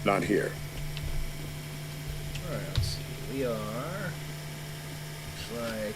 Not here. Alright, let's see. We are... Looks like...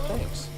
Thanks.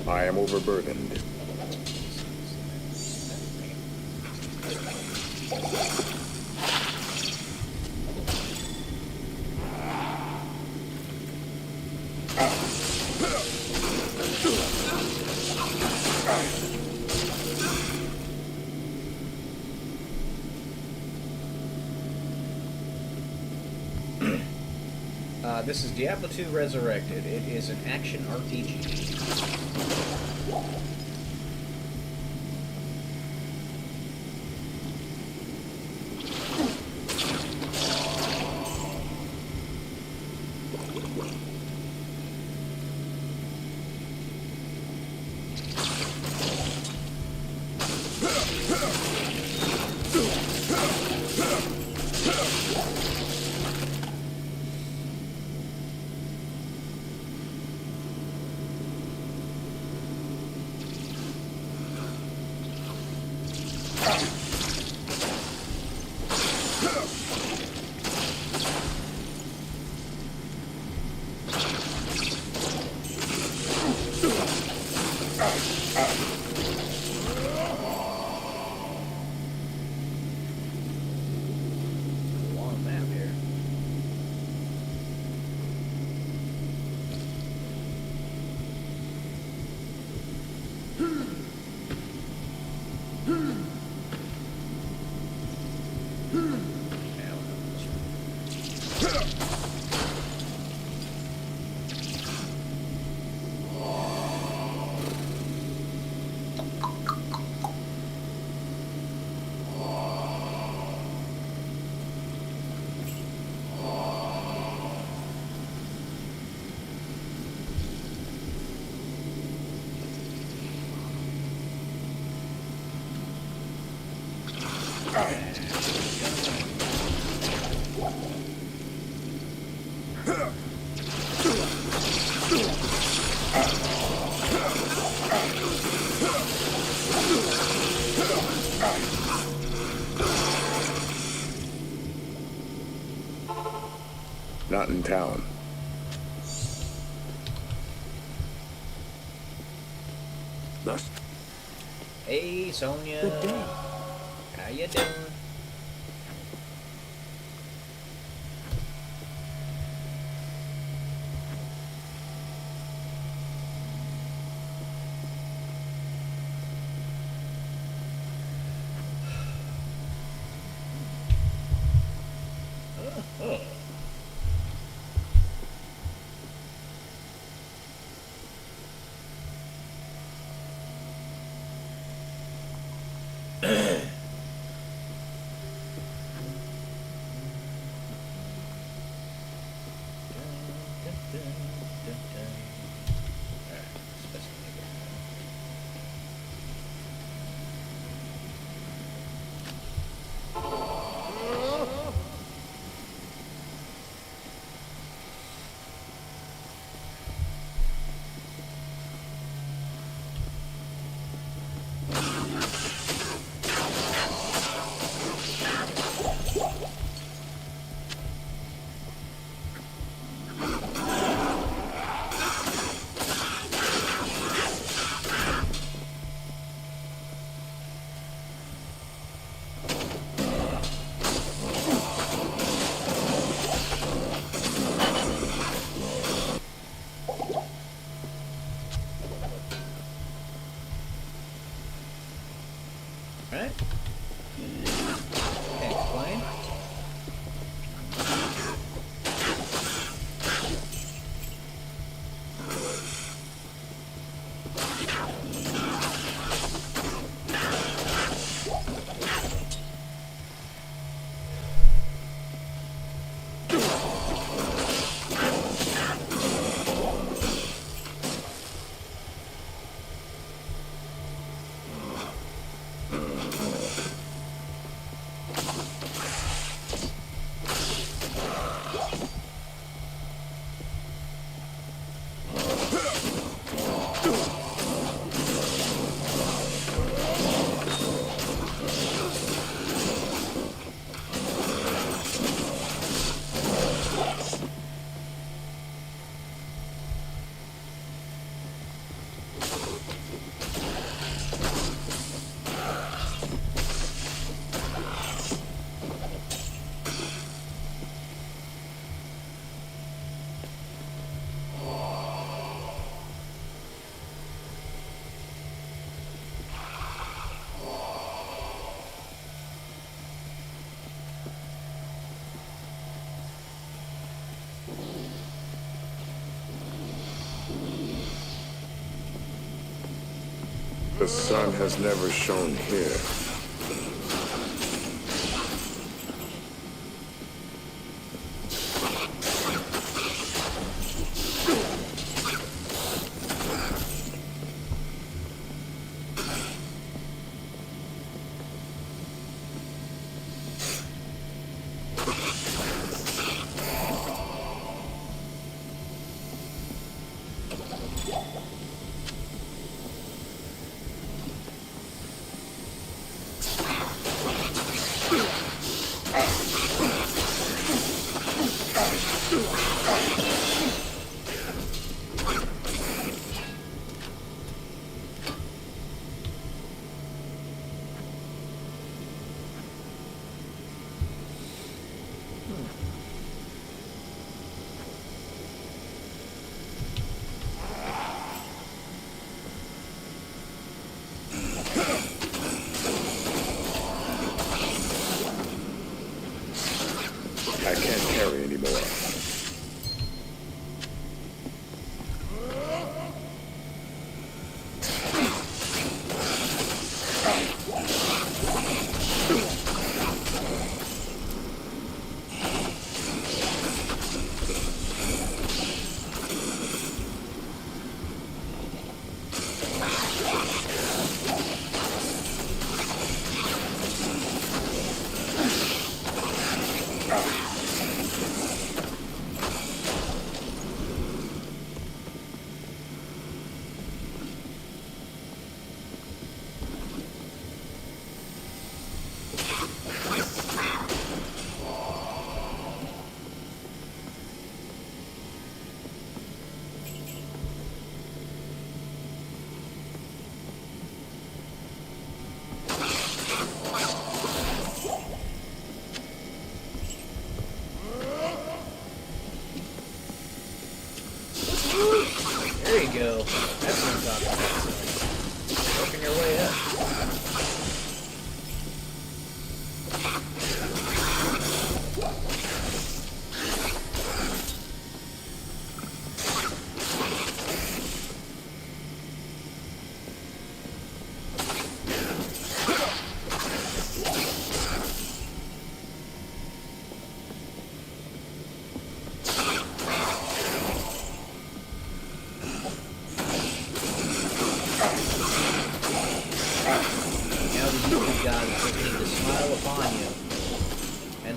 I am overburdened. This is Diablo II Resurrected. It is an action RPG. Not in town. Thus, Hey, Sonia. good day. How you doing? Right? Can't explain. The sun has never shone here.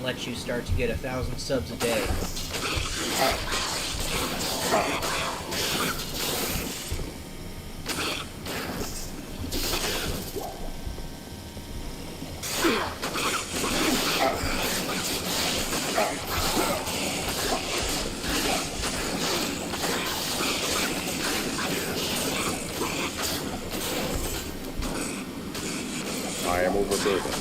lets you start to get 1,000 subs a day. I am overburdened.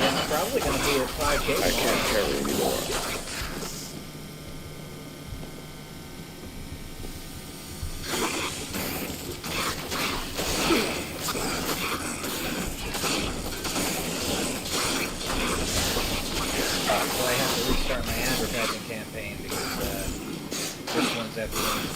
It's probably going to be a 5K. I can't carry anymore. So I have to restart my advertising campaign because this one's at the end.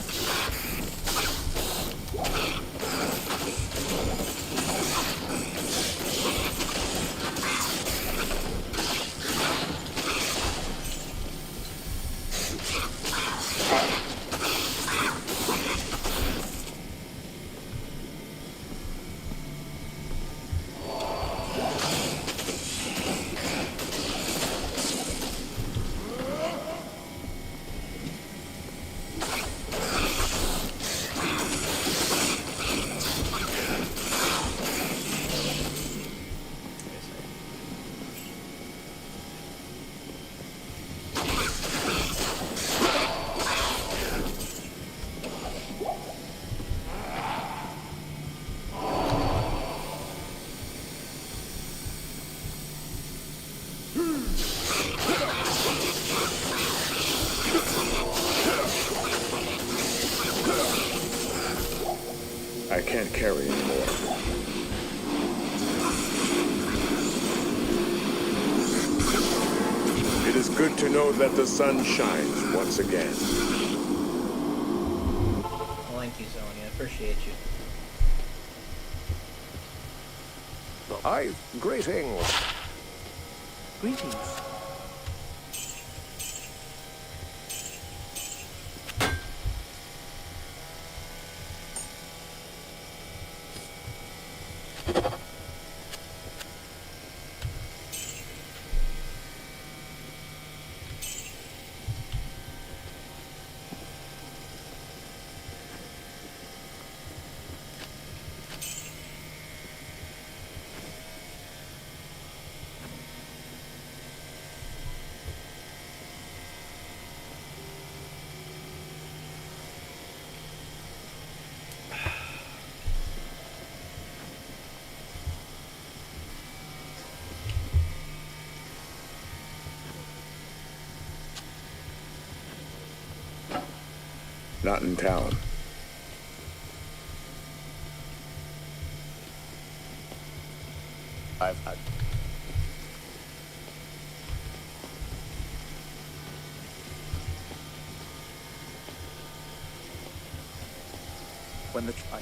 I can't carry anymore. It is good to know that the sun shines once again. Well, thank you, Zony. I appreciate you. Greetings. Greetings. Not in town. I've had. When the try.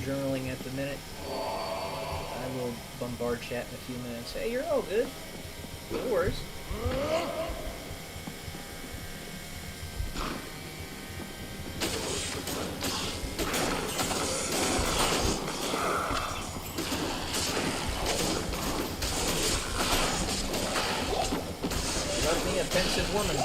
Journaling at the minute. I will bombard chat in a few minutes. Hey, you're all good. No worries. Love me a pensive woman.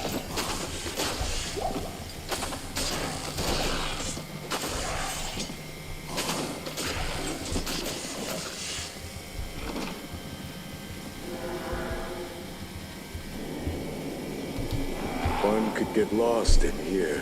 One could get lost in here.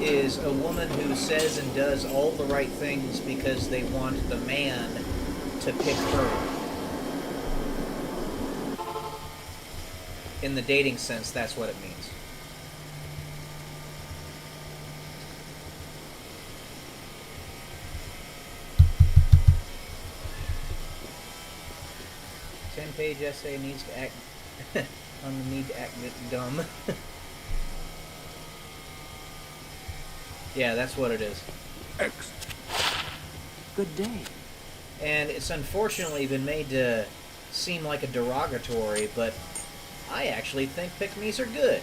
Is a woman who says and does all the right things because they want the man to pick her. In the dating sense, that's what it means. A 10-page essay needs to act on the need to act dumb. Yeah, that's what it is. Good day. And it's unfortunately been made to seem like a derogatory, but I actually think pick-me's are good.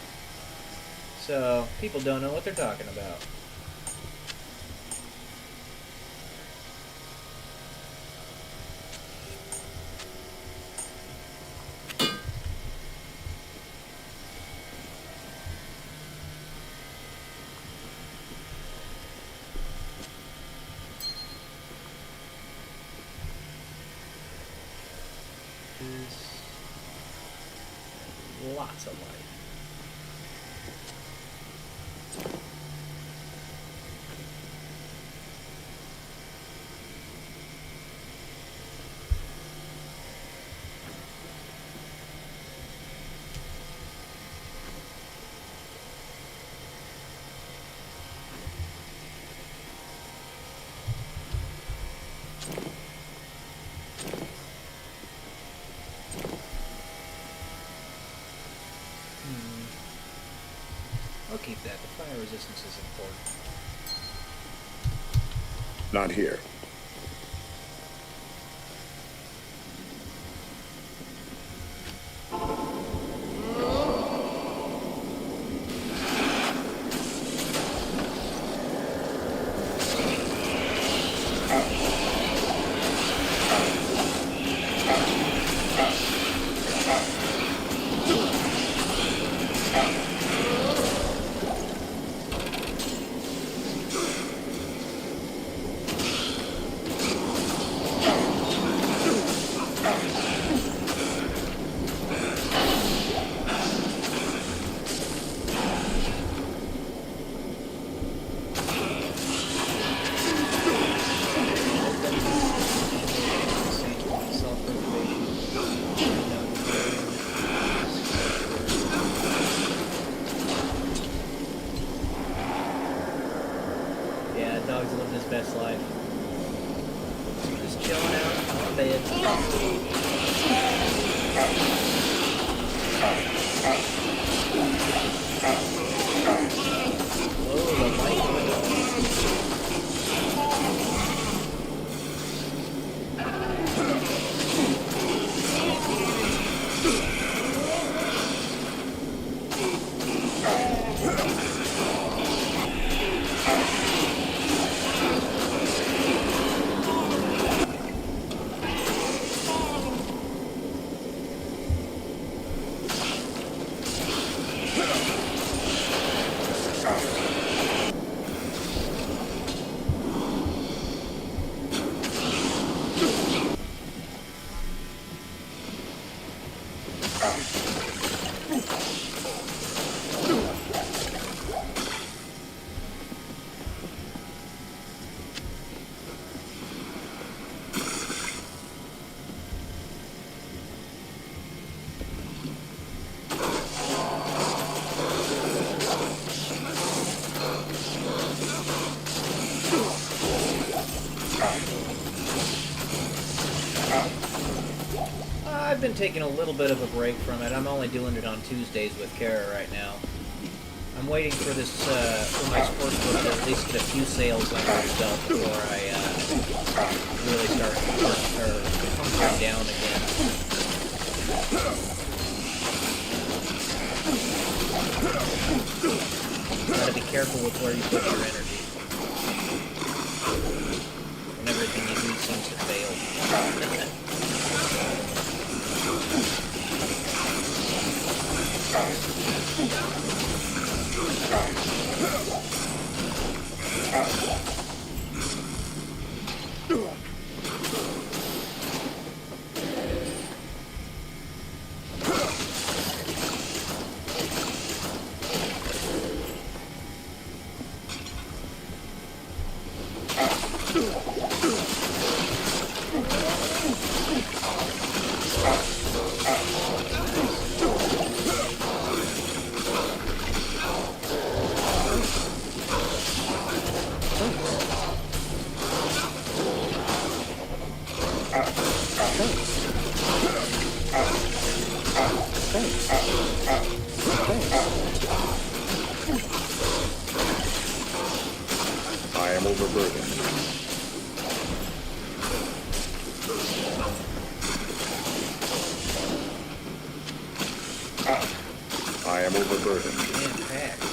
So, people don't know what they're talking about. Lots of light. I'll keep that. The fire resistance is important. Not here. dog's living his best life. Just chilling out on bed. Oh, the light of the dog. I've been taking a little bit of a break from it. I'm only doing it on Tuesdays with Kara right now. I'm waiting for this, for my sportsbook to at least get a few sales under itself before I, really start hunkering down again. Gotta be careful with where you put your energy. When everything you do seems to fail. I am overburdened. I am overburdened. And packed.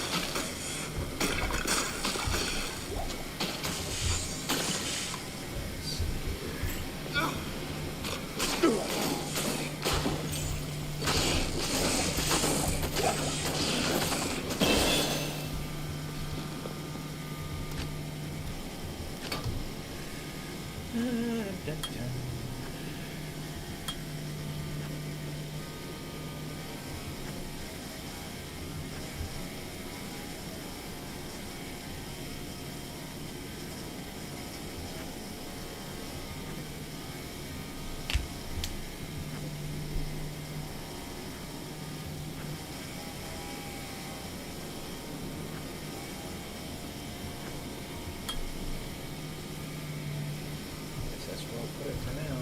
That's where I'll put it for now.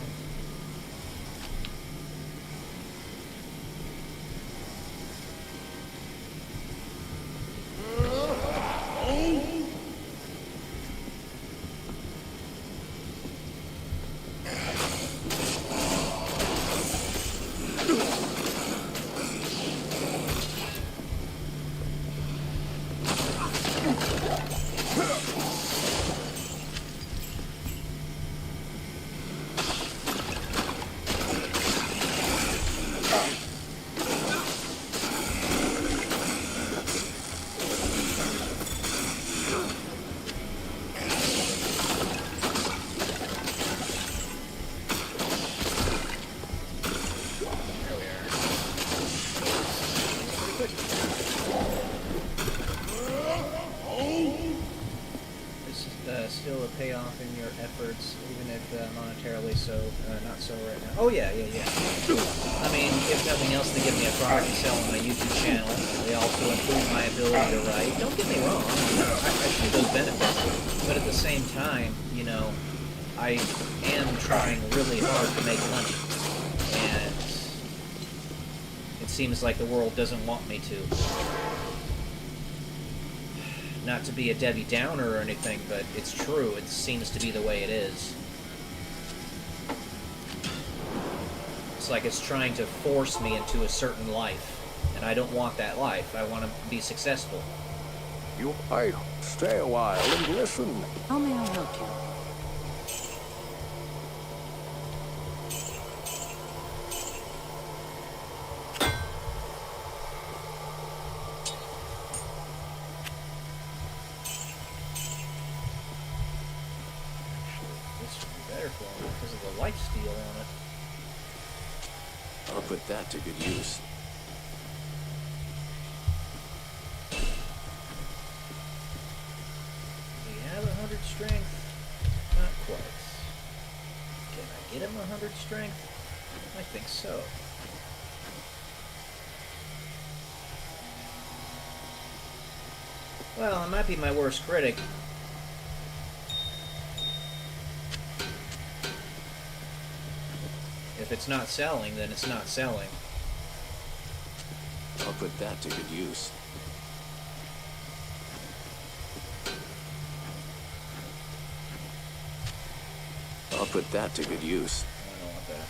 Still a payoff in your efforts, even if monetarily so, not so right now. Oh yeah. I mean, if nothing else, they give me a product to sell on my YouTube channel. They also improve my ability to write. Don't get me wrong, I see those benefits. but at the same time, you know, I am trying really hard to make money, and it seems like the world doesn't want me to. Not to be a Debbie Downer or anything, but it's true. It seems to be the way it is. It's like it's trying to force me into a certain life, and I don't want that life. I want to be successful. You might stay a while and listen. How may I help you? This would be better for me because of the lifesteal on it. I'll put that to good use. We have 100 strength. Not quite. Can I get him 100 strength? I think so. Well, it might be my worst critic. If it's not selling, then it's not selling. I'll put that to good use. I'll put that to good use. I don't want that.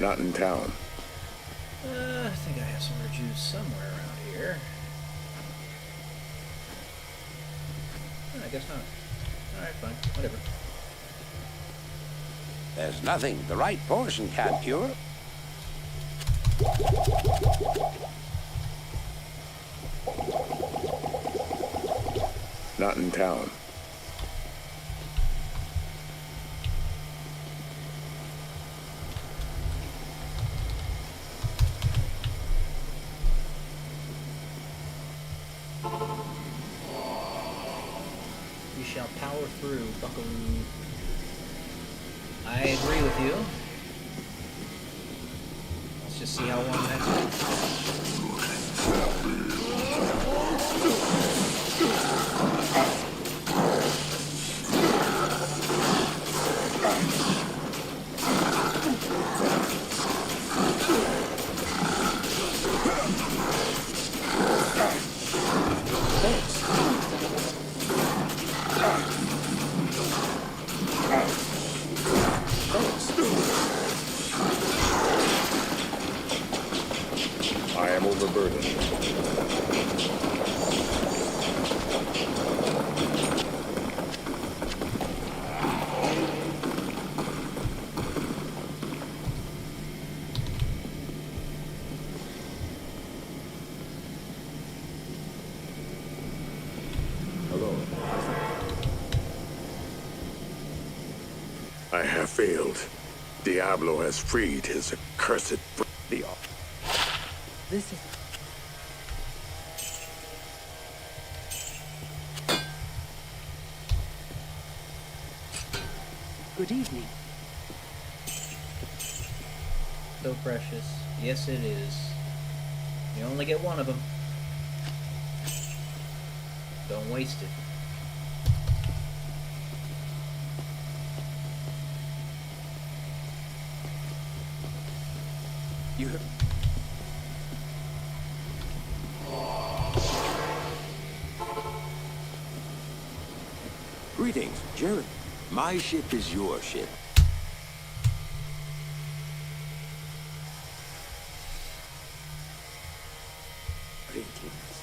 Not in town. I think I have some more juice somewhere around here. I guess not. Alright, fine. Whatever. There's nothing the right poison can't cure. Not in town. We shall power through, buckaroo. I agree with you. Let's just see how long that I am overburdened. Hello. I have failed. Diablo has freed his accursed The This is... Good evening. so precious. Yes, it is. You only get one of them. Don't waste it. You have... Greetings, Jared. My ship is your ship. Greetings.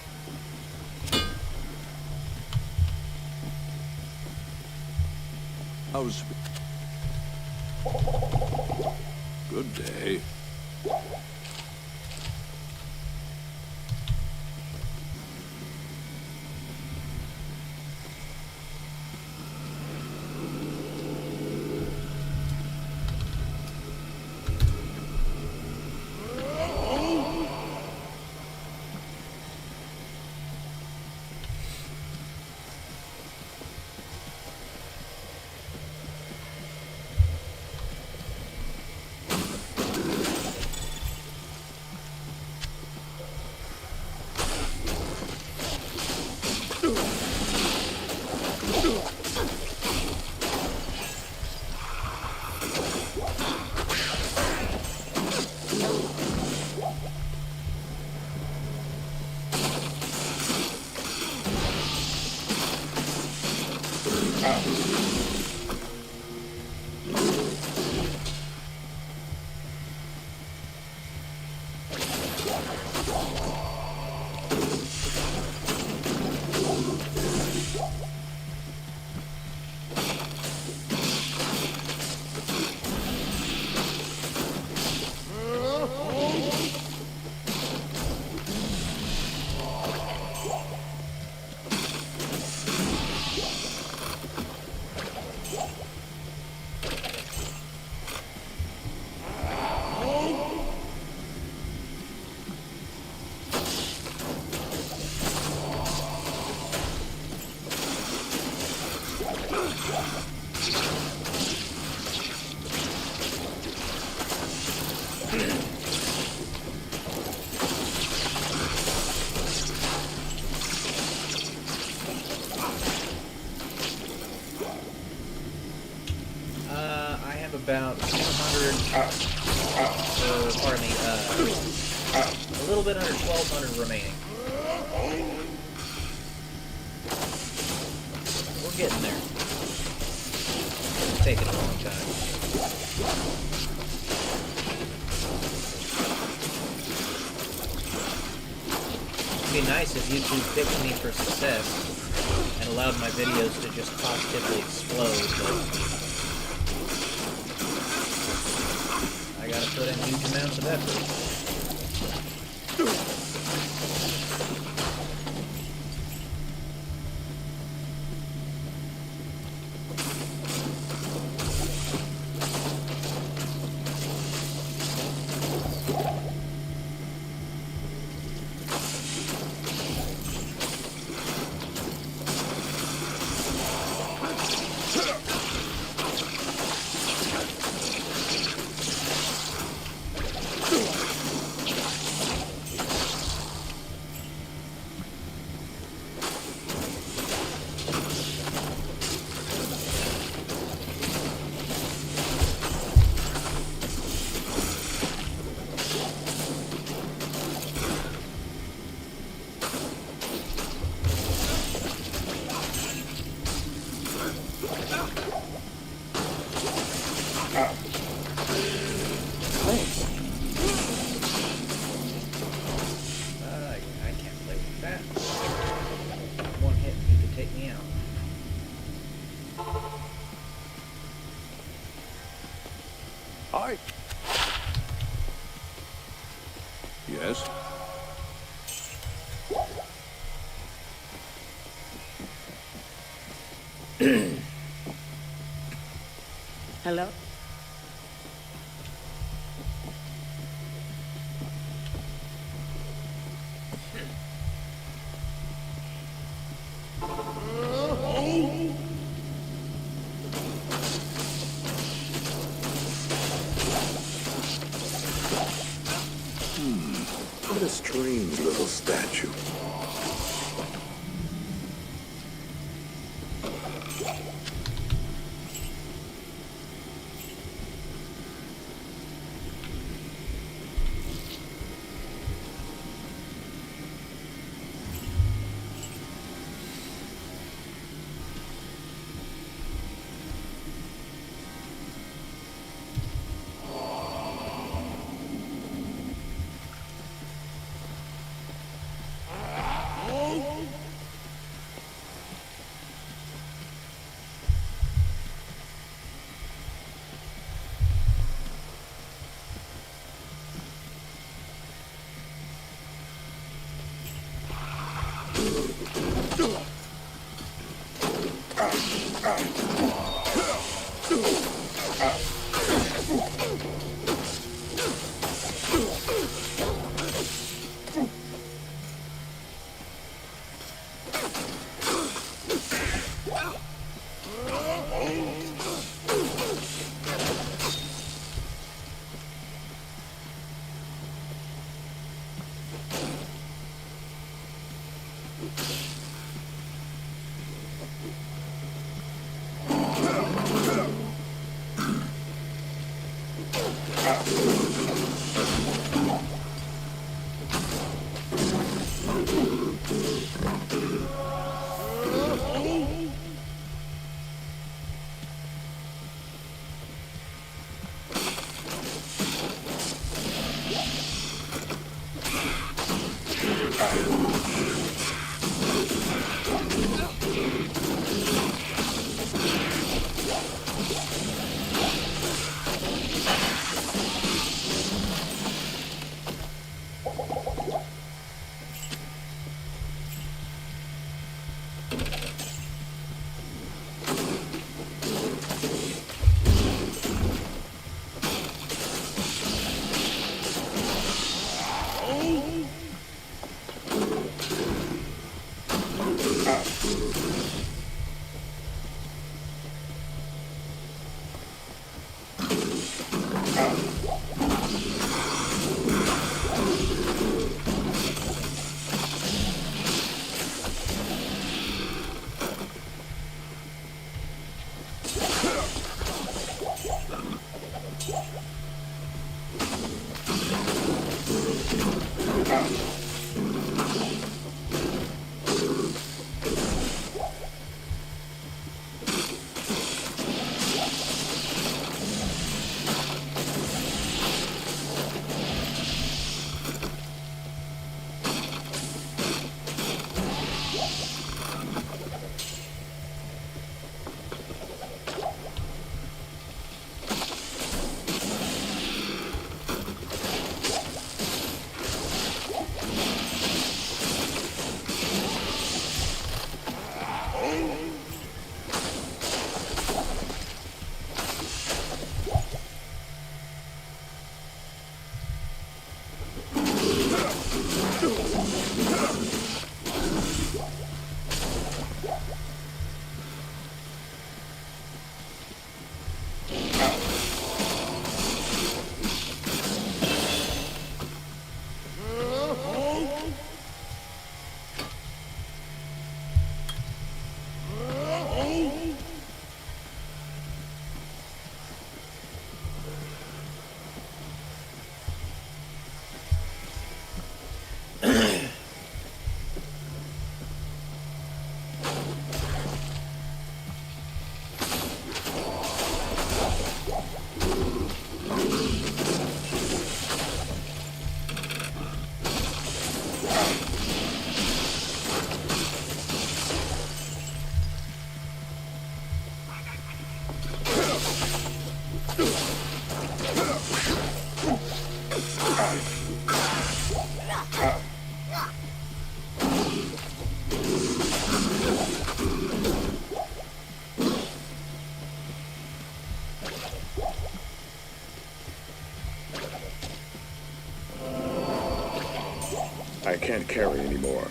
How's... Good day. about 200, or pardon me, a little bit under 1,200 remaining. We're getting there. It's taking a long time. It'd be nice if YouTube picked me for success and allowed my videos to just positively explode, but I gotta put in huge amounts of effort. I can't play with that. One hit, you could take me out. I... Yes? Hello? What a strange little statue. I can't carry anymore.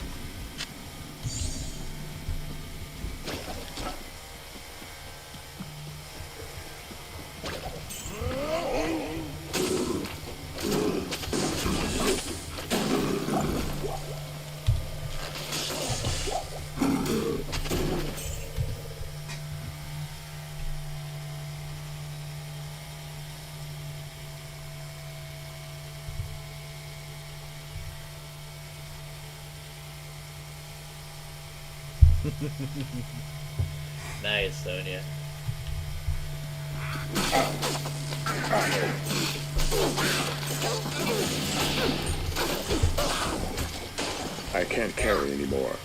Nice, Sonia. I can't carry anymore.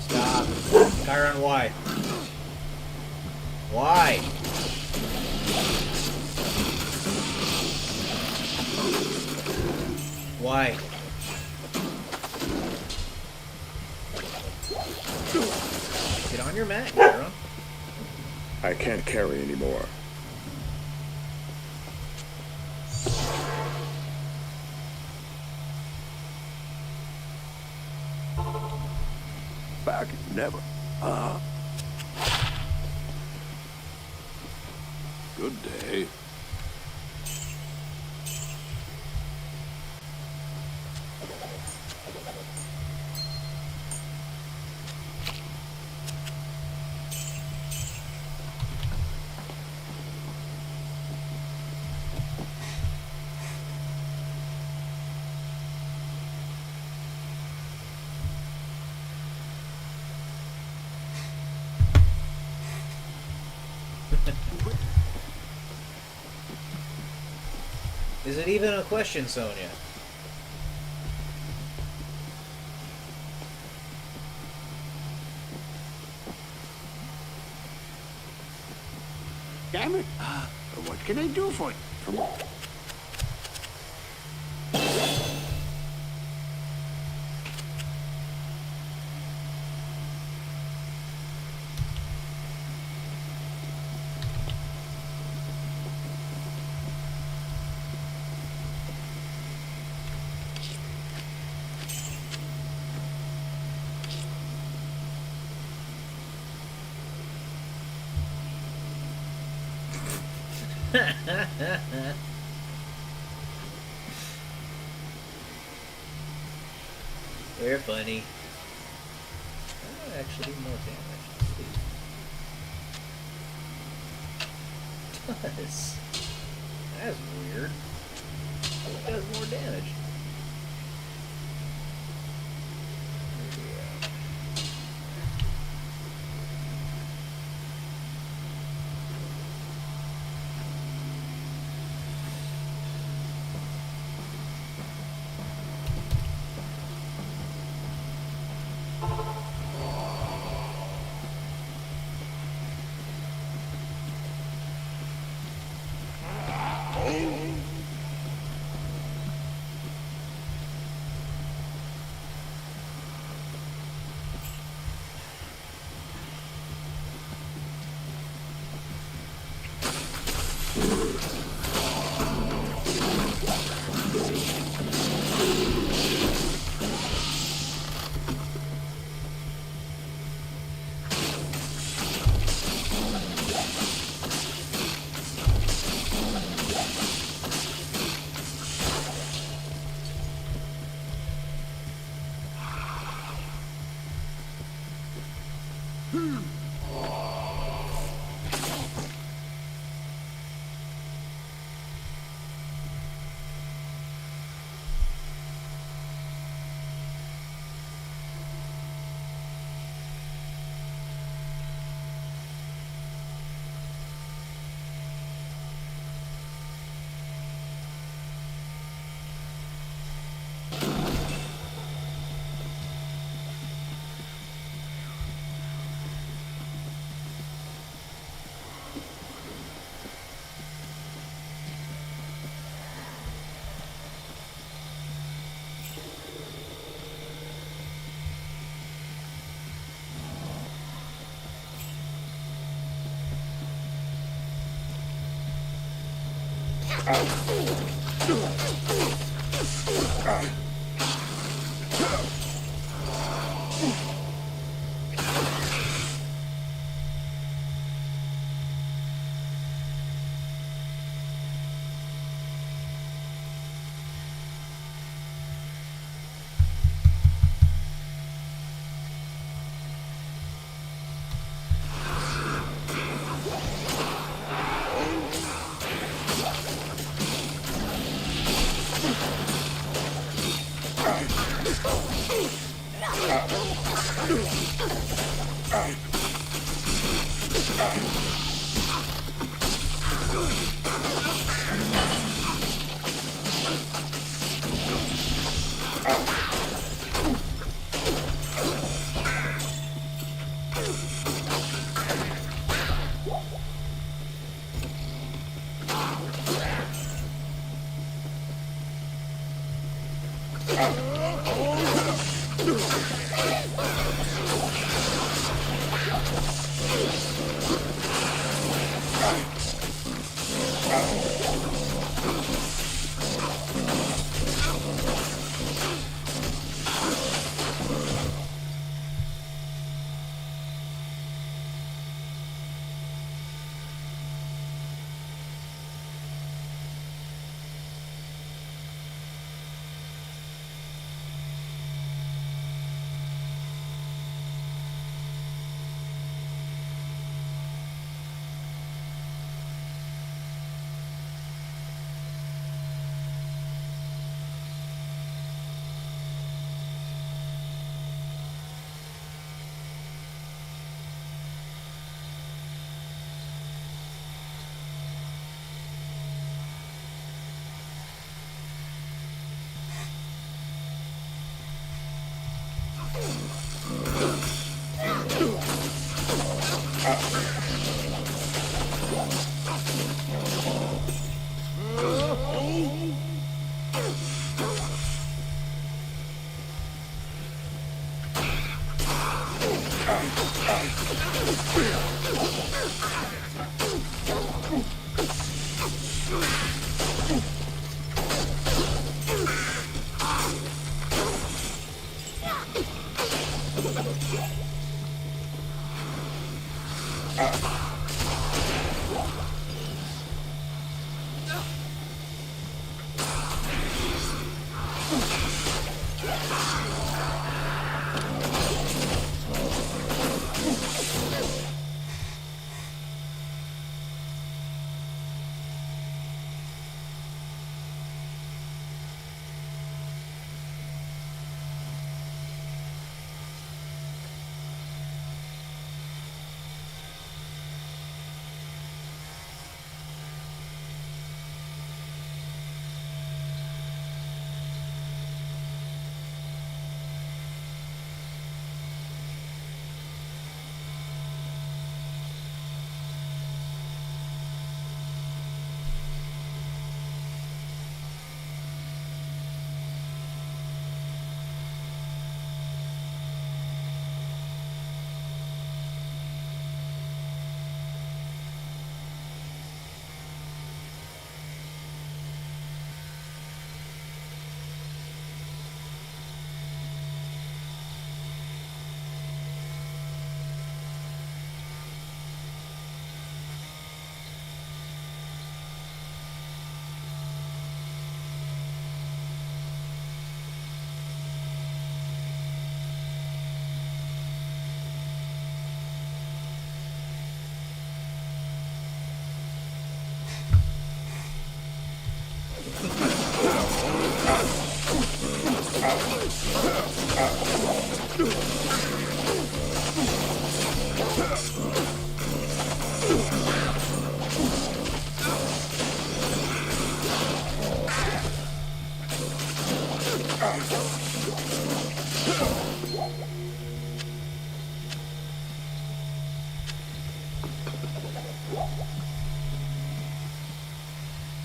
Stop. Chiron, why? Why? Why? Get on your mat, Chiron. I can't carry anymore. Back never. Good day. Is it even a question, Sonia? Damn it. What can I do for you? They're funny. Oh, actually, do more damage. It does. That's weird. It does more damage.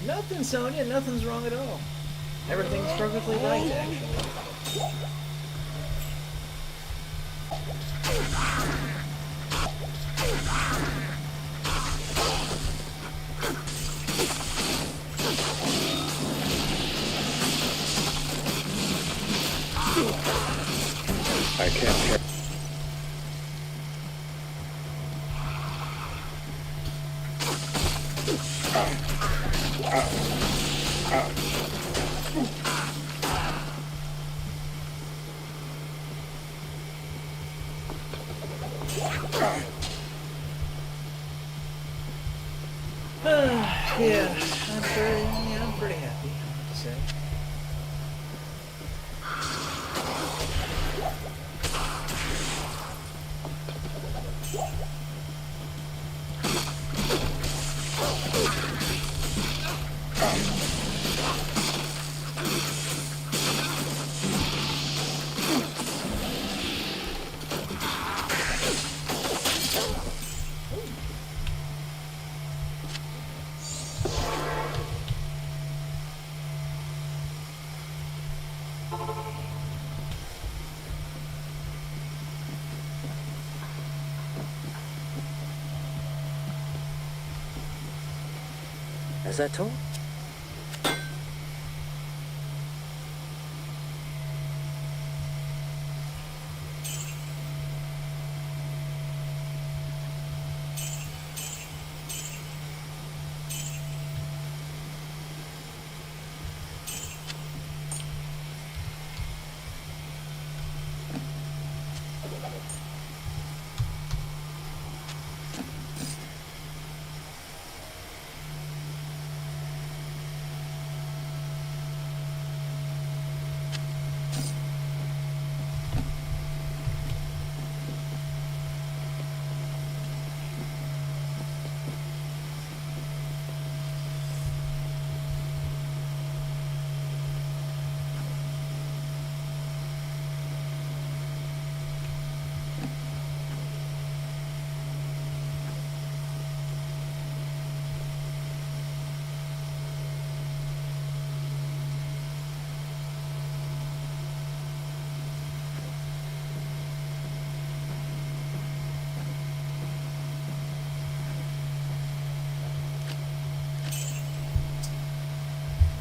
Nothing, Sonia. Nothing's wrong at all. Everything's perfectly right, actually. I can't hear. Yeah, I'm pretty happy, I have to say. As I told.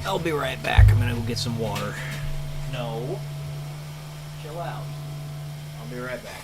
I'll be right back. I'm gonna go get some water. No. Chill out. I'll be right back.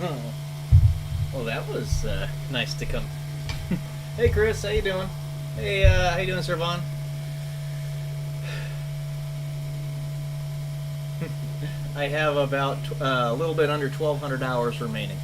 Well, that was nice to come. Hey, Chris, how you doing? Hey, how you doing, Servan? I have about a little bit under 1,200 hours remaining.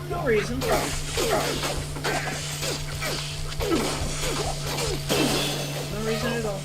No reason. No reason at all.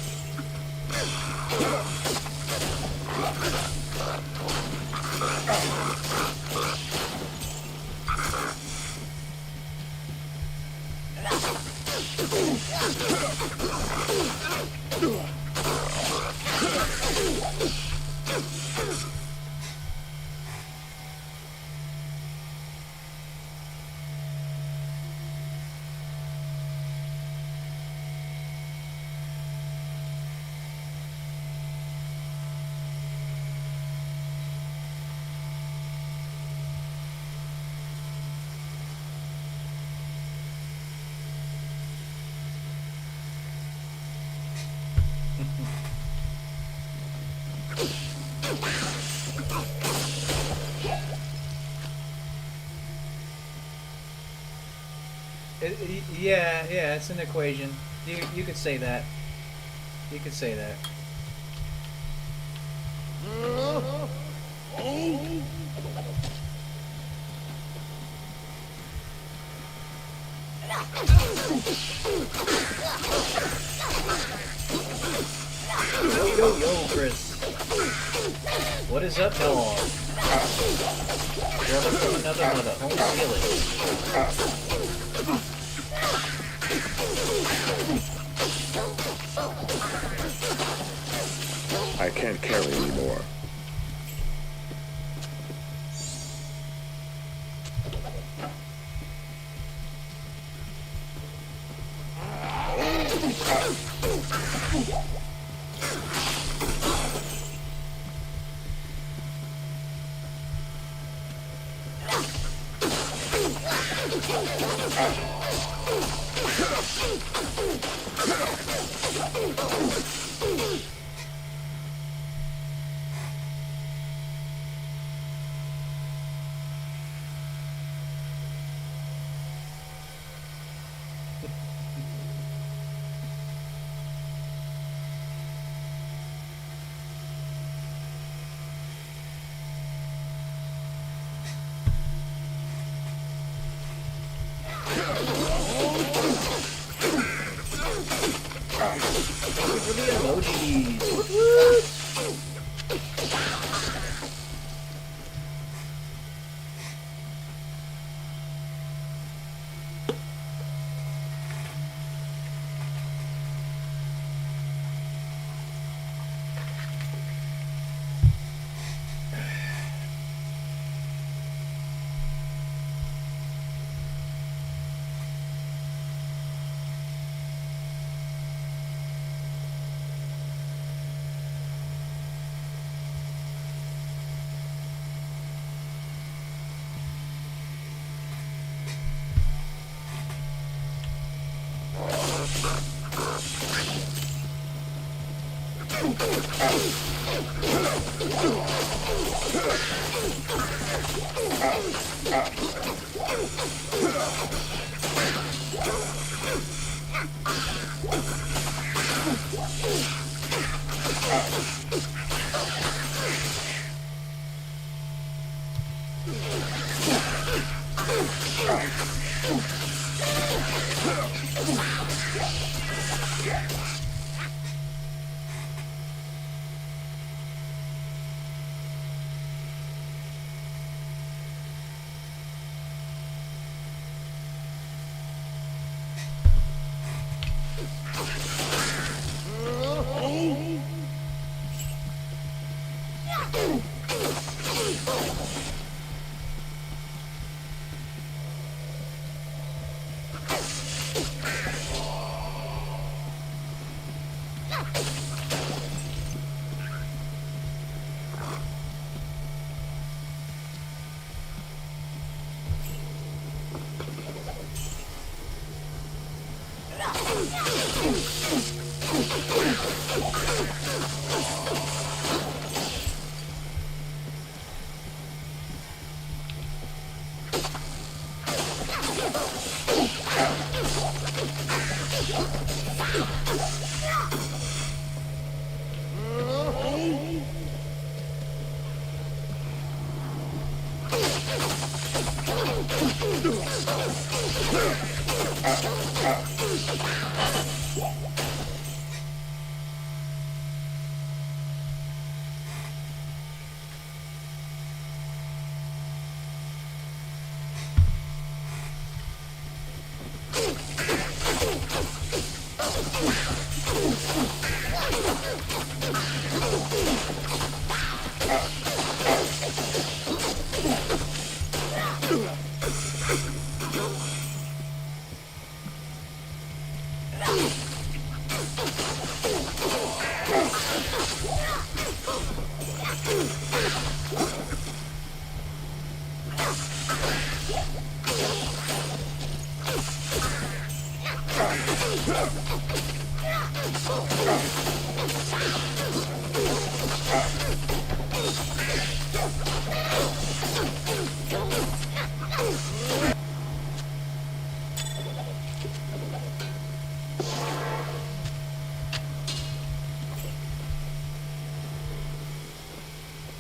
Yeah, it's an equation. You could say that. You could say that. Yo, Chris. What is up, dog? Brother from another mother, home village. I can't carry anymore. For the emojis. Woot woot.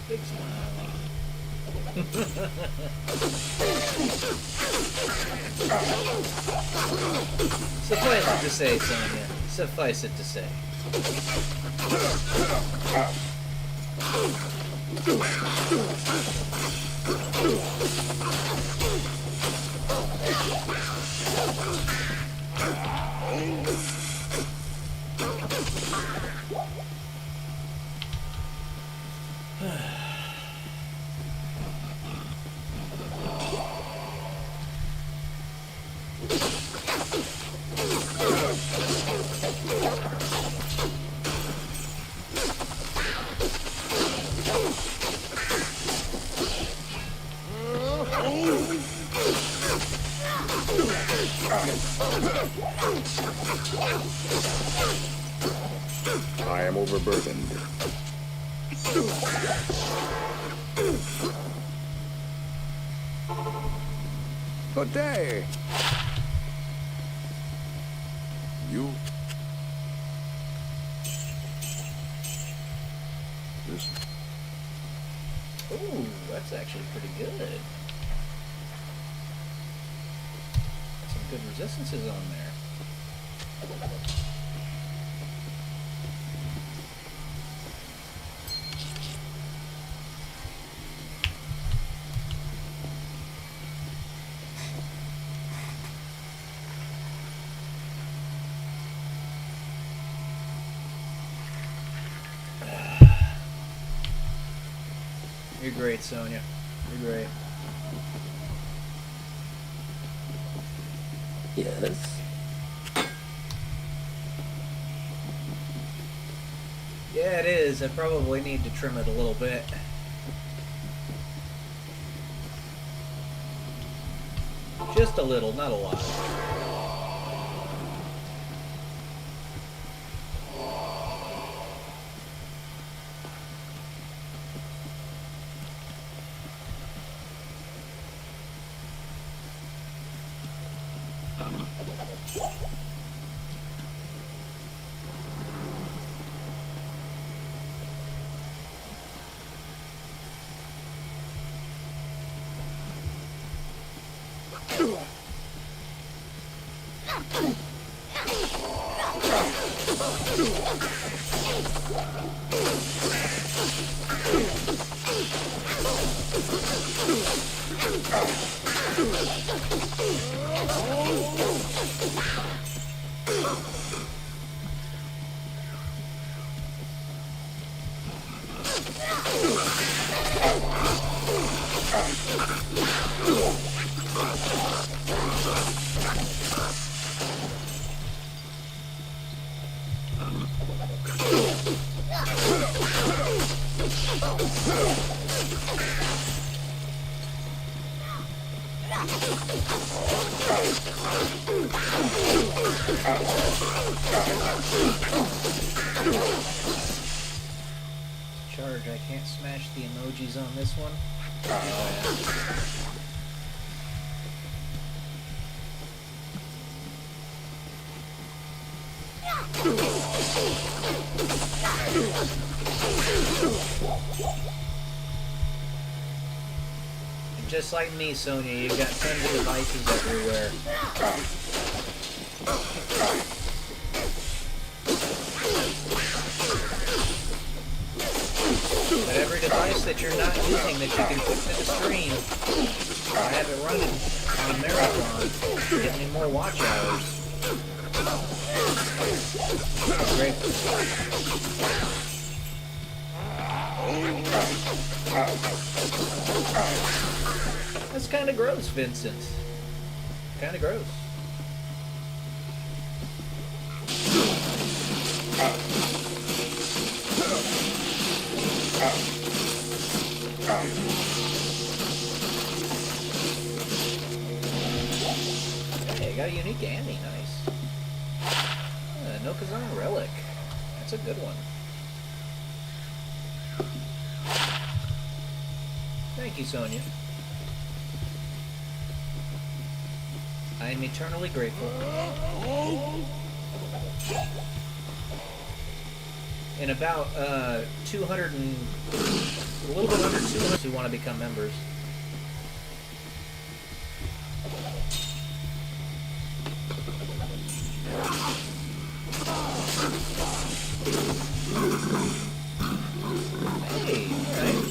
Big smile. Suffice it to say, Sonya. Suffice it to say. I am overburdened. Good day. You? This? Ooh, that's actually pretty good. Some good resistances on there. You're great, Sonya. You're great. Yes. Yeah, it is. I probably need to trim it a little bit. Just a little, not a lot. Charge, I can't smash the emojis on this one. And just like me, Sonia, you've got tons of devices everywhere. But every device that you're not using that you can put to the stream, I have it running on Marathon, get me more watch hours. Great. That's kind of gross, Vincent. Kind of gross. Hey, I got a unique Annie, nice. Nokazan Relic. That's a good one. Thank you, Sonia. I am eternally grateful. In about 200 and a little bit under 200 who want to become members. Hey, all right.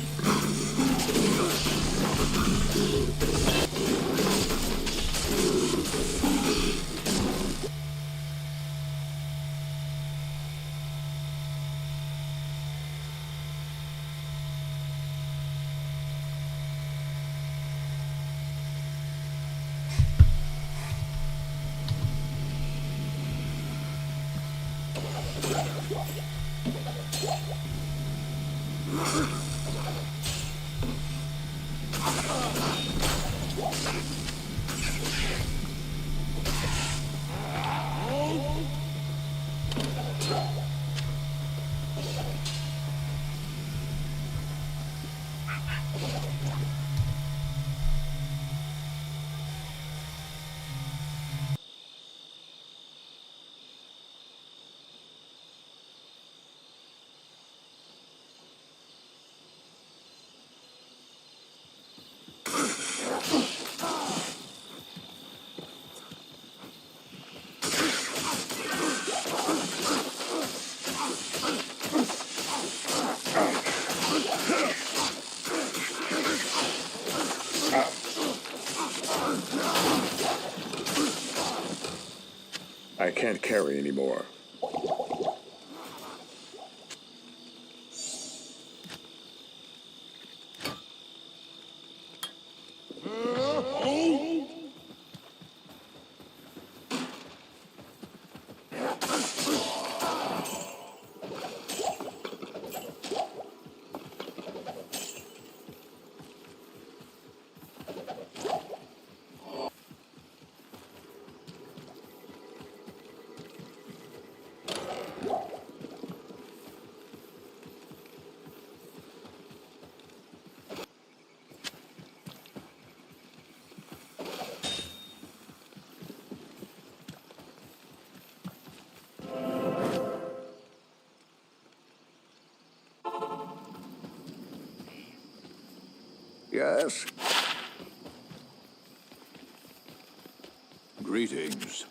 I can't carry anymore. Yes? Greetings.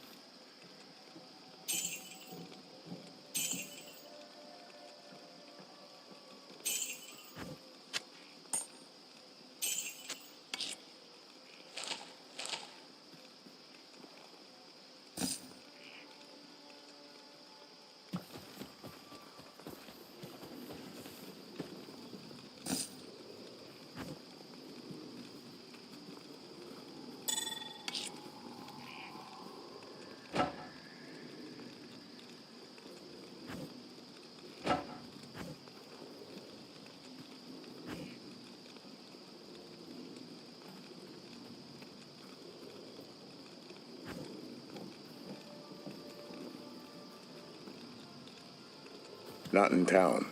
Not in town.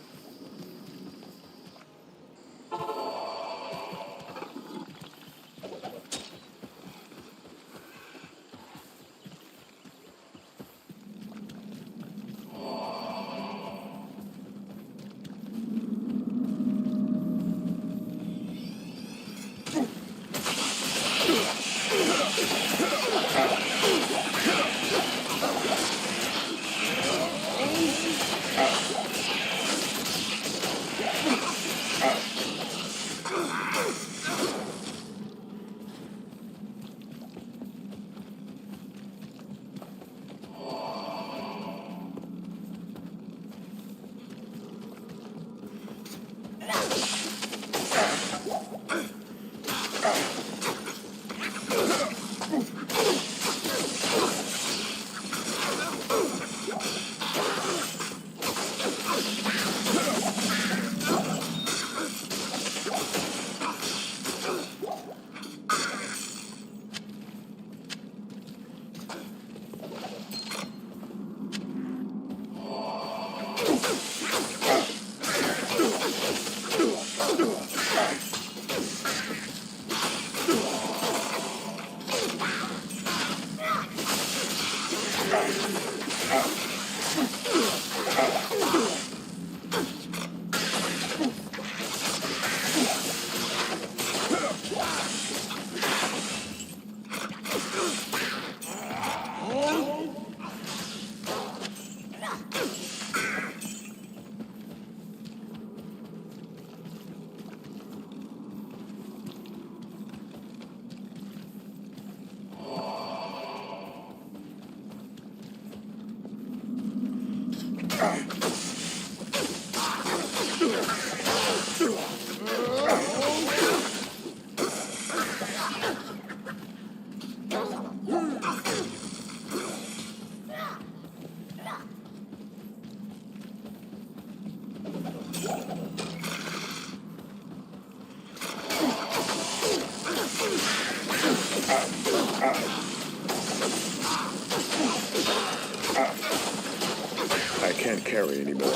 I can't carry anymore.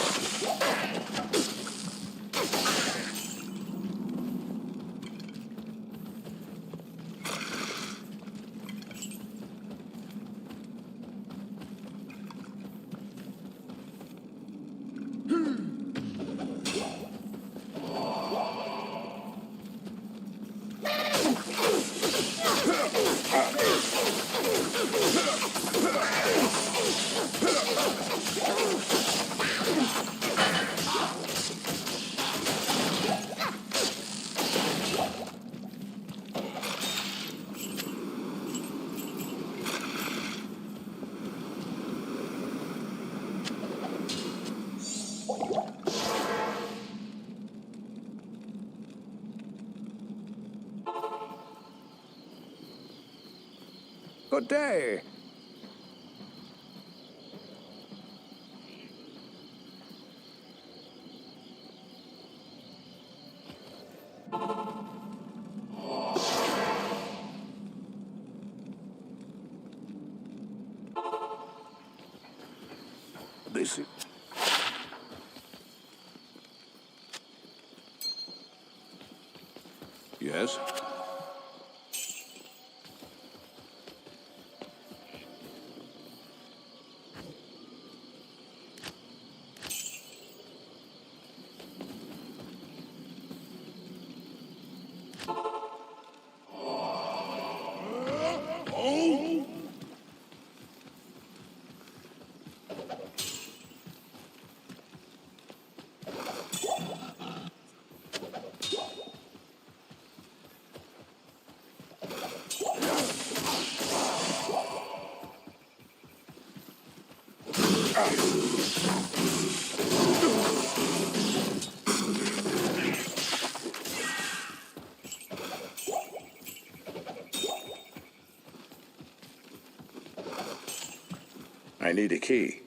Good day. This is... Yes? I need a key.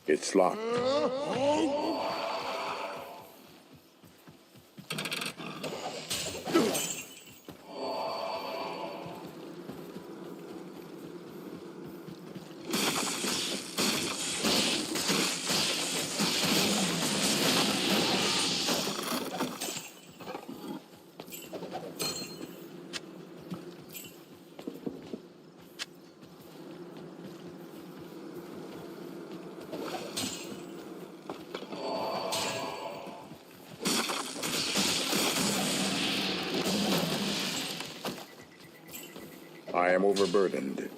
It's locked. I am overburdened.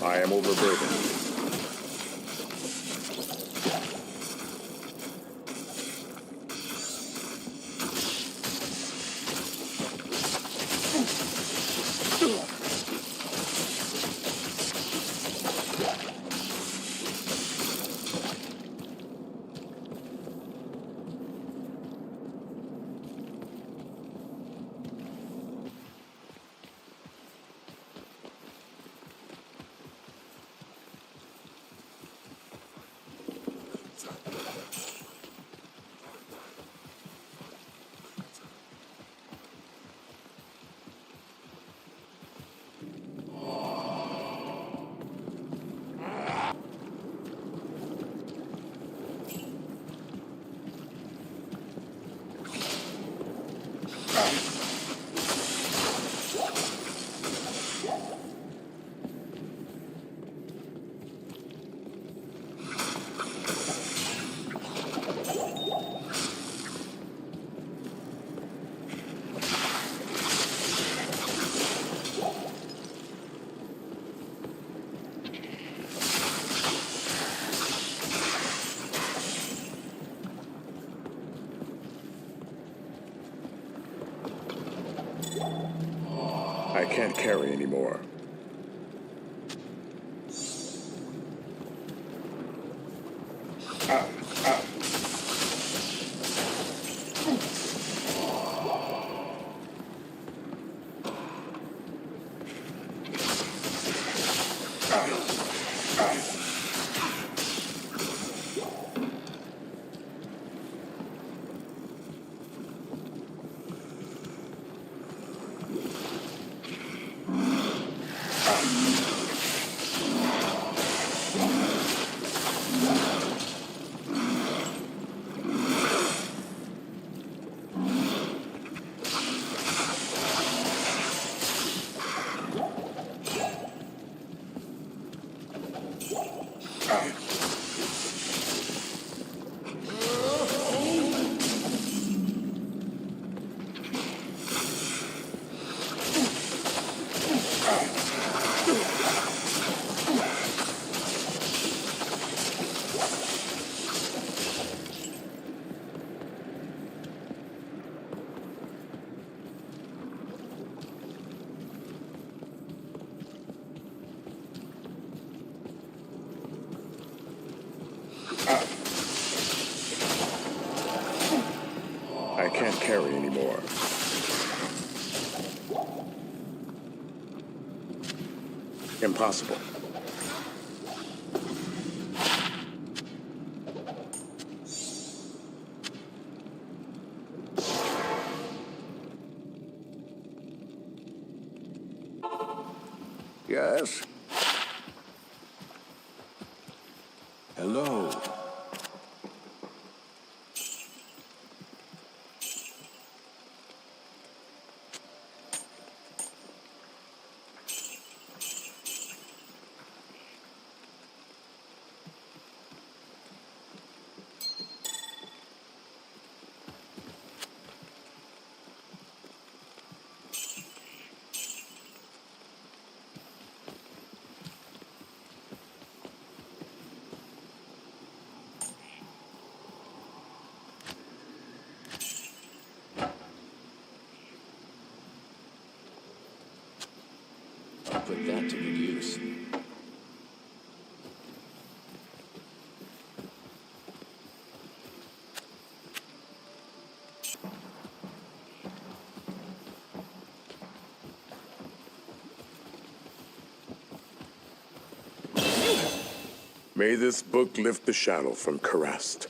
I am overburdened. I can't carry anymore. I can't carry anymore. Impossible. Yes? Hello. Put that to good use. May this book lift the shadow from Karest.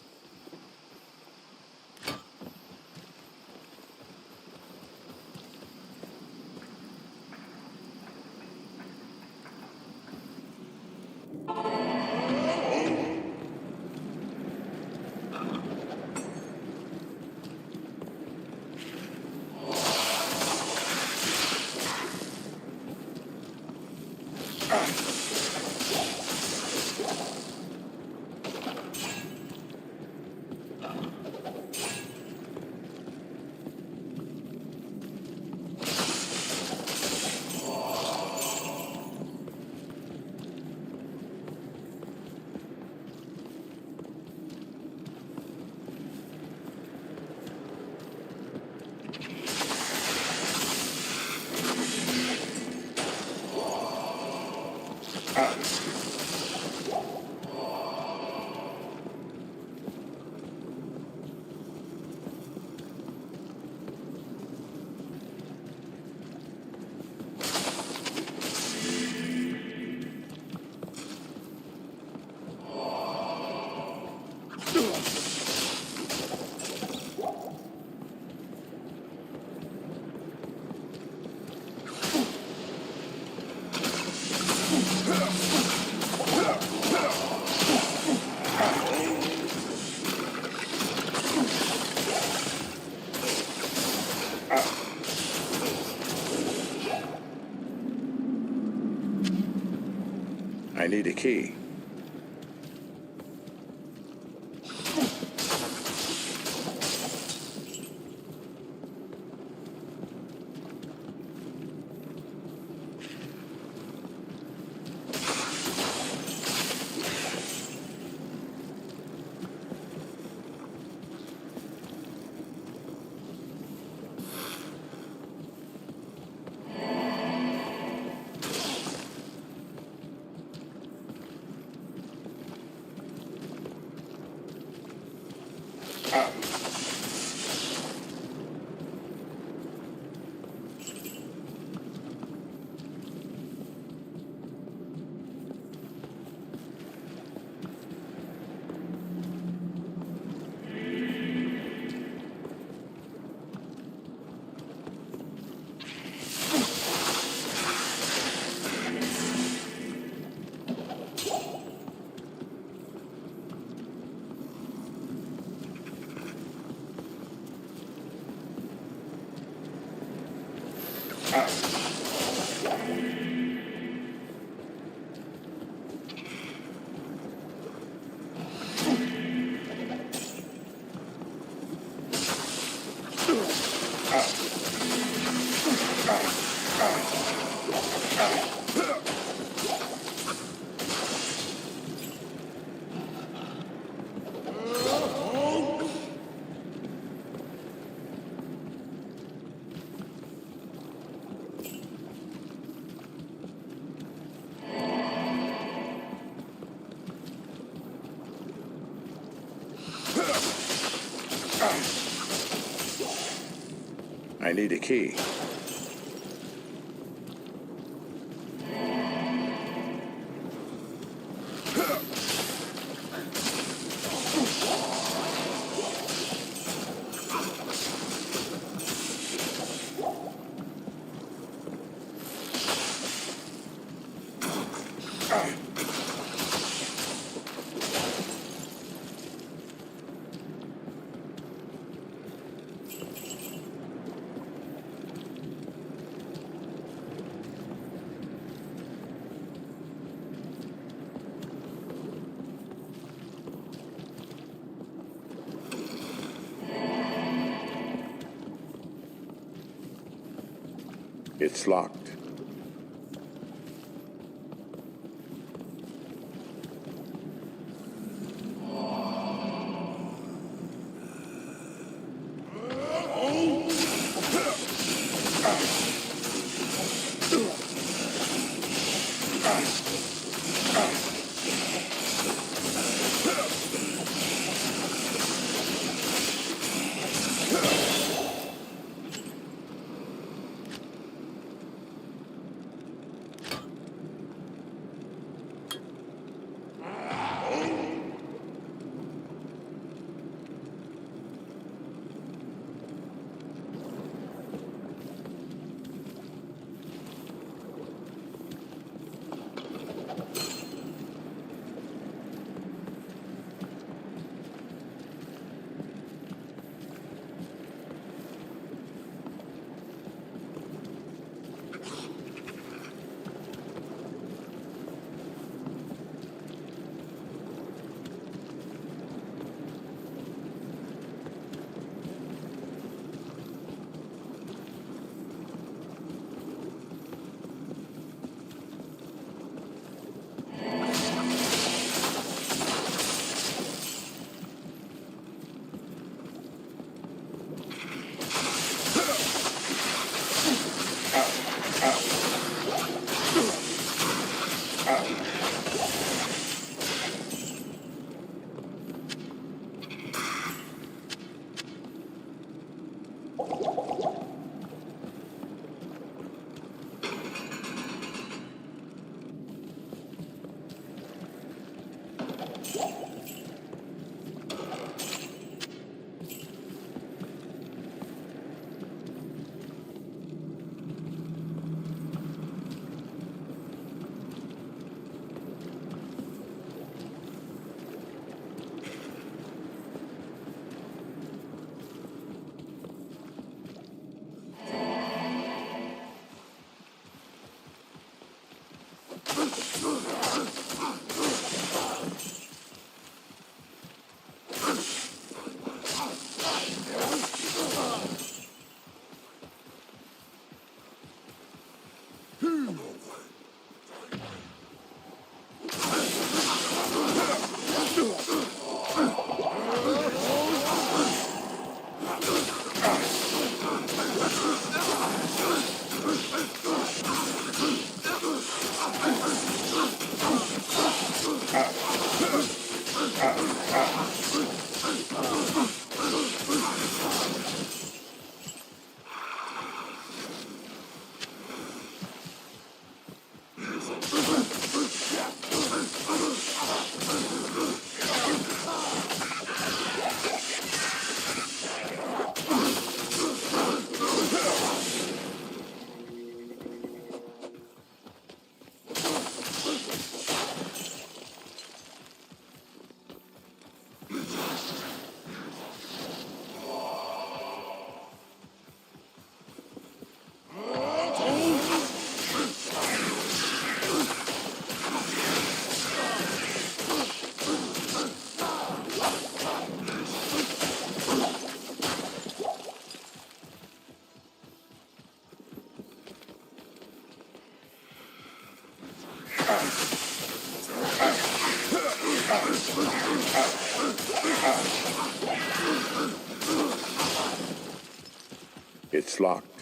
I need a key. I need a key. It's locked. It's locked.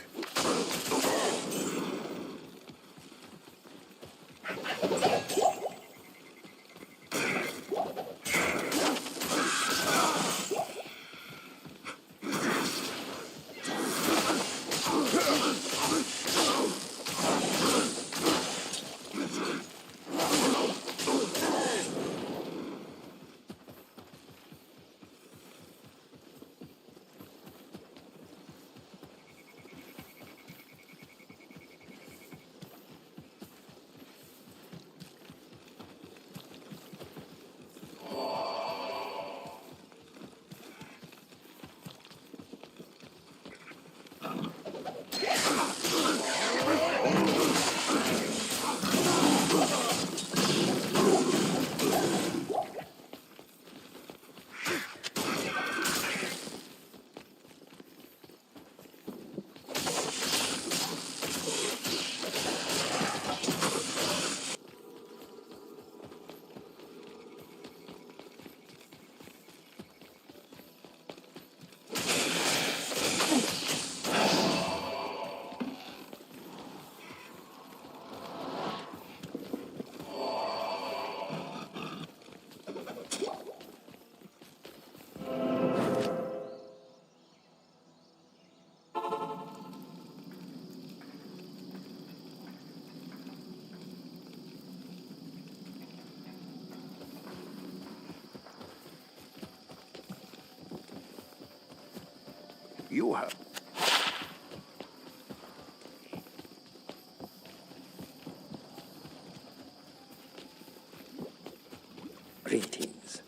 You have. Greetings.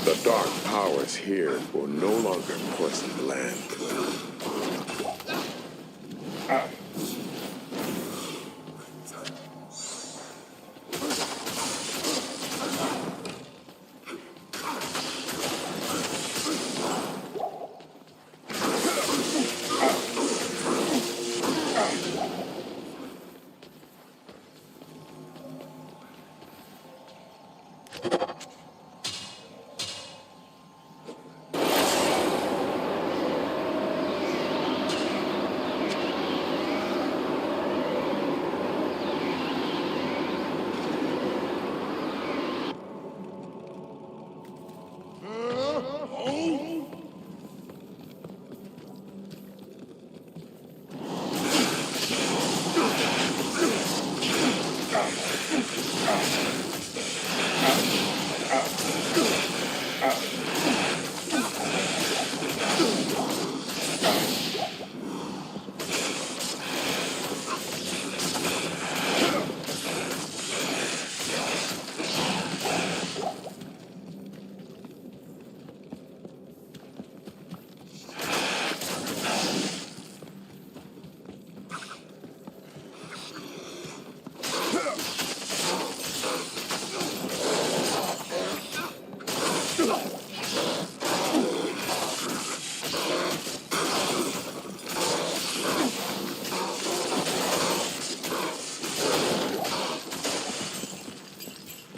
The dark power powers here will no longer poison the land.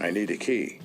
I need a key.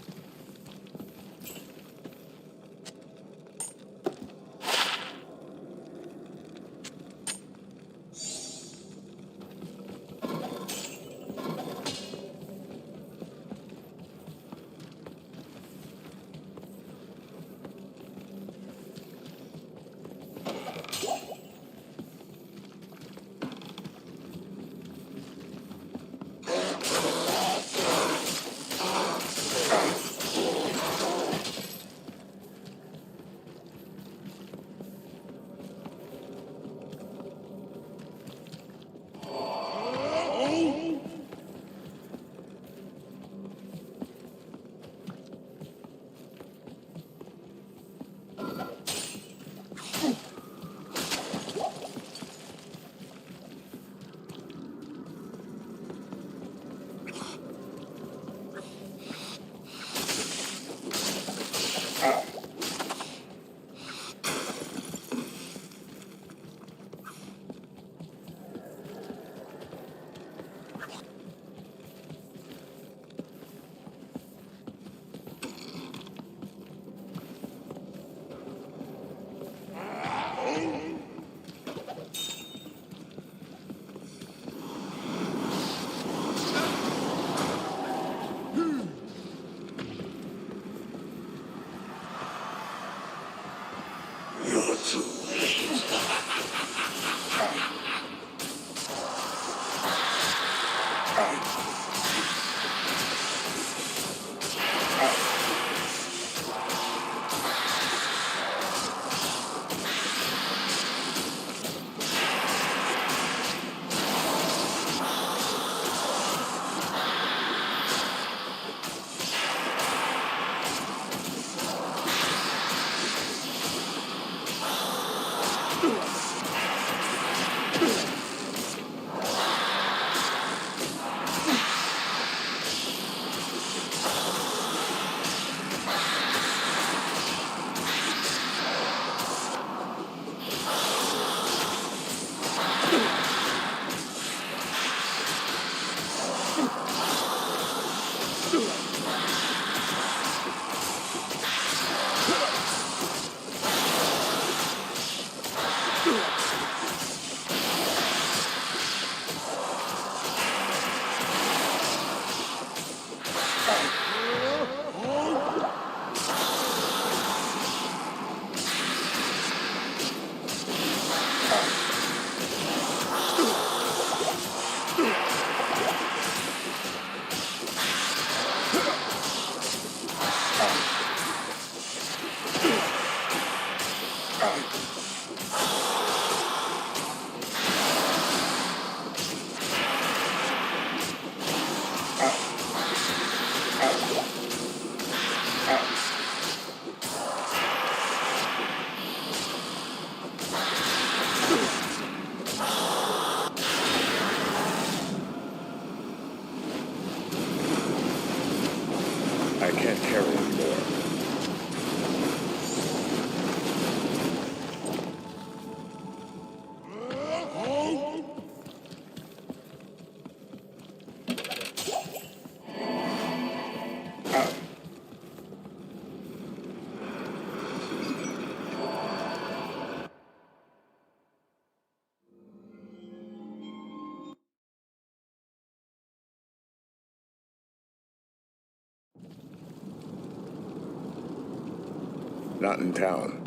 Not in town.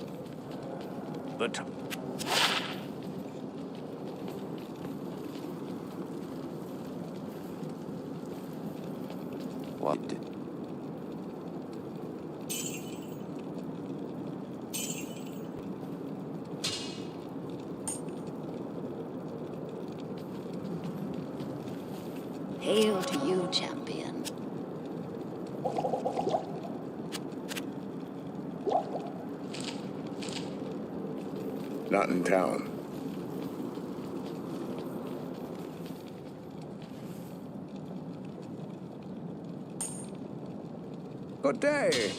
But what? Hail to you, champion. Not in town. Good day.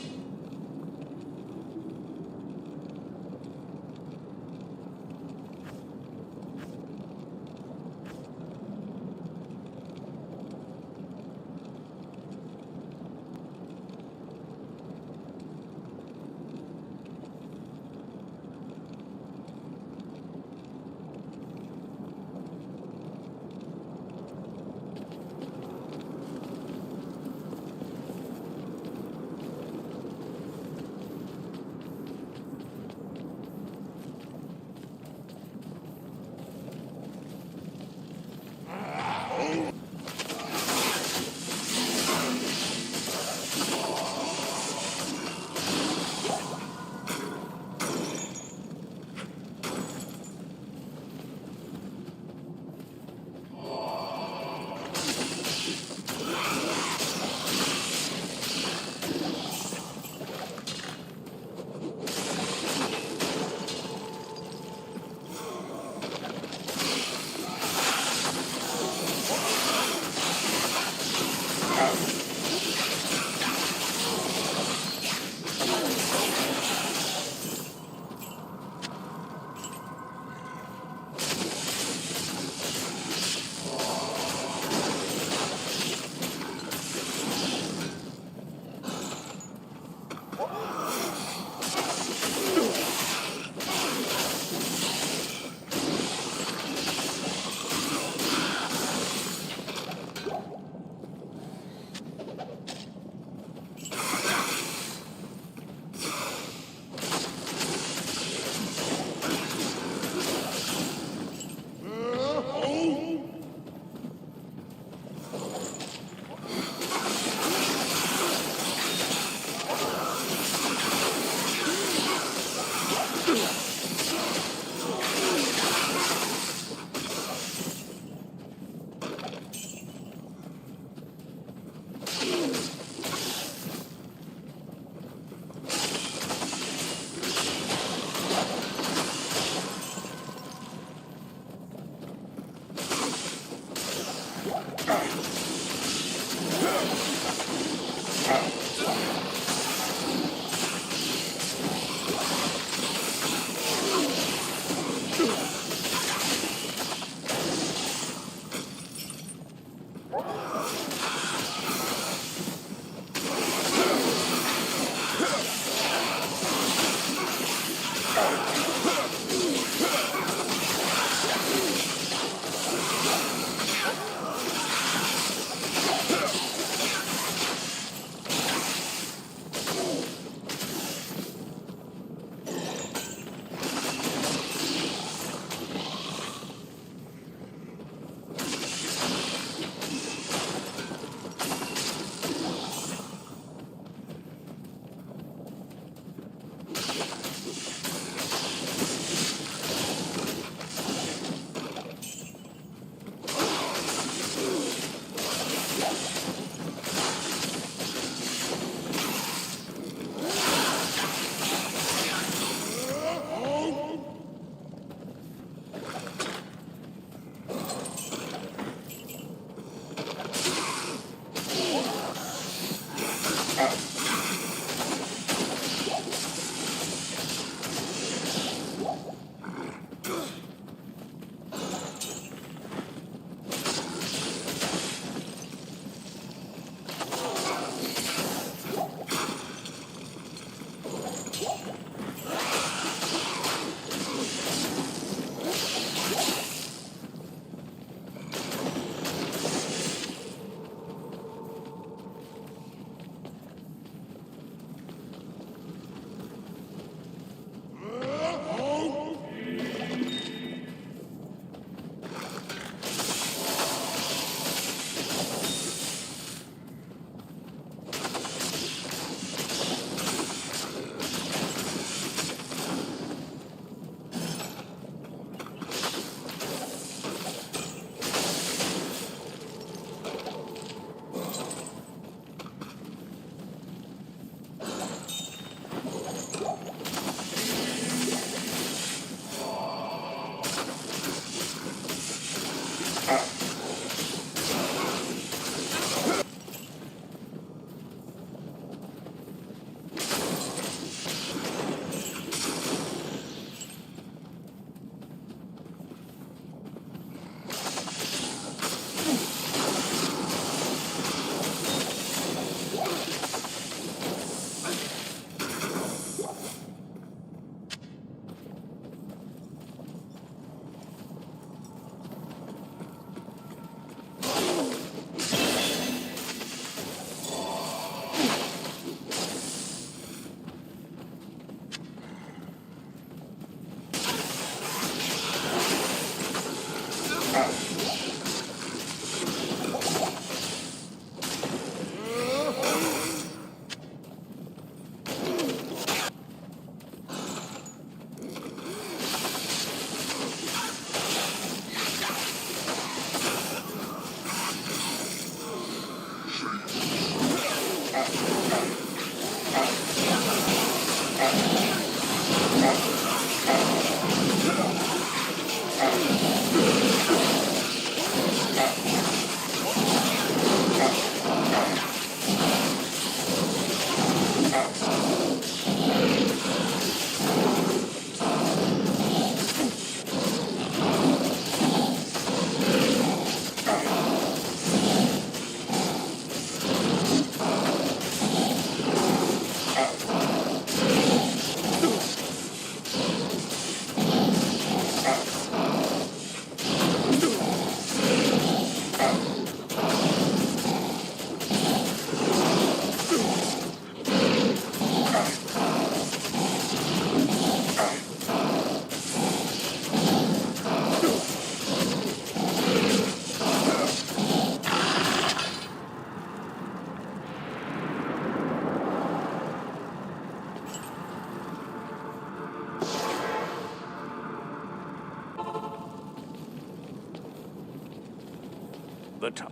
The top.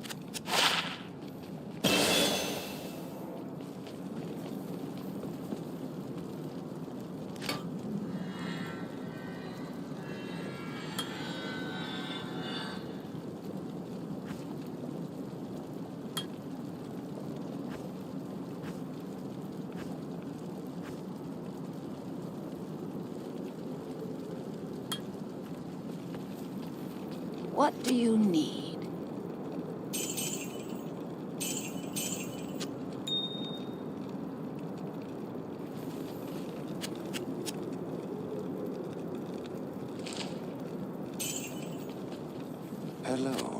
What do you need? Hello.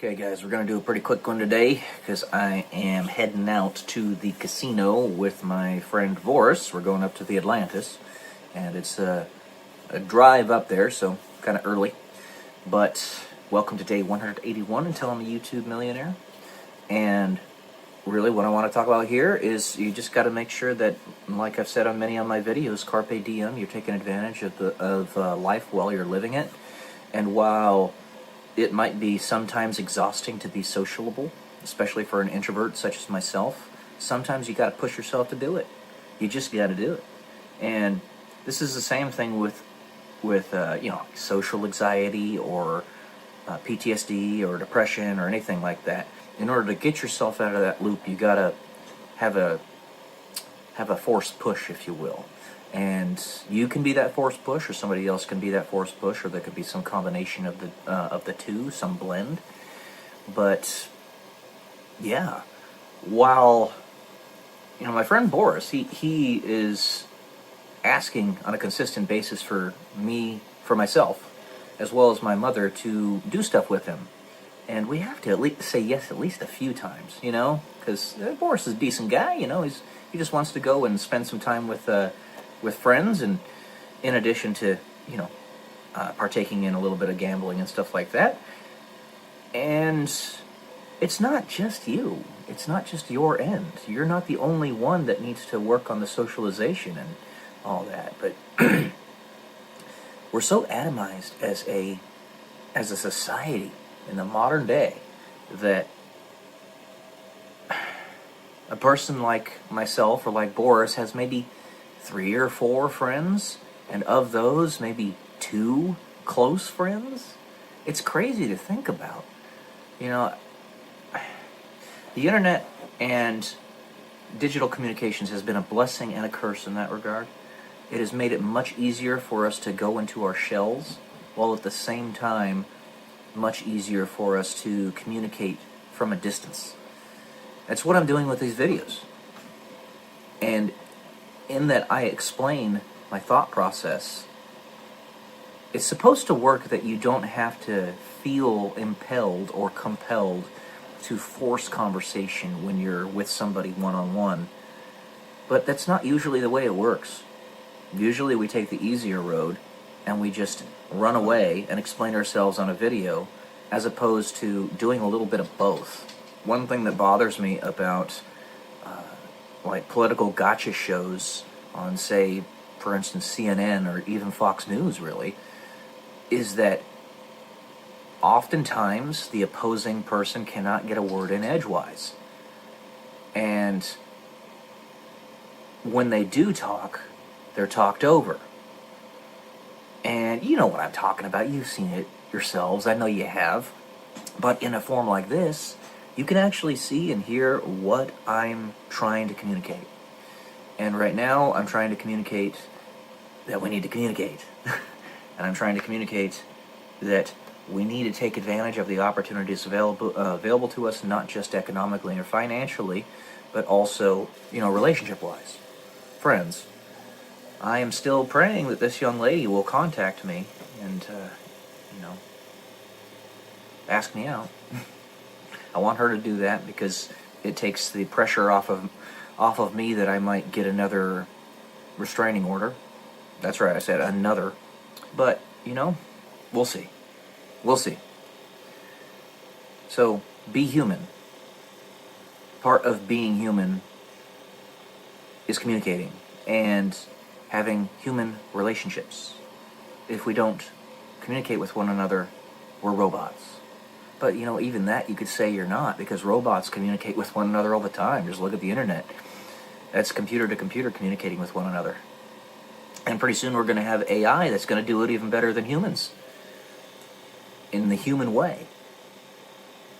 Okay guys, we're going to do a pretty quick one today because I am heading out to the casino with my friend Boris. We're going up to the Atlantis, and it's a drive up there, so kind of early. But welcome to day 181 until I'm a YouTube millionaire. And really what I want to talk about here is you just got to make sure that, like I've said on many of my videos, carpe diem, you're taking advantage of life while you're living it. And while it might be sometimes exhausting to be sociable, especially for an introvert such as myself, sometimes you got to push yourself to do it. You just got to do it. And this is the same thing with social anxiety or PTSD or depression or anything like that. In order to get yourself out of that loop, you got to have a forced push, if you will. And you can be that forced push, or somebody else can be that forced push, or there could be some combination of the two, some blend. But yeah, while my friend Boris, he is asking on a consistent basis for myself, as well as my mother, to do stuff with him, and we have to at least say yes at least a few times, because Boris is a decent guy, he just wants to go and spend some time with friends, and in addition to, partaking in a little bit of gambling and stuff like that. And it's not just you. It's not just your end. You're not the only one that needs to work on the socialization and all that. But we're so atomized as a society in the modern day that a person like myself or like Boris has maybe 3 or 4 friends, and of those, maybe 2 close friends. It's crazy to think about. The internet and digital communications has been a blessing and a curse in that regard. It has made it much easier for us to go into our shells, while at the same time, much easier for us to communicate from a distance. That's what I'm doing with these videos. And in that I explain my thought process, it's supposed to work that you don't have to feel impelled or compelled to force conversation when you're with somebody one-on-one. But that's not usually the way it works. Usually we take the easier road and we just run away and explain ourselves on a video, as opposed to doing a little bit of both. One thing that bothers me about like political gotcha shows on, say, for instance, CNN or even Fox News, really, is that oftentimes the opposing person cannot get a word in edgewise. And when they do talk, they're talked over. And you know what I'm talking about. You've seen it yourselves. I know you have. But in a form like this, you can actually see and hear what I'm trying to communicate. And right now, I'm trying to communicate that we need to communicate. And I'm trying to communicate that we need to take advantage of the opportunities available to us, not just economically or financially, but also, relationship-wise. Friends, I am still praying that this young lady will contact me and, ask me out. I want her to do that because it takes the pressure off of me that I might get another restraining order. That's right, I said another. But, we'll see. We'll see. So, be human. Part of being human is communicating and having human relationships. If we don't communicate with one another, we're robots. But, even that you could say you're not, because robots communicate with one another all the time. Just look at the internet. That's computer to computer communicating with one another. And pretty soon we're going to have AI that's going to do it even better than humans. In the human way.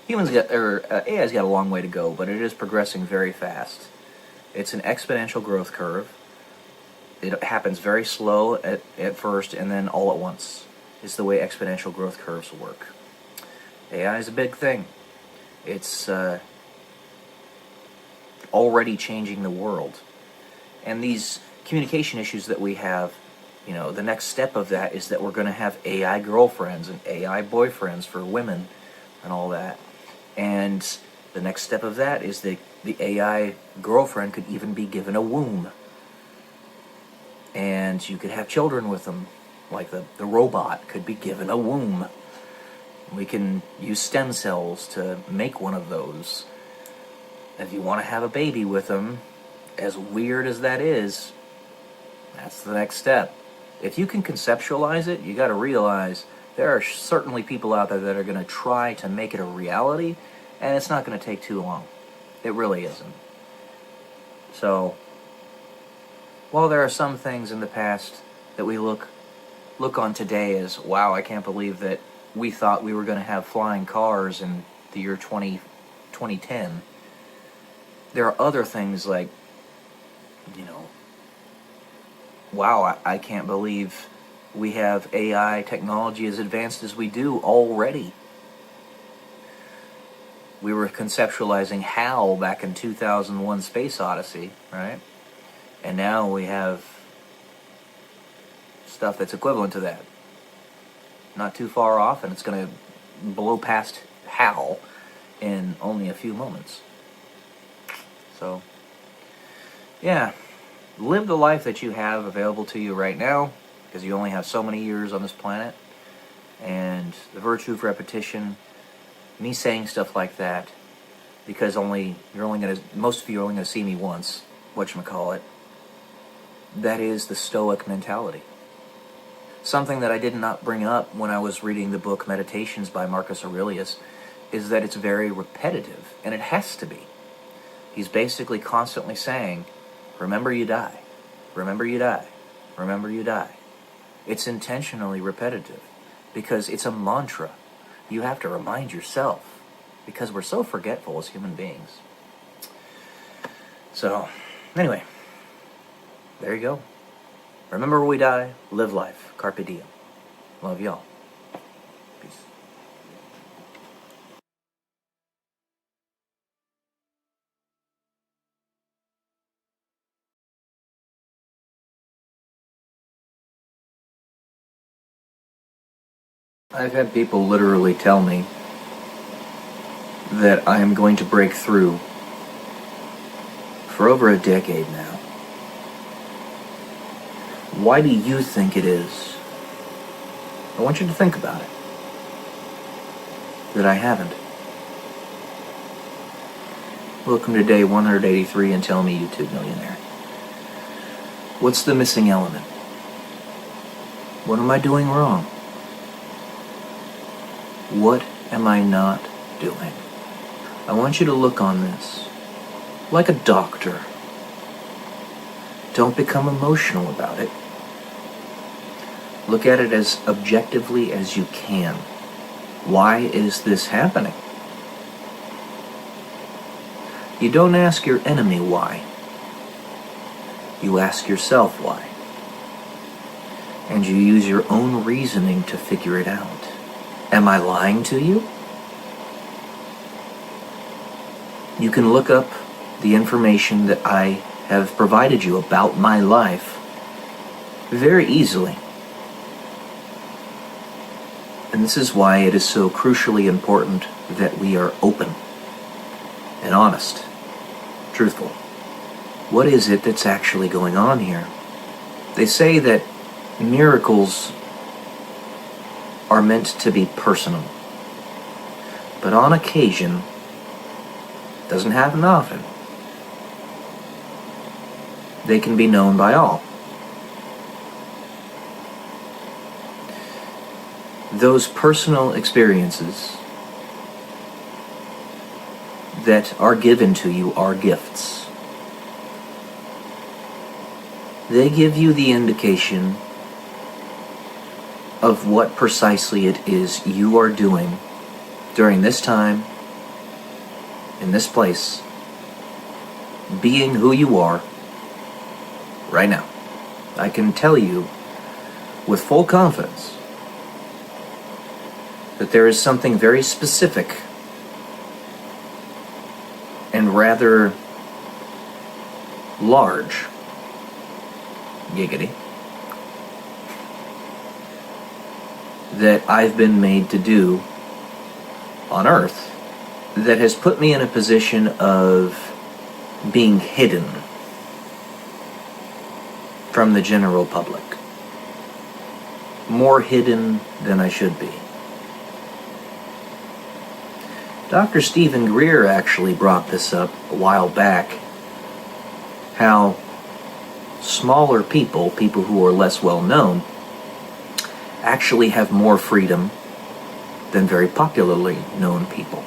AI's got a long way to go, but it is progressing very fast. It's an exponential growth curve. It happens very slow at first, and then all at once. Is the way exponential growth curves work. AI is a big thing. It's already changing the world. And these communication issues that we have, the next step of that is that we're going to have AI girlfriends and AI boyfriends for women and all that. And the next step of that is the AI girlfriend could even be given a womb. And you could have children with them. Like the robot could be given a womb. We can use stem cells to make one of those. If you want to have a baby with them, as weird as that is, that's the next step. If you can conceptualize it, you got to realize there are certainly people out there that are going to try to make it a reality, and it's not going to take too long. It really isn't. So, while there are some things in the past that we look on today as, wow, I can't believe that we thought we were going to have flying cars in the year 2010, there are other things like, wow, I can't believe we have AI technology as advanced as we do already. We were conceptualizing HAL back in 2001 Space Odyssey, right? And now we have stuff that's equivalent to that. Not too far off, and it's going to blow past HAL in only a few moments. So, yeah. Live the life that you have available to you right now, because you only have so many years on this planet. And the virtue of repetition, me saying stuff like that, because most of you are only gonna see me once, whatchamacallit, that is the Stoic mentality. Something that I did not bring up when I was reading the book Meditations by Marcus Aurelius is that it's very repetitive, and it has to be. He's basically constantly saying, remember you die. Remember you die. Remember you die. It's intentionally repetitive because it's a mantra. You have to remind yourself because we're so forgetful as human beings. So, anyway, there you go. Remember we die, live life. Carpe diem. Love y'all. Peace. I've had people literally tell me that I am going to break through for over a decade now. Why do you think it is? I want you to think about it. That I haven't. Welcome to day 183 and tell me YouTube millionaire. What's the missing element? What am I doing wrong? What am I not doing? I want you to look on this like a doctor. Don't become emotional about it. Look at it as objectively as you can. Why is this happening? You don't ask your enemy why. You ask yourself why. And you use your own reasoning to figure it out. Am I lying to you? You can look up the information that I have provided you about my life very easily. And this is why it is so crucially important that we are open and honest, truthful. What is it that's actually going on here? They say that miracles are meant to be personal. But on occasion, doesn't happen often, they can be known by all. Those personal experiences that are given to you are gifts. They give you the indication of what precisely it is you are doing during this time, in this place, being who you are right now. I can tell you with full confidence that there is something very specific and rather large, giggity, that I've been made to do on Earth that has put me in a position of being hidden from the general public. More hidden than I should be. Dr. Stephen Greer actually brought this up a while back, how smaller people who are less well known, actually have more freedom than very popularly known people.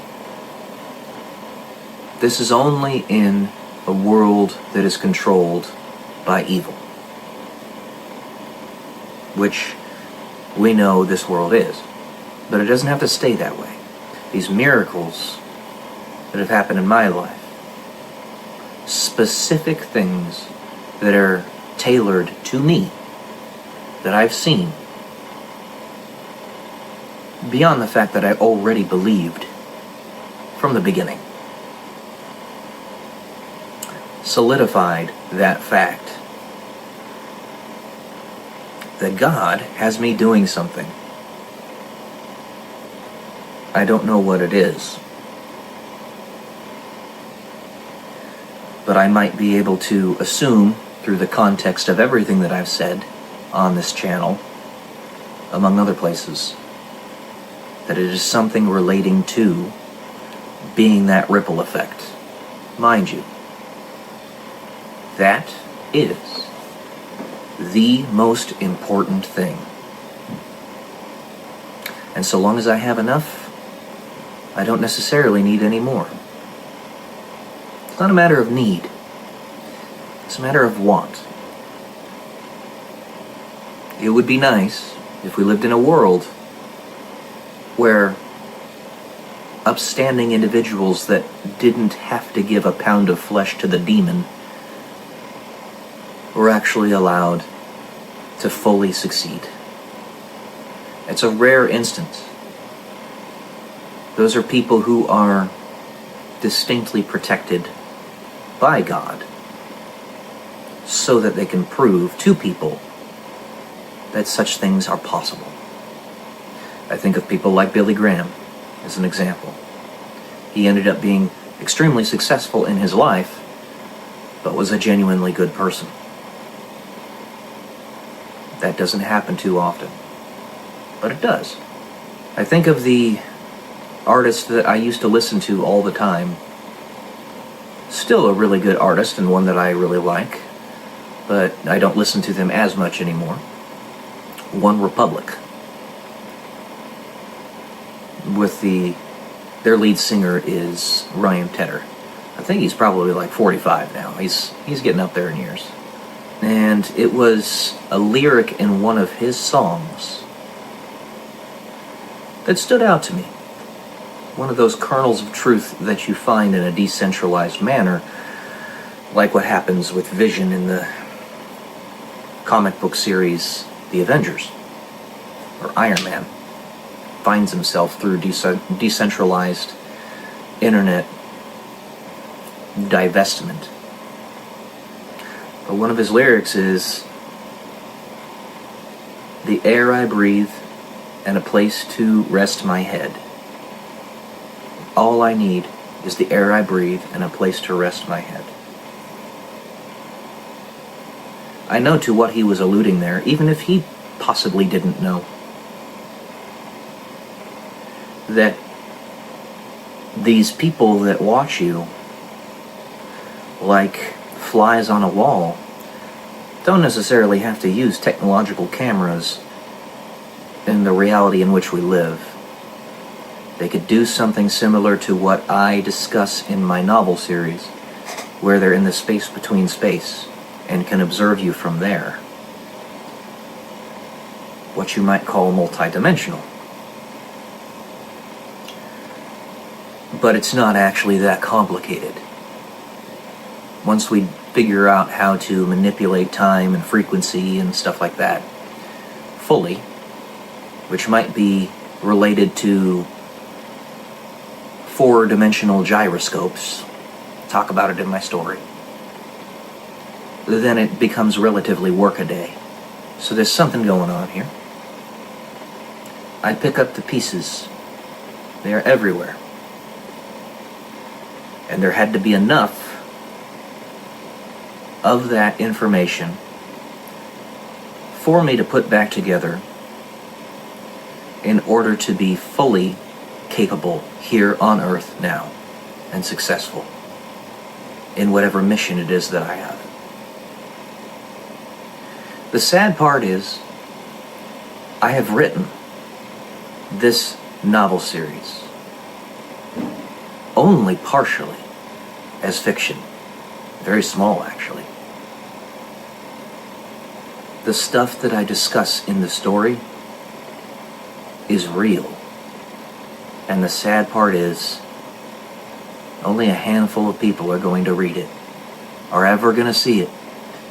This is only in a world that is controlled by evil, which we know this world is. But it doesn't have to stay that way. These miracles that have happened in my life, specific things that are tailored to me, that I've seen, beyond the fact that I already believed from the beginning, solidified that fact that God has me doing something. I don't know what it is, but I might be able to assume through the context of everything that I've said on this channel, among other places, that it is something relating to being that ripple effect. Mind you, that is the most important thing. And so long as I have enough, I don't necessarily need any more. It's not a matter of need. It's a matter of want. It would be nice if we lived in a world where upstanding individuals that didn't have to give a pound of flesh to the demon were actually allowed to fully succeed. It's a rare instance. Those are people who are distinctly protected by God so that they can prove to people that such things are possible. I think of people like Billy Graham as an example. He ended up being extremely successful in his life, but was a genuinely good person. That doesn't happen too often, but it does. I think of the artist that I used to listen to all the time, still a really good artist and one that I really like, but I don't listen to them as much anymore. One Republic, with their lead singer is Ryan Tedder. I think he's probably like 45 now. He's getting up there in years. And it was a lyric in one of his songs that stood out to me. One of those kernels of truth that you find in a decentralized manner, like what happens with Vision in the comic book series The Avengers, or Iron Man finds himself through decentralized internet divestment. But one of his lyrics is, "The air I breathe and a place to rest my head. All I need is the air I breathe and a place to rest my head." I know to what he was alluding there, even if he possibly didn't know. That these people that watch you like flies on a wall don't necessarily have to use technological cameras in the reality in which we live. They could do something similar to what I discuss in my novel series, where they're in the space between space and can observe you from there. What you might call multidimensional. But it's not actually that complicated. Once we figure out how to manipulate time and frequency and stuff like that fully, which might be related to four-dimensional gyroscopes, talk about it in my story, then it becomes relatively workaday. So there's something going on here. I pick up the pieces. They are everywhere. And there had to be enough of that information for me to put back together in order to be fully capable here on Earth now and successful in whatever mission it is that I have. The sad part is, I have written this novel series only partially as fiction. Very small, actually. The stuff that I discuss in the story is real. And the sad part is, only a handful of people are going to read it, are ever going to see it.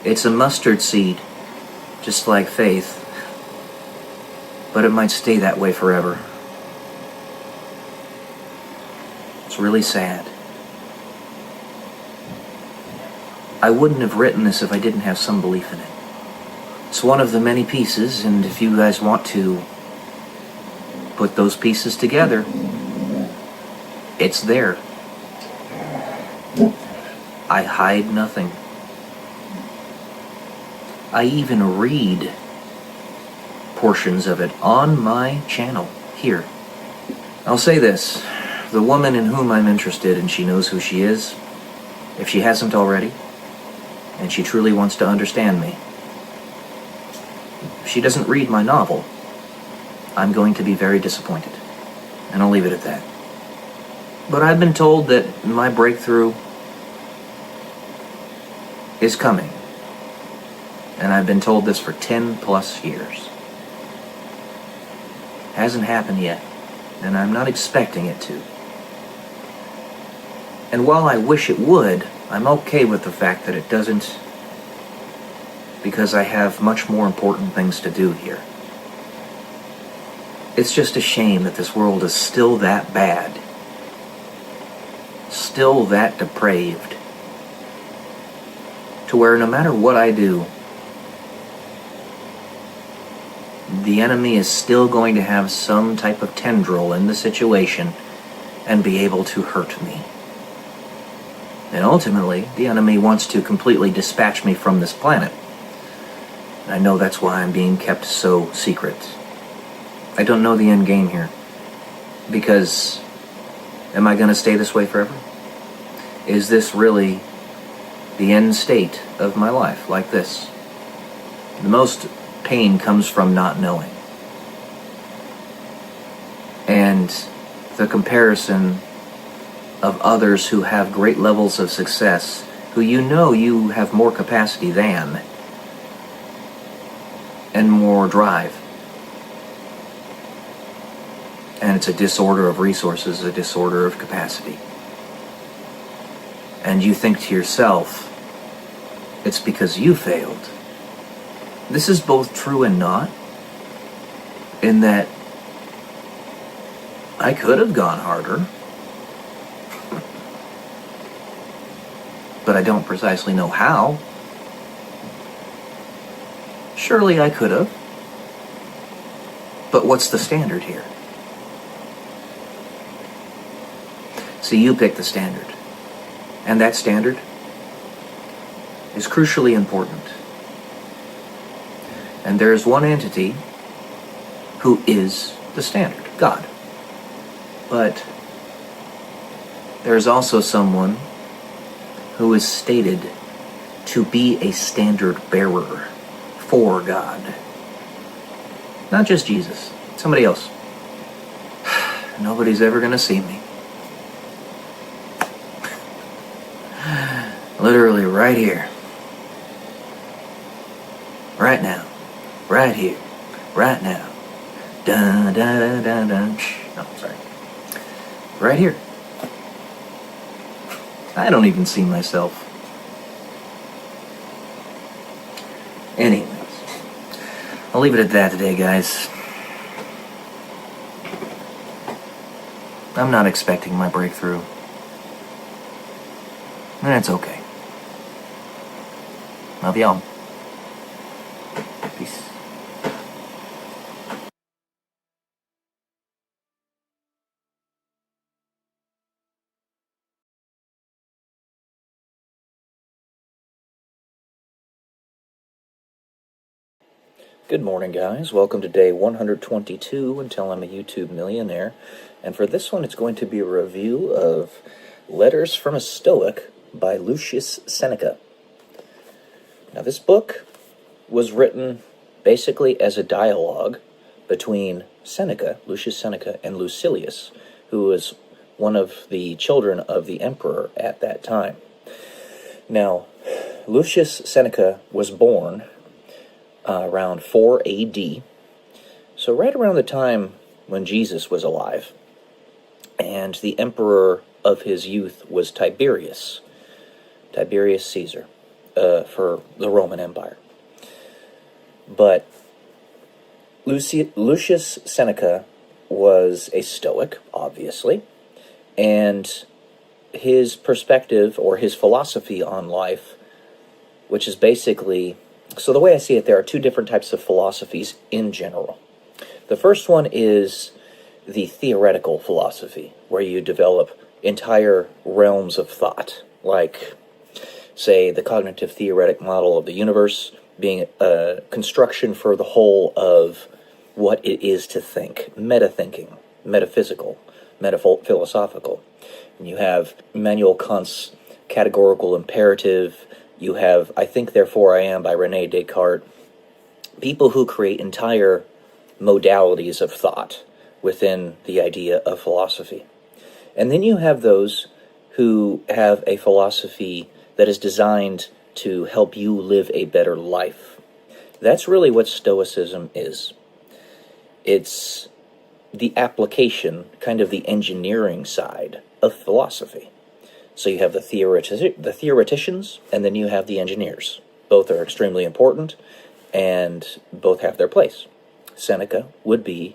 It's a mustard seed, just like faith, but it might stay that way forever. It's really sad. I wouldn't have written this if I didn't have some belief in it. It's one of the many pieces, and if you guys want to put those pieces together, it's there. I hide nothing. I even read portions of it on my channel here. I'll say this. The woman in whom I'm interested, and she knows who she is, if she hasn't already, and she truly wants to understand me, if she doesn't read my novel, I'm going to be very disappointed. And I'll leave it at that. But I've been told that my breakthrough is coming. And I've been told this for 10 plus years. Hasn't happened yet, and I'm not expecting it to. And while I wish it would, I'm okay with the fact that it doesn't, because I have much more important things to do here. It's just a shame that this world is still that bad, still that depraved, to where no matter what I do, the enemy is still going to have some type of tendril in the situation and be able to hurt me. And ultimately, the enemy wants to completely dispatch me from this planet. And I know that's why I'm being kept so secret. I don't know the end game here. Because, am I going to stay this way forever? Is this really the end state of my life, like this? The most pain comes from not knowing. And the comparison of others who have great levels of success, who you know you have more capacity than, and more drive. And it's a disorder of resources, a disorder of capacity. And you think to yourself, it's because you failed. This is both true and not, in that I could have gone harder, but I don't precisely know how. Surely I could have. But what's the standard here? See, you pick the standard. And that standard is crucially important. And there is one entity who is the standard, God. But there is also someone who is stated to be a standard bearer for God. Not just Jesus, somebody else. Nobody's ever going to see me. Literally right here. Right now. Right here. Right now. Dun dun dun dun dun. No, sorry. Right here. I don't even see myself. Anyways, I'll leave it at that today, guys. I'm not expecting my breakthrough. And it's okay. Love y'all. Peace. Good morning, guys. Welcome to day 122 until I'm a YouTube millionaire. And for this one, it's going to be a review of Letters from a Stoic by Lucius Seneca. Now, this book was written basically as a dialogue between Seneca, Lucius Seneca, and Lucilius, who was one of the children of the emperor at that time. Now, Lucius Seneca was born around 4 AD, so right around the time when Jesus was alive, and the emperor of his youth was Tiberius Caesar, for the Roman Empire. But Lucius Seneca was a Stoic, obviously, and his perspective, or his philosophy on life, which is basically... So the way I see it, there are two different types of philosophies in general. The first one is the theoretical philosophy, where you develop entire realms of thought, like, say, the cognitive theoretic model of the universe being a construction for the whole of what it is to think, meta-thinking, metaphysical, metaphilosophical. And you have Immanuel Kant's categorical imperative. You have I Think, Therefore I Am by René Descartes. People who create entire modalities of thought within the idea of philosophy. And then you have those who have a philosophy that is designed to help you live a better life. That's really what Stoicism is. It's the application, kind of the engineering side of philosophy. So you have the theoreticians, and then you have the engineers. Both are extremely important, and both have their place. Seneca would be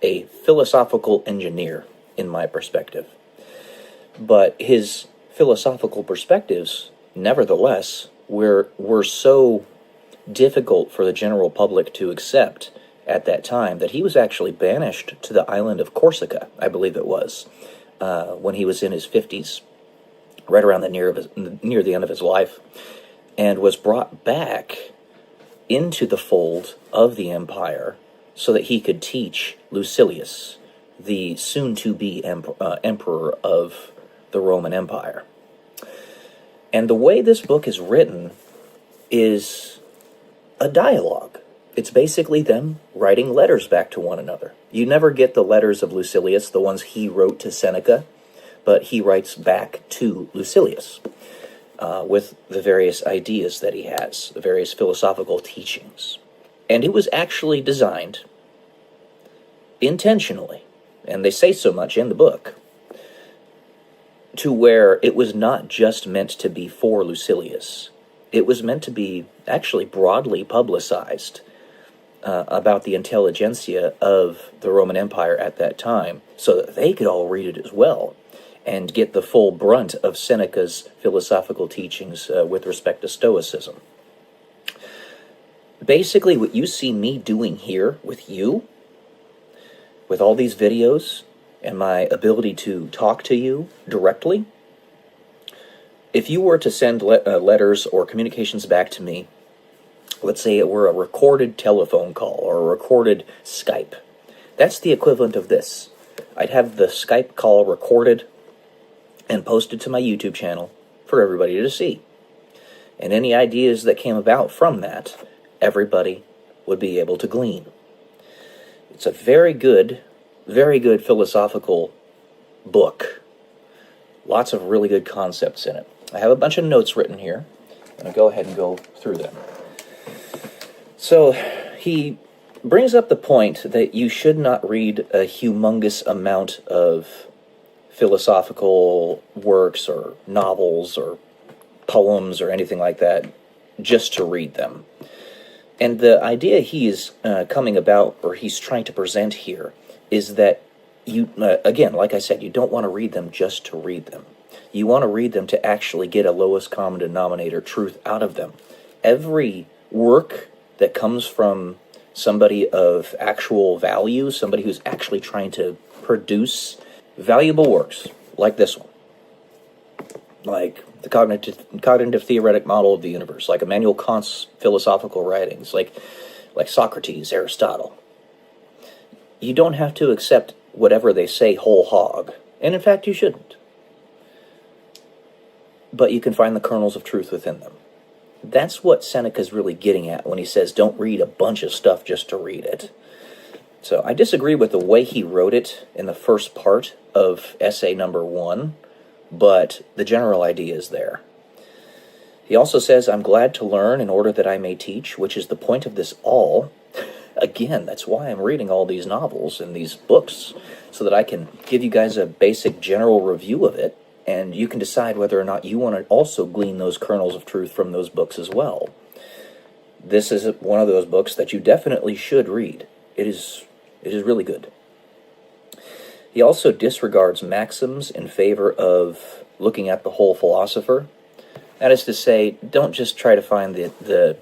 a philosophical engineer, in my perspective. But his philosophical perspectives, nevertheless, were so difficult for the general public to accept at that time that he was actually banished to the island of Corsica, I believe it was, when he was in his 50s. Right around near the end of his life, and was brought back into the fold of the empire so that he could teach Lucilius, the soon-to-be emperor of the Roman Empire. And the way this book is written is a dialogue. It's basically them writing letters back to one another. You never get the letters of Lucilius, the ones he wrote to Seneca, but he writes back to Lucilius with the various ideas that he has, the various philosophical teachings. And it was actually designed intentionally, and they say so much in the book, to where it was not just meant to be for Lucilius. It was meant to be actually broadly publicized about the intelligentsia of the Roman Empire at that time, so that they could all read it as well, and get the full brunt of Seneca's philosophical teachings with respect to Stoicism. Basically, what you see me doing here with you, with all these videos, and my ability to talk to you directly, if you were to send letters or communications back to me, let's say it were a recorded telephone call or a recorded Skype, that's the equivalent of this. I'd have the Skype call recorded and posted to my YouTube channel for everybody to see. And any ideas that came about from that, everybody would be able to glean. It's a very good philosophical book. Lots of really good concepts in it. I have a bunch of notes written here. I'm going to go ahead and go through them. So, he brings up the point that you should not read a humongous amount of philosophical works or novels or poems or anything like that just to read them. And the idea he is coming about, or he's trying to present here, is that you, again, like I said, you don't want to read them just to read them. You want to read them to actually get a lowest common denominator truth out of them. Every work that comes from somebody of actual value, somebody who's actually trying to produce valuable works, like this one, like the cognitive theoretic model of the universe, like Immanuel Kant's philosophical writings, like like Socrates, Aristotle. You don't have to accept whatever they say whole hog, and in fact you shouldn't. But you can find the kernels of truth within them. That's what Seneca's really getting at when he says don't read a bunch of stuff just to read it. So I disagree with the way he wrote it in the first part of essay number 1, but the general idea is there. He also says, I'm glad to learn in order that I may teach, which is the point of this all. Again, that's why I'm reading all these novels and these books, so that I can give you guys a basic general review of it, and you can decide whether or not you want to also glean those kernels of truth from those books as well. This is one of those books that you definitely should read. It is really good. He also disregards maxims in favor of looking at the whole philosopher. That is to say, don't just try to find the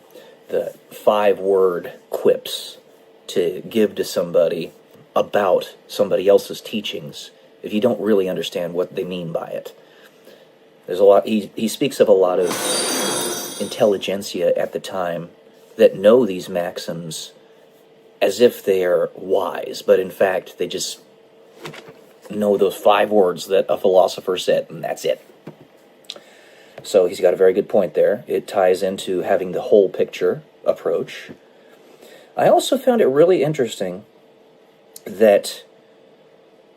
5-word quips to give to somebody about somebody else's teachings if you don't really understand what they mean by it. There's a lot. He speaks of a lot of intelligentsia at the time that know these maxims as if they are wise, but in fact they just know those 5 words that a philosopher said, and that's it. So he's got a very good point there. It ties into having the whole picture approach. I also found it really interesting that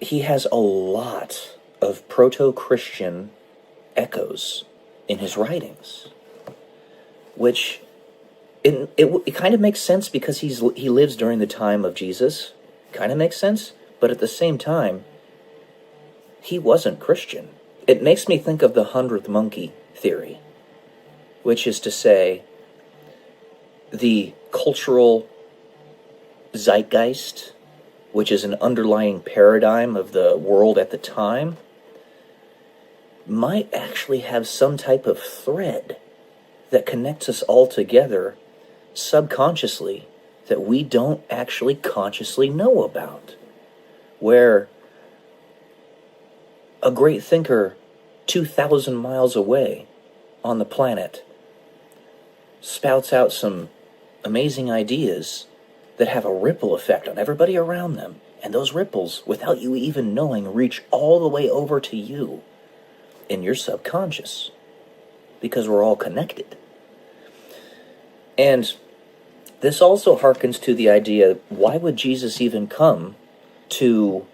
he has a lot of proto-Christian echoes in his writings, which it kind of makes sense because he lives during the time of Jesus. Kind of makes sense, but at the same time, he wasn't Christian. It makes me think of the 100th monkey theory, which is to say, the cultural zeitgeist, which is an underlying paradigm of the world at the time, might actually have some type of thread that connects us all together subconsciously that we don't actually consciously know about. Where a great thinker 2,000 miles away on the planet spouts out some amazing ideas that have a ripple effect on everybody around them. And those ripples, without you even knowing, reach all the way over to you in your subconscious. Because we're all connected. And this also harkens to the idea, why would Jesus even come to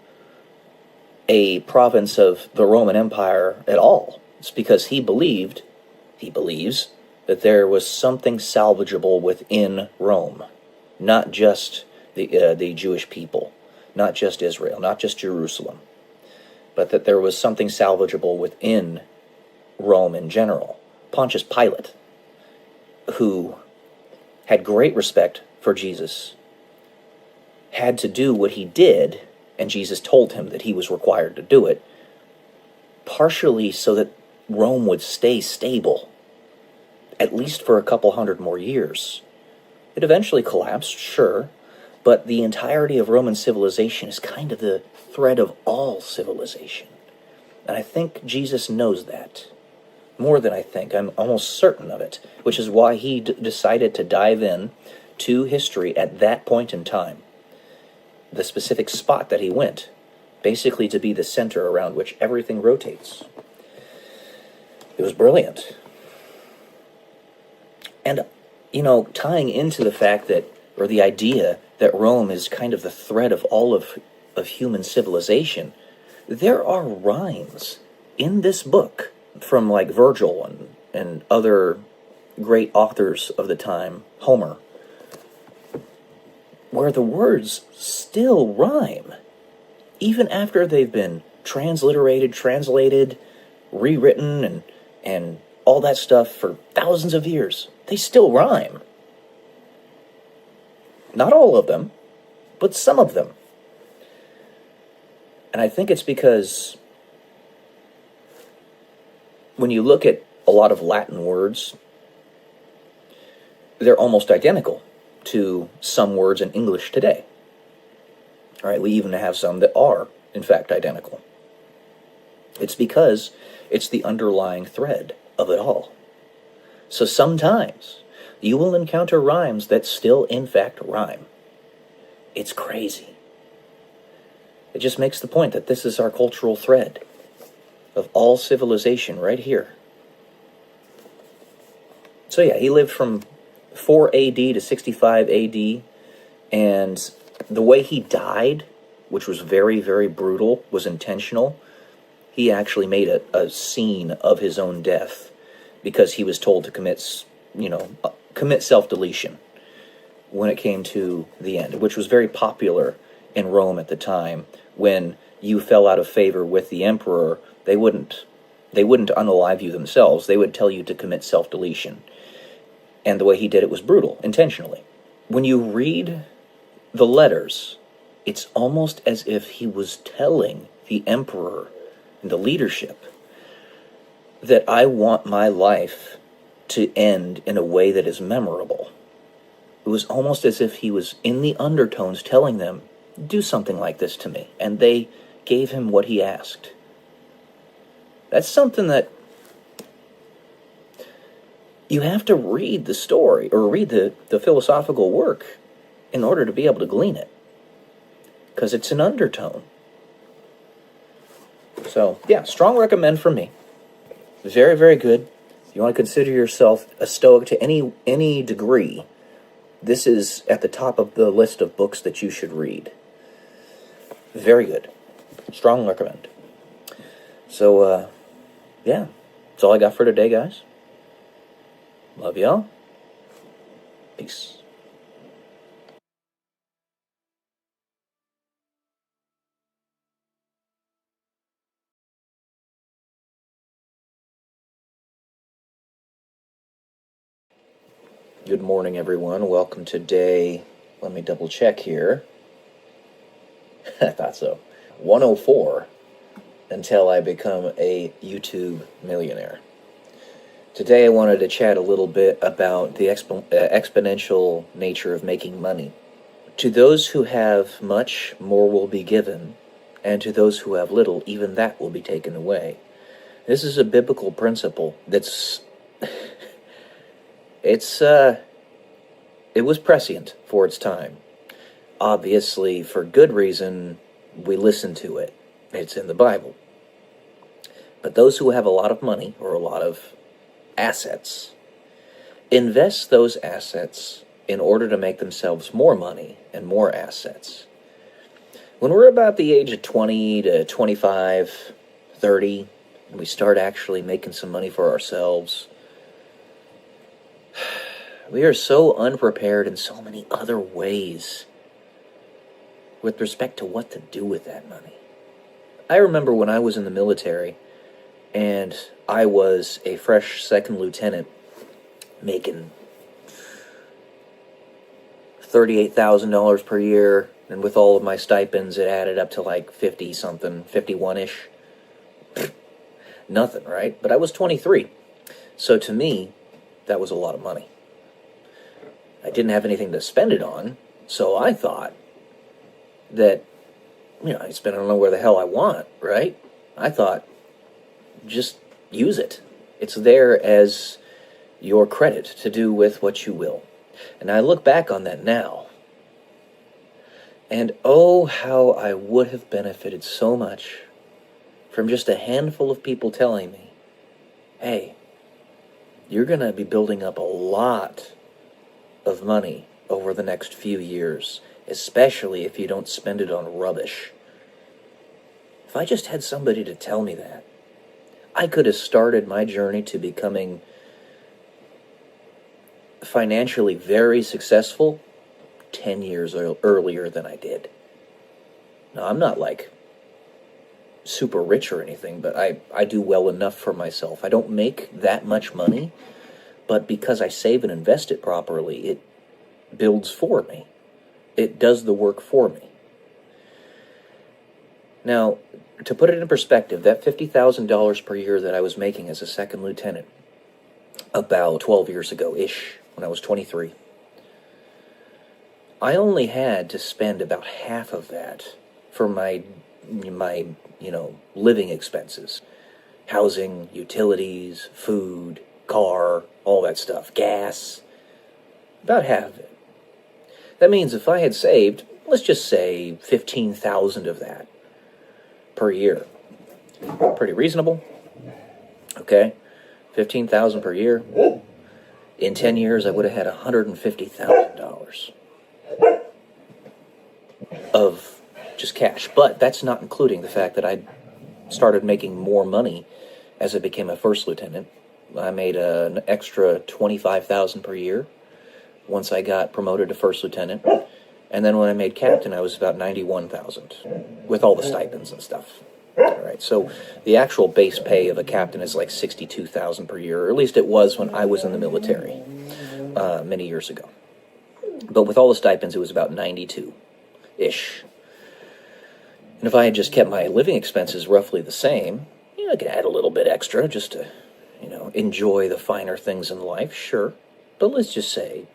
a province of the Roman Empire at all? It's because he believes, that there was something salvageable within Rome. Not just the Jewish people, not just Israel, not just Jerusalem, but that there was something salvageable within Rome in general. Pontius Pilate, who had great respect for Jesus, had to do what he did, and Jesus told him that he was required to do it, partially so that Rome would stay stable, at least for a couple hundred more years. It eventually collapsed, sure, but the entirety of Roman civilization is kind of the thread of all civilization. And I think Jesus knows that. More than I think. I'm almost certain of it, which is why he decided to dive in to history at that point in time. The specific spot that he went, basically to be the center around which everything rotates. It was brilliant. And, tying into the fact that, or the idea that Rome is kind of the thread of all of human civilization, there are rhymes in this book from like Virgil and other great authors of the time, Homer, where the words still rhyme, even after they've been translated, rewritten, and all that stuff for thousands of years. They still rhyme. Not all of them, but some of them. And I think it's because when you look at a lot of Latin words, they're almost identical to some words in English today. All right, we even have some that are, in fact, identical. It's because it's the underlying thread of it all. So sometimes, you will encounter rhymes that still, in fact, rhyme. It's crazy. It just makes the point that this is our cultural thread of all civilization right here. So yeah, he lived from 4 AD to 65 AD, and the way he died, which was very, very brutal, was intentional. He actually made a scene of his own death because he was told to commit self-deletion when it came to the end, which was very popular in Rome at the time. When you fell out of favor with the emperor, they wouldn't unalive you themselves. They would tell you to commit self-deletion. And the way he did it was brutal, intentionally. When you read the letters, it's almost as if he was telling the emperor and the leadership that I want my life to end in a way that is memorable. It was almost as if he was in the undertones telling them, do something like this to me. And they gave him what he asked. That's something that you have to read the story or read the philosophical work in order to be able to glean it. Because it's an undertone. So, yeah, strong recommend from me. Very, very good. If you want to consider yourself a Stoic to any degree, this is at the top of the list of books that you should read. Very good. Strong recommend. So, yeah, that's all I got for today, guys. Love y'all. Peace. Good morning, everyone. Welcome to day, let me double check here. I thought so. 104 until I become a YouTube millionaire. Today I wanted to chat a little bit about the exponential nature of making money. To those who have much, more will be given, and to those who have little, even that will be taken away. This is a biblical principle that's it was prescient for its time. Obviously, for good reason, we listen to it. It's in the Bible. But those who have a lot of money or a lot of assets invest those assets in order to make themselves more money and more assets. When we're about the age of 20 to 25, 30, and we start actually making some money for ourselves, we are so unprepared in so many other ways with respect to what to do with that money. I remember when I was in the military and I was a fresh second lieutenant making $38,000 per year, and with all of my stipends it added up to like 50-something, 51-ish. Nothing, right? But I was 23. So to me, that was a lot of money. I didn't have anything to spend it on, so I thought that, I spend it on where the hell I want, right? I thought, just use it. It's there as your credit to do with what you will. And I look back on that now, and oh, how I would have benefited so much from just a handful of people telling me, hey, you're going to be building up a lot of money over the next few years, especially if you don't spend it on rubbish. If I just had somebody to tell me that, I could have started my journey to becoming financially very successful 10 years earlier than I did. Now, I'm not like super rich or anything, but I do well enough for myself. I don't make that much money, but because I save and invest it properly, it builds for me. It does the work for me. Now, to put it in perspective, that $50,000 per year that I was making as a second lieutenant about 12 years ago-ish, when I was 23, I only had to spend about half of that for my living expenses. Housing, utilities, food, car, all that stuff, gas. About half of it. That means if I had saved, let's just say 15,000 of that per year. Pretty reasonable. Okay? 15,000 per year. In 10 years, I would have had $150,000 of just cash. But that's not including the fact that I started making more money as I became a first lieutenant. I made an extra $25,000 per year once I got promoted to first lieutenant. And then when I made captain, I was about $91,000 with all the stipends and stuff. All right, so the actual base pay of a captain is like $62,000 per year, or at least it was when I was in the military many years ago. But with all the stipends, it was about 92-ish. And if I had just kept my living expenses roughly the same, I could add a little bit extra just to, enjoy the finer things in life, sure. But let's just say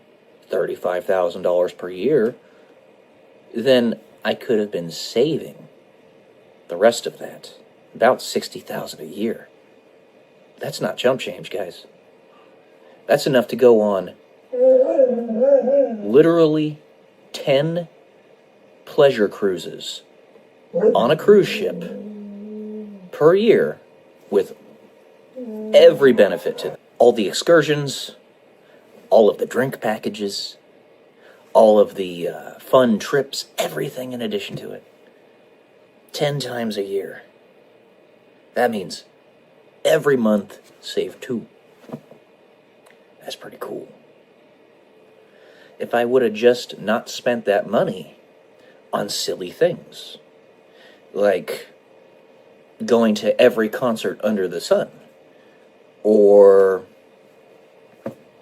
$35,000 per year, then I could have been saving the rest of that, about $60,000 a year. That's not chump change, guys. That's enough to go on literally 10 pleasure cruises on a cruise ship per year with every benefit to them. All the excursions, all of the drink packages, all of the fun trips, everything in addition to it. 10 times a year. That means every month save 2. That's pretty cool. If I would have just not spent that money on silly things, like going to every concert under the sun, or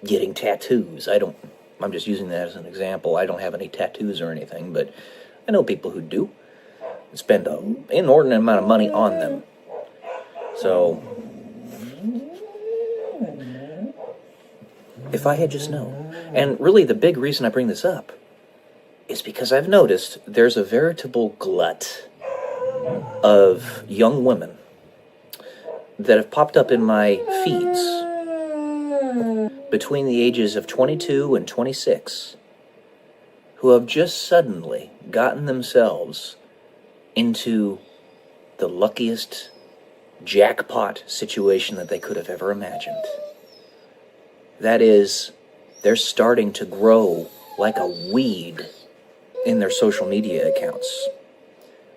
getting tattoos. I'm just using that as an example. I don't have any tattoos or anything, but I know people who do spend an inordinate amount of money on them. So, if I had just known. And really the big reason I bring this up is because I've noticed there's a veritable glut of young women that have popped up in my feeds between the ages of 22 and 26 who have just suddenly gotten themselves into the luckiest jackpot situation that they could have ever imagined. That is, they're starting to grow like a weed in their social media accounts.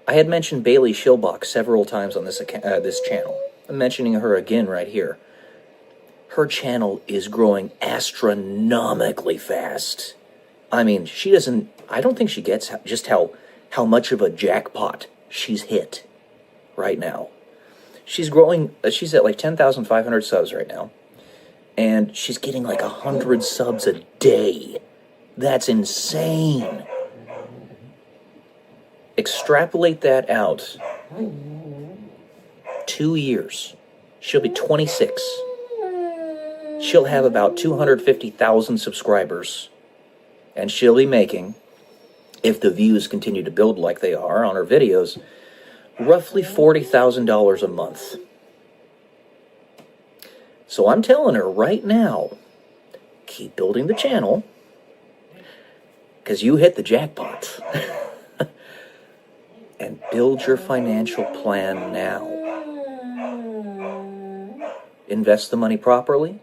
I had mentioned Bailey Schilbach several times on this channel. I'm mentioning her again right here. Her channel is growing astronomically fast. I mean, I don't think she gets just how much of a jackpot she's hit right now. She's growing, she's at like 10,500 subs right now. And she's getting like 100 subs a day. That's insane. Extrapolate that out. 2 years. She'll be 26. She'll have about 250,000 subscribers. And she'll be making, if the views continue to build like they are on her videos, roughly $40,000 a month. So I'm telling her right now, keep building the channel, because you hit the jackpot. And build your financial plan now. Invest the money properly.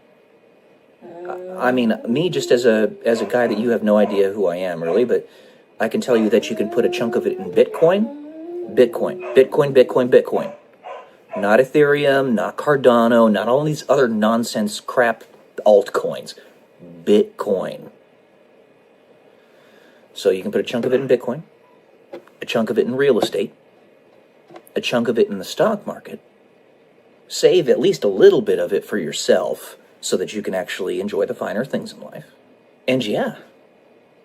I mean, me just as a guy that you have no idea who I am really, but I can tell you that you can put a chunk of it in Bitcoin. Bitcoin. Not Ethereum, not Cardano, not all these other nonsense crap altcoins. Bitcoin. So you can put a chunk of it in Bitcoin, a chunk of it in real estate, a chunk of it in the stock market. Save at least a little bit of it for yourself so that you can actually enjoy the finer things in life. And yeah,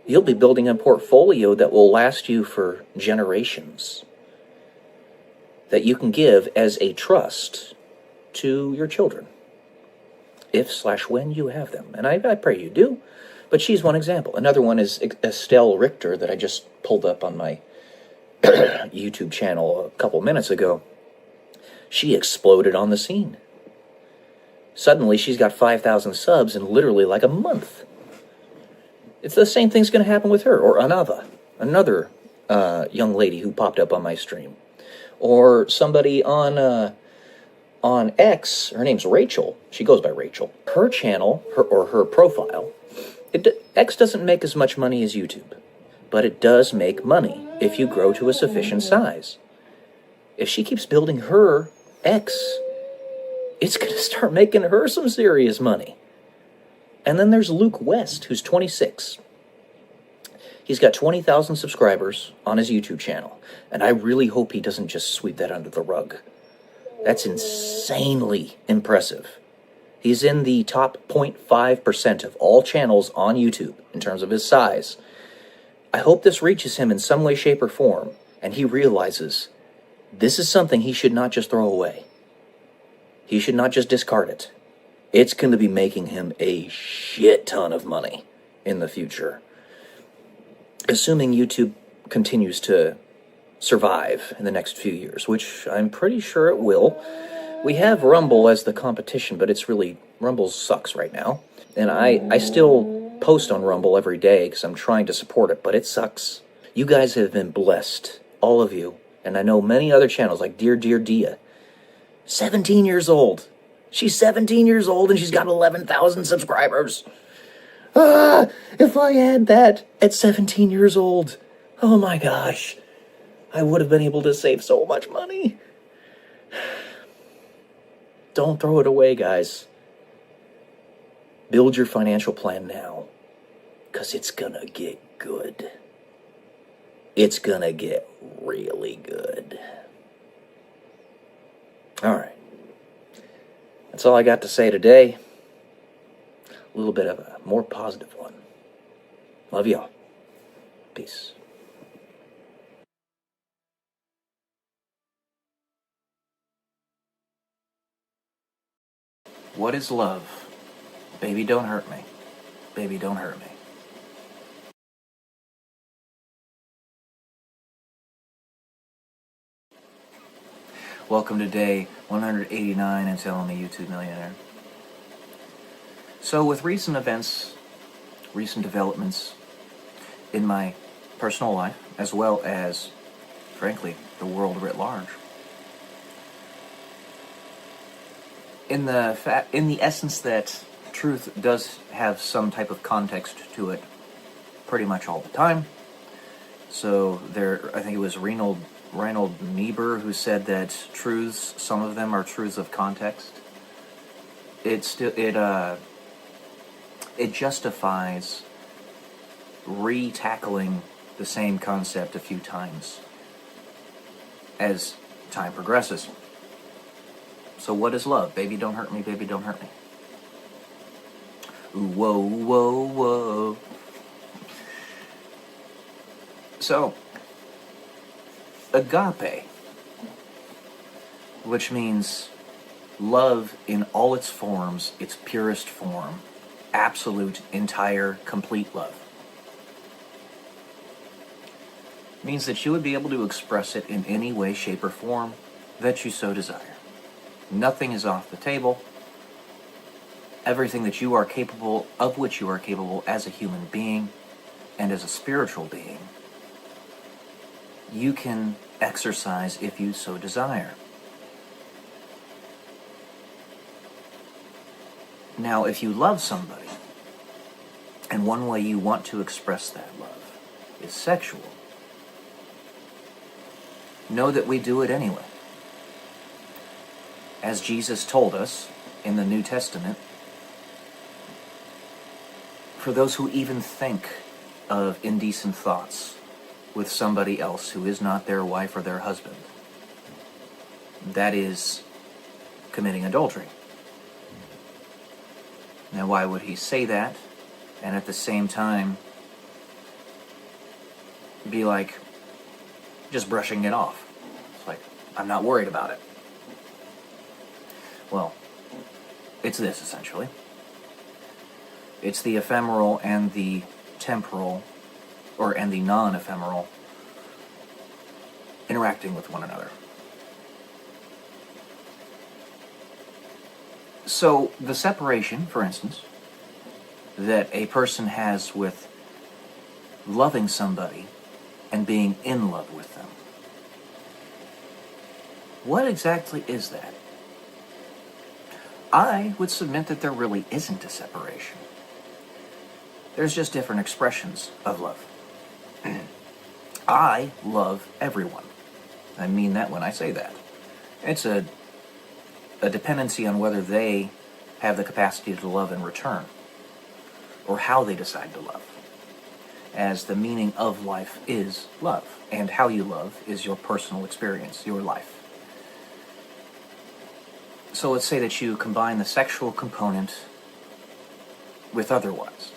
you'll be building a portfolio that will last you for generations, that you can give as a trust to your children, if/when you have them. And I pray you do, but she's one example. Another one is Estelle Richter that I just pulled up on my YouTube channel a couple minutes ago. She exploded on the scene. Suddenly she's got 5,000 subs in literally like a month. It's the same thing's going to happen with her, or another young lady who popped up on my stream, or somebody on X. Her name's Rachel. She goes by Rachel. Her channel, her profile, X doesn't make as much money as YouTube, but it does make money if you grow to a sufficient size. If she keeps building her X, it's going to start making her some serious money. And then there's Luke West, who's 26. He's got 20,000 subscribers on his YouTube channel, and I really hope he doesn't just sweep that under the rug. That's insanely impressive. He's in the top 0.5% of all channels on YouTube in terms of his size. I hope this reaches him in some way, shape, or form, and he realizes this is something he should not just throw away. He should not just discard it. It's going to be making him a shit ton of money in the future. Assuming YouTube continues to survive in the next few years, which I'm pretty sure it will. We have Rumble as the competition, but Rumble sucks right now. And I still post on Rumble every day because I'm trying to support it, but it sucks. You guys have been blessed, all of you. And I know many other channels like Dear Dia. 17 years old. She's 17 years old and she's got 11,000 subscribers. If I had that at 17 years old, oh my gosh, I would have been able to save so much money. Don't throw it away, guys. Build your financial plan now, because it's gonna get good. It's gonna get really good. Alright. That's all I got to say today. A little bit of a more positive one. Love y'all. Peace. What is love? Baby, don't hurt me. Baby, don't hurt me. Welcome to day 189 and telling me YouTube millionaire. So with recent events, recent developments in my personal life, as well as, frankly, the world writ large, in the essence that truth does have some type of context to it pretty much all the time. So I think it was Reinhold Niebuhr who said that truths, some of them are truths of context. It justifies re-tackling the same concept a few times as time progresses. So what is love? Baby, don't hurt me, baby, don't hurt me. Ooh, whoa, whoa, whoa. So, agape, which means love in all its forms, its purest form, absolute, entire, complete love, means that you would be able to express it in any way, shape, or form that you so desire. Nothing is off the table. Everything that you are capable, of which you are capable as a human being and as a spiritual being, you can exercise if you so desire. Now, if you love somebody, and one way you want to express that love is sexual, know that we do it anyway. As Jesus told us in the New Testament, for those who even think of indecent thoughts with somebody else who is not their wife or their husband, that is committing adultery. Now, why would he say that and at the same time be like just brushing it off? It's like, I'm not worried about it. Well, it's this essentially. It's the ephemeral and the temporal, and the non-ephemeral interacting with one another. So, the separation, for instance, that a person has with loving somebody and being in love with them. What exactly is that? I would submit that there really isn't a separation. There's just different expressions of love. I love everyone. I mean that when I say that. It's a dependency on whether they have the capacity to love in return, or how they decide to love. As the meaning of life is love, and how you love is your personal experience, your life. So let's say that you combine the sexual component with otherwise.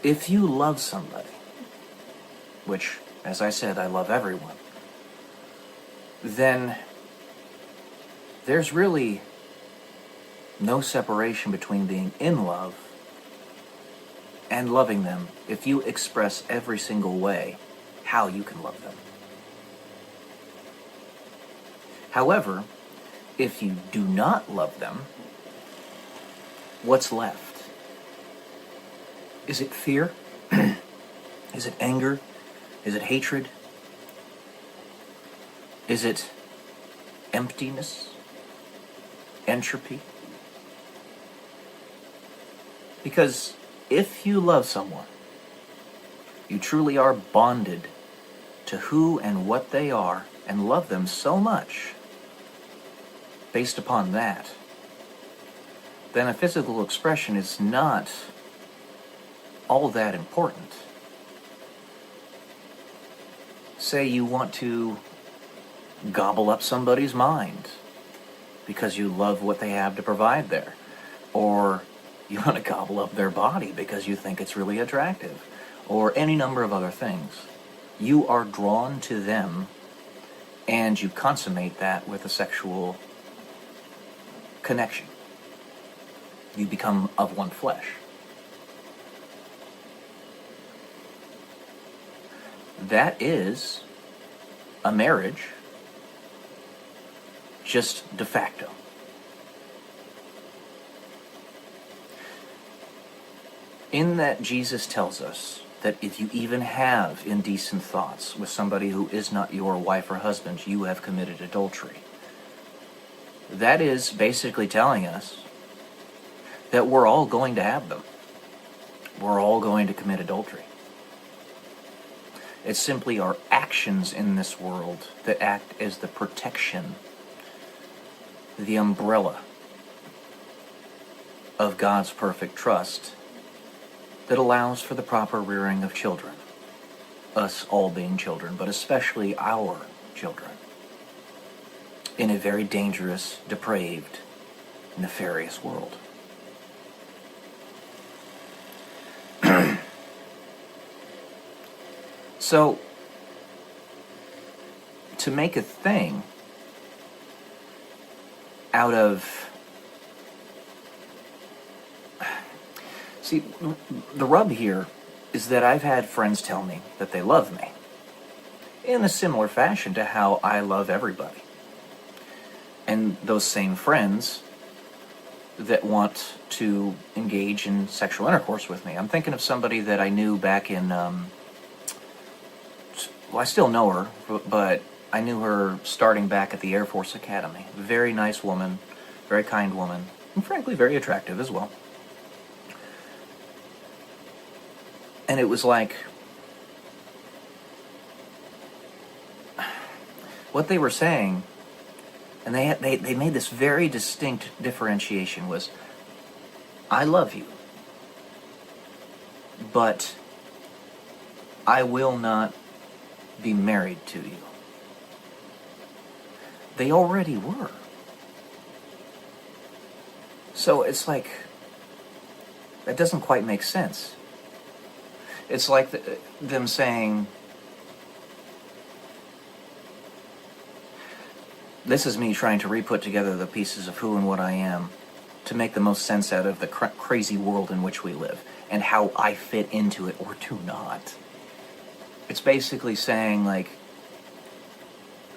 If you love somebody, which, as I said, I love everyone, then there's really no separation between being in love and loving them if you express every single way how you can love them. However, if you do not love them, what's left? Is it fear? Is it anger? Is it hatred? Is it emptiness? Entropy? Because if you love someone, you truly are bonded to who and what they are and love them so much based upon that, then a physical expression is not all that important. Say you want to gobble up somebody's mind because you love what they have to provide there, or you want to gobble up their body because you think it's really attractive, or any number of other things. You are drawn to them, and you consummate that with a sexual connection. You become of one flesh. That is a marriage, just de facto. In that Jesus tells us that if you even have indecent thoughts with somebody who is not your wife or husband, you have committed adultery. That is basically telling us that we're all going to have them. We're all going to commit adultery. It's simply our actions in this world that act as the protection, the umbrella of God's perfect trust that allows for the proper rearing of children. Us all being children, but especially our children. In a very dangerous, depraved, nefarious world. So, to make a thing out of... See, the rub here is that I've had friends tell me that they love me in a similar fashion to how I love everybody. And those same friends that want to engage in sexual intercourse with me. I'm thinking of somebody that I knew back in... well, I still know her, but I knew her starting back at the Air Force Academy. Very nice woman, very kind woman, and frankly very attractive as well. And it was like, what they were saying, and they made this very distinct differentiation was, I love you, but I will not be married to you. They already were. So it's like, that doesn't quite make sense. It's like them saying, this is me trying to re-put together the pieces of who and what I am to make the most sense out of the crazy world in which we live and how I fit into it or do not. It's basically saying, like,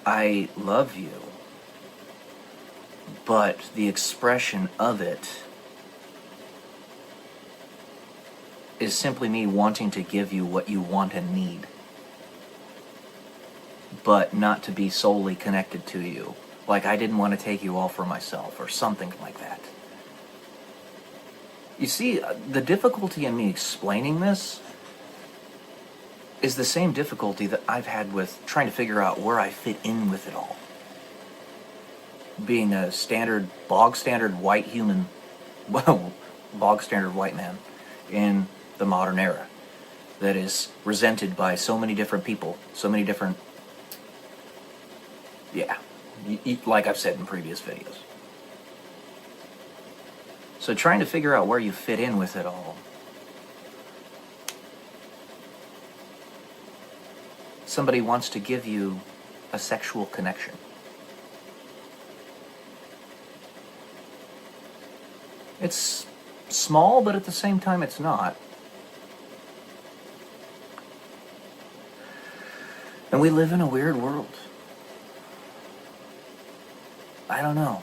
I love you, but the expression of it is simply me wanting to give you what you want and need, but not to be solely connected to you. Like I didn't want to take you all for myself or something like that. You see, the difficulty in me explaining this is the same difficulty that I've had with trying to figure out where I fit in with it all. Being a bog standard white human, well, bog standard white man in the modern era that is resented by so many different people, so many different, like I've said in previous videos. So trying to figure out where you fit in with it all. Somebody wants to give you a sexual connection. It's small, but at the same time it's not. And we live in a weird world. I don't know.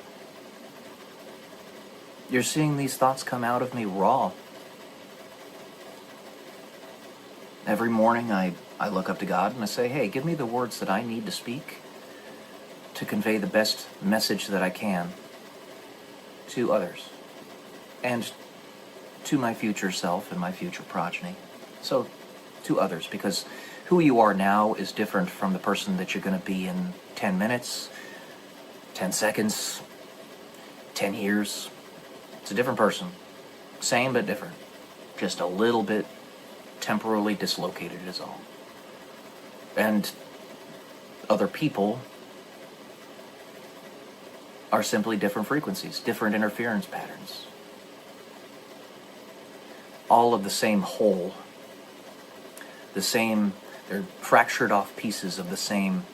You're seeing these thoughts come out of me raw. Every morning I look up to God and I say, hey, give me the words that I need to speak to convey the best message that I can to others and to my future self and my future progeny. So, to others, because who you are now is different from the person that you're going to be in 10 minutes, 10 seconds, 10 years. It's a different person. Same but different. Just a little bit temporarily dislocated is all. And other people are simply different frequencies, different interference patterns. All of the same whole. They're fractured off pieces of the same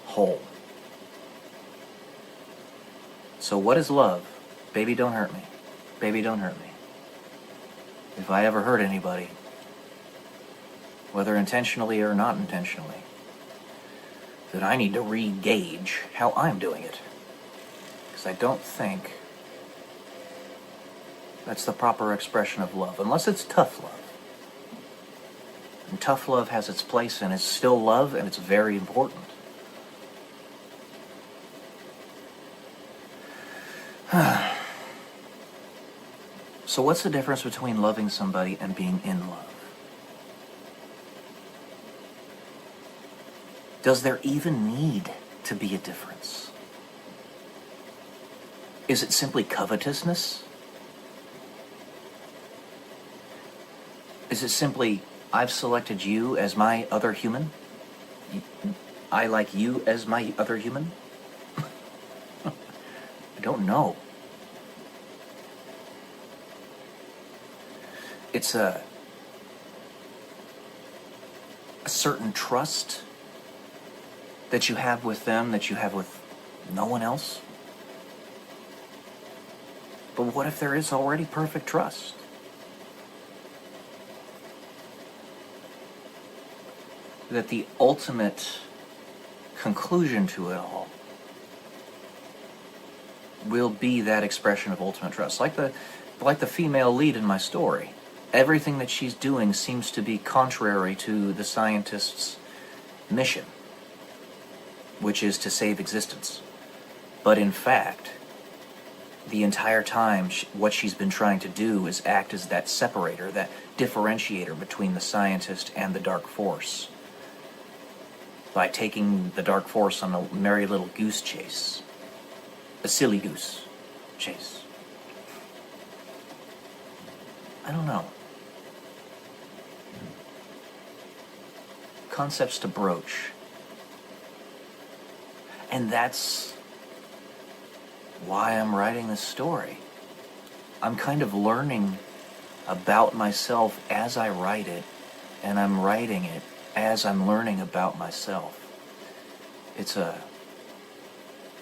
whole. So what is love? Baby, don't hurt me. Baby, don't hurt me. If I ever hurt anybody, whether intentionally or not intentionally, then I need to re-gauge how I'm doing it. Because I don't think that's the proper expression of love, unless it's tough love. And tough love has its place, and it's still love, and it's very important. So what's the difference between loving somebody and being in love? Does there even need to be a difference? Is it simply covetousness? Is it simply, I've selected you as my other human? I like you as my other human? I don't know. It's a certain trust that you have with them that you have with no one else. But what if there is already perfect trust? That the ultimate conclusion to it all will be that expression of ultimate trust. Like the female lead in my story. Everything that she's doing seems to be contrary to the scientist's mission, which is to save existence. But in fact, the entire time, what she's been trying to do is act as that separator, that differentiator between the scientist and the dark force, by taking the dark force on a merry little goose chase, a silly goose chase. I don't know. Concepts to broach. And that's why I'm writing this story. I'm kind of learning about myself as I write it, and I'm writing it as I'm learning about myself. It's a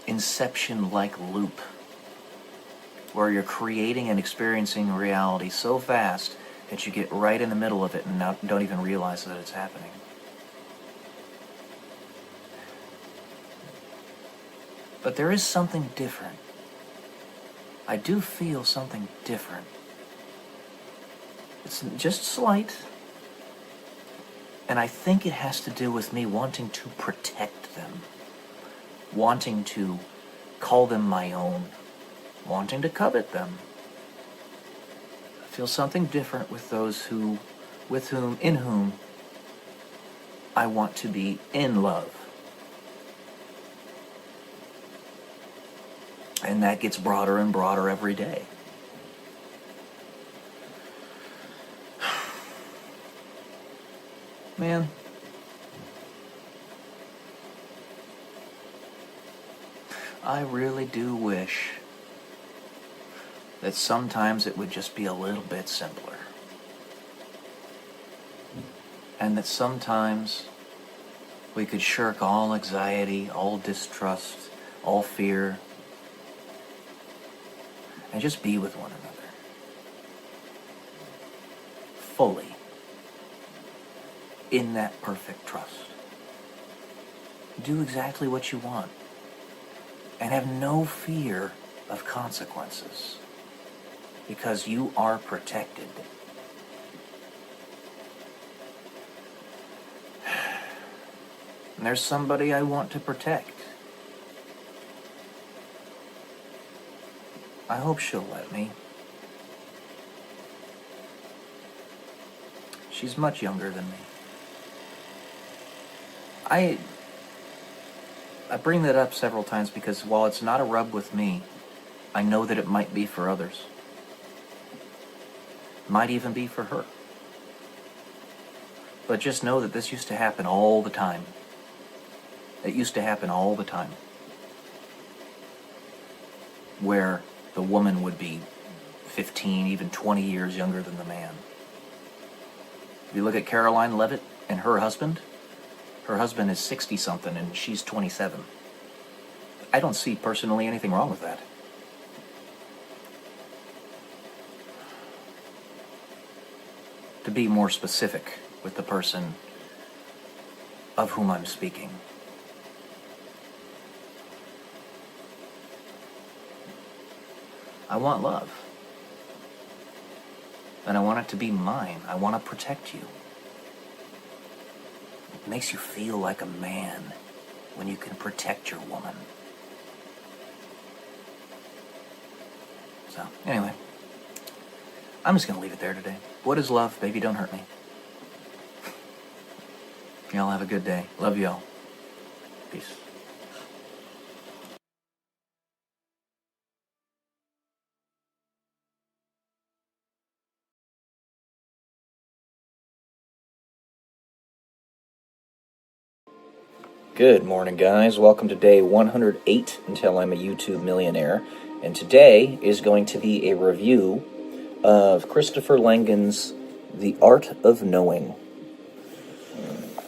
Inception-like loop where you're creating and experiencing reality so fast that you get right in the middle of it and don't even realize that it's happening. But there is something different. I do feel something different. It's just slight. And I think it has to do with me wanting to protect them. Wanting to call them my own. Wanting to covet them. I feel something different with those in whom I want to be in love. And that gets broader and broader every day. Man, I really do wish that sometimes it would just be a little bit simpler. And that sometimes we could shirk all anxiety, all distrust, all fear, and just be with one another. Fully. In that perfect trust. Do exactly what you want. And have no fear of consequences. Because you are protected. And there's somebody I want to protect. I hope she'll let me. She's much younger than me. I bring that up several times because while it's not a rub with me, I know that it might be for others. Might even be for her. But just know that this used to happen all the time. It used to happen all the time. Where the woman would be 15, even 20 years younger than the man. If you look at Caroline Levitt and her husband is 60-something and she's 27. I don't see personally anything wrong with that. To be more specific with the person of whom I'm speaking. I want love. And I want it to be mine. I want to protect you. It makes you feel like a man when you can protect your woman. So, anyway. I'm just going to leave it there today. What is love? Baby, don't hurt me. Y'all have a good day. Love y'all. Peace. Good morning, guys. Welcome to day 108 until I'm a YouTube millionaire. And today is going to be a review of Christopher Langan's The Art of Knowing.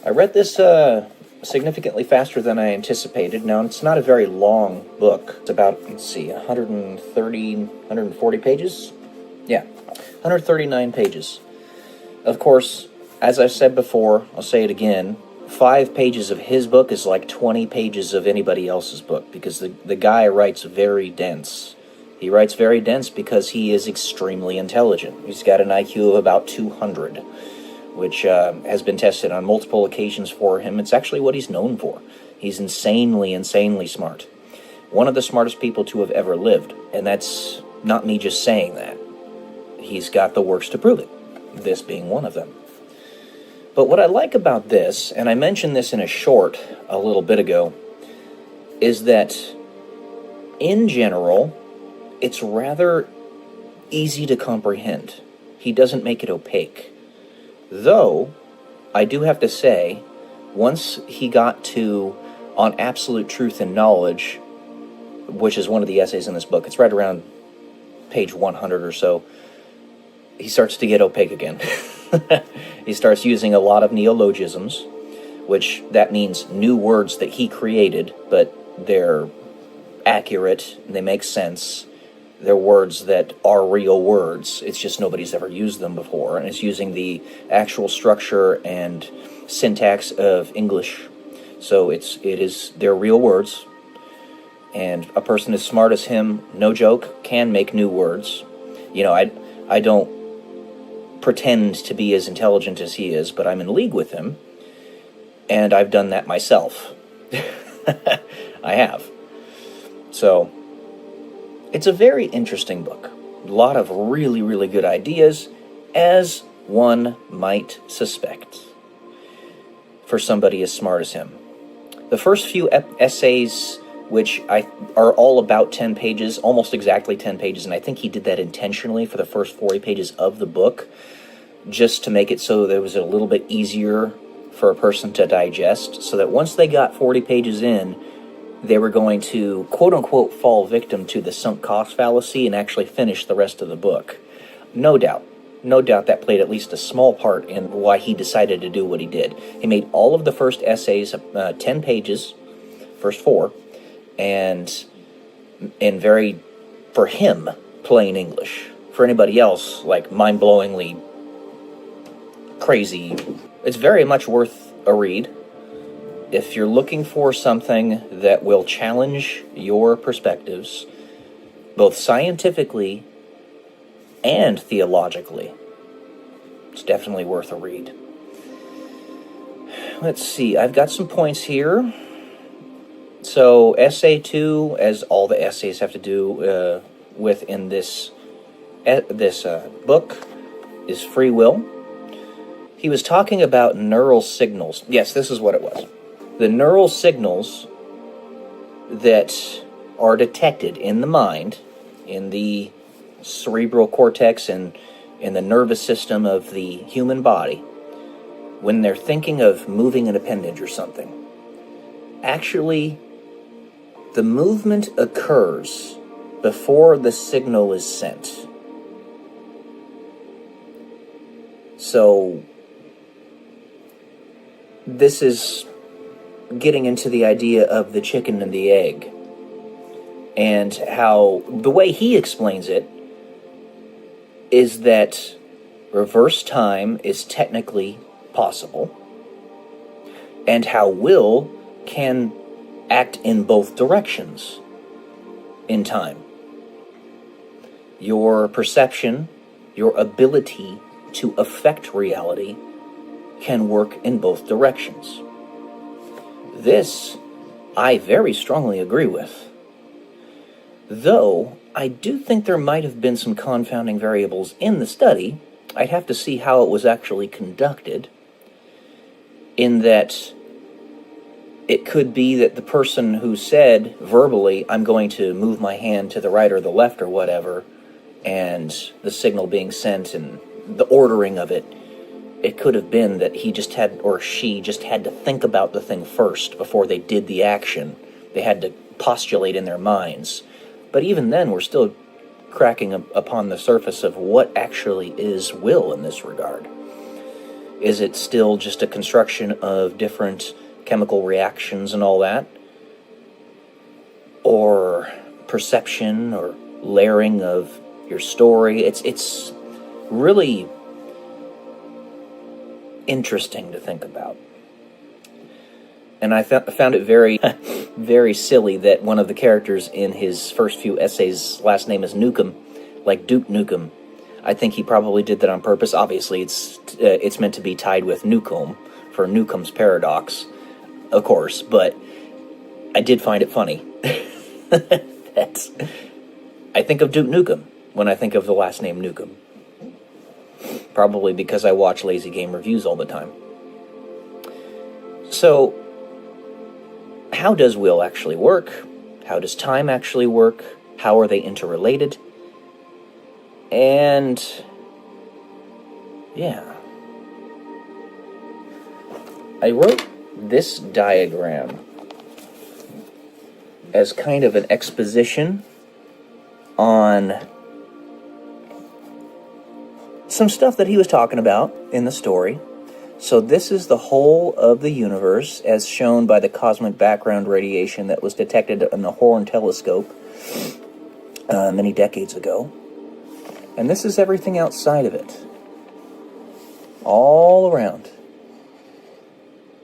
I read this significantly faster than I anticipated. Now, it's not a very long book. It's about, 140 pages? Yeah, 139 pages. Of course, as I've said before, I'll say it again, 5 pages of his book is like 20 pages of anybody else's book, because the guy writes very dense. He writes very dense because he is extremely intelligent. He's got an IQ of about 200, which has been tested on multiple occasions for him. It's actually what he's known for. He's insanely, insanely smart. One of the smartest people to have ever lived, and that's not me just saying that. He's got the works to prove it, this being one of them. But what I like about this, and I mentioned this in a short a little bit ago, is that, in general, it's rather easy to comprehend. He doesn't make it opaque. Though, I do have to say, once he got to On Absolute Truth and Knowledge, which is one of the essays in this book, it's right around page 100 or so, he starts to get opaque again. He starts using a lot of neologisms, which that means new words that he created, but they're accurate, and they make sense. They're words that are real words. It's just nobody's ever used them before, and it's using the actual structure and syntax of English. So they're real words, and a person as smart as him, no joke, can make new words. You know, I don't pretend to be as intelligent as he is, but I'm in league with him, and I've done that myself. I have. So, it's a very interesting book. A lot of really, really good ideas, as one might suspect, for somebody as smart as him. The first few essays, which are all about 10 pages, almost exactly 10 pages, and I think he did that intentionally for the first 40 pages of the book, just to make it so that it was a little bit easier for a person to digest, so that once they got 40 pages in, they were going to, quote-unquote, fall victim to the sunk cost fallacy and actually finish the rest of the book. No doubt that played at least a small part in why he decided to do what he did. He made all of the first essays 10 pages, first 4, and in very, for him, plain English. For anybody else, like, mind-blowingly crazy. It's very much worth a read. If you're looking for something that will challenge your perspectives, both scientifically and theologically, it's definitely worth a read. Let's see, I've got some points here. So, essay 2, as all the essays have to do with in this book, is free will. He was talking about neural signals. Yes, this is what it was. The neural signals that are detected in the mind, in the cerebral cortex and in the nervous system of the human body, when they're thinking of moving an appendage or something, actually, the movement occurs before the signal is sent. So, this is getting into the idea of the chicken and the egg, and how the way he explains it is that reverse time is technically possible, and how will can act in both directions in time. Your perception, your ability to affect reality can work in both directions. This, I very strongly agree with. Though, I do think there might have been some confounding variables in the study. I'd have to see how it was actually conducted, in that it could be that the person who said verbally, I'm going to move my hand to the right or the left or whatever, and the signal being sent and the ordering of it, it could have been that he just had, or she just had to think about the thing first before they did the action. They had to postulate in their minds. But even then, we're still cracking upon the surface of what actually is will in this regard. Is it still just a construction of different chemical reactions and all that? Or perception or layering of your story? It's really interesting to think about. And I found it very, very silly that one of the characters in his first few essays' last name is Nukem, like Duke Nukem. I think he probably did that on purpose. Obviously, it's meant to be tied with Newcomb, for Newcomb's paradox, of course, but I did find it funny. I think of Duke Nukem when I think of the last name Nukem. Probably because I watch Lazy Game reviews all the time. So, how does will actually work? How does time actually work? How are they interrelated? And, yeah. I wrote this diagram as kind of an exposition on some stuff that he was talking about in the story. So this is the whole of the universe as shown by the cosmic background radiation that was detected in the Horn telescope many decades ago. And this is everything outside of it. All around.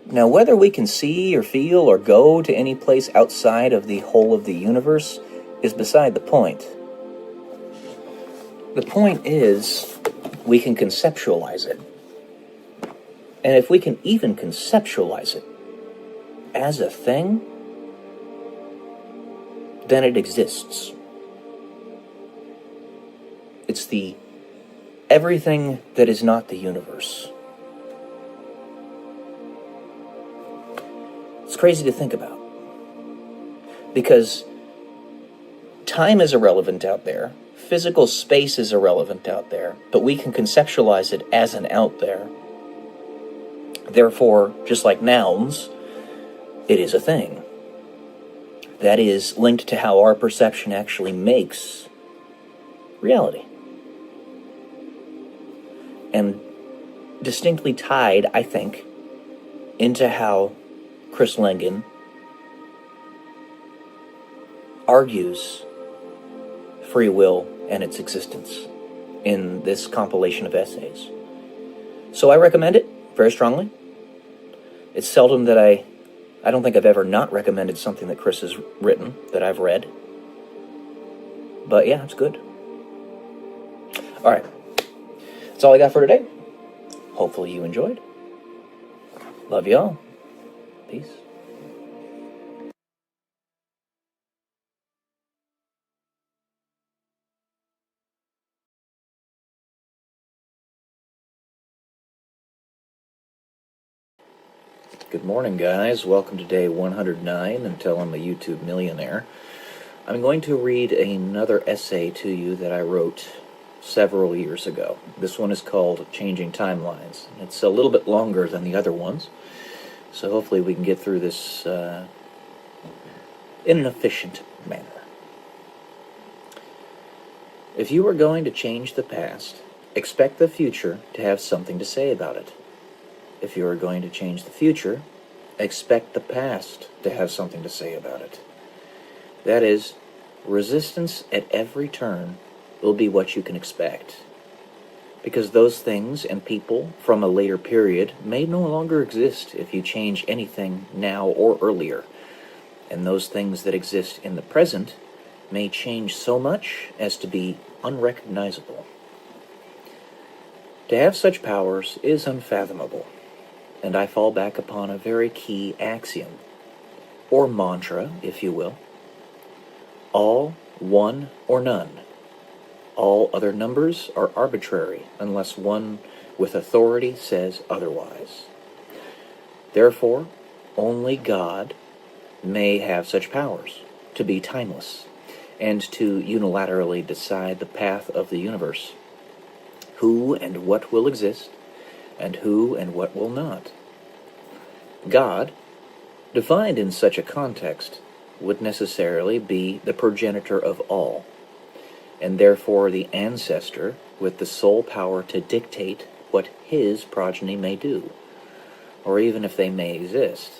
Now, whether we can see or feel or go to any place outside of the whole of the universe is beside the point. The point is we can conceptualize it. And if we can even conceptualize it as a thing, then it exists. It's the everything that is not the universe. It's crazy to think about. Because time is irrelevant out there, physical space is irrelevant out there, but we can conceptualize it as an out there. Therefore, just like nouns, it is a thing. That is linked to how our perception actually makes reality. And distinctly tied, I think, into how Chris Langan argues free will and its existence in this compilation of essays. So I recommend it very strongly. It's seldom that I don't think I've ever not recommended something that Chris has written that I've read. But yeah, it's good. All right. That's all I got for today. Hopefully you enjoyed. Love y'all. Peace. Good morning, guys. Welcome to day 109 until I'm a YouTube millionaire. I'm going to read another essay to you that I wrote several years ago. This one is called Changing Timelines. It's a little bit longer than the other ones, so hopefully we can get through this in an efficient manner. If you are going to change the past, expect the future to have something to say about it. If you are going to change the future, expect the past to have something to say about it. That is, resistance at every turn will be what you can expect. Because those things and people from a later period may no longer exist if you change anything now or earlier. And those things that exist in the present may change so much as to be unrecognizable. To have such powers is unfathomable. And I fall back upon a very key axiom, or mantra, if you will. All, one, or none. All other numbers are arbitrary unless one with authority says otherwise. Therefore, only God may have such powers, to be timeless, and to unilaterally decide the path of the universe, who and what will exist, and who and what will not. God, defined in such a context, would necessarily be the progenitor of all, and therefore the ancestor with the sole power to dictate what his progeny may do, or even if they may exist.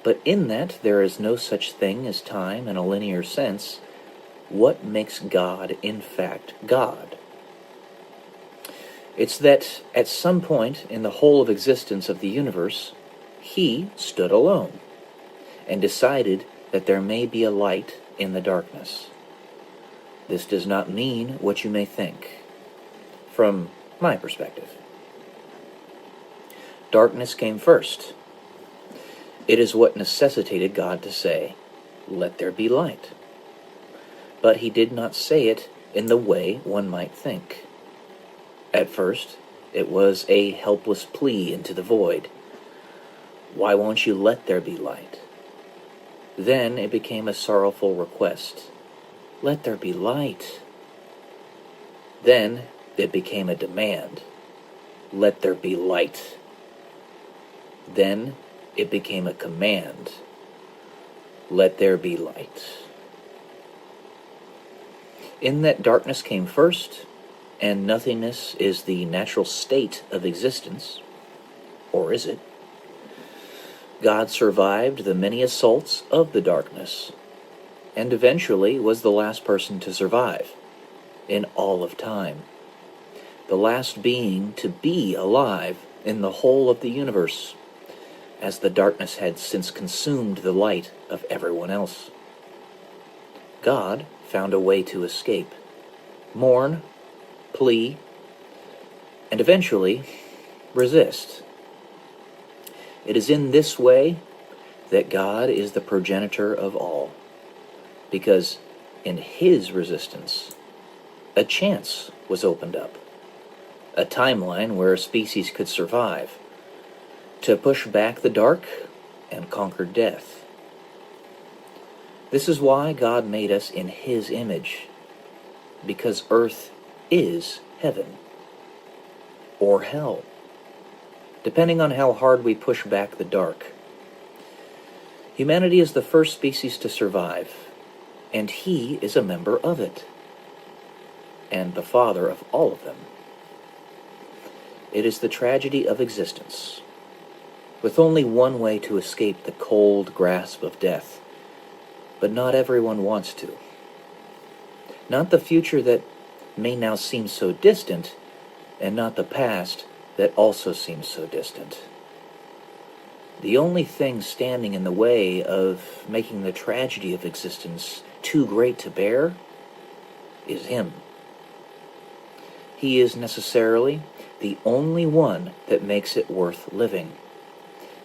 But in that there is no such thing as time in a linear sense, what makes God in fact God? It's that at some point in the whole of existence of the universe, he stood alone and decided that there may be a light in the darkness. This does not mean what you may think, from my perspective. Darkness came first. It is what necessitated God to say, "Let there be light." But he did not say it in the way one might think. At first, it was a helpless plea into the void. Why won't you let there be light? Then it became a sorrowful request. Let there be light. Then it became a demand. Let there be light. Then it became a command. Let there be light. In that darkness came first, and nothingness is the natural state of existence, or is it? God survived the many assaults of the darkness, and eventually was the last person to survive in all of time, the last being to be alive in the whole of the universe, as the darkness had since consumed the light of everyone else. God found a way to escape, mourn, plea, and eventually resist. It is in this way that God is the progenitor of all, because in his resistance, a chance was opened up, a timeline where a species could survive, to push back the dark and conquer death. This is why God made us in his image, because earth is heaven, or hell, depending on how hard we push back the dark. Humanity is the first species to survive, and he is a member of it, and the father of all of them. It is the tragedy of existence, with only one way to escape the cold grasp of death, but not everyone wants to. Not the future that may now seem so distant, and not the past that also seems so distant. The only thing standing in the way of making the tragedy of existence too great to bear is him. He is necessarily the only one that makes it worth living,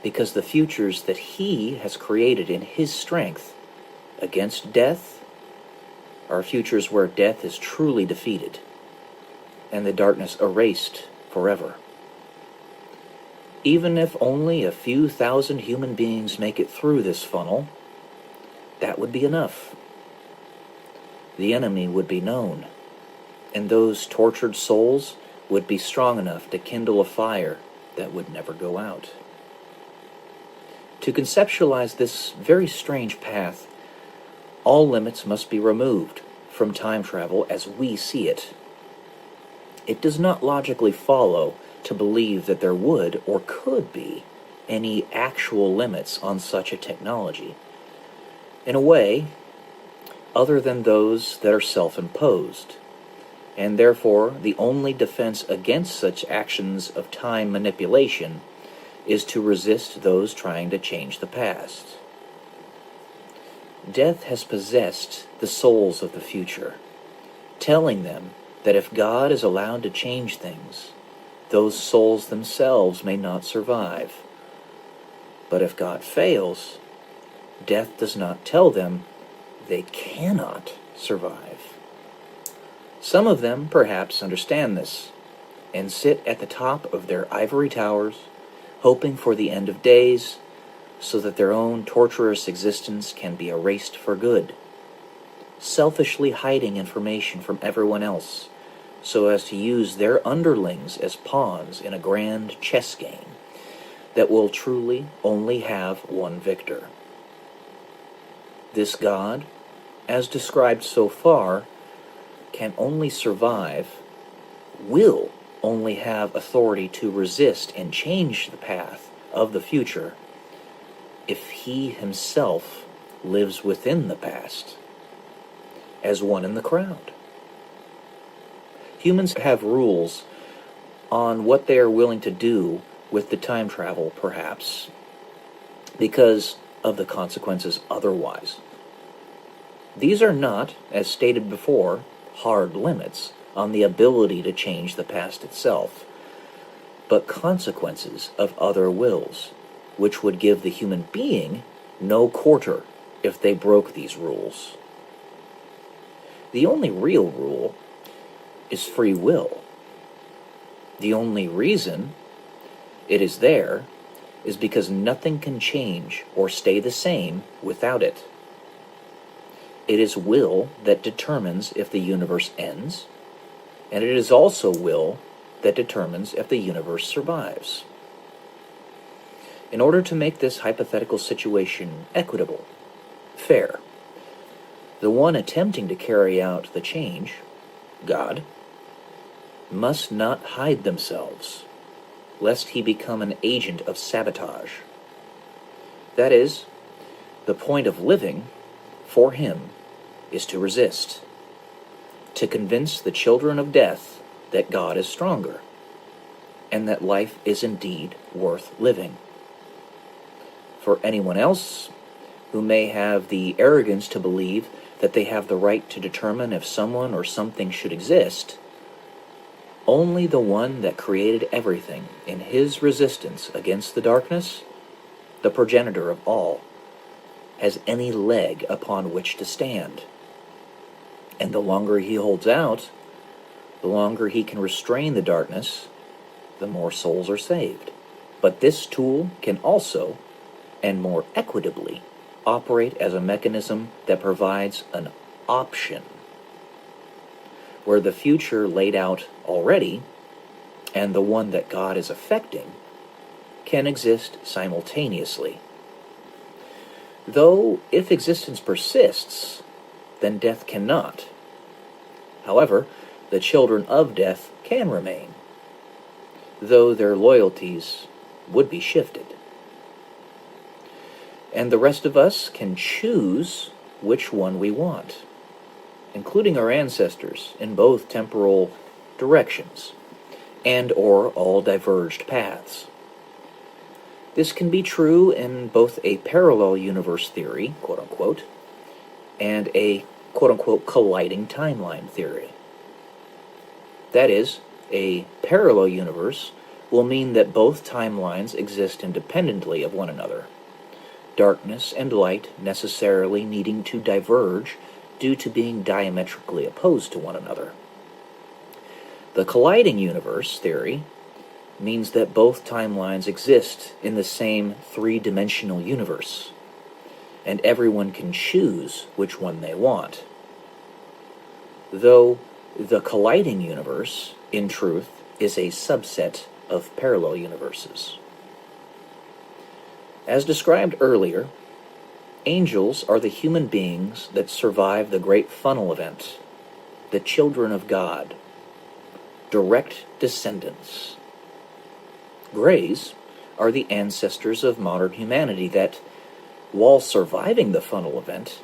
because the futures that he has created in his strength against death are futures where death is truly defeated and the darkness erased forever. Even if only a few thousand human beings make it through this funnel, that would be enough. The enemy would be known, and those tortured souls would be strong enough to kindle a fire that would never go out. To conceptualize this very strange path, all limits must be removed from time travel as we see it. It does not logically follow to believe that there would or could be any actual limits on such a technology, in a way other than those that are self-imposed, and therefore the only defense against such actions of time manipulation is to resist those trying to change the past. Death has possessed the souls of the future, telling them that if God is allowed to change things, those souls themselves may not survive. But if God fails, death does not tell them they cannot survive. Some of them perhaps understand this, and sit at the top of their ivory towers, hoping for the end of days, so that their own torturous existence can be erased for good, selfishly hiding information from everyone else, so as to use their underlings as pawns in a grand chess game that will truly only have one victor. This God, as described so far, can only survive, will only have authority to resist and change the path of the future if he himself lives within the past, as one in the crowd. Humans have rules on what they are willing to do with the time travel, perhaps, because of the consequences otherwise. These are not, as stated before, hard limits on the ability to change the past itself, but consequences of other wills, which would give the human being no quarter if they broke these rules. The only real rule is free will. The only reason it is there is because nothing can change or stay the same without it. It is will that determines if the universe ends, and it is also will that determines if the universe survives. In order to make this hypothetical situation equitable, fair, the one attempting to carry out the change, God, must not hide themselves, lest he become an agent of sabotage. That is, the point of living, for him, is to resist, to convince the children of death that God is stronger, and that life is indeed worth living. For anyone else who may have the arrogance to believe that they have the right to determine if someone or something should exist, Only the one that created everything in his resistance against the darkness, the progenitor of all, has any leg upon which to stand. And the longer he holds out, the longer he can restrain the darkness, the more souls are saved. But this tool can also, and more equitably, operate as a mechanism that provides an option, where the future laid out already, and the one that God is effecting, can exist simultaneously. Though, if existence persists, then death cannot. However, the children of death can remain, though their loyalties would be shifted. And the rest of us can choose which one we want, including our ancestors in both temporal directions, and or all diverged paths. This can be true in both a parallel universe theory, quote-unquote, and a quote-unquote colliding timeline theory. That is, a parallel universe will mean that both timelines exist independently of one another, darkness and light necessarily needing to diverge due to being diametrically opposed to one another. The colliding universe theory means that both timelines exist in the same three-dimensional universe, and everyone can choose which one they want. Though the colliding universe, in truth, is a subset of parallel universes. As described earlier, angels are the human beings that survive the Great Funnel event, the children of God, direct descendants. Greys are the ancestors of modern humanity that, while surviving the funnel event,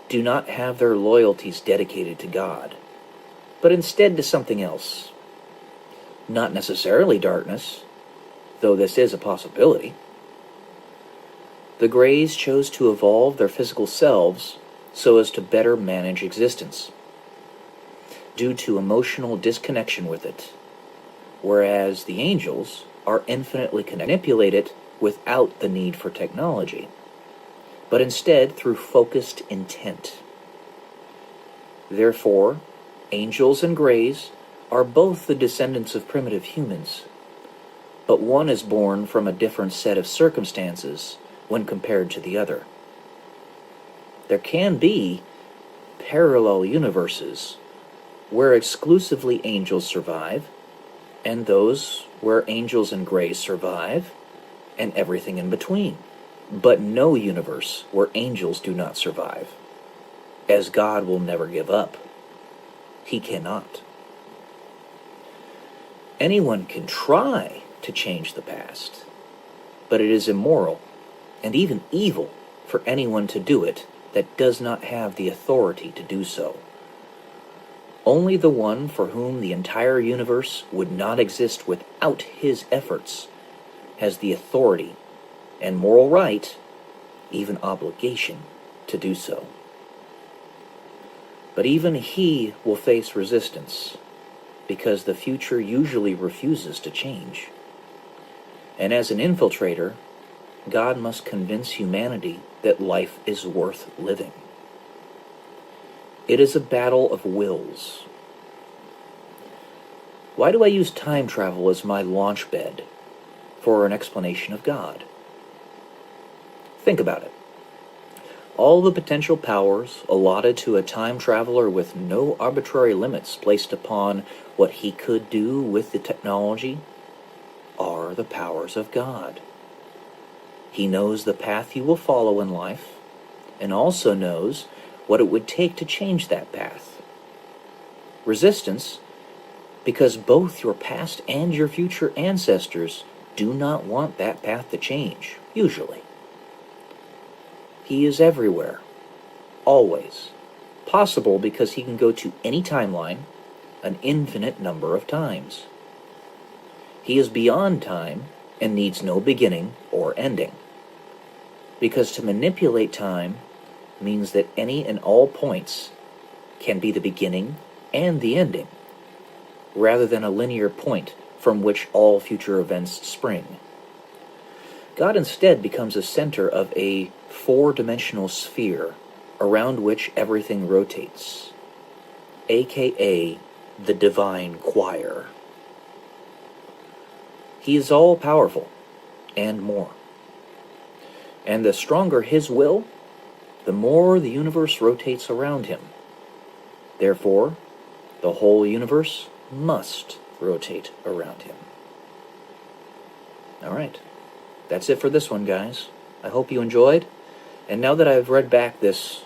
do not have their loyalties dedicated to God, but instead to something else. Not necessarily darkness, though this is a possibility. The Greys chose to evolve their physical selves so as to better manage existence, due to emotional disconnection with it, whereas the angels are infinitely can manipulate it without the need for technology, but instead through focused intent. Therefore, angels and Greys are both the descendants of primitive humans, but one is born from a different set of circumstances when compared to the other. There can be parallel universes where exclusively angels survive, and those where angels and Greys survive, and everything in between. But no universe where angels do not survive, as God will never give up. He cannot. Anyone can try to change the past, but it is immoral and even evil for anyone to do it that does not have the authority to do so. Only the one for whom the entire universe would not exist without his efforts has the authority and moral right, even obligation, to do so. But even he will face resistance, because the future usually refuses to change. And as an infiltrator, God must convince humanity that life is worth living. It is a battle of wills. Why do I use time travel as my launch bed for an explanation of God? Think about it. All the potential powers allotted to a time traveler with no arbitrary limits placed upon what he could do with the technology are the powers of God. He knows the path you will follow in life, and also knows what it would take to change that path. Resistance, because both your past and your future ancestors do not want that path to change, usually. He is everywhere, always, possible because he can go to any timeline an infinite number of times. He is beyond time and needs no beginning or ending, because to manipulate time means that any and all points can be the beginning and the ending. rather than a linear point from which all future events spring. God instead becomes a center of a four-dimensional sphere around which everything rotates, aka the divine choir. He is all-powerful, and more. And the stronger his will, the more the universe rotates around him. Therefore, the whole universe must rotate around him. All right. That's it for this one, guys. I hope you enjoyed. And now that I've read back this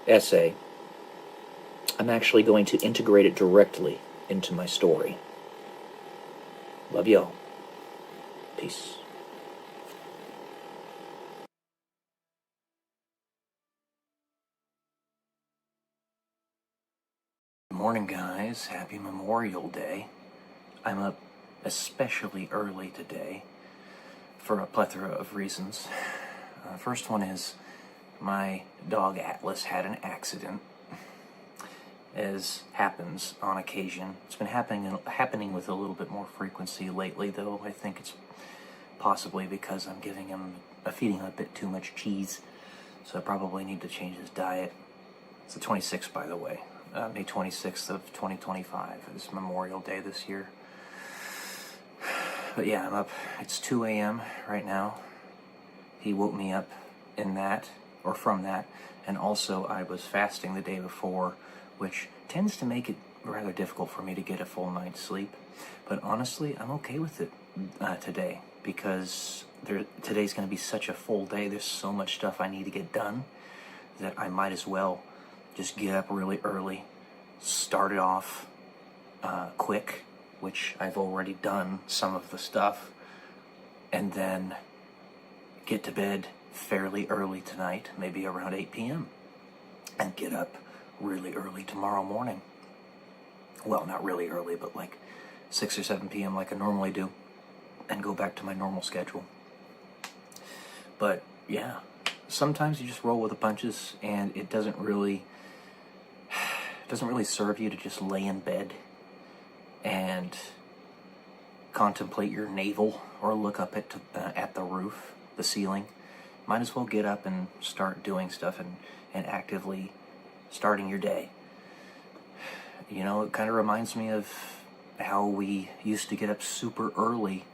essay, I'm actually going to integrate it directly into my story. Love y'all. Peace. Good morning, guys. Happy Memorial Day. I'm up especially early today for a plethora of reasons. First one is my dog Atlas had an accident, as happens on occasion. It's been happening with a little bit more frequency lately, though. I think it's possibly because I'm feeding him a bit too much cheese, so I probably need to change his diet. It's the 26th, by the way. May 26th of 2025. It's Memorial Day this year. But yeah, I'm up. It's 2 a.m. right now. He woke me up from that, and also I was fasting the day before, which tends to make it rather difficult for me to get a full night's sleep. But honestly, I'm okay with it today, because today's going to be such a full day. There's so much stuff I need to get done that I might as well just get up really early, start it off quick, which I've already done some of the stuff, and then get to bed fairly early tonight, maybe around 8 p.m., and get up really early tomorrow morning. Well, not really early, but like 6 or 7 p.m. like I normally do, and go back to my normal schedule. But yeah, sometimes you just roll with the punches, and it doesn't really serve you to just lay in bed and contemplate your navel or look up at the roof, the ceiling. Might as well get up and start doing stuff and actively starting your day. You know, it kind of reminds me of how we used to get up super early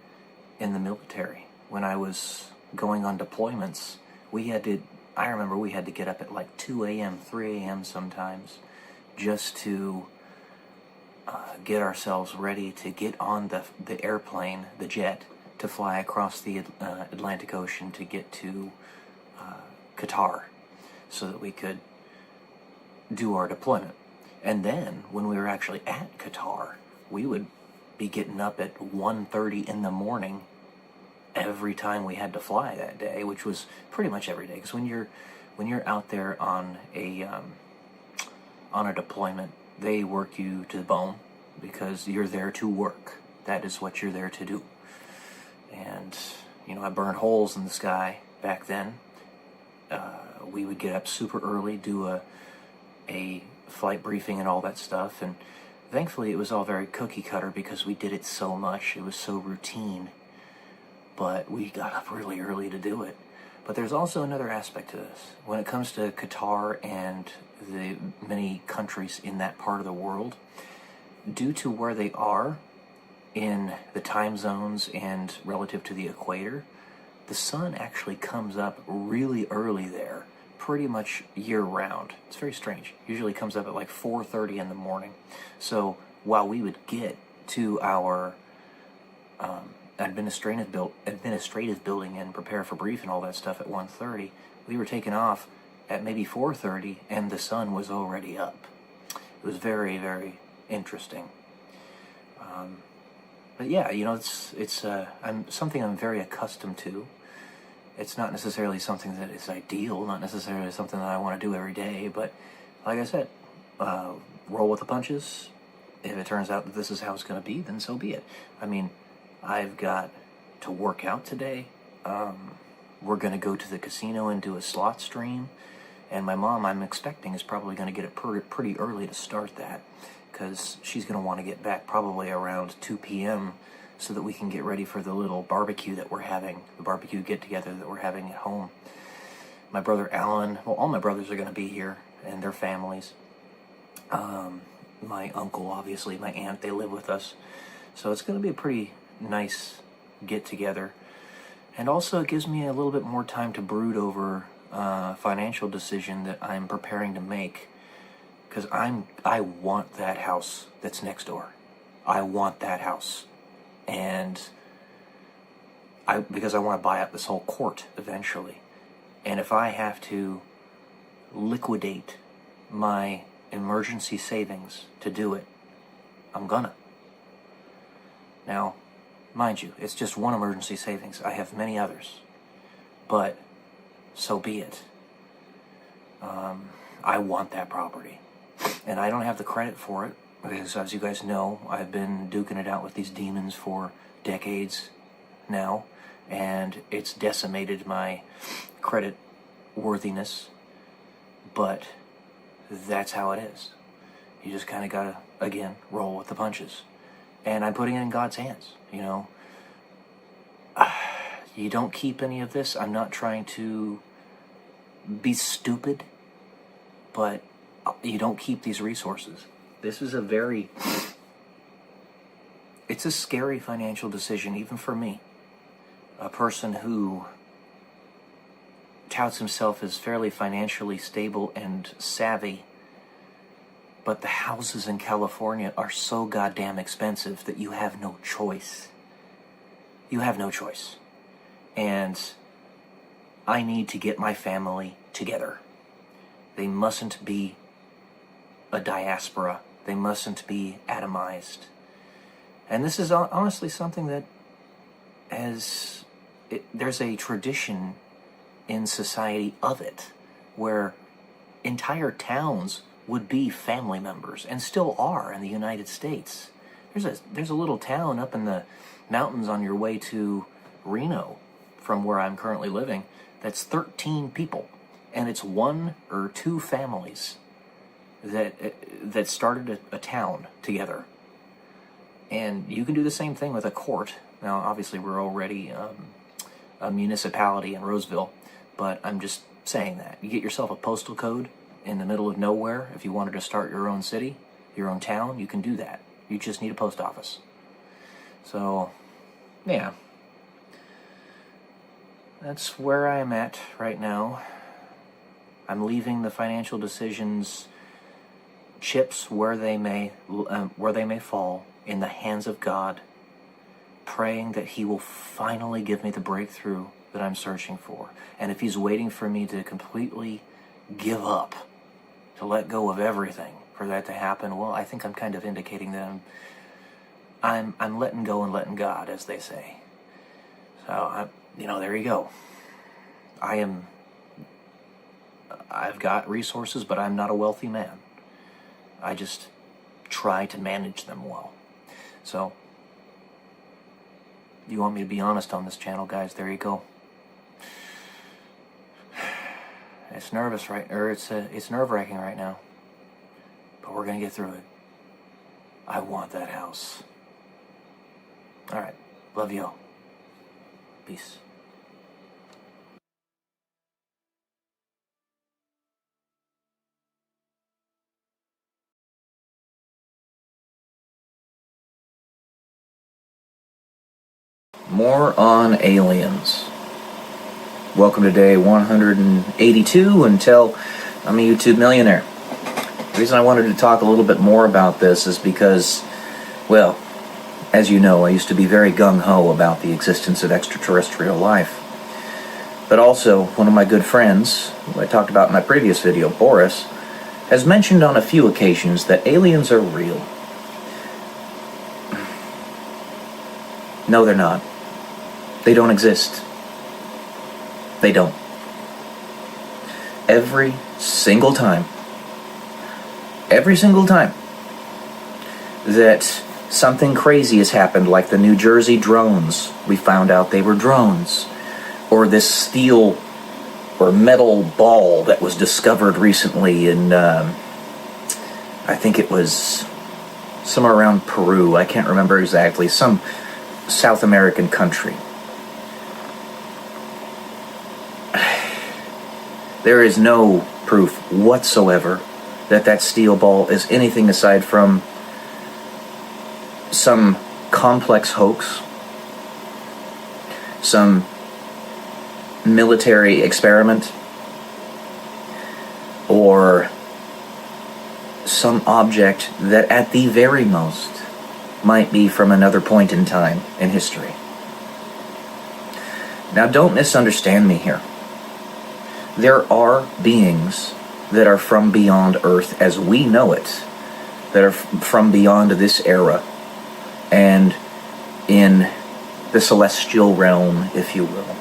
in the military. When I was going on deployments, I remember we had to get up at like 2 a.m., 3 a.m. sometimes, just to get ourselves ready to get on the airplane, the jet, to fly across the Atlantic Ocean to get to Qatar, so that we could do our deployment. And then, when we were actually at Qatar, we would be getting up at 1:30 in the morning every time we had to fly that day, which was pretty much every day. Because when you're out there on a deployment, they work you to the bone, because you're there to work. That is what you're there to do. And I burned holes in the sky back then. We would get up super early, do a flight briefing and all that stuff, and thankfully it was all very cookie cutter because we did it so much. It was so routine, but we got up really early to do it. But there's also another aspect to this. When it comes to Qatar and the many countries in that part of the world, due to where they are in the time zones and relative to the equator, the sun actually comes up really early there, pretty much year-round. It's very strange. Usually comes up at like 4:30 in the morning. So while we would get to our administrative building and prepare for brief and all that stuff at 1:30, we were taking off at maybe 4:30, and the sun was already up. It was very, very interesting. But yeah, it's something I'm very accustomed to. It's not necessarily something that is ideal, not necessarily something that I want to do every day, but like I said, roll with the punches. If it turns out that this is how it's going to be, then so be it. I mean, I've got to work out today. We're going to go to the casino and do a slot stream, and my mom, I'm expecting, is probably going to get up pretty early to start that, because she's going to want to get back probably around 2 p.m. so that we can get ready for the little barbecue that we're having, the barbecue get-together that we're having at home. My brother Alan, well, all my brothers are going to be here, and their families. My uncle, obviously, my aunt, they live with us. So it's going to be a pretty nice get-together. And also it gives me a little bit more time to brood over a financial decision that I'm preparing to make. Because I want that house that's next door. I want that house. And because I want to buy up this whole court eventually. And if I have to liquidate my emergency savings to do it, I'm gonna. Now, mind you, it's just one emergency savings. I have many others. But so be it. I want that property. And I don't have the credit for it, because as you guys know, I've been duking it out with these demons for decades now, and it's decimated my credit worthiness. But that's how it is. You just kind of gotta, again, roll with the punches. And I'm putting it in God's hands, you know. You don't keep any of this. I'm not trying to be stupid, but you don't keep these resources. This is it's a scary financial decision, even for me. A person who touts himself as fairly financially stable and savvy, but the houses in California are so goddamn expensive that you have no choice. You have no choice. And I need to get my family together. They mustn't be a diaspora. They mustn't be atomized. And this is honestly something that there's a tradition in society of it, where entire towns would be family members, and still are in the United States. There's a little town up in the mountains on your way to Reno, from where I'm currently living, that's 13 people, and it's one or two families that started a town together. And you can do the same thing with a court. Now, obviously, we're already a municipality in Roseville, but I'm just saying that. You get yourself a postal code in the middle of nowhere. If you wanted to start your own city, your own town, you can do that. You just need a post office. So, yeah. That's where I'm at right now. I'm leaving the financial decisions chips where they may fall, in the hands of God, praying that He will finally give me the breakthrough that I'm searching for. And if He's waiting for me to completely give up, to let go of everything for that to happen, well, I think I'm kind of indicating that I'm letting go and letting God, as they say. So, there you go. I've got resources, but I'm not a wealthy man. I just try to manage them well. So, you want me to be honest on this channel, guys? There you go. It's it's nerve-wracking right now, but we're gonna get through it. I want that house. All right, love you all. Peace. More on aliens. Welcome to day 182 until I'm a YouTube millionaire. The reason I wanted to talk a little bit more about this is because, well, as you know, I used to be very gung-ho about the existence of extraterrestrial life. But also, one of my good friends, who I talked about in my previous video, Boris, has mentioned on a few occasions that aliens are real. No, they're not. They don't exist. They don't. Every single time that something crazy has happened, like the New Jersey drones, we found out they were drones, or this steel or metal ball that was discovered recently in, I think it was somewhere around Peru, I can't remember exactly, some South American country. There is no proof whatsoever that that steel ball is anything aside from some complex hoax, some military experiment, or some object that at the very most might be from another point in time in history. Now, don't misunderstand me here. There are beings that are from beyond Earth as we know it, that are from beyond this era, and in the celestial realm, if you will.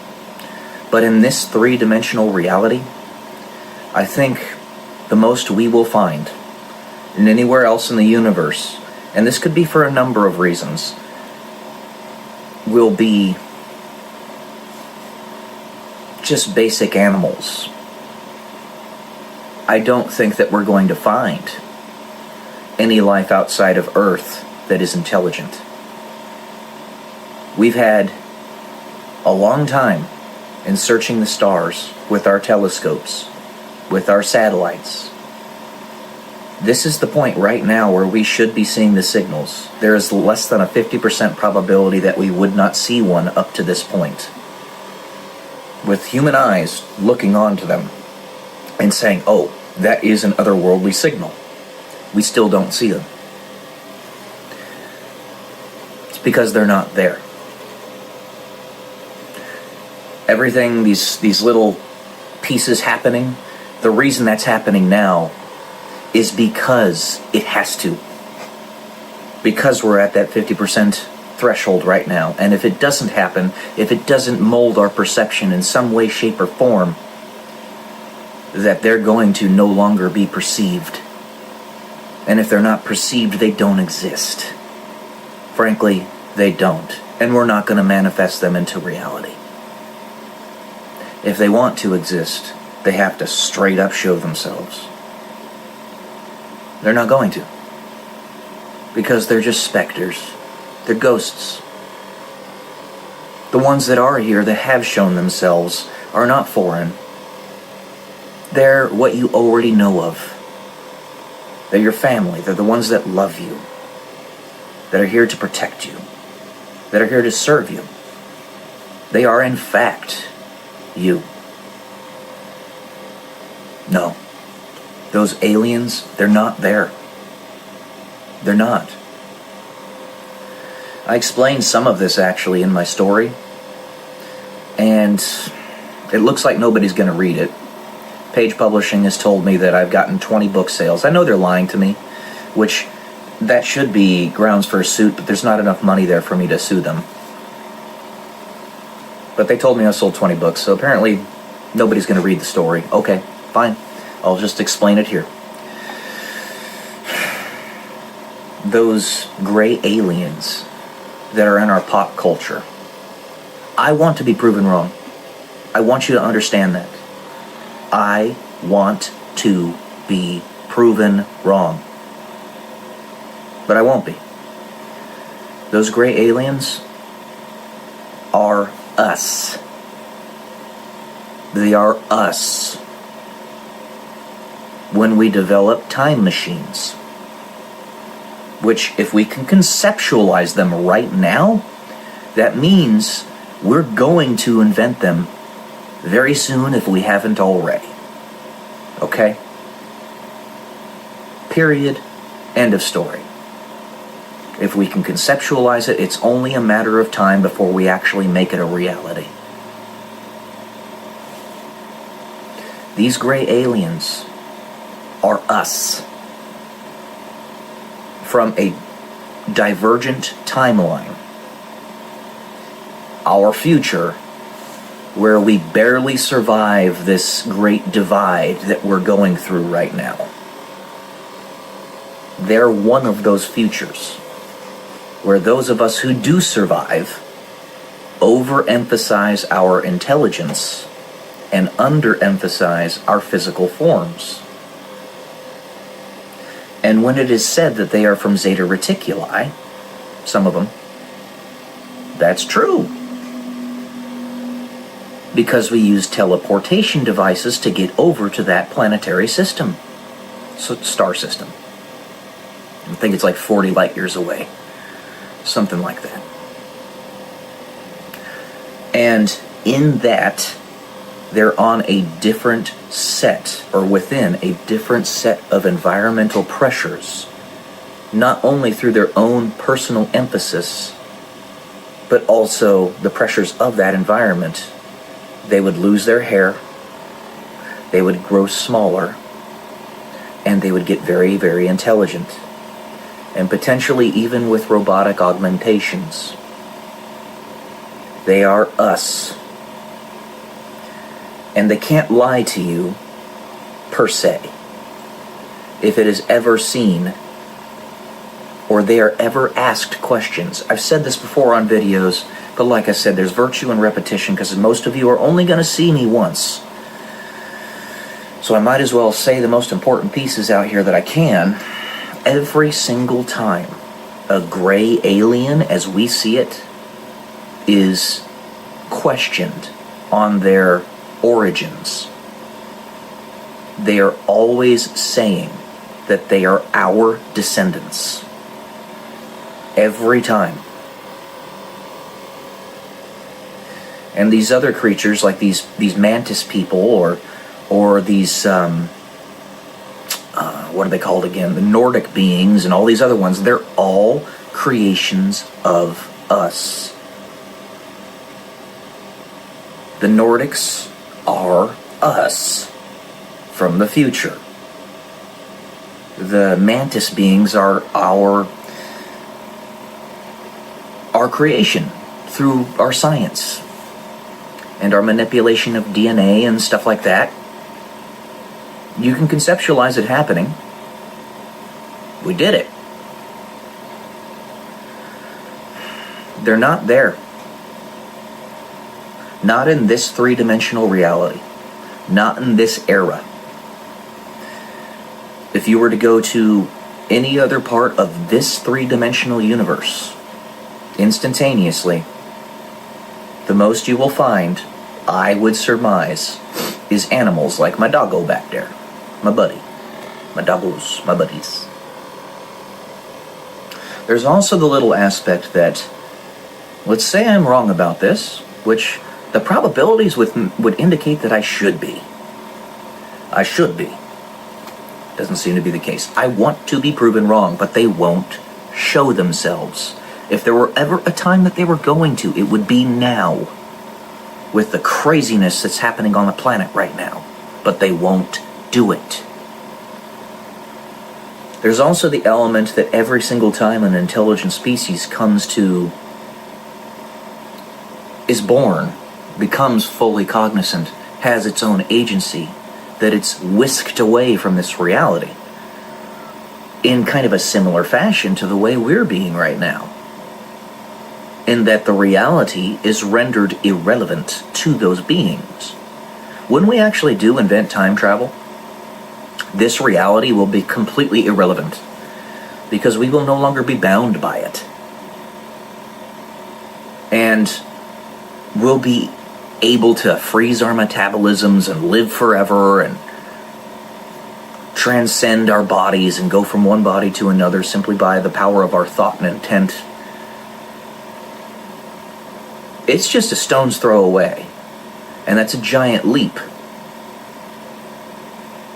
But in this three-dimensional reality, I think the most we will find in anywhere else in the universe, and this could be for a number of reasons, will be just basic animals. I don't think that we're going to find any life outside of Earth that is intelligent. We've had a long time in searching the stars with our telescopes, with our satellites. This is the point right now where we should be seeing the signals. There is less than a 50% probability that we would not see one up to this point. With human eyes looking onto them and saying, oh, that is an otherworldly signal. We still don't see them. It's because they're not there. Everything, these little pieces happening, the reason that's happening now is because it has to. Because we're at that 50% threshold right now. And if it doesn't happen, if it doesn't mold our perception in some way, shape, or form, that they're going to no longer be perceived. And if they're not perceived, they don't exist. Frankly, they don't. And we're not going to manifest them into reality. If they want to exist, they have to straight up show themselves. They're not going to. Because they're just specters. They're ghosts. The ones that are here that have shown themselves are not foreign. They're what you already know of. They're your family. They're the ones that love you. That are here to protect you. That are here to serve you. They are in fact you. No. Those aliens, they're not there. They're not. I explained some of this actually in my story, and it looks like nobody's going to read it. Page Publishing has told me that I've gotten 20 book sales. I know they're lying to me, which that should be grounds for a suit, but there's not enough money there for me to sue them. But they told me I sold 20 books, so apparently nobody's going to read the story. Okay, fine. I'll just explain it here. Those gray aliens that are in our pop culture, I want to be proven wrong. I want you to understand that. I want to be proven wrong. But I won't be. Those gray aliens are us. They are us. When we develop time machines, which if we can conceptualize them right now, that means we're going to invent them very soon if we haven't already. Okay? Period. End of story. If we can conceptualize it, it's only a matter of time before we actually make it a reality. These gray aliens are us from a divergent timeline. Our future, where we barely survive this great divide that we're going through right now. They're one of those futures, where those of us who do survive overemphasize our intelligence and underemphasize our physical forms. And when it is said that they are from Zeta Reticuli, some of them, that's true. Because we use teleportation devices to get over to that planetary system, star system. I think it's like 40 light years away, something like that. And in that, they're on a different set, or within a different set of environmental pressures, not only through their own personal emphasis, but also the pressures of that environment. They would lose their hair, they would grow smaller, and they would get very, very intelligent, and potentially even with robotic augmentations. They are us. And they can't lie to you, per se, if it is ever seen, or they are ever asked questions. I've said this before on videos, but like I said, there's virtue in repetition, because most of you are only going to see me once. So I might as well say the most important pieces out here that I can. Every single time a gray alien, as we see it, is questioned on their origins, they are always saying that they are our descendants. Every time. And these other creatures, like these mantis people, or these what are they called again? The Nordic beings and all these other ones, they're all creations of us. The Nordics are us from the future. The mantis beings are our creation through our science and our manipulation of DNA and stuff like that. You can conceptualize it happening. We did it. They're not there. Not in this three-dimensional reality. Not in this era. If you were to go to any other part of this three-dimensional universe, instantaneously, the most you will find, I would surmise, is animals like my doggo back there. My buddy. My doggos. My buddies. There's also the little aspect that, let's say I'm wrong about this, which the probabilities would indicate that I should be. I should be. Doesn't seem to be the case. I want to be proven wrong, but they won't show themselves. If there were ever a time that they were going to, it would be now, with the craziness that's happening on the planet right now. But they won't do it. There's also the element that every single time an intelligent species is born, becomes fully cognizant, has its own agency, that it's whisked away from this reality in kind of a similar fashion to the way we're being right now. In that the reality is rendered irrelevant to those beings. When we actually do invent time travel, this reality will be completely irrelevant, because we will no longer be bound by it. And we'll be able to freeze our metabolisms and live forever and transcend our bodies and go from one body to another simply by the power of our thought and intent. It's just a stone's throw away. And that's a giant leap.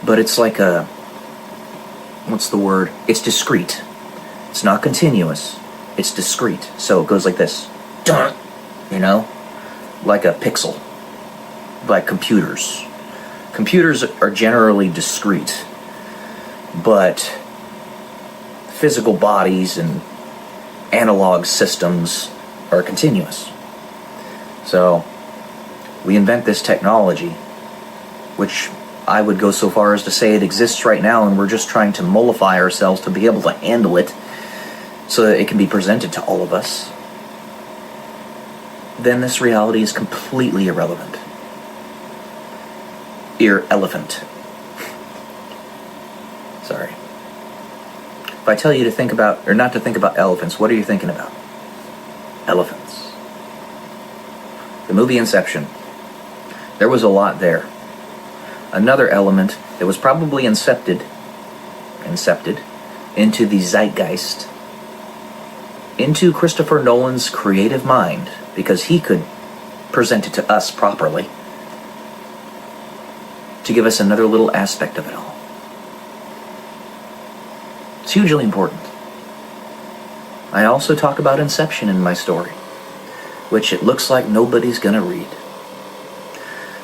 But it's like a... what's the word? It's discrete. It's not continuous. It's discrete. So it goes like this. You know? Like a pixel. Like computers. Computers are generally discrete. But physical bodies and analog systems are continuous. So we invent this technology, which I would go so far as to say it exists right now, and we're just trying to mollify ourselves to be able to handle it so that it can be presented to all of us. Then this reality is completely irrelevant. Irrelevant. Sorry. If I tell you to think about, or not to think about elephants, what are you thinking about? Elephants. The movie Inception. There was a lot there. Another element that was probably incepted into the zeitgeist, into Christopher Nolan's creative mind, because he could present it to us properly, to give us another little aspect of it all. It's hugely important. I also talk about Inception in my story, which it looks like nobody's gonna read.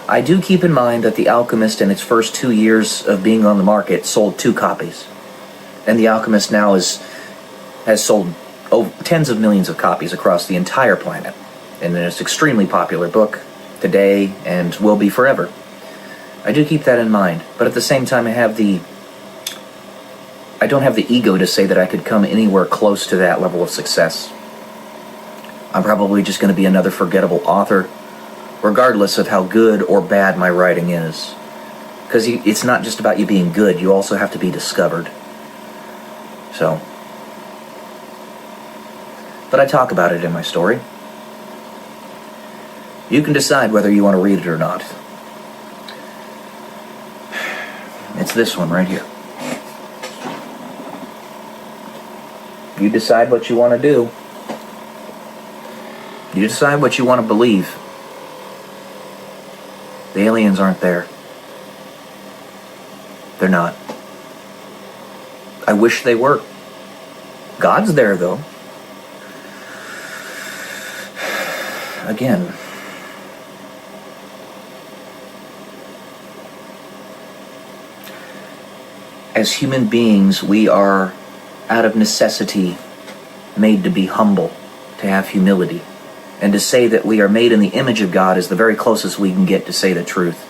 I do keep in mind that The Alchemist in its first 2 years of being on the market sold 2 copies. And The Alchemist now has sold tens of millions of copies across the entire planet. And it's an extremely popular book today and will be forever. I do keep that in mind, but at the same time I don't have the ego to say that I could come anywhere close to that level of success. I'm probably just going to be another forgettable author, regardless of how good or bad my writing is. Because it's not just about you being good, you also have to be discovered. So, but I talk about it in my story. You can decide whether you want to read it or not. It's this one right here. You decide what you want to do. You decide what you want to believe. The aliens aren't there. They're not. I wish they were. God's there, though. Again, as human beings, we are, out of necessity, made to be humble, to have humility. And to say that we are made in the image of God is the very closest we can get to say the truth.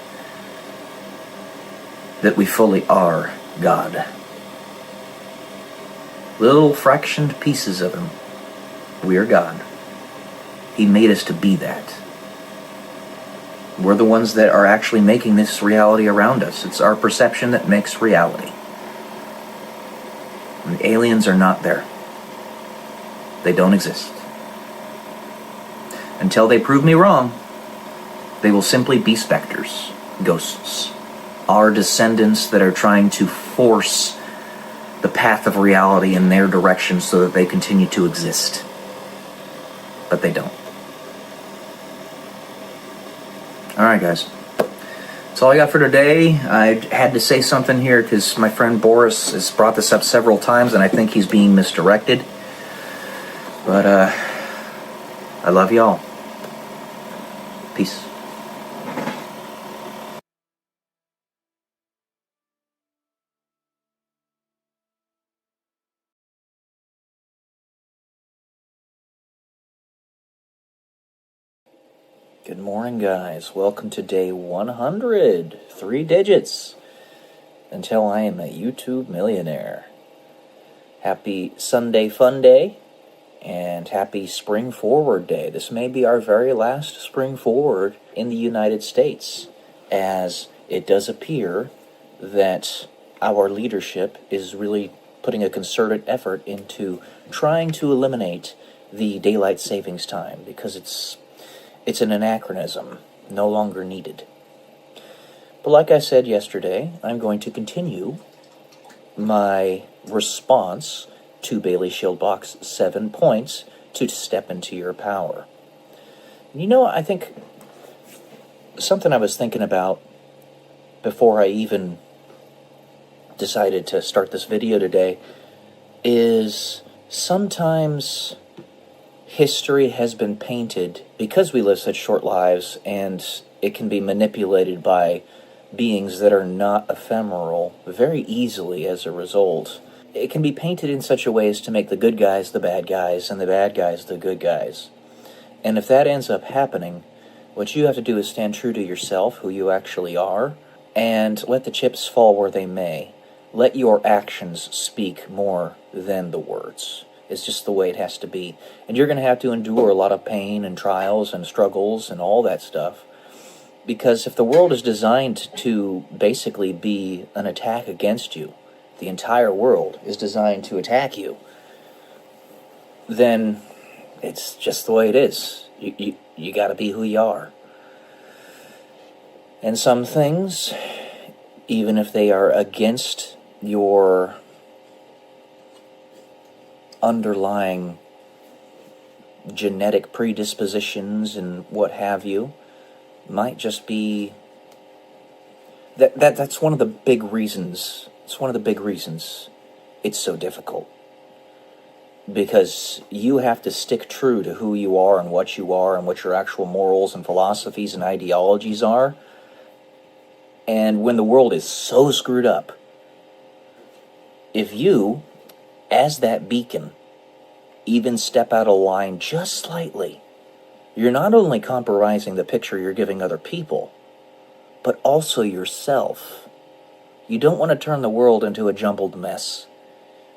That we fully are God. Little fractioned pieces of Him. We are God. He made us to be that. We're the ones that are actually making this reality around us. It's our perception that makes reality. And the aliens are not there. They don't exist. Until they prove me wrong, they will simply be specters, ghosts, our descendants that are trying to force the path of reality in their direction so that they continue to exist. But they don't. Alright, guys. That's all I got for today. I had to say something here because my friend Boris has brought this up several times and I think he's being misdirected. But, I love y'all. Peace. Good morning, guys. Welcome to day 100. 3 digits. Until I am a YouTube millionaire. Happy Sunday Fun Day. And happy Spring Forward Day. This may be our very last Spring Forward in the United States, as it does appear that our leadership is really putting a concerted effort into trying to eliminate the daylight savings time, because it's an anachronism, no longer needed. But like I said yesterday, I'm going to continue my response to Bailey Shieldbox 7 points to step into your power. You know, I think something I was thinking about before I even decided to start this video today is sometimes history has been painted, because we live such short lives and it can be manipulated by beings that are not ephemeral very easily as a result. It can be painted in such a way as to make the good guys the bad guys and the bad guys the good guys. And if that ends up happening, what you have to do is stand true to yourself, who you actually are, and let the chips fall where they may. Let your actions speak more than the words. It's just the way it has to be. And you're going to have to endure a lot of pain and trials and struggles and all that stuff. Because if the world is designed to basically be an attack against you, the entire world is designed to attack you, then it's just the way it is. You got to be who you are. And some things, even if they are against your underlying genetic predispositions and what have you, might just be that's one of the big reasons. It's one of the big reasons it's so difficult. Because you have to stick true to who you are and what your actual morals and philosophies and ideologies are. And when the world is so screwed up, if you, as that beacon, even step out of line just slightly, you're not only compromising the picture you're giving other people, but also yourself. You don't want to turn the world into a jumbled mess.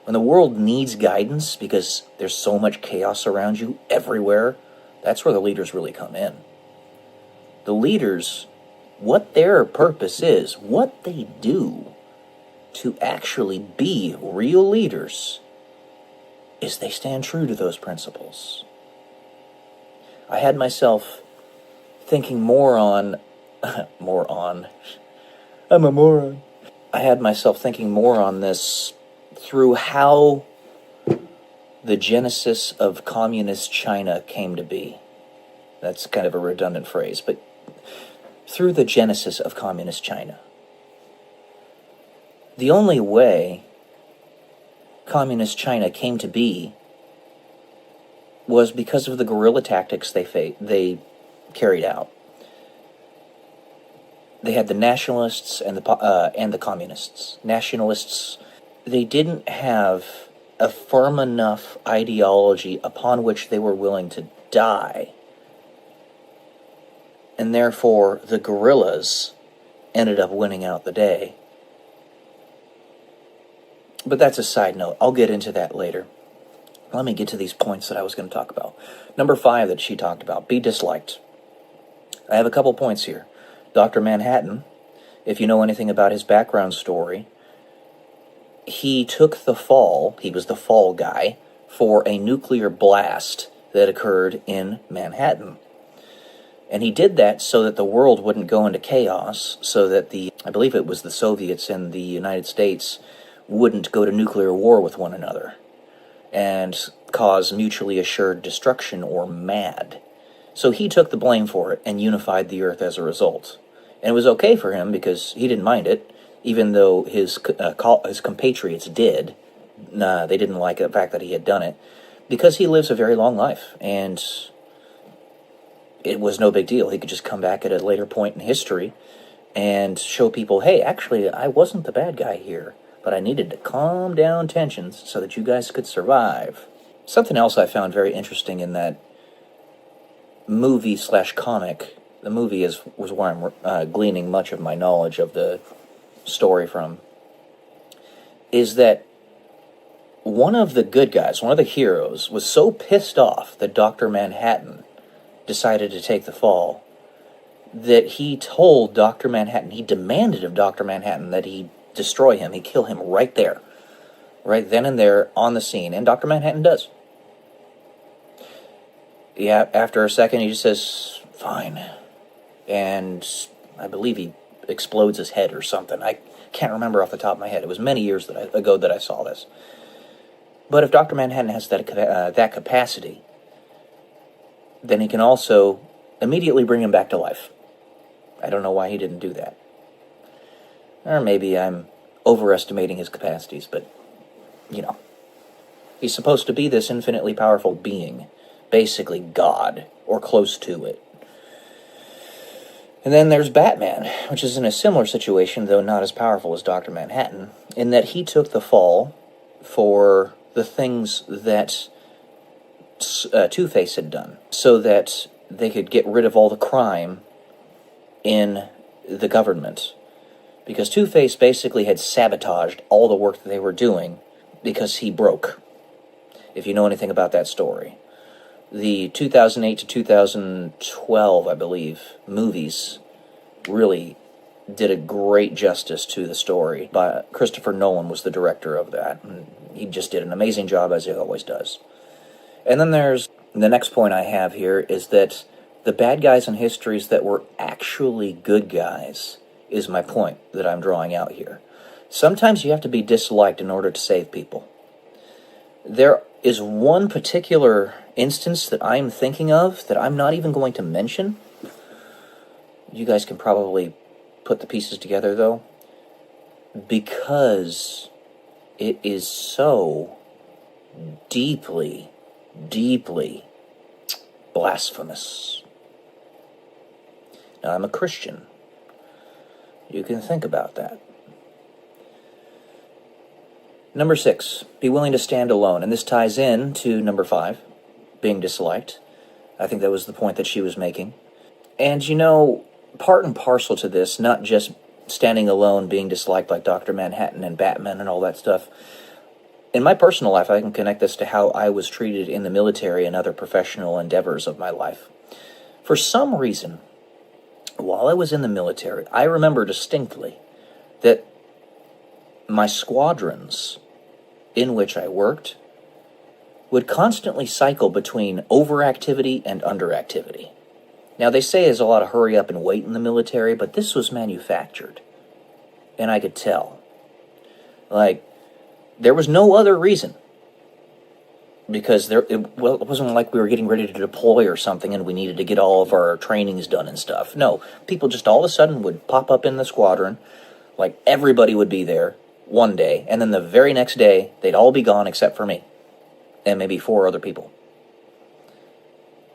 When the world needs guidance because there's so much chaos around you everywhere, that's where the leaders really come in. The leaders, what their purpose is, what they do to actually be real leaders, is they stand true to those principles. I had myself thinking more on... I'm a moron. I had myself thinking more on this through how the genesis of communist China came to be. That's kind of a redundant phrase, but through the genesis of communist China. The only way communist China came to be was because of the guerrilla tactics they carried out. They had the nationalists and the communists. Nationalists, they didn't have a firm enough ideology upon which they were willing to die. And therefore, the guerrillas ended up winning out the day. But that's a side note. I'll get into that later. Let me get to these points that I was going to talk about. Number 5 that she talked about, be disliked. I have a couple points here. Dr. Manhattan, if you know anything about his background story, he took the fall, he was the fall guy, for a nuclear blast that occurred in Manhattan. And he did that so that the world wouldn't go into chaos, so that I believe it was the Soviets and the United States wouldn't go to nuclear war with one another and cause mutually assured destruction or MAD. So he took the blame for it and unified the Earth as a result. And it was okay for him because he didn't mind it, even though his compatriots did. They didn't like the fact that he had done it, because he lives a very long life, and it was no big deal. He could just come back at a later point in history and show people, hey, actually, I wasn't the bad guy here, but I needed to calm down tensions so that you guys could survive. Something else I found very interesting in that movie/comic, the movie was where I'm gleaning much of my knowledge of the story from, is that one of the good guys, one of the heroes, was so pissed off that Dr. Manhattan decided to take the fall that he told Dr. Manhattan, he demanded of Dr. Manhattan that he destroy him, he kill him right there, right then and there on the scene, and Dr. Manhattan does. Yeah, after a second he just says, fine, and I believe he explodes his head or something. I can't remember off the top of my head. It was many years ago that I saw this. But if Dr. Manhattan has that capacity, then he can also immediately bring him back to life. I don't know why he didn't do that. Or maybe I'm overestimating his capacities, but, you know. He's supposed to be this infinitely powerful being, basically God, or close to it. And then there's Batman, which is in a similar situation, though not as powerful as Dr. Manhattan, in that he took the fall for the things that Two-Face had done, so that they could get rid of all the crime in the government. Because Two-Face basically had sabotaged all the work that they were doing because he broke, if you know anything about that story. The 2008 to 2012, I believe, movies really did a great justice to the story. But Christopher Nolan was the director of that, and he just did an amazing job, as he always does. And then there's the next point I have here is that the bad guys in histories that were actually good guys is my point that I'm drawing out here. Sometimes you have to be disliked in order to save people. There is one particular instance that I'm thinking of that I'm not even going to mention. You guys can probably put the pieces together, though, because it is so deeply, deeply blasphemous. Now, I'm a Christian. You can think about that. Number 6, be willing to stand alone. And this ties in to number 5, being disliked. I think that was the point that she was making. And, you know, part and parcel to this, not just standing alone, being disliked like Dr. Manhattan and Batman and all that stuff. In my personal life, I can connect this to how I was treated in the military and other professional endeavors of my life. For some reason, while I was in the military, I remember distinctly that my squadrons in which I worked would constantly cycle between overactivity and underactivity. Now, they say there's a lot of hurry up and wait in the military, but this was manufactured. And I could tell. Like, there was no other reason. Because it wasn't like we were getting ready to deploy or something and we needed to get all of our trainings done and stuff. No, people just all of a sudden would pop up in the squadron, like everybody would be there one day, and then the very next day, they'd all be gone except for me, and maybe 4 other people.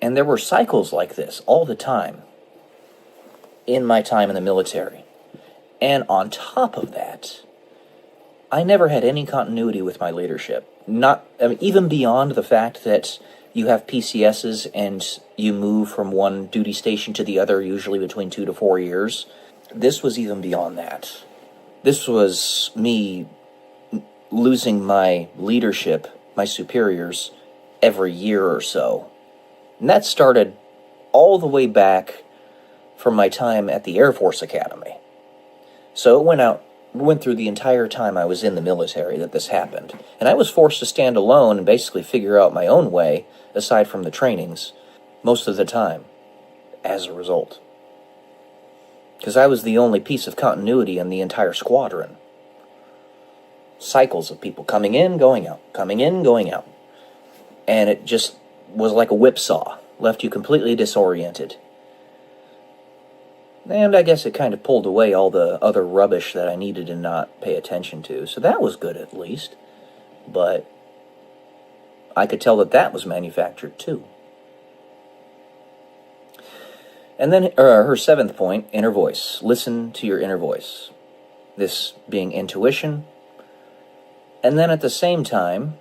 And there were cycles like this all the time in my time in the military. And on top of that, I never had any continuity with my leadership. Even beyond the fact that you have PCSs and you move from one duty station to the other, usually between 2 to 4 years. This was even beyond that. This was me losing my leadership, my superiors, every year or so. And that started all the way back from my time at the Air Force Academy. So it went through the entire time I was in the military that this happened. And I was forced to stand alone and basically figure out my own way, aside from the trainings, most of the time, as a result. Because I was the only piece of continuity in the entire squadron. Cycles of people coming in, going out, coming in, going out. And it just was like a whipsaw, left you completely disoriented. And I guess it kind of pulled away all the other rubbish that I needed to not pay attention to. So that was good, at least. But I could tell that was manufactured, too. And then her 7th point, inner voice. Listen to your inner voice. This being intuition. And then at the same time,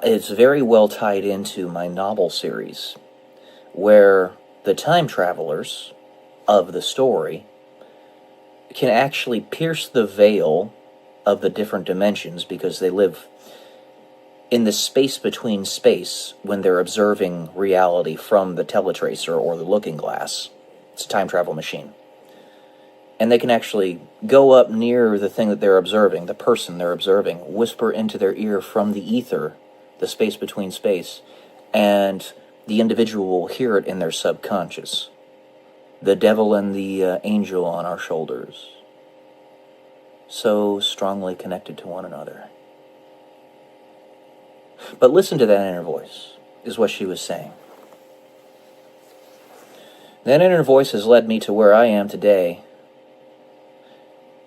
it's very well tied into my novel series, where the time travelers of the story can actually pierce the veil of the different dimensions because they live in the space between space when they're observing reality from the teletracer or the looking glass. It's a time travel machine. And they can actually go up near the thing that they're observing, the person they're observing, whisper into their ear from the ether, the space between space, and the individual will hear it in their subconscious. The devil and the angel on our shoulders. So strongly connected to one another. But listen to that inner voice, is what she was saying. That inner voice has led me to where I am today,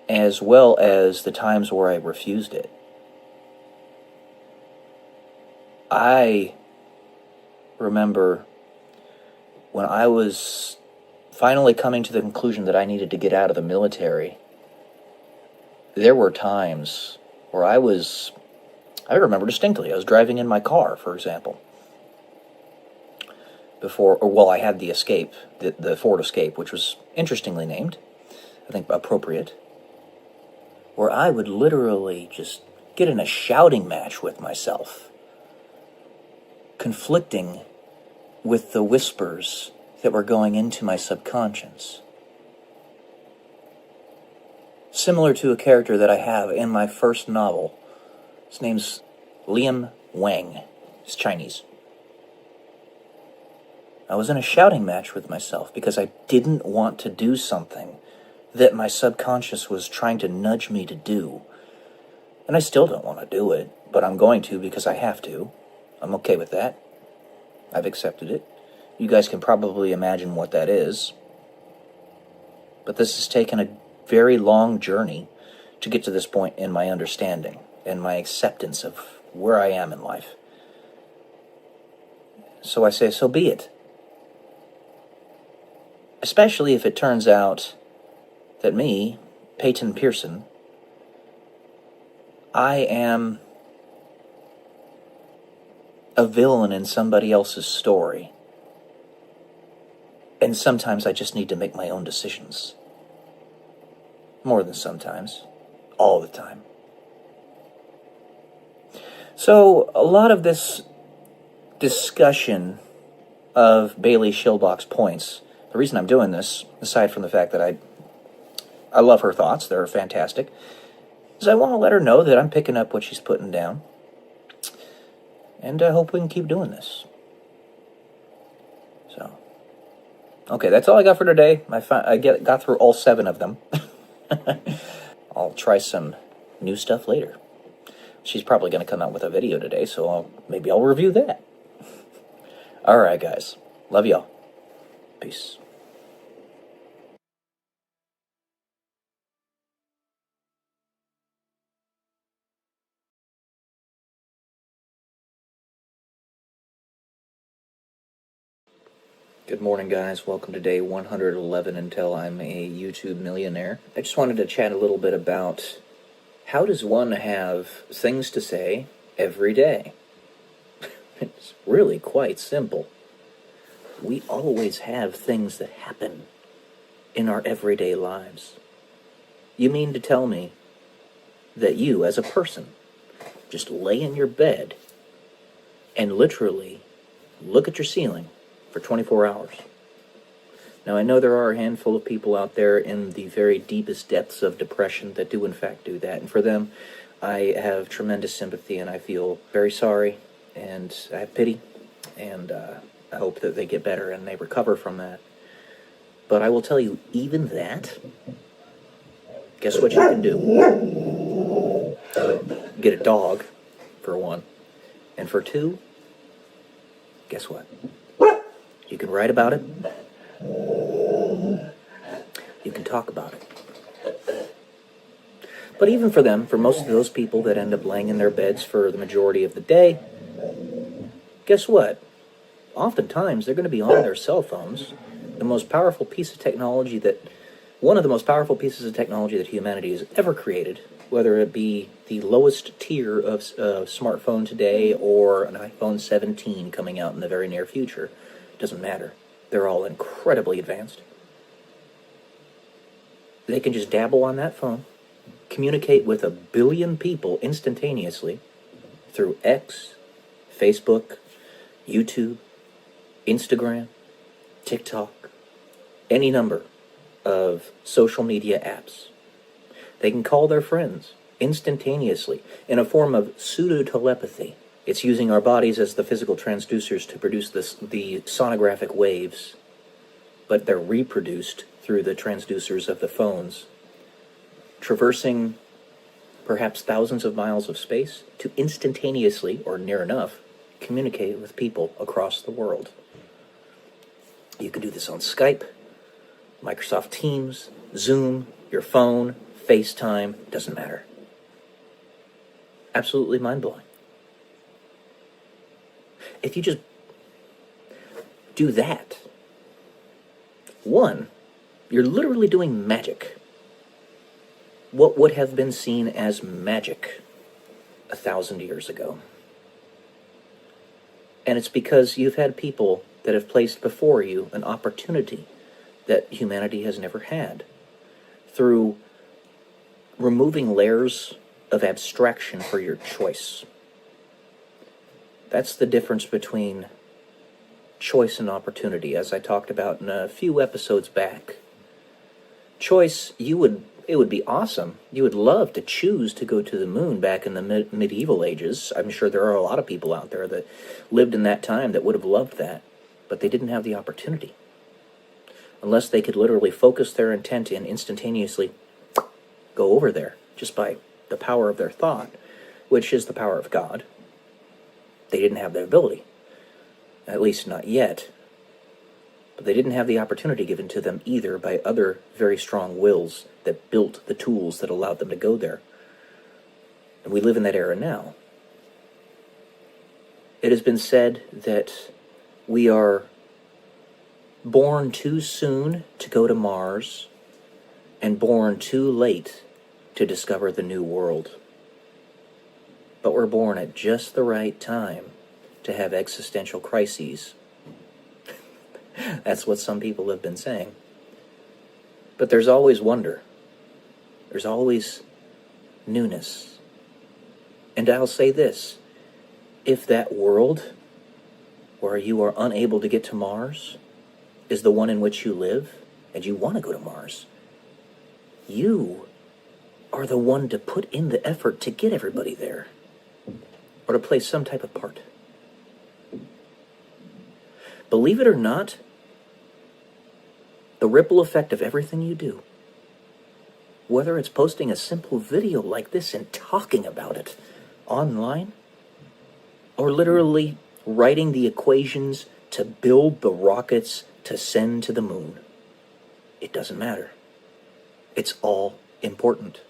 as well as the times where I refused it. I remember when I was finally coming to the conclusion that I needed to get out of the military, there were times where I remember distinctly, I was driving in my car, for example, I had the Escape, the Ford Escape, which was interestingly named, I think appropriate, where I would literally just get in a shouting match with myself, conflicting with the whispers that were going into my subconscious. similar to a character that I have in my first novel. His name's Liam Wang. He's Chinese. I was in a shouting match with myself because I didn't want to do something that my subconscious was trying to nudge me to do. And I still don't want to do it, but I'm going to because I have to. I'm okay with that. I've accepted it. You guys can probably imagine what that is. But this has taken a very long journey to get to this point in my understanding and my acceptance of where I am in life. So I say, so be it. Especially if it turns out that me, Peyton Pearson, I am a villain in somebody else's story. And sometimes I just need to make my own decisions. More than sometimes. All the time. So, a lot of this discussion of Bailey Schilbach's points, the reason I'm doing this, aside from the fact that I love her thoughts, they're fantastic, is I want to let her know that I'm picking up what she's putting down. And I hope we can keep doing this. So, okay, that's all I got for today. I got through all 7 of them. I'll try some new stuff later. She's probably going to come out with a video today, so maybe I'll review that. Alright, guys. Love y'all. Peace. Good morning, guys. Welcome to day 111 until I'm a YouTube millionaire. I just wanted to chat a little bit about how does one have things to say every day? It's really quite simple. We always have things that happen in our everyday lives. You mean to tell me that you, as a person, just lay in your bed and literally look at your ceiling for 24 hours? Now, I know there are a handful of people out there in the very deepest depths of depression that do in fact do that, and for them, I have tremendous sympathy, and I feel very sorry, and I have pity, and I hope that they get better and they recover from that. But I will tell you, even that, guess what you can do? Get a dog, for one, and for 2, guess what? You can write about it. You can talk about it. But even for them, for most of those people that end up laying in their beds for the majority of the day, guess what? Oftentimes, they're going to be on their cell phones. The most powerful piece of technology one of the most powerful pieces of technology that humanity has ever created, whether it be the lowest tier of smartphone today or an iPhone 17 coming out in the very near future. Doesn't matter. They're all incredibly advanced. They can just dabble on that phone, communicate with 1 billion people instantaneously through X, Facebook, YouTube, Instagram, TikTok, any number of social media apps. They can call their friends instantaneously in a form of pseudo-telepathy. It's using our bodies as the physical transducers to produce the sonographic waves, but they're reproduced through the transducers of the phones, traversing perhaps thousands of miles of space to instantaneously, or near enough, communicate with people across the world. You can do this on Skype, Microsoft Teams, Zoom, your phone, FaceTime, doesn't matter. Absolutely mind-blowing. If you just do that, one, you're literally doing magic. What would have been seen as magic 1,000 years ago. And it's because you've had people that have placed before you an opportunity that humanity has never had, through removing layers of abstraction for your choice. That's the difference between choice and opportunity, as I talked about in a few episodes back. Choice, you would it would be awesome. You would love to choose to go to the moon back in the medieval ages. I'm sure there are a lot of people out there that lived in that time that would have loved that, but they didn't have the opportunity. Unless they could literally focus their intent and instantaneously go over there just by the power of their thought, which is the power of God. They didn't have that ability, at least not yet. But they didn't have the opportunity given to them either by other very strong wills that built the tools that allowed them to go there. And we live in that era now. It has been said that we are born too soon to go to Mars and born too late to discover the new world. But we're born at just the right time to have existential crises. That's what some people have been saying. But there's always wonder. There's always newness. And I'll say this. If that world where you are unable to get to Mars is the one in which you live, and you want to go to Mars, you are the one to put in the effort to get everybody there, or to play some type of part. Believe it or not, the ripple effect of everything you do, whether it's posting a simple video like this and talking about it online, or literally writing the equations to build the rockets to send to the moon, it doesn't matter. It's all important.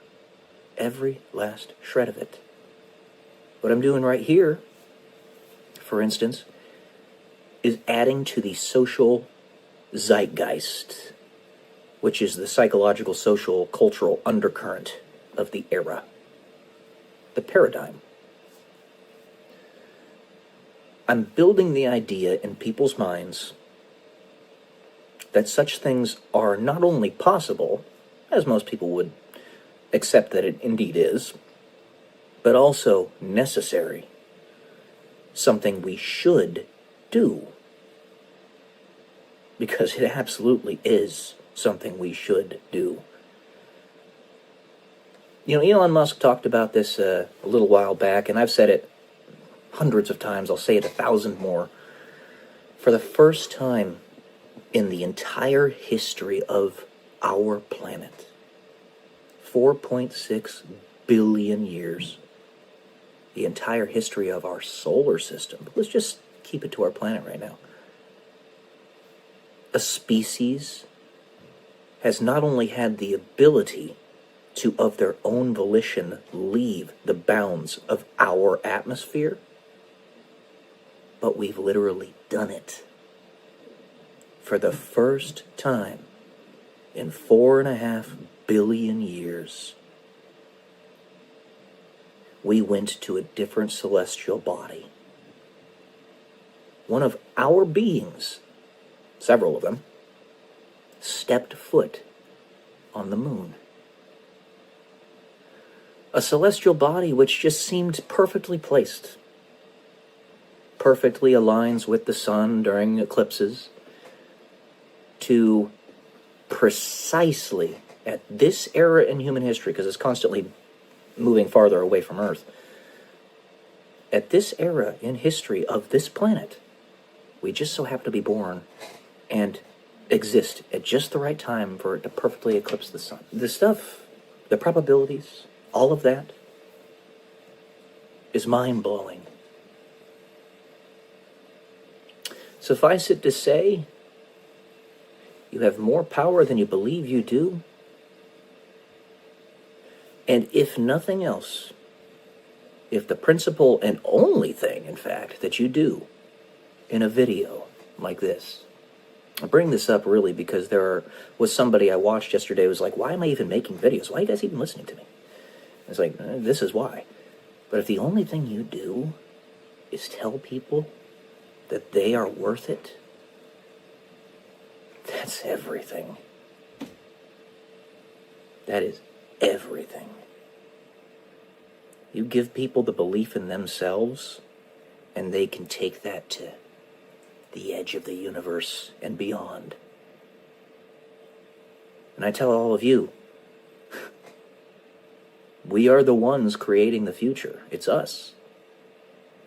Every last shred of it. What I'm doing right here, for instance, is adding to the social zeitgeist, which is the psychological, social, cultural undercurrent of the era, the paradigm. I'm building the idea in people's minds that such things are not only possible, as most people would accept that it indeed is, but also necessary, something we should do. Because it absolutely is something we should do. You know, Elon Musk talked about this a little while back, and I've said it hundreds of times. I'll say it 1,000 more. For the first time in the entire history of our planet, 4.6 billion years, the entire history of our solar system, but let's just keep it to our planet right now, a species has not only had the ability to, of their own volition, leave the bounds of our atmosphere, but we've literally done it. For the first time in 4.5 billion years, we went to a different celestial body. One of our beings, several of them, stepped foot on the moon. A celestial body which just seemed perfectly placed, perfectly aligns with the sun during eclipses, to precisely at this era in human history, because it's constantly moving farther away from Earth, at this era in history of this planet, we just so happen to be born and exist at just the right time for it to perfectly eclipse the sun. The stuff, the probabilities, all of that is mind-blowing. Suffice it to say, you have more power than you believe you do. And if nothing else, if the principal and only thing, in fact, that you do in a video like this, I bring this up really because was somebody I watched yesterday who was like, why am I even making videos? Why are you guys even listening to me? It's like, this is why. But if the only thing you do is tell people that they are worth it, that's everything. That is everything. You give people the belief in themselves, and they can take that to the edge of the universe and beyond. And I tell all of you, We are the ones creating the future. It's us.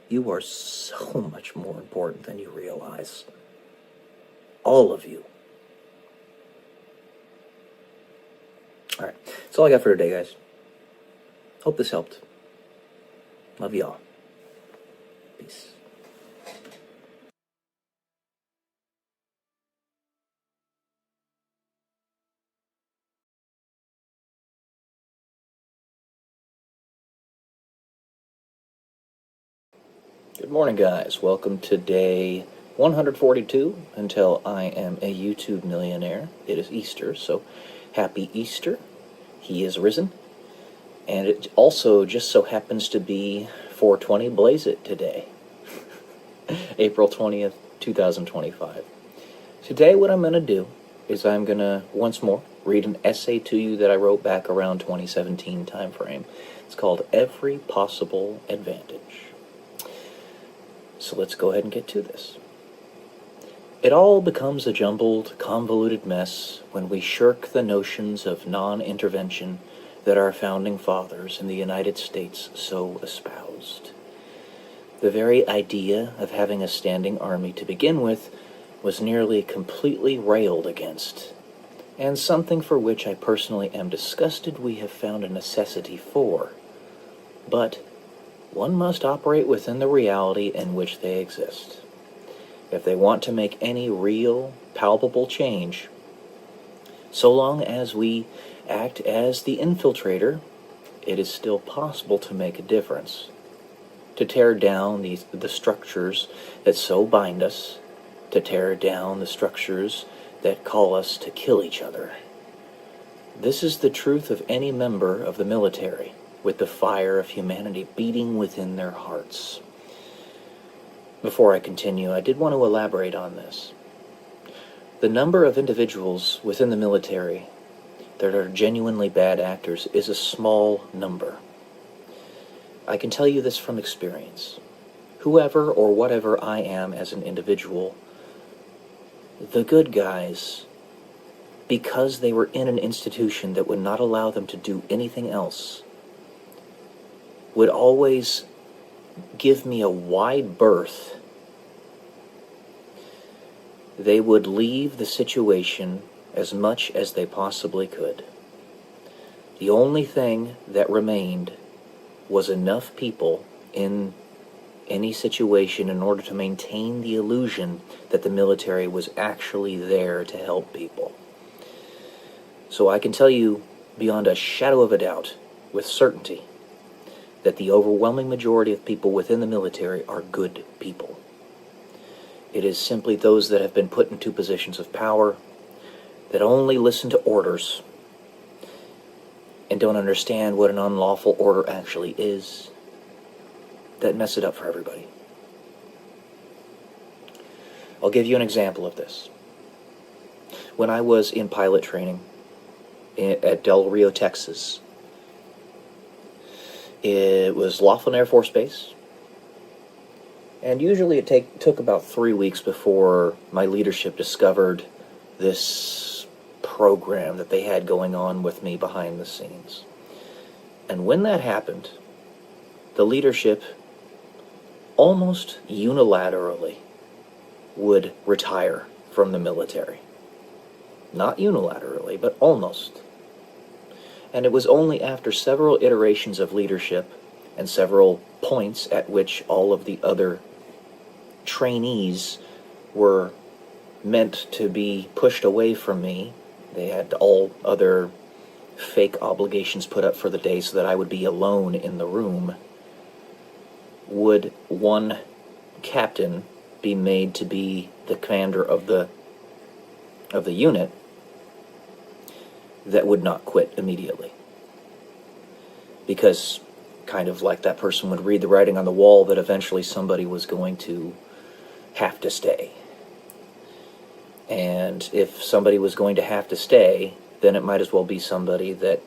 You are so much more important than you realize. All of you. Alright, that's all I got for today, guys. Hope this helped. Love y'all. Peace. Good morning, guys. Welcome to day 142 until I am a YouTube millionaire. It is Easter, so happy Easter. He is risen. And it also just so happens to be 420 Blaze It today. April 20th, 2025. Today what I'm going to do is I'm going to, once more, read an essay to you that I wrote back around 2017 time frame. It's called Every Possible Advantage. So let's go ahead and get to this. It all becomes a jumbled, convoluted mess when we shirk the notions of non-intervention that our founding fathers in the United States so espoused. The very idea of having a standing army to begin with was nearly completely railed against, and something for which I personally am disgusted we have found a necessity for. But one must operate within the reality in which they exist. If they want to make any real, palpable change, so long as we act as the infiltrator, it is still possible to make a difference, to tear down the structures that so bind us, to tear down the structures that call us to kill each other. This is the truth of any member of the military, with the fire of humanity beating within their hearts. Before I continue, I did want to elaborate on this. The number of individuals within the military that are genuinely bad actors is a small number. I can tell you this from experience. Whoever or whatever I am as an individual, the good guys, because they were in an institution that would not allow them to do anything else, would always give me a wide berth. They would leave the situation as much as they possibly could. The only thing that remained was enough people in any situation in order to maintain the illusion that the military was actually there to help people. So I can tell you beyond a shadow of a doubt, with certainty, that the overwhelming majority of people within the military are good people. It is simply those that have been put into positions of power, that only listen to orders, and don't understand what an unlawful order actually is, that mess it up for everybody. I'll give you an example of this. When I was in pilot training at Del Rio, Texas, it was Laughlin Air Force Base, and usually it took about 3 weeks before my leadership discovered this program that they had going on with me behind the scenes. And when that happened, the leadership almost unilaterally would retire from the military. Not unilaterally, but almost. And it was only after several iterations of leadership and several points at which all of the other trainees were meant to be pushed away from me. They had all other fake obligations put up for the day so that I would be alone in the room. Would one captain be made to be the commander of the unit that would not quit immediately? Because kind of like that person would read the writing on the wall that eventually somebody was going to have to stay. And if somebody was going to have to stay, then it might as well be somebody that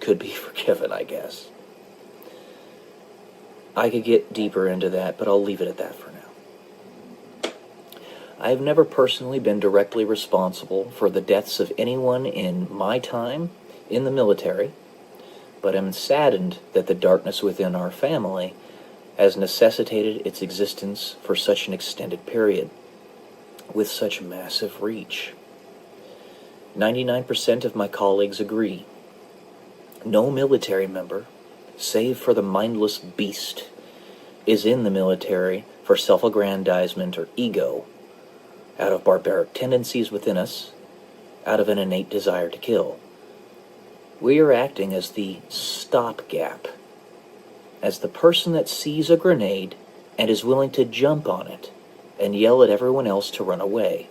could be forgiven, I guess. I could get deeper into that, but I'll leave it at that for now. I have never personally been directly responsible for the deaths of anyone in my time in the military, but am saddened that the darkness within our family has necessitated its existence for such an extended period, with such massive reach. 99% of my colleagues agree. No military member, save for the mindless beast, is in the military for self-aggrandizement or ego, out of barbaric tendencies within us, out of an innate desire to kill. We are acting as the stopgap, as the person that sees a grenade and is willing to jump on it and yell at everyone else to run away.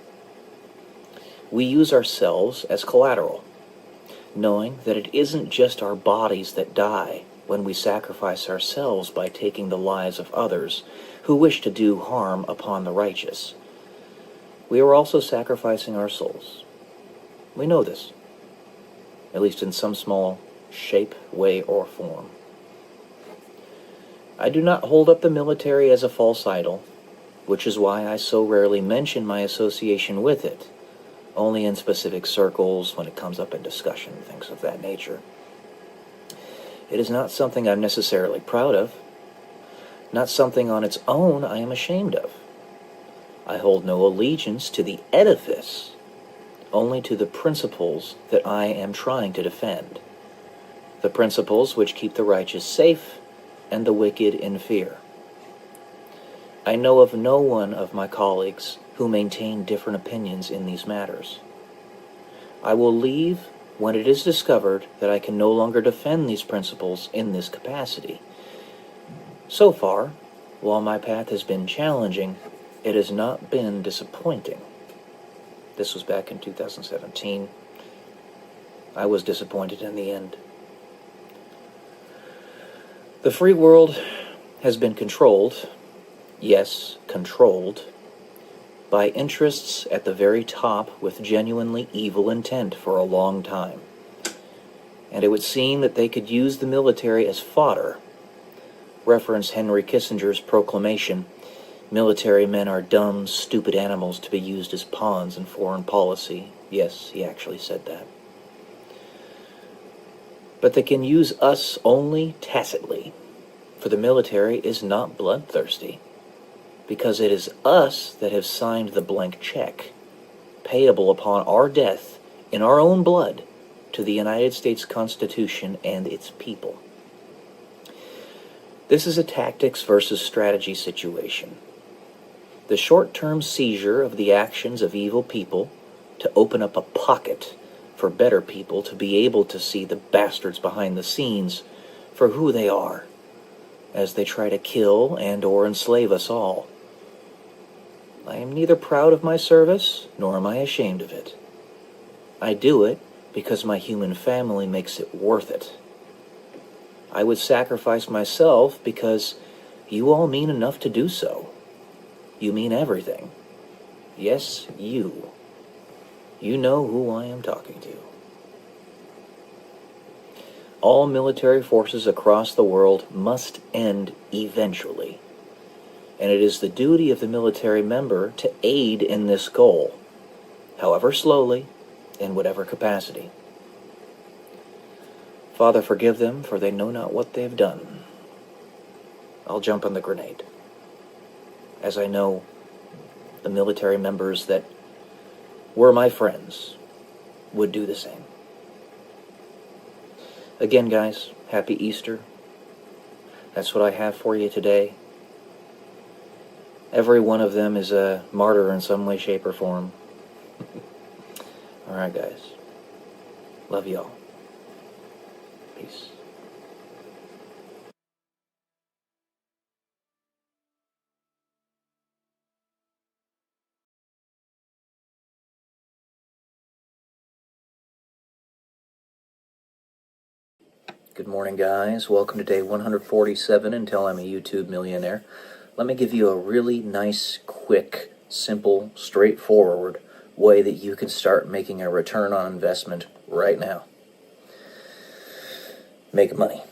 We use ourselves as collateral, knowing that it isn't just our bodies that die when we sacrifice ourselves by taking the lives of others who wish to do harm upon the righteous. We are also sacrificing our souls. We know this, at least in some small shape, way, or form. I do not hold up the military as a false idol, which is why I so rarely mention my association with it, only in specific circles when it comes up in discussion, things of that nature. It is not something I'm necessarily proud of, not something on its own I am ashamed of. I hold no allegiance to the edifice, only to the principles that I am trying to defend, the principles which keep the righteous safe and the wicked in fear. I know of no one of my colleagues who maintain different opinions in these matters. I will leave when it is discovered that I can no longer defend these principles in this capacity. So far, while my path has been challenging, it has not been disappointing. This was back in 2017. I was disappointed in the end. The free world has been controlled, yes, controlled, by interests at the very top with genuinely evil intent for a long time. And it would seem that they could use the military as fodder. Reference Henry Kissinger's proclamation, "Military men are dumb, stupid animals to be used as pawns in foreign policy." Yes, he actually said that. But they can use us only tacitly, for the military is not bloodthirsty, because it is us that have signed the blank check, payable upon our death in our own blood to the United States Constitution and its people. This is a tactics versus strategy situation. The short-term seizure of the actions of evil people to open up a pocket for better people to be able to see the bastards behind the scenes for who they are, as they try to kill and or enslave us all. I am neither proud of my service, nor am I ashamed of it. I do it because my human family makes it worth it. I would sacrifice myself because you all mean enough to do so. You mean everything. Yes, you. You know who I am talking to. All military forces across the world must end eventually, and it is the duty of the military member to aid in this goal, however slowly, in whatever capacity. Father, forgive them, for they know not what they have done. I'll jump on the grenade, as I know the military members that were my friends would do the same. Again, guys, happy Easter. That's what I have for you today. Every one of them is a martyr in some way, shape, or form. Alright, guys. Love y'all. Peace. Good morning, guys. Welcome to day 147 until I'm a YouTube millionaire. Let me give you a really nice, quick, simple, straightforward way that you can start making a return on investment right now. Make money.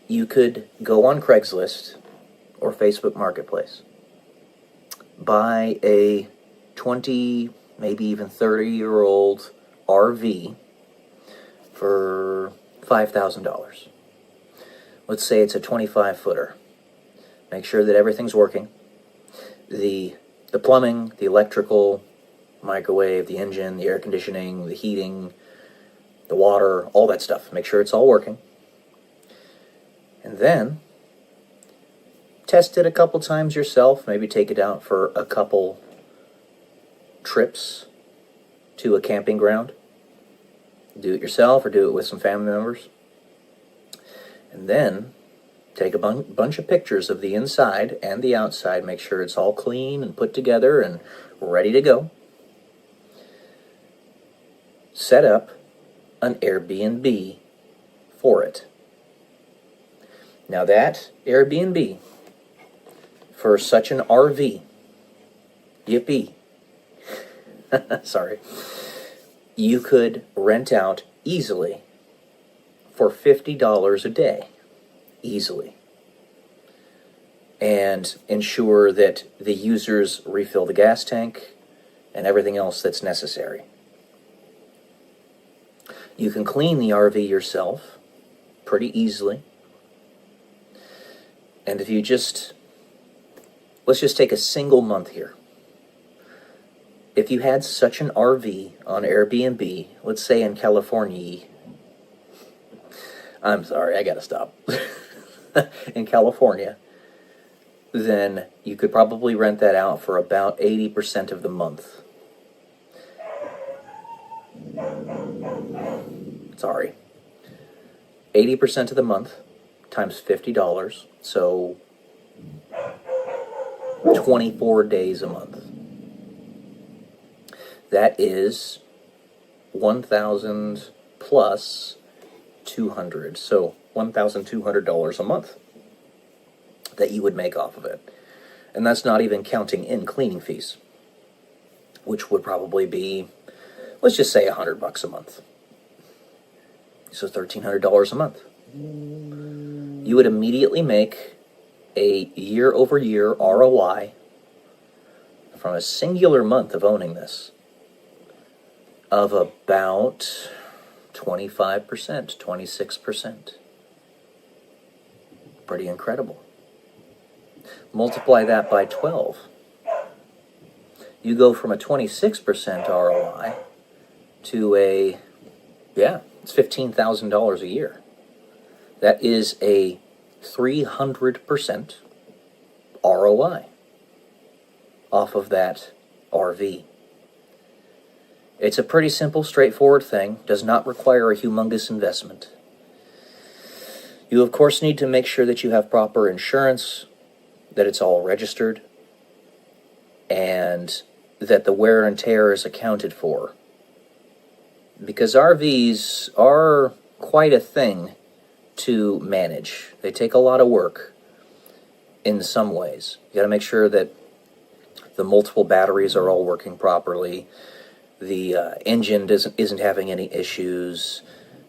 You could go on Craigslist or Facebook Marketplace, buy a 20, maybe even 30-year-old RV for $5,000. Let's say it's a 25-footer. Make sure that everything's working. The plumbing, the electrical, microwave, the engine, the air conditioning, the heating, the water, all that stuff. Make sure it's all working. And then test it a couple times yourself. Maybe take it out for a couple trips to a camping ground. Do it yourself or do it with some family members. And then take a bunch of pictures of the inside and the outside. Make sure it's all clean and put together and ready to go. Set up an Airbnb for it. Now that Airbnb for such an RV, yippee, sorry, you could rent out easily for $50 a day, easily, and ensure that the users refill the gas tank and everything else that's necessary. You can clean the RV yourself pretty easily. And if you let's just take a single month here. If you had such an RV on Airbnb, let's say in California, I'm sorry, I gotta stop. In California, then you could probably rent that out for about 80% of the month. Sorry. 80% of the month times $50, so 24 days a month. That is 1,000 plus 200, so $1,200 a month that you would make off of it. And that's not even counting in cleaning fees, which would probably be, let's just say $100 a month. So $1,300 a month. You would immediately make a year-over-year ROI from a singular month of owning this of about 25%, 26%. Pretty incredible. Multiply that by 12. You go from a 26% ROI to it's $15,000 a year. That is a 300% ROI off of that RV. It's a pretty simple, straightforward thing. Does not require a humongous investment. You, of course, need to make sure that you have proper insurance, that it's all registered, and that the wear and tear is accounted for. Because RVs are quite a thing to manage. They take a lot of work in some ways. You got to make sure that the multiple batteries are all working properly. The engine isn't having any issues.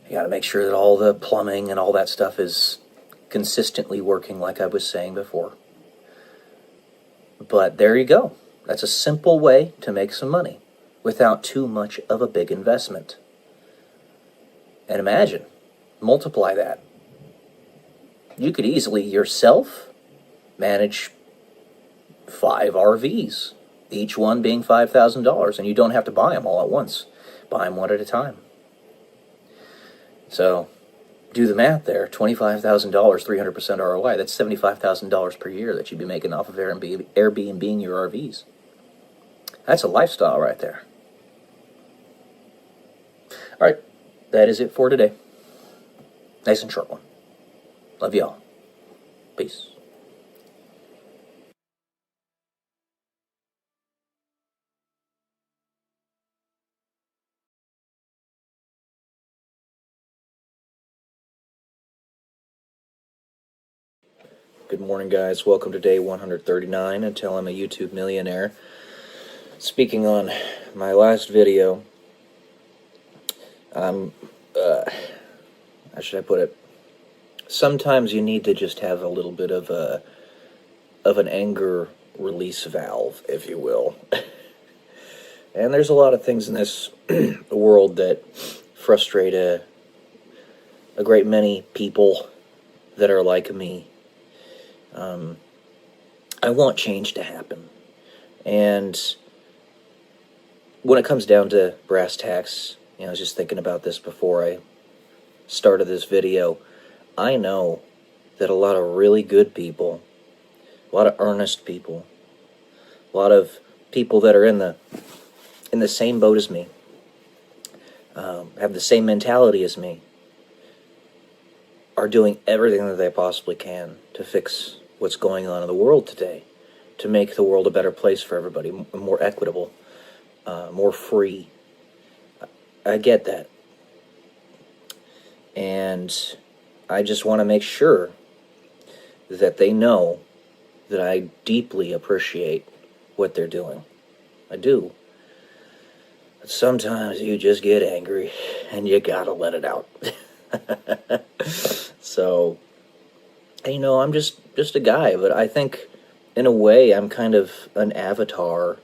You got to make sure that all the plumbing and all that stuff is consistently working, like I was saying before. But there you go. That's a simple way to make some money without too much of a big investment. And imagine, multiply that. You could easily yourself manage 5 RVs, each one being $5,000, and you don't have to buy them all at once. Buy them one at a time. So, do the math there. $25,000, 300% ROI. That's $75,000 per year that you'd be making off of Airbnb your RVs. That's a lifestyle right there. All right, that is it for today. Nice and short one. Love y'all. Peace. Good morning, guys. Welcome to day 139 until I'm a YouTube millionaire. Speaking on my last video, how should I put it? Sometimes you need to just have a little bit of an anger release valve, if you will. And there's a lot of things in this world that frustrate a great many people that are like me. I want change to happen. And when it comes down to brass tacks, I was just thinking about this before I started this video. I know that a lot of really good people, a lot of earnest people, a lot of people that are in the same boat as me, have the same mentality as me, are doing everything that they possibly can to fix what's going on in the world today, to make the world a better place for everybody, more equitable, more free. I get that. And I just want to make sure that they know that I deeply appreciate what they're doing. I do. But sometimes you just get angry and you gotta let it out. So, I'm just a guy, but I think in a way I'm kind of an avatar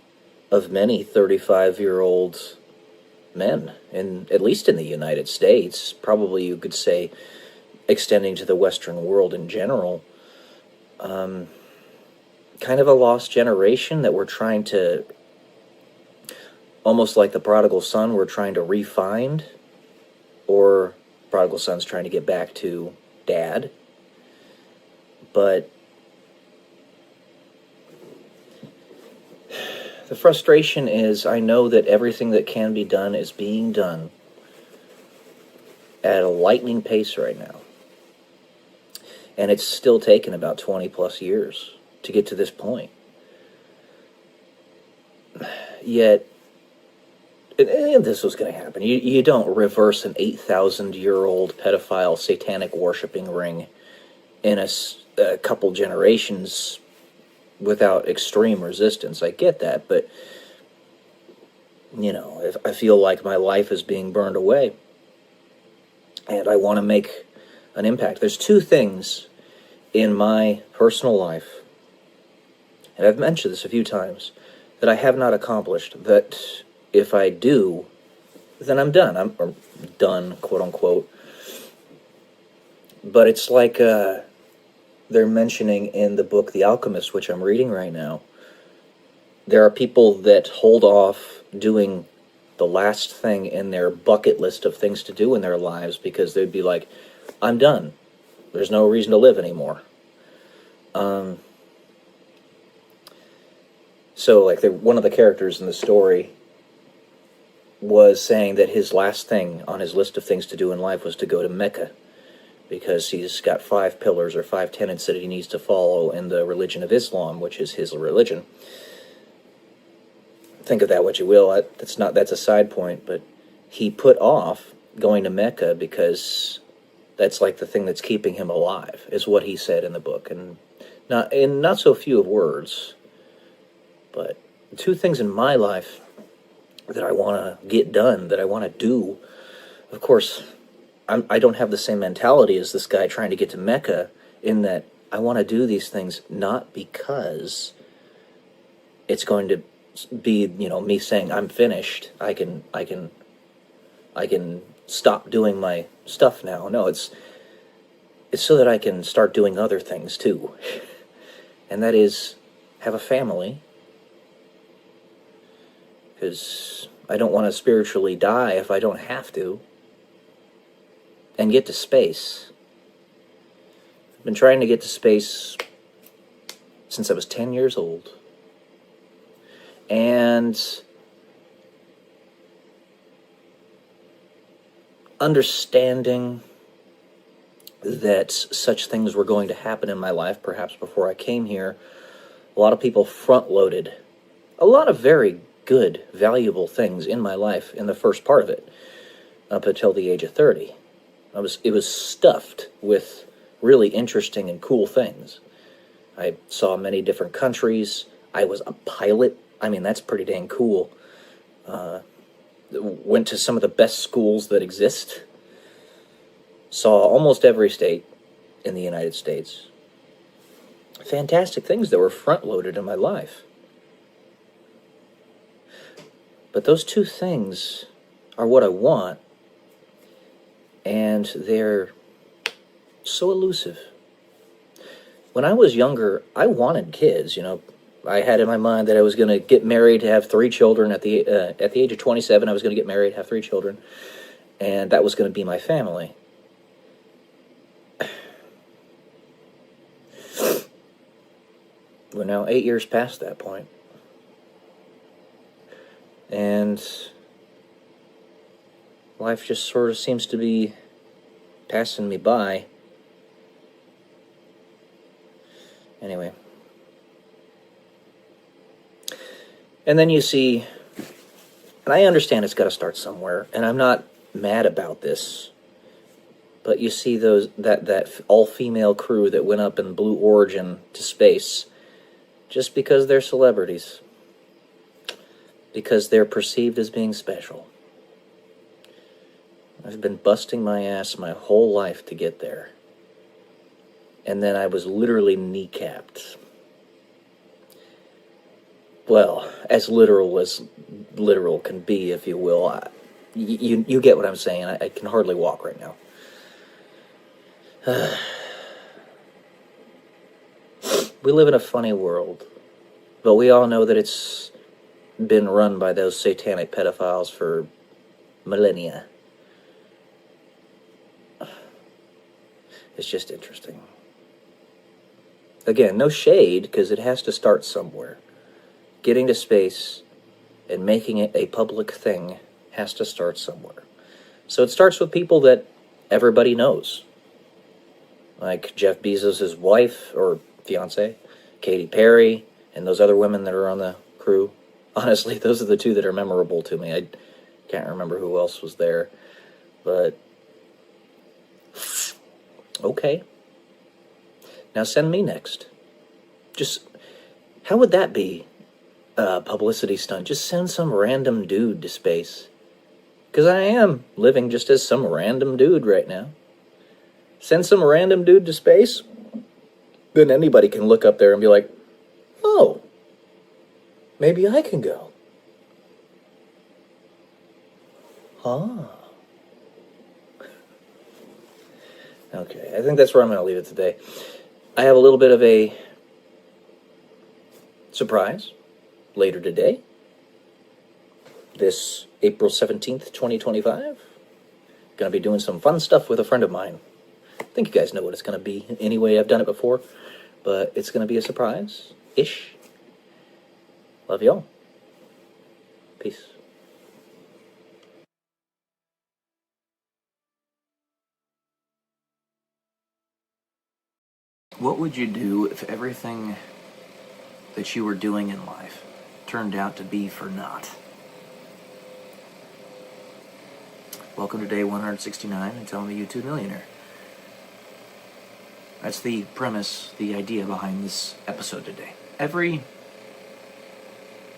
of many 35-year-old men, at least in the United States. Probably you could say extending to the Western world in general. Kind of a lost generation that we're trying to, almost like the prodigal son, we're trying to re-find, or prodigal son's trying to get back to dad. But the frustration is, I know that everything that can be done is being done at a lightning pace right now. And it's still taken about 20 plus years to get to this point. Yet, and this was going to happen. You don't reverse an 8,000-year-old pedophile satanic worshipping ring in a couple generations without extreme resistance. I get that, but, if I feel like my life is being burned away, and I want to make an impact. There's two things in my personal life, and I've mentioned this a few times, that I have not accomplished, that if I do, then I'm done. I'm done, quote-unquote. But it's like they're mentioning in the book The Alchemist, which I'm reading right now. There are people that hold off doing the last thing in their bucket list of things to do in their lives because they'd be like, I'm done. There's no reason to live anymore. So, like, one of the characters in the story was saying that his last thing on his list of things to do in life was to go to Mecca, because he's got 5 pillars or 5 tenets that he needs to follow in the religion of Islam, which is his religion. Think of that what you will. That's a side point, but he put off going to Mecca because that's like the thing that's keeping him alive, is what he said in the book, and not so few of words. But the two things in my life that I want to get done, that I want to do, of course, I don't have the same mentality as this guy trying to get to Mecca, in that I want to do these things not because it's going to be, me saying I'm finished. I can stop doing my stuff now. No, it's so that I can start doing other things too. And that is have a family, because I don't want to spiritually die if I don't have to, and get to space. I've been trying to get to space since I was 10 years old. And understanding that such things were going to happen in my life, perhaps before I came here, a lot of people front-loaded a lot of very good, valuable things in my life in the first part of it, up until the age of 30. It was stuffed with really interesting and cool things. I saw many different countries. I was a pilot. I mean, that's pretty dang cool. Went to some of the best schools that exist. Saw almost every state in the United States. Fantastic things that were front-loaded in my life. But those two things are what I want, and they're so elusive. When I was younger, I wanted kids, I had in my mind that I was going to get married, have 3 children. At the age of 27, I was going to get married, have 3 children, and that was going to be my family. We're now 8 years past that point. And life just sort of seems to be passing me by. Anyway. And then you see, and I understand it's got to start somewhere, and I'm not mad about this, but you see that all-female crew that went up in Blue Origin to space just because they're celebrities, because they're perceived as being special. I've been busting my ass my whole life to get there, and then I was literally kneecapped. Well, as literal can be, if you will. You get what I'm saying. I can hardly walk right now. We live in a funny world, but we all know that it's been run by those satanic pedophiles for millennia. It's just interesting. Again, no shade, because it has to start somewhere. Getting to space and making it a public thing has to start somewhere. So it starts with people that everybody knows. Like Jeff Bezos' wife, or fiance, Katy Perry, and those other women that are on the crew. Honestly, those are the 2 that are memorable to me. I can't remember who else was there. But, okay. Now send me next. Just, how would that be? Publicity stunt. Just send some random dude to space. Because I am living just as some random dude right now. Send some random dude to space, then anybody can look up there and be like, oh, maybe I can go. Huh. Okay, I think that's where I'm going to leave it today. I have a little bit of a surprise later today. This April 17th, 2025. Going to be doing some fun stuff with a friend of mine. I think you guys know what it's going to be. Anyway, I've done it before, but it's going to be a surprise-ish. Love y'all. Peace. What would you do if everything that you were doing in life turned out to be for naught? Welcome to day 169 and Tell Me You 2 Millionaire. That's the premise, the idea behind this episode today. Every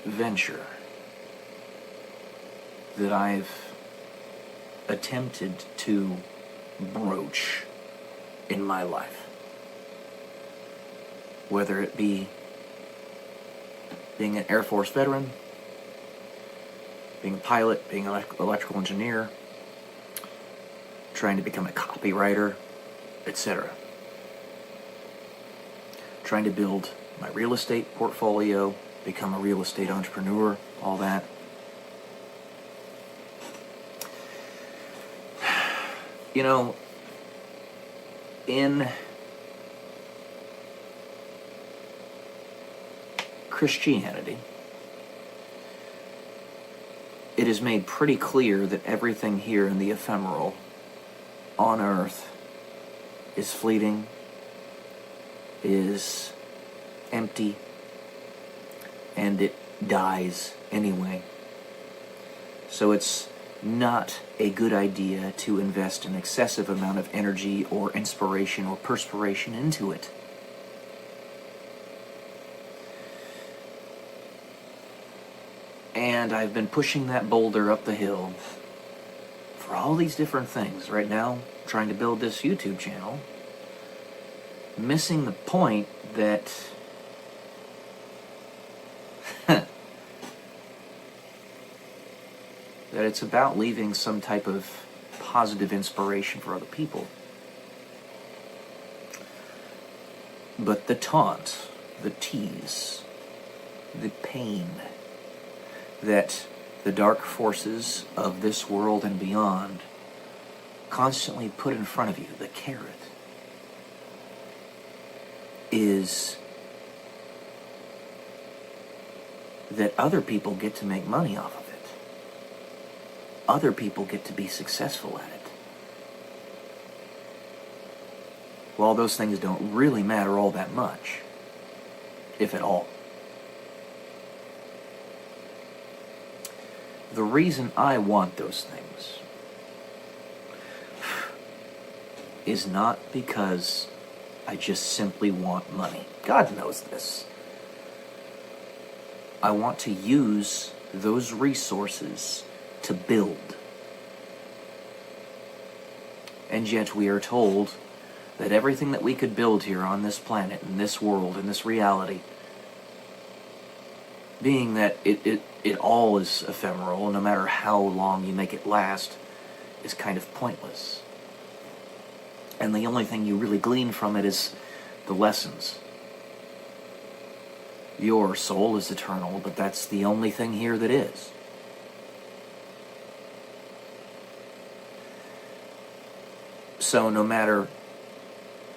venture that I've attempted to broach in my life, whether it be being an Air Force veteran, being a pilot, being an electrical engineer, trying to become a copywriter, etc. Trying to build my real estate portfolio, become a real estate entrepreneur, all that. You know, in Christianity, it is made pretty clear that everything here in the ephemeral on earth is fleeting, is empty, and it dies anyway. So it's not a good idea to invest an excessive amount of energy or inspiration or perspiration into it. And I've been pushing that boulder up the hill for all these different things. Right now, trying to build this YouTube channel, missing the point that that it's about leaving some type of positive inspiration for other people. But the taunt, the tease, the pain that the dark forces of this world and beyond constantly put in front of you, the carrot, is that other people get to make money off of it. Other people get to be successful at it. Well, those things don't really matter all that much, if at all. The reason I want those things is not because I just simply want money. God knows this. I want to use those resources to build. And yet we are told that everything that we could build here on this planet, in this world, in this reality, being that it all is ephemeral, no matter how long you make it last, is kind of pointless. And the only thing you really glean from it is the lessons. Your soul is eternal, but that's the only thing here that is. So no matter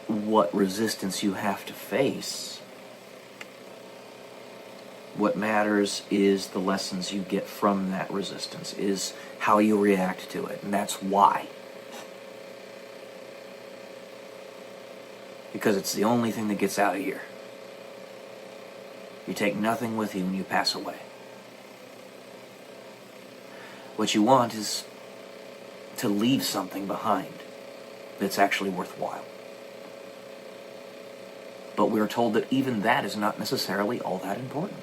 what resistance you have to face, what matters is the lessons you get from that resistance, is how you react to it, and that's why. Because it's the only thing that gets out of here. You take nothing with you when you pass away. What you want is to leave something behind that's actually worthwhile. But we're told that even that is not necessarily all that important.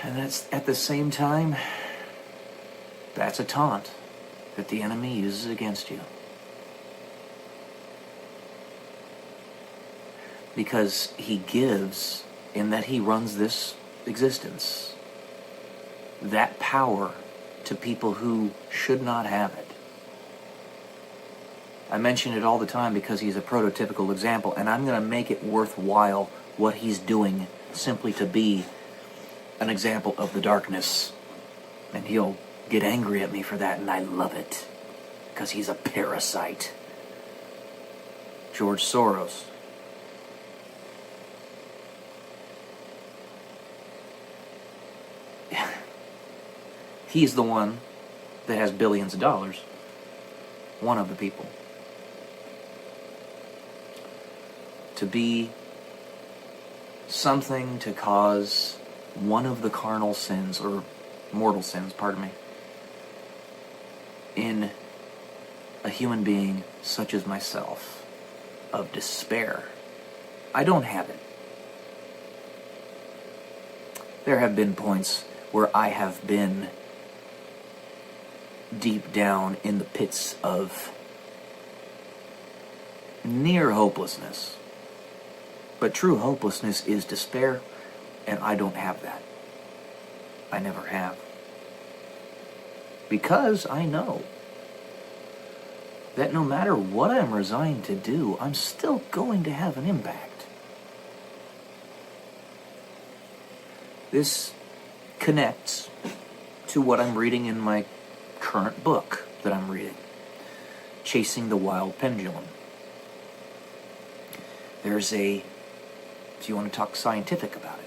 And that's, at the same time, that's a taunt that the enemy uses against you. Because he gives, in that he runs this existence, that power to people who should not have it. I mention it all the time because he's a prototypical example, and I'm going to make it worthwhile what he's doing simply to be an example of the darkness. And he'll get angry at me for that, and I love it, because he's a parasite. George Soros. He's the one that has billions of dollars. One of the people. To be something to cause one of the carnal sins, or mortal sins, pardon me, in a human being such as myself, of despair. I don't have it. There have been points where I have been deep down in the pits of near hopelessness. But true hopelessness is despair, and I don't have that. I never have. Because I know that no matter what I'm resigned to do, I'm still going to have an impact. This connects to what I'm reading in my current book that I'm reading, Chasing the Wild Pendulum. There's a, if you want to talk scientific about it,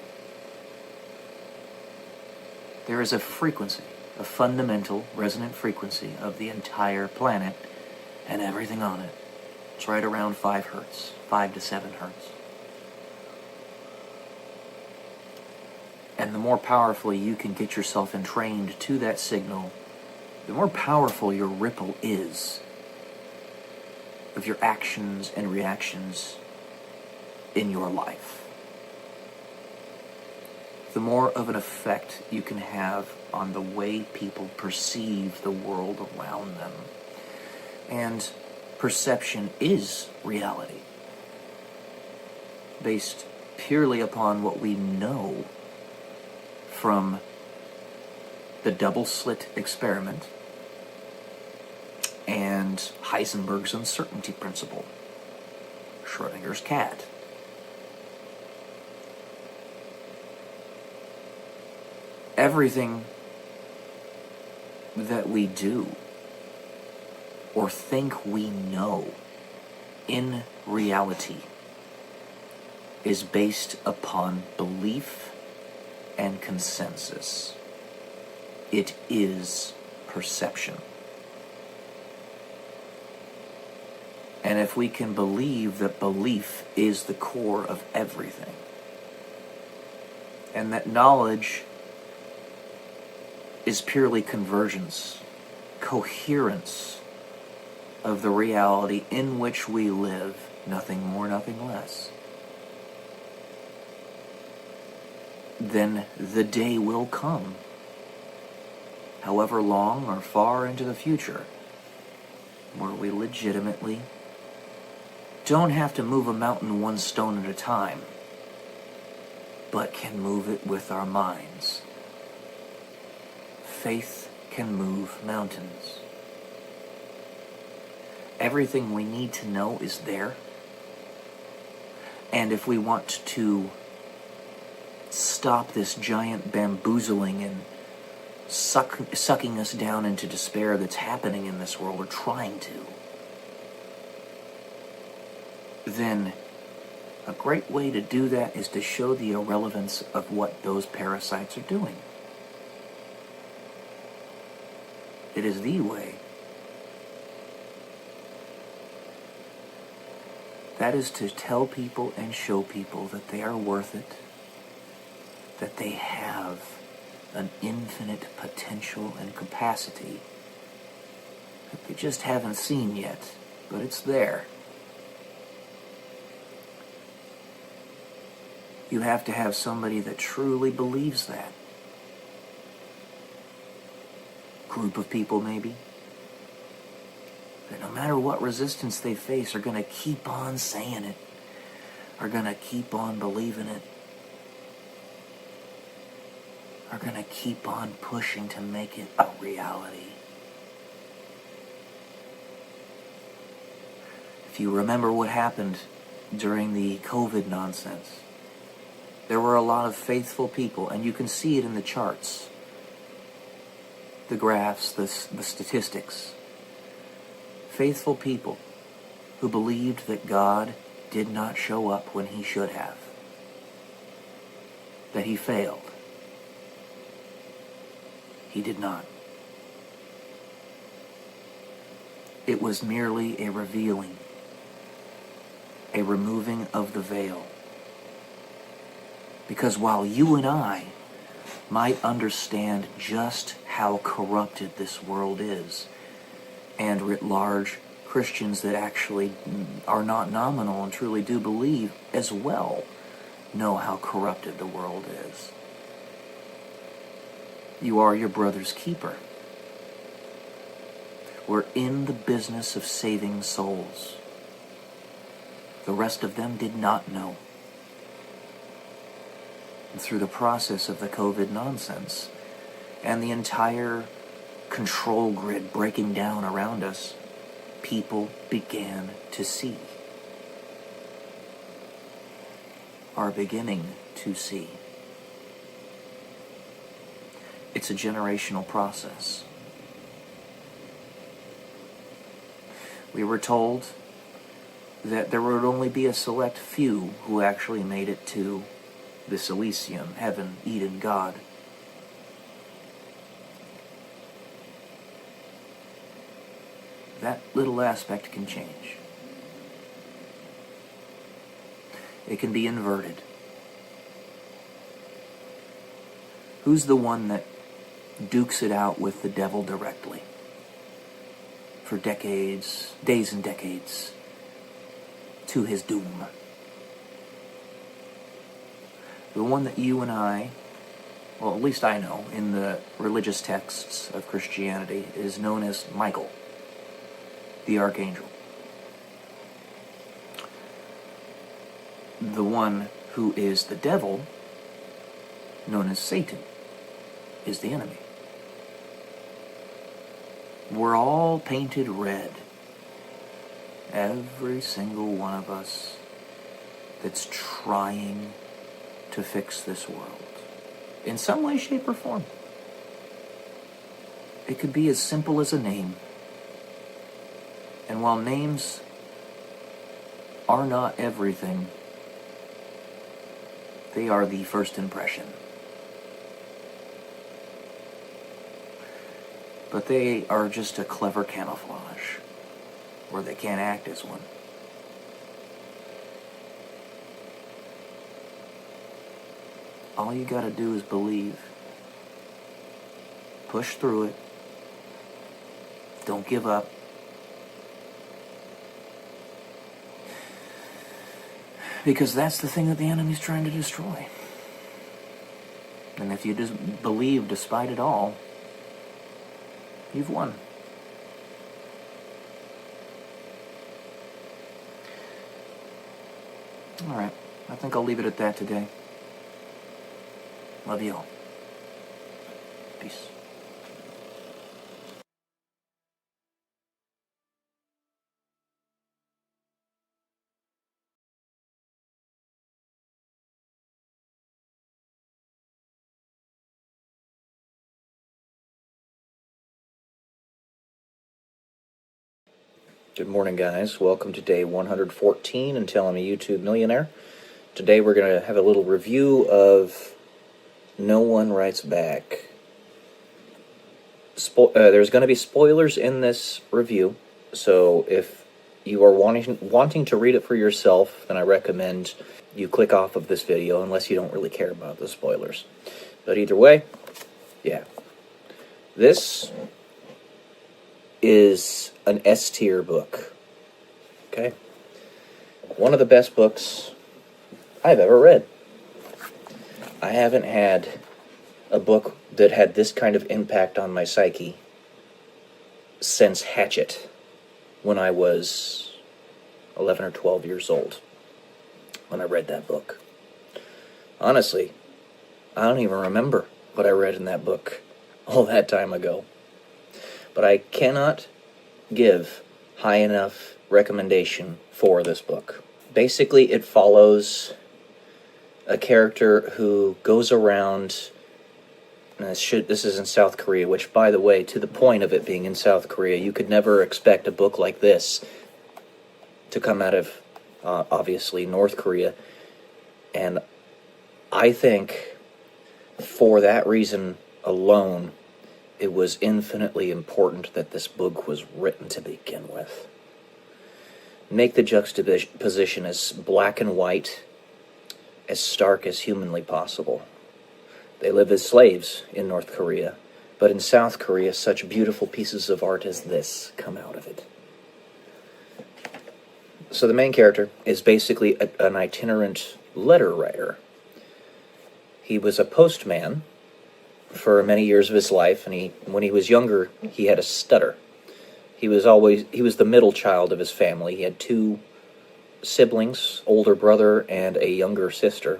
there is a frequency, a fundamental resonant frequency of the entire planet and everything on it. It's right around 5 hertz, 5 to 7 hertz. And the more powerfully you can get yourself entrained to that signal, the more powerful your ripple is of your actions and reactions in your life. The more of an effect you can have on the way people perceive the world around them. And perception is reality, based purely upon what we know from the double slit experiment and Heisenberg's uncertainty principle, Schrodinger's cat. Everything that we do or think we know in reality is based upon belief and consensus. It is perception. And if we can believe that belief is the core of everything, and that knowledge is purely convergence, coherence of the reality in which we live, nothing more, nothing less, then the day will come, however long or far into the future, where we legitimately don't have to move a mountain one stone at a time, but can move it with our minds. Faith can move mountains. Everything we need to know is there. And if we want to stop this giant bamboozling and sucking us down into despair that's happening in this world, or trying to, then a great way to do that is to show the irrelevance of what those parasites are doing. It is the way. That is to tell people and show people that they are worth it, that they have an infinite potential and capacity that they just haven't seen yet, but it's there. You have to have somebody that truly believes that. Group of people, maybe, that no matter what resistance they face are going to keep on saying it, are going to keep on believing it, are going to keep on pushing to make it a reality. If you remember what happened during the COVID nonsense, there were a lot of faithful people, and you can see it in the charts, the graphs, the statistics. Faithful people who believed that God did not show up when he should have, that he failed. He did not. It was merely a revealing, a removing of the veil. Because while you and I might understand just how corrupted this world is, and writ large, Christians that actually are not nominal and truly do believe as well know how corrupted the world is. You are your brother's keeper. We're in the business of saving souls. The rest of them did not know. And through the process of the COVID nonsense and the entire control grid breaking down around us, people began to see, are beginning to see. It's a generational process. We were told that there would only be a select few who actually made it to this Elysium, heaven, Eden, God. That little aspect can change. It can be inverted. Who's the one that dukes it out with the devil directly for decades, days and decades, to his doom? The one that you and I, well, at least I know, in the religious texts of Christianity, is known as Michael, the archangel. The one who is the devil, known as Satan, is the enemy. We're all painted red. Every single one of us that's trying to fix this world. In some way, shape, or form. It could be as simple as a name. And while names are not everything, they are the first impression. But they are just a clever camouflage, where they can't act as one. All you gotta do is believe. Push through it. Don't give up. Because that's the thing that the enemy's trying to destroy. And if you just believe despite it all, you've won. Alright, I think I'll leave it at that today. Love you all. Peace. Good morning, guys. Welcome to day 114 until I'm a YouTube millionaire. Today we're going to have a little review of No One Writes Back. There's going to be spoilers in this review, so if you are wanting to read it for yourself, then I recommend you click off of this video unless you don't really care about the spoilers. But either way, yeah. This is an S-tier book. Okay? One of the best books I've ever read. I haven't had a book that had this kind of impact on my psyche since Hatchet, when I was 11 or 12 years old, when I read that book. Honestly, I don't even remember what I read in that book all that time ago. But I cannot give high enough recommendation for this book. Basically, it follows a character who goes around, and this is in South Korea, which, by the way, to the point of it being in South Korea, you could never expect a book like this to come out of, obviously, North Korea. And I think, for that reason alone, it was infinitely important that this book was written to begin with. Make the juxtaposition as black and white, as stark as humanly possible. They live as slaves in North Korea, but in South Korea, such beautiful pieces of art as this come out of it. So the main character is basically an itinerant letter writer. He was a postman for many years of his life, and when he was younger, he had a stutter. He was the middle child of his family. He had two siblings, older brother and a younger sister.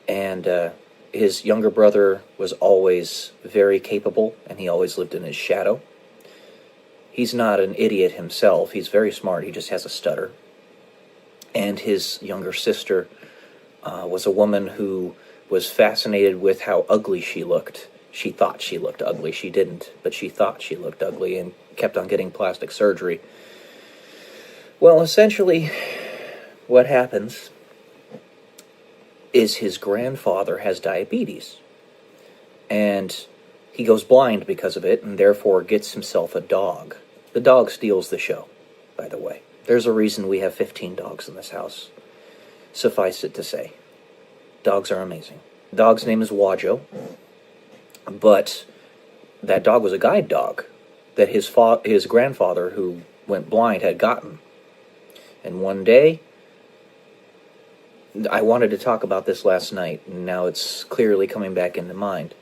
And his younger brother was always very capable, and he always lived in his shadow. He's not an idiot himself. He's very smart. He just has a stutter. And his younger sister was a woman who was fascinated with how ugly she looked. She thought she looked ugly. She didn't, but she thought she looked ugly and kept on getting plastic surgery. Well, essentially, what happens is his grandfather has diabetes, and he goes blind because of it, and therefore gets himself a dog. The dog steals the show, by the way. There's a reason we have 15 dogs in this house. Suffice it to say, dogs are amazing. The dog's name is Wajo, but that dog was a guide dog that his grandfather, who went blind, had gotten. And one day, I wanted to talk about this last night, and now it's clearly coming back into mind.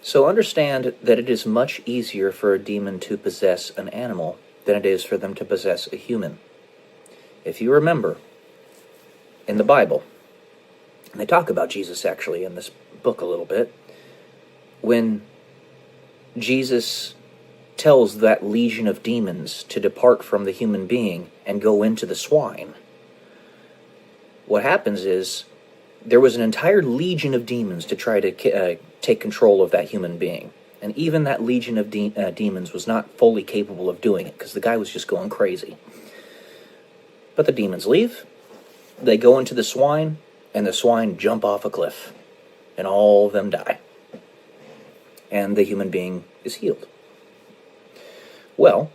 So understand that it is much easier for a demon to possess an animal than it is for them to possess a human. If you remember, in the Bible, and they talk about Jesus actually in this book a little bit, when Jesus tells that legion of demons to depart from the human being and go into the swine, what happens is there was an entire legion of demons to try to take control of that human being. And even that legion of demons was not fully capable of doing it, because the guy was just going crazy. But the demons leave, they go into the swine, and the swine jump off a cliff, and all of them die. And the human being is healed. Well,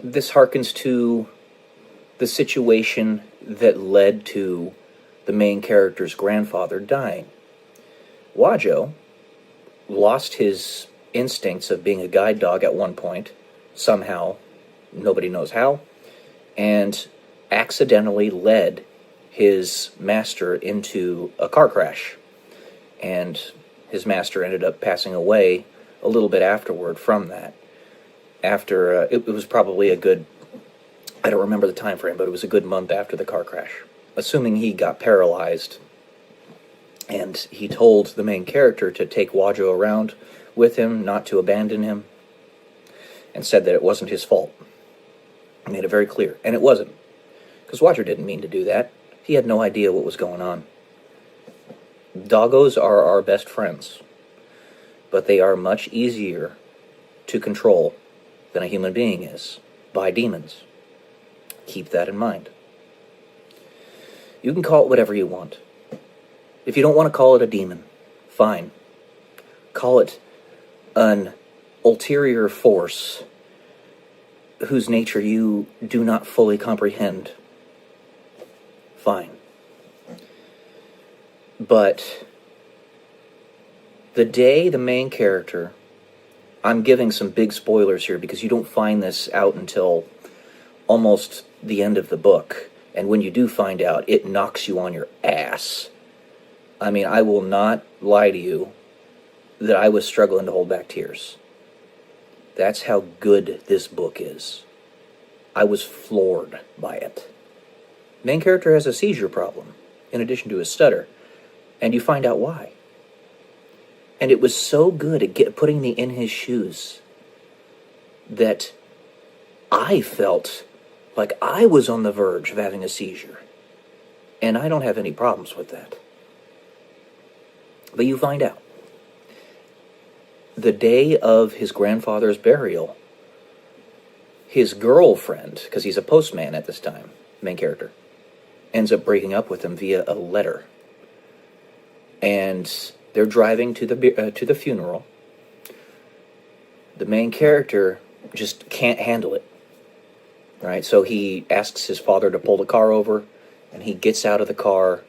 this harkens to the situation that led to the main character's grandfather dying. Wajo lost his instincts of being a guide dog at one point, somehow, nobody knows how, and accidentally led his master into a car crash. And his master ended up passing away a little bit afterward from that. After, it was probably a good, I don't remember the time frame, but it was a good month after the car crash. Assuming he got paralyzed, and he told the main character to take Wajo around with him, not to abandon him, and said that it wasn't his fault. He made it very clear, and it wasn't, because Wajo didn't mean to do that. He had no idea what was going on. Doggos are our best friends, but they are much easier to control than a human being is, by demons. Keep that in mind. You can call it whatever you want. If you don't want to call it a demon, fine. Call it an ulterior force whose nature you do not fully comprehend. Fine. But the day the main character, I'm giving some big spoilers here because you don't find this out until almost the end of the book. And when you do find out, it knocks you on your ass. I mean, I will not lie to you that I was struggling to hold back tears. That's how good this book is. I was floored by it. Main character has a seizure problem, in addition to his stutter, and you find out why. And it was so good at putting me in his shoes that I felt like I was on the verge of having a seizure. And I don't have any problems with that. But you find out. The day of his grandfather's burial, his girlfriend, because he's a postman at this time, main character, ends up breaking up with him via a letter. And they're driving to the funeral. The main character just can't handle it. Right? So he asks his father to pull the car over, and he gets out of the car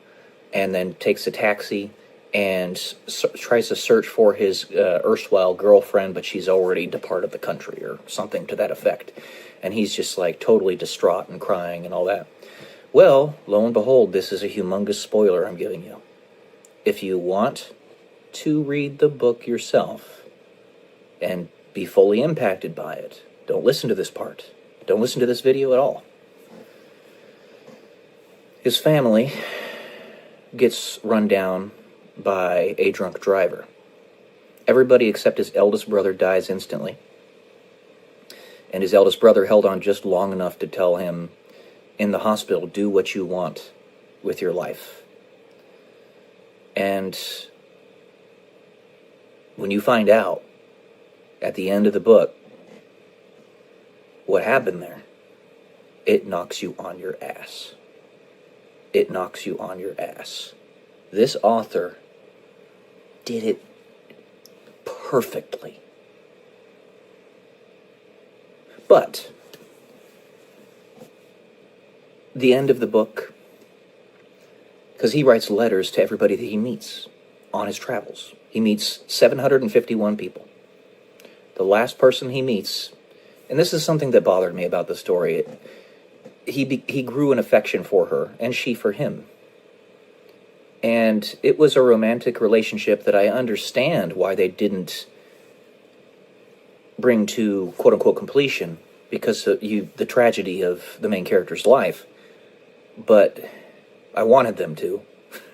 and then takes a taxi and tries to search for his erstwhile girlfriend, but she's already departed the country or something to that effect. And he's just like totally distraught and crying and all that. Well, lo and behold, this is a humongous spoiler I'm giving you. If you want to read the book yourself and be fully impacted by it, don't listen to this part. Don't listen to this video at all. His family gets run down by a drunk driver. Everybody except his eldest brother dies instantly. And his eldest brother held on just long enough to tell him in the hospital, do what you want with your life. And when you find out at the end of the book what happened there, it knocks you on your ass. It knocks you on your ass. This author did it perfectly. But the end of the book, because he writes letters to everybody that he meets on his travels. He meets 751 people. The last person he meets, and this is something that bothered me about the story, he grew an affection for her, and she for him. And it was a romantic relationship that I understand why they didn't bring to quote-unquote completion, because of the tragedy of the main character's life. But I wanted them to.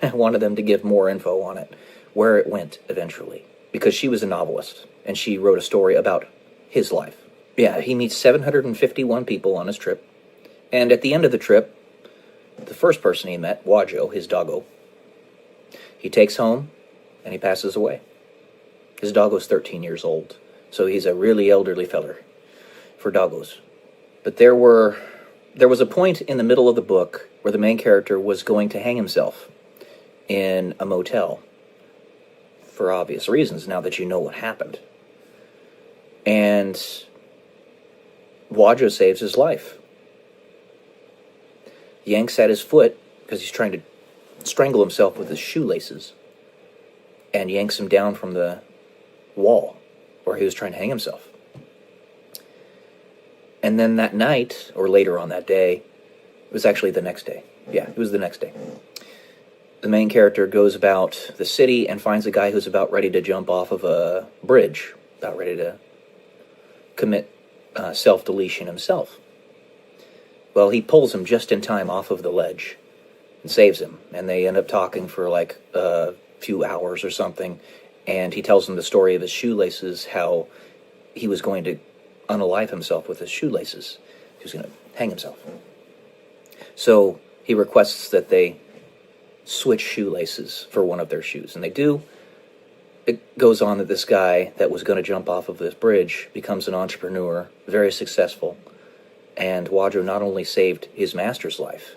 I wanted them to give more info on it, where it went eventually, because she was a novelist, and she wrote a story about his life. Yeah, he meets 751 people on his trip, and at the end of the trip, the first person he met, Wajo, his doggo, he takes home, and he passes away. His doggo's 13 years old, so he's a really elderly feller for doggos. But there was a point in the middle of the book where the main character was going to hang himself in a motel, for obvious reasons, now that you know what happened. And Wajo saves his life. Yanks at his foot, because he's trying to strangle himself with his shoelaces, and yanks him down from the wall where he was trying to hang himself. And then that night, or later on that day, it was actually the next day. Yeah, it was the next day. The main character goes about the city and finds a guy who's about ready to jump off of a bridge, about ready to commit self-deletion himself. Well, he pulls him just in time off of the ledge and saves him. And they end up talking for like a few hours or something. And he tells him the story of his shoelaces, how he was going to unalive himself with his shoelaces. He was going to hang himself. So he requests that they switch shoelaces for one of their shoes. And they do. It goes on that this guy that was going to jump off of this bridge becomes an entrepreneur, very successful. And Wajo not only saved his master's life,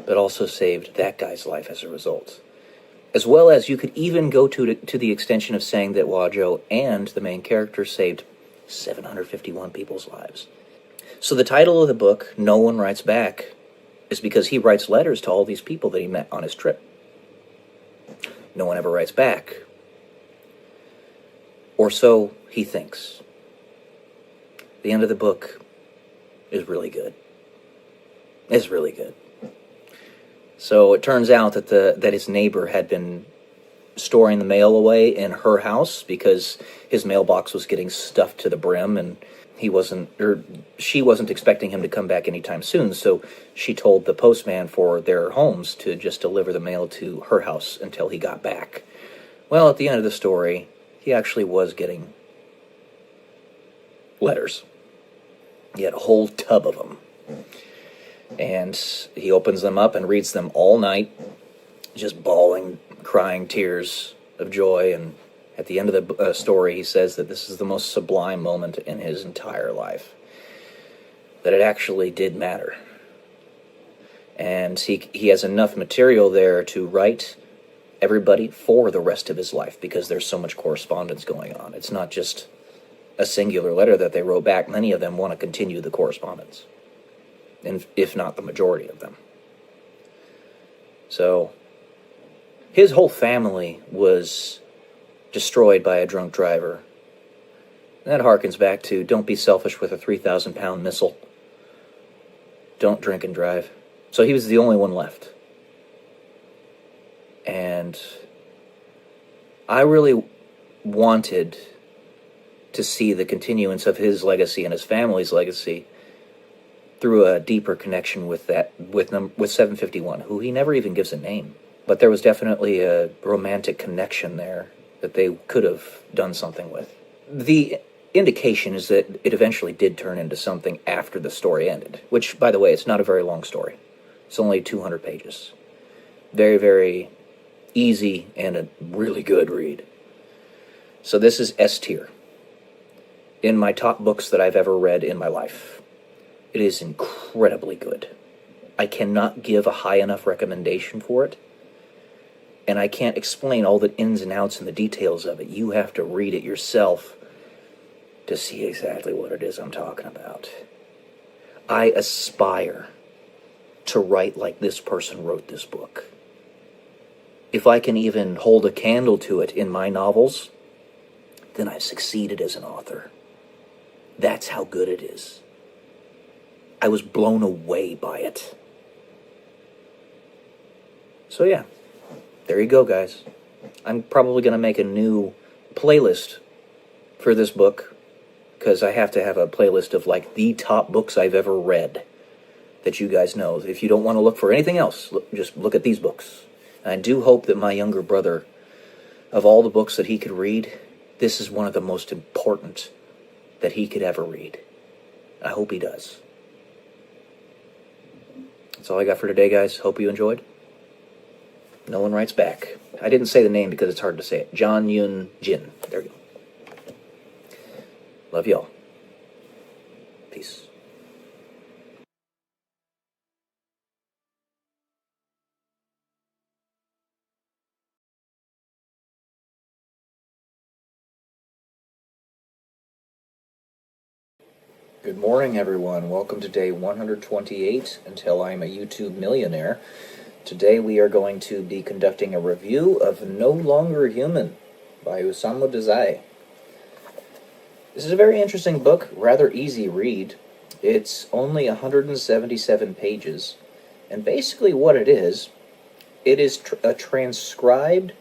but also saved that guy's life as a result. As well as you could even go to the extension of saying that Wajo and the main character saved 751 people's lives. So the title of the book, No One Writes Back, is because he writes letters to all these people that he met on his trip. No one ever writes back. Or so he thinks. The end of the book is really good. It's really good. So it turns out that his neighbor had been storing the mail away in her house because his mailbox was getting stuffed to the brim, and she wasn't expecting him to come back anytime soon, so she told the postman for their homes to just deliver the mail to her house until he got back. Well, at the end of the story, he actually was getting letters. He had a whole tub of them. And he opens them up and reads them all night, just bawling, crying tears of joy. And at the end of the story, he says that this is the most sublime moment in his entire life. That it actually did matter. And he has enough material there to write everybody for the rest of his life, because there's so much correspondence going on. It's not just a singular letter that they wrote back. Many of them want to continue the correspondence, and if not the majority of them. So his whole family was destroyed by a drunk driver. And that harkens back to don't be selfish with a 3,000-pound missile. Don't drink and drive. So he was the only one left. And I really wanted to see the continuance of his legacy and his family's legacy through a deeper connection with 751, who he never even gives a name. But there was definitely a romantic connection there that they could have done something with. The indication is that it eventually did turn into something after the story ended, which, by the way, it's not a very long story. It's only 200 pages. Very, very easy and a really good read. So this is S tier in my top books that I've ever read in my life. It is incredibly good. I cannot give a high enough recommendation for it, and I can't explain all the ins and outs and the details of it. You have to read it yourself to see exactly what it is I'm talking about. I aspire to write like this person wrote this book. If I can even hold a candle to it in my novels, then I've succeeded as an author. That's how good it is. I was blown away by it. So yeah, there you go, guys. I'm probably going to make a new playlist for this book, because I have to have a playlist of like the top books I've ever read that you guys know. If you don't want to look for anything else, just look at these books. And I do hope that my younger brother, of all the books that he could read, this is one of the most important that he could ever read. I hope he does. That's all I got for today, guys. Hope you enjoyed. No one writes back. I didn't say the name because it's hard to say it. John Yun Jin. There you go. Love y'all. Peace. Good morning, everyone. Welcome to day 128 until I'm a YouTube millionaire. Today we are going to be conducting a review of No Longer Human by Osamu Dazai. This is a very interesting book, rather easy read. It's only 177 pages, and basically what it is a transcribed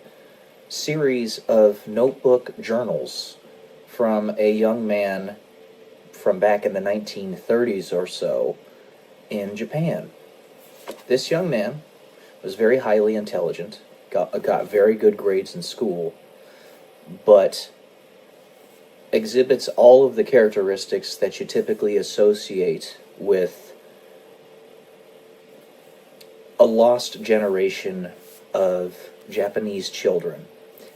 series of notebook journals from a young man from back in the 1930s or so in Japan. This young man was very highly intelligent, got very good grades in school, but exhibits all of the characteristics that you typically associate with a lost generation of Japanese children.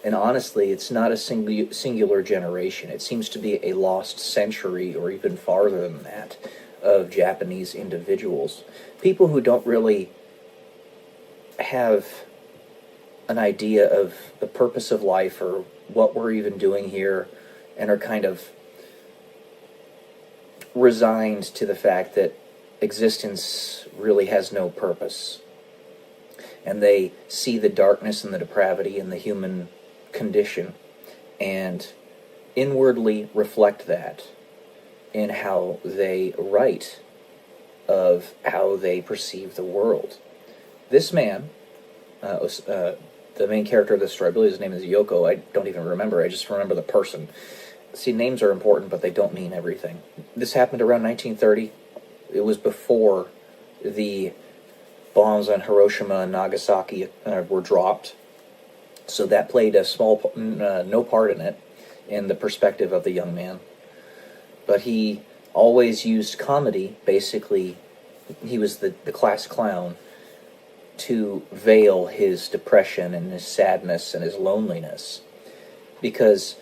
And honestly, it's not a singular generation. It seems to be a lost century, or even farther than that, of Japanese individuals. People who don't really have an idea of the purpose of life or what we're even doing here, and are kind of resigned to the fact that existence really has no purpose. And they see the darkness and the depravity in the human condition and inwardly reflect that in how they write of how they perceive the world. This man, the main character of the story, I believe his name is Yoko. I don't even remember. I just remember the person. See, names are important, but they don't mean everything. This happened around 1930. It was before the bombs on Hiroshima and Nagasaki were dropped. So that played a no part in it, in the perspective of the young man. But he always used comedy. Basically, he was the class clown to veil his depression and his sadness and his loneliness. Because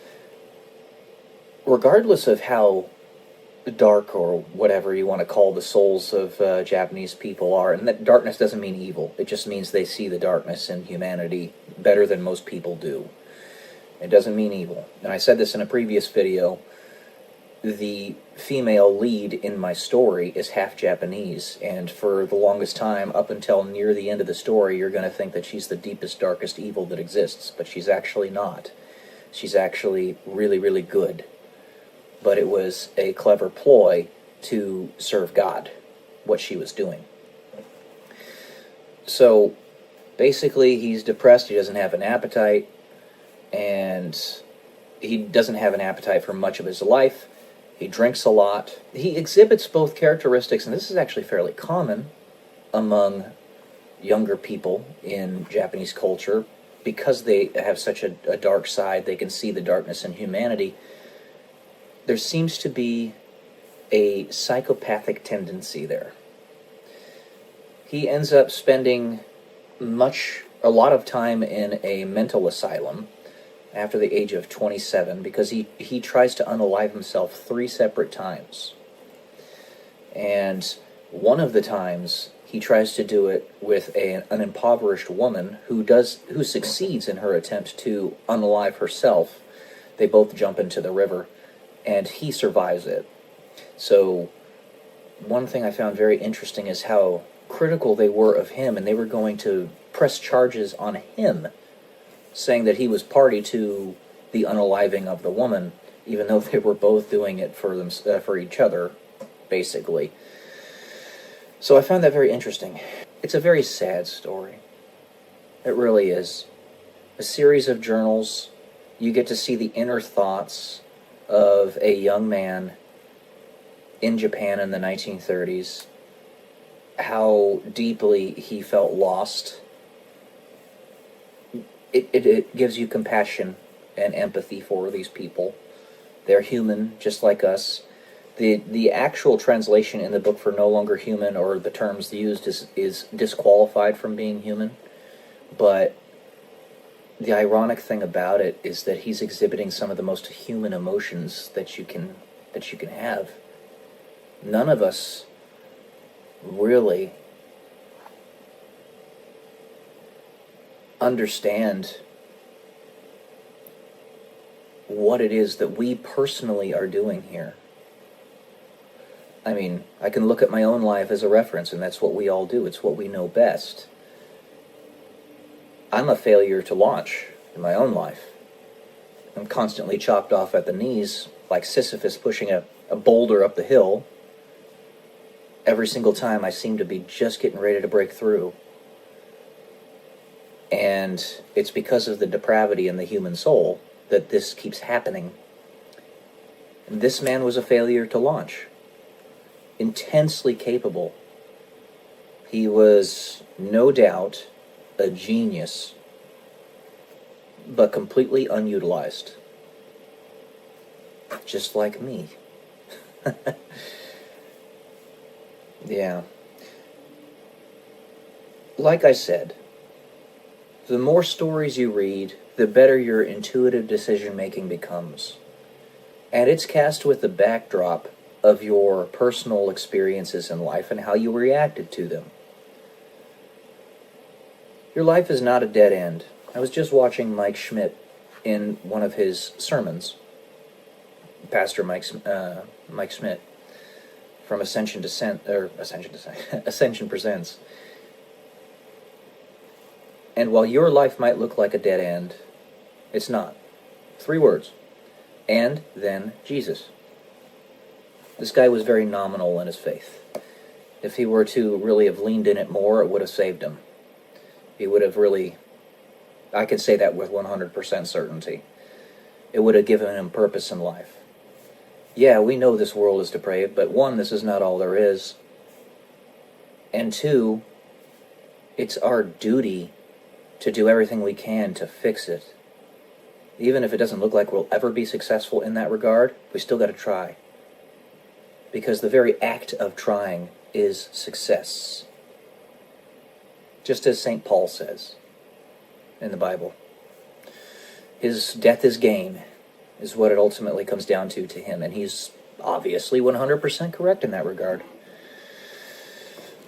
regardless of how dark or whatever you want to call the souls of Japanese people are, and that darkness doesn't mean evil, it just means they see the darkness in humanity better than most people do. It doesn't mean evil. And I said this in a previous video, the female lead in my story is half Japanese, and for the longest time, up until near the end of the story, you're going to think that she's the deepest, darkest evil that exists, but she's actually not. She's actually really, really good. But it was a clever ploy to serve God, what she was doing. So, basically, he's depressed, he doesn't have an appetite, and he doesn't have an appetite for much of his life. He drinks a lot. He exhibits both characteristics, and this is actually fairly common among younger people in Japanese culture, because they have such a dark side, they can see the darkness in humanity. There seems to be a psychopathic tendency there. He ends up spending a lot of time in a mental asylum after the age of 27, because he tries to unalive himself 3 separate times. And one of the times he tries to do it with an impoverished woman who succeeds in her attempt to unalive herself. They both jump into the river, and he survives it. So one thing I found very interesting is how critical they were of him, and they were going to press charges on him, saying that he was party to the unaliving of the woman, even though they were both doing it for each other, basically. So I found that very interesting. It's a very sad story. It really is. A series of journals. You get to see the inner thoughts of a young man in Japan in the 1930s, how deeply he felt lost. It gives you compassion and empathy for these people. They're human, just like us. The actual translation in the book for no longer human, or the terms used, is disqualified from being human. But the ironic thing about it is that he's exhibiting some of the most human emotions that you can have. None of us really understand what it is that we personally are doing here. I mean, I can look at my own life as a reference, and that's what we all do. It's what we know best. I'm a failure to launch in my own life. I'm constantly chopped off at the knees, like Sisyphus pushing a boulder up the hill. Every single time I seem to be just getting ready to break through. And it's because of the depravity in the human soul that this keeps happening. And this man was a failure to launch. Intensely capable. He was, no doubt, a genius, but completely unutilized. Just like me. Yeah. Like I said, the more stories you read, the better your intuitive decision-making becomes. And it's cast with the backdrop of your personal experiences in life and how you reacted to them. Your life is not a dead end. I was just watching Mike Schmidt in one of his sermons, Pastor Mike Schmidt, from Ascension Presents. And while your life might look like a dead end, it's not. 3 words. And then Jesus. This guy was very nominal in his faith. If he were to really have leaned in it more, it would have saved him. He would have really, I can say that with 100% certainty. It would have given him purpose in life. Yeah, we know this world is depraved, but 1, this is not all there is. And 2, it's our duty to do everything we can to fix it. Even if it doesn't look like we'll ever be successful in that regard, we still got to try. Because the very act of trying is success. Just as St. Paul says in the Bible. His death is gain, is what it ultimately comes down to him. And he's obviously 100% correct in that regard.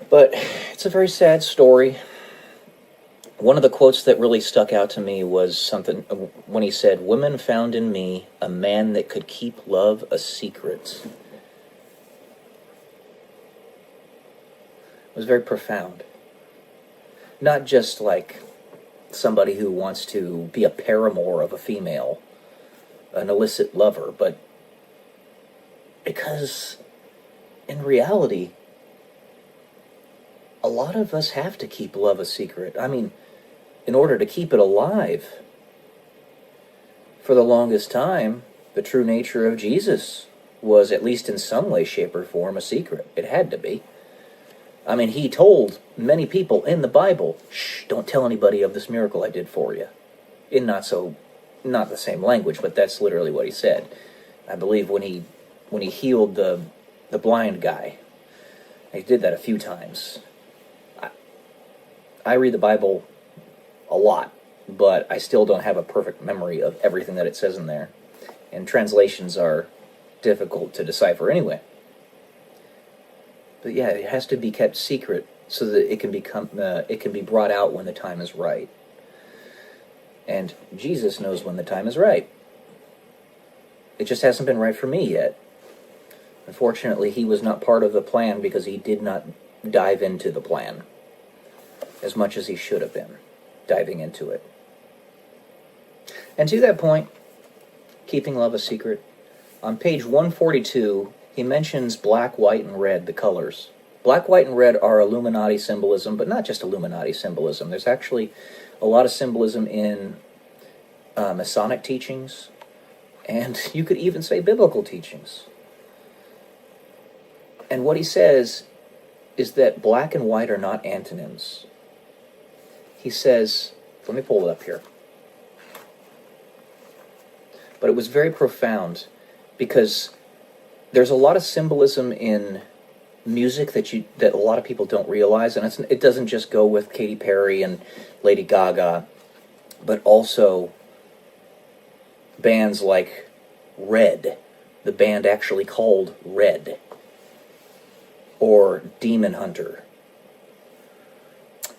But it's a very sad story. One of the quotes that really stuck out to me was something when he said, "Women found in me a man that could keep love a secret." It was very profound. Not just like somebody who wants to be a paramour of a female, an illicit lover, but because in reality, a lot of us have to keep love a secret. I mean, in order to keep it alive. For the longest time, the true nature of Jesus was, at least in some way, shape, or form, a secret. It had to be. I mean, he told many people in the Bible, "Shh, don't tell anybody of this miracle I did for you." In not the same language, but that's literally what he said. I believe when he healed the blind guy, he did that a few times. I read the Bible a lot, but I still don't have a perfect memory of everything that it says in there. And translations are difficult to decipher anyway. But yeah, it has to be kept secret so that it can be brought out when the time is right. And Jesus knows when the time is right. It just hasn't been right for me yet. Unfortunately, he was not part of the plan because he did not dive into the plan as much as he should have been diving into it. And to that point, keeping love a secret, on page 142, he mentions black, white, and red, the colors. Black, white, and red are Illuminati symbolism, but not just Illuminati symbolism. There's actually a lot of symbolism in Masonic teachings, and you could even say biblical teachings. And what he says is that black and white are not antonyms. He says, let me pull it up here. but it was very profound because there's a lot of symbolism in music that a lot of people don't realize, and it doesn't just go with Katy Perry and Lady Gaga, but also bands like Red, the band actually called Red, or Demon Hunter.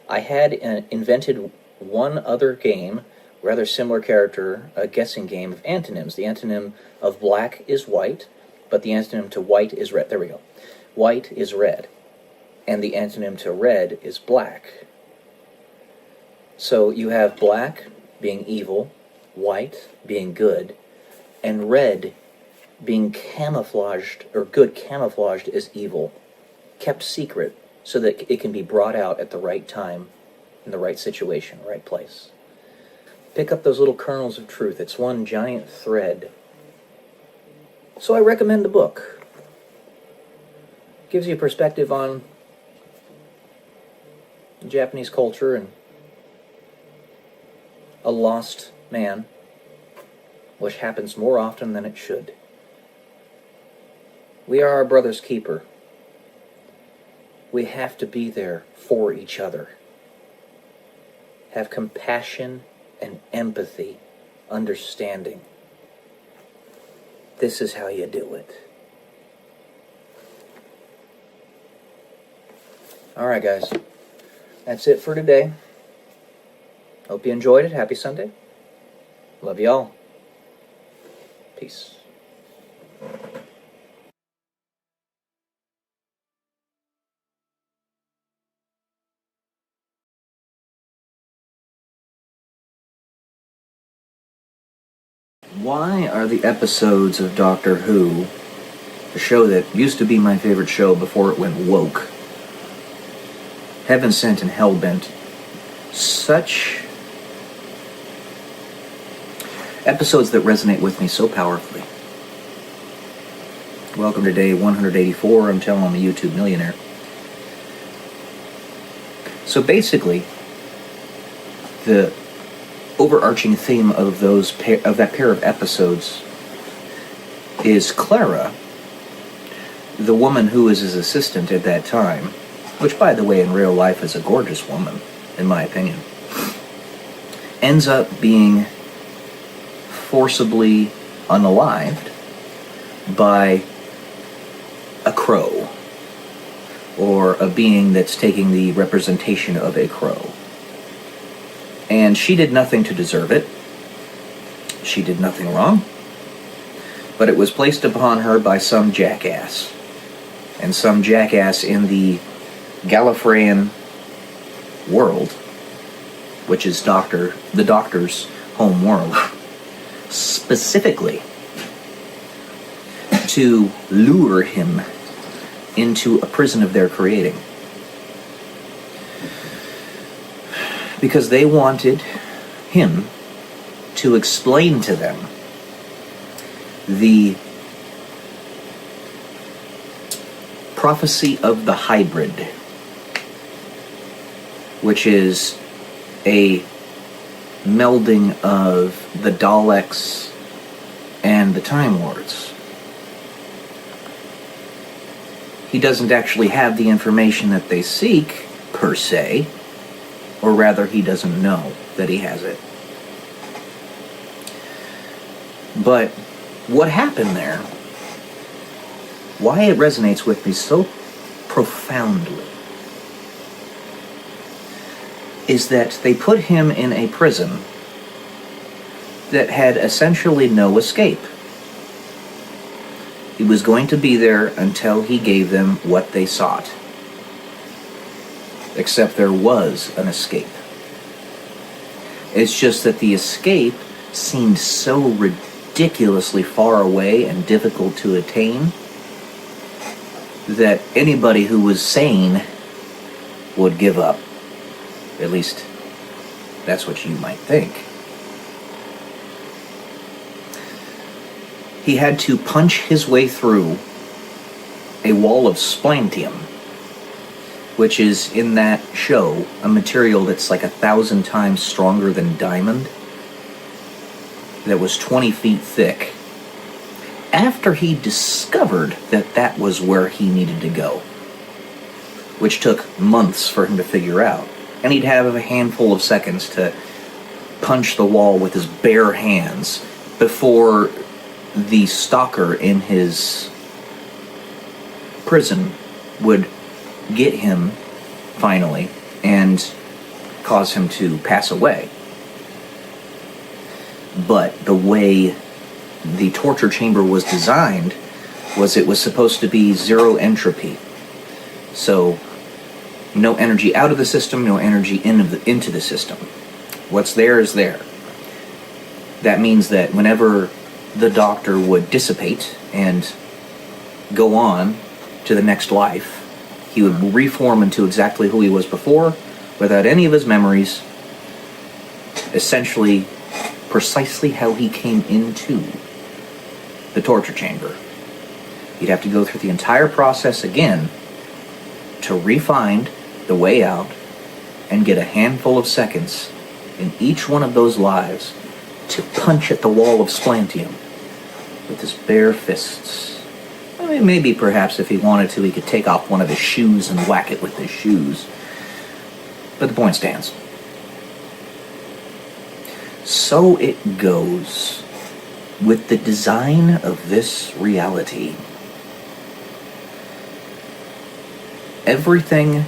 I had invented one other game, rather similar character, a guessing game of antonyms. The antonym of black is white, but the antonym to white is red. There we go. White is red, and the antonym to red is black. So you have black being evil, white being good, and red being camouflaged, or good camouflaged as evil, kept secret so that it can be brought out at the right time, in the right situation, right place. Pick up those little kernels of truth. It's one giant thread. So I recommend the book. Gives you a perspective on Japanese culture and a lost man, which happens more often than it should. We are our brother's keeper. We have to be there for each other. Have compassion and empathy, understanding. This is how you do it. Alright, guys. That's it for today. Hope you enjoyed it. Happy Sunday. Love y'all. Peace. Why are the episodes of Doctor Who, a show that used to be my favorite show before it went woke, Heaven Sent and Hellbent, such episodes that resonate with me so powerfully? Welcome to day 184. I'm telling I'm a YouTube millionaire. So basically, the overarching theme of that pair of episodes is Clara, the woman who was his assistant at that time, which, by the way, in real life is a gorgeous woman, in my opinion, ends up being forcibly unalived by a crow, or a being that's taking the representation of a crow. And she did nothing to deserve it. She did nothing wrong. But it was placed upon her by some jackass. And some jackass in the Gallifreyan world, which is the Doctor's home world, specifically to lure him into a prison of their creating. Because they wanted him to explain to them the prophecy of the hybrid, which is a melding of the Daleks and the Time Lords. He doesn't actually have the information that they seek, per se, or rather, he doesn't know that he has it. But what happened there, why it resonates with me so profoundly, is that they put him in a prison that had essentially no escape. He was going to be there until he gave them what they sought. Except there was an escape. It's just that the escape seemed so ridiculously far away and difficult to attain that anybody who was sane would give up. At least, that's what you might think. He had to punch his way through a wall of splentium, which is, in that show, a material that's like 1,000 times stronger than diamond. that was 20 feet thick after he discovered that that was where he needed to go, which took months for him to figure out. And he'd have a handful of seconds to punch the wall with his bare hands before the stalker in his prison would get him finally and cause him to pass away. But the way the torture chamber was designed was it was supposed to be zero entropy. So no energy out of the system, no energy into the system. What's there is there. That means that whenever the doctor would dissipate and go on to the next life, he would reform into exactly who he was before, without any of his memories, essentially precisely how he came into the torture chamber. He'd have to go through the entire process again to re-find the way out and get a handful of seconds in each one of those lives to punch at the wall of Splantium with his bare fists. I mean, maybe perhaps if he wanted to, he could take off one of his shoes and whack it with his shoes. But the point stands. So it goes with the design of this reality. Everything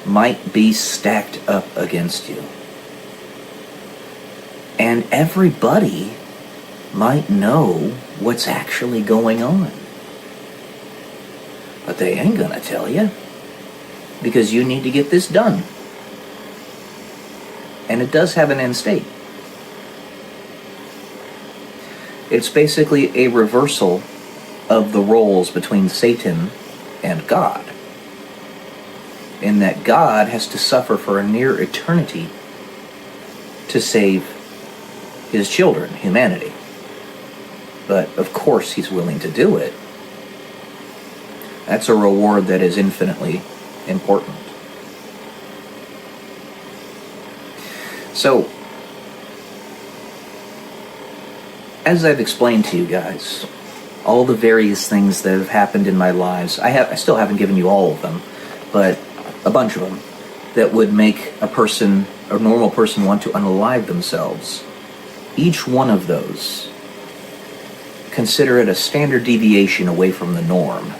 might be stacked up against you. And everybody might know what's actually going on. But they ain't gonna tell you, because you need to get this done. And it does have an end state. It's basically a reversal of the roles between Satan and God, in that God has to suffer for a near eternity to save his children, humanity. But of course he's willing to do it. That's a reward that is infinitely important. So, as I've explained to you guys, all the various things that have happened in my lives, I still haven't given you all of them, but a bunch of them, that would make a normal person want to unalive themselves. Each one of those, consider it a standard deviation away from the norm,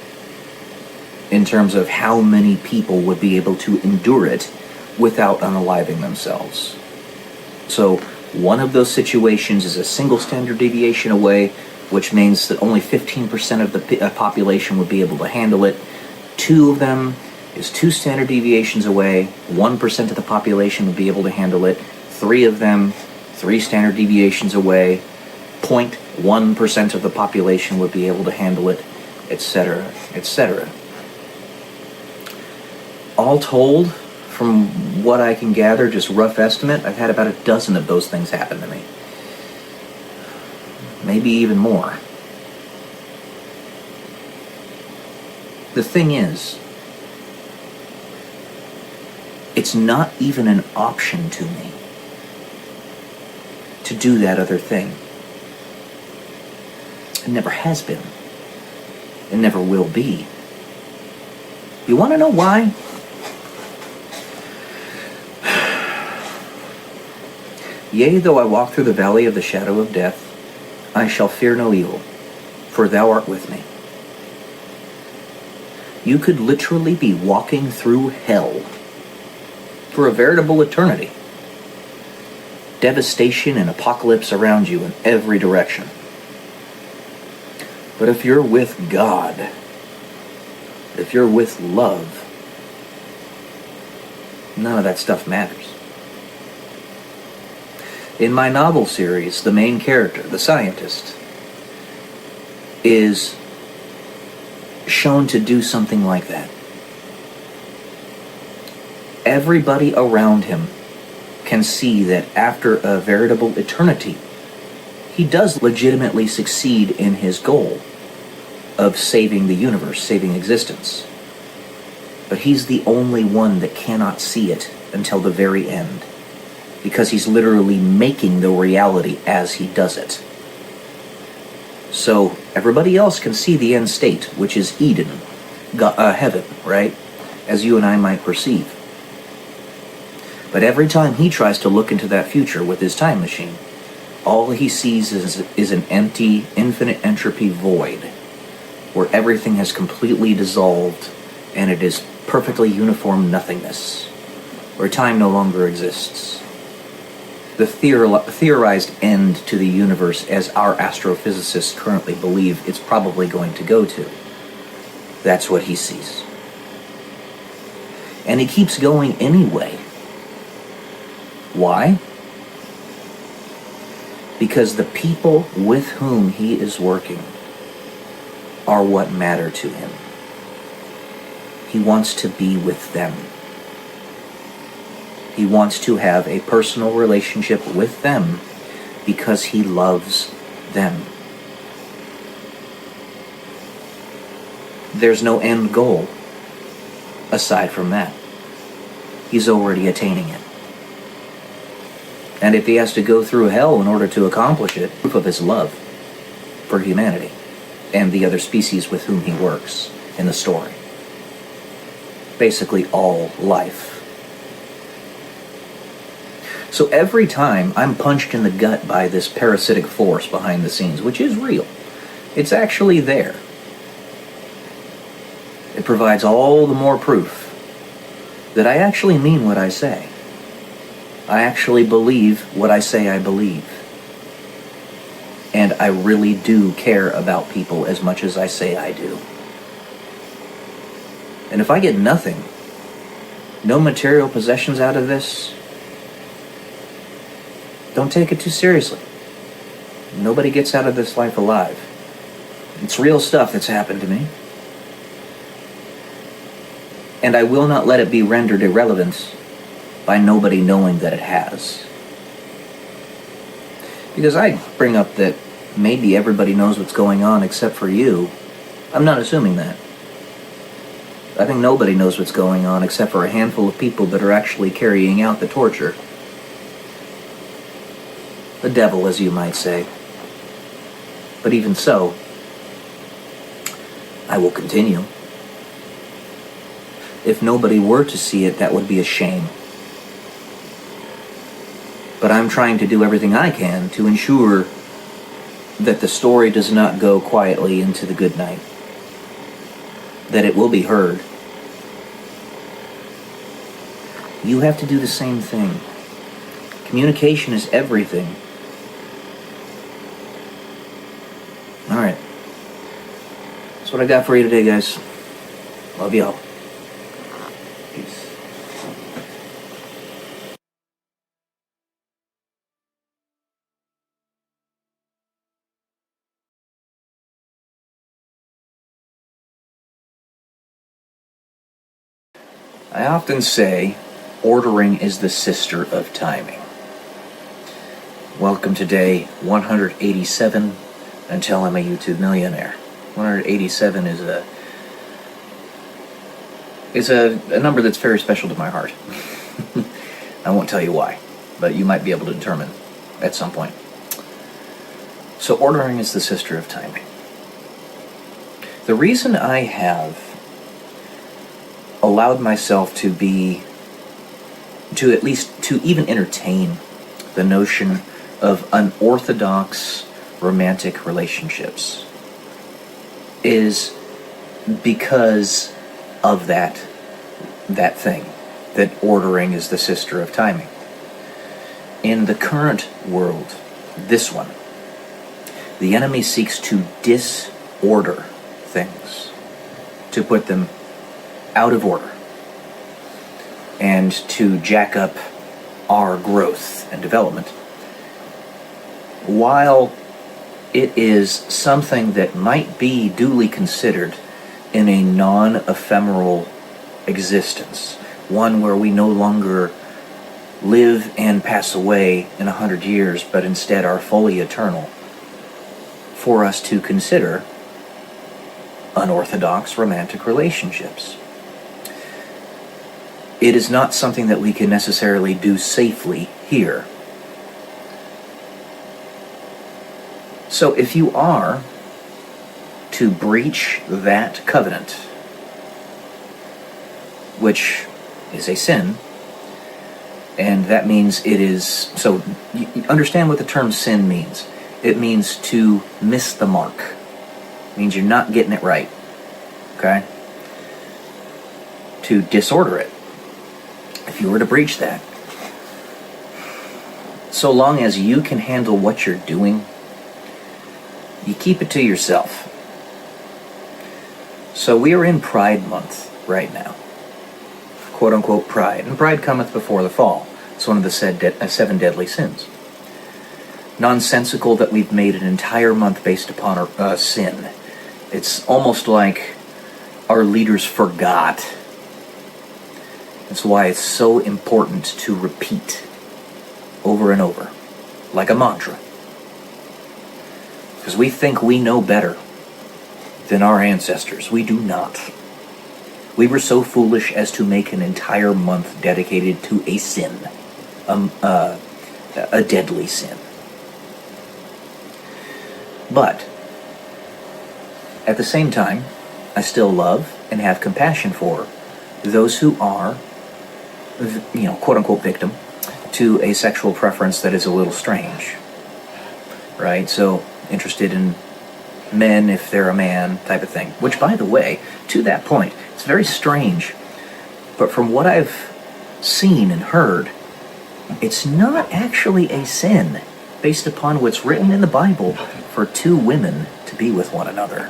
in terms of how many people would be able to endure it without unaliving themselves. So, one of those situations is a single standard deviation away, which means that only 15% of the population would be able to handle it. Two of them is 2 standard deviations away, 1% of the population would be able to handle it. 3 of them, 3 standard deviations away, 0.1% of the population would be able to handle it, etc., etc. All told, from what I can gather, just rough estimate, I've had about a dozen of those things happen to me. Maybe even more. The thing is, it's not even an option to me to do that other thing. It never has been. It never will be. You want to know why? Yea, though I walk through the valley of the shadow of death, I shall fear no evil, for thou art with me. You could literally be walking through hell for a veritable eternity. Devastation and apocalypse around you in every direction. But if you're with God, if you're with love, none of that stuff matters. In my novel series, the main character, the scientist, is shown to do something like that. Everybody around him can see that after a veritable eternity, he does legitimately succeed in his goal of saving the universe, saving existence. But he's the only one that cannot see it until the very end. because he's literally making the reality as he does it. So everybody else can see the end state, which is Eden, heaven, right? As you and I might perceive. But every time he tries to look into that future with his time machine, all he sees is an empty, infinite entropy void, where everything has completely dissolved, and it is perfectly uniform nothingness, where time no longer exists. The theorized end to the universe, as our astrophysicists currently believe it's probably going to go to. That's what he sees. And he keeps going anyway. Why? Because the people with whom he is working are what matter to him. He wants to be with them. He wants to have a personal relationship with them because he loves them. There's no end goal aside from that. He's already attaining it. And if he has to go through hell in order to accomplish it, proof of his love for humanity and the other species with whom he works in the story. Basically all life. So every time I'm punched in the gut by this parasitic force behind the scenes, which is real, it's actually there. It provides all the more proof that I actually mean what I say. I actually believe what I say I believe. And I really do care about people as much as I say I do. And if I get nothing, no material possessions out of this, don't take it too seriously. Nobody gets out of this life alive. It's real stuff that's happened to me. And I will not let it be rendered irrelevant by nobody knowing that it has. Because I bring up that maybe everybody knows what's going on except for you. I'm not assuming that. I think nobody knows what's going on except for a handful of people that are actually carrying out the torture. The devil, as you might say. But even so, I will continue. If nobody were to see it, that would be a shame. But I'm trying to do everything I can to ensure that the story does not go quietly into the good night. That it will be heard. You have to do the same thing. Communication is everything. Alright. That's what I got for you today, guys. Love y'all. Peace. I often say, ordering is the sister of timing. Welcome to day 187 until I'm a YouTube millionaire. 187 is a number that's very special to my heart. I won't tell you why, but you might be able to determine at some point. So ordering is the sister of timing. The reason I have allowed myself to even entertain the notion of unorthodox romantic relationships is because of that thing, that ordering is the sister of timing. In the current world, this one, the enemy seeks to disorder things, to put them out of order, and to jack up our growth and development. While it is something that might be duly considered in a non-ephemeral existence, one where we no longer live and pass away in 100 years, but instead are fully eternal, for us to consider unorthodox romantic relationships. It is not something that we can necessarily do safely here. So if you are to breach that covenant, which is a sin, and that means it is, so you understand what the term sin means. It means to miss the mark. It means you're not getting it right. Okay? To disorder it. If you were to breach that, so long as you can handle what you're doing, you keep it to yourself. So we are in Pride Month right now. Quote unquote pride. And pride cometh before the fall. It's one of the seven deadly sins. Nonsensical that we've made an entire month based upon our sin. It's almost like our leaders forgot. That's why it's so important to repeat over and over, like a mantra. Because we think we know better than our ancestors. We do not. We were so foolish as to make an entire month dedicated to a sin, a deadly sin. But at the same time, I still love and have compassion for those who are, quote-unquote victim to a sexual preference that is a little strange, right? So interested in men if they're a man type of thing. Which, by the way, to that point, it's very strange. But from what I've seen and heard, it's not actually a sin based upon what's written in the Bible for two women to be with one another.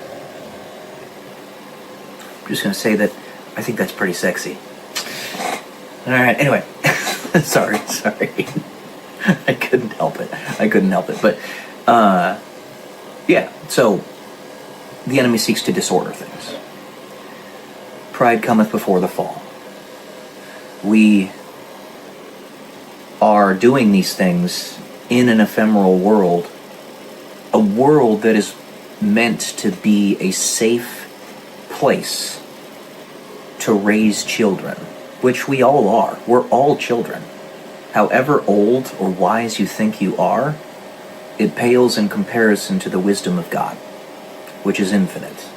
I'm just going to say that I think that's pretty sexy. Alright, anyway. sorry. I couldn't help it. But, yeah, so the enemy seeks to disorder things. Pride cometh before the fall. We are doing these things in an ephemeral world, a world that is meant to be a safe place to raise children, which we all are. We're all children. However old or wise you think you are, it pales in comparison to the wisdom of God, which is infinite.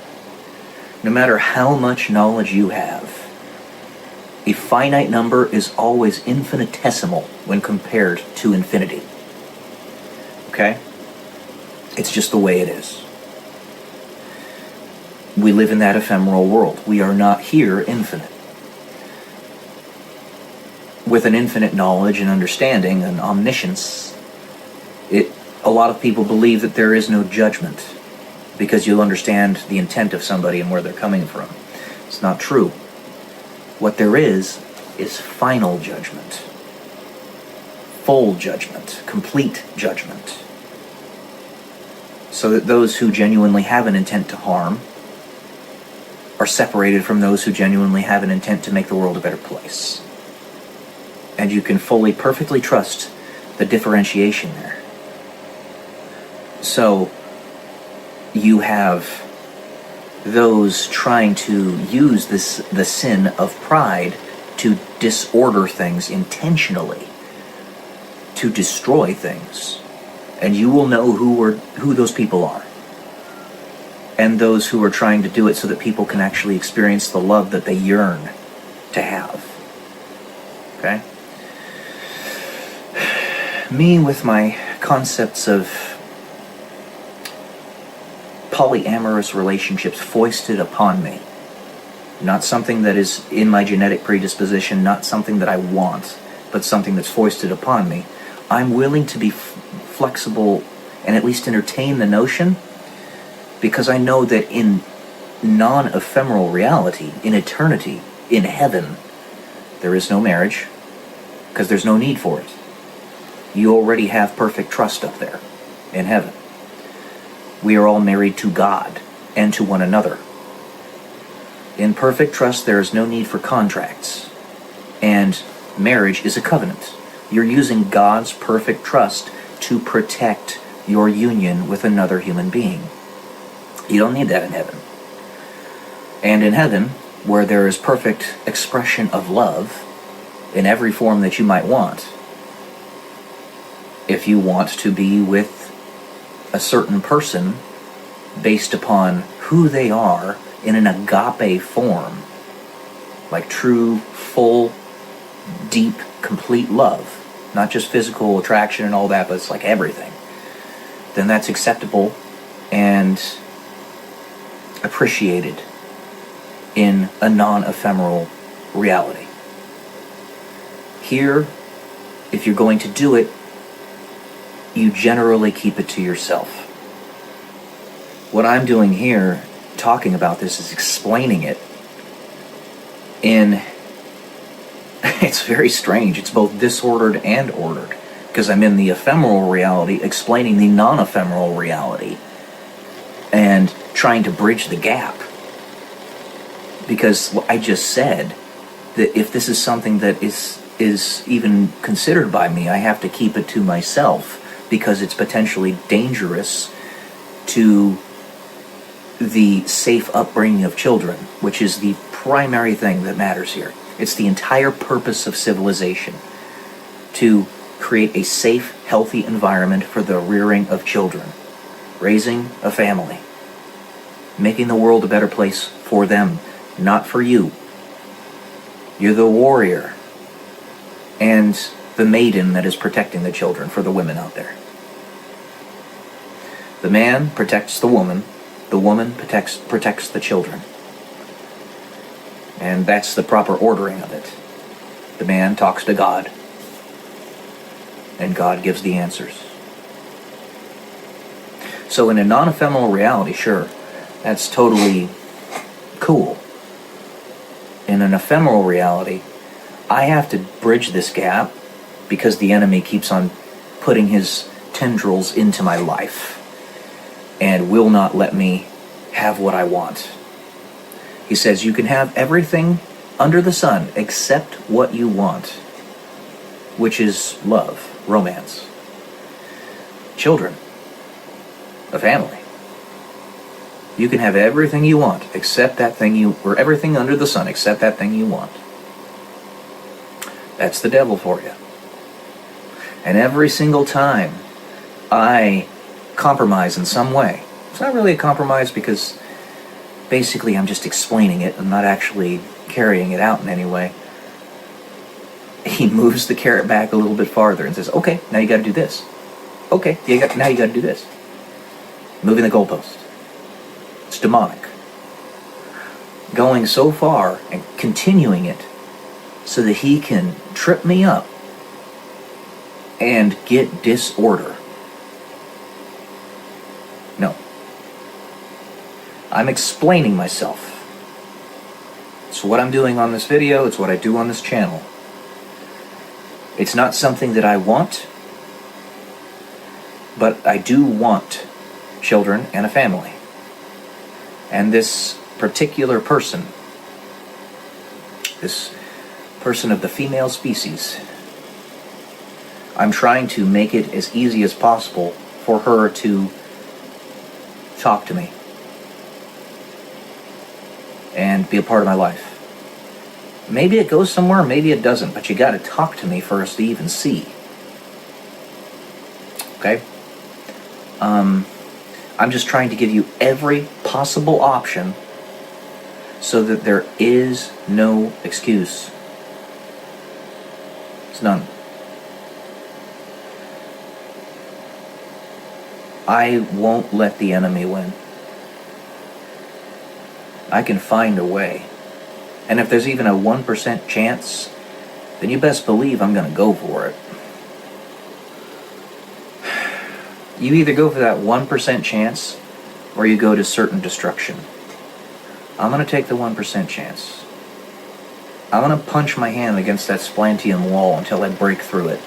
No matter how much knowledge you have, a finite number is always infinitesimal when compared to infinity. Okay? It's just the way it is. We live in that ephemeral world. We are not here infinite. With an infinite knowledge and understanding and omniscience, a lot of people believe that there is no judgment because you'll understand the intent of somebody and where they're coming from. It's not true. What there is final judgment. Full judgment. Complete judgment. So that those who genuinely have an intent to harm are separated from those who genuinely have an intent to make the world a better place. And you can fully, perfectly trust the differentiation there. So, you have those trying to use the sin of pride to disorder things intentionally, to destroy things. And you will know who those people are. And those who are trying to do it so that people can actually experience the love that they yearn to have. Okay? Me with my concepts of polyamorous relationships foisted upon me. Not something that is in my genetic predisposition, not something that I want, but something that's foisted upon me. I'm willing to be flexible and at least entertain the notion, because I know that in non-ephemeral reality, in eternity, in heaven, there is no marriage, because there's no need for it. You already have perfect trust up there in heaven. We are all married to God and to one another. In perfect trust, there is no need for contracts. And marriage is a covenant. You're using God's perfect trust to protect your union with another human being. You don't need that in heaven. And in heaven, where there is perfect expression of love in every form that you might want, if you want to be with a certain person based upon who they are in an agape form, like true, full, deep, complete love, not just physical attraction and all that, but it's like everything, then that's acceptable and appreciated in a non-ephemeral reality. Here, if you're going to do it, you generally keep it to yourself. What I'm doing here, talking about this, is explaining it in... It's very strange. It's both disordered and ordered, because I'm in the ephemeral reality explaining the non-ephemeral reality and trying to bridge the gap. Because I just said that if this is something that is even considered by me, I have to keep it to myself because it's potentially dangerous to the safe upbringing of children, which is the primary thing that matters here. It's the entire purpose of civilization, to create a safe, healthy environment for the rearing of children, raising a family, making the world a better place for them, not for you. You're the warrior and the maiden that is protecting the children for the women out there. The man protects the woman protects the children. And that's the proper ordering of it. The man talks to God, and God gives the answers. So in a non-ephemeral reality, sure, that's totally cool. In an ephemeral reality, I have to bridge this gap because the enemy keeps on putting his tendrils into my life and will not let me have what I want. He says you can have everything under the sun except what you want, which is love, romance, children, a family. You can have everything you want except that thing or everything under the sun except that thing you want. That's the devil for you. And every single time I compromise in some way, it's not really a compromise because basically I'm just explaining it. I'm not actually carrying it out in any way. He moves the carrot back a little bit farther and says, okay, now you got to do this. Okay, now you got to do this. Moving the goalpost. It's demonic. Going so far and continuing it so that he can trip me up and get disorder. No. I'm explaining myself. It's what I'm doing on this video. It's what I do on this channel. It's not something that I want, but I do want children and a family. And this particular person, this person of the female species, I'm trying to make it as easy as possible for her to talk to me and be a part of my life. Maybe it goes somewhere, maybe it doesn't, but you gotta talk to me first to even see. Okay? I'm just trying to give you every possible option so that there is no excuse. It's none. I won't let the enemy win. I can find a way. And if there's even a 1% chance, then you best believe I'm going to go for it. You either go for that 1% chance, or you go to certain destruction. I'm going to take the 1% chance. I'm going to punch my hand against that splantium wall until I break through it.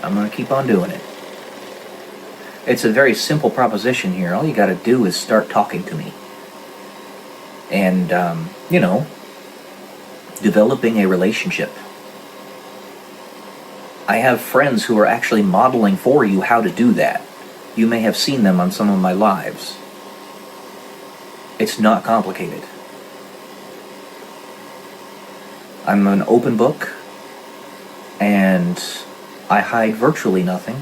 I'm going to keep on doing it. It's a very simple proposition here. All you got to do is start talking to me. And, developing a relationship. I have friends who are actually modeling for you how to do that. You may have seen them on some of my lives. It's not complicated. I'm an open book, and I hide virtually nothing.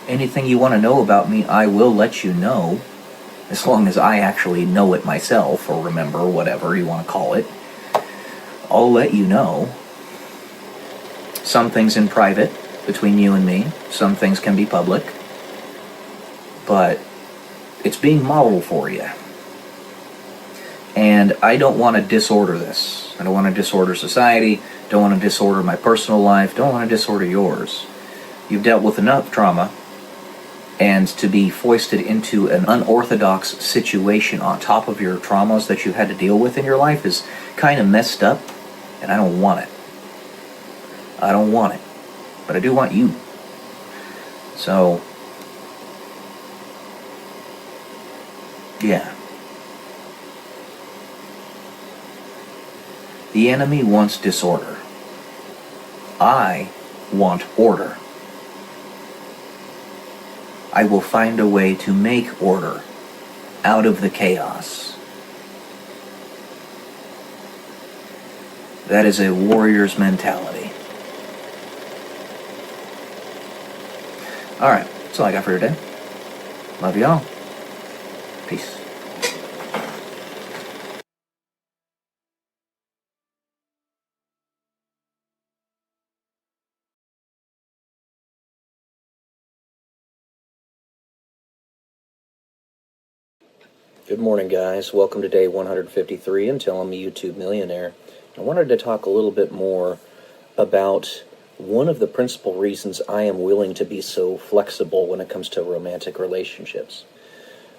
Anything you want to know about me, I will let you know, as long as I actually know it myself, or remember, whatever you want to call it. I'll let you know. Some things in private, between you and me. Some things can be public. But it's being modeled for you. And I don't want to disorder this. I don't want to disorder society. Don't want to disorder my personal life. Don't want to disorder yours. You've dealt with enough trauma, and to be foisted into an unorthodox situation on top of your traumas that you've had to deal with in your life is kind of messed up, and I don't want it. I don't want it. But I do want you. So, yeah. The enemy wants disorder. I want order. I will find a way to make order out of the chaos. That is a warrior's mentality. Alright, that's all I got for today. Love y'all. Peace. Good morning, guys. Welcome to day 153 until I'm a YouTube millionaire. I wanted to talk a little bit more about one of the principal reasons I am willing to be so flexible when it comes to romantic relationships.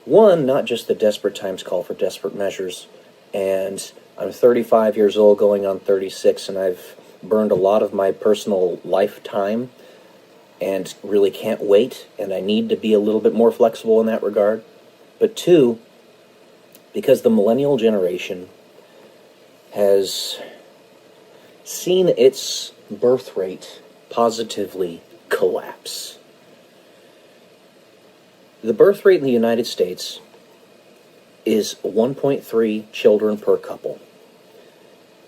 One, not just the desperate times call for desperate measures, and I'm 35 years old going on 36, and I've burned a lot of my personal lifetime and really can't wait, and I need to be a little bit more flexible in that regard. But two, because the millennial generation has seen its birth rate positively collapse. The birth rate in the United States is 1.3 children per couple.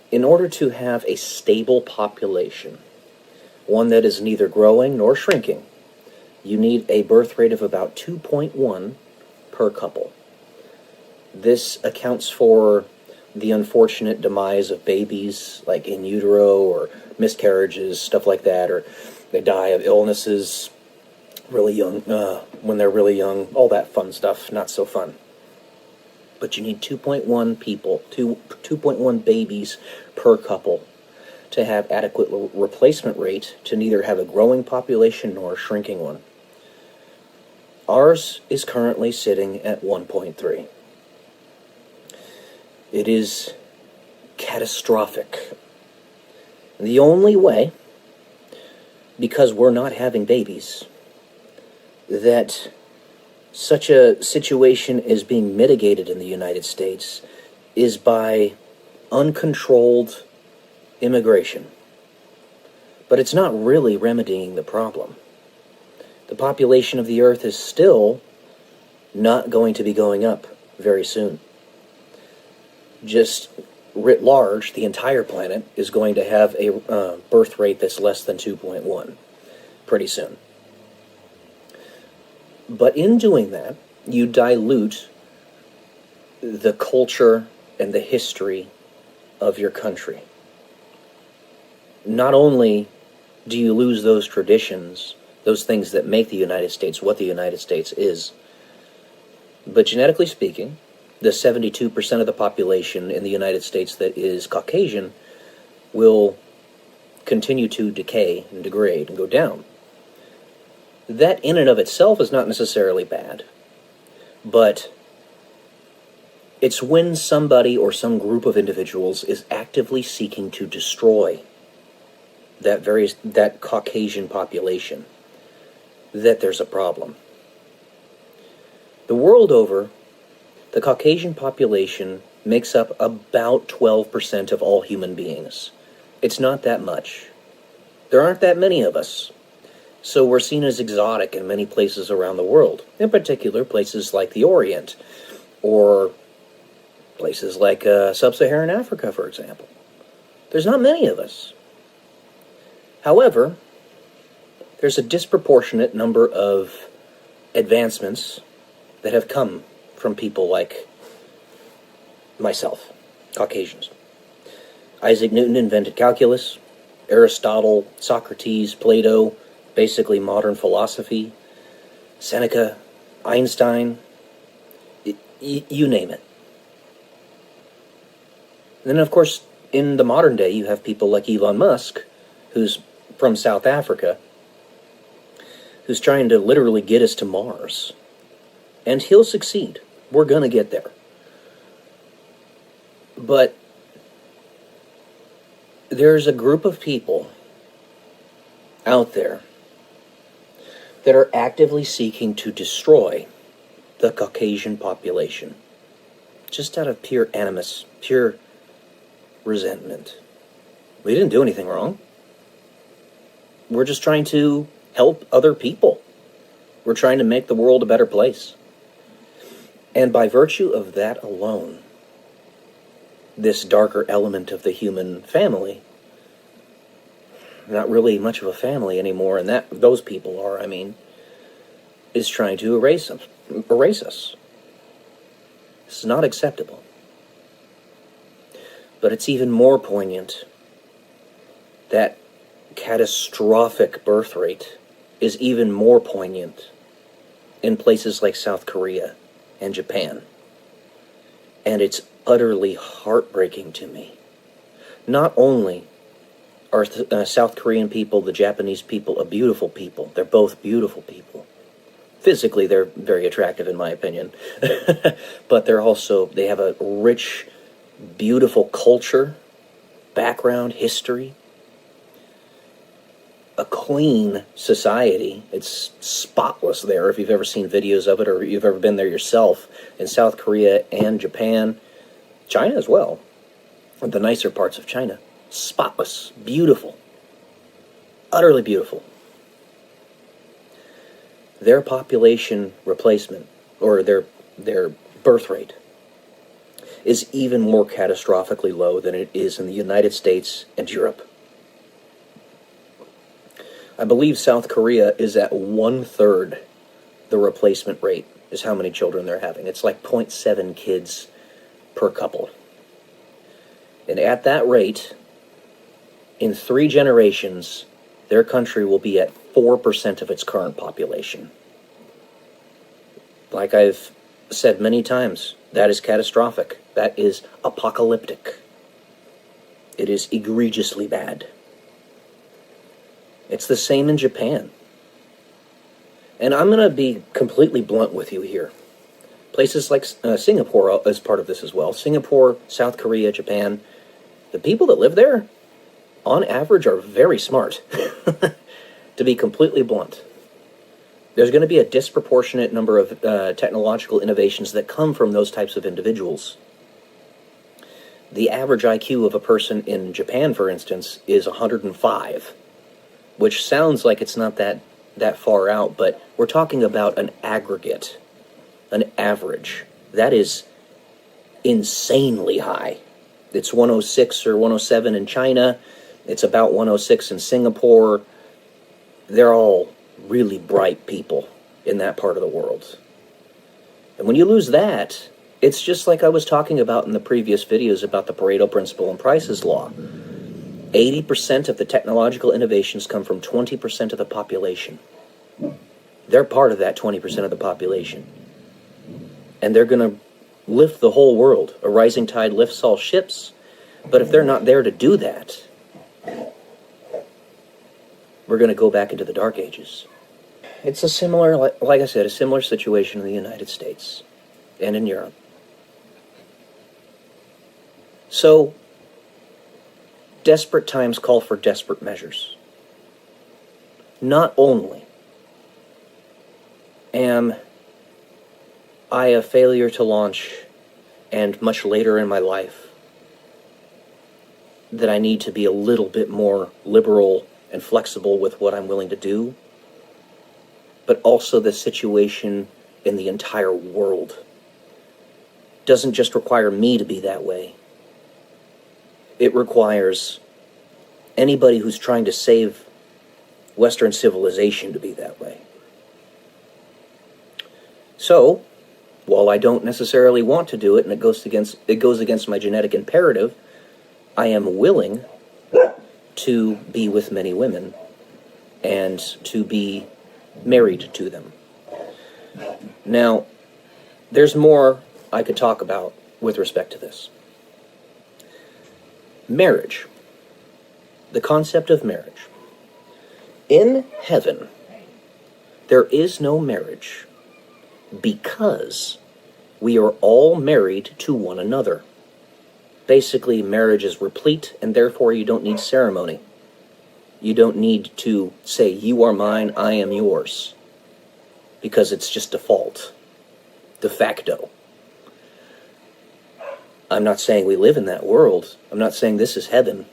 In order to have a stable population, one that is neither growing nor shrinking, you need a birth rate of about 2.1 per couple. This accounts for the unfortunate demise of babies, like in utero or miscarriages, stuff like that, or they die of illnesses really young, when they're really young, all that fun stuff, not so fun. But you need 2.1 people, 2.1 babies per couple to have adequate replacement rate to neither have a growing population nor a shrinking one. Ours is currently sitting at 1.3. It is catastrophic. The only way, because we're not having babies, that such a situation is being mitigated in the United States is by uncontrolled immigration. But it's not really remedying the problem. The population of the Earth is still not going to be going up very soon. Just writ large, the entire planet is going to have a birth rate that's less than 2.1 pretty soon. But in doing that, you dilute the culture and the history of your country. Not only do you lose those traditions, those things that make the United States what the United States is, but genetically speaking, the 72% of the population in the United States that is Caucasian will continue to decay and degrade and go down. That in and of itself is not necessarily bad, but it's when somebody or some group of individuals is actively seeking to destroy that Caucasian population that there's a problem. The world over, the Caucasian population makes up about 12% of all human beings. It's not that much. There aren't that many of us. So we're seen as exotic in many places around the world. In particular, places like the Orient, or places like Sub-Saharan Africa, for example. There's not many of us. However, there's a disproportionate number of advancements that have come from people like myself, Caucasians. Isaac Newton invented calculus. Aristotle, Socrates, Plato, basically modern philosophy. Seneca, Einstein, you name it. And then, of course, in the modern day, you have people like Elon Musk, who's from South Africa, who's trying to literally get us to Mars. And he'll succeed. We're going to get there. But there's a group of people out there that are actively seeking to destroy the Caucasian population. Just out of pure animus, pure resentment. We didn't do anything wrong. We're just trying to help other people. We're trying to make the world a better place. And by virtue of that alone, this darker element of the human family, not really much of a family anymore, and those people are, is trying to erase us. This is not acceptable. But it's even more poignant that catastrophic birth rate is even more poignant in places like South Korea and Japan. And it's utterly heartbreaking to me. Not only are South Korean people, the Japanese people, a beautiful people. They're both beautiful people. Physically, they're very attractive, in my opinion. But they have a rich, beautiful culture, background, history. A clean society. It's spotless there, if you've ever seen videos of it or you've ever been there yourself, in South Korea and Japan. China as well. The nicer parts of China. Spotless. Beautiful. Utterly beautiful. Their population replacement, or their birth rate, is even more catastrophically low than it is in the United States and Europe. I believe South Korea is at 1/3 the replacement rate is how many children they're having. It's like 0.7 kids per couple. And at that rate, in 3 generations, their country will be at 4% of its current population. Like I've said many times, that is catastrophic. That is apocalyptic. It is egregiously bad. It's the same in Japan. And I'm going to be completely blunt with you here. Places like Singapore is part of this as well. Singapore, South Korea, Japan. The people that live there, on average, are very smart. To be completely blunt. There's going to be a disproportionate number of technological innovations that come from those types of individuals. The average IQ of a person in Japan, for instance, is 105. Which sounds like it's not that far out, but we're talking about an aggregate, an average. That is insanely high. It's 106 or 107 in China. It's about 106 in Singapore. They're all really bright people in that part of the world. And when you lose that, it's just like I was talking about in the previous videos about the Pareto principle and Price's law. 80% of the technological innovations come from 20% of the population. They're part of that 20% of the population. And they're going to lift the whole world. A rising tide lifts all ships. But if they're not there to do that, we're going to go back into the Dark Ages. It's a similar, like I said, a similar situation in the United States and in Europe. So, desperate times call for desperate measures. Not only am I a failure to launch, and much later in my life, that I need to be a little bit more liberal and flexible with what I'm willing to do, but also the situation in the entire world doesn't just require me to be that way. It requires anybody who's trying to save Western civilization to be that way. So, while I don't necessarily want to do it, and it goes against my genetic imperative, I am willing to be with many women and to be married to them. Now, there's more I could talk about with respect to this. Marriage. The concept of marriage. In heaven, there is no marriage because we are all married to one another. Basically, marriage is replete, and therefore you don't need ceremony. You don't need to say, you are mine, I am yours, because it's just default, de facto. I'm not saying we live in that world. I'm not saying this is heaven.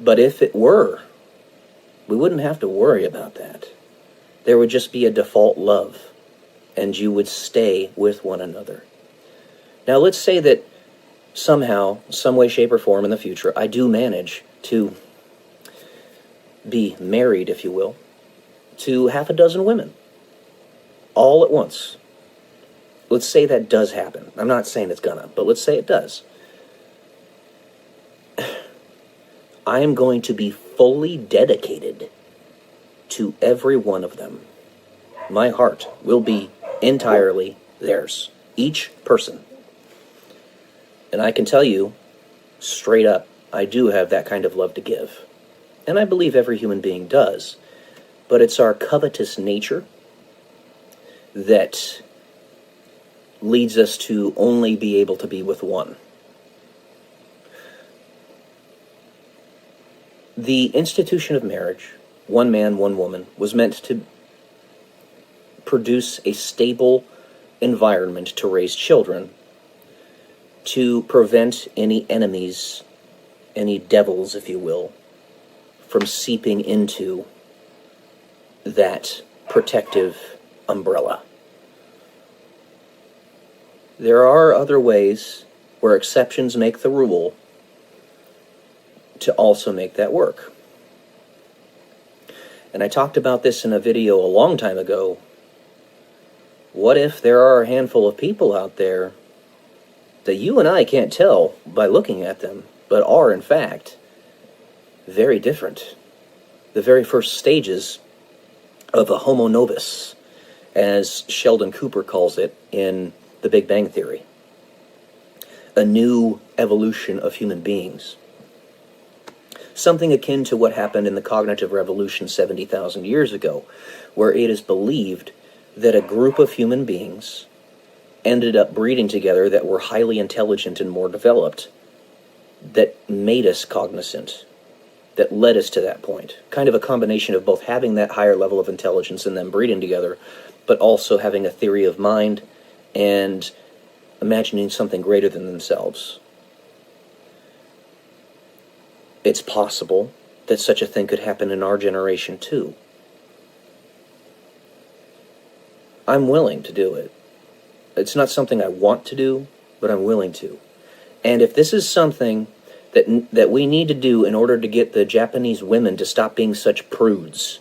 But if it were, we wouldn't have to worry about that. There would just be a default love, and you would stay with one another. Now, let's say that somehow, some way, shape, or form in the future, I do manage to be married, if you will, to half a dozen women, all at once. Let's say that does happen. I'm not saying it's gonna, but let's say it does. I am going to be fully dedicated to every one of them. My heart will be entirely theirs, each person. And I can tell you, straight up, I do have that kind of love to give. And I believe every human being does. But it's our covetous nature that leads us to only be able to be with one. The institution of marriage, one man, one woman, was meant to produce a stable environment to raise children, to prevent any enemies, any devils, if you will, from seeping into that protective umbrella. There are other ways where exceptions make the rule to also make that work. And I talked about this in a video a long time ago. What if there are a handful of people out there that you and I can't tell by looking at them, but are, in fact, very different? The very first stages of a homo novus, as Sheldon Cooper calls it in The Big Bang Theory. A new evolution of human beings. Something akin to what happened in the cognitive revolution 70,000 years ago, where it is believed that a group of human beings ended up breeding together that were highly intelligent and more developed, that made us cognizant, that led us to that point. Kind of a combination of both having that higher level of intelligence and them breeding together, but also having a theory of mind and imagining something greater than themselves. It's possible that such a thing could happen in our generation too. I'm willing to do it. It's not something I want to do, but I'm willing to. And if this is something that we need to do in order to get the Japanese women to stop being such prudes,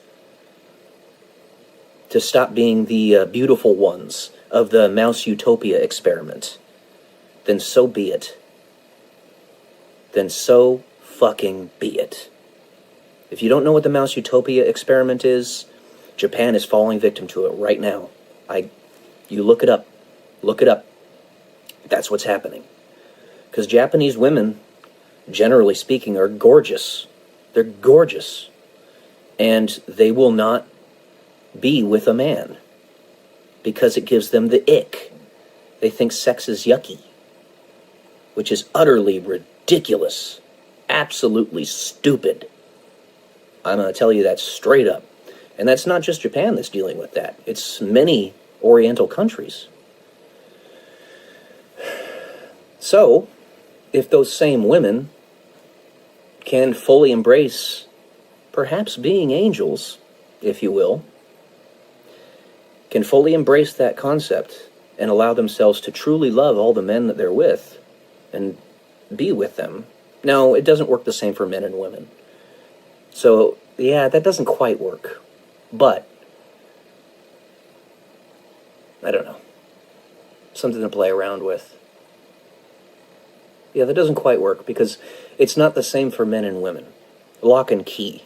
to stop being the beautiful ones of the Mouse Utopia experiment, then so be it. Then so fucking be it. If you don't know what the Mouse Utopia experiment is, Japan is falling victim to it right now. You look it up. Look it up. That's what's happening. Because Japanese women, generally speaking, are gorgeous. They're gorgeous. And they will not be with a man because it gives them the ick. They think sex is yucky, which is utterly ridiculous. Absolutely stupid. I'm going to tell you that straight up. And that's not just Japan that's dealing with that. It's many Oriental countries. So, if those same women can fully embrace perhaps being angels, if you will, can fully embrace that concept and allow themselves to truly love all the men that they're with and be with them. Now, it doesn't work the same for men and women. So, Yeah, that doesn't quite work. But, I don't know. Something to play around with. Yeah, that doesn't quite work because it's not the same for men and women. Lock and key.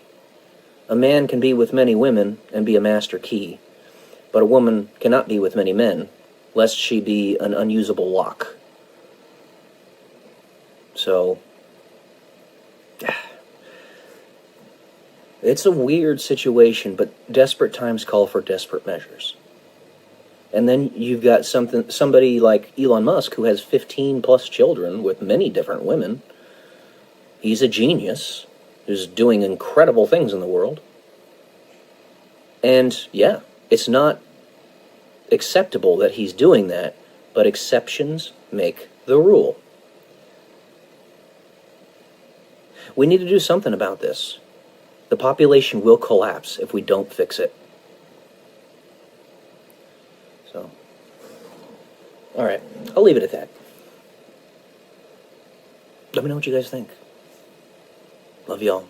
A man can be with many women and be a master key, but a woman cannot be with many men, lest she be an unusable lock. So, it's a weird situation, but desperate times call for desperate measures. And then you've got somebody like Elon Musk who has 15 plus children with many different women. He's a genius who's doing incredible things in the world. And yeah, it's not acceptable that he's doing that, but exceptions make the rule. We need to do something about this. The population will collapse if we don't fix it. So, all right, I'll leave it at that. Let me know what you guys think. Love y'all.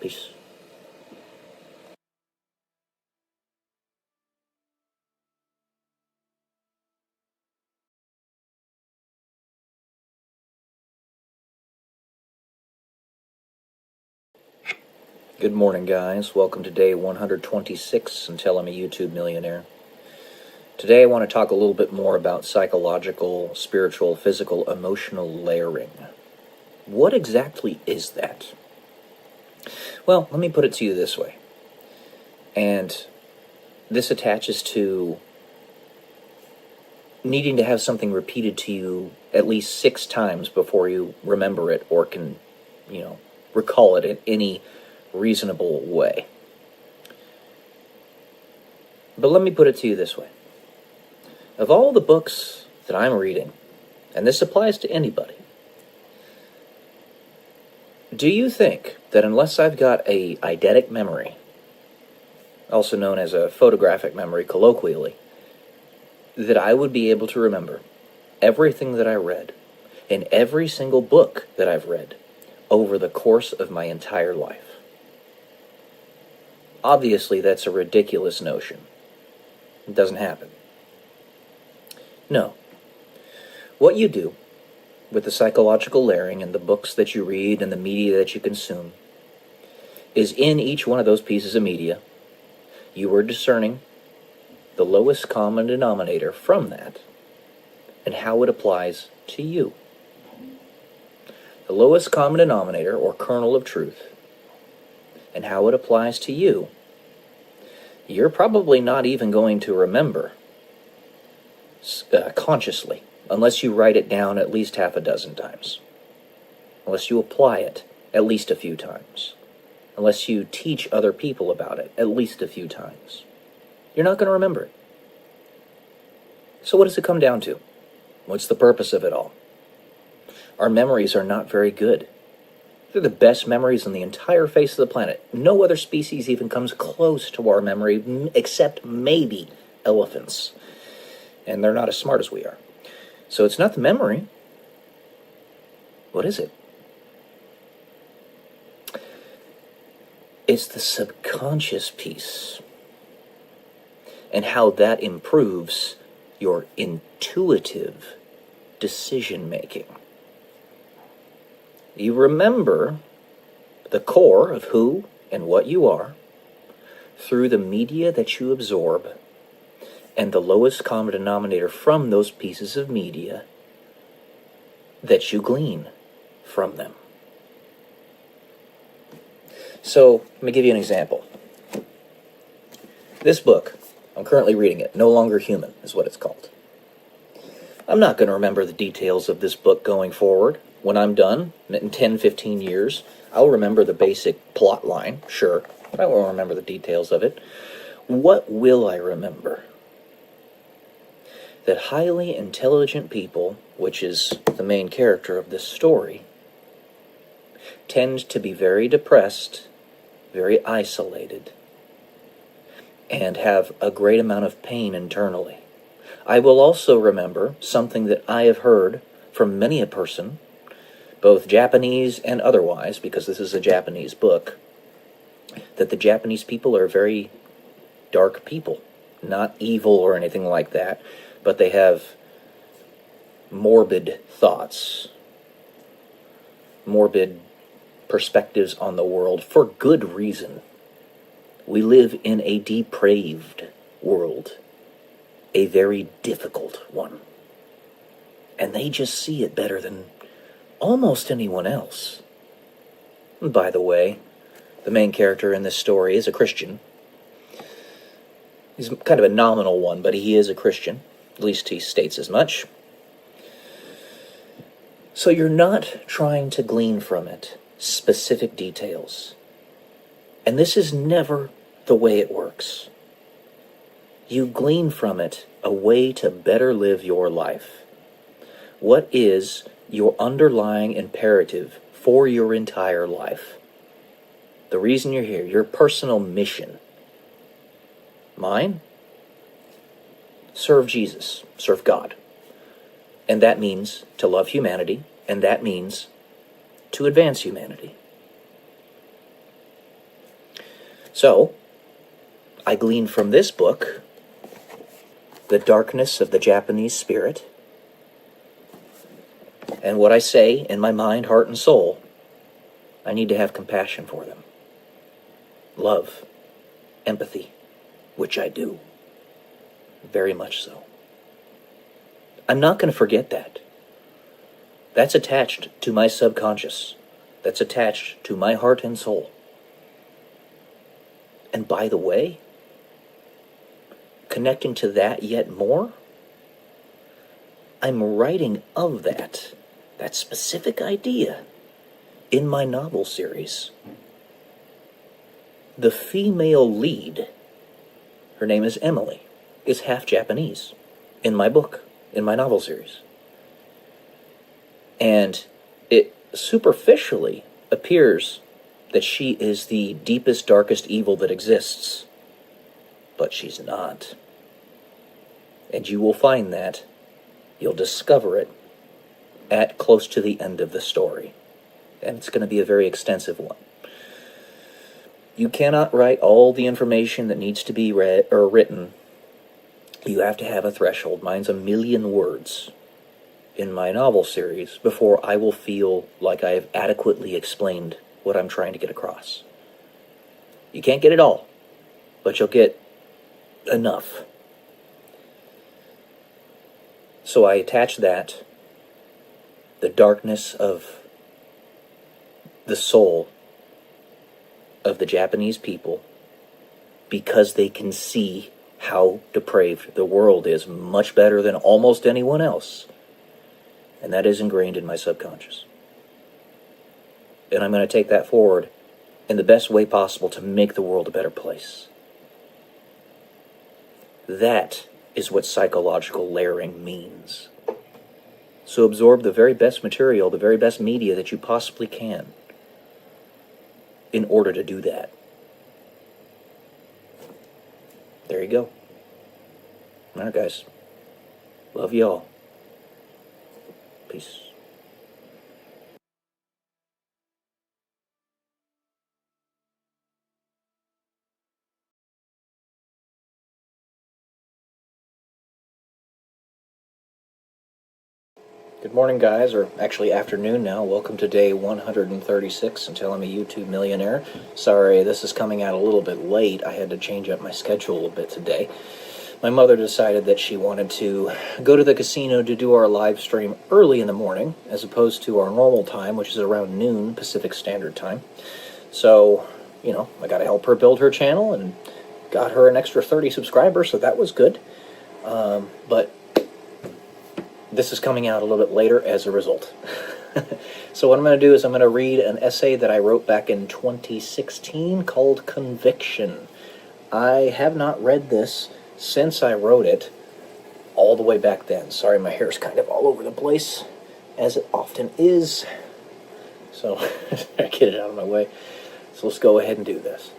Peace. Good morning, guys. Welcome to day 126 until I'm a YouTube millionaire. Today I want to talk a little bit more about psychological, spiritual, physical, emotional layering. What exactly is that? Well, let me put it to you this way. And this attaches to needing to have something repeated to you at least 6 times before you remember it or can, recall it in any reasonable way. But let me put it to you this way. Of all the books that I'm reading, and this applies to anybody, do you think that unless I've got a eidetic memory, also known as a photographic memory colloquially, that I would be able to remember everything that I read in every single book that I've read over the course of my entire life? Obviously, that's a ridiculous notion. It doesn't happen. No. What you do with the psychological layering and the books that you read and the media that you consume is in each one of those pieces of media, you are discerning the lowest common denominator from that and how it applies to you. The lowest common denominator, or kernel of truth, and how it applies to you, you're probably not even going to remember consciously, unless you write it down at least half a dozen times, unless you apply it at least a few times, unless you teach other people about it at least a few times. You're not going to remember it. So what does it come down to? What's the purpose of it all? Our memories are not very good. They're the best memories on the entire face of the planet. No other species even comes close to our memory, except maybe elephants. And they're not as smart as we are. So it's not the memory. What is it? It's the subconscious piece. And how that improves your intuitive decision-making. You remember the core of who and what you are through the media that you absorb and the lowest common denominator from those pieces of media that you glean from them. So, let me give you an example. This book, I'm currently reading it, No Longer Human is what it's called. I'm not going to remember the details of this book going forward. When I'm done, in 10, 15 years, I'll remember the basic plot line, sure, but I won't remember the details of it. What will I remember? That highly intelligent people, which is the main character of this story, tend to be very depressed, very isolated, and have a great amount of pain internally. I will also remember something that I have heard from many a person, both Japanese and otherwise, because this is a Japanese book, that the Japanese people are very dark people. Not evil or anything like that, but they have morbid thoughts, morbid perspectives on the world for good reason. We live in a depraved world, a very difficult one. And they just see it better than almost anyone else. And by the way, the main character in this story is a Christian. He's kind of a nominal one, but he is a Christian. At least he states as much. So you're not trying to glean from it specific details. And this is never the way it works. You glean from it a way to better live your life. What is your underlying imperative for your entire life? The reason you're here, your personal mission. Mine? Serve Jesus, serve God. And that means to love humanity, and that means to advance humanity. So, I glean from this book the darkness of the Japanese spirit, and what I say in my mind, heart, and soul, I need to have compassion for them. Love, empathy, which I do. Very much so. I'm not going to forget that. That's attached to my subconscious. That's attached to my heart and soul. And by the way, connecting to that yet more, I'm writing of that specific idea in my novel series. The female lead, her name is Emily, is half Japanese in my book, in my novel series. And it superficially appears that she is the deepest, darkest evil that exists. But she's not. And you will find that. You'll discover it at close to the end of the story. And it's going to be a very extensive one. You cannot write all the information that needs to be read or written. You have to have a threshold. Mine's 1 million words in my novel series before I will feel like I have adequately explained what I'm trying to get across. You can't get it all, but you'll get enough. So I attach that, the darkness of the soul of the Japanese people, because they can see how depraved the world is much better than almost anyone else. And that is ingrained in my subconscious. And I'm going to take that forward in the best way possible to make the world a better place. That is what psychological layering means. So absorb the very best material, the very best media that you possibly can in order to do that. There you go. All right, guys. Love y'all. Peace. Good morning, guys, or actually afternoon now. Welcome to day 136 until I'm a YouTube millionaire. Sorry, this is coming out a little bit late. I had to change up my schedule a bit today. My mother decided that she wanted to go to the casino to do our live stream early in the morning, as opposed to our normal time, which is around noon Pacific Standard Time. So, I got to help her build her channel and got her an extra 30 subscribers, so that was good. But this is coming out a little bit later as a result. So what I'm going to do is I'm going to read an essay that I wrote back in 2016 called Conviction. I have not read this since I wrote it all the way back then. Sorry, my hair's kind of all over the place, as it often is. So I get it out of my way. So let's go ahead and do this.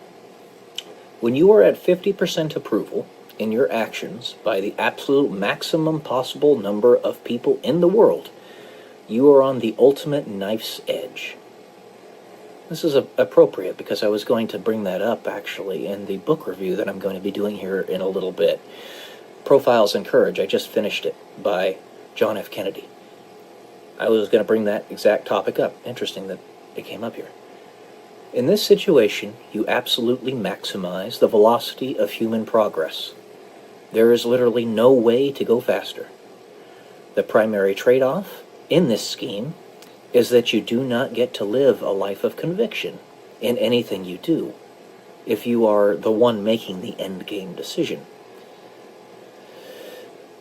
When you are at 50% approval in your actions by the absolute maximum possible number of people in the world, you are on the ultimate knife's edge. This is appropriate because I was going to bring that up, actually, in the book review that I'm going to be doing here in a little bit. Profiles in Courage. I just finished it by John F. Kennedy. I was going to bring that exact topic up. Interesting that it came up here. In this situation, you absolutely maximize the velocity of human progress. There is literally no way to go faster. The primary trade-off in this scheme is that you do not get to live a life of conviction in anything you do if you are the one making the endgame decision.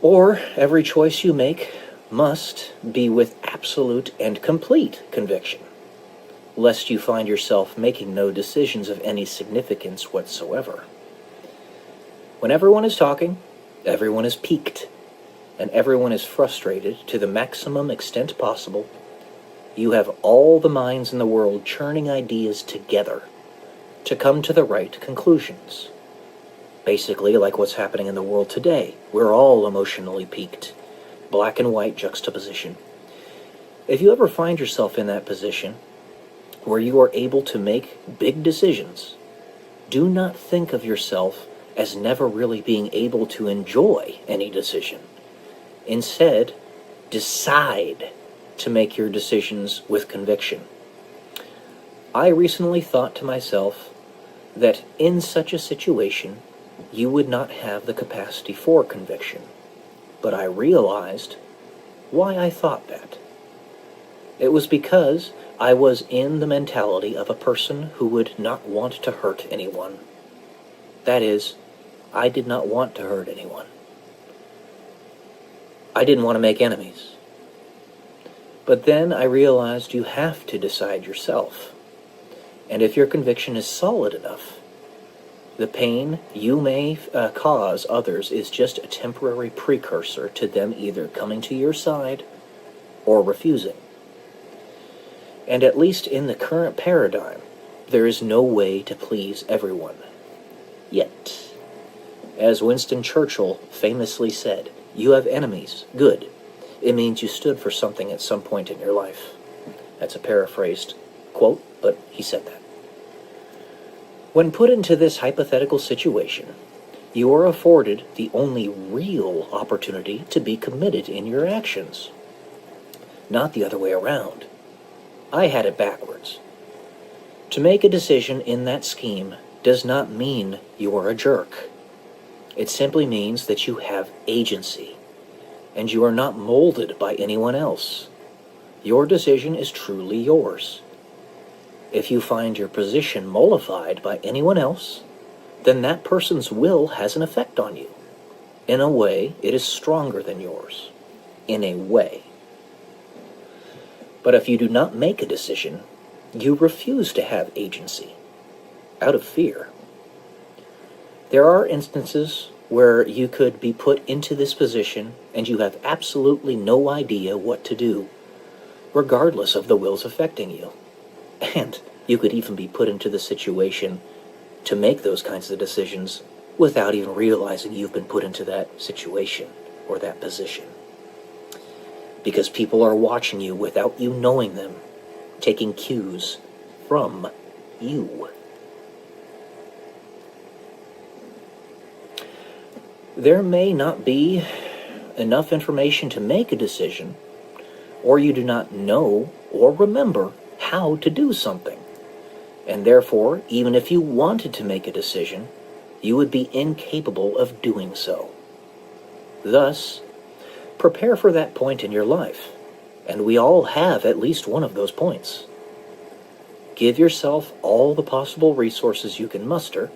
Or every choice you make must be with absolute and complete conviction, lest you find yourself making no decisions of any significance whatsoever. When everyone is talking, everyone is piqued, and everyone is frustrated to the maximum extent possible, you have all the minds in the world churning ideas together to come to the right conclusions. Basically, like what's happening in the world today. We're all emotionally piqued. Black and white juxtaposition. If you ever find yourself in that position, where you are able to make big decisions, do not think of yourself as never really being able to enjoy any decision. Instead, decide to make your decisions with conviction. I recently thought to myself that in such a situation, you would not have the capacity for conviction. But I realized why I thought that. It was because I was in the mentality of a person who would not want to hurt anyone. That is, I did not want to hurt anyone. I didn't want to make enemies. But then I realized you have to decide yourself. And if your conviction is solid enough, the pain you may cause others is just a temporary precursor to them either coming to your side or refusing. And at least in the current paradigm, there is no way to please everyone. Yet, as Winston Churchill famously said, you have enemies. Good. It means you stood for something at some point in your life. That's a paraphrased quote, but he said that. When put into this hypothetical situation, you are afforded the only real opportunity to be committed in your actions. Not the other way around. I had it backwards. To make a decision in that scheme does not mean you are a jerk. It simply means that you have agency, and you are not molded by anyone else. Your decision is truly yours. If you find your position mollified by anyone else, then that person's will has an effect on you. In a way, it is stronger than yours. In a way. But if you do not make a decision, you refuse to have agency, out of fear. There are instances where you could be put into this position and you have absolutely no idea what to do, regardless of the wills affecting you. And you could even be put into the situation to make those kinds of decisions without even realizing you've been put into that situation or that position. Because people are watching you without you knowing them, taking cues from you. There may not be enough information to make a decision, or you do not know or remember how to do something. And therefore, even if you wanted to make a decision, you would be incapable of doing so. Thus, prepare for that point in your life, and we all have at least one of those points. Give yourself all the possible resources you can muster.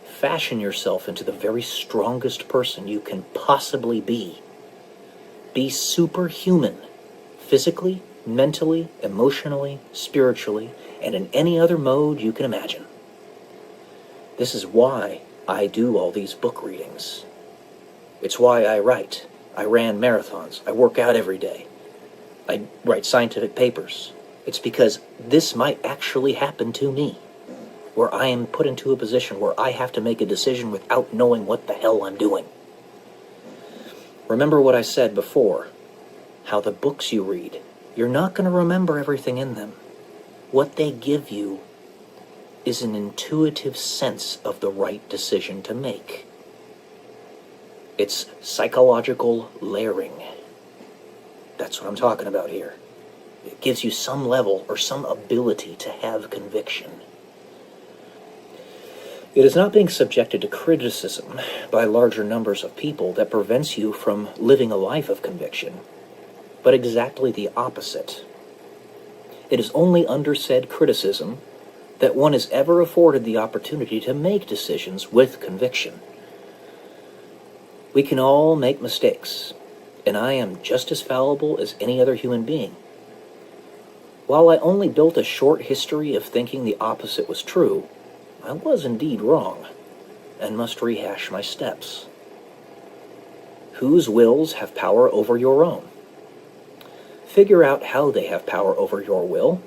Fashion yourself into the very strongest person you can possibly be. Be superhuman, physically, mentally, emotionally, spiritually, and in any other mode you can imagine. This is why I do all these book readings. It's why I write. I ran marathons. I work out every day. I write scientific papers. It's because this might actually happen to me, where I am put into a position where I have to make a decision without knowing what the hell I'm doing. Remember what I said before, how the books you read, you're not going to remember everything in them. What they give you is an intuitive sense of the right decision to make. It's psychological layering. That's what I'm talking about here. It gives you some level or some ability to have conviction. It is not being subjected to criticism by larger numbers of people that prevents you from living a life of conviction, but exactly the opposite. It is only under said criticism that one is ever afforded the opportunity to make decisions with conviction. We can all make mistakes, and I am just as fallible as any other human being. While I only built a short history of thinking the opposite was true, I was indeed wrong, and must rehash my steps. Whose wills have power over your own? Figure out how they have power over your will,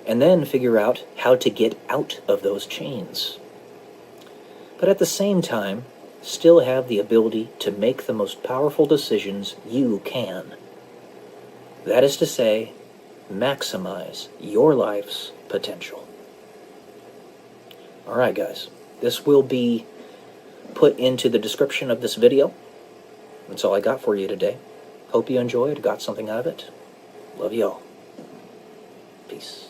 and then figure out how to get out of those chains. But at the same time, still have the ability to make the most powerful decisions you can. That is to say, maximize your life's potential. Alright guys, this will be put into the description of this video. That's all I got for you today. Hope you enjoyed, got something out of it. Love y'all. Peace.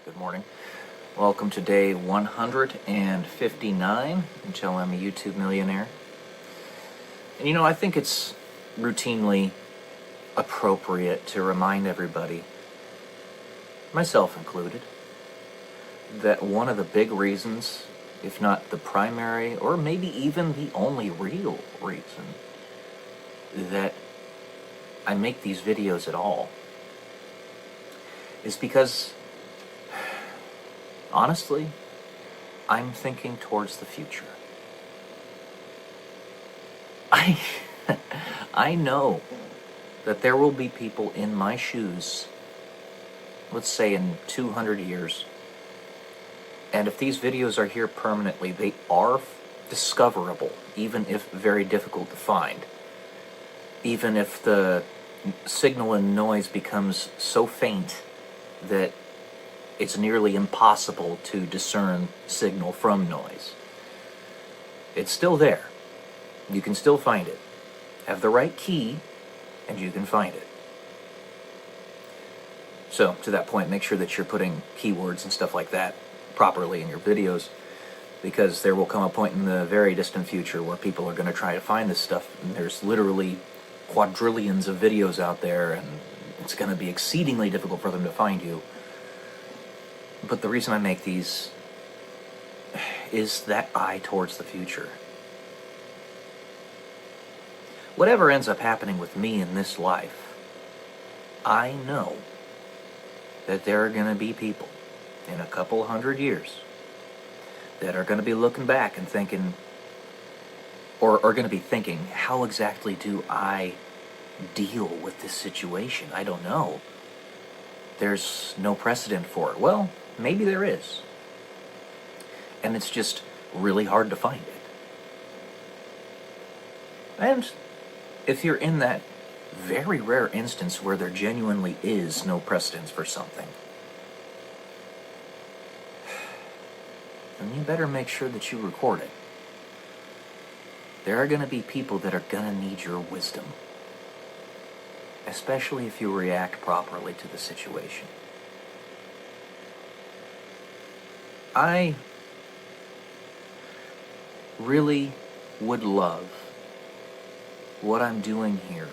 Good morning. Welcome to day 159 until I'm a YouTube millionaire. And you know, I think it's routinely appropriate to remind everybody, myself included, that one of the big reasons, if not the primary, or maybe even the only real reason that I make these videos at all, is because honestly, I'm thinking towards the future. I know that there will be people in my shoes, let's say in 200 years, and if these videos are here permanently, they are discoverable, even if very difficult to find. Even if the signal and noise becomes so faint that it's nearly impossible to discern signal from noise. It's still there. You can still find it. Have the right key, and you can find it. So, to that point, make sure that you're putting keywords and stuff like that properly in your videos, because there will come a point in the very distant future where people are going to try to find this stuff, and there's literally quadrillions of videos out there, and it's going to be exceedingly difficult for them to find you. But the reason I make these is that eye towards the future. Whatever ends up happening with me in this life, I know that there are going to be people in a couple hundred years that are going to be looking back and thinking, or are going to be thinking, how exactly do I deal with this situation? I don't know. There's no precedent for it. Well, maybe there is. And it's just really hard to find it. And if you're in that very rare instance where there genuinely is no precedence for something, then you better make sure that you record it. There are going to be people that are going to need your wisdom, especially if you react properly to the situation. I really would love what I'm doing here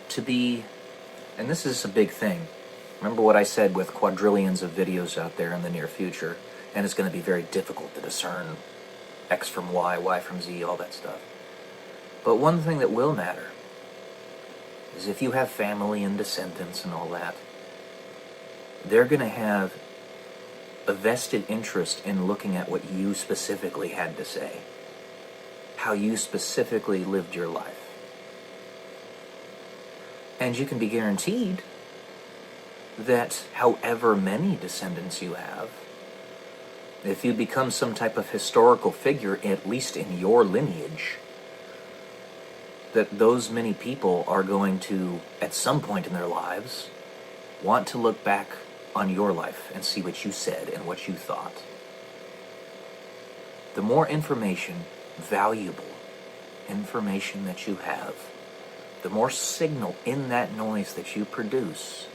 to be, and this is a big thing. Remember what I said with quadrillions of videos out there in the near future, and it's going to be very difficult to discern X from Y, Y from Z, all that stuff. But one thing that will matter is if you have family and descendants and all that, they're going to have a vested interest in looking at what you specifically had to say, how you specifically lived your life. And you can be guaranteed that however many descendants you have, if you become some type of historical figure, at least in your lineage, that those many people are going to, at some point in their lives, want to look back on your life and see what you said and what you thought. The more information, valuable information that you have, the more signal in that noise that you produce,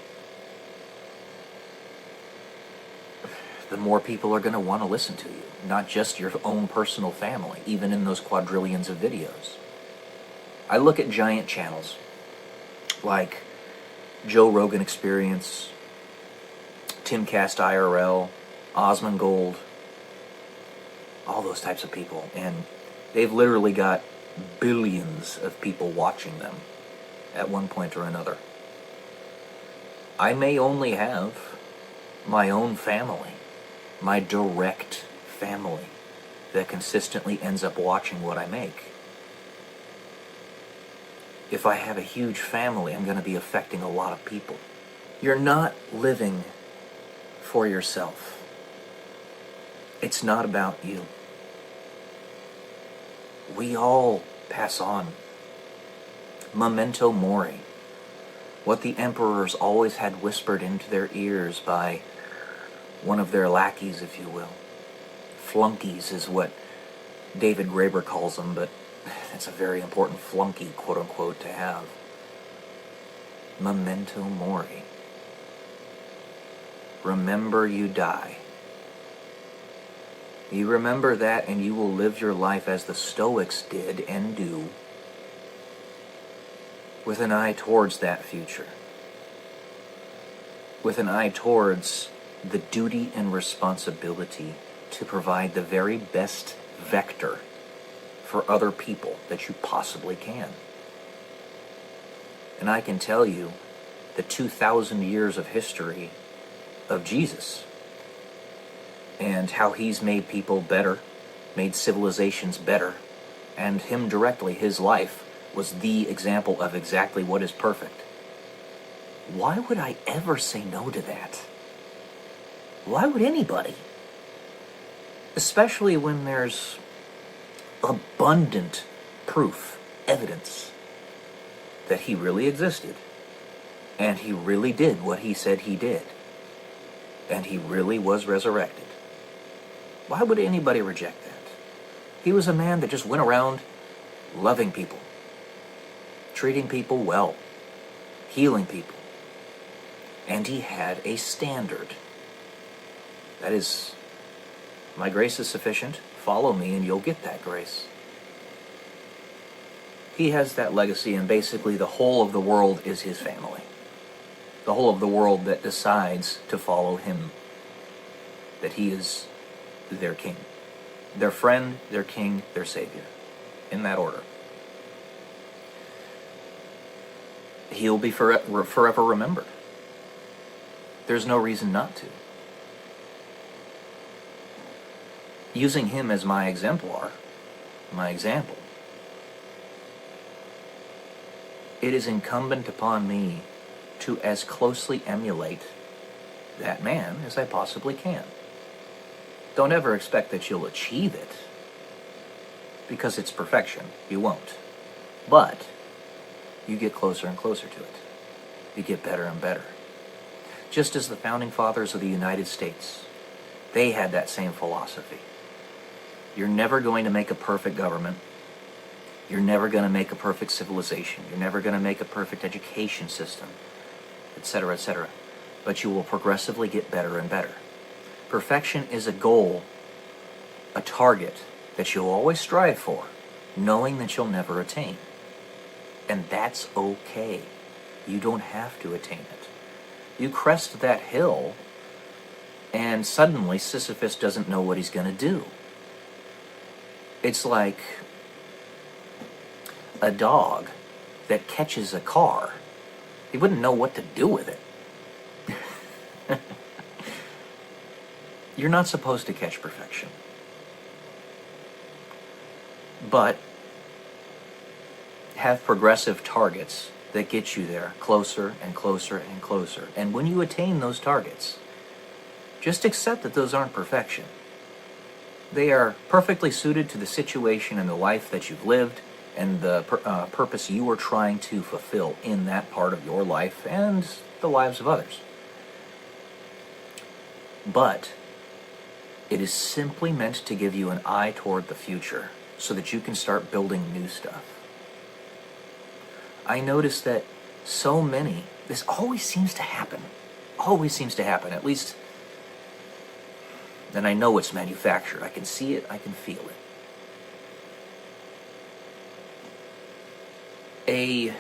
the more people are going to want to listen to you. Not just your own personal family, even in those quadrillions of videos. I look at giant channels like Joe Rogan Experience, Timcast IRL, Osmongold, all those types of people, and they've literally got billions of people watching them at one point or another. I may only have my own family, my direct family, that consistently ends up watching what I make. If I have a huge family, I'm going to be affecting a lot of people. You're not living for yourself. It's not about you. We all pass on. Memento mori. What the emperors always had whispered into their ears by one of their lackeys, if you will. Flunkies is what David Graeber calls them, but it's a very important flunky, quote-unquote, to have. Memento mori. Remember you die. You remember that and you will live your life as the Stoics did and do, with an eye towards that future. With an eye towards the duty and responsibility to provide the very best vector for other people that you possibly can. And I can tell you, the 2,000 years of history of Jesus and how he's made people better, made civilizations better, and him directly, his life, was the example of exactly what is perfect. Why would I ever say no to that? Why would anybody? Especially when there's abundant proof, evidence, that he really existed, and he really did what he said he did, and he really was resurrected. Why would anybody reject that? He was a man that just went around loving people, treating people well, healing people, and he had a standard. That is, my grace is sufficient, follow me and you'll get that grace. He has that legacy, and basically the whole of the world is his family. The whole of the world that decides to follow him. That he is their king. Their friend, their king, their savior. In that order. He'll be forever remembered. There's no reason not to. Using him as my exemplar, my example, it is incumbent upon me to as closely emulate that man as I possibly can. Don't ever expect that you'll achieve it, because it's perfection. You won't. But you get closer and closer to it. You get better and better. Just as the founding fathers of the United States, they had that same philosophy. You're never going to make a perfect government. You're never going to make a perfect civilization. You're never going to make a perfect education system, etc., etc. But you will progressively get better and better. Perfection is a goal, a target that you'll always strive for, knowing that you'll never attain. And that's okay. You don't have to attain it. You crest that hill, and suddenly Sisyphus doesn't know what he's going to do. It's like a dog that catches a car. He wouldn't know what to do with it. You're not supposed to catch perfection. But have progressive targets that get you there closer and closer and closer. And when you attain those targets, just accept that those aren't perfection. They are perfectly suited to the situation and the life that you've lived and the purpose you are trying to fulfill in that part of your life and the lives of others. But it is simply meant to give you an eye toward the future so that you can start building new stuff. I notice that so many, this always seems to happen, at least, and I know it's manufactured. I can see it, I can feel it.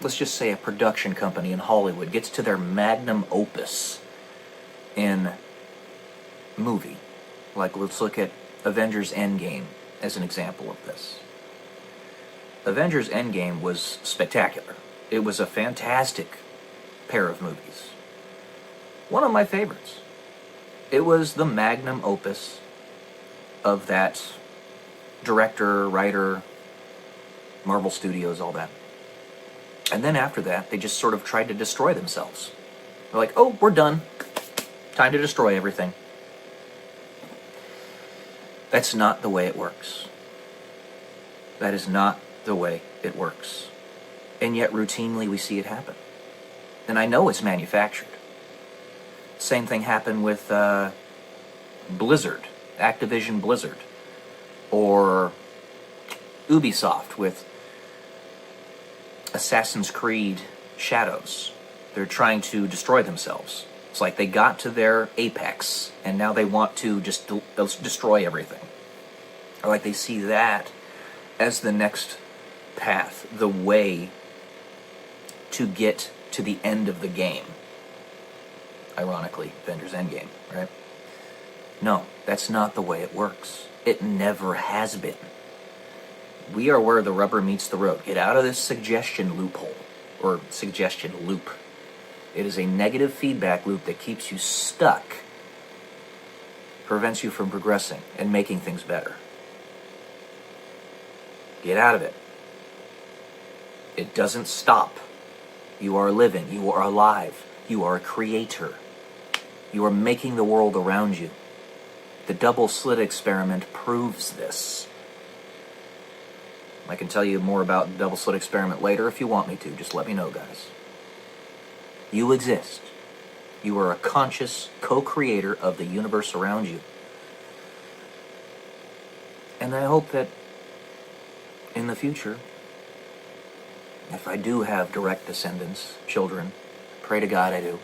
Let's just say a production company in Hollywood gets to their magnum opus in movie. Like, let's look at Avengers Endgame as an example of this. Avengers Endgame was spectacular. It was a fantastic pair of movies. One of my favorites. It was the magnum opus of that director, writer, Marvel Studios, all that. And then after that, they just sort of tried to destroy themselves. They're like, oh, we're done. Time to destroy everything. That's not the way it works. That is not the way it works. And yet routinely we see it happen. And I know it's manufactured. Same thing happened with Blizzard, Activision Blizzard, or Ubisoft with Assassin's Creed Shadows. They're trying to destroy themselves. It's like they got to their apex, and now they want to just destroy everything. Or like they see that as the next path, the way to get to the end of the game. Ironically, Avengers Endgame, right? No, that's not the way it works. It never has been. We are where the rubber meets the road. Get out of this suggestion loophole, or suggestion loop. It is a negative feedback loop that keeps you stuck, prevents you from progressing and making things better. Get out of it. It doesn't stop. You are living. You are alive. You are a creator. You are making the world around you. The double slit experiment proves this. I can tell you more about the double slit experiment later if you want me to. Just let me know, guys. You exist. You are a conscious co-creator of the universe around you. And I hope that in the future, if I do have direct descendants, children, pray to God I do.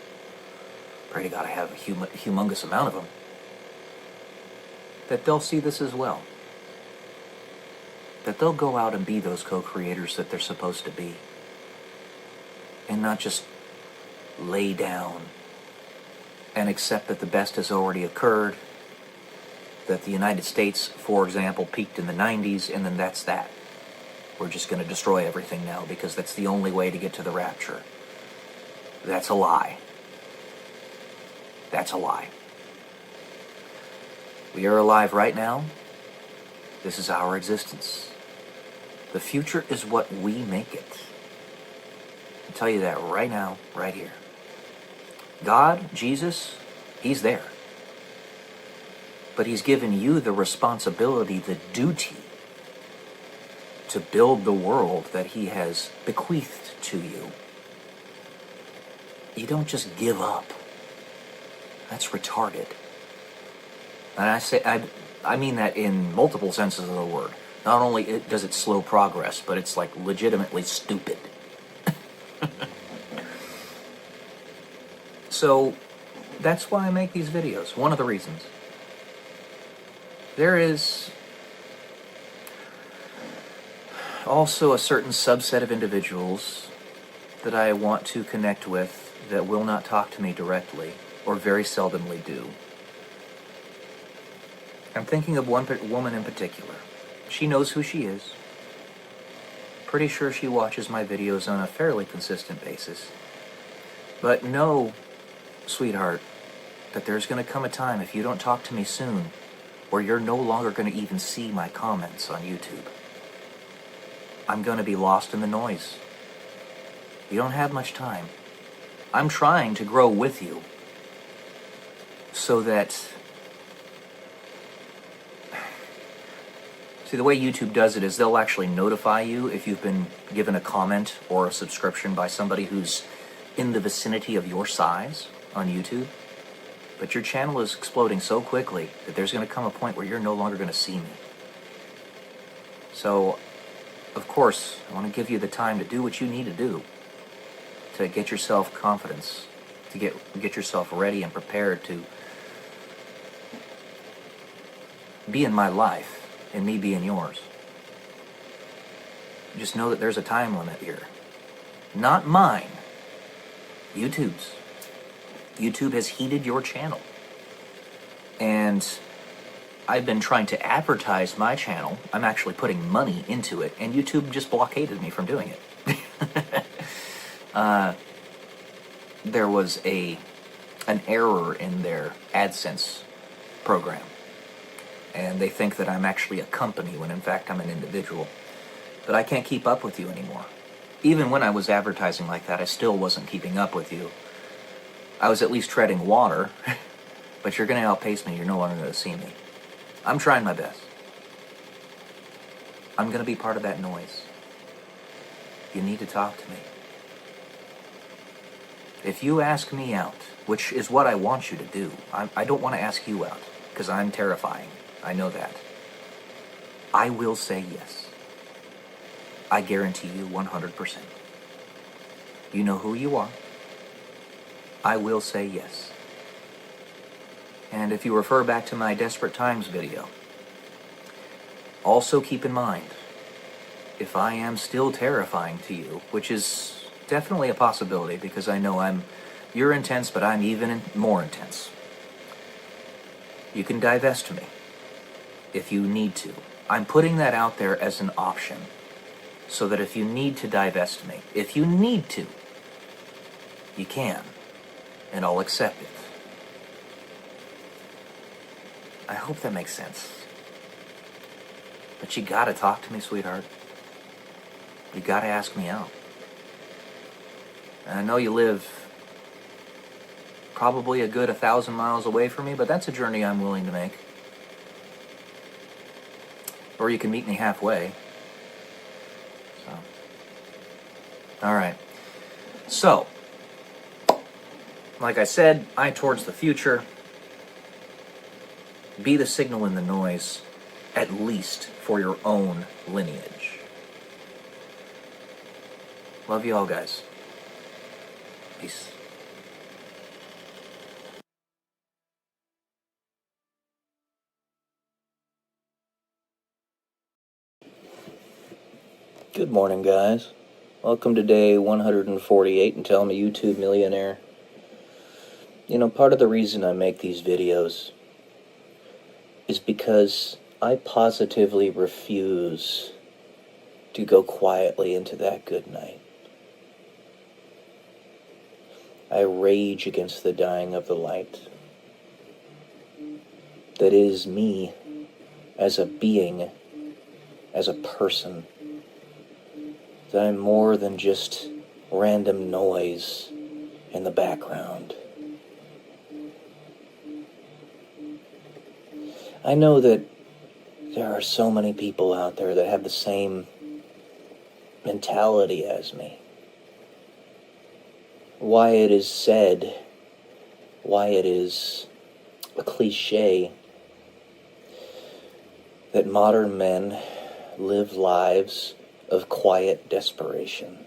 Pray to God I have a humongous amount of them. That they'll see this as well. That they'll go out and be those co-creators that they're supposed to be. And not just lay down and accept that the best has already occurred. That the United States, for example, peaked in the 90s, and then that's that. We're just going to destroy everything now because that's the only way to get to the rapture. That's a lie. That's a lie. We are alive right now. This is our existence. The future is what we make it. I'll tell you that right now, right here. God, Jesus, He's there. But He's given you the responsibility, the duty, to build the world that He has bequeathed to you. You don't just give up. That's retarded. And I mean that in multiple senses of the word. Not only does it slow progress, but it's like legitimately stupid. So that's why I make these videos. One of the reasons. There is also a certain subset of individuals that I want to connect with that will not talk to me directly, or very seldomly do. I'm thinking of one woman in particular. She knows who she is. Pretty sure she watches my videos on a fairly consistent basis. But know, sweetheart, that there's going to come a time, if you don't talk to me soon, where you're no longer going to even see my comments on YouTube. I'm going to be lost in the noise. You don't have much time. I'm trying to grow with you so that... See, the way YouTube does it is they'll actually notify you if you've been given a comment or a subscription by somebody who's in the vicinity of your size on YouTube. But your channel is exploding so quickly that there's going to come a point where you're no longer going to see me. So, of course, I want to give you the time to do what you need to do to get yourself confidence, to get yourself ready and prepared to be in my life and me be in yours. Just know that there's a time limit here. Not mine. YouTube's. YouTube has heated your channel. And I've been trying to advertise my channel. I'm actually putting money into it, and YouTube just blockaded me from doing it. There was an error in their AdSense program. And they think that I'm actually a company when in fact I'm an individual. But I can't keep up with you anymore. Even when I was advertising like that, I still wasn't keeping up with you. I was at least treading water, but you're going to outpace me. You're no longer going to see me. I'm trying my best. I'm going to be part of that noise. You need to talk to me. If you ask me out, which is what I want you to do, I don't want to ask you out, because I'm terrifying. I know that. I will say yes. I guarantee you 100%. You know who you are. I will say yes. And if you refer back to my Desperate Times video, also keep in mind, if I am still terrifying to you, which is definitely a possibility because I know you're intense, but I'm even more intense. You can divest me if you need to. I'm putting that out there as an option so that if you need to divest me, if you need to, you can, and I'll accept it. I hope that makes sense. But you gotta talk to me, sweetheart. You gotta ask me out. And I know you live probably a good 1,000 miles away from me, but that's a journey I'm willing to make. Or you can meet me halfway. So. Alright. So, like I said, eye towards the future. Be the signal in the noise, at least for your own lineage. Love you all, guys. Peace. Good morning, guys. Welcome to day 148 and Tell Me YouTube Millionaire. You know, part of the reason I make these videos is because I positively refuse to go quietly into that good night. I rage against the dying of the light. That is me as a being, as a person. That I'm more than just random noise in the background. I know that there are so many people out there that have the same mentality as me. Why it is said, why it is a cliche that modern men live lives of quiet desperation.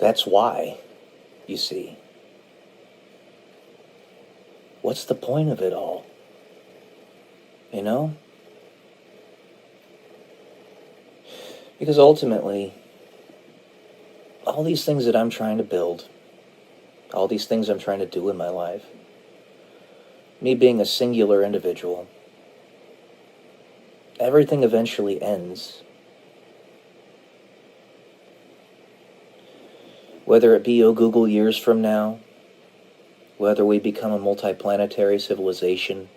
That's why, you see. What's the point of it all? You know? Because ultimately, all these things that I'm trying to build, all these things I'm trying to do in my life, me being a singular individual, everything eventually ends. Whether it be Google years from now, whether we become a multiplanetary civilization,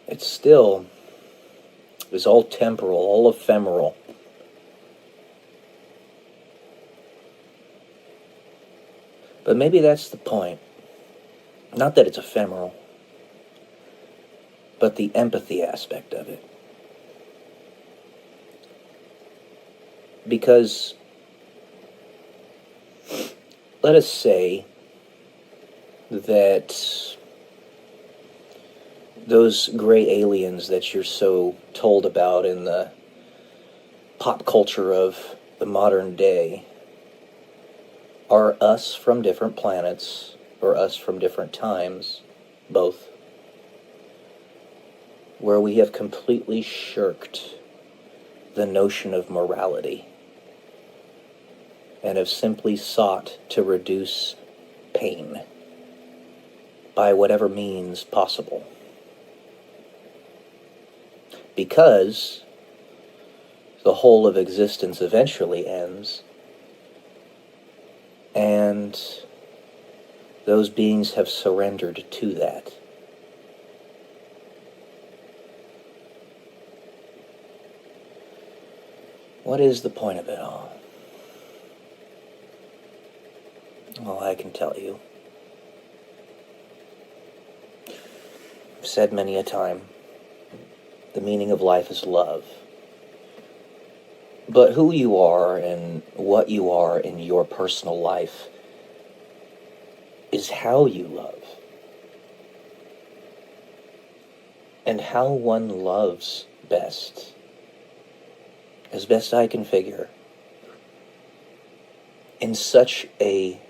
it's all temporal, all ephemeral. But maybe that's the point. Not that it's ephemeral, but the empathy aspect of it. Because, let us say that those gray aliens that you're so told about in the pop culture of the modern day are us from different planets, or us from different times, both, where we have completely shirked the notion of morality and have simply sought to reduce pain by whatever means possible. Because the whole of existence eventually ends, and those beings have surrendered to that. What is the point of it all? Well, I can tell you. I've said many a time, the meaning of life is love. But who you are and what you are in your personal life is how you love. And how one loves best, as best I can figure, in such a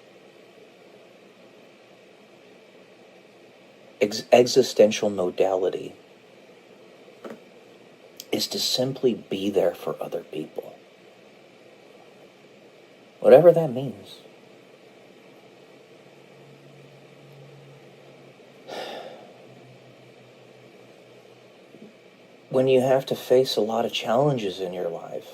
existential modality, is to simply be there for other people. Whatever that means. When you have to face a lot of challenges in your life,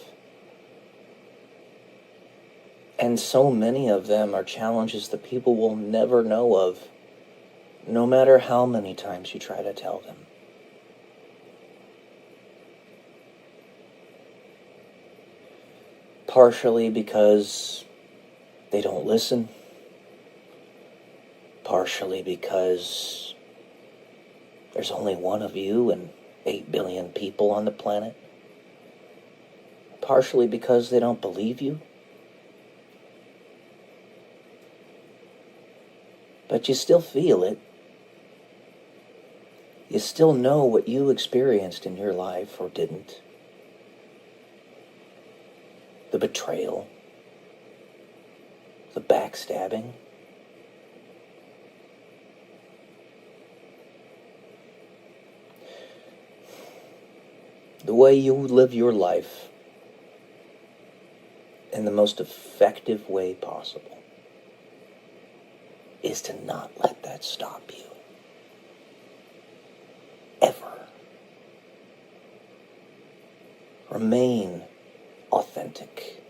and so many of them are challenges that people will never know of, no matter how many times you try to tell them. Partially because they don't listen. Partially because there's only one of you and 8 billion people on the planet. Partially because they don't believe you. But you still feel it. You still know what you experienced in your life or didn't. The betrayal, the backstabbing. The way you live your life in the most effective way possible is to not let that stop you. Ever. Remain authentic.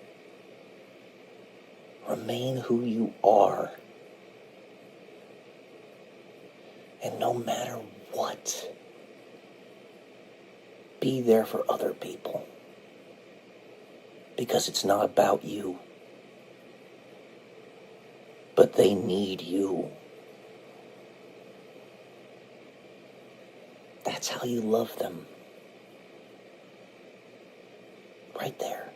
Remain who you are. And no matter what, be there for other people. Because it's not about you. But they need you. That's how you love them. Right there.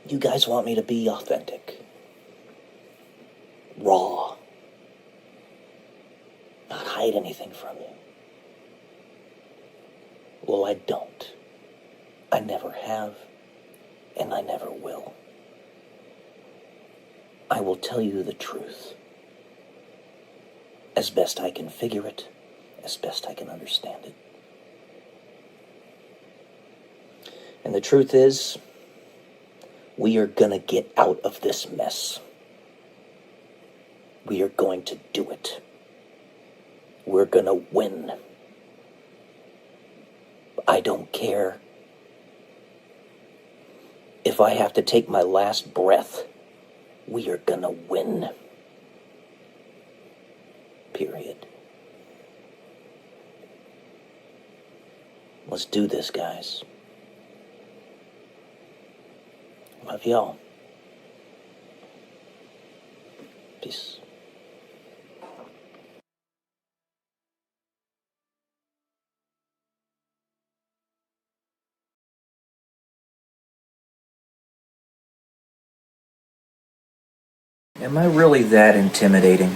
You guys want me to be authentic. Raw. Not hide anything from you. Well, I don't. I never have, and I never will. I will tell you the truth. As best I can figure it, as best I can understand it. And the truth is, we are gonna get out of this mess. We are going to do it. We're gonna win. I don't care if I have to take my last breath. We are gonna win. Period. Let's do this, guys. Love y'all. Peace. Am I really that intimidating?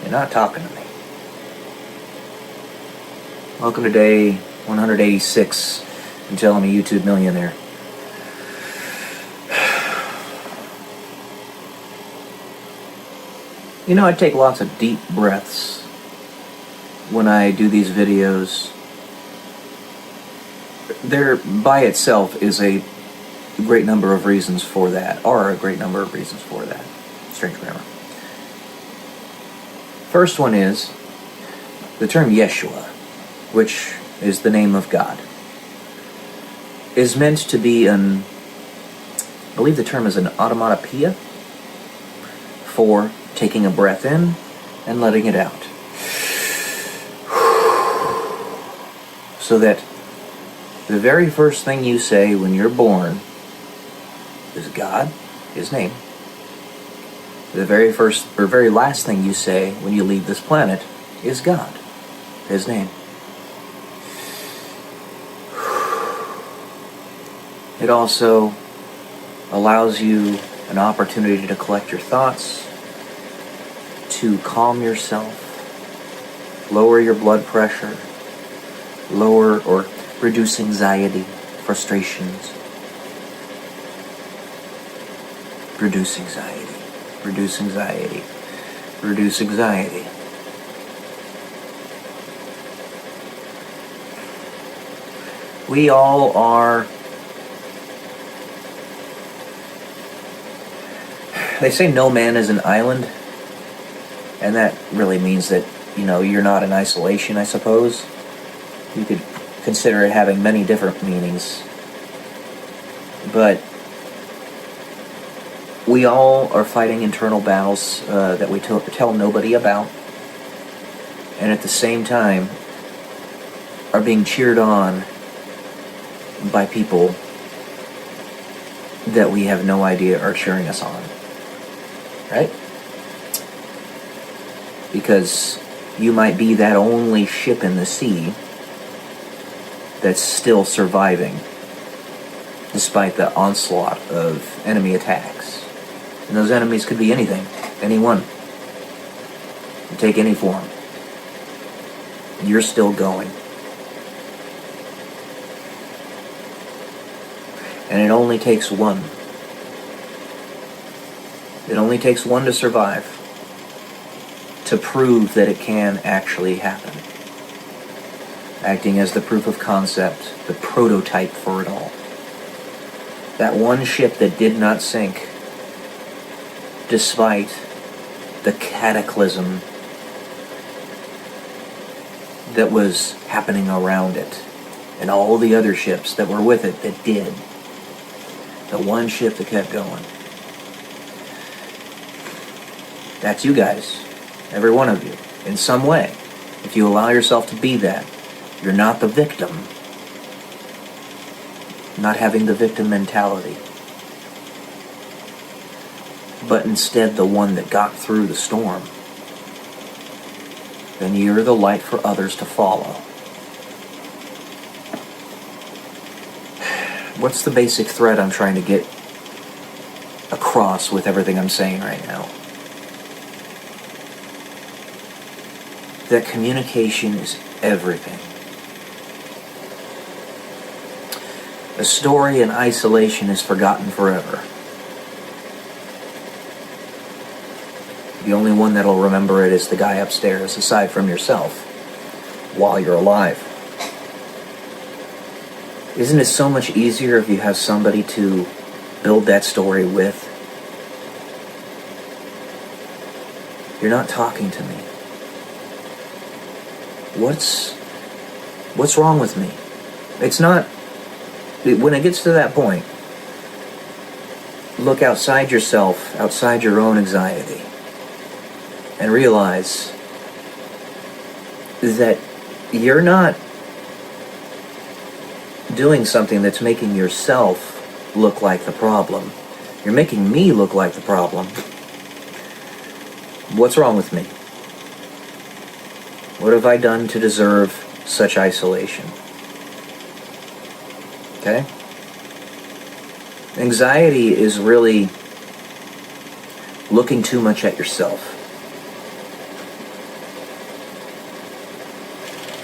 You're not talking to me. Welcome to day 186 until I'm a YouTube millionaire. You know, I take lots of deep breaths when I do these videos. There, by itself, is a great number of reasons for that, or a great number of reasons for that. Strange grammar. First one is the term Yeshua, which is the name of God, is meant to be I believe the term is an automatopoeia for taking a breath in and letting it out. So that the very first thing you say when you're born is God, His name. The very first or very last thing you say when you leave this planet is God, His name. It also allows you an opportunity to collect your thoughts, to calm yourself, lower your blood pressure, lower or reduce anxiety, frustrations. Reduce anxiety, reduce anxiety, reduce anxiety. We all are, they say no man is an island, and that really means that, you know, you're not in isolation, I suppose. You could consider it having many different meanings. But we all are fighting internal battles that we tell nobody about, and at the same time are being cheered on by people that we have no idea are cheering us on. Right? Because you might be that only ship in the sea that's still surviving despite the onslaught of enemy attacks. And those enemies could be anything, anyone. Take any form. You're still going. And it only takes one. It only takes one to survive, to prove that it can actually happen. Acting as the proof of concept, the prototype for it all. That one ship that did not sink, despite the cataclysm that was happening around it, and all the other ships that were with it that did. The one ship that kept going. That's you guys. Every one of you. In some way. If you allow yourself to be that, you're not the victim. Not having the victim mentality. But instead the one that got through the storm. Then you're the light for others to follow. What's the basic thread I'm trying to get across with everything I'm saying right now? That communication is everything. A story in isolation is forgotten forever. The only one that'll remember it is the guy upstairs, aside from yourself, while you're alive. Isn't it so much easier if you have somebody to build that story with? You're not talking to me. What's wrong with me? It's not, when it gets to that point, look outside yourself, outside your own anxiety, and realize that you're not doing something that's making yourself look like the problem. You're making me look like the problem. What's wrong with me? What have I done to deserve such isolation? Okay? Anxiety is really looking too much at yourself.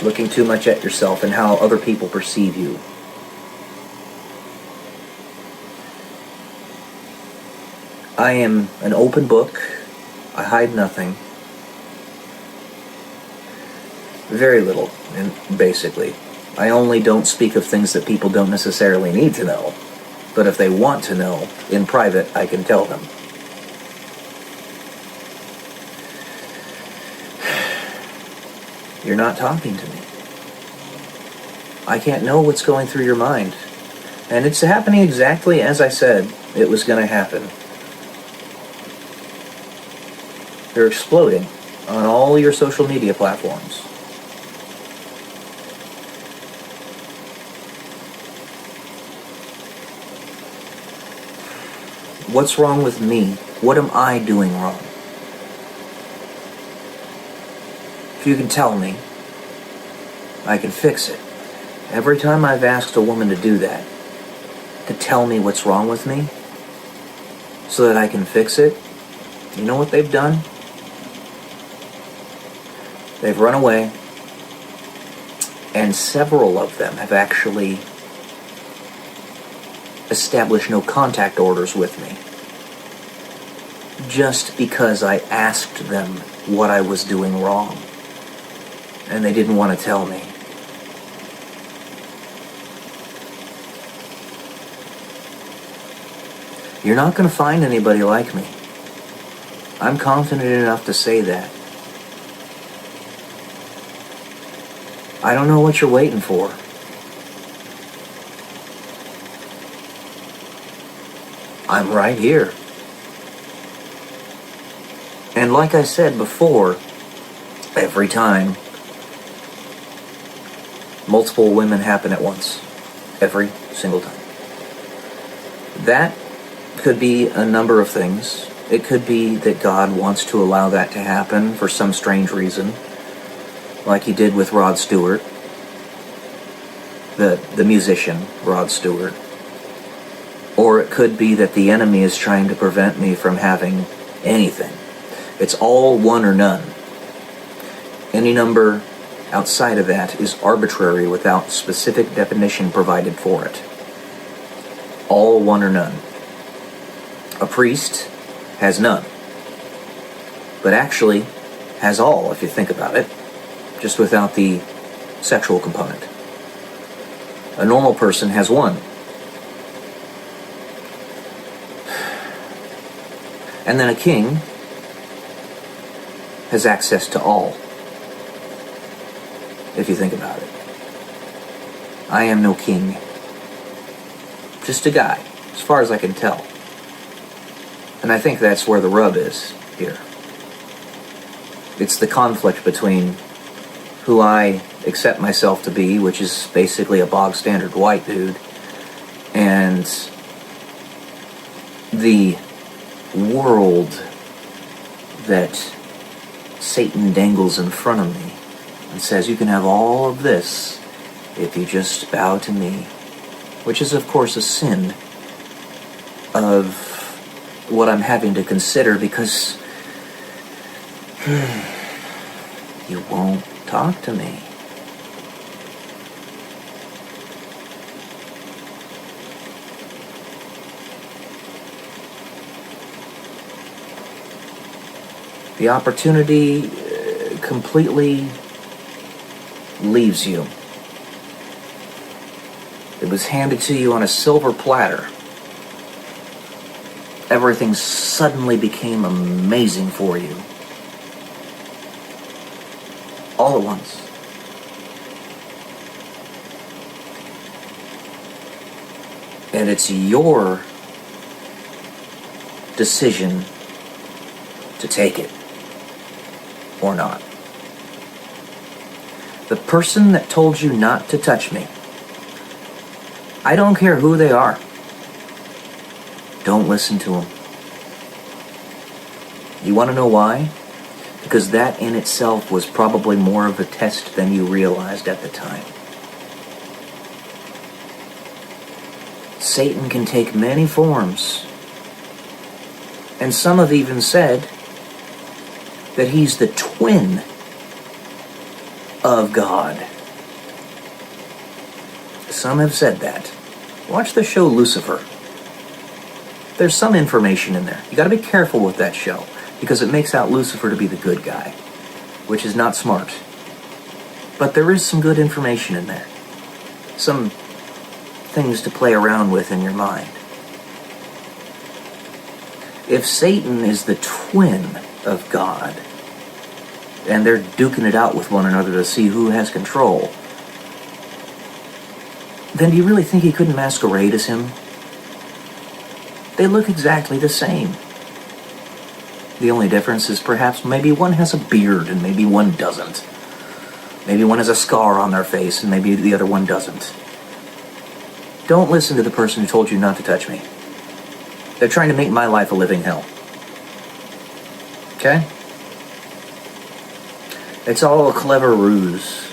Looking too much at yourself and how other people perceive you. I am an open book. I hide nothing. Very little, and basically. I only don't speak of things that people don't necessarily need to know. But if they want to know, in private, I can tell them. You're not talking to me. I can't know what's going through your mind. And it's happening exactly as I said it was going to happen. They're exploding on all your social media platforms. What's wrong with me? What am I doing wrong? If you can tell me, I can fix it. Every time I've asked a woman to do that, to tell me what's wrong with me, so that I can fix it, you know what they've done? They've run away, and several of them have actually established no contact orders with me. Just because I asked them what I was doing wrong. And they didn't want to tell me. You're not going to find anybody like me. I'm confident enough to say that. I don't know what you're waiting for. I'm right here. And like I said before, every time multiple women happen at once. Every single time. That could be a number of things. It could be that God wants to allow that to happen for some strange reason. Like he did with Rod Stewart. The musician, Rod Stewart. Or it could be that the enemy is trying to prevent me from having anything. It's all one or none. Any number outside of that is arbitrary without specific definition provided for it. All one or none. A priest has none. But actually has all, if you think about it, just without the sexual component. A normal person has one. And then a king has access to all. If you think about it. I am no king. Just a guy, as far as I can tell. And I think that's where the rub is here. It's the conflict between who I accept myself to be, which is basically a bog standard white dude, and the world that Satan dangles in front of me and says, you can have all of this if you just bow to me. Which is, of course, a sin of what I'm having to consider because you won't talk to me. The opportunity completely leaves you. It was handed to you on a silver platter. Everything suddenly became amazing for you. All at once. And it's your decision to take it or not. The person that told you not to touch me I don't care who they are. Don't listen to them. You want to know why? Because that in itself was probably more of a test than you realized at the time. Satan can take many forms. And some have even said that he's the twin of God. Some have said that. Watch the show Lucifer. There's some information in there. You got to be careful with that show, because it makes out Lucifer to be the good guy, which is not smart. But there is some good information in there. Some things to play around with in your mind. If Satan is the twin of God, and they're duking it out with one another to see who has control, then do you really think he couldn't masquerade as him? They look exactly the same. The only difference is perhaps maybe one has a beard and maybe one doesn't. Maybe one has a scar on their face and maybe the other one doesn't. Don't listen to the person who told you not to touch me. They're trying to make my life a living hell. Okay? It's all a clever ruse.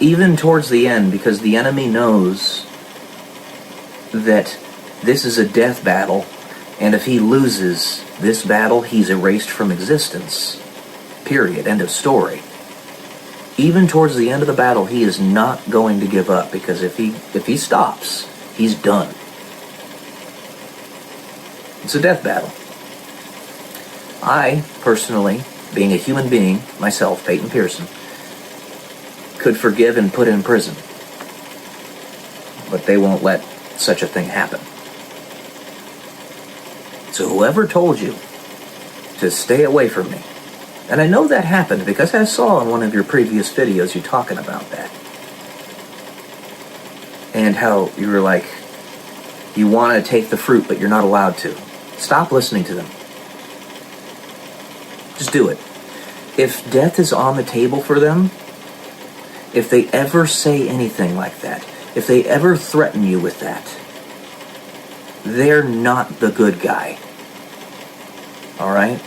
Even towards the end, because the enemy knows that this is a death battle, and if he loses this battle, he's erased from existence. Period. End of story. Even towards the end of the battle, he is not going to give up, because if he stops, he's done. It's a death battle. I, personally, being a human being, myself, Peyton Pearson, could forgive and put in prison. But they won't let such a thing happen. So whoever told you to stay away from me, and I know that happened because I saw in one of your previous videos you talking about that. And how you were like, you want to take the fruit but you're not allowed to. Stop listening to them. Just do it. If death is on the table for them, if they ever say anything like that, if they ever threaten you with that, they're not the good guy. Alright?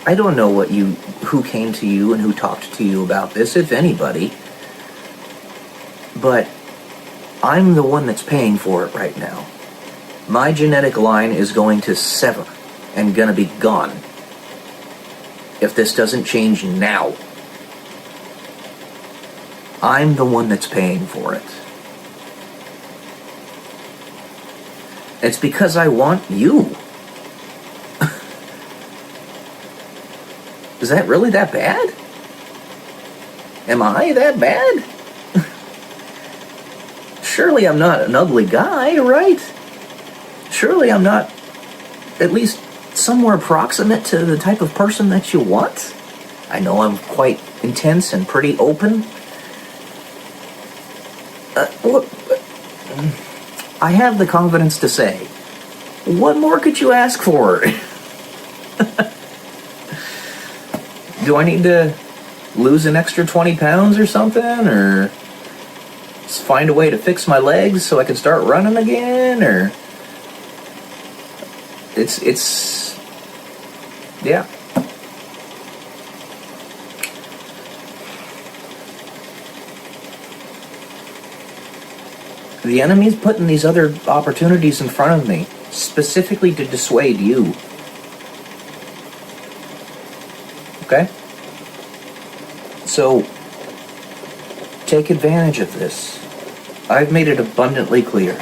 I don't know who came to you and who talked to you about this, if anybody, but I'm the one that's paying for it right now. My genetic line is going to sever and gonna be gone if this doesn't change now. I'm the one that's paying for it. It's because I want you. Is that really that bad? Am I that bad? Surely I'm not an ugly guy, right? Surely I'm not at least somewhere approximate to the type of person that you want? I know I'm quite intense and pretty open. I have the confidence to say, what more could you ask for? Do I need to lose an extra 20 pounds or something? Or just find a way to fix my legs so I can start running again? Or it's yeah. The enemy's putting these other opportunities in front of me specifically to dissuade you. Okay? So, take advantage of this. I've made it abundantly clear,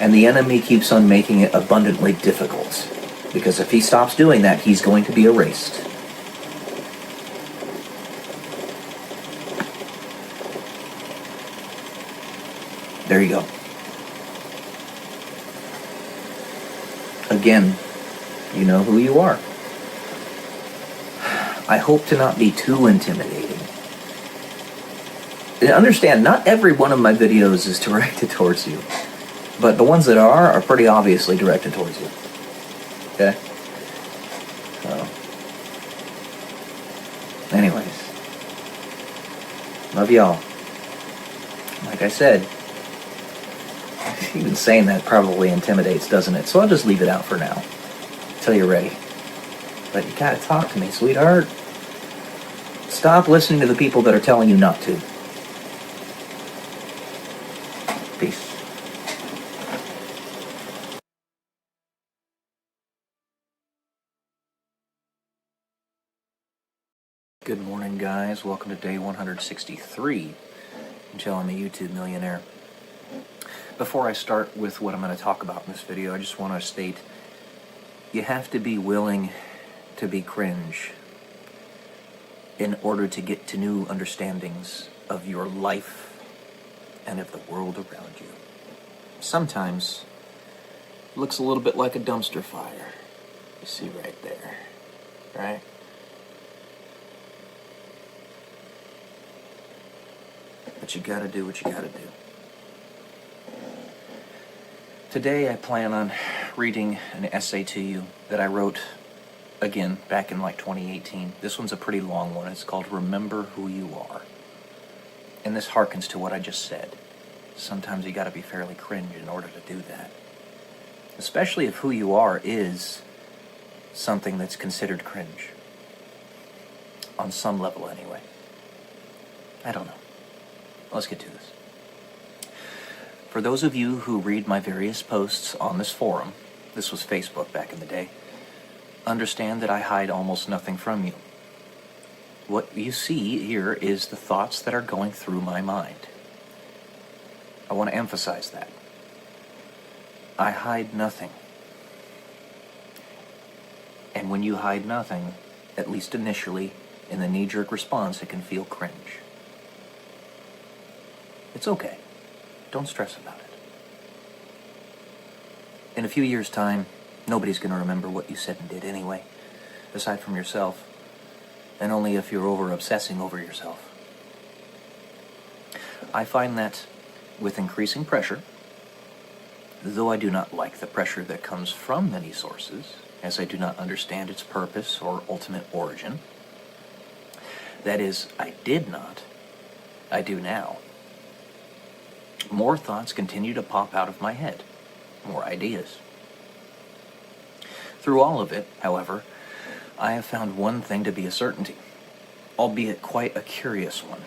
and the enemy keeps on making it abundantly difficult, because if he stops doing that, he's going to be erased. There you go. Again, you know who you are. I hope to not be too intimidating. And understand, not every one of my videos is directed towards you. But the ones that are pretty obviously directed towards you. Okay? So. Anyways. Love y'all. Like I said, even saying that probably intimidates, doesn't it? So I'll just leave it out for now, till you're ready. But you gotta talk to me, sweetheart. Stop listening to the people that are telling you not to. Peace. Good morning, guys. Welcome to day 163. I'm a YouTube millionaire. Before I start with what I'm going to talk about in this video, I just want to state, you have to be willing to be cringe in order to get to new understandings of your life and of the world around you. Sometimes it looks a little bit like a dumpster fire. You see right there, right? But you gotta do what you gotta do. Today I plan on reading an essay to you that I wrote, again, back in like 2018. This one's a pretty long one. It's called Remember Who You Are. And this harkens to what I just said. Sometimes you gotta be fairly cringe in order to do that. Especially if who you are is something that's considered cringe. On some level, anyway. I don't know. Let's get to this. For those of you who read my various posts on this forum, this was Facebook back in the day, understand that I hide almost nothing from you. What you see here is the thoughts that are going through my mind. I want to emphasize that. I hide nothing. And when you hide nothing, at least initially, in the knee-jerk response, it can feel cringe. It's okay. Don't stress about it. In a few years' time, nobody's going to remember what you said and did anyway, aside from yourself, and only if you're over-obsessing over yourself. I find that with increasing pressure, though I do not like the pressure that comes from many sources, as I do not understand its purpose or ultimate origin, that is, I did not, I do now. More thoughts continue to pop out of my head, more ideas. Through all of it, however, I have found one thing to be a certainty, albeit quite a curious one.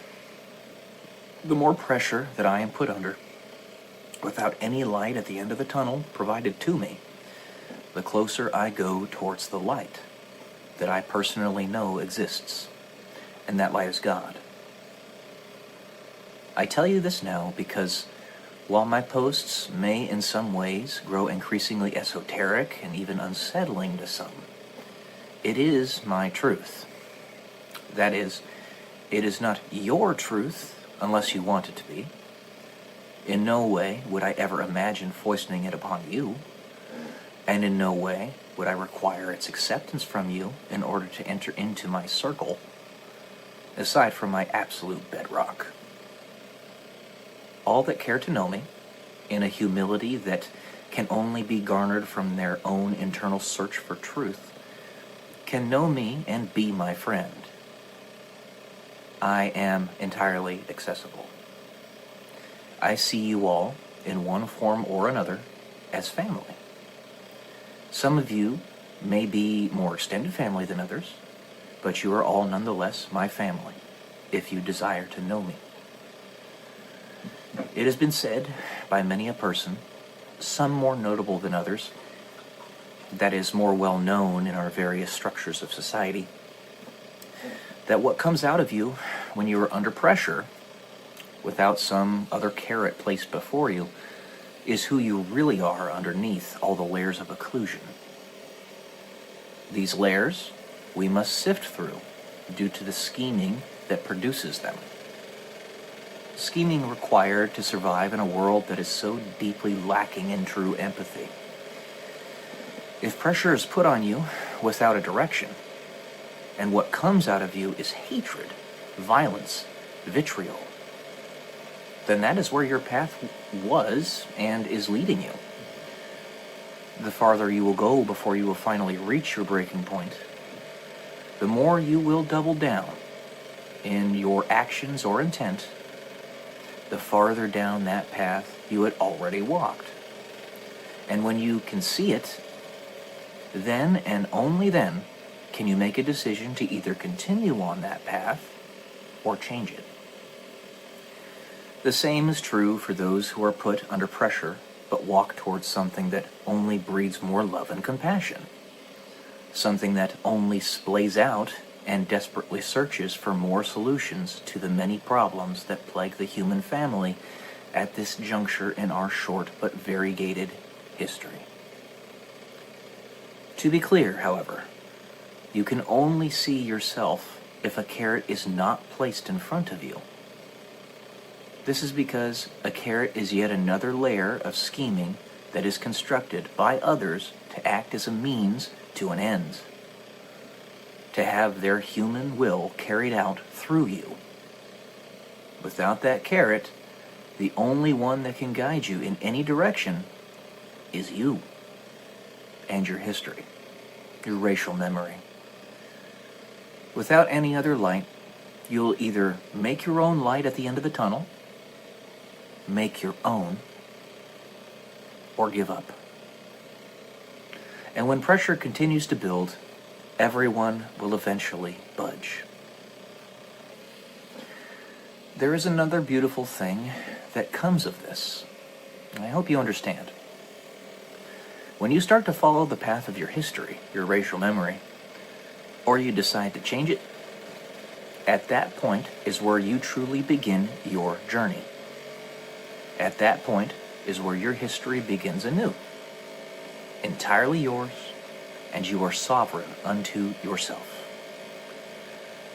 The more pressure that I am put under, without any light at the end of the tunnel provided to me, the closer I go towards the light that I personally know exists, and that light is God. I tell you this now because while my posts may in some ways grow increasingly esoteric and even unsettling to some, it is my truth. That is, it is not your truth unless you want it to be. In no way would I ever imagine foisting it upon you, and in no way would I require its acceptance from you in order to enter into my circle, aside from my absolute bedrock. All that care to know me, in a humility that can only be garnered from their own internal search for truth, can know me and be my friend. I am entirely accessible. I see you all, in one form or another, as family. Some of you may be more extended family than others, but you are all nonetheless my family, if you desire to know me. It has been said by many a person, some more notable than others, that is more well known in our various structures of society, that what comes out of you when you are under pressure, without some other carrot placed before you, is who you really are underneath all the layers of occlusion. These layers we must sift through due to the scheming that produces them. Scheming required to survive in a world that is so deeply lacking in true empathy. If pressure is put on you without a direction, and what comes out of you is hatred, violence, vitriol, then that is where your path was and is leading you. The farther you will go before you will finally reach your breaking point, the more you will double down in your actions or intent, the farther down that path you had already walked. And when you can see it, then and only then can you make a decision to either continue on that path or change it. The same is true for those who are put under pressure but walk towards something that only breeds more love and compassion, something that only splays out and desperately searches for more solutions to the many problems that plague the human family at this juncture in our short but variegated history. To be clear, however, you can only see yourself if a carrot is not placed in front of you. This is because a carrot is yet another layer of scheming that is constructed by others to act as a means to an end, to have their human will carried out through you. Without that carrot, the only one that can guide you in any direction is you and your history, your racial memory. Without any other light, you'll either make your own light at the end of the tunnel, make your own, or give up. And when pressure continues to build, everyone will eventually budge. There is another beautiful thing that comes of this. I hope you understand. When you start to follow the path of your history, your racial memory, or you decide to change it, at that point is where you truly begin your journey. At that point is where your history begins anew, entirely yours, and you are sovereign unto yourself.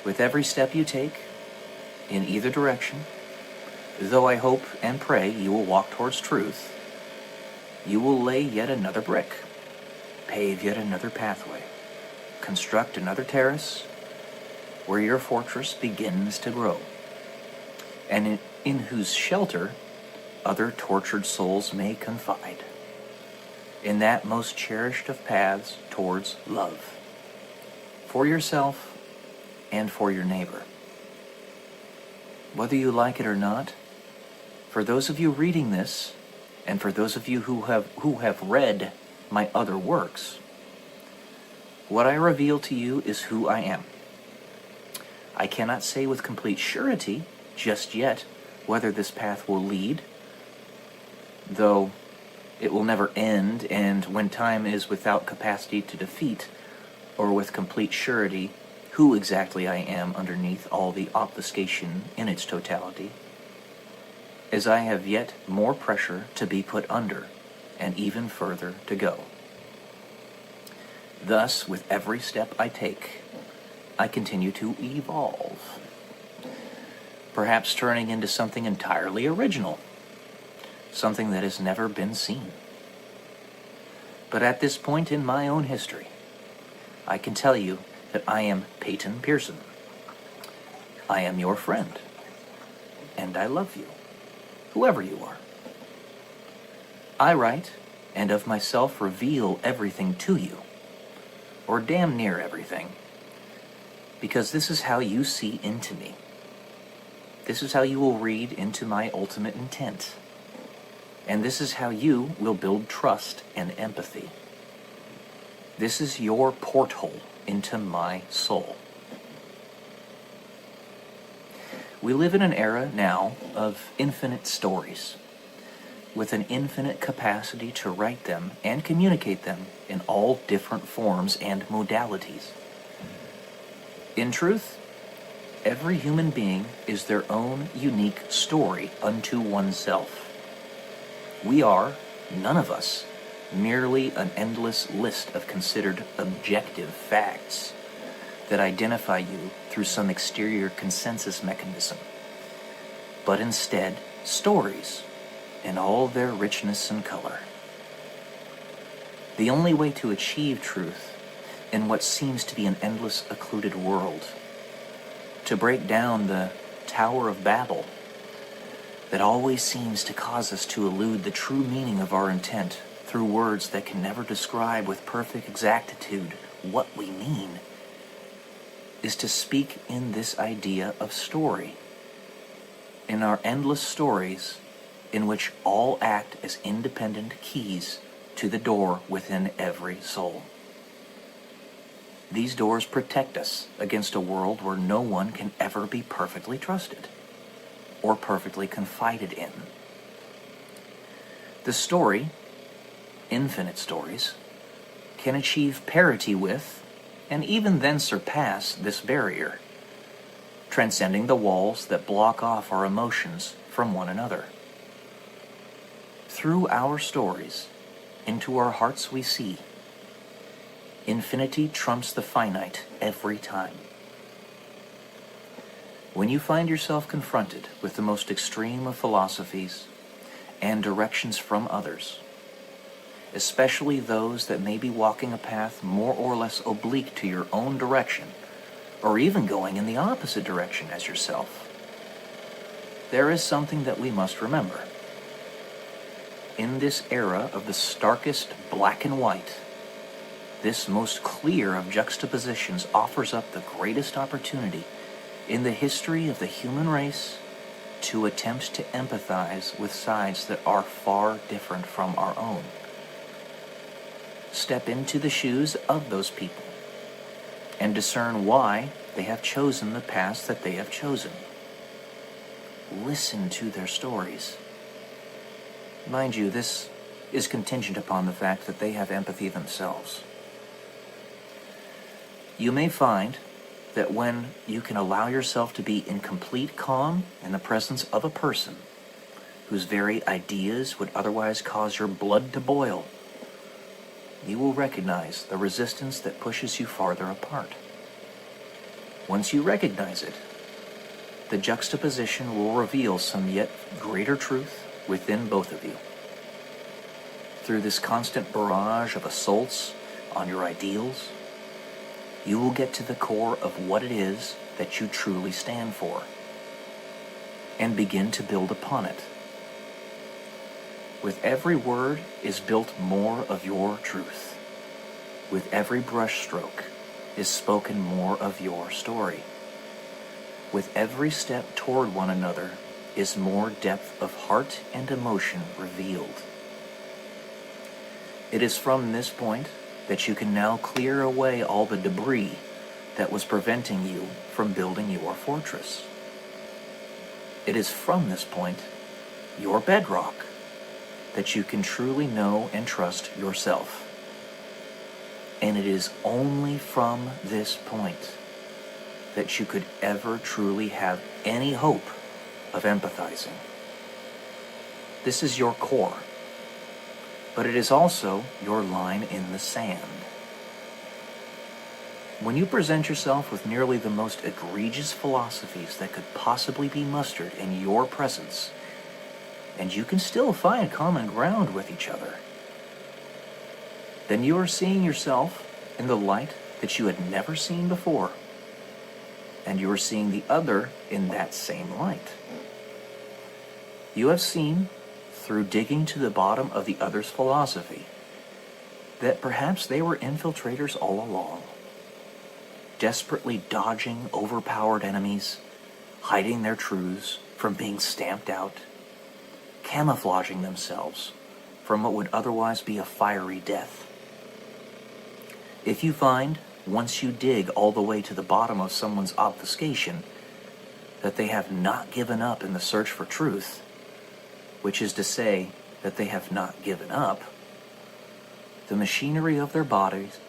With every step you take, in either direction, though I hope and pray you will walk towards truth, you will lay yet another brick, pave yet another pathway, construct another terrace where your fortress begins to grow, and in whose shelter other tortured souls may confide, in that most cherished of paths towards love, for yourself and for your neighbor. Whether you like it or not, for those of you reading this, and for those of you who have read my other works, what I reveal to you is who I am. I cannot say with complete surety just yet whether this path will lead, though it will never end, and when time is without capacity to defeat, or with complete surety who exactly I am underneath all the obfuscation in its totality, as I have yet more pressure to be put under, and even further to go. Thus, with every step I take, I continue to evolve, perhaps turning into something entirely original, something that has never been seen. But at this point in my own history, I can tell you that I am Peyton Pearson. I am your friend, and I love you, whoever you are. I write, and of myself reveal everything to you, or damn near everything, because this is how you see into me. This is how you will read into my ultimate intent. And this is how you will build trust and empathy. This is your porthole into my soul. We live in an era now of infinite stories, with an infinite capacity to write them and communicate them in all different forms and modalities. In truth, every human being is their own unique story unto oneself. We are, none of us, merely an endless list of considered objective facts that identify you through some exterior consensus mechanism, but instead stories in all their richness and color. The only way to achieve truth in what seems to be an endless occluded world, to break down the Tower of Babel that always seems to cause us to elude the true meaning of our intent through words that can never describe with perfect exactitude what we mean, is to speak in this idea of story, in our endless stories in which all act as independent keys to the door within every soul. These doors protect us against a world where no one can ever be perfectly trusted or perfectly confided in. The story, infinite stories, can achieve parity with, and even then surpass, this barrier, transcending the walls that block off our emotions from one another. Through our stories, into our hearts we see. Infinity trumps the finite every time. When you find yourself confronted with the most extreme of philosophies and directions from others, especially those that may be walking a path more or less oblique to your own direction, or even going in the opposite direction as yourself, there is something that we must remember. In this era of the starkest black and white, this most clear of juxtapositions offers up the greatest opportunity in the history of the human race to attempt to empathize with sides that are far different from our own. Step into the shoes of those people and discern why they have chosen the paths that they have chosen. Listen to their stories. Mind you, this is contingent upon the fact that they have empathy themselves. You may find that when you can allow yourself to be in complete calm in the presence of a person whose very ideas would otherwise cause your blood to boil, you will recognize the resistance that pushes you farther apart. Once you recognize it, the juxtaposition will reveal some yet greater truth within both of you. Through this constant barrage of assaults on your ideals, you will get to the core of what it is that you truly stand for, and begin to build upon it. With every word is built more of your truth. With every brushstroke is spoken more of your story. With every step toward one another is more depth of heart and emotion revealed. It is from this point that you can now clear away all the debris that was preventing you from building your fortress. It is from this point, your bedrock, that you can truly know and trust yourself. And it is only from this point that you could ever truly have any hope of empathizing. This is your core, but it is also your line in the sand. When you present yourself with nearly the most egregious philosophies that could possibly be mustered in your presence, and you can still find common ground with each other, then you are seeing yourself in the light that you had never seen before, and you are seeing the other in that same light. You have seen, through digging to the bottom of the other's philosophy, that perhaps they were infiltrators all along, desperately dodging overpowered enemies, hiding their truths from being stamped out, camouflaging themselves from what would otherwise be a fiery death. If you find, once you dig all the way to the bottom of someone's obfuscation, that they have not given up in the search for truth, which is to say that they have not given up, the machinery of their bodies,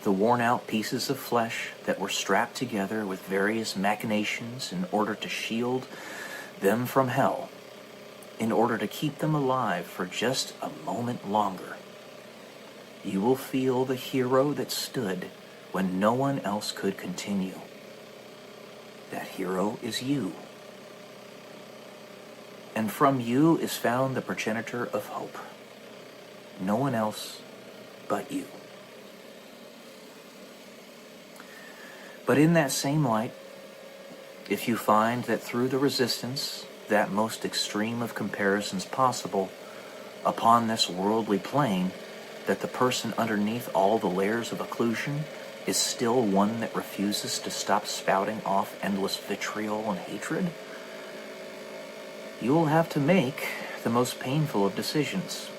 the worn-out pieces of flesh that were strapped together with various machinations in order to shield them from hell, in order to keep them alive for just a moment longer, you will feel the hero that stood when no one else could continue. That hero is you. And from you is found the progenitor of hope. No one else but you. But in that same light, if you find that through the resistance, that most extreme of comparisons possible, upon this worldly plane, that the person underneath all the layers of occlusion is still one that refuses to stop spouting off endless vitriol and hatred, you will have to make the most painful of decisions.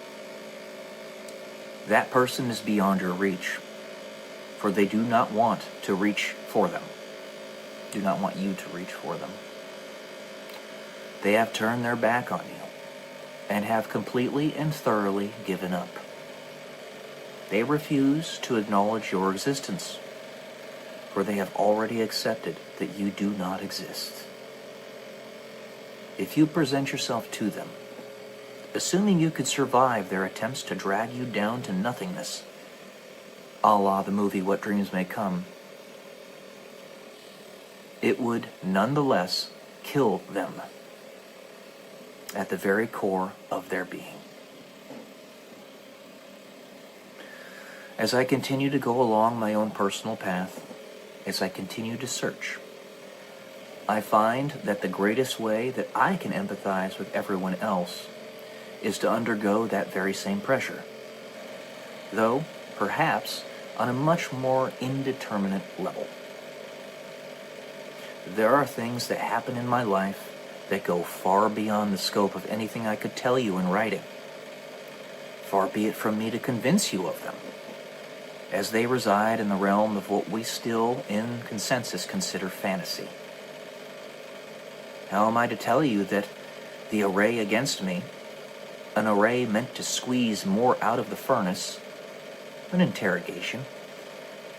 That person is beyond your reach, for they do not want to reach for them. Do not want you to reach for them. They have turned their back on you and have completely and thoroughly given up. They refuse to acknowledge your existence, for they have already accepted that you do not exist. If you present yourself to them, assuming you could survive their attempts to drag you down to nothingness, a la the movie What Dreams May Come, it would nonetheless kill them at the very core of their being. As I continue to go along my own personal path, as I continue to search, I find that the greatest way that I can empathize with everyone else is to undergo that very same pressure, though perhaps on a much more indeterminate level. There are things that happen in my life that go far beyond the scope of anything I could tell you in writing. Far be it from me to convince you of them, as they reside in the realm of what we still, in consensus, consider fantasy. How am I to tell you that the array against me, an array meant to squeeze more out of the furnace, an interrogation,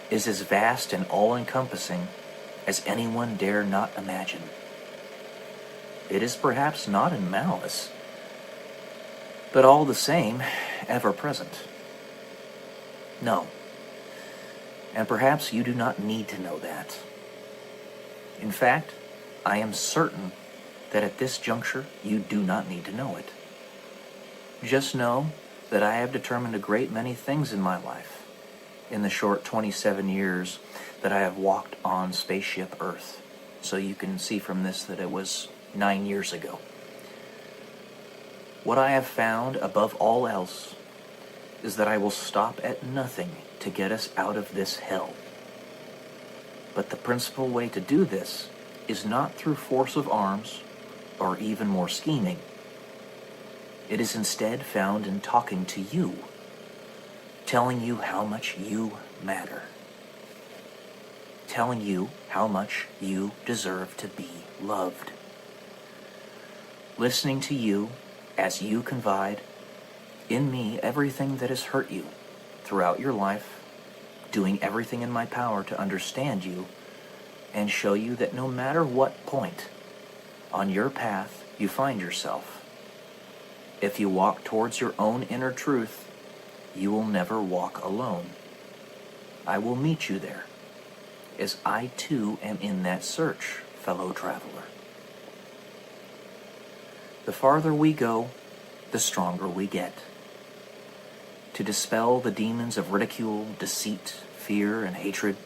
is as vast and all-encompassing as anyone dare not imagine? It is perhaps not in malice, but all the same, ever present. No. And perhaps you do not need to know that. In fact, I am certain that at this juncture you do not need to know it. Just know that I have determined a great many things in my life in the short 27 years that I have walked on spaceship Earth. So you can see from this that it was 9 years ago. What I have found above all else is that I will stop at nothing to get us out of this hell. But the principal way to do this is not through force of arms or even more scheming. It is instead found in talking to you, telling you how much you matter, telling you how much you deserve to be loved, listening to you as you confide in me everything that has hurt you throughout your life, doing everything in my power to understand you and show you that no matter what point on your path you find yourself, if you walk towards your own inner truth, you will never walk alone. I will meet you there, as I too am in that search, fellow traveler. The farther we go, the stronger we get. To dispel the demons of ridicule, deceit, fear, and hatred,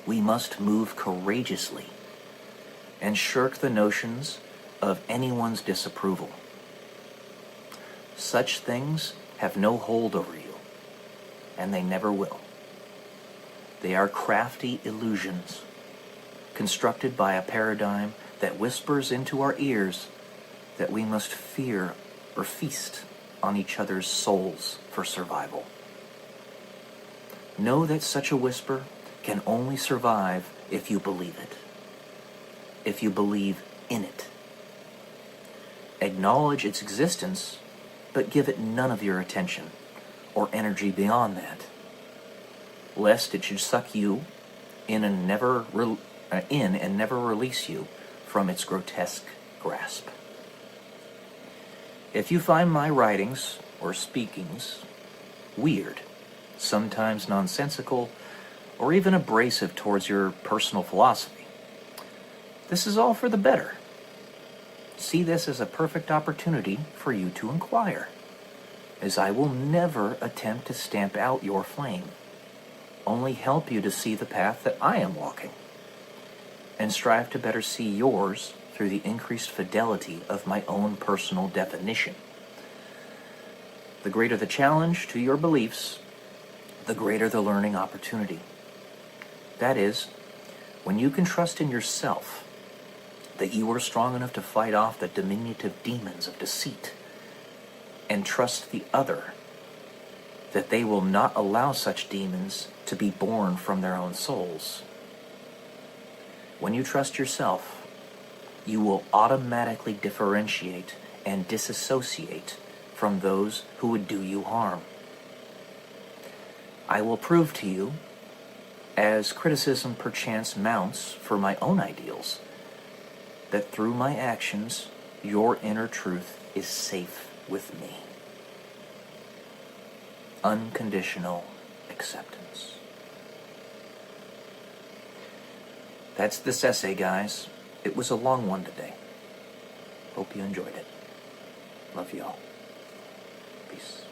we must move courageously and shirk the notions of anyone's disapproval. Such things have no hold over you, and they never will. They are crafty illusions, constructed by a paradigm that whispers into our ears that we must fear or feast on each other's souls for survival. Know that such a whisper can only survive if you believe it, if you believe in it. Acknowledge its existence, but give it none of your attention or energy beyond that, lest it should suck you in and never release you from its grotesque grasp. If you find my writings or speakings weird, sometimes nonsensical, or even abrasive towards your personal philosophy, this is all for the better. See this as a perfect opportunity for you to inquire, as I will never attempt to stamp out your flame, only help you to see the path that I am walking, and strive to better see yours through the increased fidelity of my own personal definition. The greater the challenge to your beliefs, the greater the learning opportunity. That is, when you can trust in yourself that you are strong enough to fight off the diminutive demons of deceit, and trust the other that they will not allow such demons to be born from their own souls. When you trust yourself, you will automatically differentiate and disassociate from those who would do you harm. I will prove to you, as criticism perchance mounts for my own ideals, that through my actions, your inner truth is safe with me. Unconditional acceptance. That's this essay, guys. It was a long one today. Hope you enjoyed it. Love you all. Peace.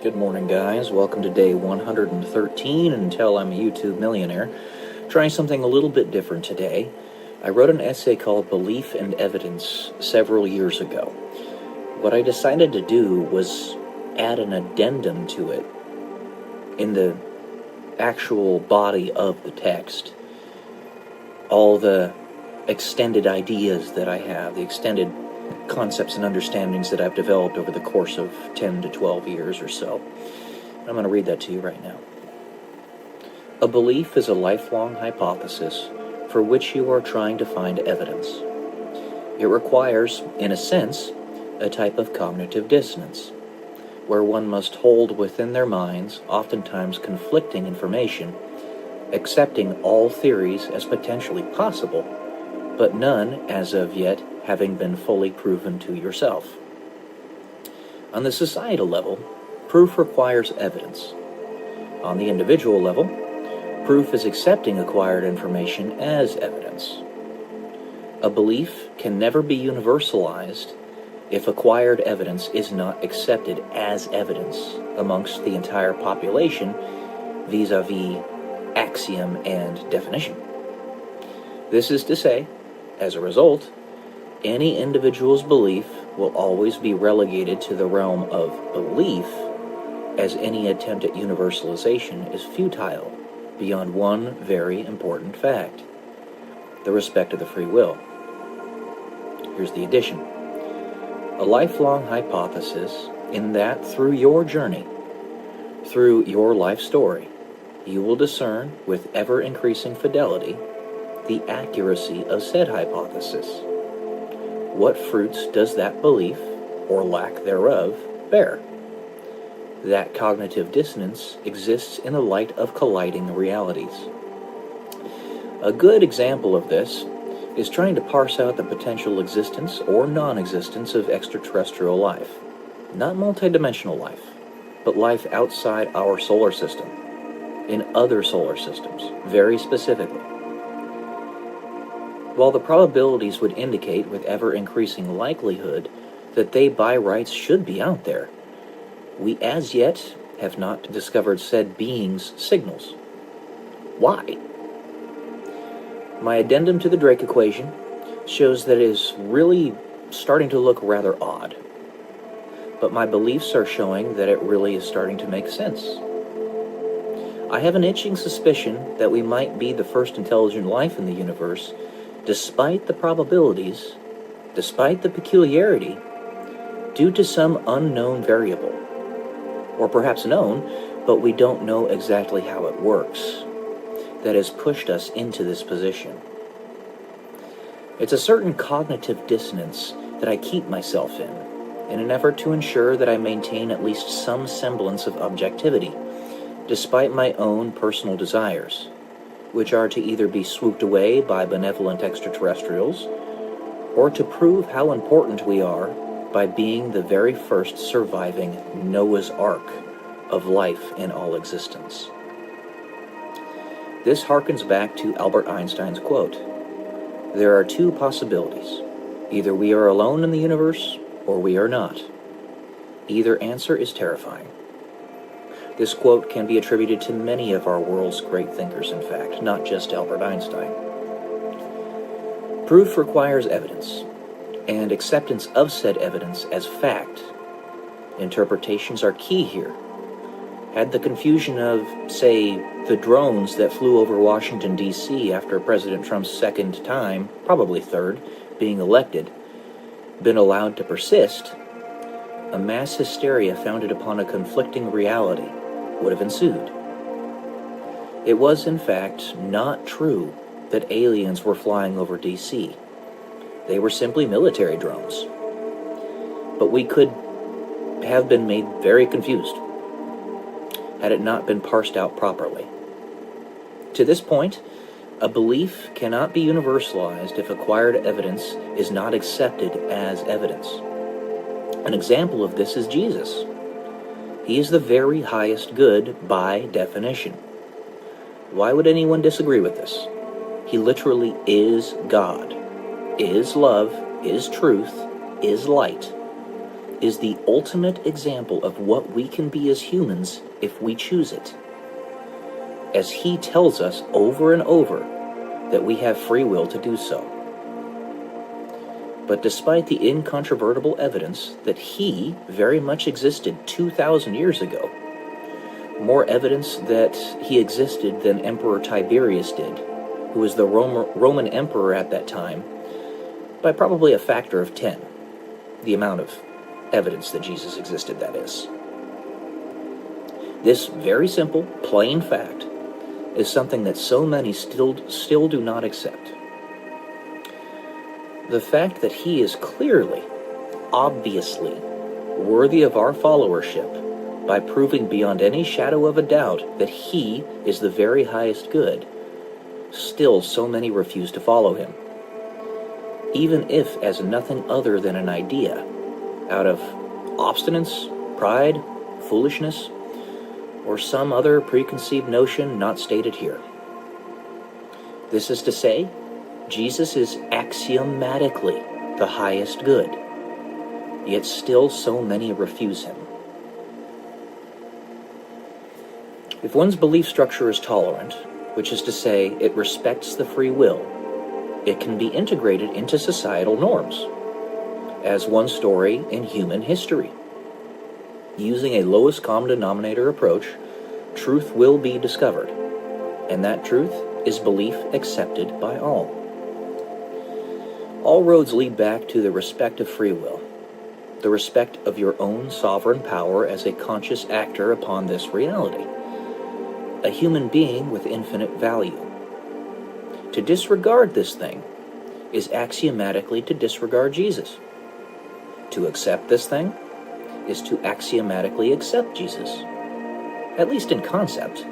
Good morning, guys. Welcome to day 113 until I'm a YouTube millionaire. Trying something a little bit different today. I wrote an essay called Belief and Evidence several years ago. What I decided to do was add an addendum to it in the actual body of the text. All the extended ideas that I have, the extended concepts and understandings that I've developed over the course of 10 to 12 years or so. I'm going to read that to you right now. A belief is a lifelong hypothesis for which you are trying to find evidence. It requires, in a sense, a type of cognitive dissonance, where one must hold within their minds oftentimes conflicting information, accepting all theories as potentially possible, but none, as of yet, having been fully proven to yourself. On the societal level, proof requires evidence. On the individual level, proof is accepting acquired information as evidence. A belief can never be universalized if acquired evidence is not accepted as evidence amongst the entire population vis-a-vis axiom and definition. This is to say, as a result, any individual's belief will always be relegated to the realm of belief, as any attempt at universalization is futile beyond one very important fact: the respect of the free will. Here's the addition. A lifelong hypothesis in that through your journey, through your life story, you will discern with ever-increasing fidelity the accuracy of said hypothesis. What fruits does that belief, or lack thereof, bear? That cognitive dissonance exists in the light of colliding realities. A good example of this is trying to parse out the potential existence or non-existence of extraterrestrial life. Not multidimensional life, but life outside our solar system, in other solar systems, very specifically. While the probabilities would indicate with ever-increasing likelihood that they by rights should be out there, we as yet have not discovered said beings' signals. Why? My addendum to the Drake equation shows that it is really starting to look rather odd, but my beliefs are showing that it really is starting to make sense. I have an itching suspicion that we might be the first intelligent life in the universe, despite the probabilities, despite the peculiarity, due to some unknown variable. Or perhaps known, but we don't know exactly how it works, that has pushed us into this position. It's a certain cognitive dissonance that I keep myself in an effort to ensure that I maintain at least some semblance of objectivity, despite my own personal desires, which are to either be swooped away by benevolent extraterrestrials, or to prove how important we are by being the very first surviving Noah's Ark of life in all existence. This harkens back to Albert Einstein's quote: "There are two possibilities. Either we are alone in the universe, or we are not. Either answer is terrifying." This quote can be attributed to many of our world's great thinkers, in fact, not just Albert Einstein. Proof requires evidence, and acceptance of said evidence as fact. Interpretations are key here. Had the confusion of, say, the drones that flew over Washington, D.C. after President Trump's second time, probably third, being elected, been allowed to persist, a mass hysteria founded upon a conflicting reality would have ensued. It was, in fact, not true that aliens were flying over D.C. They were simply military drones. But we could have been made very confused had it not been parsed out properly. To this point, a belief cannot be universalized if acquired evidence is not accepted as evidence. An example of this is Jesus. He is the very highest good by definition. Why would anyone disagree with this? He literally is God, is love, is truth, is light, is the ultimate example of what we can be as humans if we choose it. As he tells us over and over that we have free will to do so. But despite the incontrovertible evidence that he very much existed 2,000 years ago, more evidence that he existed than Emperor Tiberius did, who was the Roman emperor at that time, by probably a factor of 10, the amount of evidence that Jesus existed, that is. This very simple, plain fact is something that so many still do not accept. The fact that he is clearly, obviously, worthy of our followership by proving beyond any shadow of a doubt that he is the very highest good, still so many refuse to follow him. Even if as nothing other than an idea, out of obstinance, pride, foolishness, or some other preconceived notion not stated here. This is to say, Jesus is axiomatically the highest good, yet still so many refuse him. If one's belief structure is tolerant, which is to say it respects the free will, it can be integrated into societal norms, as one story in human history. Using a lowest common denominator approach, truth will be discovered, and that truth is belief accepted by all. All roads lead back to the respect of free will, the respect of your own sovereign power as a conscious actor upon this reality, a human being with infinite value. To disregard this thing is axiomatically to disregard Jesus. To accept this thing is to axiomatically accept Jesus, at least in concept,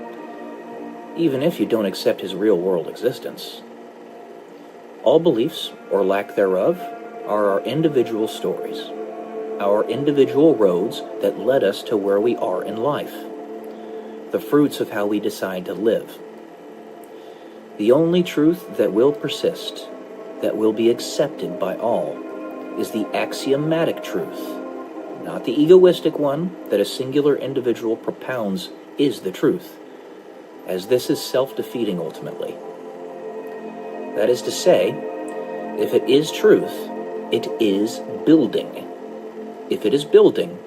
even if you don't accept his real-world existence. All beliefs, or lack thereof, are our individual stories, our individual roads that led us to where we are in life, the fruits of how we decide to live. The only truth that will persist, that will be accepted by all, is the axiomatic truth, not the egoistic one that a singular individual propounds is the truth, as this is self-defeating ultimately. That is to say, if it is truth, it is building. If it is building,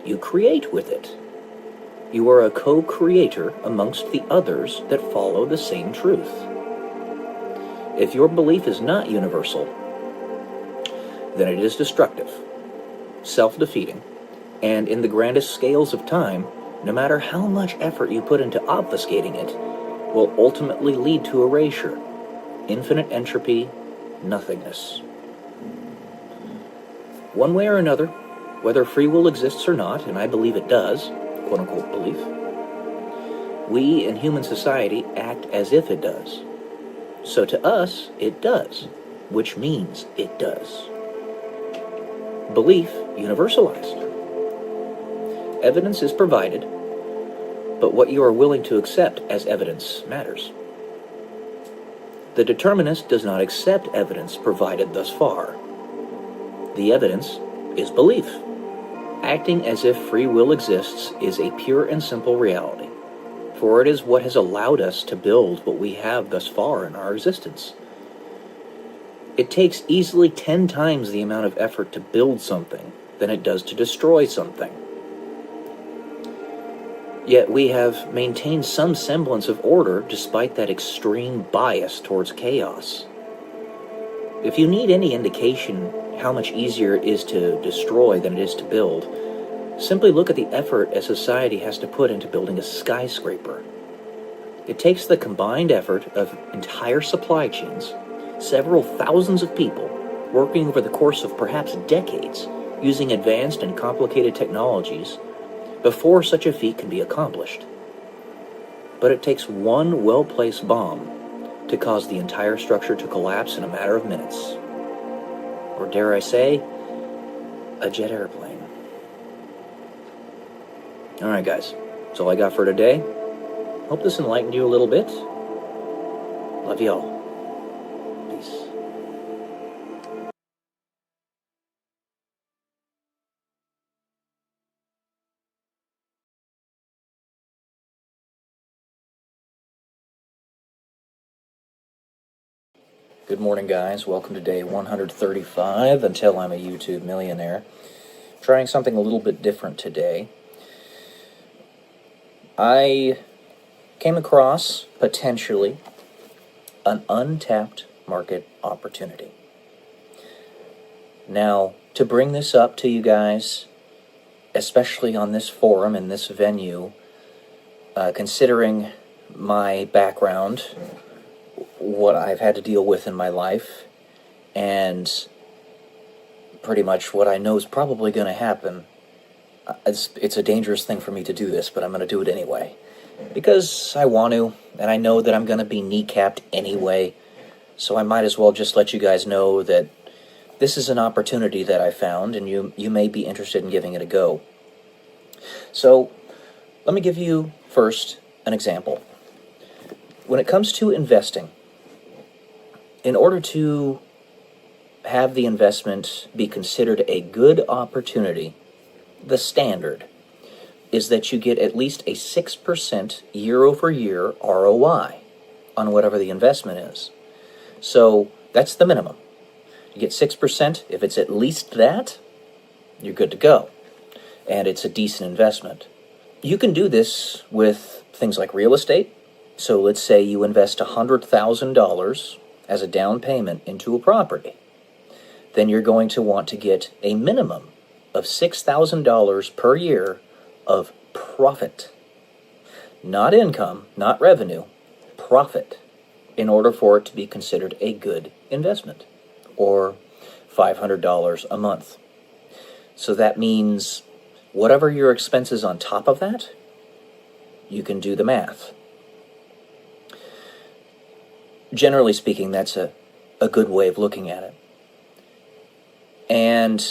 you create with it. You are a co-creator amongst the others that follow the same truth. If your belief is not universal, then it is destructive, self-defeating, and in the grandest scales of time, no matter how much effort you put into obfuscating it, will ultimately lead to erasure, infinite entropy, nothingness. One way or another, whether free will exists or not, and I believe it does, quote-unquote belief, we in human society act as if it does. So to us, it does, which means it does. Belief universalized. Evidence is provided, but what you are willing to accept as evidence matters. The determinist does not accept evidence provided thus far. The evidence is belief. Acting as if free will exists is a pure and simple reality, for it is what has allowed us to build what we have thus far in our existence. It takes easily 10 times the amount of effort to build something than it does to destroy something. Yet we have maintained some semblance of order despite that extreme bias towards chaos. If you need any indication how much easier it is to destroy than it is to build, simply look at the effort a society has to put into building a skyscraper. It takes the combined effort of entire supply chains, several thousands of people, working over the course of perhaps decades, using advanced and complicated technologies, before such a feat can be accomplished. But it takes one well-placed bomb to cause the entire structure to collapse in a matter of minutes. Or dare I say, a jet airplane. Alright guys, that's all I got for today. Hope this enlightened you a little bit. Love y'all. Peace. Good morning, guys. Welcome to day 135 until I'm a YouTube millionaire. Trying something a little bit different today. I came across, potentially, an untapped market opportunity. Now, to bring this up to you guys, especially on this forum and this venue, considering my background, what I've had to deal with in my life, and pretty much what I know is probably going to happen, it's a dangerous thing for me to do this, but I'm going to do it anyway. Because I want to, and I know that I'm going to be kneecapped anyway, so I might as well just let you guys know that this is an opportunity that I found, and you may be interested in giving it a go. So, let me give you first an example. When it comes to investing, in order to have the investment be considered a good opportunity, the standard is that you get at least a 6% year-over-year ROI on whatever the investment is. So that's the minimum. You get 6%. If it's at least that, you're good to go. And it's a decent investment. You can do this with things like real estate. So let's say you invest $100,000 as a down payment into a property. Then you're going to want to get a minimum of $6,000 per year of profit. Not income, not revenue, profit, in order for it to be considered a good investment, or $500 a month. So that means whatever your expenses on top of that, you can do the math. Generally speaking, that's a good way of looking at it. And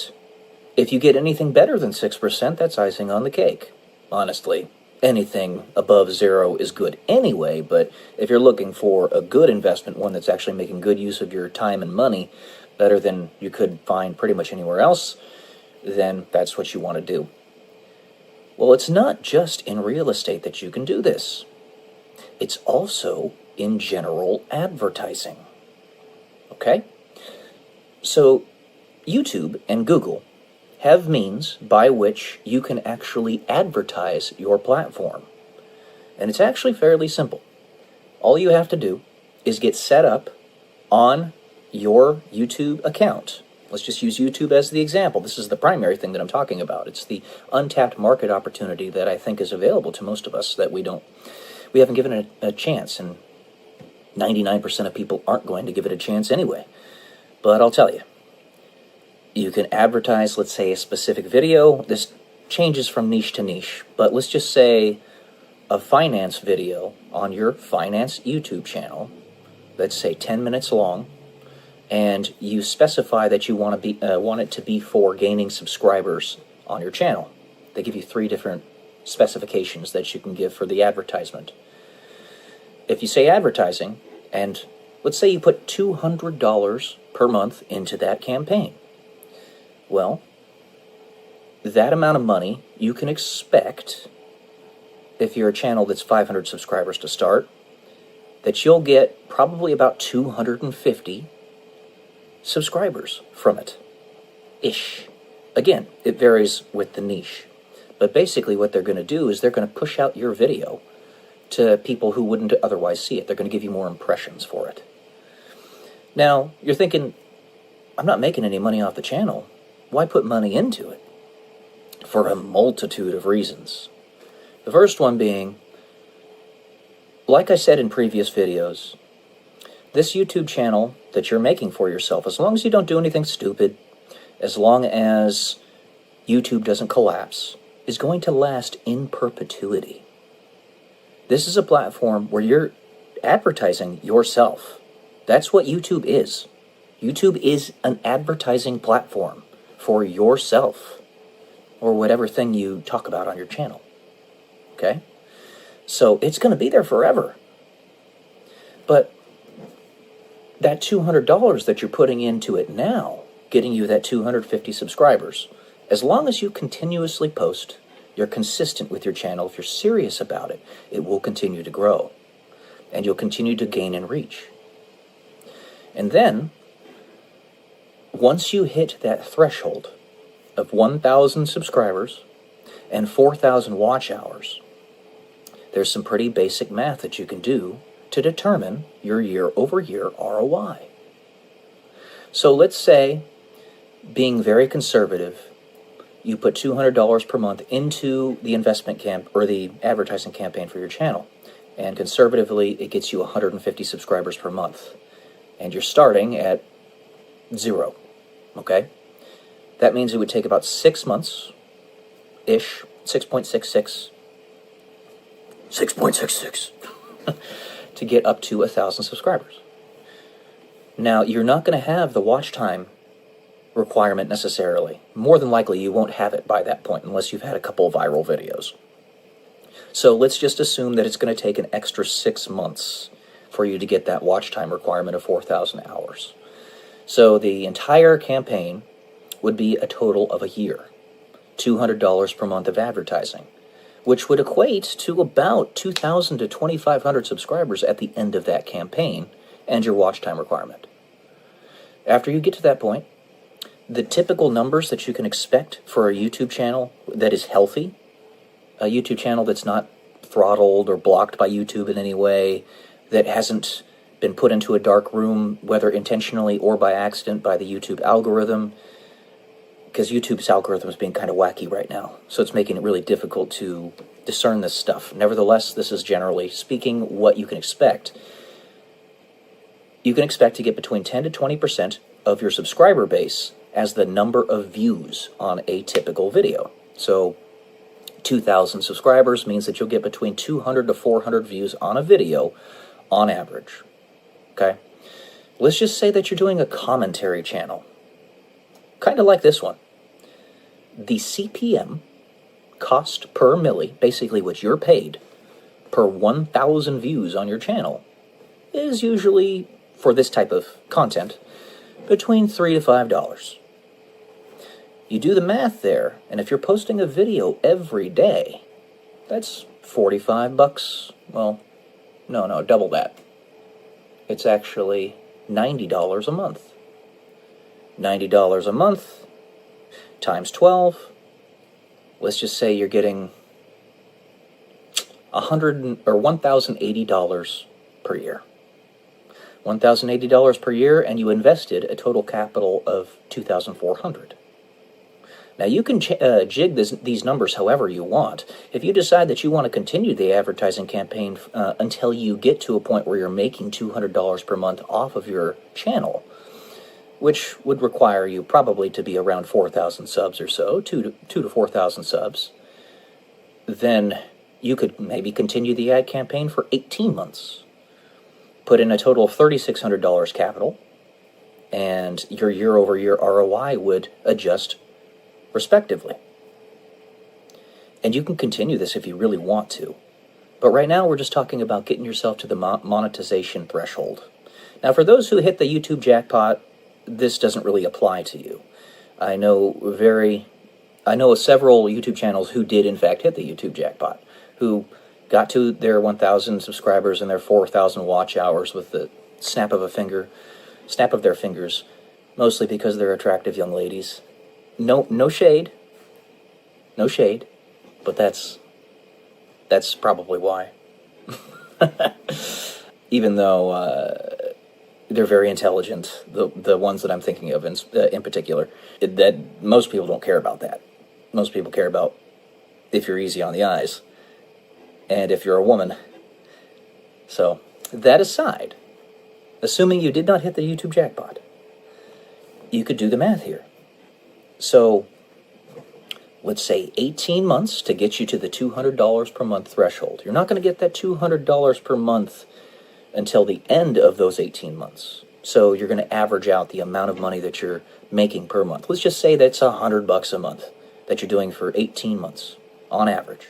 if you get anything better than 6%, that's icing on the cake. Honestly, anything above 0 is good anyway, but if you're looking for a good investment, one that's actually making good use of your time and money, better than you could find pretty much anywhere else, then that's what you want to do. Well, it's not just in real estate that you can do this. It's also in general advertising. Okay? So, YouTube and Google have means by which you can actually advertise your platform. And it's actually fairly simple. All you have to do is get set up on your YouTube account. Let's just use YouTube as the example. This is the primary thing that I'm talking about. It's the untapped market opportunity that I think is available to most of us that we haven't given it a chance, and 99% of people aren't going to give it a chance anyway. But I'll tell you, you can advertise, let's say, a specific video. This changes from niche to niche, but let's just say a finance video on your finance YouTube channel, let's say 10 minutes long, and you specify that you want it to be for gaining subscribers on your channel. They give you 3 different specifications that you can give for the advertisement. If you say advertising, and let's say you put $200 per month into that campaign, well, that amount of money you can expect, if you're a channel that's 500 subscribers to start, that you'll get probably about 250 subscribers from it. Ish. Again, it varies with the niche. But basically what they're going to do is they're going to push out your video to people who wouldn't otherwise see it. They're going to give you more impressions for it. Now, you're thinking, I'm not making any money off the channel. Why put money into it? For a multitude of reasons. The first one being, like I said in previous videos, this YouTube channel that you're making for yourself, as long as you don't do anything stupid, as long as YouTube doesn't collapse, is going to last in perpetuity. This is a platform where you're advertising yourself. That's what YouTube is. YouTube is an advertising platform for yourself, or whatever thing you talk about on your channel. Okay? So it's going to be there forever. But that $200 that you're putting into it now, getting you that 250 subscribers, as long as you continuously post, you're consistent with your channel, if you're serious about it, it will continue to grow. And you'll continue to gain in reach. And then, once you hit that threshold of 1,000 subscribers and 4,000 watch hours, there's some pretty basic math that you can do to determine your year-over-year ROI. So let's say, being very conservative, you put $200 per month into the investment camp or the advertising campaign for your channel, and conservatively it gets you 150 subscribers per month, and you're starting at 0. Okay? That means it would take about 6 months-ish, 6.66, to get up to 1,000 subscribers. Now, you're not going to have the watch time requirement necessarily. More than likely, you won't have it by that point unless you've had a couple of viral videos. So let's just assume that it's going to take an extra 6 months for you to get that watch time requirement of 4,000 hours. So the entire campaign would be a total of a year, $200 per month of advertising, which would equate to about 2,000 to 2,500 subscribers at the end of that campaign and your watch time requirement. After you get to that point, the typical numbers that you can expect for a YouTube channel that is healthy, a YouTube channel that's not throttled or blocked by YouTube in any way, that hasn't been put into a dark room, whether intentionally or by accident, by the YouTube algorithm, because YouTube's algorithm is being kind of wacky right now, so it's making it really difficult to discern this stuff. Nevertheless, this is generally speaking what you can expect. You can expect to get between 10 to 20% of your subscriber base as the number of views on a typical video. So 2,000 subscribers means that you'll get between 200 to 400 views on a video on average. Okay? Let's just say that you're doing a commentary channel, kind of like this one. The CPM, cost per milli, basically what you're paid per 1,000 views on your channel, is usually, for this type of content, between $3 to $5. You do the math there, and if you're posting a video every day, that's $45. Well, no, double that. It's actually $90 a month. $90 a month times 12. Let's just say you're getting $1,080 per year. $1,080 per year, and you invested a total capital of $2,400. Now, you can jig these numbers however you want. If you decide that you want to continue the advertising campaign until you get to a point where you're making $200 per month off of your channel, which would require you probably to be around 4,000 subs or so, 2 to 4,000 subs, then you could maybe continue the ad campaign for 18 months. Put in a total of $3,600 capital, and your year-over-year ROI would adjust respectively. And you can continue this if you really want to. But right now we're just talking about getting yourself to the monetization threshold. Now, for those who hit the YouTube jackpot, this doesn't really apply to you. I know several YouTube channels who did in fact hit the YouTube jackpot, who got to their 1,000 subscribers and their 4,000 watch hours with the snap of their fingers, mostly because they're attractive young ladies. No shade. No shade. But that's probably why. Even though they're very intelligent, the ones that I'm thinking of in particular, that most people don't care about that. Most people care about if you're easy on the eyes and if you're a woman. So, that aside, assuming you did not hit the YouTube jackpot, you could do the math here. So, let's say 18 months to get you to the $200 per month threshold. You're not going to get that $200 per month until the end of those 18 months. So you're going to average out the amount of money that you're making per month. Let's just say that's $100 a month that you're doing for 18 months on average.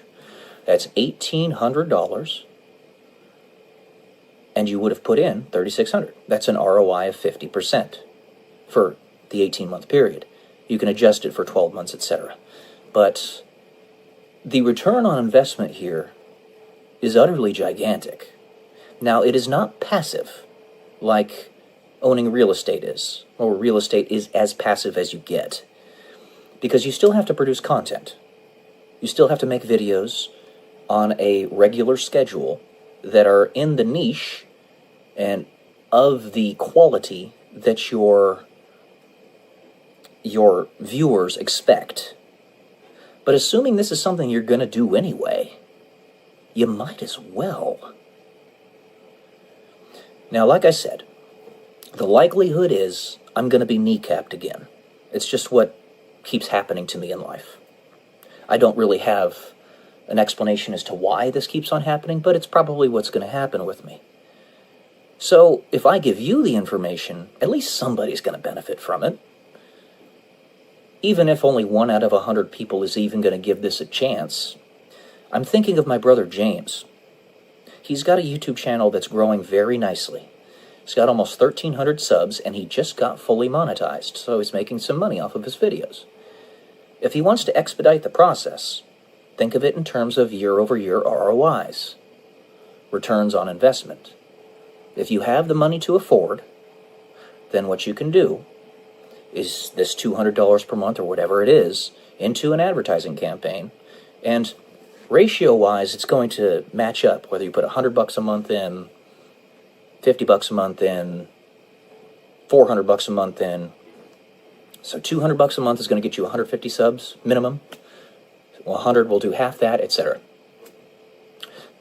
That's $1,800, and you would have put in $3,600. That's an ROI of 50% for the 18-month period. You can adjust it for 12 months, etc. But the return on investment here is utterly gigantic. Now, it is not passive like owning real estate is, or real estate is as passive as you get, because you still have to produce content. You still have to make videos on a regular schedule that are in the niche and of the quality that your viewers expect. But assuming this is something you're going to do anyway, you might as well. Now, like I said, the likelihood is I'm going to be kneecapped again. It's just what keeps happening to me in life. I don't really have an explanation as to why this keeps on happening, but it's probably what's going to happen with me. So, if I give you the information, at least somebody's going to benefit from it. Even if only 1 out of 100 people is even going to give this a chance. I'm thinking of my brother James. He's got a YouTube channel that's growing very nicely. He's got almost 1,300 subs, and he just got fully monetized, so he's making some money off of his videos. If he wants to expedite the process, think of it in terms of year-over-year ROIs, returns on investment. If you have the money to afford, then what you can do is this $200 per month or whatever it is into an advertising campaign, and ratio-wise, it's going to match up, whether you put $100 a month in, $50 a month in, $400 a month in. So $200 a month is going to get you 150 subs minimum. 100 will do half that, etc.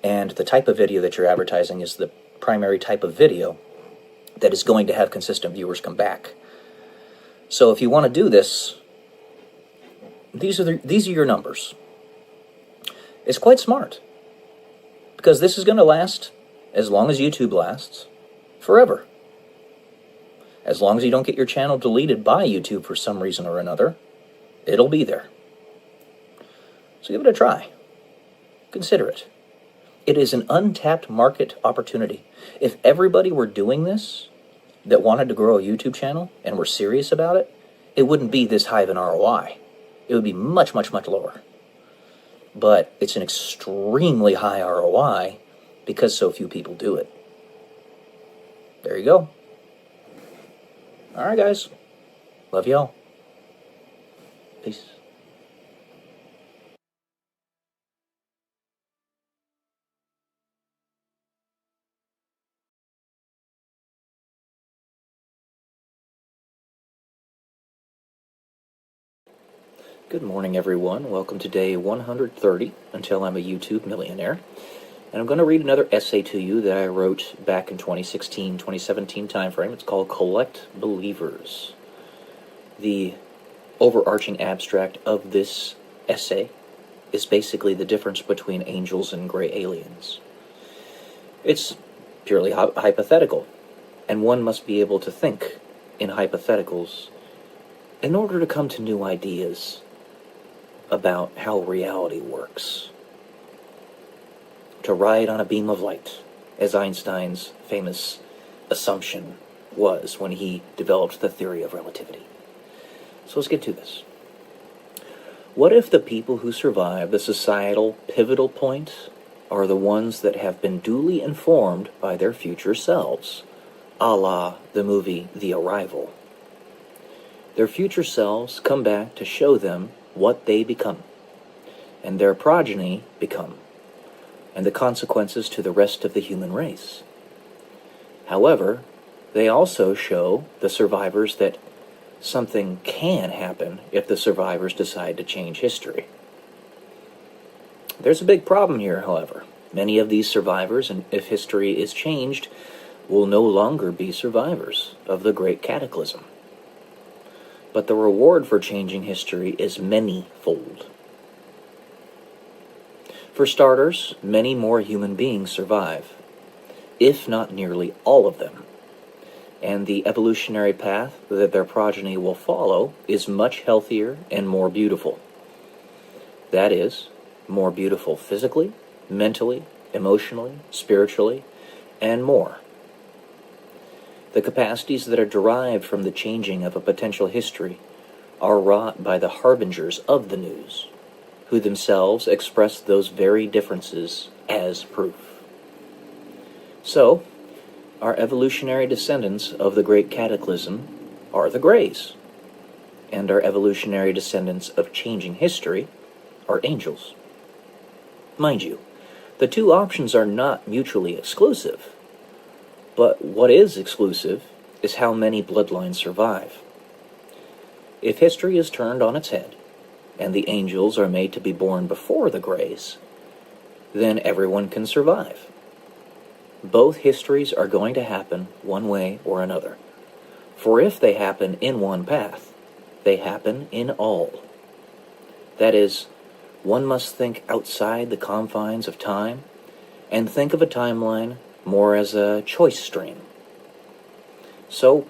And the type of video that you're advertising is the primary type of video that is going to have consistent viewers come back. So if you want to do this, these are your numbers. It's quite smart, because this is going to last as long as YouTube lasts, forever. As long as you don't get your channel deleted by YouTube for some reason or another, it'll be there. So give it a try. Consider it. It is an untapped market opportunity. If everybody were doing this, that wanted to grow a YouTube channel and were serious about it, it wouldn't be this high of an ROI. It would be much, much, much lower. But it's an extremely high ROI because so few people do it. There you go. All right, guys. Love y'all. Peace. Good morning, everyone. Welcome to day 130, Until I'm a YouTube Millionaire. And I'm going to read another essay to you that I wrote back in 2016-2017 timeframe. It's called Collect Believers. The overarching abstract of this essay is basically the difference between angels and gray aliens. It's purely hypothetical, and one must be able to think in hypotheticals in order to come to new ideas about how reality works. To ride on a beam of light, as Einstein's famous assumption was when he developed the theory of relativity. So let's get to this. What if the people who survive the societal pivotal point are the ones that have been duly informed by their future selves, a la the movie The Arrival? their future selves come back to show them what they become, and their progeny become, and the consequences to the rest of the human race. However, they also show the survivors that something can happen if the survivors decide to change history. There's a big problem here, however. Many of these survivors, and if history is changed, will no longer be survivors of the Great Cataclysm. But the reward for changing history is many-fold. For starters, many more human beings survive, if not nearly all of them. And the evolutionary path that their progeny will follow is much healthier and more beautiful. That is, more beautiful physically, mentally, emotionally, spiritually, and more. The capacities that are derived from the changing of a potential history are wrought by the harbingers of the news, who themselves express those very differences as proof. So, our evolutionary descendants of the Great Cataclysm are the Greys, and our evolutionary descendants of changing history are angels. Mind you, the two options are not mutually exclusive, but what is exclusive is how many bloodlines survive. If history is turned on its head, and the angels are made to be born before the Greys, then everyone can survive. Both histories are going to happen one way or another. For if they happen in one path, they happen in all. That is, one must think outside the confines of time and think of a timeline more as a choice stream. So,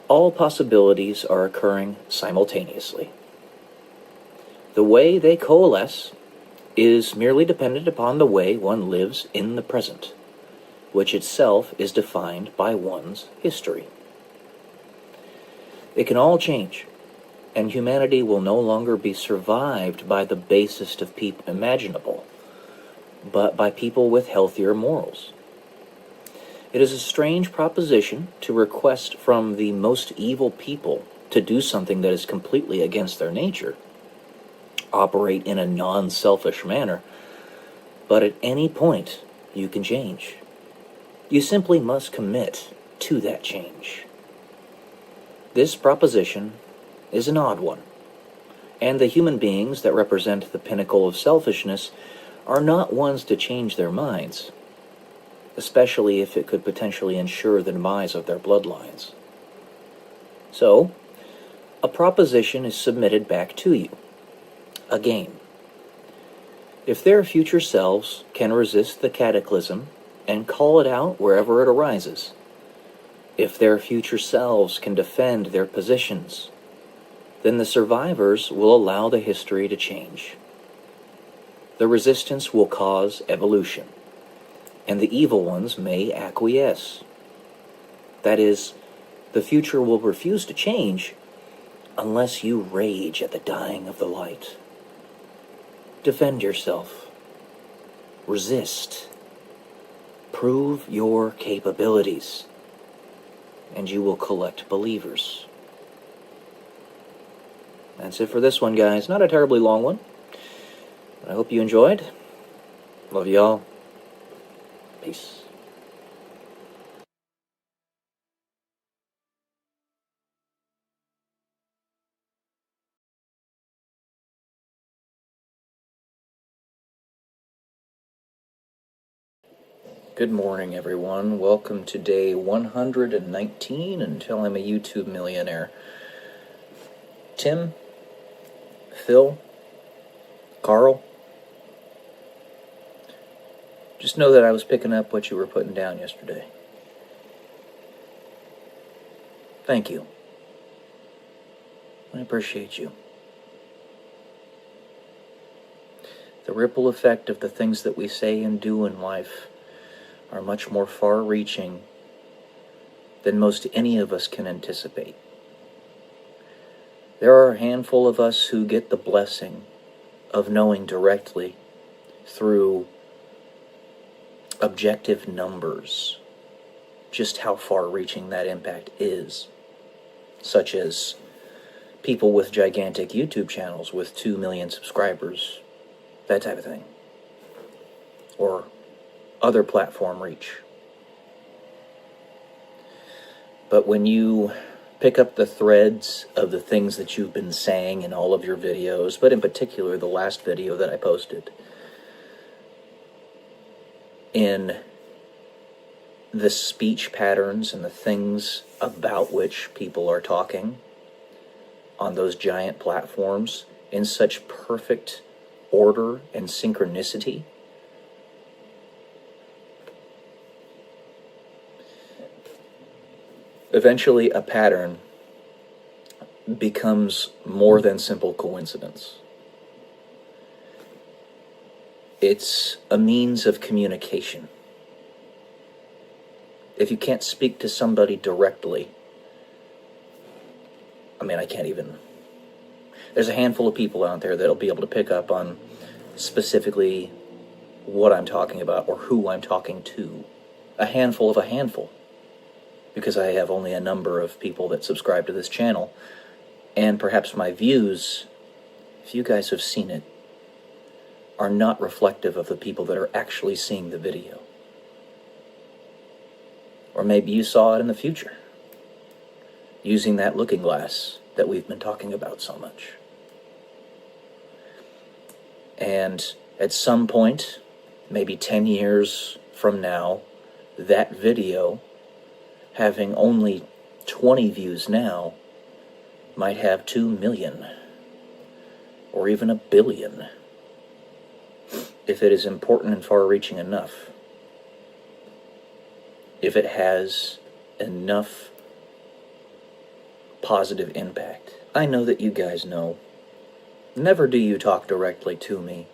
all possibilities are occurring simultaneously. The way they coalesce is merely dependent upon the way one lives in the present, which itself is defined by one's history. It can all change, and humanity will no longer be survived by the basest of people imaginable, but by people with healthier morals. It is a strange proposition to request from the most evil people to do something that is completely against their nature, operate in a non-selfish manner, but at any point you can change. You simply must commit to that change. This proposition is an odd one, and the human beings that represent the pinnacle of selfishness are not ones to change their minds, especially if it could potentially ensure the demise of their bloodlines. So, a proposition is submitted back to you. A game. If their future selves can resist the cataclysm and call it out wherever it arises, if their future selves can defend their positions, then the survivors will allow the history to change. The resistance will cause evolution, and the evil ones may acquiesce. That is, the future will refuse to change unless you rage at the dying of the light. Defend yourself. Resist. Prove your capabilities, and you will collect believers. That's it for this one, guys. Not a terribly long one. I hope you enjoyed. Love y'all. Peace. Good morning, everyone. Welcome to day 119 until I'm a YouTube millionaire. Tim, Phil, Carl, just know that I was picking up what you were putting down yesterday. Thank you. I appreciate you. The ripple effect of the things that we say and do in life are much more far-reaching than most any of us can anticipate. There are a handful of us who get the blessing of knowing directly through objective numbers just how far-reaching that impact is, such as people with gigantic YouTube channels with 2 million subscribers, that type of thing, or other platform reach. But when you pick up the threads of the things that you've been saying in all of your videos, but in particular the last video that I posted, in the speech patterns and the things about which people are talking on those giant platforms in such perfect order and synchronicity, eventually a pattern becomes more than simple coincidence. It's a means of communication. If you can't speak to somebody directly, I mean, I can't even... There's a handful of people out there that'll be able to pick up on specifically what I'm talking about or who I'm talking to. A handful of a handful. Because I have only a number of people that subscribe to this channel. And perhaps my views, if you guys have seen it, are not reflective of the people that are actually seeing the video. Or maybe you saw it in the future, using that looking glass that we've been talking about so much. And at some point, maybe 10 years from now, that video, having only 20 views now, might have 2 million, or even 1 billion, if it is important and far-reaching enough. If it has enough positive impact. I know that you guys know. Never do you talk directly to me,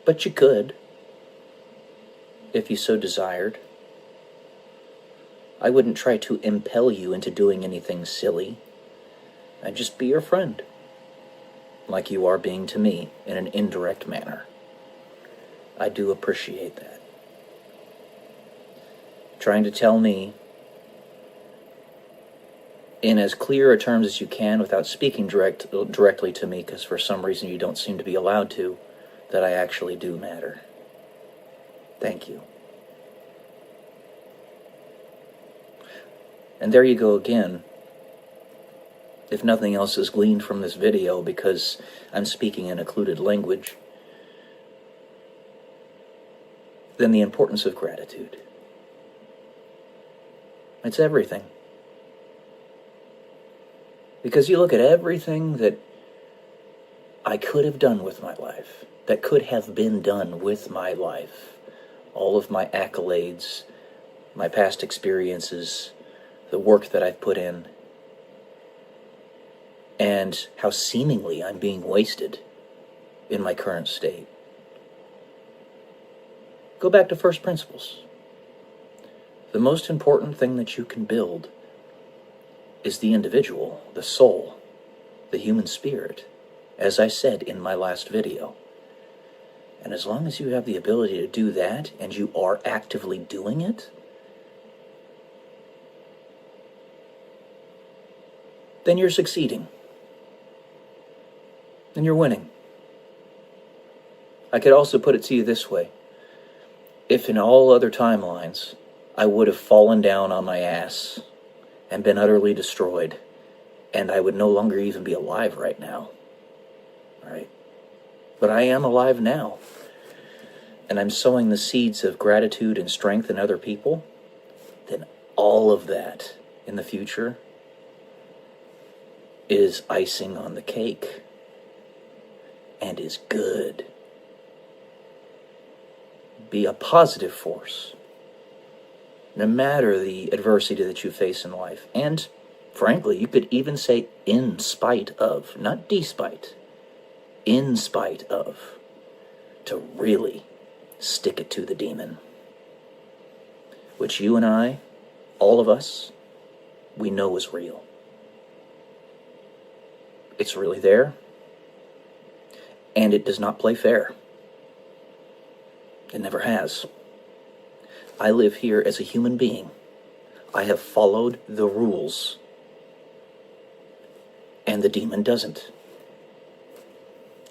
but you could, if you so desired. I wouldn't try to impel you into doing anything silly. I'd just be your friend, like you are being to me in an indirect manner. I do appreciate that. Trying to tell me in as clear a terms as you can without speaking directly to me, because for some reason you don't seem to be allowed to, that I actually do matter. Thank you. And there you go again. If nothing else is gleaned from this video, because I'm speaking in occluded language, then the importance of gratitude. It's everything. Because you look at everything that I could have done with my life, that could have been done with my life, all of my accolades, my past experiences, the work that I've put in, and how seemingly I'm being wasted in my current state. Go back to first principles. The most important thing that you can build is the individual, the soul, the human spirit, as I said in my last video. And as long as you have the ability to do that, and you are actively doing it, then you're succeeding. Then you're winning. I could also put it to you this way. If in all other timelines, I would have fallen down on my ass and been utterly destroyed, and I would no longer even be alive right now. Right? But I am alive now. And I'm sowing the seeds of gratitude and strength in other people. Then all of that in the future is icing on the cake. And is good. Be a positive force, no matter the adversity that you face in life. And, frankly, you could even say in spite of, not despite, in spite of, to really stick it to the demon. Which you and I, all of us, we know is real. It's really there, and it does not play fair. It never has. I live here as a human being. I have followed the rules. and the demon doesn't.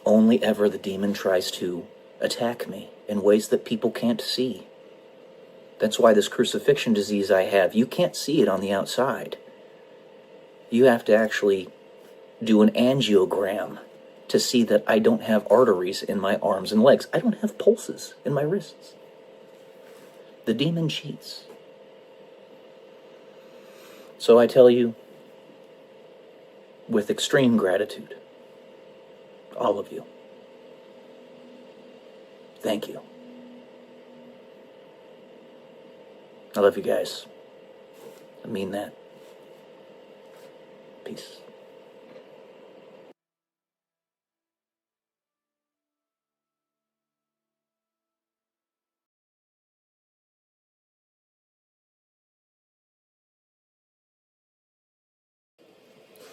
Only ever the demon tries to attack me in ways that people can't see. That's why this crucifixion disease I have, you can't see it on the outside. You have to actually do an angiogram to see that I don't have arteries in my arms and legs. I don't have pulses in my wrists. The demon cheats. So I tell you, with extreme gratitude, all of you, thank you. I love you guys. I mean that. Peace.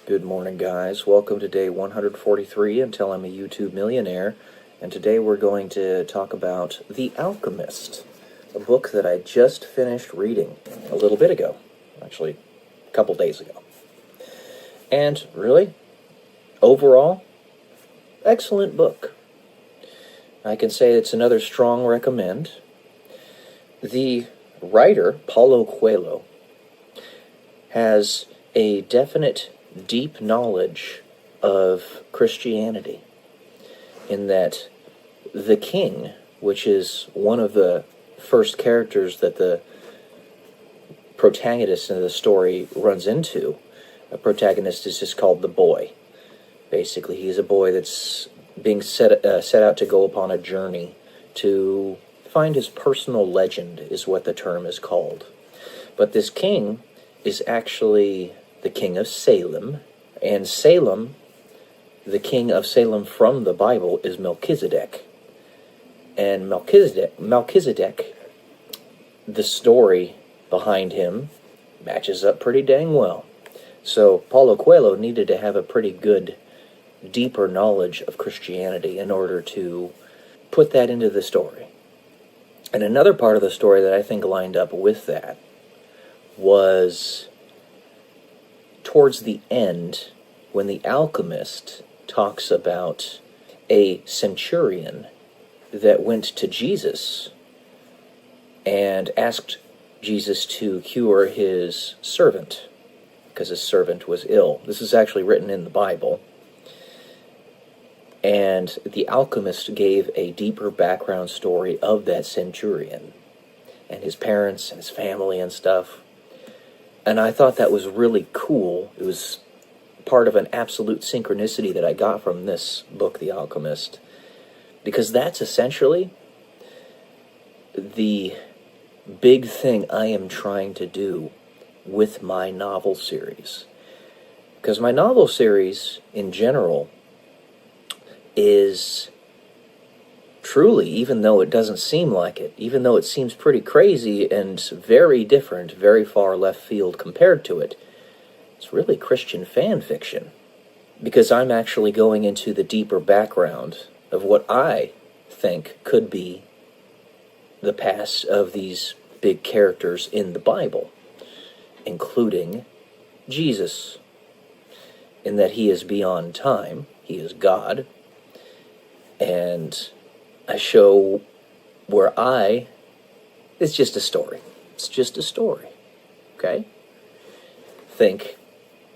Good morning, guys. Welcome to day 143 until I'm a YouTube millionaire. And today we're going to talk about The Alchemist, a book that I just finished reading a little bit ago. Actually, a couple days ago. And really, overall, excellent book. I can say it's another strong recommend. The writer, Paulo Coelho, has a definite deep knowledge of Christianity, in that the king, which is one of the first characters that the protagonist in the story runs into, a protagonist is just called the boy. Basically, he's a boy that's being set out to go upon a journey to find his personal legend, is what the term is called. But this king is actually the king of Salem, and Salem, the king of Salem from the Bible, is Melchizedek. And Melchizedek, the story behind him matches up pretty dang well. So Paulo Coelho needed to have a pretty good, deeper knowledge of Christianity in order to put that into the story. And another part of the story that I think lined up with that was towards the end, when the alchemist talks about a centurion that went to Jesus and asked Jesus to cure his servant, because his servant was ill. This is actually written in the Bible. And the alchemist gave a deeper background story of that centurion and his parents and his family and stuff. And I thought that was really cool. It was part of an absolute synchronicity that I got from this book, The Alchemist, because that's essentially the big thing I am trying to do with my novel series. Because my novel series, in general, is truly, even though it doesn't seem like it, even though it seems pretty crazy and very different, very far left field compared to it, it's really Christian fan fiction. Because I'm actually going into the deeper background of what I think could be the past of these big characters in the Bible, including Jesus, in that he is beyond time, he is God, and I show where it's just a story. It's just a story, okay? Think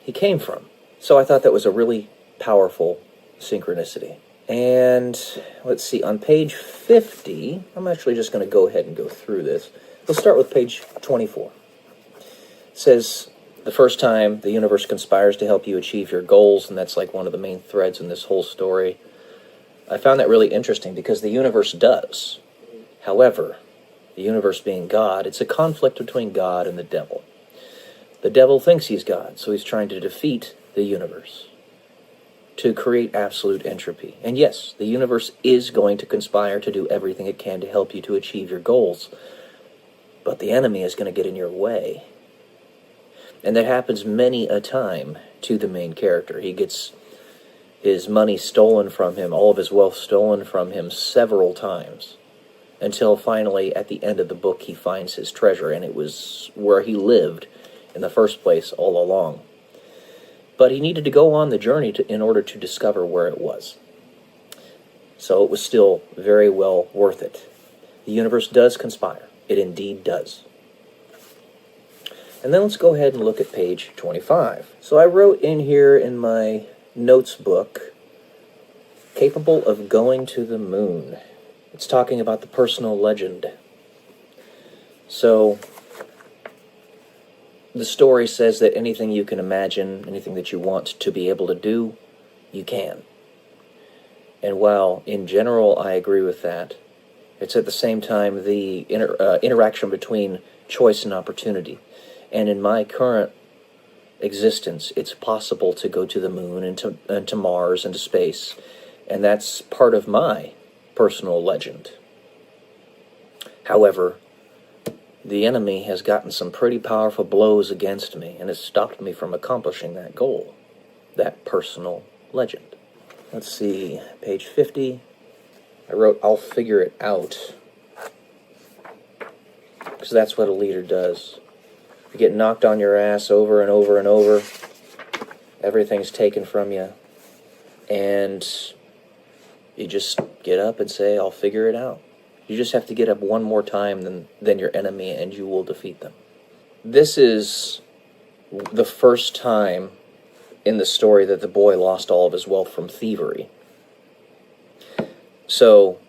he came from. So I thought that was a really powerful synchronicity. And let's see, on page 50, I'm actually just going to go ahead and go through this. We'll start with page 24. It says, the first time the universe conspires to help you achieve your goals, and that's like one of the main threads in this whole story. I found that really interesting because the universe does. However, the universe being God, it's a conflict between God and the devil. The devil thinks he's God, so he's trying to defeat the universe to create absolute entropy. And yes, the universe is going to conspire to do everything it can to help you to achieve your goals, but the enemy is going to get in your way. And that happens many a time to the main character. He gets his money stolen from him, all of his wealth stolen from him several times, until finally, at the end of the book, he finds his treasure, and it was where he lived in the first place all along. but he needed to go on the journey in order to discover where it was. So it was still very well worth it. The universe does conspire. It indeed does. And then let's go ahead and look at page 25. So I wrote in here in my notes book, capable of going to the moon. It's talking about the personal legend. So the story says that anything you can imagine, anything that you want to be able to do, you can. And while in general I agree with that, it's at the same time the interaction between choice and opportunity. And in my current existence, it's possible to go to the moon and to Mars and to space. And that's part of my personal legend. However, the enemy has gotten some pretty powerful blows against me and has stopped me from accomplishing that goal, that personal legend. Let's see, page 50. I wrote, I'll figure it out. Because that's what a leader does. You get knocked on your ass over and over and over. Everything's taken from you. And you just get up and say, I'll figure it out. You just have to get up one more time than your enemy, and you will defeat them. This is the first time in the story that the boy lost all of his wealth from thievery. So,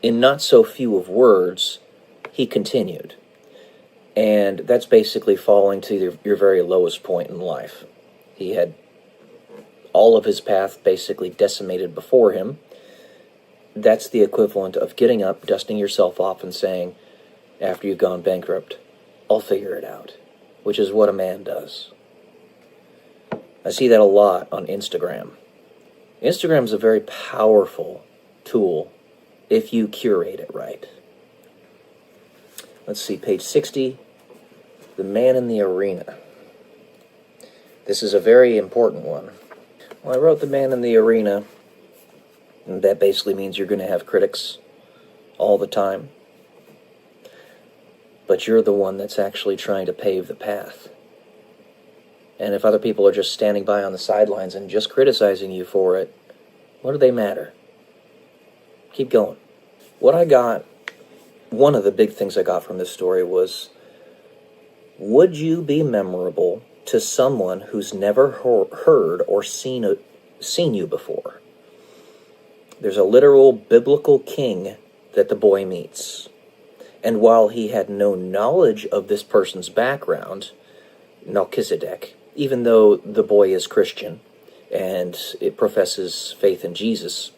in not so few of words, he continued. And that's basically falling to your very lowest point in life. He had all of his path basically decimated before him. That's the equivalent of getting up, dusting yourself off, and saying, after you've gone bankrupt, I'll figure it out, which is what a man does. I see that a lot on Instagram. Instagram is a very powerful tool if you curate it right. Let's see, page 60, the man in the arena. This is a very important one. Well, I wrote the man in the arena, and that basically means you're going to have critics all the time. But you're the one that's actually trying to pave the path. And if other people are just standing by on the sidelines and just criticizing you for it, what do they matter? Keep going. What I got, one of the big things I got from this story was, would you be memorable to someone who's never heard or seen you before? There's a literal biblical king that the boy meets. And while he had no knowledge of this person's background, Melchizedek, even though the boy is Christian and it professes faith in Jesus,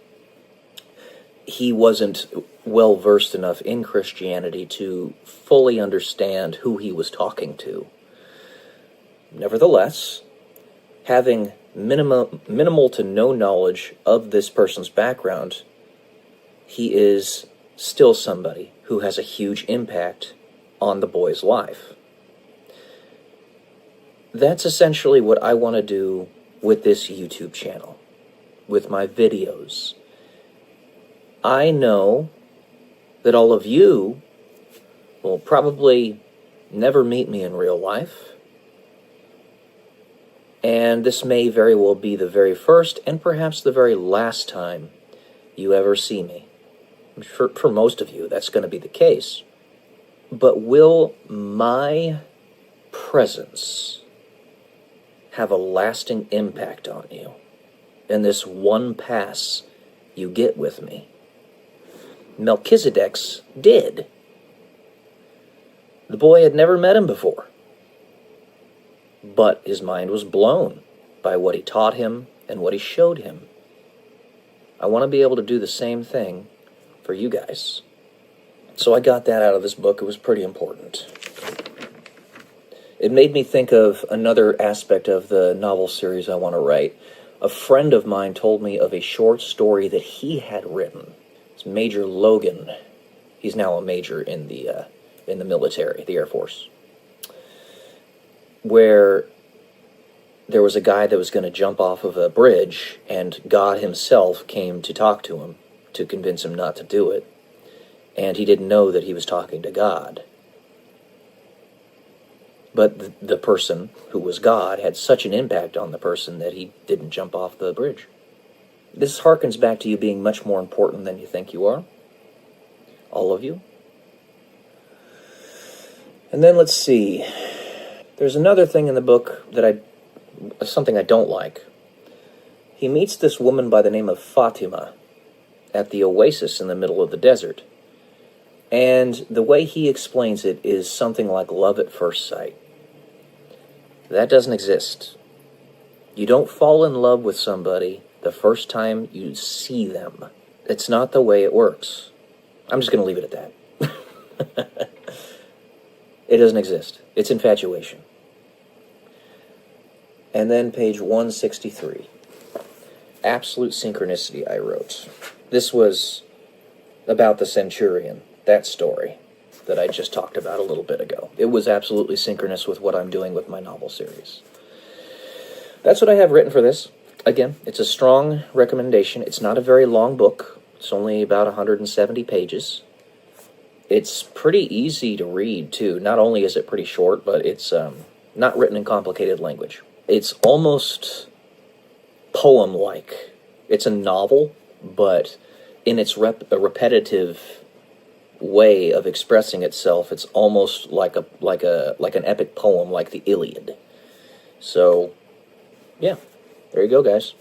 he wasn't well versed enough in Christianity to fully understand who he was talking to. Nevertheless, having minimal to no knowledge of this person's background, he is still somebody who has a huge impact on the boy's life. That's essentially what I want to do with this YouTube channel, with my videos. I know that all of you will probably never meet me in real life, and this may very well be the very first and perhaps the very last time you ever see me. For most of you, that's going to be the case. But will my presence have a lasting impact on you in this one pass you get with me? Melchizedek's did. The boy had never met him before, but his mind was blown by what he taught him and what he showed him. I want to be able to do the same thing for you guys. So I got that out of this book. It was pretty important. It made me think of another aspect of the novel series I want to write. A friend of mine told me of a short story that he had written. It's Major Logan. He's now a major in the military, the Air Force, where there was a guy that was going to jump off of a bridge, and God himself came to talk to him to convince him not to do it, and he didn't know that he was talking to God. But the person who was God had such an impact on the person that he didn't jump off the bridge. This harkens back to you being much more important than you think you are. All of you. And then let's see. There's another thing in the book that something I don't like. He meets this woman by the name of Fatima at the oasis in the middle of the desert. And the way he explains it is something like love at first sight. That doesn't exist. You don't fall in love with somebody the first time you see them. It's not the way it works. I'm just going to leave it at that. It doesn't exist. It's infatuation. And then page 163. Absolute synchronicity, I wrote. This was about the centurion, that story that I just talked about a little bit ago. It was absolutely synchronous with what I'm doing with my novel series. That's what I have written for this. Again, it's a strong recommendation. It's not a very long book. It's only about 170 pages. It's pretty easy to read, too. Not only is it pretty short, but it's not written in complicated language. It's almost poem-like. It's a novel, but in its repetitive way of expressing itself, it's almost like an epic poem, like the Iliad. So, yeah, there you go, guys.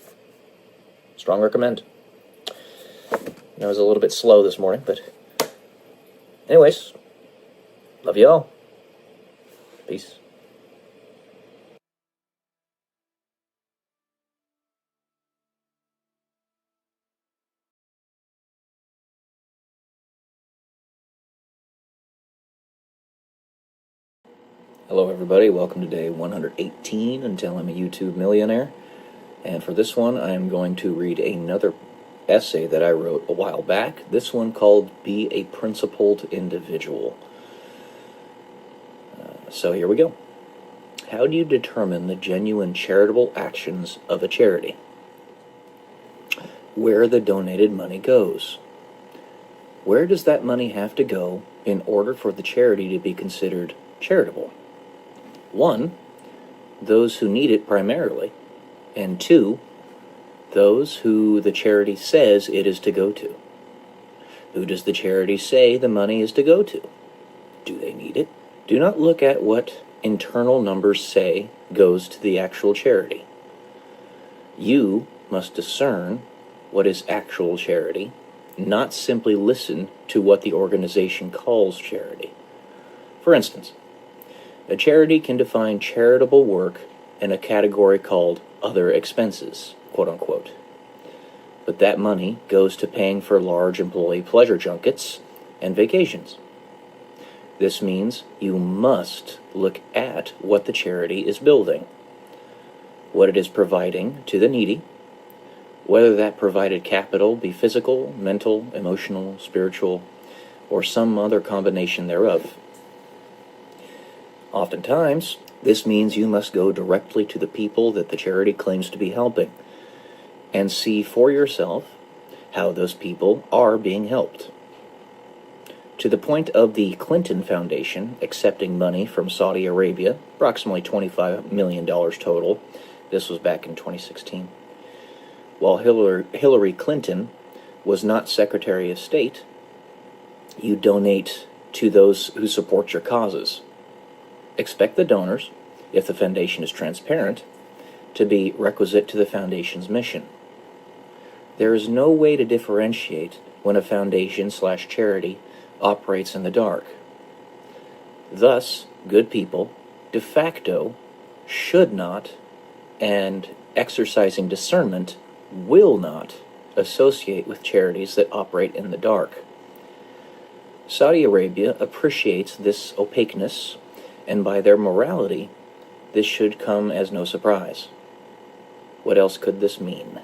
Strong recommend. I was a little bit slow this morning, but anyways, love you all. Peace. Hello everybody, welcome to day 118 until I'm a YouTube millionaire. And for this one, I am going to read another essay that I wrote a while back. This one called Be a Principled Individual. So here we go. How do you determine the genuine charitable actions of a charity? Where the donated money goes. Where does that money have to go in order for the charity to be considered charitable? 1, those who need it primarily, and 2, those who the charity says it is to go to. Who does the charity say the money is to go to? Do they need it? Do not look at what internal numbers say goes to the actual charity. You must discern what is actual charity, not simply listen to what the organization calls charity. For instance, a charity can define charitable work in a category called other expenses, quote-unquote. But that money goes to paying for large employee pleasure junkets and vacations. This means you must look at what the charity is building, what it is providing to the needy, whether that provided capital be physical, mental, emotional, spiritual, or some other combination thereof. Oftentimes, this means you must go directly to the people that the charity claims to be helping and see for yourself how those people are being helped. To the point of the Clinton Foundation accepting money from Saudi Arabia, approximately $25 million total. This was back in 2016. While Hillary Clinton was not Secretary of State, you donate to those who support your causes. Expect the donors, if the foundation is transparent, to be requisite to the foundation's mission. There is no way to differentiate when a foundation/charity operates in the dark. Thus, good people, de facto, should not, and exercising discernment, will not associate with charities that operate in the dark. Saudi Arabia appreciates this opaqueness, and by their morality, this should come as no surprise. What else could this mean?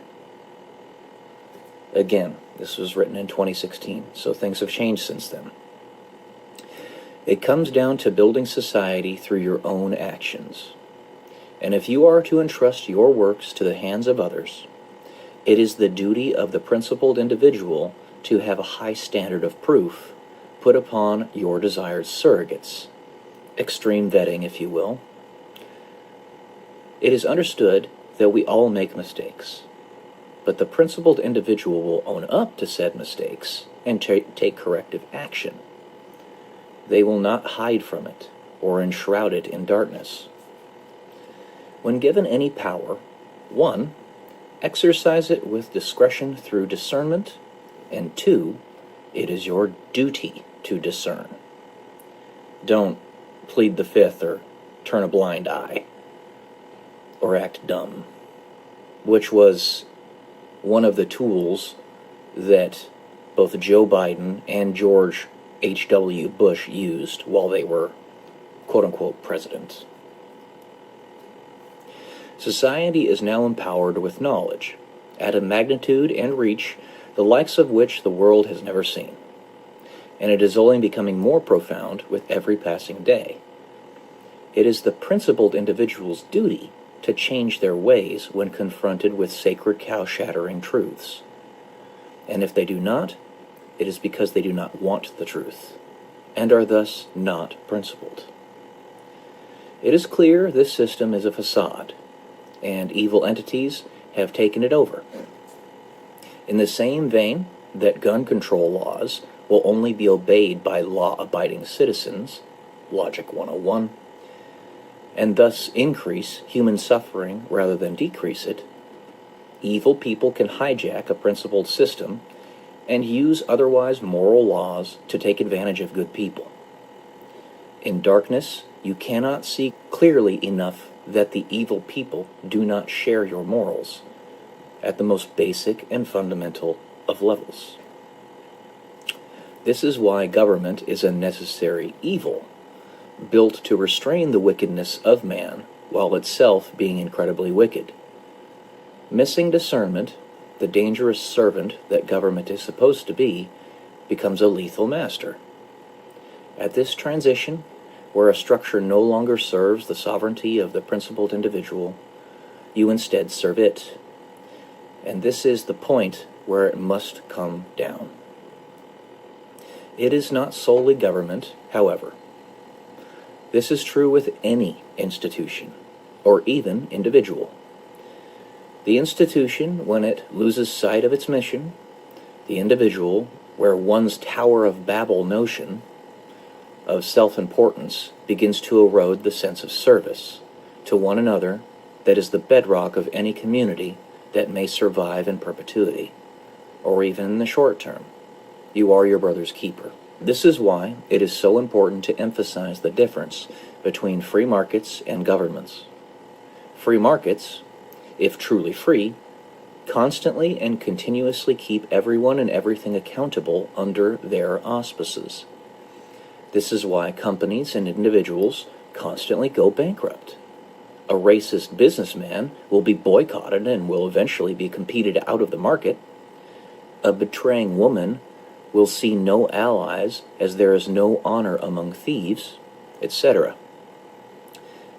Again, this was written in 2016, so things have changed since then. It comes down to building society through your own actions. And if you are to entrust your works to the hands of others, it is the duty of the principled individual to have a high standard of proof put upon your desired surrogates. extreme vetting, if you will, it is understood that we all make mistakes, but the principled individual will own up to said mistakes and take corrective action. They will not hide from it or enshroud it in darkness. When given any power, 1, exercise it with discretion through discernment, and 2, it is your duty to discern. Don't plead the fifth or turn a blind eye or act dumb, which was one of the tools that both Joe Biden and George H.W. Bush used while they were quote-unquote president. Society is now empowered with knowledge, at a magnitude and reach the likes of which the world has never seen, and it is only becoming more profound with every passing day. It is the principled individual's duty to change their ways when confronted with sacred cow-shattering truths. And if they do not, it is because they do not want the truth, and are thus not principled. It is clear this system is a facade, and evil entities have taken it over. In the same vein that gun control laws will only be obeyed by law-abiding citizens, Logic 101, and thus increase human suffering rather than decrease it, evil people can hijack a principled system and use otherwise moral laws to take advantage of good people. In darkness, you cannot see clearly enough that the evil people do not share your morals at the most basic and fundamental of levels. This is why government is a necessary evil, built to restrain the wickedness of man while itself being incredibly wicked. Missing discernment, the dangerous servant that government is supposed to be, becomes a lethal master. At this transition, where a structure no longer serves the sovereignty of the principled individual, you instead serve it. And this is the point where it must come down. It is not solely government, however. This is true with any institution, or even individual. The institution, when it loses sight of its mission, the individual, where one's Tower of Babel notion of self-importance begins to erode the sense of service to one another that is the bedrock of any community that may survive in perpetuity, or even in the short term. You are your brother's keeper. This is why it is so important to emphasize the difference between free markets and governments. Free markets, if truly free, constantly and continuously keep everyone and everything accountable under their auspices. This is why companies and individuals constantly go bankrupt. A racist businessman will be boycotted and will eventually be competed out of the market. A betraying woman will see no allies as there is no honor among thieves, etc.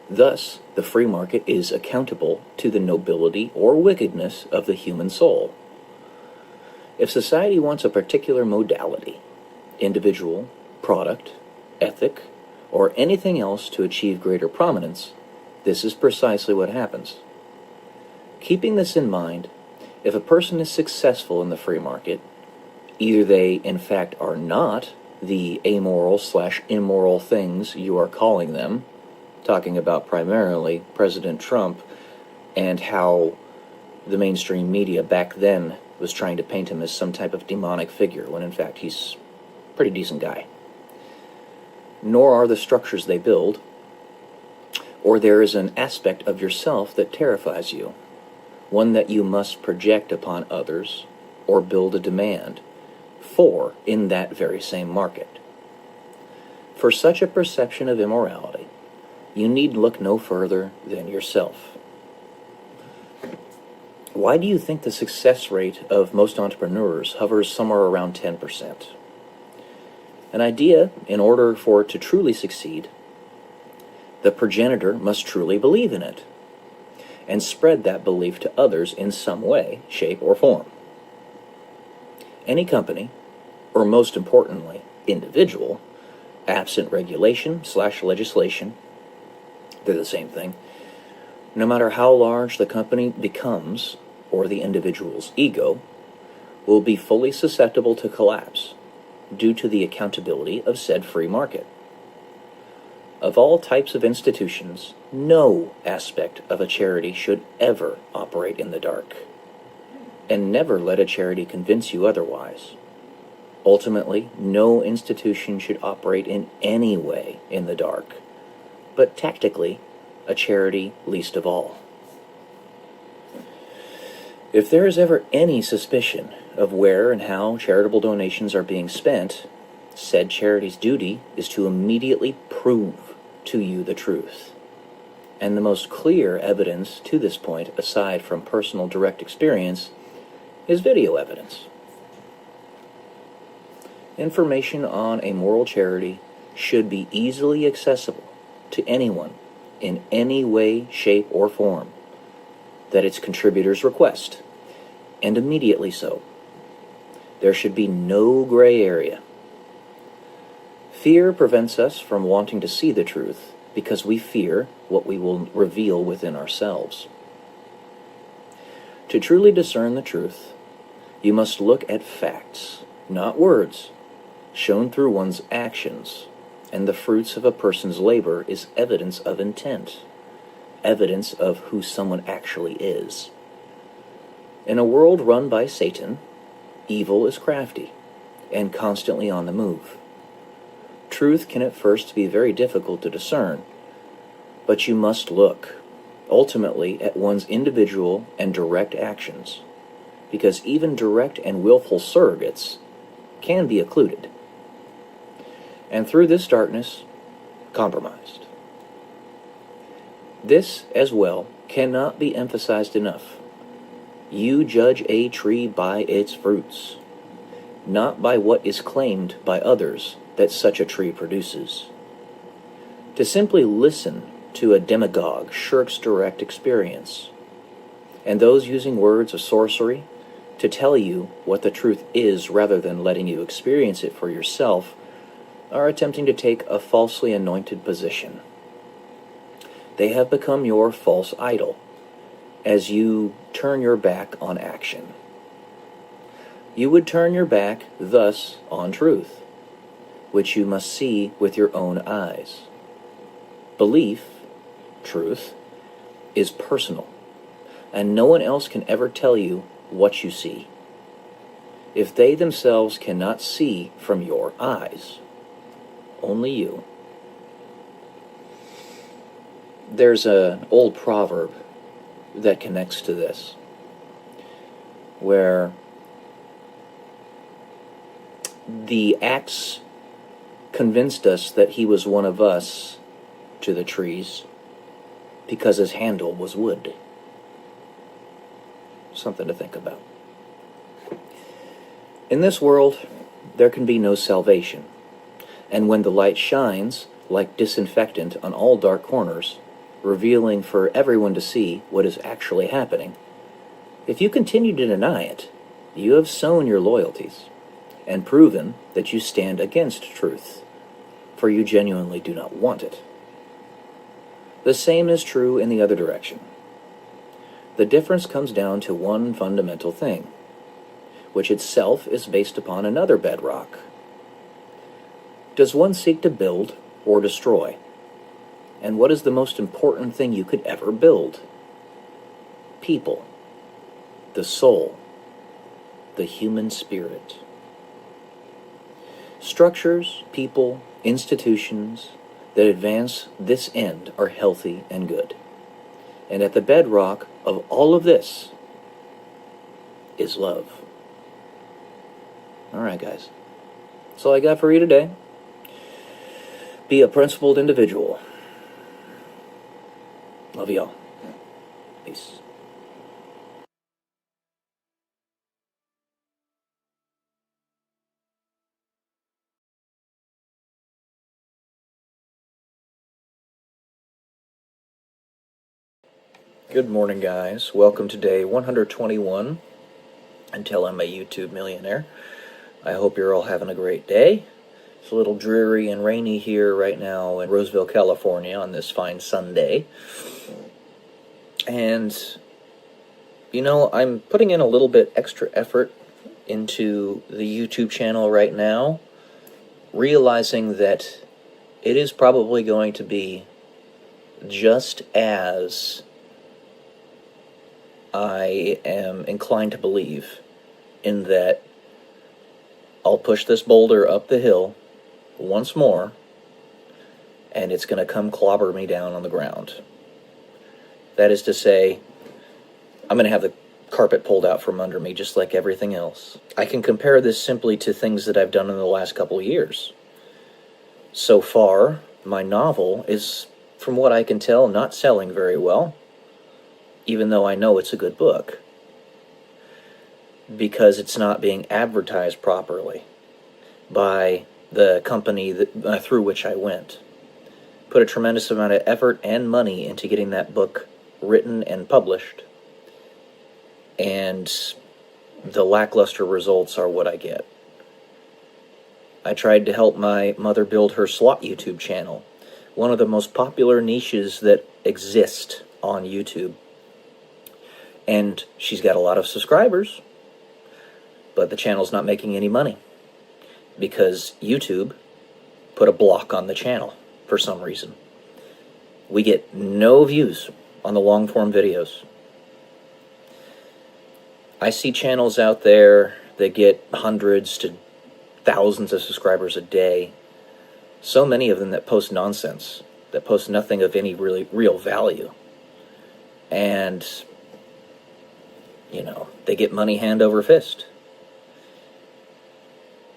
Thus, the free market is accountable to the nobility or wickedness of the human soul. If society wants a particular modality, individual, product, ethic, or anything else to achieve greater prominence, this is precisely what happens. Keeping this in mind, if a person is successful in the free market, either they in fact are not the amoral/immoral things you are calling them, talking about primarily President Trump and how the mainstream media back then was trying to paint him as some type of demonic figure, when in fact he's a pretty decent guy. Nor are the structures they build, or there is an aspect of yourself that terrifies you, one that you must project upon others or build a demand for in that very same market. For such a perception of immorality, you need look no further than yourself. Why do you think the success rate of most entrepreneurs hovers somewhere around 10%? An idea, in order for it to truly succeed, the progenitor must truly believe in it, and spread that belief to others in some way, shape, or form. Any company, or most importantly, individual, absent regulation/legislation, they're the same thing, no matter how large the company becomes or the individual's ego, will be fully susceptible to collapse due to the accountability of said free market. Of all types of institutions, no aspect of a charity should ever operate in the dark. And never let a charity convince you otherwise. Ultimately, no institution should operate in any way in the dark, but tactically, a charity least of all. If there is ever any suspicion of where and how charitable donations are being spent, said charity's duty is to immediately prove to you the truth. And the most clear evidence to this point, aside from personal direct experience, is video evidence. Information on a moral charity should be easily accessible to anyone in any way, shape, or form that its contributors request, and immediately so. There should be no gray area. Fear prevents us from wanting to see the truth because we fear what we will reveal within ourselves. To truly discern the truth, you must look at facts, not words, shown through one's actions, and the fruits of a person's labor is evidence of intent, evidence of who someone actually is. In a world run by Satan, evil is crafty and constantly on the move. Truth can at first be very difficult to discern, but you must look, ultimately, at one's individual and direct actions, because even direct and willful surrogates can be occluded, and through this darkness, compromised. This, as well, cannot be emphasized enough. You judge a tree by its fruits, not by what is claimed by others that such a tree produces. To simply listen to a demagogue shirks direct experience, and those using words of sorcery to tell you what the truth is rather than letting you experience it for yourself are attempting to take a falsely anointed position. They have become your false idol as you turn your back on action. You would turn your back, thus, on truth, which you must see with your own eyes. Belief, truth, is personal, and no one else can ever tell you what you see. If they themselves cannot see from your eyes, only you. There's an old proverb that connects to this, where the axe convinced us that he was one of us to the trees because his handle was wood. Something to think about. In this world, there can be no salvation, and when the light shines like disinfectant on all dark corners, revealing for everyone to see what is actually happening, if you continue to deny it, you have sown your loyalties and proven that you stand against truth, for you genuinely do not want it. The same is true in the other direction. The difference comes down to one fundamental thing, which itself is based upon another bedrock. Does one seek to build or destroy? And what is the most important thing you could ever build? People, the soul, the human spirit. Structures, people, institutions that advance this end are healthy and good. And at the bedrock of all of this is love. All right, guys. That's all I got for you today. Be a principled individual. Love y'all. Peace. Good morning, guys. Welcome to day 121 until I'm a YouTube millionaire. I hope you're all having a great day. It's a little dreary and rainy here right now in Roseville, California on this fine Sunday. And, you know, I'm putting in a little bit extra effort into the YouTube channel right now, realizing that it is probably going to be just as I am inclined to believe, in that I'll push this boulder up the hill once more, and it's going to come clobber me down on the ground. That is to say, I'm going to have the carpet pulled out from under me, just like everything else. I can compare this simply to things that I've done in the last couple of years. So far, my novel is, from what I can tell, not selling very well, even though I know it's a good book, because it's not being advertised properly by the company that, through which I went. Put a tremendous amount of effort and money into getting that book written and published, and the lackluster results are what I get. I tried to help my mother build her slot YouTube channel, one of the most popular niches that exist on YouTube. And she's got a lot of subscribers, but the channel's not making any money because YouTube put a block on the channel for some reason. We get no views on the long-form videos. I see channels out there that get hundreds to thousands of subscribers a day. So many of them that post nonsense, that post nothing of any really real value. And, you know, they get money hand over fist.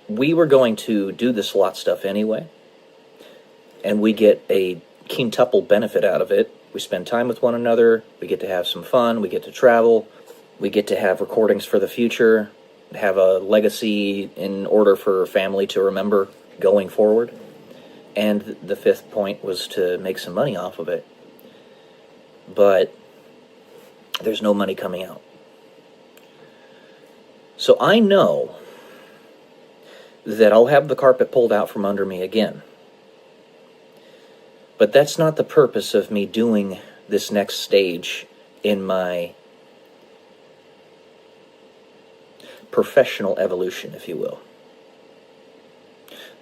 We were going to do the slot stuff anyway, and we get a quintuple benefit out of it. We spend time with one another, we get to have some fun, we get to travel, we get to have recordings for the future, have a legacy in order for family to remember going forward. And the fifth point was to make some money off of it. But there's no money coming out. So I know that I'll have the carpet pulled out from under me again. But that's not the purpose of me doing this next stage in my professional evolution, if you will.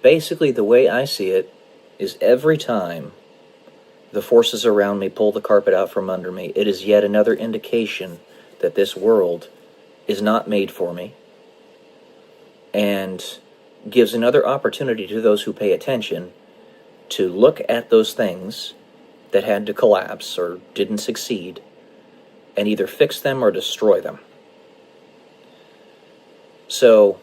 Basically, the way I see it is every time the forces around me pull the carpet out from under me, it is yet another indication that this world is not made for me, and gives another opportunity to those who pay attention to look at those things that had to collapse or didn't succeed and either fix them or destroy them. So,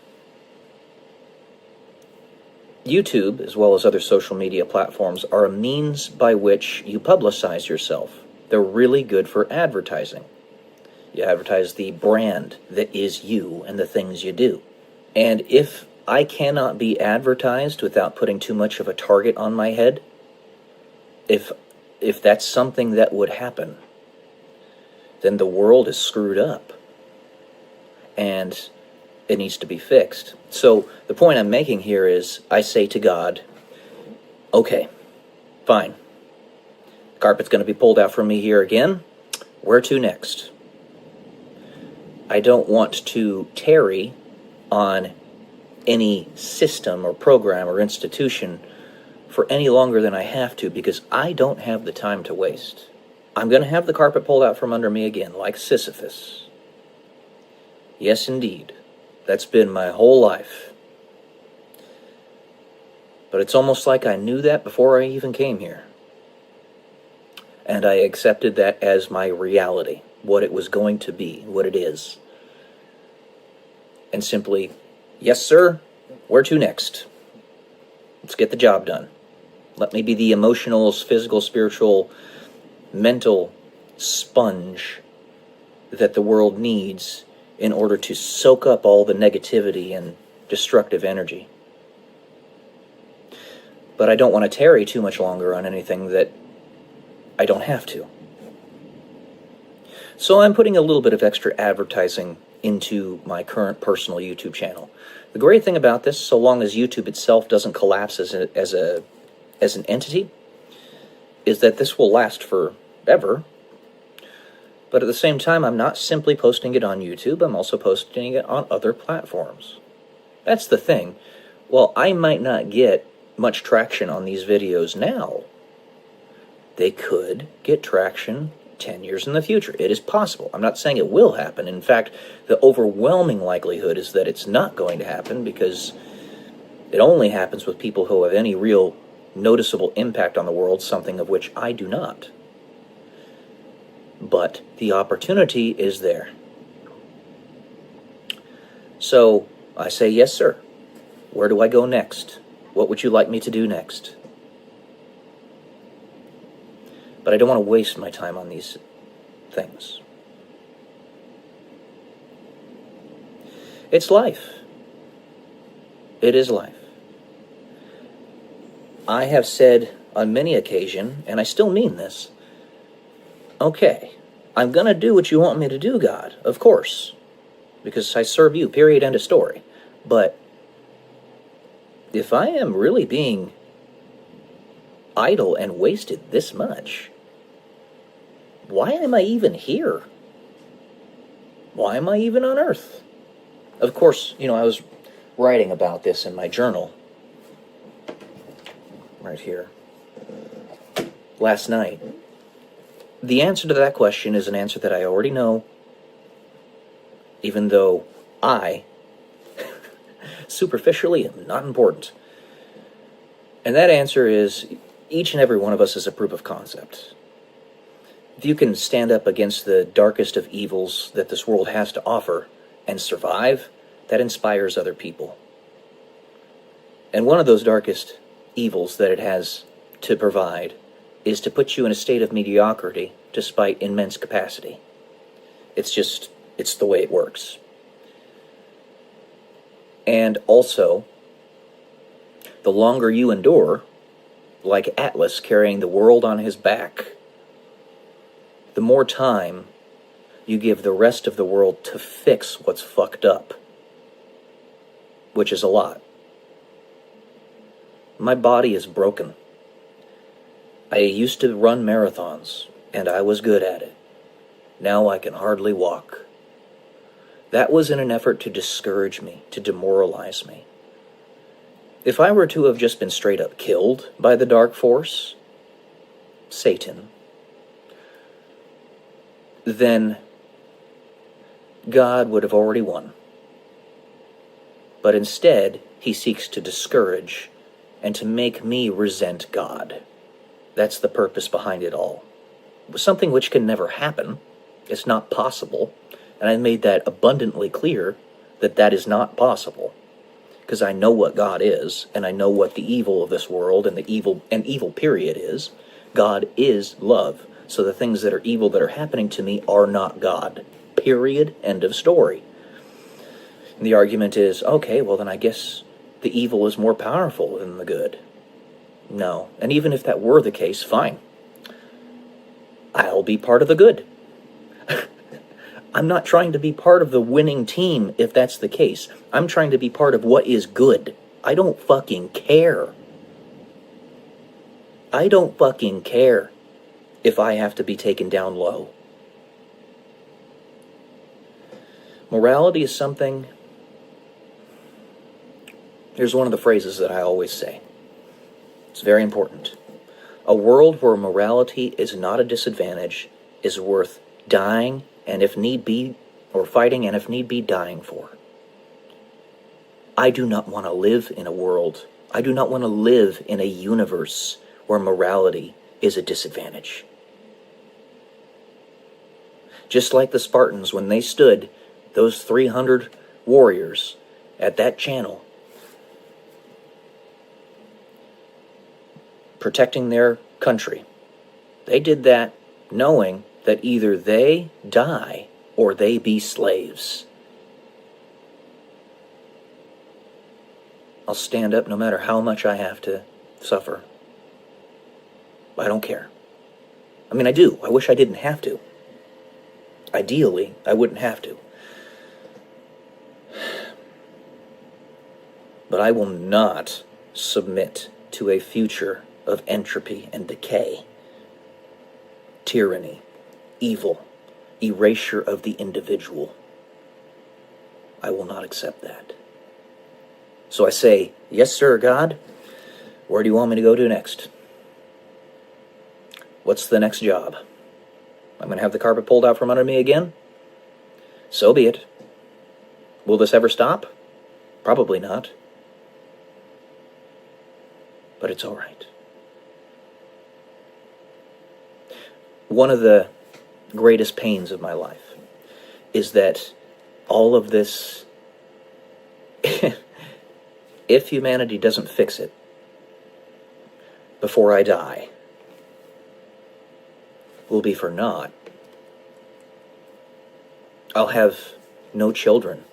YouTube, as well as other social media platforms, are a means by which you publicize yourself. They're really good for advertising. You advertise the brand that is you and the things you do. And if I cannot be advertised without putting too much of a target on my head, if that's something that would happen, then the world is screwed up. And it needs to be fixed. So the point I'm making here is, I say to God, okay, fine. The carpet's going to be pulled out from me here again. Where to next? I don't want to tarry on any system or program or institution for any longer than I have to, because I don't have the time to waste. I'm going to have the carpet pulled out from under me again, like Sisyphus. Yes, indeed. That's been my whole life. But it's almost like I knew that before I even came here. And I accepted that as my reality, what it was going to be, what it is. And simply, yes, sir, where to next? Let's get the job done. Let me be the emotional, physical, spiritual, mental sponge that the world needs in order to soak up all the negativity and destructive energy. But I don't want to tarry too much longer on anything that I don't have to. So I'm putting a little bit of extra advertising into my current personal YouTube channel. The great thing about this, so long as YouTube itself doesn't collapse as an entity, is that this will last forever. But at the same time, I'm not simply posting it on YouTube, I'm also posting it on other platforms. That's the thing. While I might not get much traction on these videos now, they could get traction 10 years in the future. It is possible. I'm not saying it will happen. In fact, the overwhelming likelihood is that it's not going to happen, because it only happens with people who have any real noticeable impact on the world, something of which I do not. But the opportunity is there. So I say, yes, sir. Where do I go next? What would you like me to do next? But I don't want to waste my time on these things. It's life. It is life. I have said on many occasions, and I still mean this, okay, I'm going to do what you want me to do, God, of course, because I serve you, period, end of story. But if I am really being idle and wasted this much, why am I even here? Why am I even on Earth? Of course, I was writing about this in my journal right here last night. The answer to that question is an answer that I already know, even though I, superficially, am not important. And that answer is, each and every one of us is a proof of concept. If you can stand up against the darkest of evils that this world has to offer and survive, that inspires other people. And one of those darkest evils that it has to provide is to put you in a state of mediocrity despite immense capacity. It's the way it works. And also, the longer you endure, like Atlas carrying the world on his back, the more time you give the rest of the world to fix what's fucked up, which is a lot. My body is broken. I used to run marathons, and I was good at it. Now I can hardly walk. That was in an effort to discourage me, to demoralize me. If I were to have just been straight up killed by the dark force, Satan, then God would have already won. But instead, he seeks to discourage and to make me resent God. That's the purpose behind it all. Something which can never happen. It's not possible. And I made that abundantly clear that that is not possible. Because I know what God is, and I know what the evil of this world and evil period is. God is love. So the things that are evil that are happening to me are not God. Period. End of story. And the argument is, okay, well then I guess the evil is more powerful than the good. No. And even if that were the case, fine. I'll be part of the good. I'm not trying to be part of the winning team if that's the case. I'm trying to be part of what is good. I don't fucking care. I don't fucking care if I have to be taken down low. Morality is something... Here's one of the phrases that I always say. It's very important. A world where morality is not a disadvantage is worth dying and if need be, or fighting and if need be, dying for. I do not want to live in a world, I do not want to live in a universe where morality is a disadvantage. Just like the Spartans, when they stood, those 300 warriors at that channel, protecting their country, they did that knowing that either they die or they be slaves. I'll stand up no matter how much I have to suffer. I don't care. I mean, I do. I wish I didn't have to. Ideally, I wouldn't have to. But I will not submit to a future of entropy and decay, tyranny, evil, erasure of the individual. I will not accept that. So I say, yes, sir, God. Where do you want me to go to next? What's the next job? I'm going to have the carpet pulled out from under me again? So be it. Will this ever stop? Probably not. But it's all right. One of the greatest pains of my life is that all of this, if humanity doesn't fix it before I die, will be for naught. I'll have no children,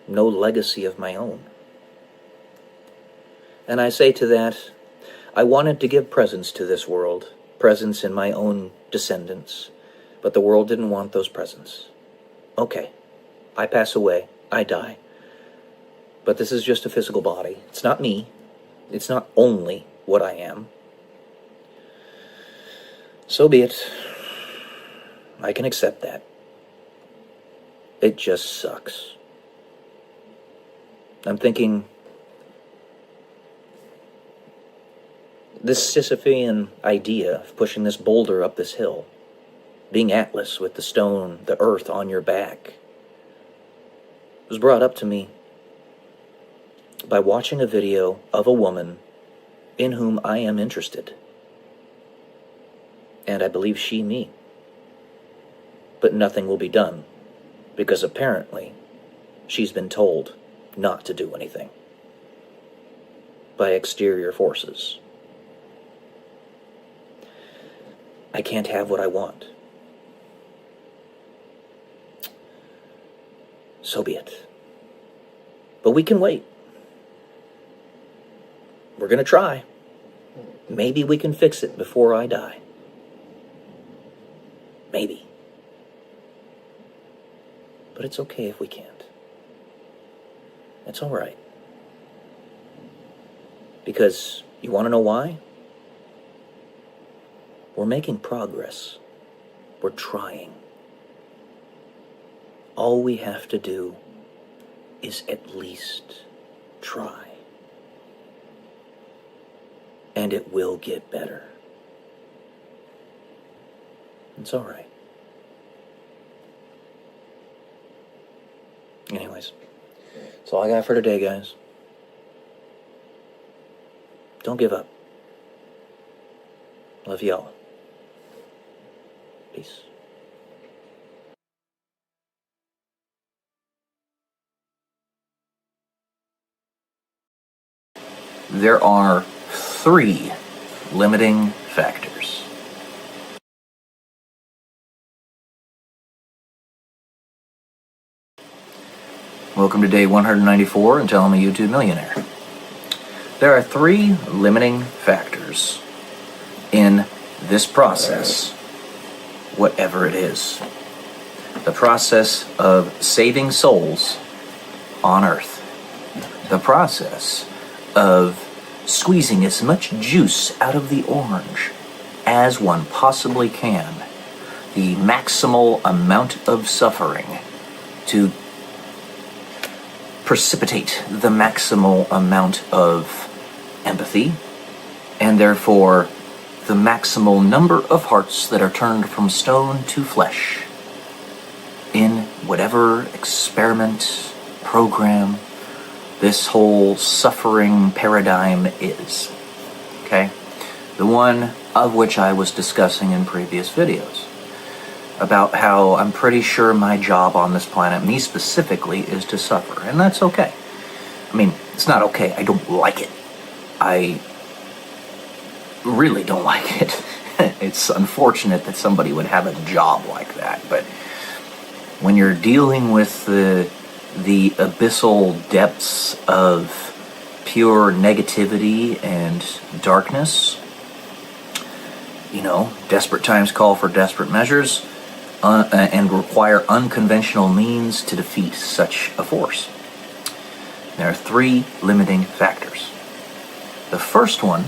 no legacy of my own. And I say to that, I wanted to give presents to this world, presents in my own descendants, but the world didn't want those presents. Okay, I pass away, I die, but this is just a physical body. It's not me. It's not only what I am. So be it. I can accept that. It just sucks. I'm thinking, this Sisyphean idea of pushing this boulder up this hill, being Atlas with the stone, the earth on your back, was brought up to me by watching a video of a woman in whom I am interested. And I believe she me. But nothing will be done, because apparently she's been told not to do anything by exterior forces. I can't have what I want. So be it. But we can wait. We're going to try. Maybe we can fix it before I die. Maybe. But it's okay if we can't. It's all right. Because you want to know why? We're making progress. We're trying. All we have to do is at least try. And it will get better. It's all right. Anyways, that's all I got for today, guys. Don't give up. Love y'all. Peace. There are 3 limiting factors. Welcome to day 194 and Tell I'm a YouTube Millionaire. There are 3 limiting factors in this process, whatever it is. The process of saving souls on Earth. The process of squeezing as much juice out of the orange as one possibly can. The maximal amount of suffering to precipitate the maximal amount of empathy, and therefore the maximal number of hearts that are turned from stone to flesh in whatever experiment, program, this whole suffering paradigm is. Okay? The one of which I was discussing in previous videos. About how I'm pretty sure my job on this planet, me specifically, is to suffer. And that's okay. I mean, it's not okay. I don't like it. I really don't like it. It's unfortunate that somebody would have a job like that. But when you're dealing with the abyssal depths of pure negativity and darkness, you know, desperate times call for desperate measures. And require unconventional means to defeat such a force. There are three limiting factors. The first one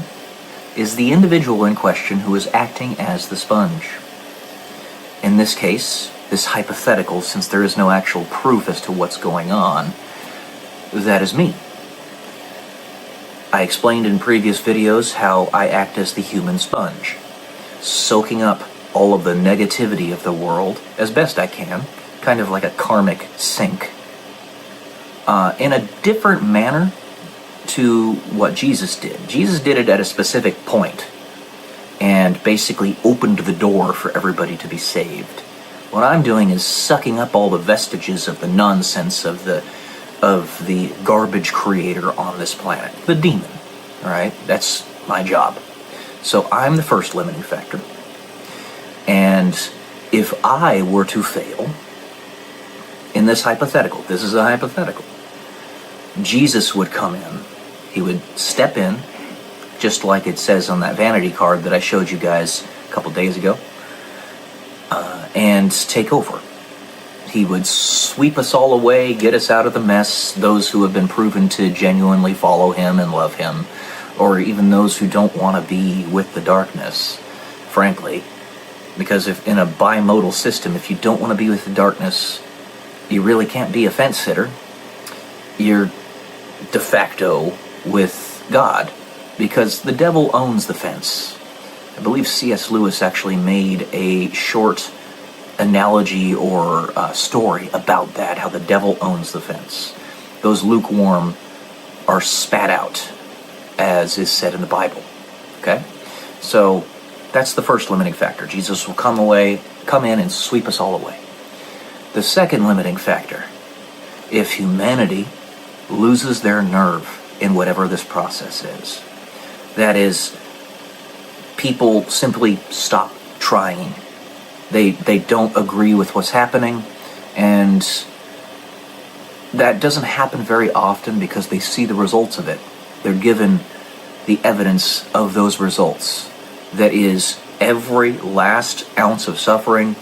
is the individual in question who is acting as the sponge. In this case, this hypothetical, since there is no actual proof as to what's going on, that is me. I explained in previous videos how I act as the human sponge, soaking up all of the negativity of the world as best I can, kind of like a karmic sink, in a different manner to what Jesus did. Jesus did it at a specific point and basically opened the door for everybody to be saved. What I'm doing is sucking up all the vestiges of the nonsense of the garbage creator on this planet, the demon. All right, that's my job. So I'm the first limiting factor. And if I were to fail in this hypothetical, this is a hypothetical, Jesus would come in. He would step in, just like it says on that vanity card that I showed you guys a couple days ago, and take over. He would sweep us all away, get us out of the mess, those who have been proven to genuinely follow him and love him, or even those who don't want to be with the darkness, frankly. Because if in a bimodal system, if you don't want to be with the darkness, you really can't be a fence sitter. You're de facto with God, because the devil owns the fence. I believe C.S. Lewis actually made a short analogy or story about that, how the devil owns the fence. Those lukewarm are spat out, as is said in the Bible. Okay? So that's the first limiting factor. Jesus will come in and sweep us all away. The second limiting factor, if humanity loses their nerve in whatever this process is, that is, people simply stop trying. They don't agree with what's happening, and that doesn't happen very often because they see the results of it. They're given the evidence of those results. That is, every last ounce of suffering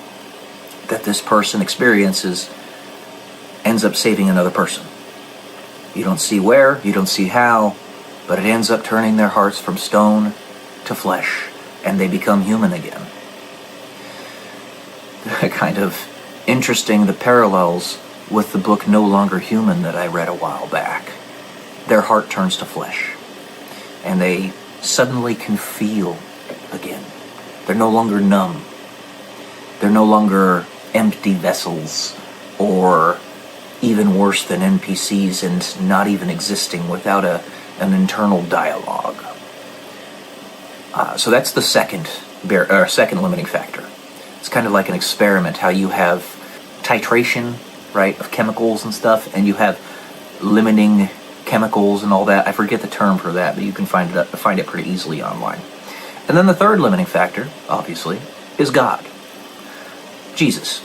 that this person experiences ends up saving another person. You don't see where, you don't see how, but it ends up turning their hearts from stone to flesh, and they become human again. Kind of interesting, the parallels with the book No Longer Human that I read a while back. Their heart turns to flesh, and they suddenly can feel again. They're no longer numb. They're no longer empty vessels, or even worse than NPCs and not even existing without an internal dialogue. So that's the second limiting factor. It's kind of like an experiment, how you have titration, right, of chemicals and stuff, and you have limiting chemicals and all that. I forget the term for that, but you can find it pretty easily online. And then the third limiting factor, obviously, is God. Jesus.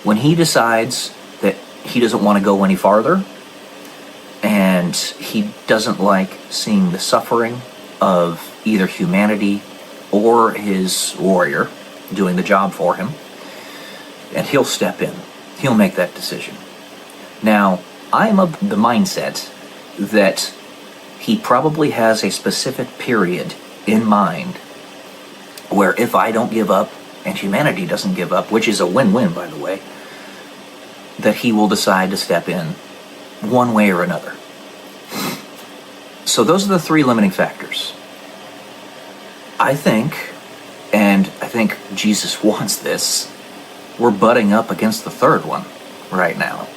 When he decides that he doesn't want to go any farther, and he doesn't like seeing the suffering of either humanity or his warrior doing the job for him, and he'll step in. He'll make that decision. Now, I'm of the mindset that he probably has a specific period in mind where if I don't give up and humanity doesn't give up, which is a win-win, by the way, that he will decide to step in one way or another. So those are the three limiting factors. I think, and I think Jesus wants this, we're butting up against the third one right now.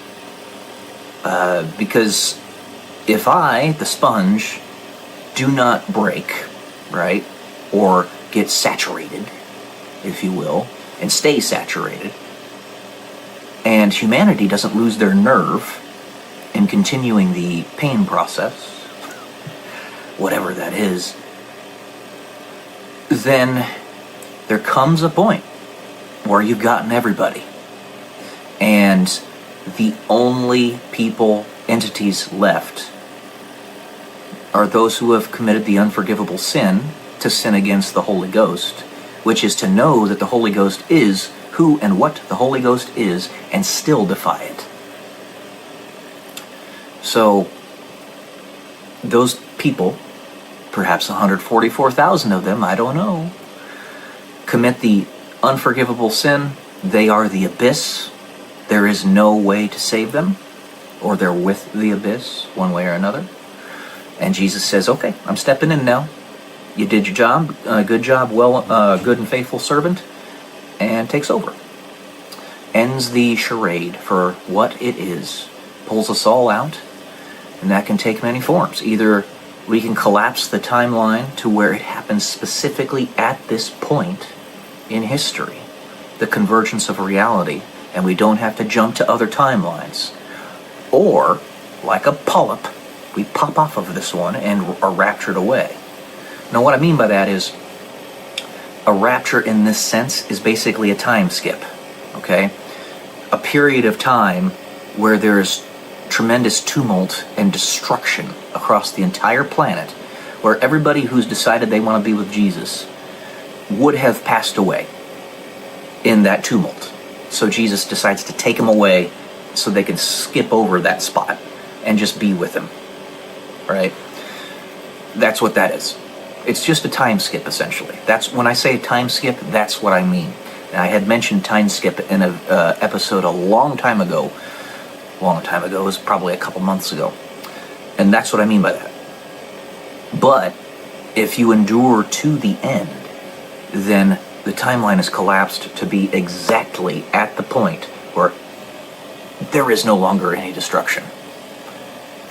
Because if I, the sponge, do not break, right, or get saturated, if you will, and stay saturated, and humanity doesn't lose their nerve in continuing the pain process, whatever that is, then there comes a point where you've gotten everybody. And the only entities left are those who have committed the unforgivable sin to sin against the Holy Ghost, which is to know that the Holy Ghost is who and what the Holy Ghost is and still defy it. So those people, perhaps 144,000 of them, I don't know, commit the unforgivable sin. They are the abyss. There is no way to save them, or they're with the abyss one way or another. And Jesus says, okay, I'm stepping in now. You did your job, good job, good and faithful servant, and takes over. Ends the charade for what it is, pulls us all out, and that can take many forms. Either we can collapse the timeline to where it happens specifically at this point in history, the convergence of reality, and we don't have to jump to other timelines. Or, like a polyp, we pop off of this one and are raptured away. Now, what I mean by that is, a rapture in this sense is basically a time skip, okay? A period of time where there's tremendous tumult and destruction across the entire planet, where everybody who's decided they want to be with Jesus would have passed away in that tumult. So Jesus decides to take them away so they can skip over that spot and just be with him, right? That's what that is. It's just a time skip, essentially. That's when I say time skip, that's what I mean. And I had mentioned time skip in an episode a long time ago. It was probably a couple months ago. And that's what I mean by that. But if you endure to the end, then the timeline is collapsed to be exactly at the point where there is no longer any destruction,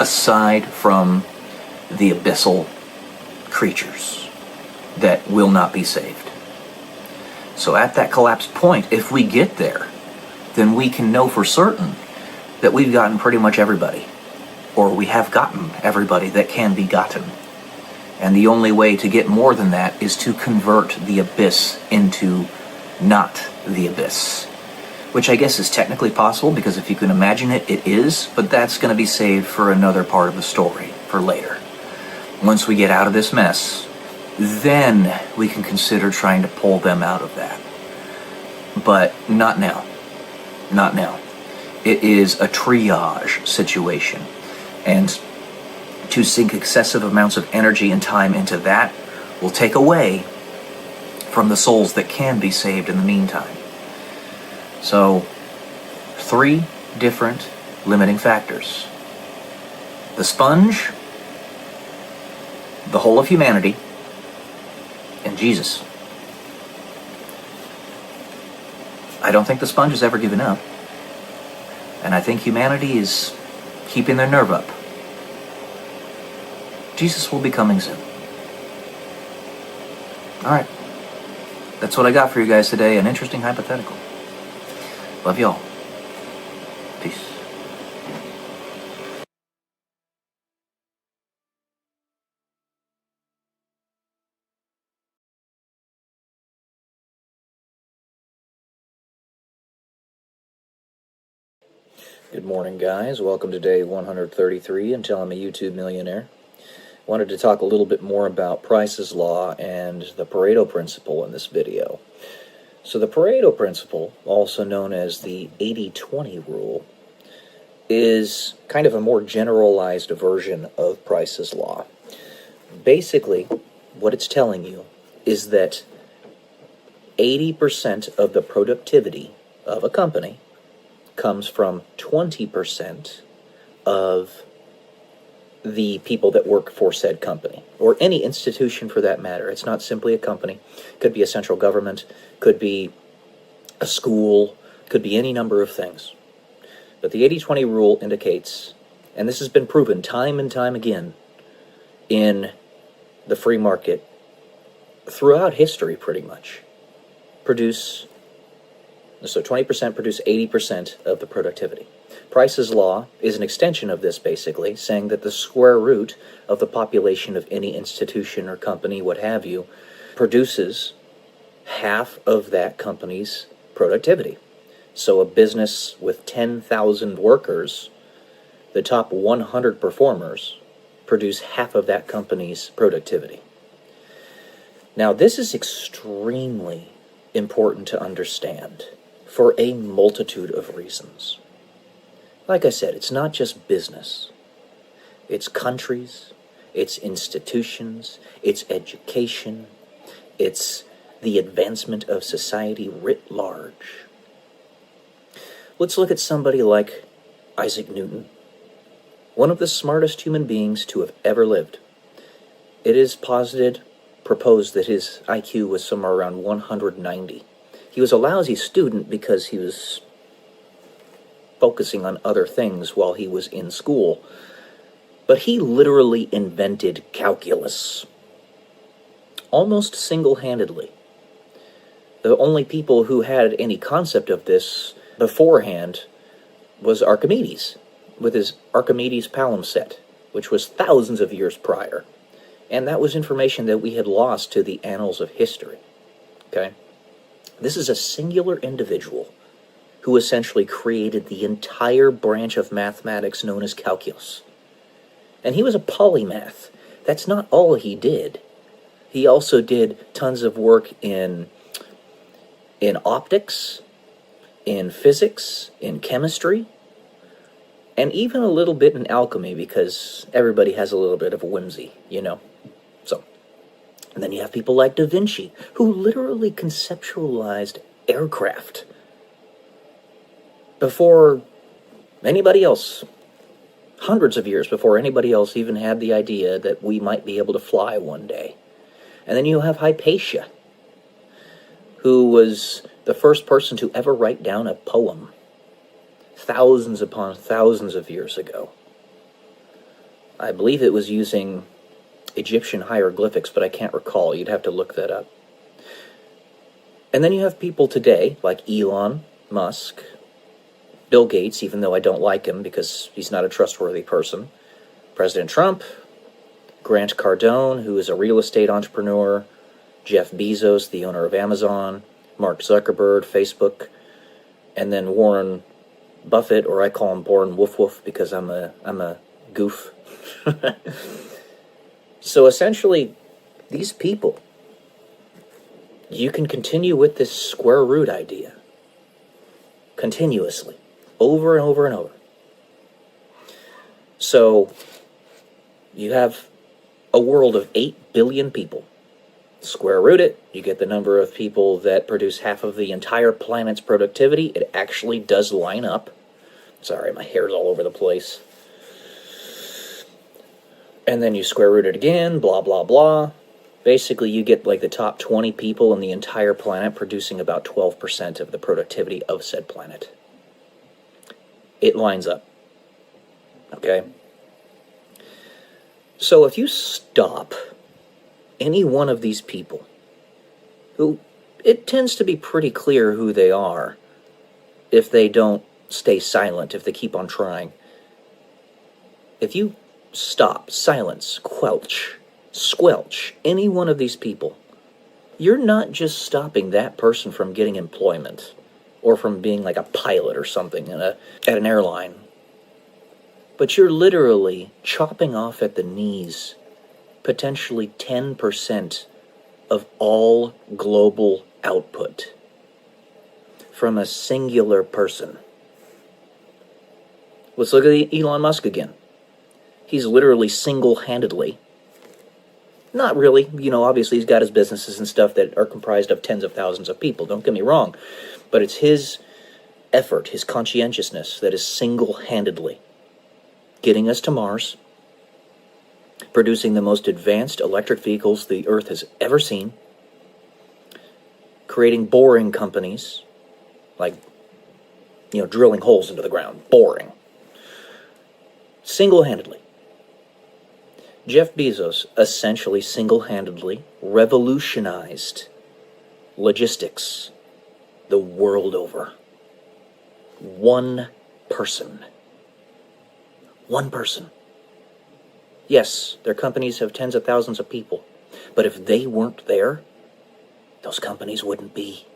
aside from the abyssal creatures that will not be saved. So at that collapsed point, if we get there, then we can know for certain that we've gotten pretty much everybody, or we have gotten everybody that can be gotten. And the only way to get more than that is to convert the abyss into not the abyss, which I guess is technically possible, because if you can imagine it, it is, but that's going to be saved for another part of the story for later. Once we get out of this mess, then we can consider trying to pull them out of that. But not now. Not now. It is a triage situation. And to sink excessive amounts of energy and time into that will take away from the souls that can be saved in the meantime. So, 3 different limiting factors. The sponge, the whole of humanity, and Jesus. I don't think the sponge has ever given up. And I think humanity is keeping their nerve up. Jesus will be coming soon. Alright. That's what I got for you guys today. An interesting hypothetical. Love y'all. Peace. Good morning, guys. Welcome to day 133 until I'm a YouTube millionaire. Wanted to talk a little bit more about Price's Law and the Pareto Principle in this video. So the Pareto Principle, also known as the 80-20 rule, is kind of a more generalized version of Price's Law. Basically, what it's telling you is that 80% of the productivity of a company comes from 20% of the people that work for said company, or any institution for that matter. It's not simply a company. Could be a central government, could be a school, could be any number of things. But the 80-20 rule indicates, and this has been proven time and time again in the free market throughout history pretty much, so 20% produce 80% of the productivity. Price's Law is an extension of this, basically, saying that the square root of the population of any institution or company, what have you, produces half of that company's productivity. So a business with 10,000 workers, the top 100 performers, produce half of that company's productivity. Now, this is extremely important to understand for a multitude of reasons. Like I said, it's not just business. It's countries, it's institutions, it's education, it's the advancement of society writ large. Let's look at somebody like Isaac Newton, one of the smartest human beings to have ever lived. It is proposed that his IQ was somewhere around 190. He was a lousy student because he was focusing on other things while he was in school. But he literally invented calculus, almost single-handedly. The only people who had any concept of this beforehand was Archimedes, with his Archimedes palimpsest, which was thousands of years prior. And that was information that we had lost to the annals of history. Okay? This is a singular individual who essentially created the entire branch of mathematics known as calculus. And he was a polymath. That's not all he did. He also did tons of work in optics, in physics, in chemistry, and even a little bit in alchemy, because everybody has a little bit of a whimsy, you know. So, and then you have people like Da Vinci, who literally conceptualized aircraft before anybody else, hundreds of years before anybody else even had the idea that we might be able to fly one day. And then you have Hypatia, who was the first person to ever write down a poem thousands upon thousands of years ago. I believe it was using Egyptian hieroglyphics, but I can't recall. You'd have to look that up. And then you have people today, like Elon Musk, Bill Gates, even though I don't like him because he's not a trustworthy person, President Trump, Grant Cardone, who is a real estate entrepreneur, Jeff Bezos, the owner of Amazon, Mark Zuckerberg, Facebook, and then Warren Buffett, or I call him Warren Woof Woof because I'm a goof. So essentially, these people, you can continue with this square root idea continuously, over and over and over. So you have a world of 8 billion people. Square root it, you get the number of people that produce half of the entire planet's productivity. It actually does line up. Sorry, my hair's all over the place. And then you square root it again, blah, blah, blah. Basically, you get like the top 20 people in the entire planet producing about 12% of the productivity of said planet. It lines up. Okay? So if you stop any one of these people, who it tends to be pretty clear who they are if they don't stay silent, if they keep on trying. If you stop, silence, squelch any one of these people, you're not just stopping that person from getting employment or from being like a pilot or something at an airline, but you're literally chopping off at the knees potentially 10% of all global output from a singular person. Let's look at Elon Musk again. He's literally single-handedly, not really, you know, obviously he's got his businesses and stuff that are comprised of tens of thousands of people, don't get me wrong, but it's his effort, his conscientiousness that is single-handedly getting us to Mars, producing the most advanced electric vehicles the Earth has ever seen, creating boring companies, like, you know, drilling holes into the ground, boring, single-handedly. Jeff Bezos essentially single-handedly revolutionized logistics the world over. One person. One person. Yes, their companies have tens of thousands of people, but if they weren't there, those companies wouldn't be.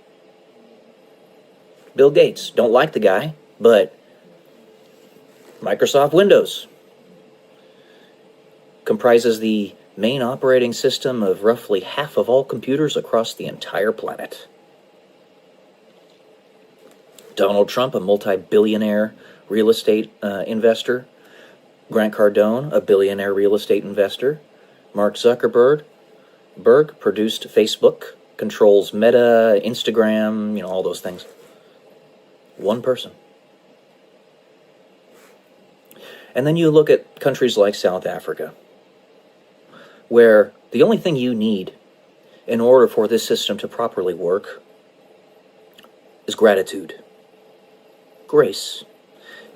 Bill Gates, don't like the guy, but Microsoft Windows comprises the main operating system of roughly half of all computers across the entire planet. Donald Trump, a multi-billionaire real estate investor. Grant Cardone, a billionaire real estate investor. Mark Zuckerberg produced Facebook, controls Meta, Instagram, all those things. One person. And then you look at countries like South Africa, where the only thing you need in order for this system to properly work is gratitude. Grace.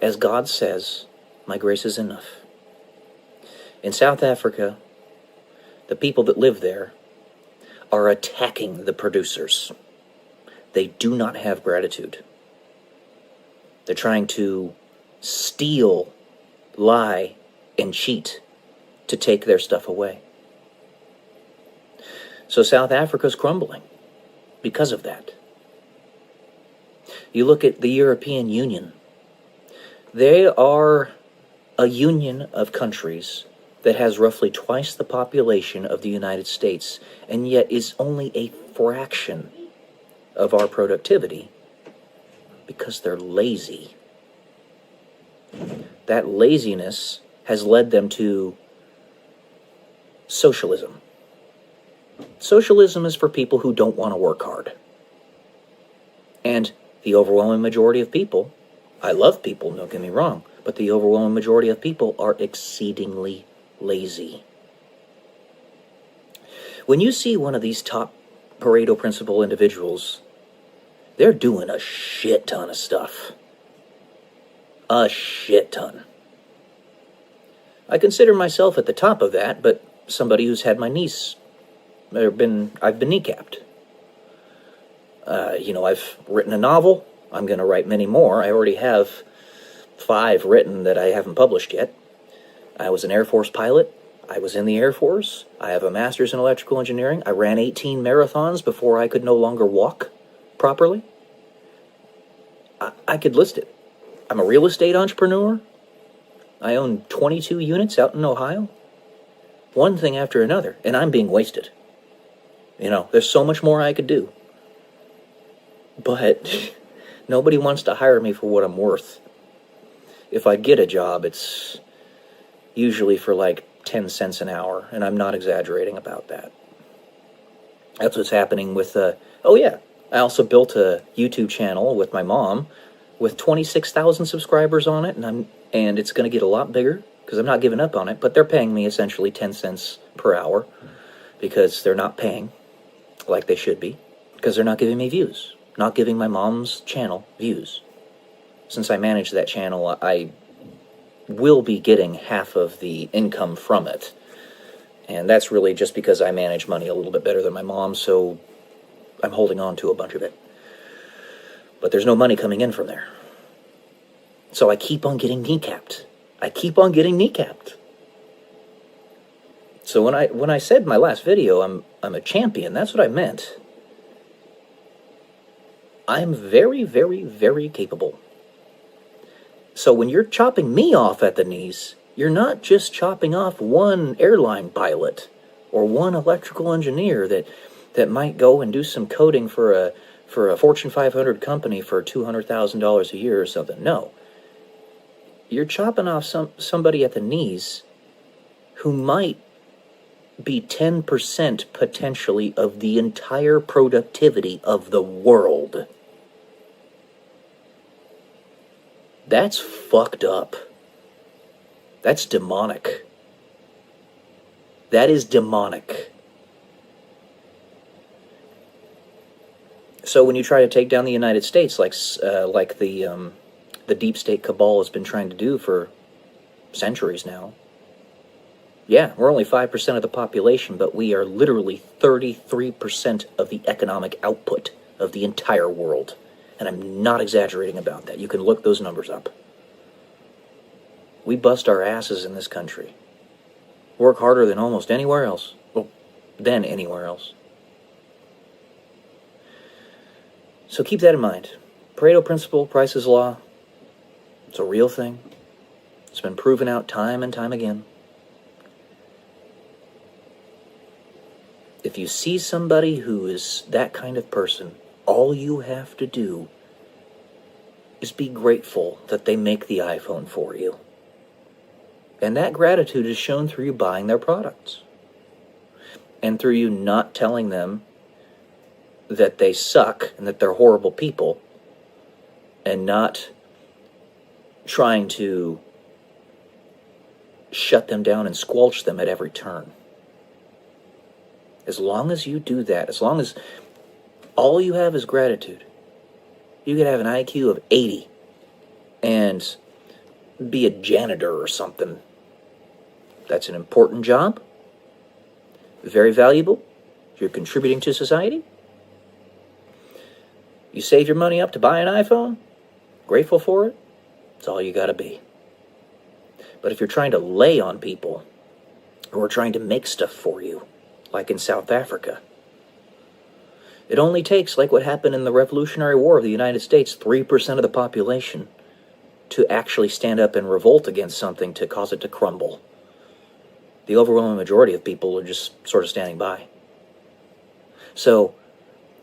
As God says, my grace is enough. In South Africa, the people that live there are attacking the producers. They do not have gratitude. They're trying to steal, lie, and cheat to take their stuff away. So South Africa's crumbling because of that. You look at the European Union. They are a union of countries that has roughly twice the population of the United States, and yet is only a fraction of our productivity because they're lazy. That laziness has led them to socialism. Socialism is for people who don't want to work hard. And the overwhelming majority of people, I love people, don't get me wrong, but the overwhelming majority of people are exceedingly lazy. When you see one of these top Pareto Principle individuals, they're doing a shit ton of stuff. A shit ton. I consider myself at the top of that, but somebody who's had my knees, I've been kneecapped. I've written a novel. I'm going to write many more. I already have 5 written that I haven't published yet. I was an Air Force pilot. I was in the Air Force. I have a master's in electrical engineering. I ran 18 marathons before I could no longer walk properly. I could list it. I'm a real estate entrepreneur. I own 22 units out in Ohio. One thing after another, and I'm being wasted. There's so much more I could do. But nobody wants to hire me for what I'm worth. If I get a job, it's usually for like 10 cents an hour, and I'm not exaggerating about that. That's what's happening with, I also built a YouTube channel with my mom with 26,000 subscribers on it, and it's going to get a lot bigger because I'm not giving up on it, but they're paying me essentially 10 cents per hour because they're not paying like they should be, because they're not giving me views, not giving my mom's channel views. Since I manage that channel, I will be getting half of the income from it. And that's really just because I manage money a little bit better than my mom, so I'm holding on to a bunch of it. But there's no money coming in from there. So I keep on getting kneecapped. So when I said in my last video, I'm a champion, that's what I meant. I'm very, very, very capable. So when you're chopping me off at the knees, you're not just chopping off one airline pilot or one electrical engineer that might go and do some coding for a Fortune 500 company for $200,000 a year or something. No. You're chopping off somebody at the knees who might be 10% potentially of the entire productivity of the world. That's fucked up. That's demonic. That is demonic. So when you try to take down the United States, like the deep state cabal has been trying to do for centuries now, yeah, we're only 5% of the population, but we are literally 33% of the economic output of the entire world. And I'm not exaggerating about that. You can look those numbers up. We bust our asses in this country. Work harder than almost anywhere else. Well, than anywhere else. So keep that in mind. Pareto Principle, Price's Law, it's a real thing. It's been proven out time and time again. If you see somebody who is that kind of person, all you have to do is be grateful that they make the iPhone for you. And that gratitude is shown through you buying their products. and through you not telling them that they suck and that they're horrible people, and not trying to shut them down and squelch them at every turn. As long as you do that, as long as all you have is gratitude, you could have an IQ of 80 and be a janitor or something. That's an important job. Very valuable. You're contributing to society. You save your money up to buy an iPhone. Grateful for it. That's all you gotta be. But if you're trying to lay on people, or trying to make stuff for you, like in South Africa, it only takes, like what happened in the Revolutionary War of the United States, 3% of the population to actually stand up and revolt against something to cause it to crumble. The overwhelming majority of people are just sort of standing by. So,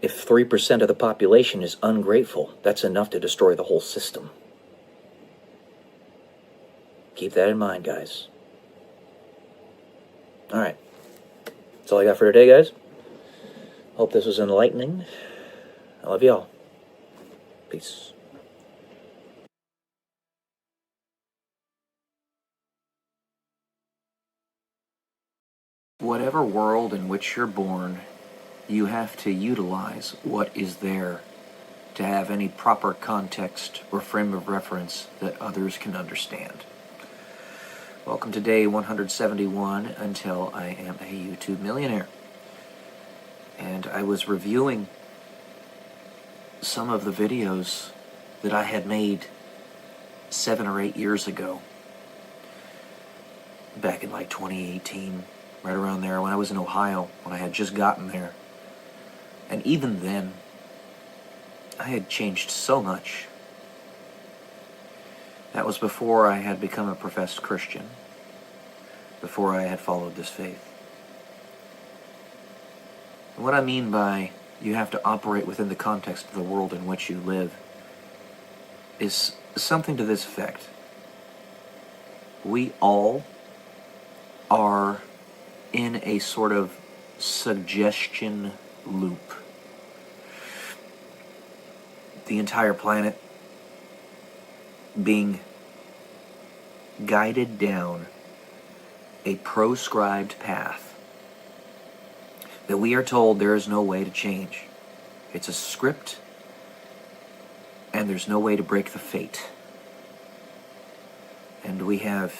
if 3% of the population is ungrateful, that's enough to destroy the whole system. Keep that in mind, guys. Alright. That's all I got for today, guys. Hope this was enlightening. I love y'all. Peace. Whatever world in which you're born, you have to utilize what is there to have any proper context or frame of reference that others can understand. Welcome to day 171 until I am a YouTube millionaire. And I was reviewing some of the videos that I had made 7 or 8 years ago, back in like 2018, right around there, when I was in Ohio, when I had just gotten there. And even then, I had changed so much. That was before I had become a professed Christian, before I had followed this faith. And what I mean by you have to operate within the context of the world in which you live is something to this effect. We all are in a sort of suggestion loop. The entire planet being guided down a proscribed path that we are told there is no way to change. It's a script, and there's no way to break the fate. And we have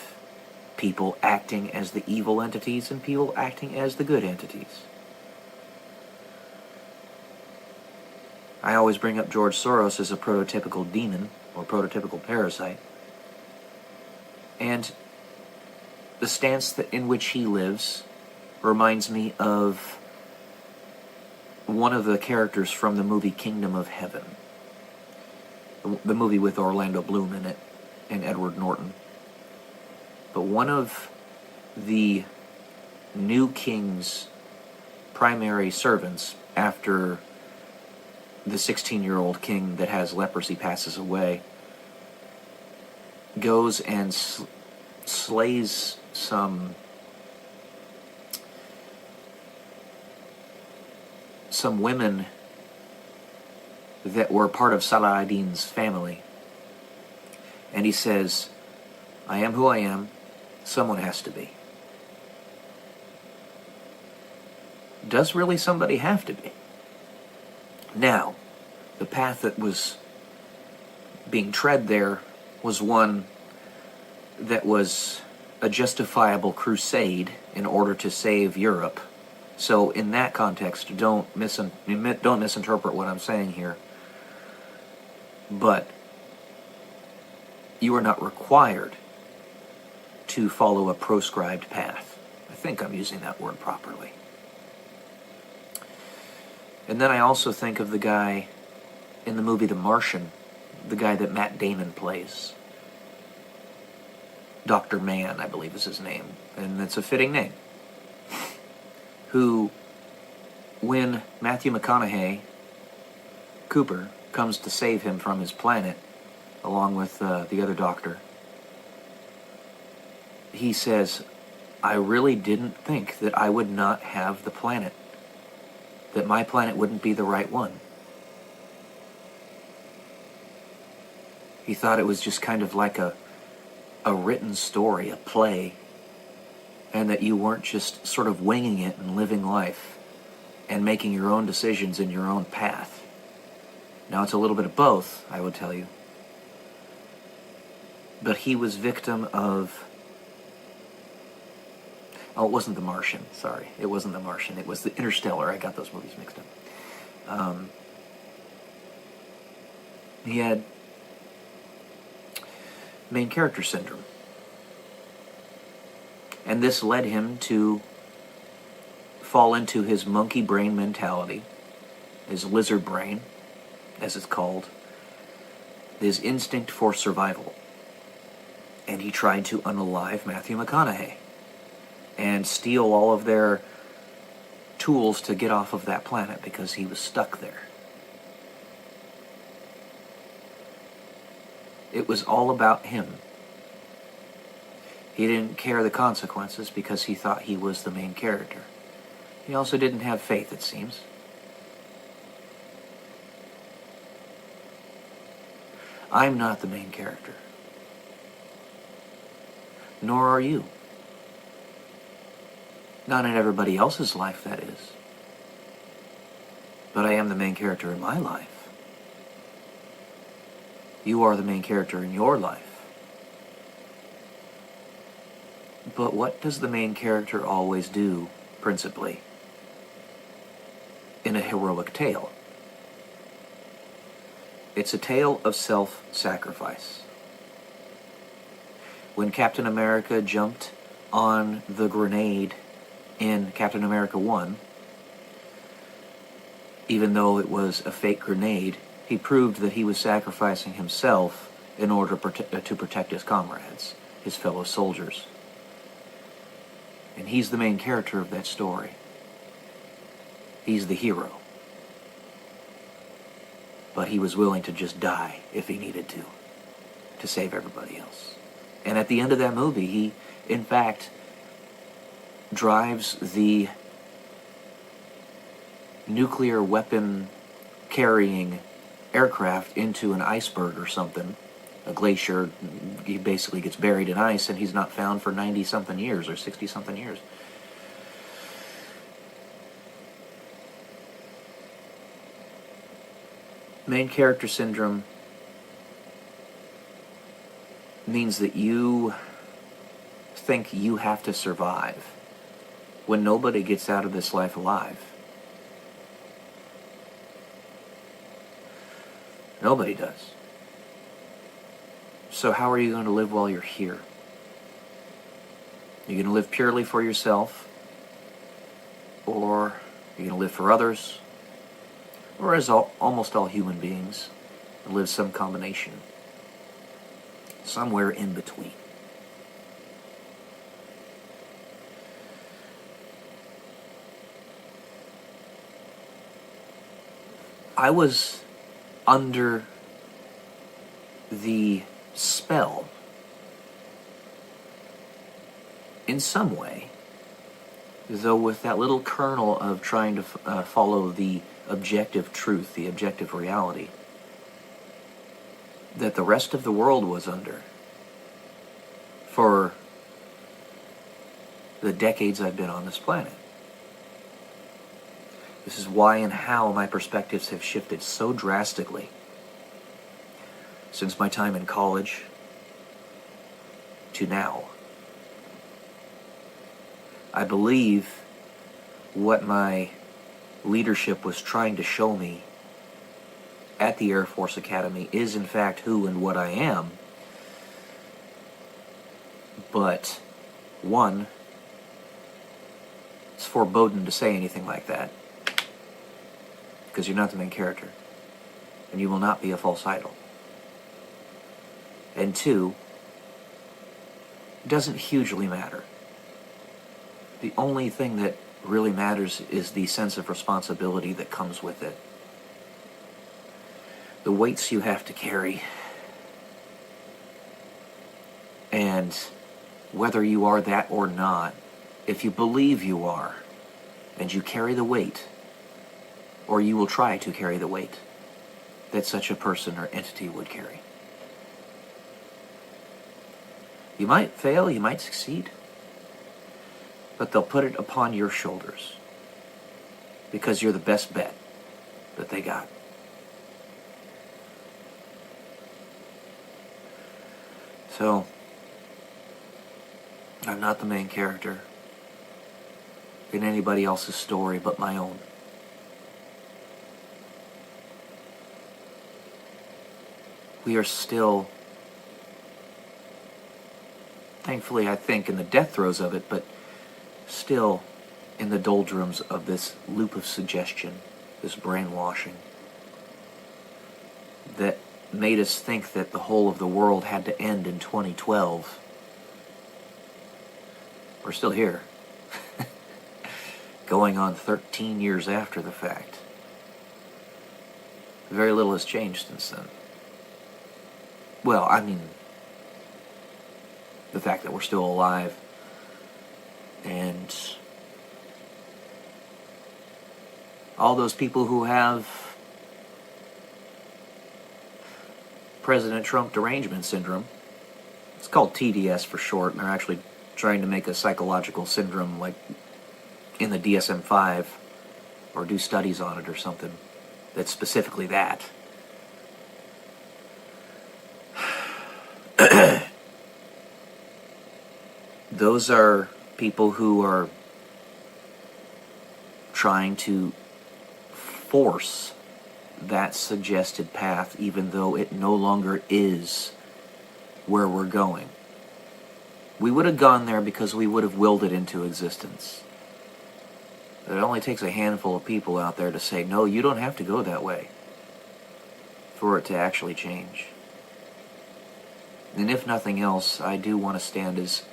people acting as the evil entities and people acting as the good entities. I always bring up George Soros as a prototypical demon, or prototypical parasite. And the stance in which he lives reminds me of one of the characters from the movie Kingdom of Heaven. The movie with Orlando Bloom in it, and Edward Norton. But one of the new king's primary servants, after the 16-year-old king that has leprosy passes away, goes and slays some women that were part of Salah ad-Din's family. And he says, I am who I am, someone has to be. Does really somebody have to be? Now, the path that was being tread there was one that was a justifiable crusade in order to save Europe. So in that context, don't misinterpret what I'm saying here. But you are not required to follow a proscribed path. I think I'm using that word properly. And then I also think of the guy in the movie The Martian, the guy that Matt Damon plays. Dr. Mann, I believe is his name, and that's a fitting name. Who, when Matthew McConaughey, Cooper, comes to save him from his planet, along with the other doctor, he says, I really didn't think that I would not have the planet, that my planet wouldn't be the right one. He thought it was just kind of like a written story, a play, and that you weren't just sort of winging it and living life and making your own decisions in your own path. Now, it's a little bit of both, I would tell you. But he was victim of... Oh, it wasn't The Martian, sorry. It wasn't The Martian. It was The Interstellar. I got those movies mixed up. He had main character syndrome. And this led him to fall into his monkey brain mentality, his lizard brain, as it's called, his instinct for survival. And he tried to unalive Matthew McConaughey and steal all of their tools to get off of that planet because he was stuck there. It was all about him. He didn't care the consequences because he thought he was the main character. He also didn't have faith, it seems. I'm not the main character. Nor are you. Not in everybody else's life, that is. But I am the main character in my life. You are the main character in your life. But what does the main character always do, principally, in a heroic tale? It's a tale of self-sacrifice. When Captain America jumped on the grenade in Captain America 1, even though it was a fake grenade, he proved that he was sacrificing himself in order to protect his comrades, his fellow soldiers. And he's the main character of that story. He's the hero. But he was willing to just die if he needed to save everybody else. And at the end of that movie, he, in fact, drives the nuclear weapon carrying aircraft into an iceberg or something, a glacier. He basically gets buried in ice and he's not found for 90-something years or 60-something years. Main character syndrome means that you think you have to survive when nobody gets out of this life alive. Nobody does. So how are you going to live while you're here? You're going to live purely for yourself, or you're going to live for others, or as almost all human beings, live some combination, somewhere in between. I was under the spell, in some way, though with that little kernel of trying to follow the objective truth, the objective reality, that the rest of the world was under for the decades I've been on this planet. This is why and how my perspectives have shifted so drastically since my time in college to now. I believe what my leadership was trying to show me at the Air Force Academy is in fact who and what I am. But, one, it's foreboding to say anything like that, because you're not the main character, and you will not be a false idol. And two, it doesn't hugely matter. The only thing that really matters is the sense of responsibility that comes with it. The weights you have to carry, and whether you are that or not, if you believe you are, and you carry the weight, or you will try to carry the weight that such a person or entity would carry. You might fail, you might succeed, but they'll put it upon your shoulders because you're the best bet that they got. So, I'm not the main character in anybody else's story but my own. We are still, thankfully I think, in the death throes of it, but still in the doldrums of this loop of suggestion, this brainwashing, that made us think that the whole of the world had to end in 2012. We're still here. Going on 13 years after the fact. Very little has changed since then. Well, I mean, the fact that we're still alive and all those people who have President Trump derangement syndrome. It's called TDS for short, and they're actually trying to make a psychological syndrome like in the DSM-5 or do studies on it or something that's specifically that. Those are people who are trying to force that suggested path even though it no longer is where we're going. We would have gone there because we would have willed it into existence. It only takes a handful of people out there to say, no, you don't have to go that way, for it to actually change. And if nothing else, I do want to stand as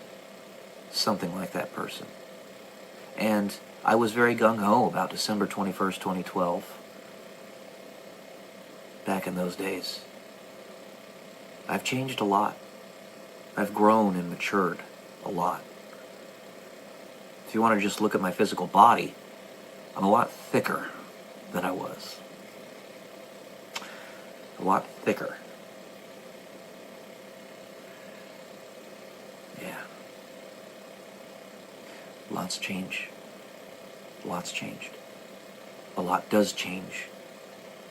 something like that person. And I was very gung-ho about December 21st, 2012. Back in those days. I've changed a lot. I've grown and matured a lot. If you want to just look at my physical body, I'm a lot thicker than I was. A lot thicker. Yeah. Lots change. Lots changed. A lot does change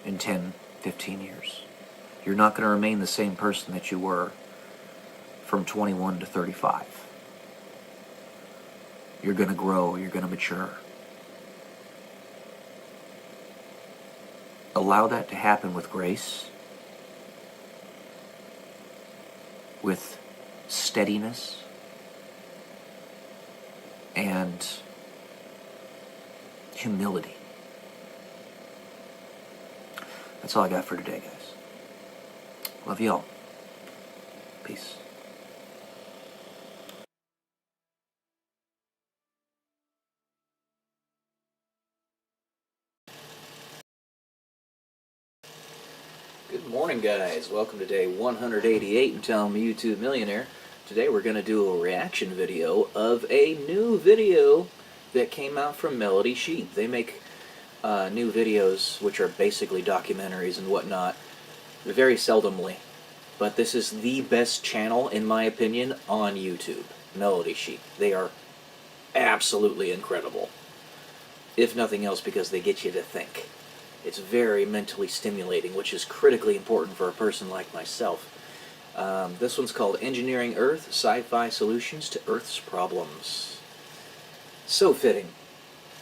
in 10, 15 years. You're not going to remain the same person that you were from 21 to 35. You're going to grow, you're going to mature. Allow that to happen with grace, with steadiness, and humility. That's all I got for today, guys. Love y'all. Peace. Good morning, guys. Welcome to day 188 and Tell Me YouTube Millionaire. Today we're going to do a reaction video of a new video that came out from Melody Sheep. They make new videos which are basically documentaries and whatnot very seldomly. But this is the best channel, in my opinion, on YouTube. Melody Sheep. They are absolutely incredible. If nothing else, because they get you to think. It's very mentally stimulating, which is critically important for a person like myself. This one's called Engineering Earth, Sci-Fi Solutions to Earth's Problems. So fitting,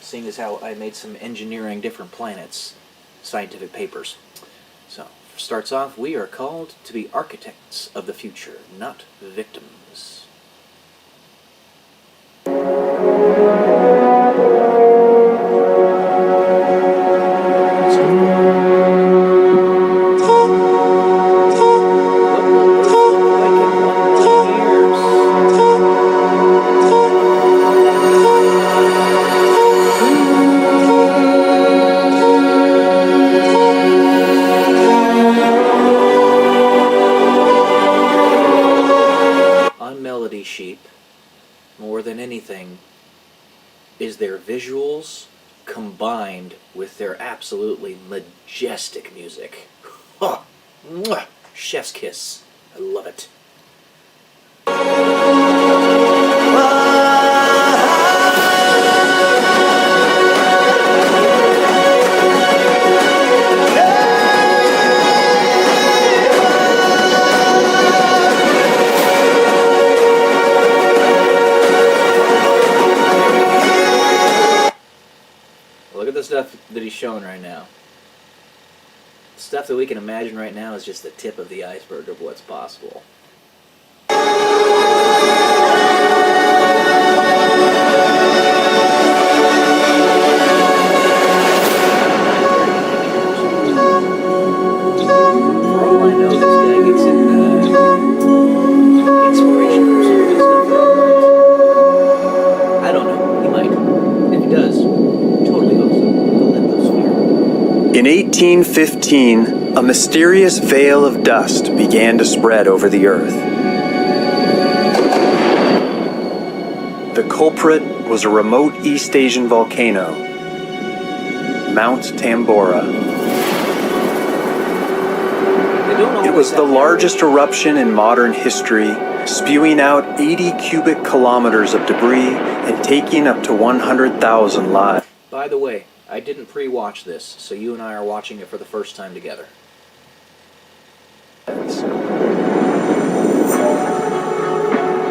seeing as how I made some engineering different planets scientific papers. So, starts off, we are called to be architects of the future, not victims. combined with their absolutely majestic music. Oh, mwah, chef's kiss. I love it. Look at the stuff that he's showing right now. Stuff that we can imagine right now is just the tip of the iceberg of what's possible. For all I know, this guy gets inspiration from some of this stuff. I don't know. He might. If he does, totally awesome. The lithosphere. In 1815, a mysterious veil of dust began to spread over the earth. The culprit was a remote East Asian volcano, Mount Tambora. It was the largest eruption in modern history, spewing out 80 cubic kilometers of debris and taking up to 100,000 lives. By the way, I didn't pre-watch this, so you and I are watching it for the first time together.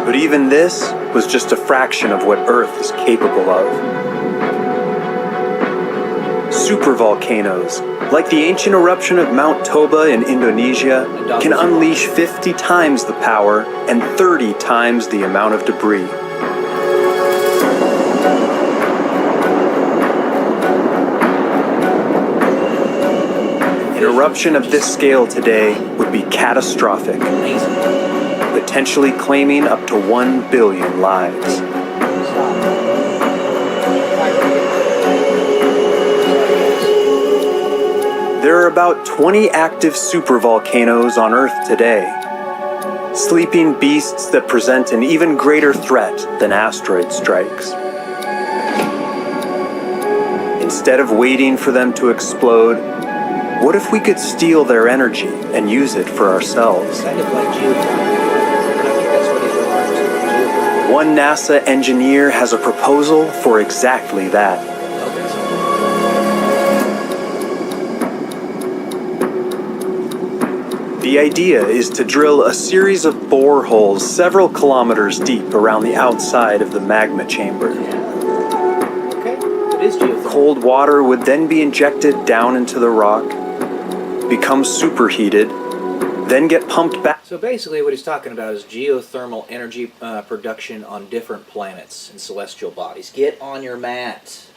But even this was just a fraction of what Earth is capable of. Supervolcanoes, like the ancient eruption of Mount Toba in Indonesia, can unleash 50 times the power and 30 times the amount of debris. An eruption of this scale today would be catastrophic, potentially claiming up to 1 billion lives. There are about 20 active supervolcanoes on Earth today, sleeping beasts that present an even greater threat than asteroid strikes. Instead of waiting for them to explode, what if we could steal their energy and use it for ourselves? Kind of like geothermal. I think that's what he's referring to. One NASA engineer has a proposal for exactly that. The idea is to drill a series of boreholes several kilometers deep around the outside of the magma chamber. Okay, it is geothermal. Cold water would then be injected down into the rock, become superheated, then get pumped back. So basically what he's talking about is geothermal energy production on different planets and celestial bodies. Get on your mat.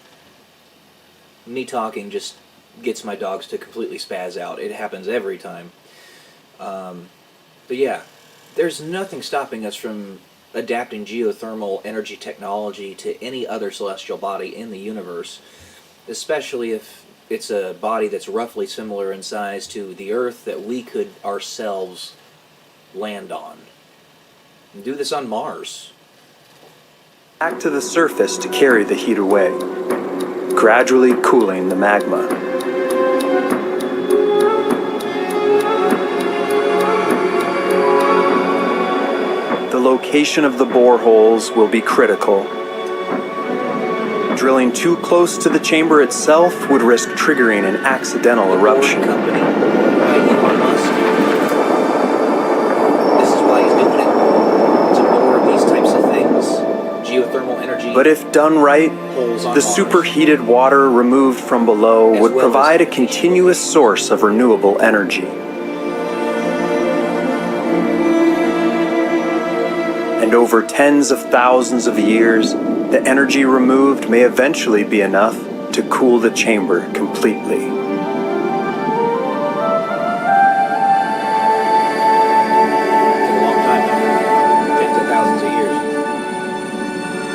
Me talking just gets my dogs to completely spaz out. It happens every time. But yeah, there's nothing stopping us from adapting geothermal energy technology to any other celestial body in the universe, especially if it's a body that's roughly similar in size to the Earth that we could ourselves land on. And do this on Mars. Back to the surface to carry the heat away, gradually cooling the magma. The location of the boreholes will be critical. Drilling too close to the chamber itself would risk triggering an accidental eruption. Company by Elon Musk. This is why he's doing it. To bore these types of things. Geothermal energy. But if done right, the superheated water removed from below would provide a continuous source of renewable energy. And over tens of thousands of years, the energy removed may eventually be enough to cool the chamber completely. It's a long time now. Tens of thousands of years.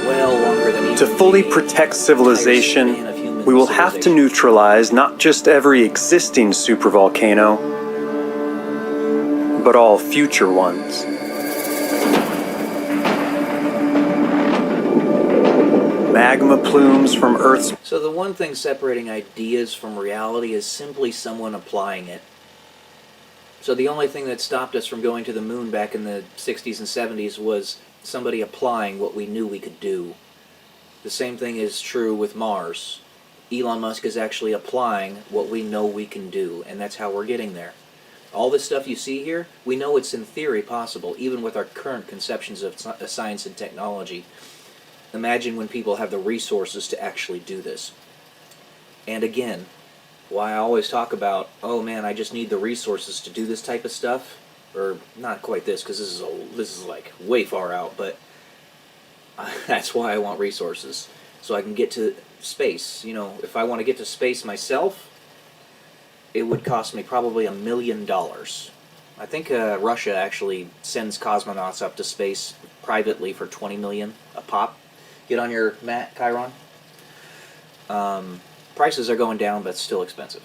Well longer than even To fully protect civilization, we will have to neutralize not just every existing supervolcano, but all future ones. magma plumes from Earth's... So the one thing separating ideas from reality is simply someone applying it. So the only thing that stopped us from going to the moon back in the 60s and 70s was somebody applying what we knew we could do. The same thing is true with Mars. Elon Musk is actually applying what we know we can do, and that's how we're getting there. All this stuff you see here, we know it's in theory possible, even with our current conceptions of science and technology. Imagine when people have the resources to actually do this. And again, why I always talk about, oh man, I just need the resources to do this type of stuff, or not quite this, because this is like way far out, but that's why I want resources, so I can get to space. You know, if I want to get to space myself, it would cost me probably $1 million. I think Russia actually sends cosmonauts up to space privately for $20 million a pop. Get on your mat, Chiron. Prices are going down, but still expensive.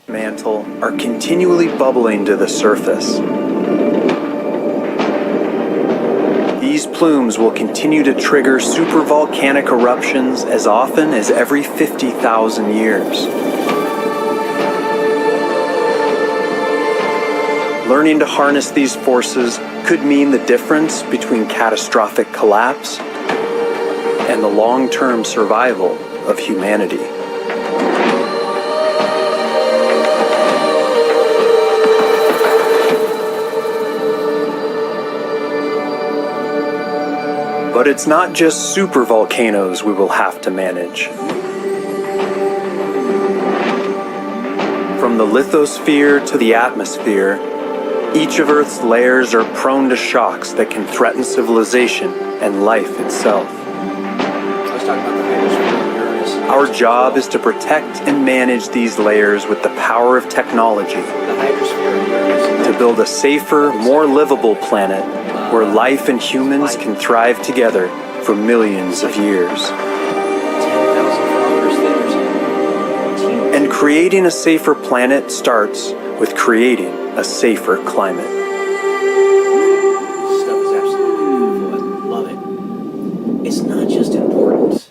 Mantle are continually bubbling to the surface. These plumes will continue to trigger supervolcanic eruptions as often as every 50,000 years. Learning to harness these forces could mean the difference between catastrophic collapse and the long-term survival of humanity. But it's not just supervolcanoes we will have to manage. From the lithosphere to the atmosphere, each of Earth's layers are prone to shocks that can threaten civilization and life itself. Our job is to protect and manage these layers with the power of technology, to build a safer, more livable planet where life and humans can thrive together for millions of years. And creating a safer planet starts with creating a safer climate. This stuff is absolutely beautiful. I love it. It's not just important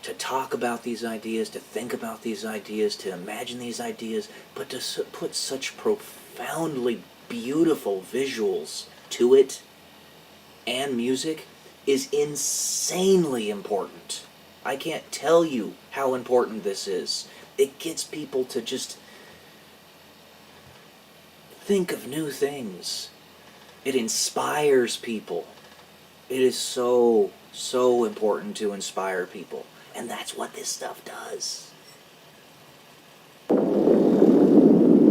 to talk about these ideas, to think about these ideas, to imagine these ideas, but to put such profoundly beautiful visuals to it and music is insanely important. I can't tell you how important this is. It gets people to just think of new things. It inspires people. It is so, so important to inspire people. And that's what this stuff does.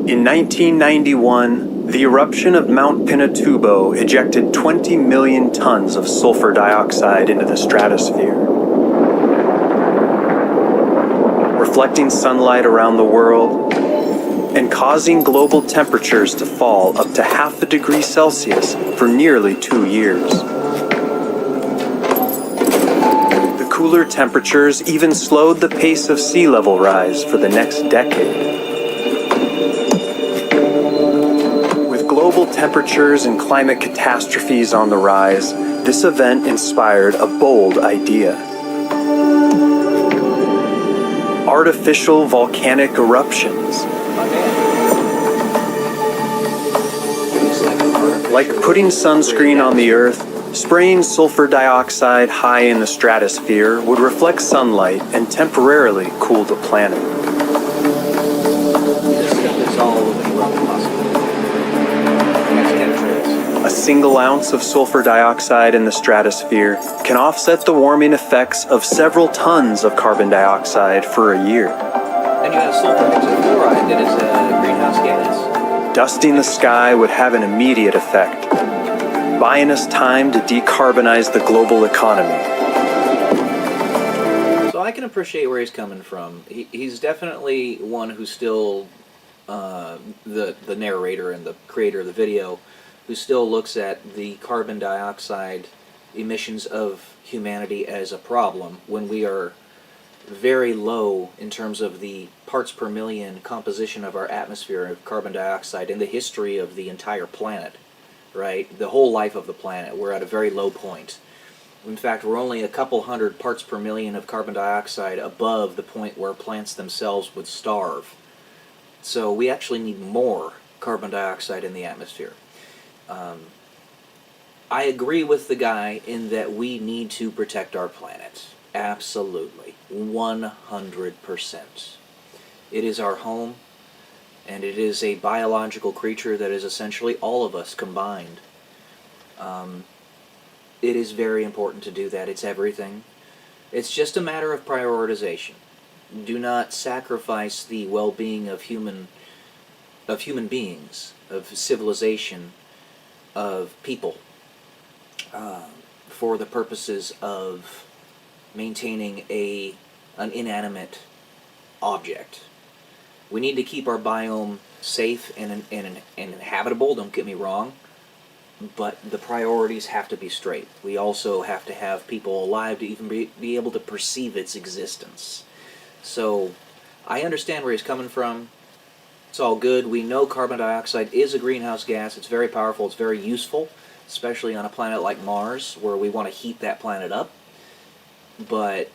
In 1991, the eruption of Mount Pinatubo ejected 20 million tons of sulfur dioxide into the stratosphere. Reflecting sunlight around the world and causing global temperatures to fall up to half a degree Celsius for nearly 2 years. The cooler temperatures even slowed the pace of sea level rise for the next decade. With global temperatures and climate catastrophes on the rise, this event inspired a bold idea. Artificial volcanic eruptions. Like putting sunscreen on the Earth, spraying sulfur dioxide high in the stratosphere would reflect sunlight and temporarily cool the planet. This stuff is all over the world possible. A single ounce of sulfur dioxide in the stratosphere can offset the warming effects of several tons of carbon dioxide for a year. And you have sulfur hexafluoride that is a greenhouse gas. Dusting the sky would have an immediate effect, buying us time to decarbonize the global economy. So I can appreciate where he's coming from. He's definitely one who's still the narrator and the creator of the video, who still looks at the carbon dioxide emissions of humanity as a problem when we are very low in terms of the parts per million composition of our atmosphere of carbon dioxide in the history of the entire planet, right? The whole life of the planet, we're at a very low point. In fact, we're only a couple hundred parts per million of carbon dioxide above the point where plants themselves would starve. So we actually need more carbon dioxide in the atmosphere. I agree with the guy in that we need to protect our planet. Absolutely. 100%. It is our home, and it is a biological creature that is essentially all of us combined. It is very important to do that. It's everything. It's just a matter of prioritization. Do not sacrifice the well-being of human beings, of civilization, of people, for the purposes of maintaining an inanimate object. We need to keep our biome safe and inhabitable, don't get me wrong, but the priorities have to be straight. We also have to have people alive to even be able to perceive its existence. So I understand where he's coming from. It's all good. We know carbon dioxide is a greenhouse gas. It's very powerful. It's very useful, especially on a planet like Mars, where we want to heat that planet up. But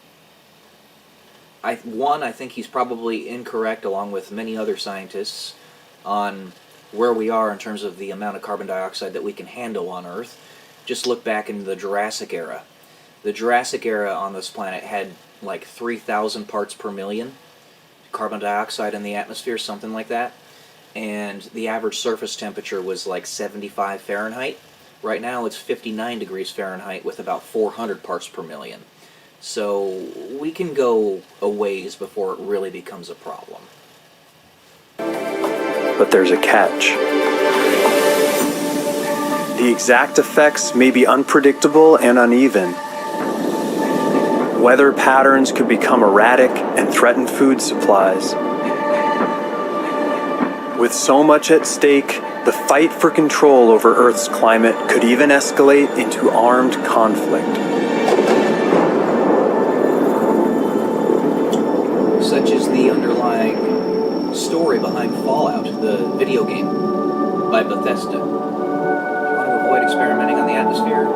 I think he's probably incorrect, along with many other scientists, on where we are in terms of the amount of carbon dioxide that we can handle on Earth. Just look back into the Jurassic era. The Jurassic era on this planet had like 3,000 parts per million carbon dioxide in the atmosphere, something like that. And the average surface temperature was like 75 Fahrenheit. Right now it's 59 degrees Fahrenheit with about 400 parts per million. So we can go a ways before it really becomes a problem. But there's a catch. The exact effects may be unpredictable and uneven. Weather patterns could become erratic and threaten food supplies. With so much at stake, the fight for control over Earth's climate could even escalate into armed conflict. Such as the underlying story behind Fallout, the video game by Bethesda. You want to avoid experimenting on the atmosphere?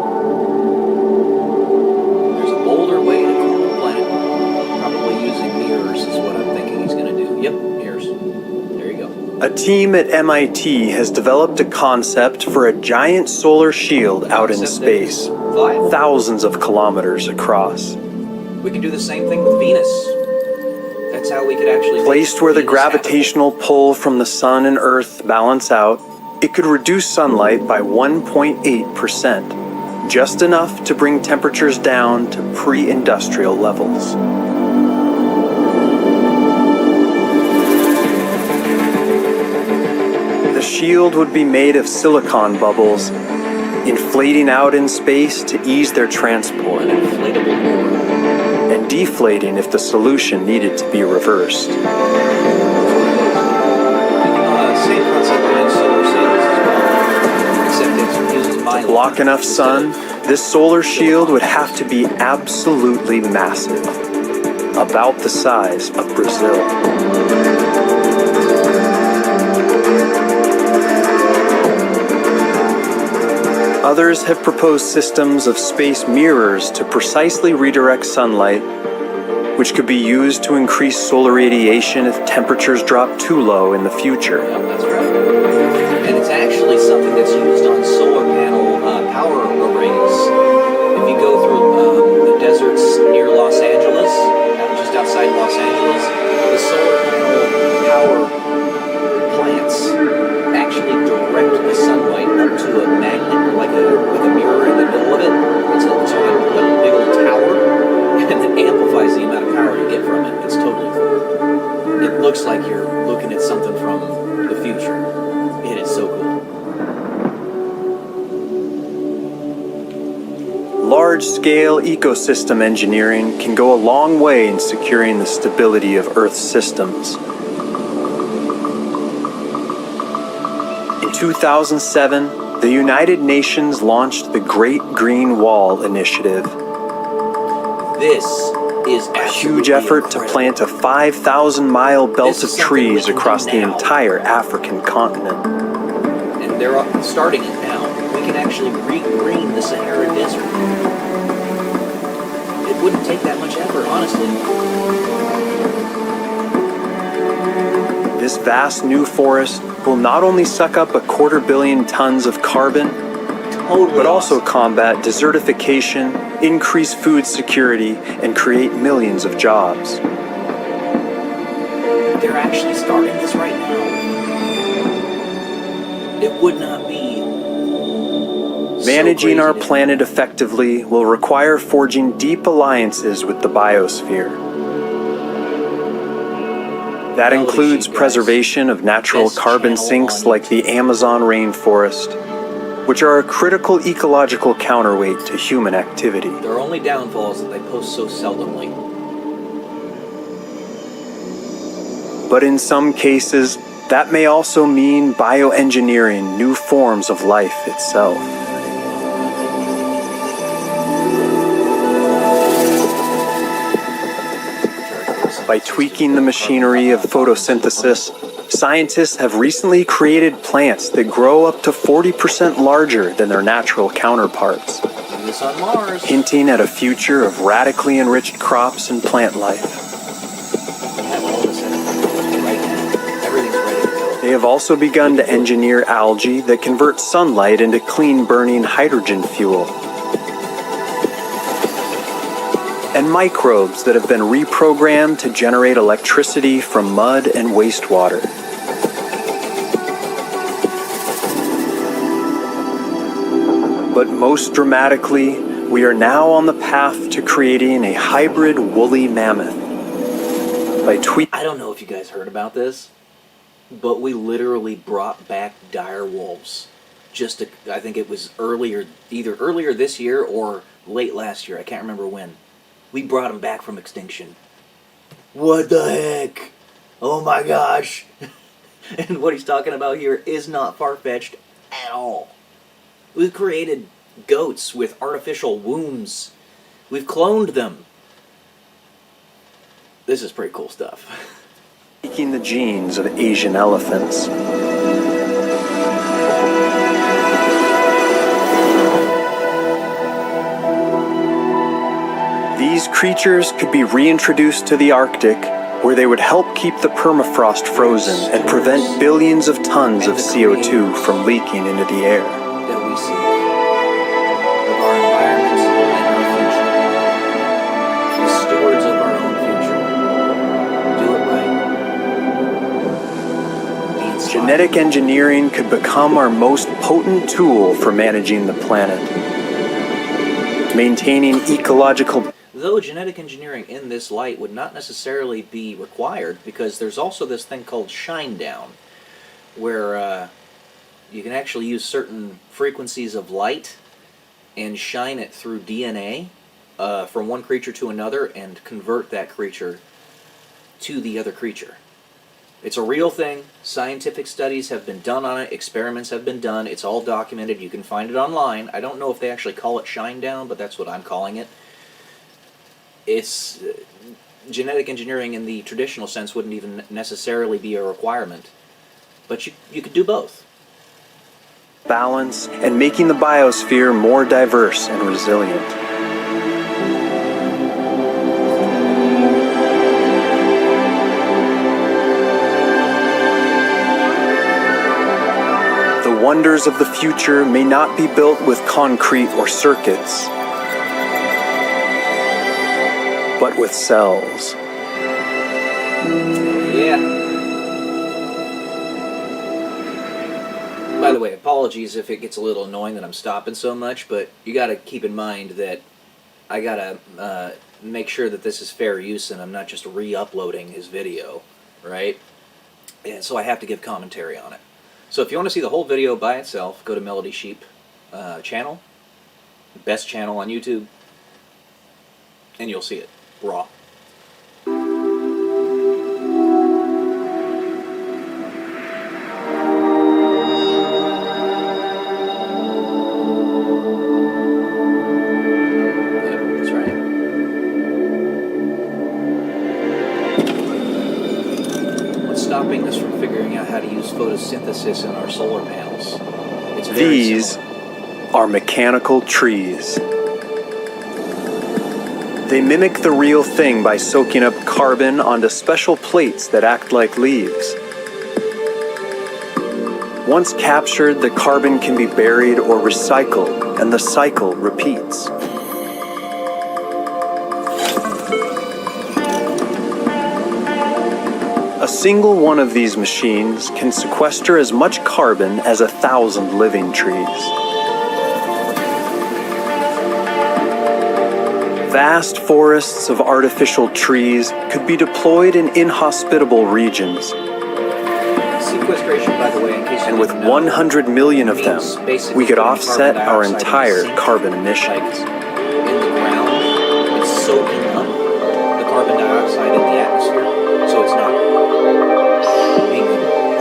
There's a bolder way to cool the planet. Probably using mirrors is what I'm thinking he's going to do. Yep, mirrors. There you go. A team at MIT has developed a concept for a giant solar shield out in space, thousands of kilometers across. We can do the same thing with Venus. That's how we could actually... Placed where the gravitational pull from the sun and Earth balance out, it could reduce sunlight by 1.8%, just enough to bring temperatures down to pre-industrial levels. The shield would be made of silicon bubbles, inflating out in space to ease their transport, and deflating if the solution needed to be reversed. Same concept in solar sails as well, except it uses To block enough sun, this solar shield would have to be absolutely massive, about the size of Brazil. Others have proposed systems of space mirrors to precisely redirect sunlight, which could be used to increase solar radiation if temperatures drop too low in the future. Yep, that's right. And it's actually something that's used on solar panel power arrays. If you go through the deserts near Los Angeles, just outside Los Angeles, the solar panel power plants actually direct the sunlight up to a magnet, like a mirror in the middle of it. It's on a big old tower, and it amplifies the amount of power you get from it. It's totally cool. It looks like you're looking at something from the future. It is so cool. Large-scale ecosystem engineering can go a long way in securing the stability of Earth's systems. In 2007, the United Nations launched the Great Green Wall Initiative, This is a huge effort to plant a 5,000-mile belt of trees across the entire African continent. And they're starting it now. We can actually re-green the Sahara Desert. wouldn't take that much effort, honestly. This vast new forest will not only suck up 250 million tons of carbon, but also combat desertification, increase food security, and create millions of jobs. They're actually starting this right now. It would not be Managing so our crazy to- planet effectively will require forging deep alliances with the biosphere. That Melody includes Sheep, guys. preservation of natural Best carbon channel sinks on like the YouTube. Amazon rainforest, which are a critical ecological counterweight to human activity. Their only downfall is that they post so seldomly. But in some cases, that may also mean bioengineering new forms of life itself. By tweaking the machinery of photosynthesis, scientists have recently created plants that grow up to 40% larger than their natural counterparts, Do this on Mars. hinting at a future of radically enriched crops and plant life. We have all this right now. Everything's ready to go. They have also begun to engineer algae that convert sunlight into clean-burning hydrogen fuel, and microbes that have been reprogrammed to generate electricity from mud and wastewater. But most dramatically, we are now on the path to creating a hybrid woolly mammoth. By I don't know if you guys heard about this, but we literally brought back dire wolves. I think it was either earlier this year or late last year. I can't remember when. We brought them back from extinction. What the heck? Oh my gosh. And what he's talking about here is not far-fetched at all. We've created goats with artificial wombs. We've cloned them. This is pretty cool stuff. taking the genes of Asian elephants. These creatures could be reintroduced to the Arctic, where they would help keep the permafrost frozen and prevent billions of tons of CO2 from leaking into the air. That we see of our environment and our future. The stewards of our own future. Do it right. Be inspired. Genetic engineering could become our most potent tool for managing the planet, maintaining ecological. Though genetic engineering in this light would not necessarily be required, because there's also this thing called shine down, where you can actually use certain frequencies of light and shine it through DNA from one creature to another and convert that creature to the other creature. It's a real thing. Scientific studies have been done on it. Experiments have been done. It's all documented. You can find it online. I don't know if they actually call it shine down, but that's what I'm calling it. It's genetic engineering in the traditional sense wouldn't even necessarily be a requirement, but you could do both. Balance and making the biosphere more diverse and resilient. The wonders of the future may not be built with concrete or circuits, but with cells. Yeah. By the way, apologies if it gets a little annoying that I'm stopping so much, but you got to keep in mind that I got to make sure that this is fair use and I'm not just re-uploading his video, right? And so I have to give commentary on it. So if you want to see the whole video by itself, go to Melody Sheep channel, best channel on YouTube, and you'll see it raw. That's right. What's stopping us from figuring out how to use photosynthesis in our solar panels? It's very These similar. are mechanical trees. They mimic the real thing by soaking up carbon onto special plates that act like leaves. Once captured, the carbon can be buried or recycled, and the cycle repeats. A single one of these machines can sequester as much carbon as 1,000 living trees. Vast forests of artificial trees could be deployed in inhospitable regions. Sequestration, by the way, in case you And with didn't know, 100 million of them, means basically we could putting offset carbon our dioxide in the entire sink, carbon like emissions. in the ground. It's soaking up the carbon dioxide in the atmosphere, so it's not being a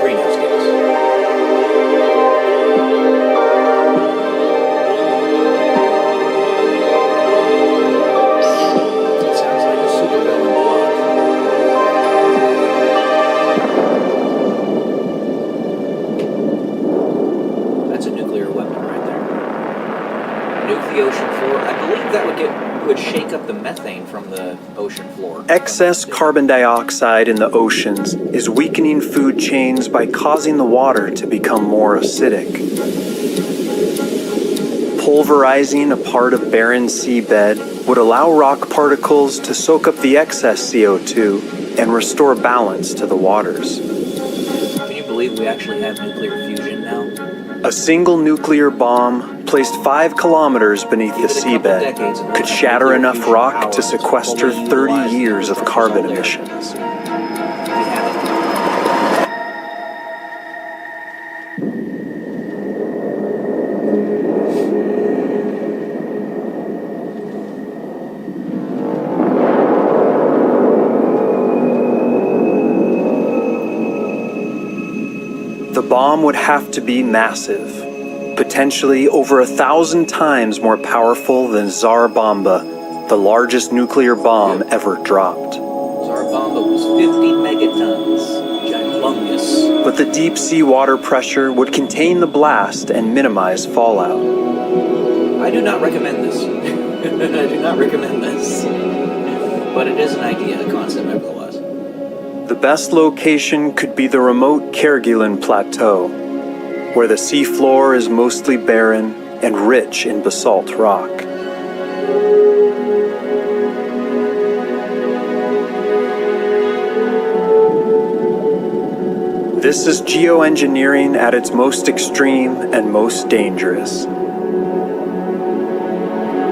greenhouse gas. It sounds like a supervillain plot. That's a nuclear weapon right there. Nuke the ocean floor. I believe that would shake up the methane from the ocean floor. Excess carbon dioxide in the oceans is weakening food chains by causing the water to become more acidic. Pulverizing a part of barren seabed would allow rock particles to soak up the excess CO2 and restore balance to the waters. Can you believe we actually have nuclear fusion now? A single nuclear bomb placed 5 kilometers beneath the Give it a couple decades seabed and could we'll have shatter nuclear enough fusion rock power to that's sequester fully 30 utilized years of because carbon it's all there. emissions. We have it. The bomb would have to be massive, potentially over 1,000 times more powerful than Tsar Bomba, the largest nuclear bomb ever dropped. Tsar Bomba was 50 megatons. Humongous. But the deep sea water pressure would contain the blast and minimize fallout. I do not recommend this. I do not recommend this. But it is an idea, a concept nevertheless. The best location could be the remote Kerguelen Plateau, where the seafloor is mostly barren and rich in basalt rock. This is geoengineering at its most extreme and most dangerous.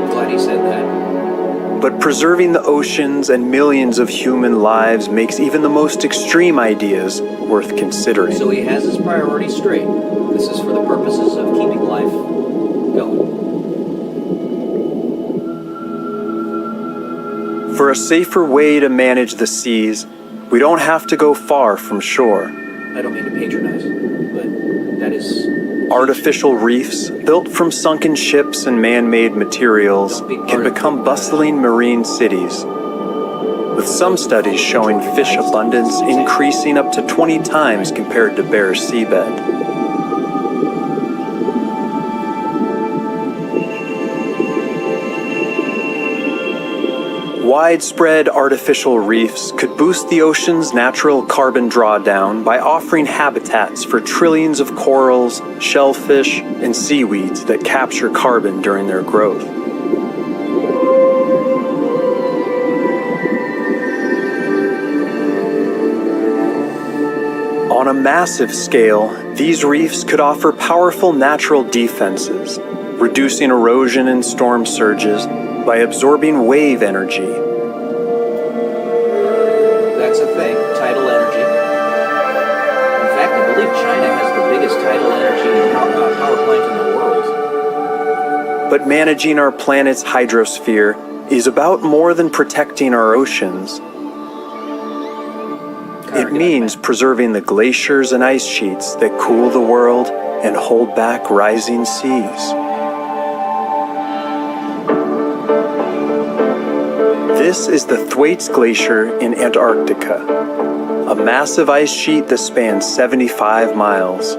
Glad he said that. But preserving the oceans and millions of human lives makes even the most extreme ideas worth considering. So he has his priorities straight. This is for the purposes of keeping life going. For a safer way to manage the seas, we don't have to go far from shore. I don't mean to patronize, but that is... Artificial reefs, built from sunken ships and man-made materials, can become bustling marine cities, with some studies showing fish abundance increasing up to 20 times compared to bare seabed. Widespread artificial reefs could boost the ocean's natural carbon drawdown by offering habitats for trillions of corals, shellfish, and seaweeds that capture carbon during their growth. On a massive scale, these reefs could offer powerful natural defenses, reducing erosion and storm surges by absorbing wave energy. That's a thing, tidal energy. In fact, I believe China has the biggest tidal energy power plant in the world. But managing our planet's hydrosphere is about more than protecting our oceans. It means preserving the glaciers and ice sheets that cool the world and hold back rising seas. This is the Thwaites Glacier in Antarctica, a massive ice sheet that spans 75 miles.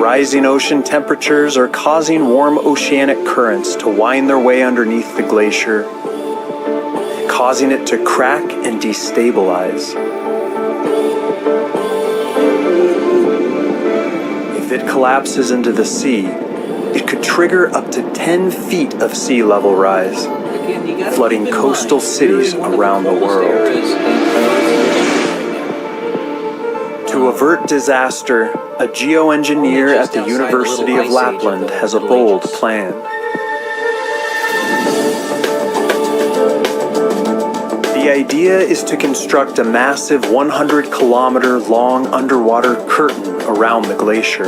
Rising ocean temperatures are causing warm oceanic currents to wind their way underneath the glacier, causing it to crack and destabilize. If it collapses into the sea, it could trigger up to 10 feet of sea level rise, flooding coastal cities around the world. To avert disaster, a geoengineer at the University of Lapland has a bold plan. The idea is to construct a massive 100-kilometer long underwater curtain around the glacier,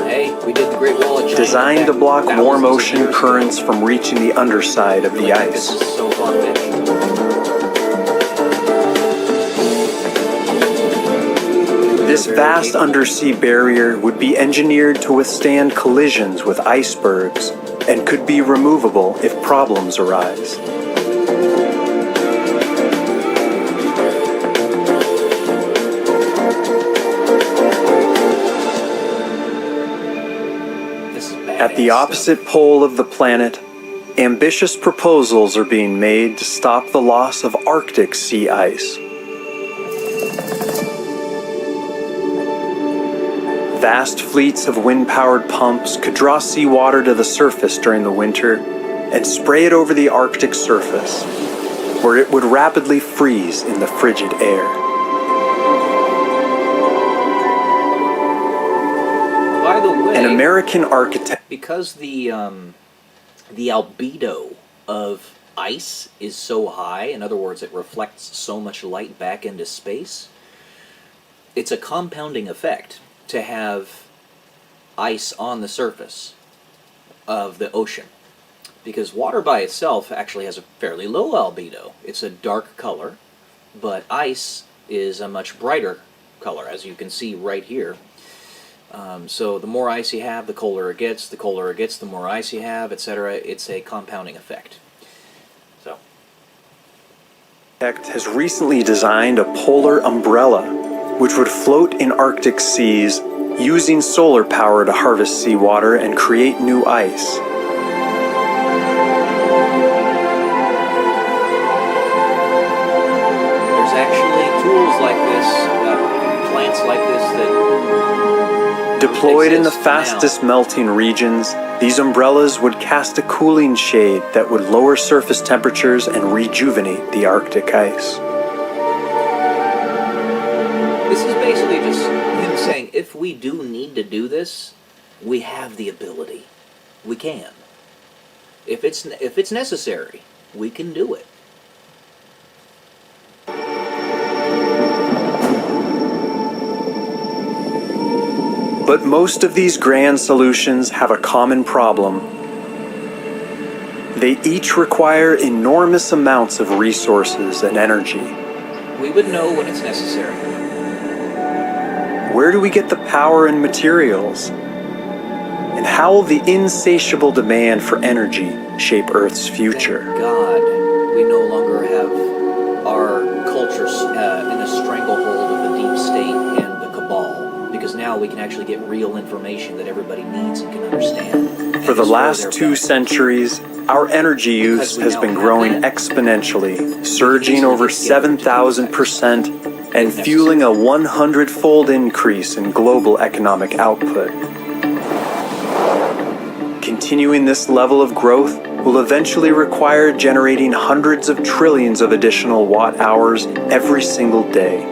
designed to block warm ocean currents from reaching the underside of the ice. This vast undersea barrier would be engineered to withstand collisions with icebergs and could be removable if problems arise. At the opposite pole of the planet, ambitious proposals are being made to stop the loss of Arctic sea ice. Vast fleets of wind-powered pumps could draw seawater to the surface during the winter and spray it over the Arctic surface, where it would rapidly freeze in the frigid air. By the way, An American architect... Because the albedo of ice is so high, in other words, it reflects so much light back into space, it's a compounding effect to have ice on the surface of the ocean. Because water by itself actually has a fairly low albedo. It's a dark color, but ice is a much brighter color, as you can see right here. So the more ice you have, the colder it gets. The colder it gets, the more ice you have, etc. It's a compounding effect. So, has recently designed a polar umbrella, which would float in Arctic seas using solar power to harvest seawater and create new ice. there's actually tools like this, plants like this that Deployed in the exist fastest now. melting regions, these umbrellas would cast a cooling shade that would lower surface temperatures and rejuvenate the Arctic ice. This is basically just him saying, if we do need to do this, we have the ability. We can. If it's necessary, we can do it. But most of these grand solutions have a common problem. They each require enormous amounts of resources and energy. We would know when it's necessary. Where do we get the power and materials? And how will the insatiable demand for energy shape Earth's future? Thank God, we no longer have our culture in a stranglehold of the deep state and the cabal, because now we can actually get real information that everybody needs and can understand. For the last 2 centuries, our energy use has been growing exponentially, surging over 7,000% and fueling a 100-fold increase in global economic output. Continuing this level of growth will eventually require generating hundreds of trillions of additional watt-hours every single day.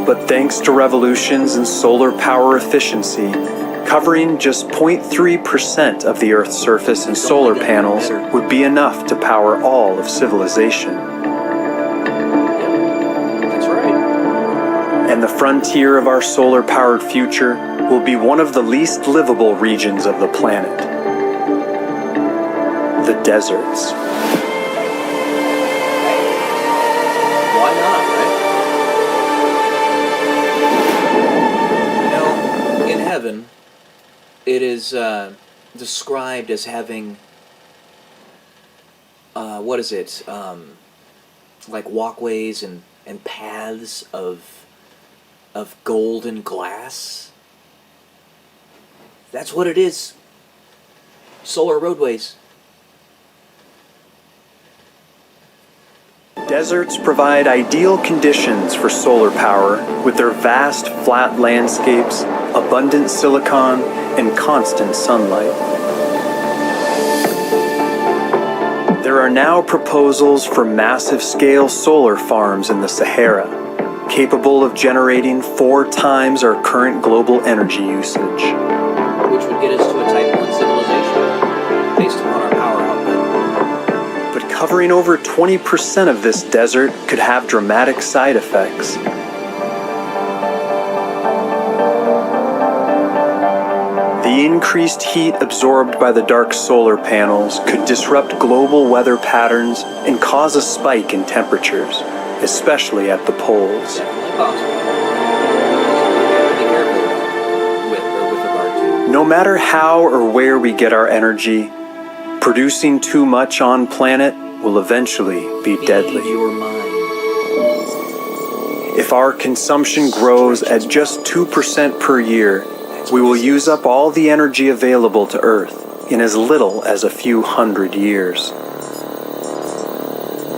But thanks to revolutions in solar power efficiency, covering just 0.3% of the Earth's surface in solar panels would be enough to power all of civilization. That's right. And the frontier of our solar-powered future will be one of the least livable regions of the planet: the deserts. Why not, right? You know, in heaven, it is described as having, what is it, like walkways and paths of of golden glass? That's what it is. Solar roadways. Deserts provide ideal conditions for solar power with their vast flat landscapes, abundant silicon, and constant sunlight. There are now proposals for massive-scale solar farms in the Sahara, capable of generating 4 times our current global energy usage. Which would get us to a Type 1 civilization, based upon our power output. But covering over 20% of this desert could have dramatic side effects. The increased heat absorbed by the dark solar panels could disrupt global weather patterns and cause a spike in temperatures, especially at the poles. Definitely possible. Be careful with regard to. No matter how or where we get our energy, producing too much on planet will eventually be deadly. Your mind. If our consumption grows at just 2% per year, we will use up all the energy available to Earth in as little as a few hundred years.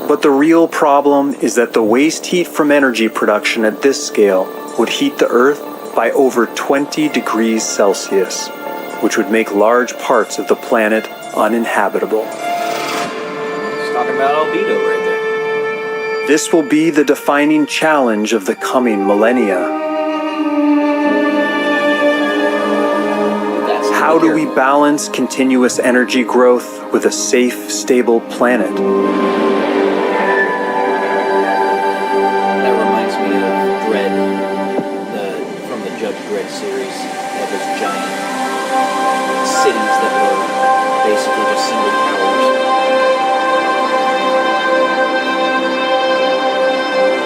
But the real problem is that the waste heat from energy production at this scale would heat the Earth by over 20 degrees Celsius, which would make large parts of the planet uninhabitable. It's talking about albedo right there. This will be the defining challenge of the coming millennia. How do we balance continuous energy growth with a safe, stable planet? That reminds me of Dredd, from the Judge Dredd series. They had those giant cities that were basically just single towers.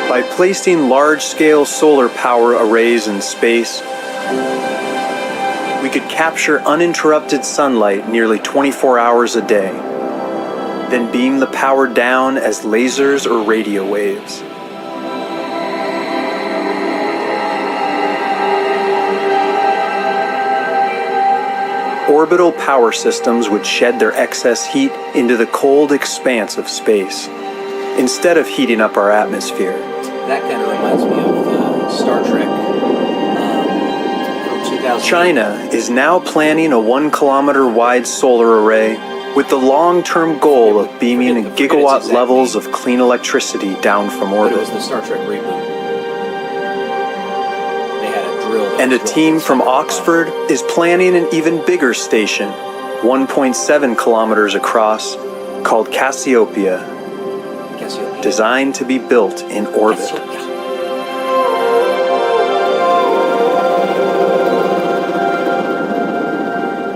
By placing large-scale solar power arrays in space, we could capture uninterrupted sunlight nearly 24 hours a day, then beam the power down as lasers or radio waves. Orbital power systems would shed their excess heat into the cold expanse of space, instead of heating up our atmosphere. That kind of reminds me of Star Trek. China is now planning a 1-kilometer wide solar array with the long-term goal of beaming gigawatt levels of clean electricity down from But it orbit. was the Star Trek reboot. They had a drill. And a team from Oxford is planning an even bigger station, 1.7 kilometers across, called Cassiopeia, designed to be built in orbit.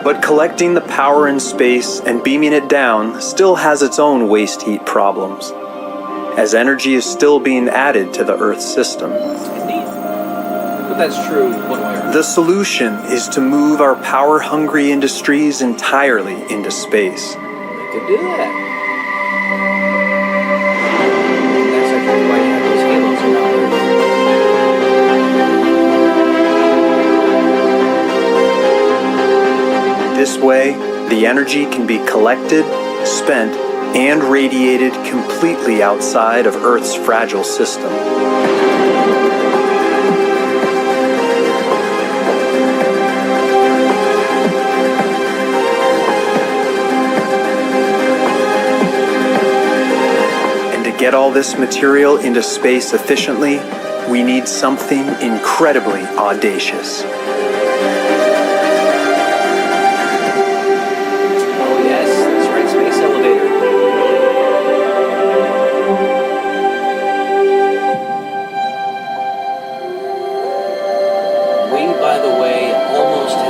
But collecting the power in space and beaming it down still has its own waste heat problems, as energy is still being added to the Earth's system. Indeed. But that's true one way or another. The solution is to move our power-hungry industries entirely into space. They could do that. That's actually why you have those halos around Earth. This way, the energy can be collected, spent, and radiated completely outside of Earth's fragile system. And to get all this material into space efficiently, we need something incredibly audacious.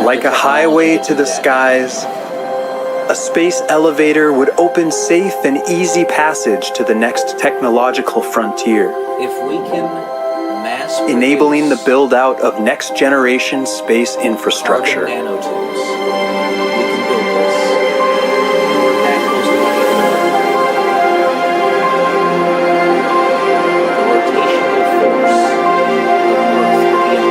Like a highway to the skies, a space elevator would open safe and easy passage to the next technological frontier, If we can mass enabling the build-out of next-generation space infrastructure. carbon nanotubes, we can build this. We're that close to being able to the rotational force of Earth would be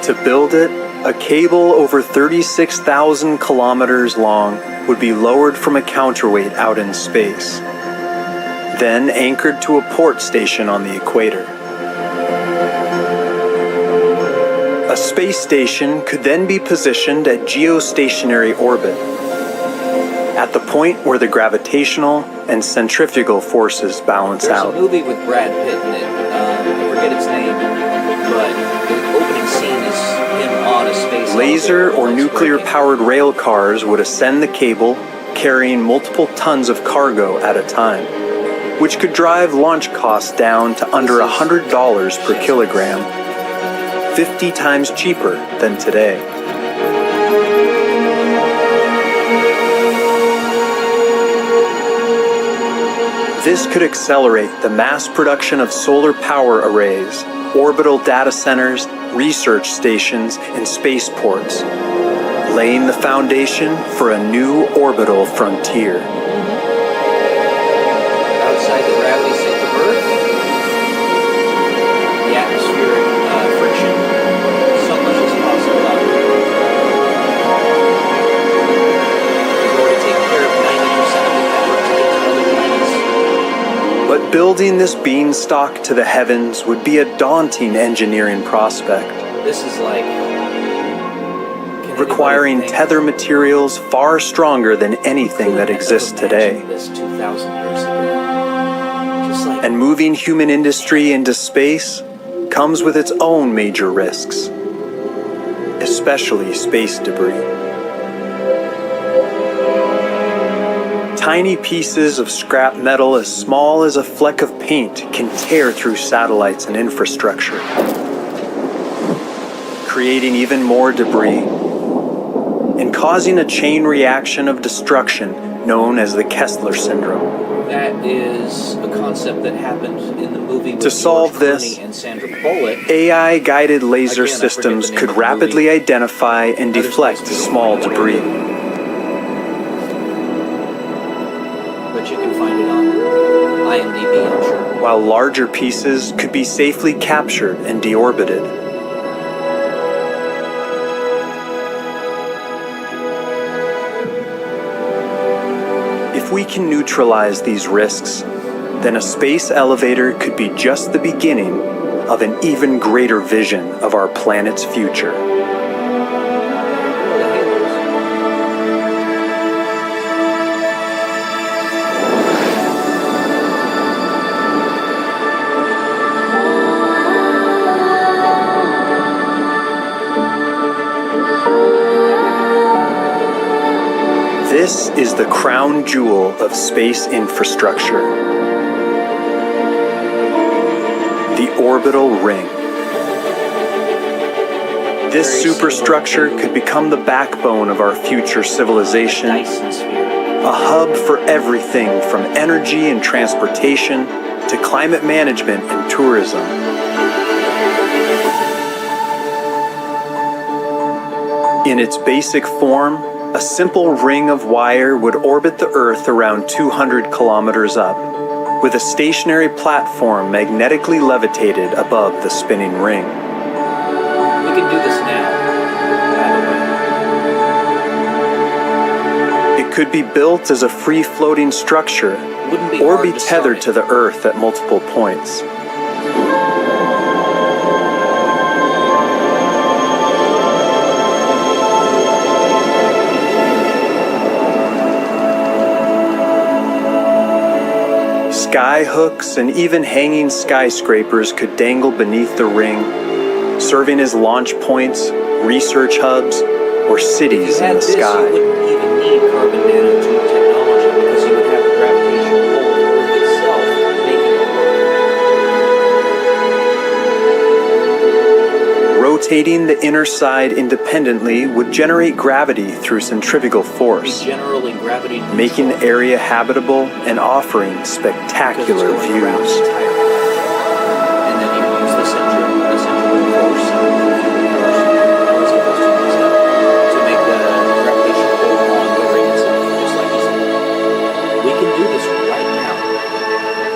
To build it, a cable over 36,000 kilometers long would be lowered from a counterweight out in space, then anchored to a port station on the equator. A space station could then be positioned at geostationary orbit, at the point where the gravitational and centrifugal forces balance There's out. a movie with Brad Pitt in it. I forget its name, but the opening scene is him on a space Laser elevator or while it's nuclear-powered rail cars would ascend the cable, carrying multiple tons of cargo at a time, which could drive launch costs down to under $100 per kilogram, 50 times cheaper than today. This could accelerate the mass production of solar power arrays, orbital data centers, research stations, and spaceports, laying the foundation for a new orbital frontier. outside the gravity sink of Earth. The atmospheric friction, so much is possible out there. We've already taken care of 90% of the effort to get to other planets. But building this beanstalk to the heavens would be a daunting engineering prospect, This is like... requiring tether materials far stronger than anything that exists today. This 2,000 years ago. Just like And moving human industry into space comes with its own major risks, especially space debris. Tiny pieces of scrap metal as small as a fleck of paint can tear through satellites and infrastructure, creating even more debris and causing a chain reaction of destruction known as the Kessler syndrome. that is a concept that happened in the movie with To solve George this, Clooney and Sandra Bullock. AI-guided laser Again, I forget systems the name could of the rapidly movie. identify and Other deflect space small movie. debris. But you can find it on IMDb, I'm sure. While larger pieces could be safely captured and deorbited. If we can neutralize these risks, then a space elevator could be just the beginning of an even greater vision of our planet's future. This is the crown jewel of space infrastructure, the orbital ring. This superstructure could become the backbone of our future civilization, Dyson sphere. a hub for everything from energy and transportation to climate management and tourism. In its basic form, a simple ring of wire would orbit the Earth around 200 kilometers up, with a stationary platform magnetically levitated above the spinning ring. We can do this now, by It could be built as a free-floating structure the way. Wouldn't be or hard be to tethered to start the Earth at multiple points. Sky hooks and even hanging skyscrapers could dangle beneath the ring, serving as launch points, research hubs, or If cities you in had the this, you sky. wouldn't even need carbon nanotube technology because you would have the gravitational pull of the Earth itself making it work. Rotating the inner side independently would generate gravity through centrifugal Be force, generally gravity neutral making the area habitable and offering because it's spectacular going around the views. entire planet. And then you can use the centrifugal force and the force. Let's get those two mixed up to make the gravitational pull on where it is, just like you said. We can do this right now.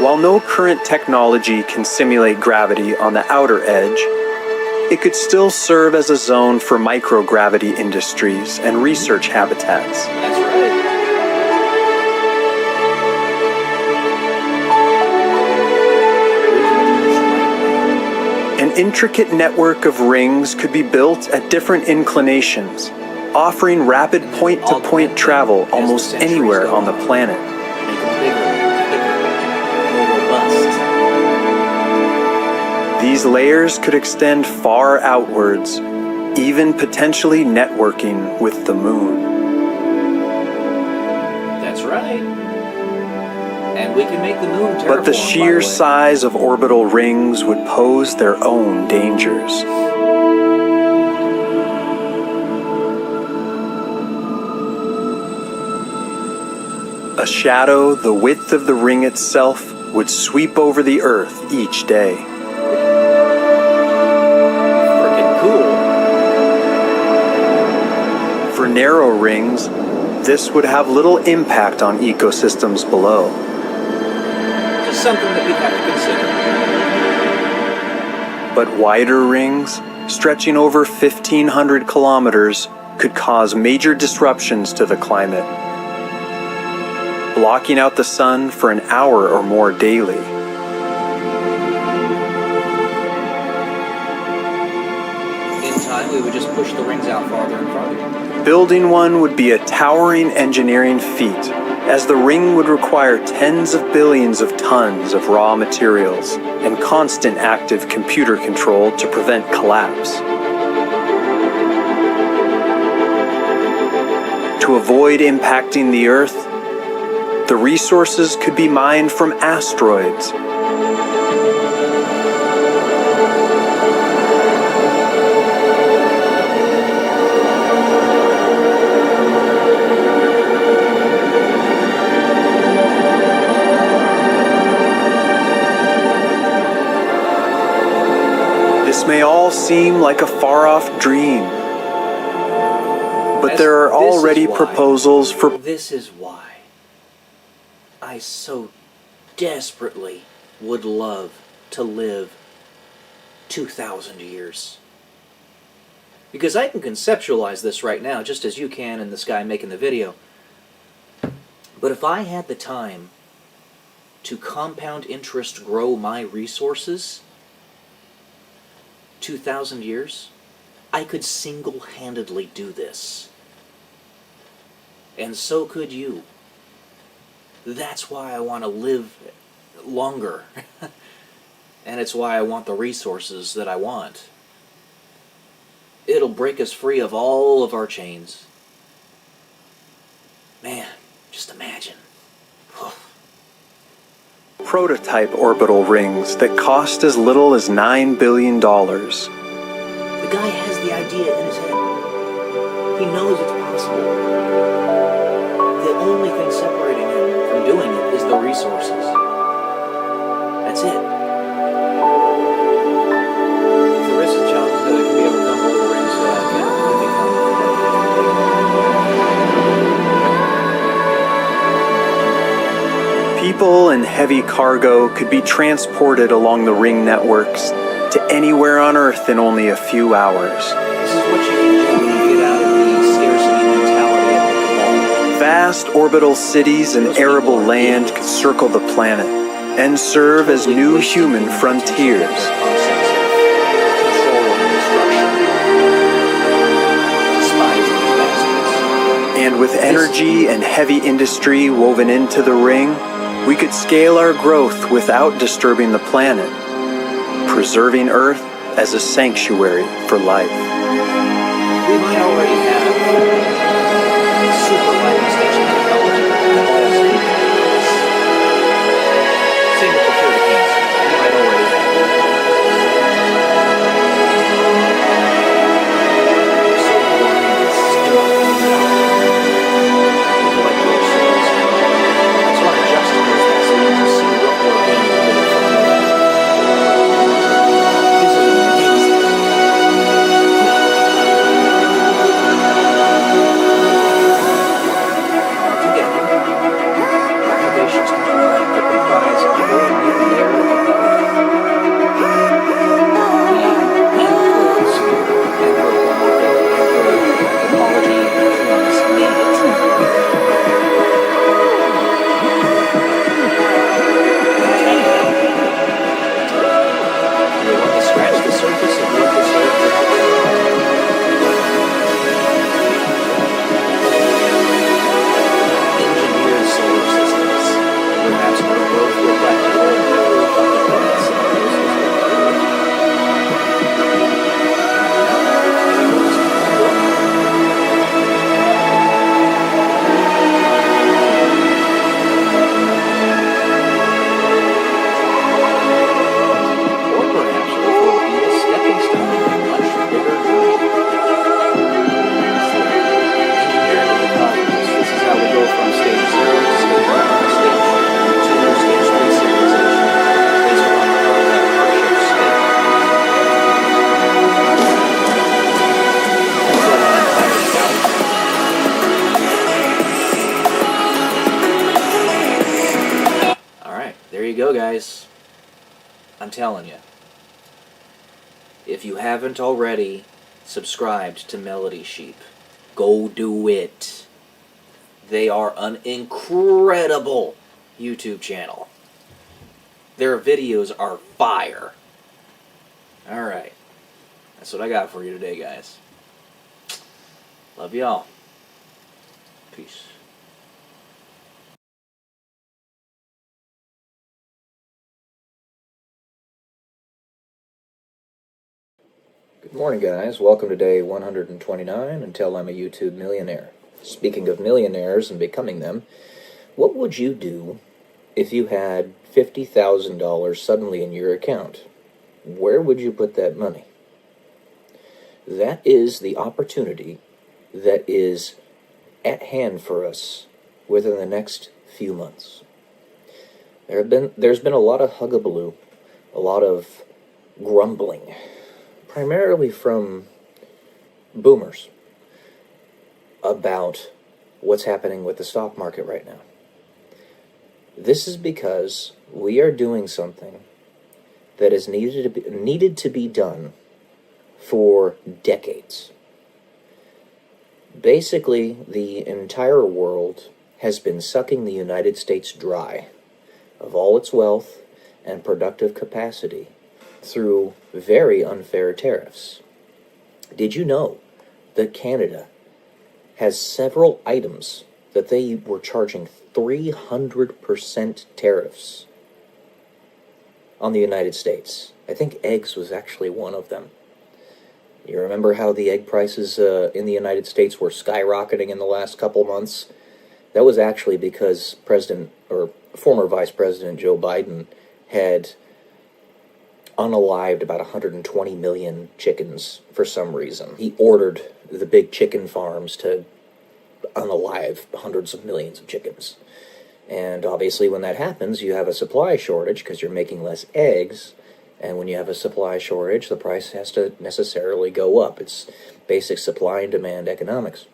While no current technology can simulate gravity on the outer edge, it could still serve as a zone for microgravity industries and research habitats. That's right. An intricate network of rings could be built at different inclinations, offering rapid point-to-point travel almost anywhere on the planet. Make them bigger, more robust. These layers could extend far outwards, even potentially networking with the moon. That's right. And we can make the moon terraform, But the sheer size of orbital rings would pose their own dangers. A shadow the width of the ring itself would sweep over the Earth each day. Freaking cool. For narrow rings, this would have little impact on ecosystems below. Just something that we have to consider. But wider rings, stretching over 1,500 kilometers, could cause major disruptions to the climate, blocking out the sun for an hour or more daily. In time, we would just push the rings out farther and farther. Building one would be a towering engineering feat, as the ring would require tens of billions of tons of raw materials and constant active computer control to prevent collapse. To avoid impacting the Earth, the resources could be mined from asteroids. This may all seem like a far-off dream, but there are already proposals for... This is why I so desperately would love to live 2,000 years. Because I can conceptualize this right now, just as you can in this guy making the video. But if I had the time to compound interest grow my resources, 2,000 years, I could single-handedly do this. And so could you. That's why I want to live longer. And it's why I want the resources that I want. It'll break us free of all of our chains. Man, just imagine. prototype orbital rings that cost as little as $9 billion. The guy has the idea in his head. He knows it's possible. The only thing separating him from doing it is the resources. That's it. If the risks and challenges that can be overcome with the rings can become. People and heavy cargo could be transported along the ring networks to anywhere on Earth in only a few hours. This is what you can do when you get out of the scarcity mentality of the ball. Vast orbital cities and arable land could circle the planet and serve as new human frontiers. And with energy and heavy industry woven into the ring, we could scale our growth without disturbing the planet, preserving Earth as a sanctuary for life. We might already have super lighting station technology that allows people to do this. Same with the cure to cancer. We might already have so blind and stupid. Like your souls. I just want to juxtapose that so you can see what we're getting rid of. This is amazing. go, guys. I'm telling you. If you haven't already subscribed to Melody Sheep, go do it. They are an incredible YouTube channel. Their videos are fire. Alright. That's what I got for you today, guys. Love y'all. Peace. Good morning, guys. Welcome to day 129 until I'm a YouTube millionaire. Speaking of millionaires and becoming them, what would you do if you had $50,000 suddenly in your account? Where would you put that money? That is the opportunity that is at hand for us within the next few months. There's been a lot of hugabaloo, a lot of grumbling, primarily from boomers, about what's happening with the stock market right now. This is because we are doing something that is needed to be done for decades. Basically, the entire world has been sucking the United States dry of all its wealth and productive capacity through very unfair tariffs. Did you know that Canada has several items that they were charging 300% tariffs on the United States? I think eggs was actually one of them. You remember how the egg prices in the United States were skyrocketing in the last couple months? That was actually because former Vice President Joe Biden had unalived about 120 million chickens for some reason. He ordered the big chicken farms to unalive hundreds of millions of chickens. And obviously when that happens, you have a supply shortage because you're making less eggs. And when you have a supply shortage, the price has to necessarily go up. It's basic supply and demand economics.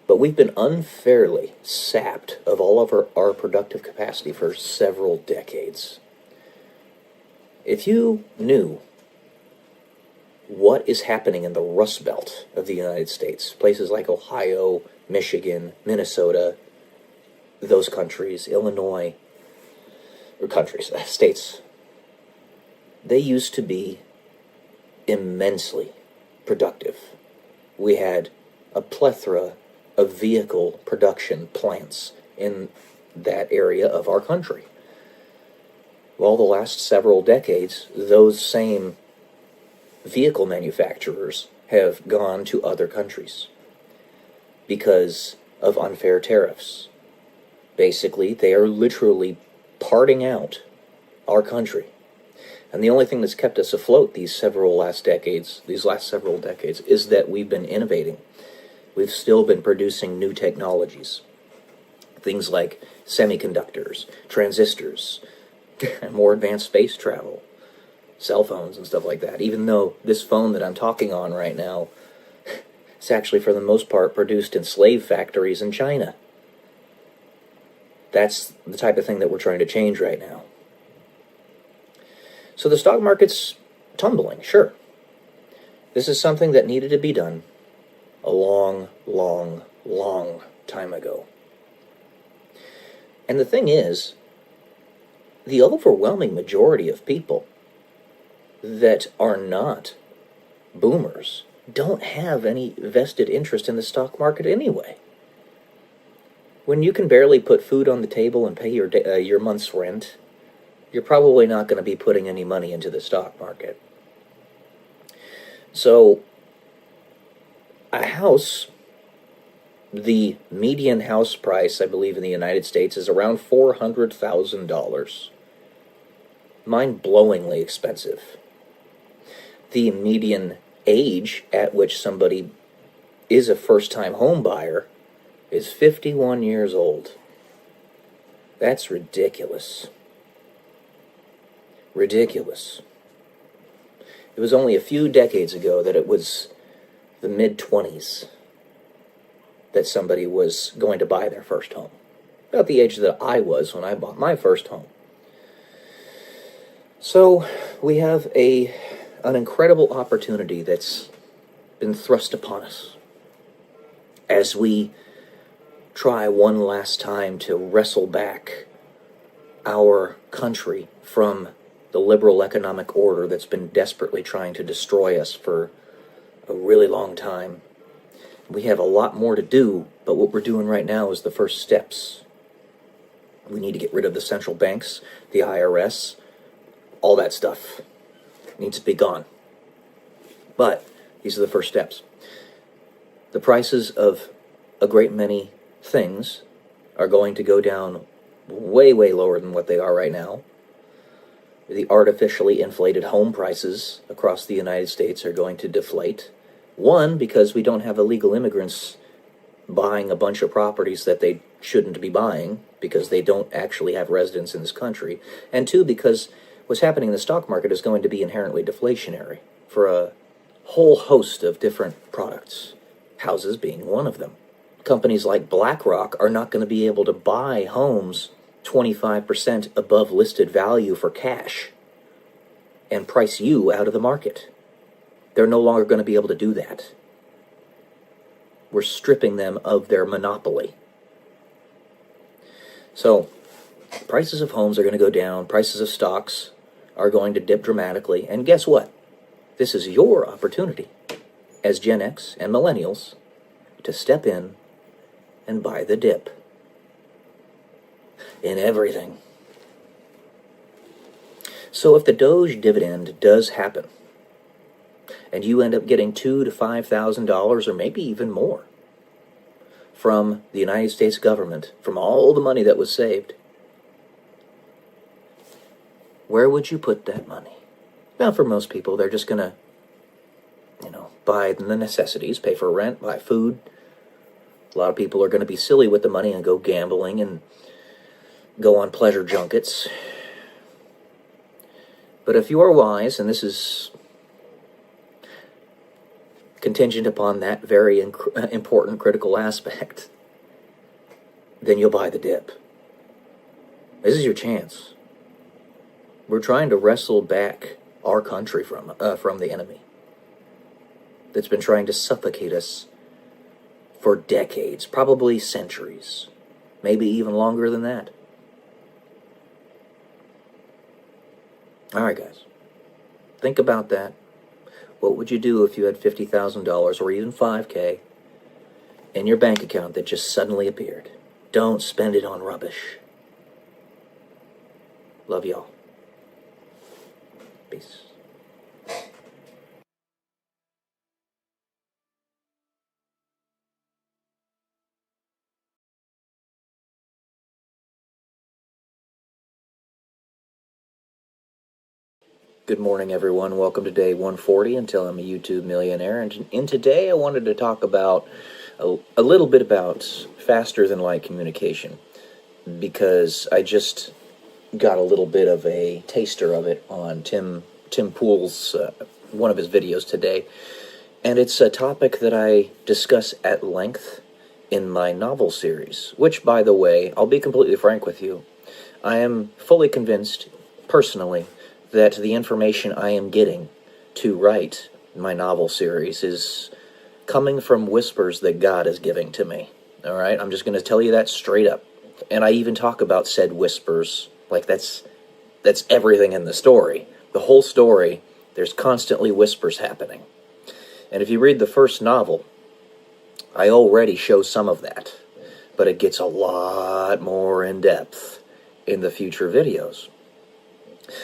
But we've been unfairly sapped of all of our productive capacity for several decades. If you knew what is happening in the Rust Belt of the United States, places like Ohio, Michigan, Minnesota, those countries, Illinois, states, they used to be immensely productive. We had a plethora of vehicle production plants in that area of our country. Well, the last several decades, those same vehicle manufacturers have gone to other countries because of unfair tariffs. Basically, they are literally parting out our country. And the only thing that's kept us afloat these last several decades, is that we've been innovating. We've still been producing new technologies. Things like semiconductors, transistors, more advanced space travel, cell phones and stuff like that. Even though this phone that I'm talking on right now is actually for the most part produced in slave factories in China. That's the type of thing that we're trying to change right now. So the stock market's tumbling, sure. This is something that needed to be done a long, long, long time ago. And the thing is, the overwhelming majority of people that are not boomers don't have any vested interest in the stock market anyway. When you can barely put food on the table and pay your month's rent, you're probably not going to be putting any money into the stock market. So, a house, the median house price, I believe, in the United States is around $400,000. Mind-blowingly expensive. The median age at which somebody is a first-time home buyer is 51 years old. That's ridiculous. Ridiculous. It was only a few decades ago that it was the mid-20s that somebody was going to buy their first home. about the age that I was when I bought my first home. So we have an incredible opportunity that's been thrust upon us as we try one last time to wrestle back our country from the liberal economic order that's been desperately trying to destroy us for a really long time. We have a lot more to do, but what we're doing right now is the first steps. We need to get rid of the central banks, the IRS, all that stuff needs to be gone. But these are the first steps. The prices of a great many things are going to go down way, way lower than what they are right now. The artificially inflated home prices across the United States are going to deflate. One, because we don't have illegal immigrants buying a bunch of properties that they shouldn't be buying because they don't actually have residence in this country. And two, because what's happening in the stock market is going to be inherently deflationary for a whole host of different products, houses being one of them. Companies like BlackRock are not going to be able to buy homes 25% above listed value for cash and price you out of the market. They're no longer going to be able to do that. We're stripping them of their monopoly. So, prices of homes are going to go down, prices of stocks are going to dip dramatically, and guess what? This is your opportunity as Gen X and Millennials to step in and buy the dip in everything. So if the Doge dividend does happen, and you end up getting $2,000 to $5,000 or maybe even more from the United States government, from all the money that was saved, where would you put that money? Now, for most people, they're just going to, buy the necessities, pay for rent, buy food. A lot of people are going to be silly with the money and go gambling and go on pleasure junkets. But if you are wise, and this is contingent upon that very important critical aspect, then you'll buy the dip. This is your chance. We're trying to wrestle back our country from the enemy that's been trying to suffocate us for decades, probably centuries, maybe even longer than that. All right, guys, think about that. What would you do if you had $50,000 or even $5,000 in your bank account that just suddenly appeared? Don't spend it on rubbish. Love y'all. Peace. Good morning, everyone. Welcome to day 140 until I'm a YouTube millionaire. And today I wanted to talk about a little bit about faster than light communication, because I just got a little bit of a taster of it on Tim Pool's one of his videos today, and it's a topic that I discuss at length in my novel series, which, by the way, I'll be completely frank with you, I am fully convinced, personally, that the information I am getting to write my novel series is coming from whispers that God is giving to me. All right? I'm just going to tell you that straight up. And I even talk about said whispers. Like, that's everything in the story. The whole story, there's constantly whispers happening. And if you read the first novel, I already show some of that. But it gets a lot more in depth in the future videos.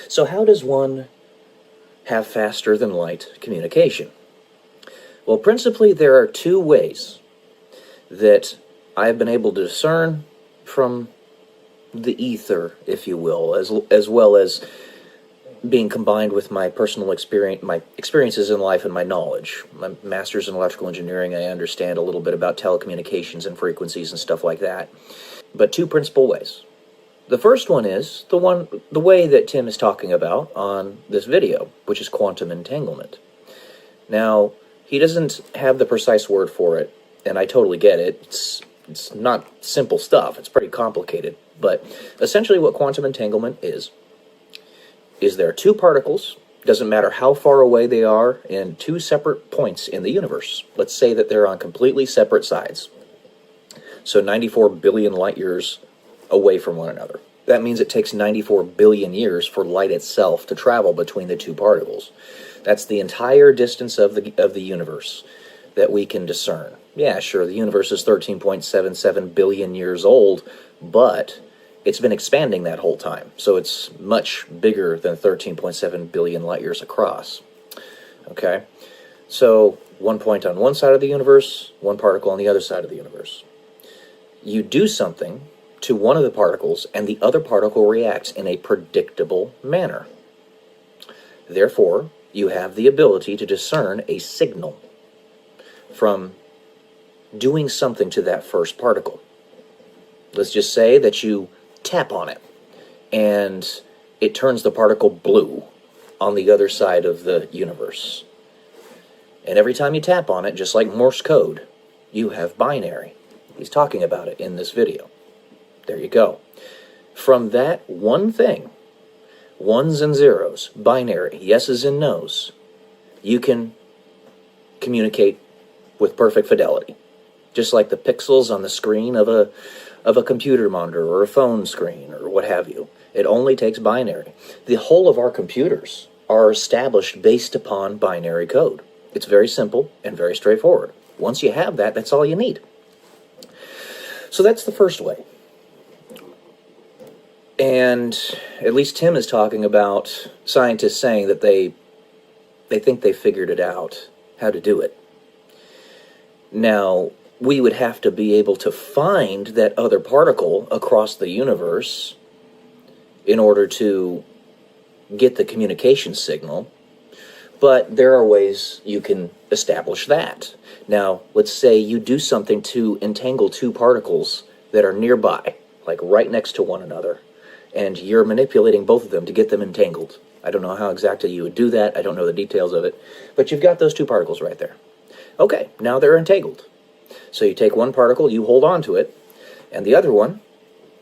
So how does one have faster than light communication? Well, principally there are two ways that I've been able to discern from the ether, if you will, as well as being combined with my personal experience, my experiences in life and my knowledge. My master's in electrical engineering, I understand a little bit about telecommunications and frequencies and stuff like that. But two principal ways. The first one is the way that Tim is talking about on this video, which is quantum entanglement. Now, he doesn't have the precise word for it, and I totally get it. It's It's not simple stuff. It's pretty complicated. But essentially what quantum entanglement is there are two particles, doesn't matter how far away they are, in two separate points in the universe. Let's say that they're on completely separate sides. So 94 billion light years away from one another. That means it takes 94 billion years for light itself to travel between the two particles. That's the entire distance of the universe that we can discern. Yeah, sure, the universe is 13.77 billion years old, but it's been expanding that whole time. So it's much bigger than 13.7 billion light years across. Okay? So one point on one side of the universe, one particle on the other side of the universe. You do something to one of the particles, and the other particle reacts in a predictable manner. Therefore, you have the ability to discern a signal from doing something to that first particle. Let's just say that you tap on it, and it turns the particle blue on the other side of the universe. And every time you tap on it, just like Morse code, you have binary. He's talking about it in this video. There you go. From that one thing, ones and zeros, binary, yeses and nos, you can communicate with perfect fidelity. Just like the pixels on the screen of a computer monitor or a phone screen or what have you. It only takes binary. The whole of our computers are established based upon binary code. It's very simple and very straightforward. Once you have that, that's all you need. So that's the first way. And at least Tim is talking about scientists saying that they think they figured it out, how to do it. Now, we would have to be able to find that other particle across the universe in order to get the communication signal, but there are ways you can establish that. Now, let's say you do something to entangle two particles that are nearby, like right next to one another, and you're manipulating both of them to get them entangled. I don't know how exactly you would do that. I don't know the details of it, but you've got those two particles right there. Okay, now they're entangled. So you take one particle, you hold on to it, and the other one,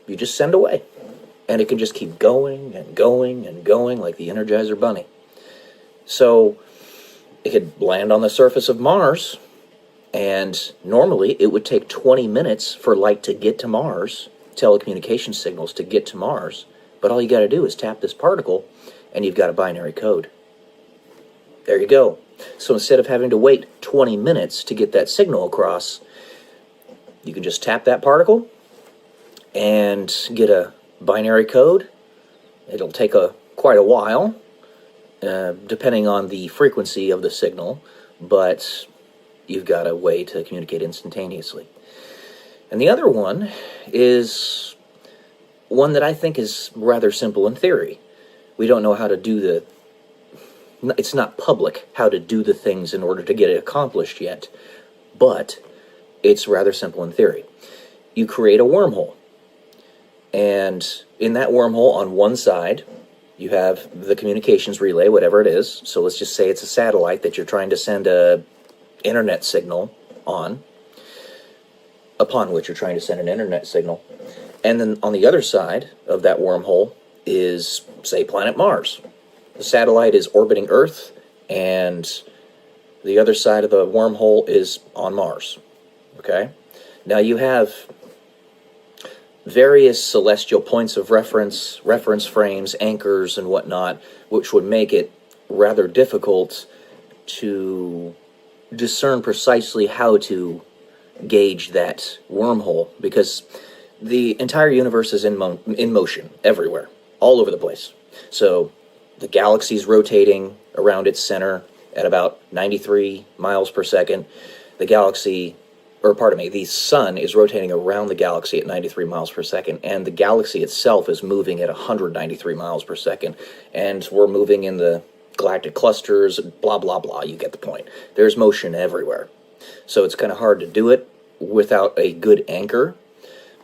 you just send away. And it can just keep going and going and going like the Energizer Bunny. So it could land on the surface of Mars, and normally it would take 20 minutes for light to get to Mars, telecommunication signals to get to Mars, but all you got to do is tap this particle, and you've got a binary code. There you go. So instead of having to wait 20 minutes to get that signal across, you can just tap that particle and get a binary code. It'll take quite a while, depending on the frequency of the signal, but you've got a way to communicate instantaneously. And the other one is one that I think is rather simple in theory. We don't know how to do it's not public how to do the things in order to get it accomplished yet, but it's rather simple in theory. You create a wormhole, and in that wormhole on one side, you have the communications relay, whatever it is. So let's just say it's a satellite that you're trying to send a internet signal upon which you're trying to send an internet signal. And then on the other side of that wormhole is, say, planet Mars. The satellite is orbiting Earth, and the other side of the wormhole is on Mars. Okay? Now you have various celestial points of reference frames, anchors, and whatnot, which would make it rather difficult to discern precisely how to gauge that wormhole, because the entire universe is in motion everywhere, all over the place. So the galaxy's rotating around its center at about 93 miles per second. The sun is rotating around the galaxy at 93 miles per second, and the galaxy itself is moving at 193 miles per second, and we're moving in the galactic clusters, blah, blah, blah, you get the point. There's motion everywhere. So it's kind of hard to do it without a good anchor,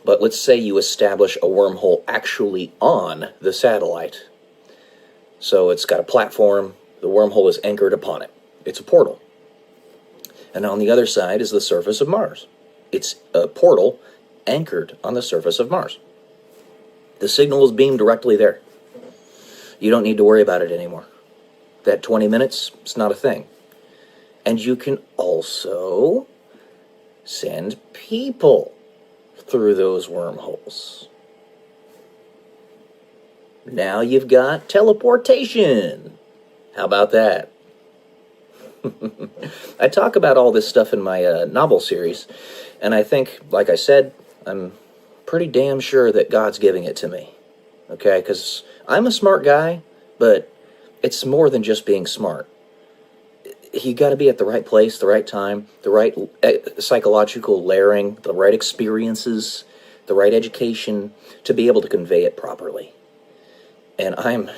but let's say you establish a wormhole actually on the satellite. So it's got a platform, the wormhole is anchored upon it. It's a portal. And on the other side is the surface of Mars. It's a portal anchored on the surface of Mars. The signal is beamed directly there. You don't need to worry about it anymore. That 20 minutes, it's not a thing. And you can also send people through those wormholes. Now you've got teleportation. How about that? I talk about all this stuff in my novel series, and I think, like I said, I'm pretty damn sure that God's giving it to me. Okay? Because I'm a smart guy, but it's more than just being smart. You got to be at the right place, the right time, the right psychological layering, the right experiences, the right education to be able to convey it properly. And I'm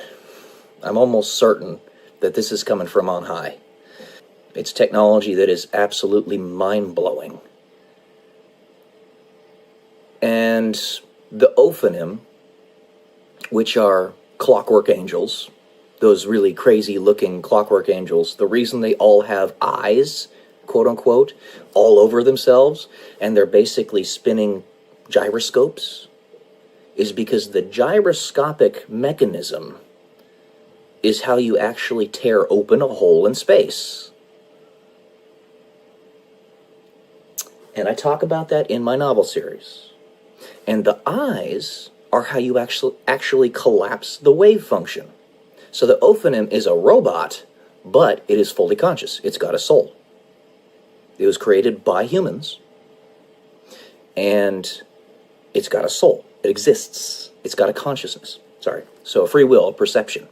almost certain that this is coming from on high. It's technology that is absolutely mind-blowing. And the Ophanim, which are clockwork angels, those really crazy-looking clockwork angels, the reason they all have eyes, quote-unquote, all over themselves, and they're basically spinning gyroscopes, is because the gyroscopic mechanism is how you actually tear open a hole in space. And I talk about that in my novel series. And the eyes are how you actually collapse the wave function. So the Ophanim is a robot, but it is fully conscious. It's got a soul. It was created by humans, and it's got a soul. It exists. It's got a consciousness. So a free will, a perception.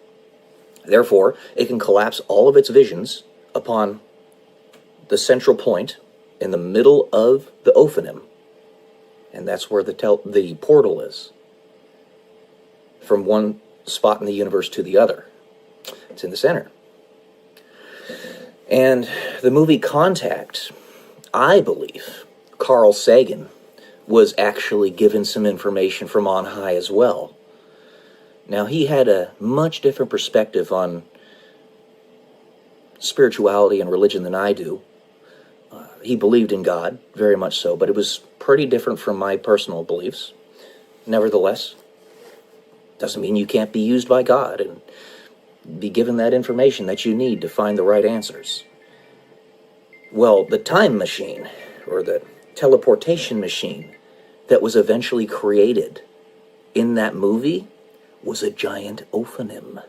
Therefore, it can collapse all of its visions upon the central point in the middle of the Ophanim. And that's where the portal is. From one spot in the universe to the other. It's in the center. And the movie Contact, I believe, Carl Sagan was actually given some information from on high as well. Now, he had a much different perspective on spirituality and religion than I do. He believed in God, very much so, but it was pretty different from my personal beliefs. Nevertheless, doesn't mean you can't be used by God and be given that information that you need to find the right answers. Well, the time machine, or the teleportation machine that was eventually created in that movie was a giant Ophanim.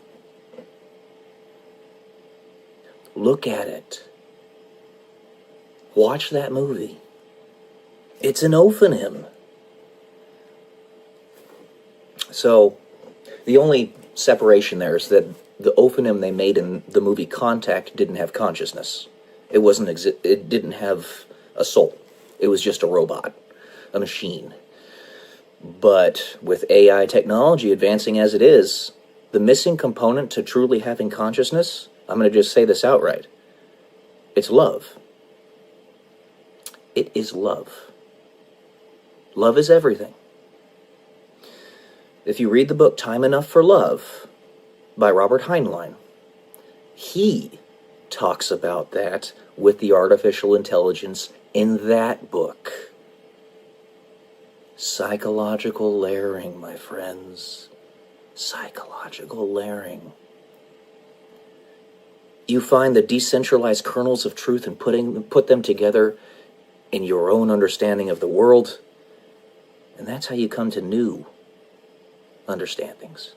Look at it. Watch that movie. It's an Ophanim. So, the only separation there is that the Ophanim they made in the movie Contact didn't have consciousness. It didn't have a soul. It was just a robot, a machine. But with AI technology advancing as it is, the missing component to truly having consciousness, I'm going to just say this outright, it's love. It is love. Love is everything. If you read the book Time Enough for Love by Robert Heinlein, he talks about that with the artificial intelligence in that book. Psychological layering, my friends. Psychological layering. You find the decentralized kernels of truth and put them together in your own understanding of the world, and that's how you come to new understandings.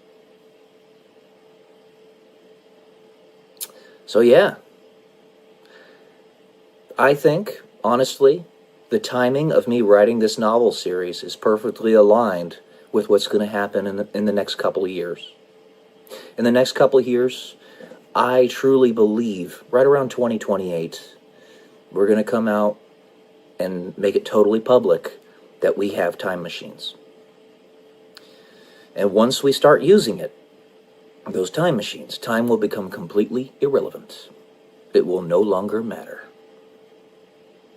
So yeah, I think, honestly, the timing of me writing this novel series is perfectly aligned with what's going to happen in the next couple of years. In the next couple of years, I truly believe, right around 2028, we're going to come out and make it totally public that we have time machines. And once we start using it, those time machines, time will become completely irrelevant. It will no longer matter.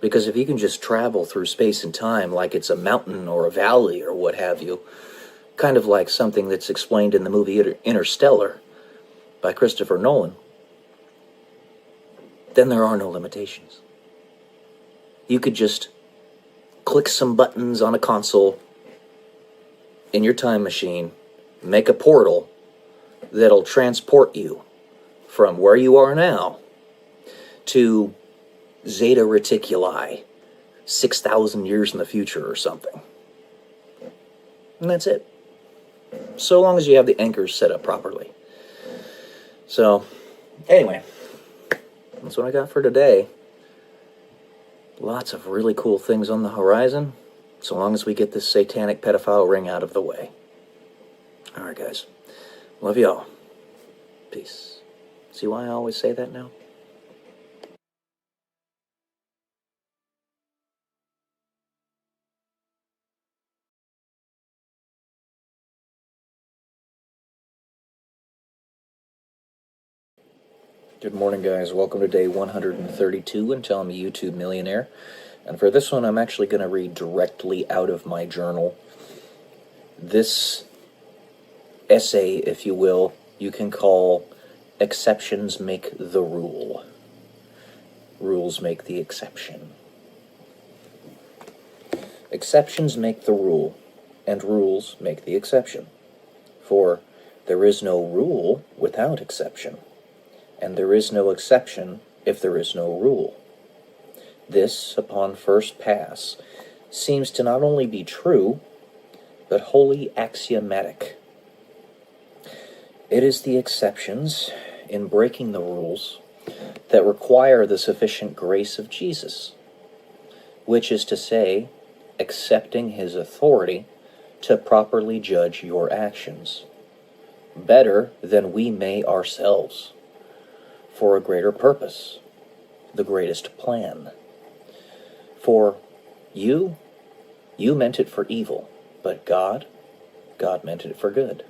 Because if you can just travel through space and time like it's a mountain or a valley or what have you, kind of like something that's explained in the movie Interstellar by Christopher Nolan, then there are no limitations. You could just click some buttons on a console in your time machine, make a portal that'll transport you from where you are now to Zeta Reticuli, 6,000 years in the future or something. And that's it. So long as you have the anchors set up properly. So, anyway, that's what I got for today. Lots of really cool things on the horizon, so long as we get this satanic pedophile ring out of the way. Alright, guys. Love y'all. Peace. See why I always say that now? Good morning, guys. Welcome to day 132 until I'm a YouTube millionaire. And for this one, I'm actually going to read directly out of my journal. This essay, if you will, you can call Exceptions Make the Rule. Rules make the exception. Exceptions make the rule, and rules make the exception. For there is no rule without exception, and there is no exception if there is no rule. This, upon first pass, seems to not only be true, but wholly axiomatic. It is the exceptions in breaking the rules that require the sufficient grace of Jesus, which is to say, accepting his authority to properly judge your actions, better than we may ourselves, for a greater purpose, the greatest plan. For you meant it for evil, but God meant it for good.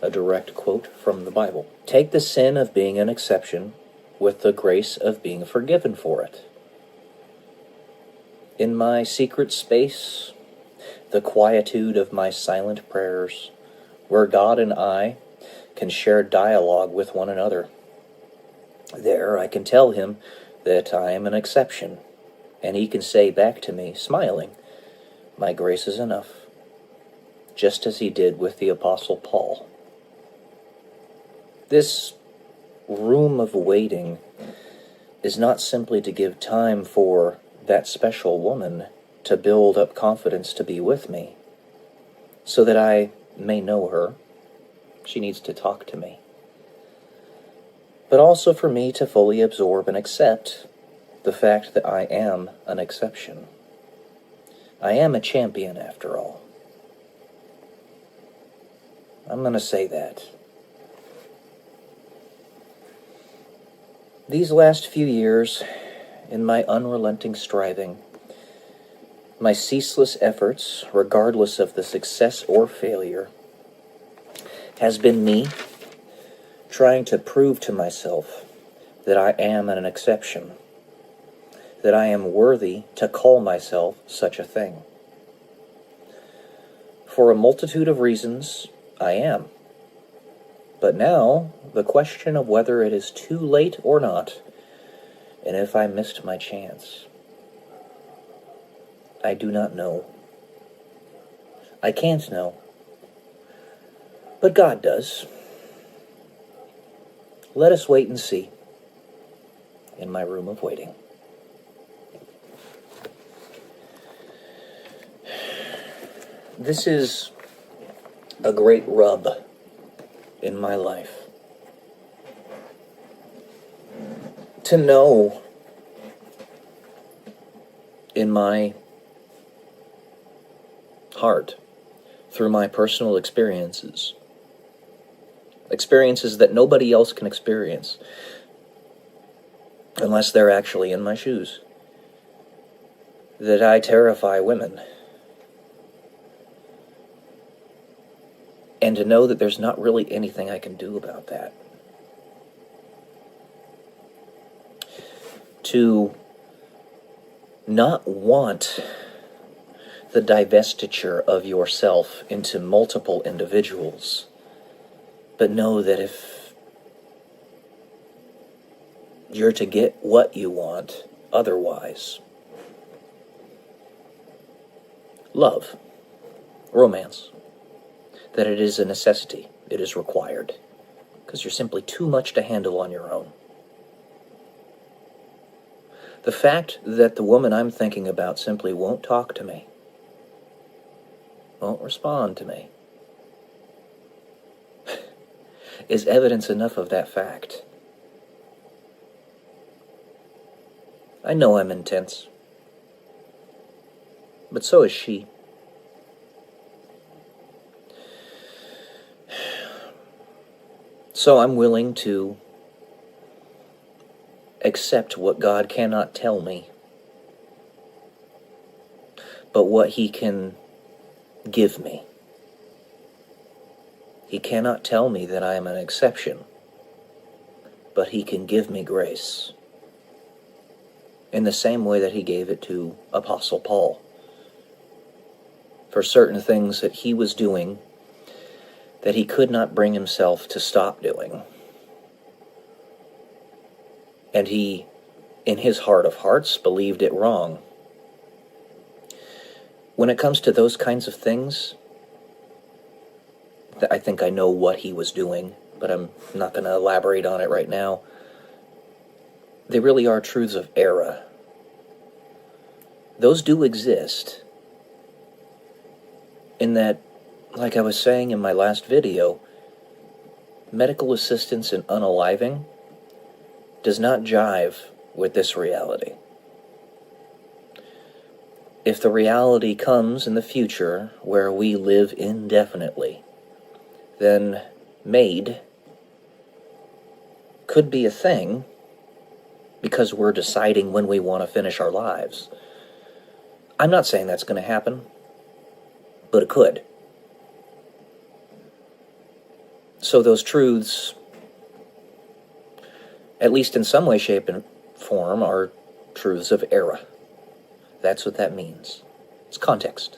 A direct quote from the Bible. Take the sin of being an exception with the grace of being forgiven for it. In my secret space, the quietude of my silent prayers, where God and I can share dialogue with one another, there I can tell him that I am an exception, and he can say back to me, smiling, "My grace is enough," just as he did with the Apostle Paul. This room of waiting is not simply to give time for that special woman to build up confidence to be with me, so that I may know her. She needs to talk to me. But also for me to fully absorb and accept the fact that I am an exception. I am a champion, after all. I'm going to say that. These last few years, in my unrelenting striving, my ceaseless efforts, regardless of the success or failure, has been me trying to prove to myself that I am an exception, that I am worthy to call myself such a thing. For a multitude of reasons, I am. But now, the question of whether it is too late or not, and if I missed my chance, I do not know. I can't know. But God does. Let us wait and see in my room of waiting. This is a great rub in my life. To know in my heart, through my personal experiences that nobody else can experience unless they're actually in my shoes, that I terrify women. And to know that there's not really anything I can do about that. To not want the divestiture of yourself into multiple individuals, but know that if you're to get what you want otherwise, love, romance, that it is a necessity, it is required, because you're simply too much to handle on your own. The fact that the woman I'm thinking about simply won't talk to me, won't respond to me, is evidence enough of that fact. I know I'm intense, but so is she. So I'm willing to accept what God cannot tell me, but what He can give me. He cannot tell me that I am an exception, but He can give me grace in the same way that He gave it to Apostle Paul for certain things that he was doing that he could not bring himself to stop doing. And he, in his heart of hearts, believed it wrong. When it comes to those kinds of things, I think I know what he was doing, but I'm not going to elaborate on it right now. They really are truths of error. Those do exist, in that, like I was saying in my last video, medical assistance in unaliving does not jive with this reality. If the reality comes in the future where we live indefinitely, then MAID could be a thing because we're deciding when we want to finish our lives. I'm not saying that's going to happen, but it could. So those truths, at least in some way, shape, and form, are truths of error. That's what that means. It's context.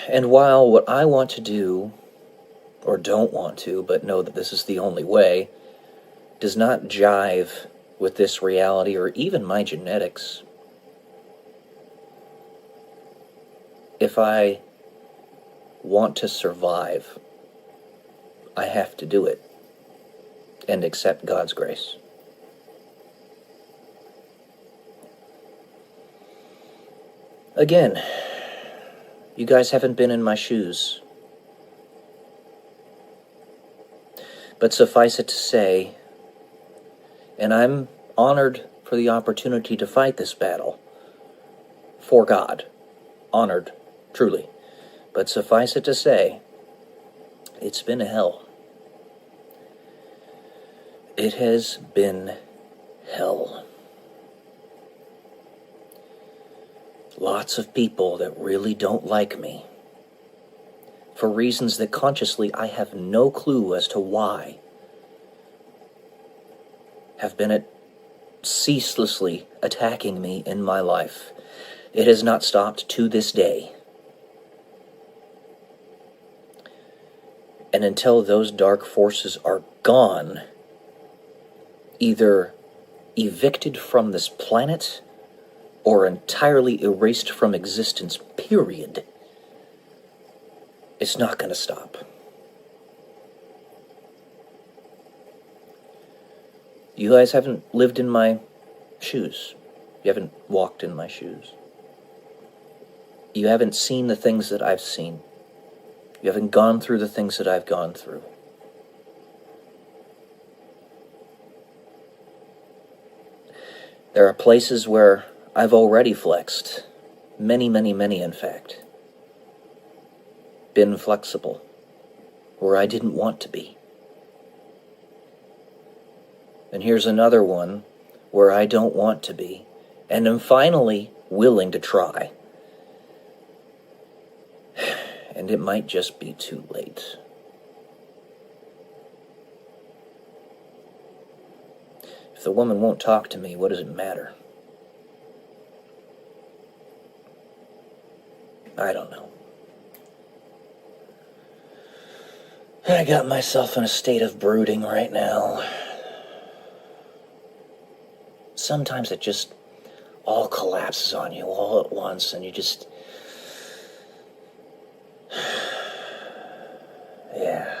And while what I want to do, or don't want to, but know that this is the only way, does not jive with this reality or even my genetics, if I want to survive, I have to do it and accept God's grace. Again, you guys haven't been in my shoes, but suffice it to say, and I'm honored for the opportunity to fight this battle for God. Honored, truly. But suffice it to say, it's been hell. It has been hell. Lots of people that really don't like me, for reasons that consciously I have no clue as to why, have been ceaselessly attacking me in my life. It has not stopped to this day. And until those dark forces are gone, either evicted from this planet or entirely erased from existence, period, it's not going to stop. You guys haven't lived in my shoes. You haven't walked in my shoes. You haven't seen the things that I've seen. You haven't gone through the things that I've gone through. There are places where I've already flexed. Many, many, many, in fact. Been flexible. Where I didn't want to be. And here's another one where I don't want to be, and am finally willing to try. And it might just be too late. If the woman won't talk to me, what does it matter? I don't know. I got myself in a state of brooding right now. Sometimes it just all collapses on you all at once, and you just... yeah.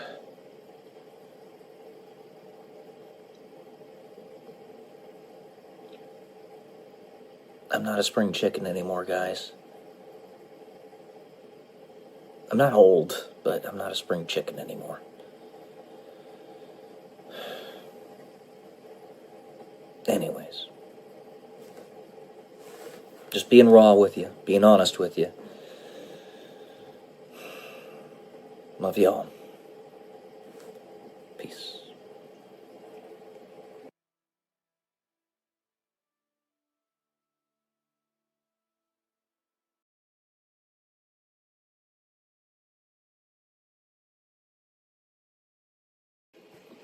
I'm not a spring chicken anymore, guys. I'm not old, but I'm not a spring chicken anymore. Anyways. Just being raw with you, being honest with you. Love y'all. Peace.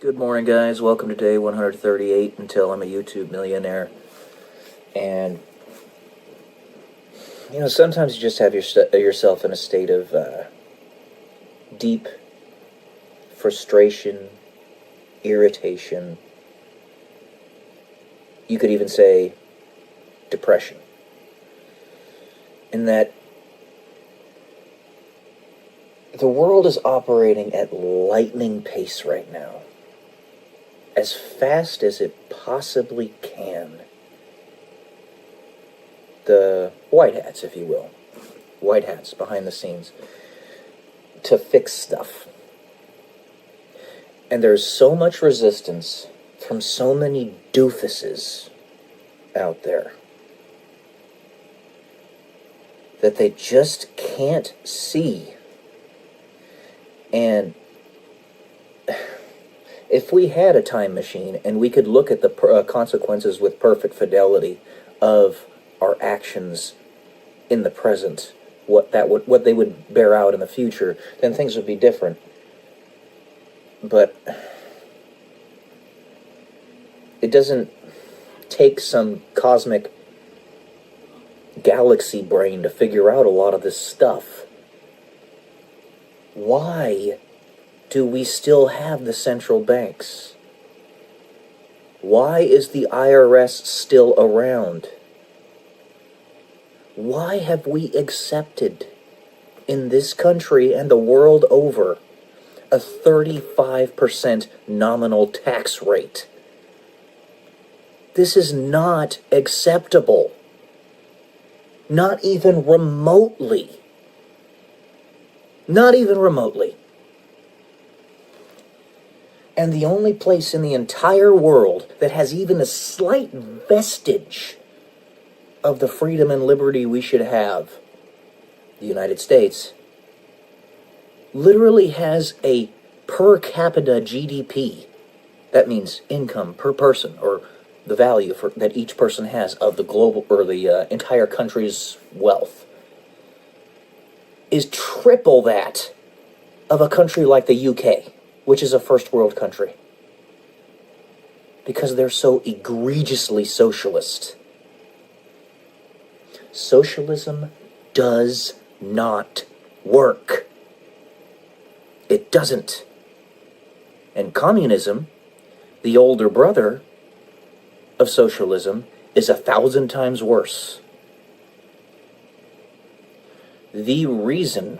Good morning, guys. Welcome to day 138 until I'm a YouTube millionaire. And, you know, sometimes you just have yourself in a state of deep frustration, irritation. You could even say depression. In that the world is operating at lightning pace right now. As fast as it possibly can. The white hats, if you will. White hats behind the scenes. To fix stuff. And there's so much resistance from so many doofuses out there that they just can't see. And if we had a time machine and we could look at the consequences with perfect fidelity of our actions in the present, what they would bear out in the future, then things would be different. But it doesn't take some cosmic galaxy brain to figure out a lot of this stuff. Why do we still have the central banks? Why is the IRS still around? Why have we accepted in this country and the world over a 35% nominal tax rate? This is not acceptable. Not even remotely. Not even remotely. And the only place in the entire world that has even a slight vestige of the freedom and liberty we should have, the United States, literally has a per capita GDP. That means income per person, or the value that each person has of the global, or the entire country's wealth, is triple that of a country like the UK, which is a first world country, because they're so egregiously socialist. Socialism does not work. It doesn't. And communism, the older brother of socialism, is 1,000 times worse. The reason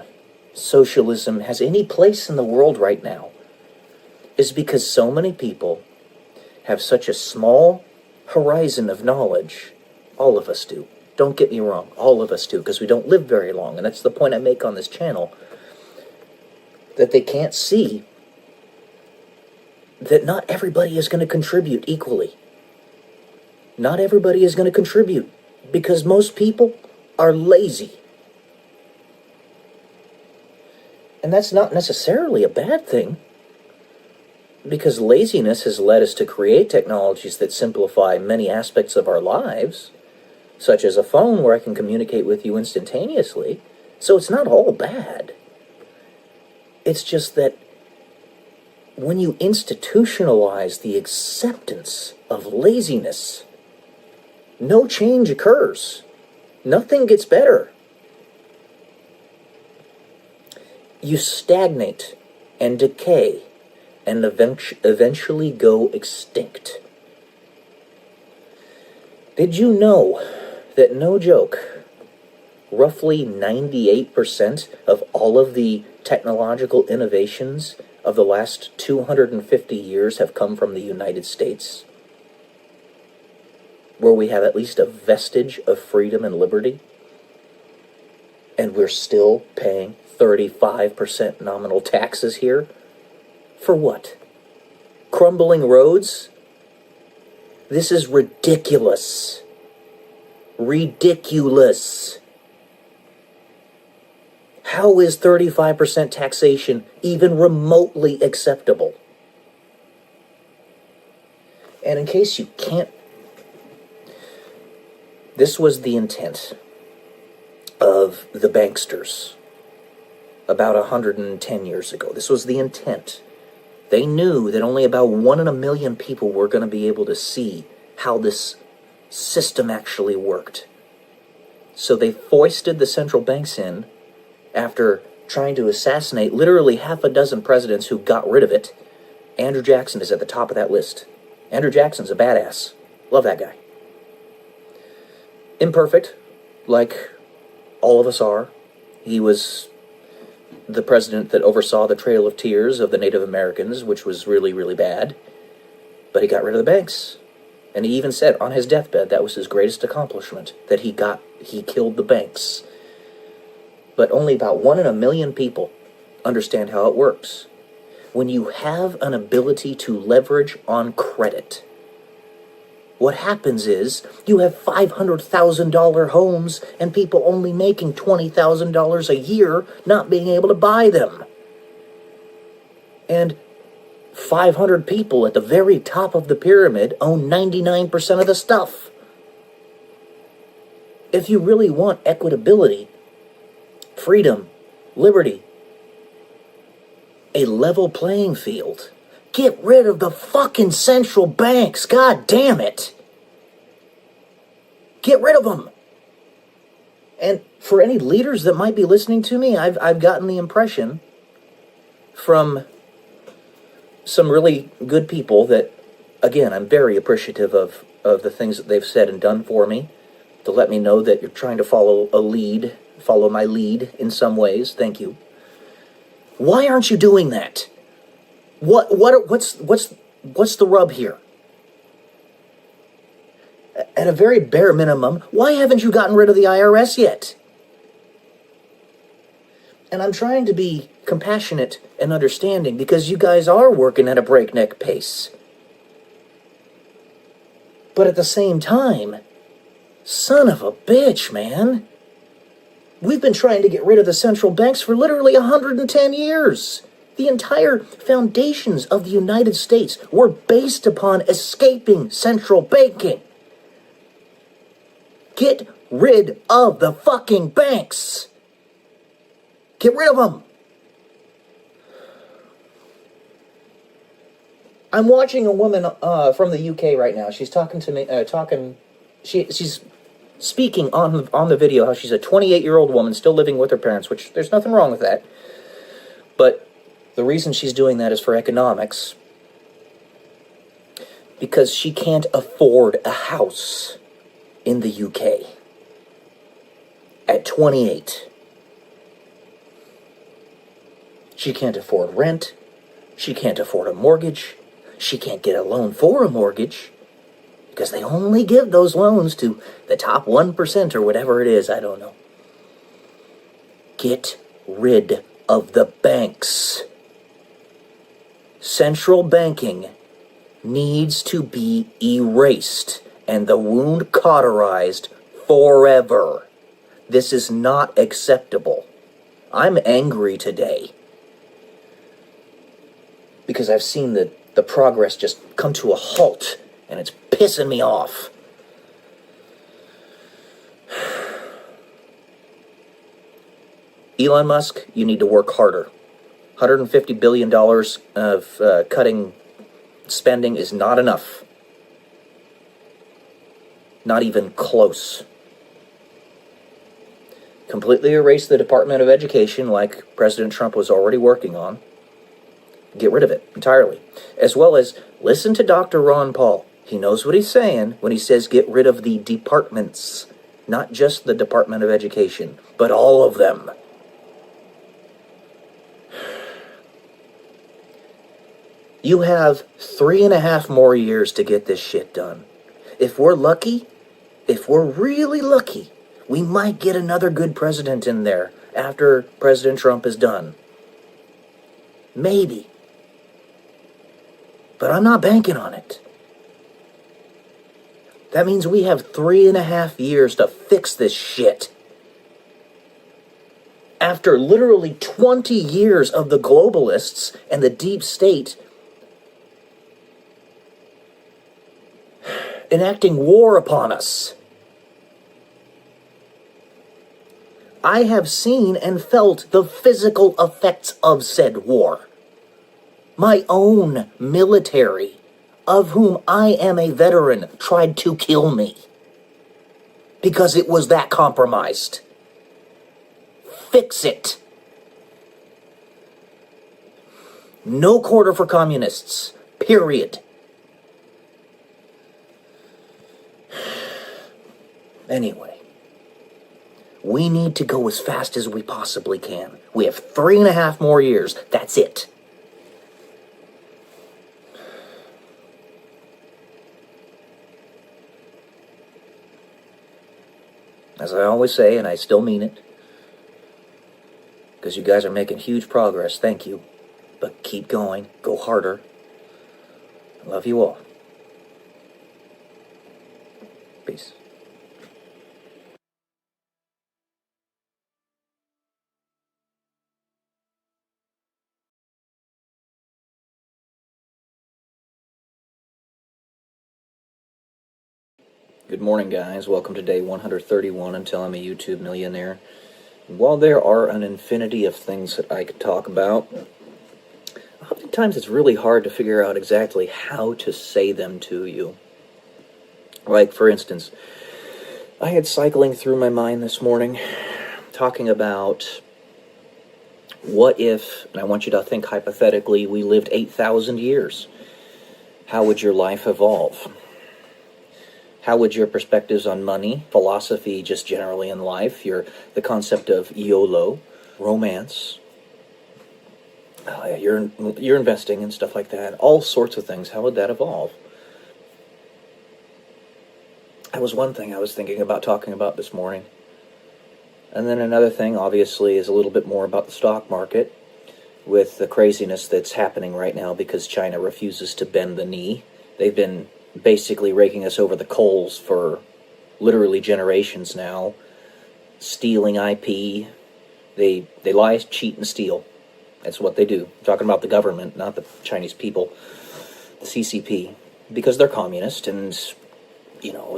socialism has any place in the world right now is because so many people have such a small horizon of knowledge. All of us do. Don't get me wrong. All of us do, because we don't live very long. And that's the point I make on this channel. That they can't see that not everybody is going to contribute equally. Not everybody is going to contribute, because most people are lazy. And that's not necessarily a bad thing, because laziness has led us to create technologies that simplify many aspects of our lives, such as a phone where I can communicate with you instantaneously. So it's not all bad. It's just that when you institutionalize the acceptance of laziness, no change occurs. Nothing gets better. You stagnate and decay and eventually go extinct. Did you know that, no joke, roughly 98% of all of the technological innovations of the last 250 years have come from the United States, where we have at least a vestige of freedom and liberty, and we're still paying 35% nominal taxes here? For what? Crumbling roads? This is ridiculous. Ridiculous. How is 35% taxation even remotely acceptable? And in case you can't, this was the intent of the banksters about 110 years ago. This was the intent. They knew that only about 1 in a million people were going to be able to see how this system actually worked. So they foisted the central banks in after trying to assassinate literally half a dozen presidents who got rid of it. Andrew Jackson is at the top of that list. Andrew Jackson's a badass. Love that guy. Imperfect, like all of us are. He was the president that oversaw the Trail of Tears of the Native Americans, which was really, really bad. But he got rid of the banks. And he even said on his deathbed that was his greatest accomplishment, that he killed the banks. But only about 1 in a million people understand how it works. When you have an ability to leverage on credit, what happens is you have $500,000 homes and people only making $20,000 a year not being able to buy them. And 500 people at the very top of the pyramid own 99% of the stuff. If you really want equitability, freedom, liberty, a level playing field, get rid of the fucking central banks. God damn it. Get rid of them. And for any leaders that might be listening to me, I've gotten the impression from some really good people that, again, I'm very appreciative of the things that they've said and done for me, to let me know that you're trying to follow my lead in some ways. Thank you. Why aren't you doing that? What's the rub here? At a very bare minimum, why haven't you gotten rid of the IRS yet? And I'm trying to be compassionate and understanding because you guys are working at a breakneck pace. But at the same time, son of a bitch, man. We've been trying to get rid of the central banks for literally 110 years. The entire foundations of the United States were based upon escaping central banking. Get rid of the fucking banks. Get rid of them. I'm watching a woman from the UK right now. She's talking to me, she's speaking on the video how she's a 28-year-old woman still living with her parents, which there's nothing wrong with that. But the reason she's doing that is for economics. Because she can't afford a house in the UK at 28. She can't afford rent. She can't afford a mortgage. She can't get a loan for a mortgage because they only give those loans to the top 1% or whatever it is. I don't know. Get rid of the banks. Central banking needs to be erased and the wound cauterized forever. This is not acceptable. I'm angry today because I've seen the progress just come to a halt, and it's pissing me off. Elon Musk, you need to work harder. $150 billion of cutting spending is not enough. Not even close. Completely erase the Department of Education like President Trump was already working on. Get rid of it entirely. As well as listen to Dr. Ron Paul. He knows what he's saying when he says get rid of the departments. Not just the Department of Education, but all of them. You have 3.5 more years to get this shit done. If we're lucky, if we're really lucky, we might get another good president in there after President Trump is done. Maybe. But I'm not banking on it. That means we have 3.5 years to fix this shit. After literally 20 years of the globalists and the deep state enacting war upon us. I have seen and felt the physical effects of said war. My own military, of whom I am a veteran, tried to kill me because it was that compromised. Fix it. No quarter for communists. Period. Anyway, we need to go as fast as we possibly can. We have 3.5 more years. That's it. As I always say, and I still mean it, because you guys are making huge progress, thank you. But keep going. Go harder. I love you all. Peace. Good morning, guys. Welcome to day 131 until I'm a YouTube millionaire. While there are an infinity of things that I could talk about, oftentimes it's really hard to figure out exactly how to say them to you. Like, for instance, I had cycling through my mind this morning, talking about what if, and I want you to think hypothetically, we lived 8,000 years. How would your life evolve? How would your perspectives on money, philosophy just generally in life, the concept of YOLO, romance, your investing and stuff like that, all sorts of things, how would that evolve? That was one thing I was thinking about talking about this morning. And then another thing, obviously, is a little bit more about the stock market, with the craziness that's happening right now because China refuses to bend the knee. They've been basically raking us over the coals for literally generations now, stealing IP. They lie, cheat, and steal. That's what they do. I'm talking about the government, not the Chinese people, the CCP, because they're communist and,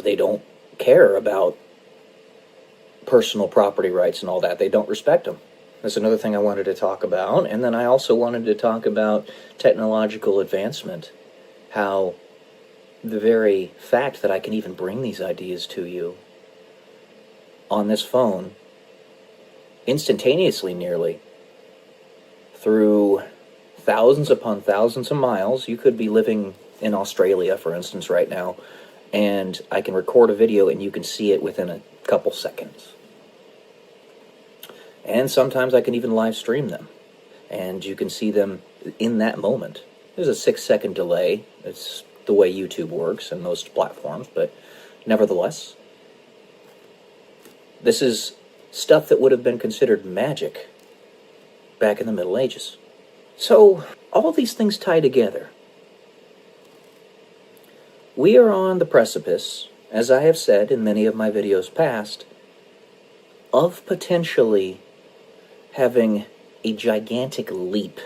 they don't care about personal property rights and all that. They don't respect them. That's another thing I wanted to talk about. And then I also wanted to talk about technological advancement, how the very fact that I can even bring these ideas to you on this phone, instantaneously nearly, through thousands upon thousands of miles. You could be living in Australia, for instance, right now, and I can record a video and you can see it within a couple seconds. And sometimes I can even live stream them, and you can see them in that moment. There's a 6-second delay. It's the way YouTube works and most platforms, but nevertheless, this is stuff that would have been considered magic back in the Middle Ages. So, all these things tie together. We are on the precipice, as I have said in many of my videos past, of potentially having a gigantic leap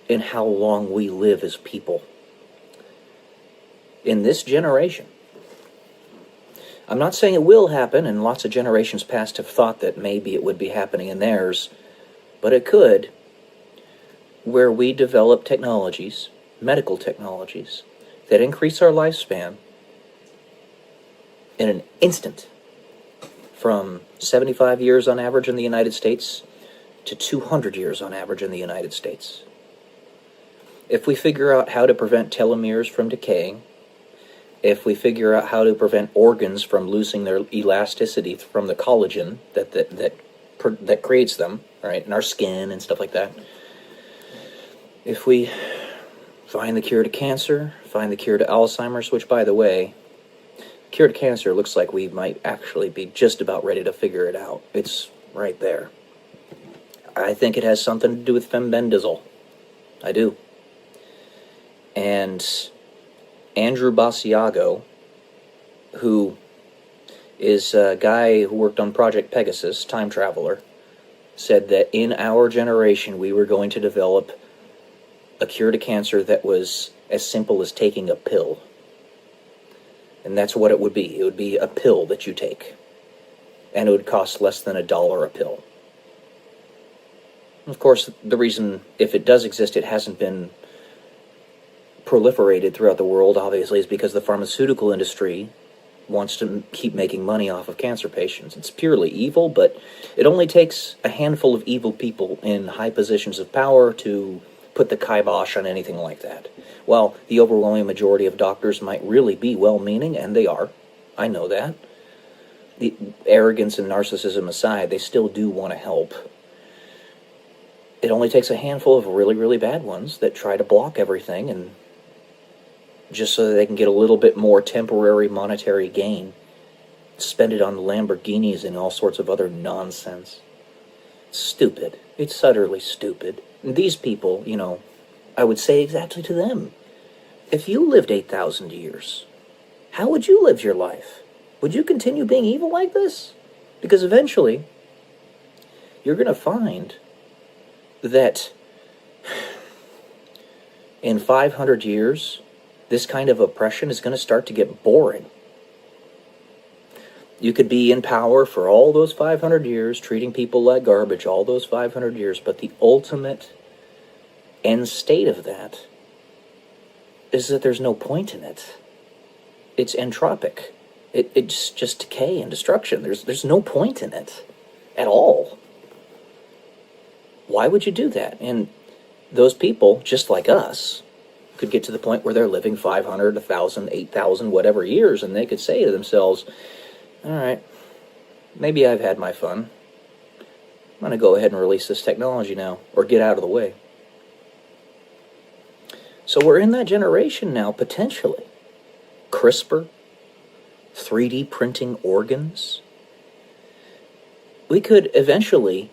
in how long we live as people. In this generation. I'm not saying it will happen, and lots of generations past have thought that maybe it would be happening in theirs, but it could, where we develop technologies, medical technologies, that increase our lifespan in an instant, from 75 years on average in the United States to 200 years on average in the United States. If we figure out how to prevent telomeres from decaying, if we figure out how to prevent organs from losing their elasticity from the collagen that creates them, right, in our skin and stuff like that, if we find the cure to cancer, find the cure to Alzheimer's, which, by the way, cure to cancer looks like we might actually be just about ready to figure it out. It's right there. I think it has something to do with fembendazole. I do. And Andrew Basiago, who is a guy who worked on Project Pegasus, time traveler, said that in our generation we were going to develop a cure to cancer that was as simple as taking a pill. And that's what it would be. It would be a pill that you take. And it would cost less than $1 a pill. Of course, the reason, if it does exist, it hasn't been proliferated throughout the world, obviously, is because the pharmaceutical industry wants to keep making money off of cancer patients. It's purely evil, but it only takes a handful of evil people in high positions of power to put the kibosh on anything like that. While the overwhelming majority of doctors might really be well-meaning, and they are, I know that. The arrogance and narcissism aside, they still do want to help. It only takes a handful of really, really bad ones that try to block everything, and just so that they can get a little bit more temporary monetary gain, spend it on Lamborghinis and all sorts of other nonsense. Stupid. It's utterly stupid. And these people, you know, I would say exactly to them, if you lived 8,000 years, how would you live your life? Would you continue being evil like this? Because eventually, you're going to find that in 500 years, this kind of oppression is going to start to get boring. You could be in power for all those 500 years, treating people like garbage all those 500 years, but the ultimate end state of that is that there's no point in it. It's entropic. It's just decay and destruction. There's no point in it at all. Why would you do that? And those people, just like us, could get to the point where they're living 500, 1,000, 8,000, whatever years, and they could say to themselves, all right, maybe I've had my fun. I'm going to go ahead and release this technology now, or get out of the way. So we're in that generation now, potentially. CRISPR, 3D printing organs. We could eventually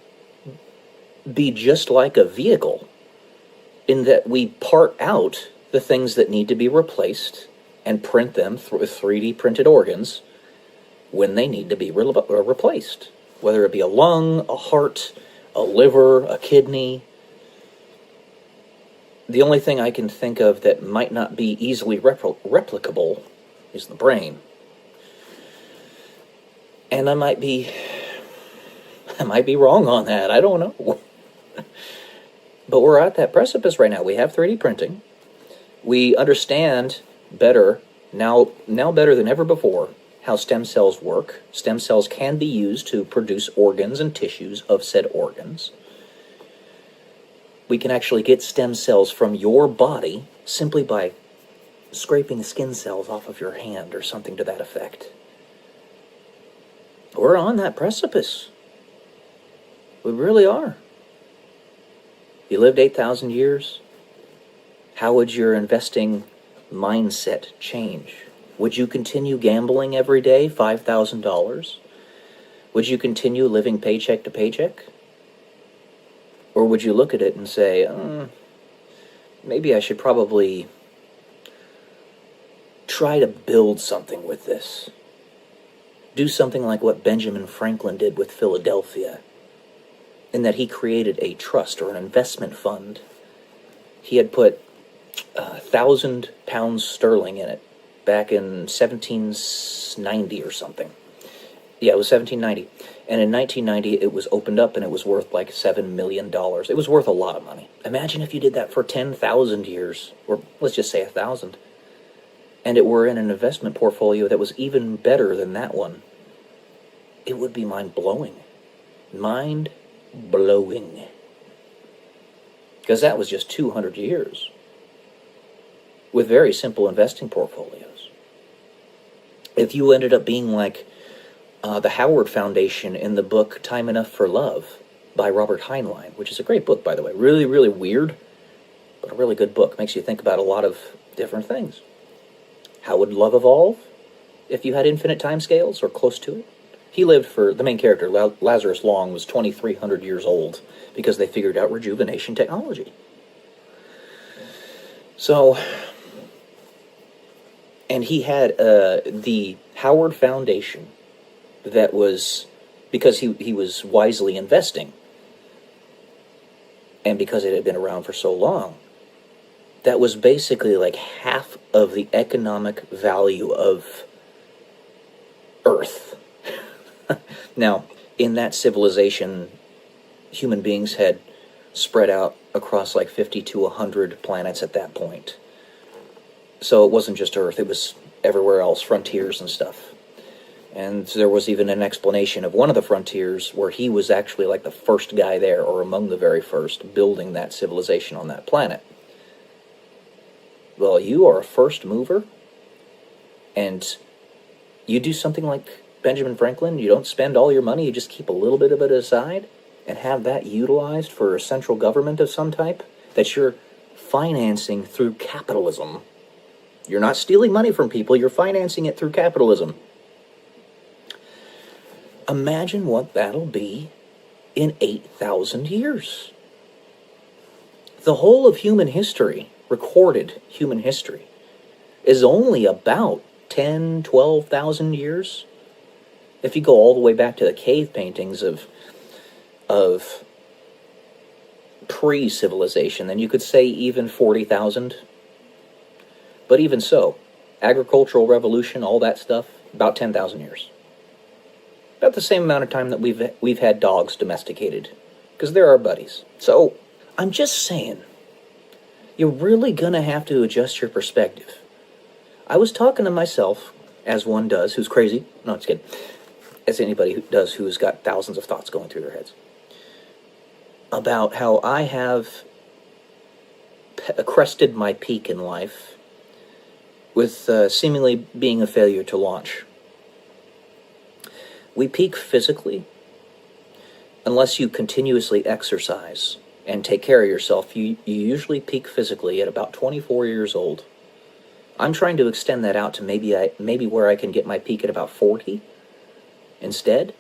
be just like a vehicle in that we part out the things that need to be replaced and print them with 3D printed organs when they need to be replaced. Whether it be a lung, a heart, a liver, a kidney. The only thing I can think of that might not be easily replicable is the brain. And I might be wrong on that. I don't know. But we're at that precipice right now. We have 3D printing. We understand better, now better than ever before, how stem cells work. Stem cells can be used to produce organs and tissues of said organs. We can actually get stem cells from your body simply by scraping skin cells off of your hand or something to that effect. We're on that precipice. We really are. You lived 8,000 years. How would your investing mindset change? Would you continue gambling every day, $5,000? Would you continue living paycheck to paycheck? Or would you look at it and say, maybe I should probably try to build something with this. Do something like what Benjamin Franklin did with Philadelphia, in that he created a trust or an investment fund. He had put 1,000 pounds sterling in it back in 1790 or something. Yeah, it was 1790. And in 1990, it was opened up and it was worth like $7 million. It was worth a lot of money. Imagine if you did that for 10,000 years, or let's just say 1,000, and it were in an investment portfolio that was even better than that one. It would be mind-blowing. Mind-blowing. Because that was just 200 years with very simple investing portfolios. if you ended up being like the Howard Foundation in the book Time Enough for Love by Robert Heinlein, which is a great book, by the way. Really, really weird, but a really good book. Makes you think about a lot of different things. How would love evolve if you had infinite timescales or close to it? He lived for, the main character, Lazarus Long, was 2,300 years old because they figured out rejuvenation technology. So, and he had the Howard Foundation that was, because he was wisely investing, and because it had been around for so long, that was basically like half of the economic value of Earth. Now, in that civilization, human beings had spread out across like 50 to 100 planets at that point. So it wasn't just Earth, it was everywhere else, frontiers and stuff. And there was even an explanation of one of the frontiers where he was actually like the first guy there, or among the very first, building that civilization on that planet. Well, you are a first mover, and you do something like Benjamin Franklin. You don't spend all your money, you just keep a little bit of it aside and have that utilized for a central government of some type that you're financing through capitalism. You're not stealing money from people, you're financing it through capitalism. Imagine what that'll be in 8,000 years. The whole of human history, recorded human history, is only about 10, 12,000 years. If you go all the way back to the cave paintings of pre-civilization, then you could say even 40,000. But even so, agricultural revolution, all that stuff, about 10,000 years. About the same amount of time that we've had dogs domesticated, because they're our buddies. So, I'm just saying, you're really going to have to adjust your perspective. I was talking to myself, as one does, who's crazy. No, just kidding. As anybody who does who's got thousands of thoughts going through their heads. About how I have crested my peak in life with seemingly being a failure to launch. We peak physically unless you continuously exercise and take care of yourself. You usually peak physically at about 24 years old. I'm trying to extend that out to maybe where I can get my peak at about 40 instead,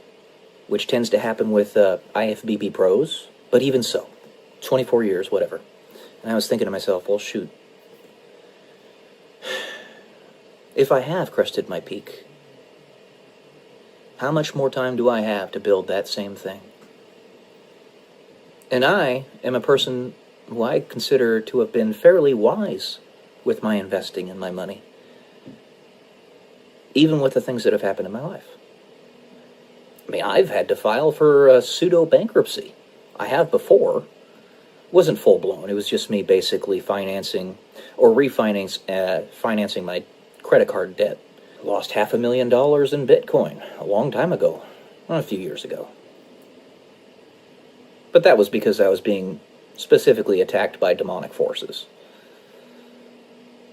which tends to happen with IFBB pros. But even so, 24 years, whatever. And I was thinking to myself, well, shoot. If I have crested my peak, how much more time do I have to build that same thing? And I am a person who I consider to have been fairly wise with my investing and my money, even with the things that have happened in my life. I mean, I've had to file for pseudo-bankruptcy. I have before. It wasn't full-blown. It was just me basically financing or financing my credit card debt. Lost $500,000 in Bitcoin a long time ago, a few years ago. But that was because I was being specifically attacked by demonic forces.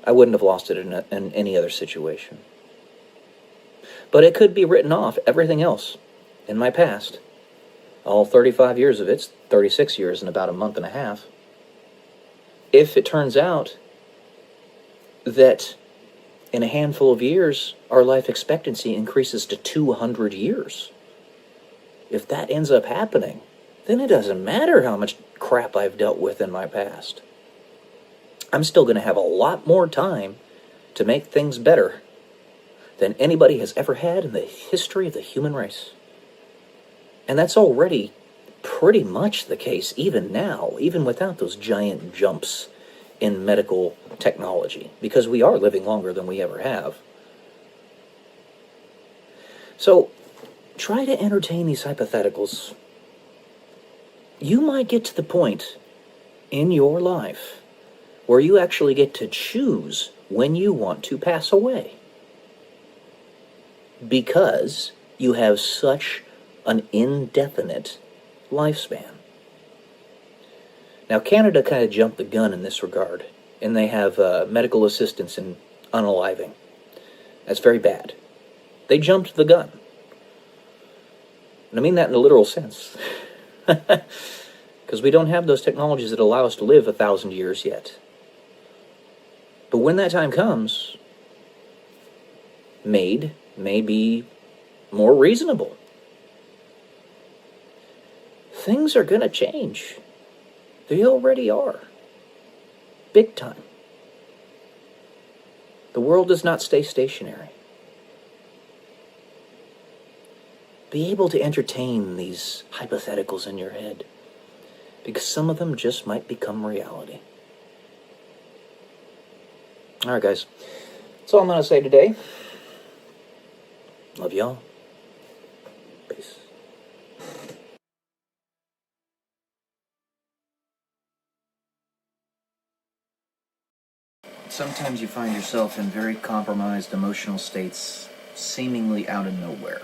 I wouldn't have lost it in any other situation. But it could be written off, everything else, in my past. All 35 years of it's 36 years in about a month and a half. If it turns out that in a handful of years, our life expectancy increases to 200 years. If that ends up happening, then it doesn't matter how much crap I've dealt with in my past. I'm still going to have a lot more time to make things better than anybody has ever had in the history of the human race. And that's already pretty much the case even now, even without those giant jumps in medical technology, because we are living longer than we ever have. So, try to entertain these hypotheticals. You might get to the point in your life where you actually get to choose when you want to pass away, because you have such an indefinite lifespan. Now, Canada kind of jumped the gun in this regard, and they have medical assistance in unaliving. That's very bad. They jumped the gun. And I mean that in a literal sense. Because we don't have those technologies that allow us to live 1,000 years yet. But when that time comes, may be more reasonable. Things are going to change. They already are. Big time. The world does not stay stationary. Be able to entertain these hypotheticals in your head, because some of them just might become reality. Alright, guys. That's all I'm going to say today. Love y'all. Peace. Sometimes you find yourself in very compromised emotional states, seemingly out of nowhere.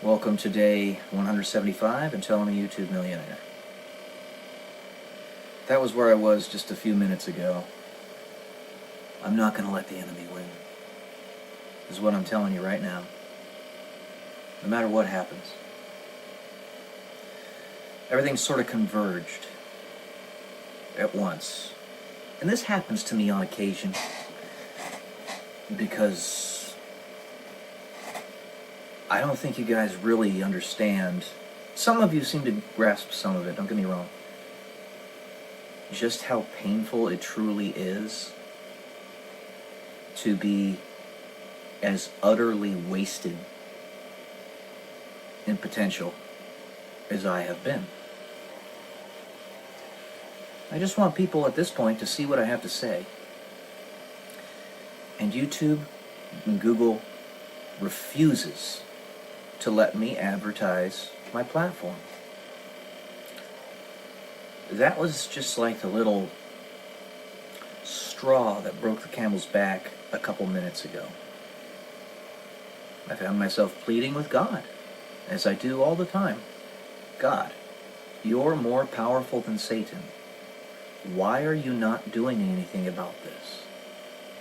Welcome to day 175 and Telling a YouTube Millionaire. That was where I was just a few minutes ago. I'm not going to let the enemy win. This is what I'm telling you right now. No matter what happens. Everything's sort of converged at once. And this happens to me on occasion because I don't think you guys really understand. Some of you seem to grasp some of it, don't get me wrong. Just how painful it truly is to be as utterly wasted in potential as I have been. I just want people at this point to see what I have to say. And YouTube and Google refuses to let me advertise my platform. That was just like the little straw that broke the camel's back a couple minutes ago. I found myself pleading with God, as I do all the time. God, you're more powerful than Satan. Why are you not doing anything about this?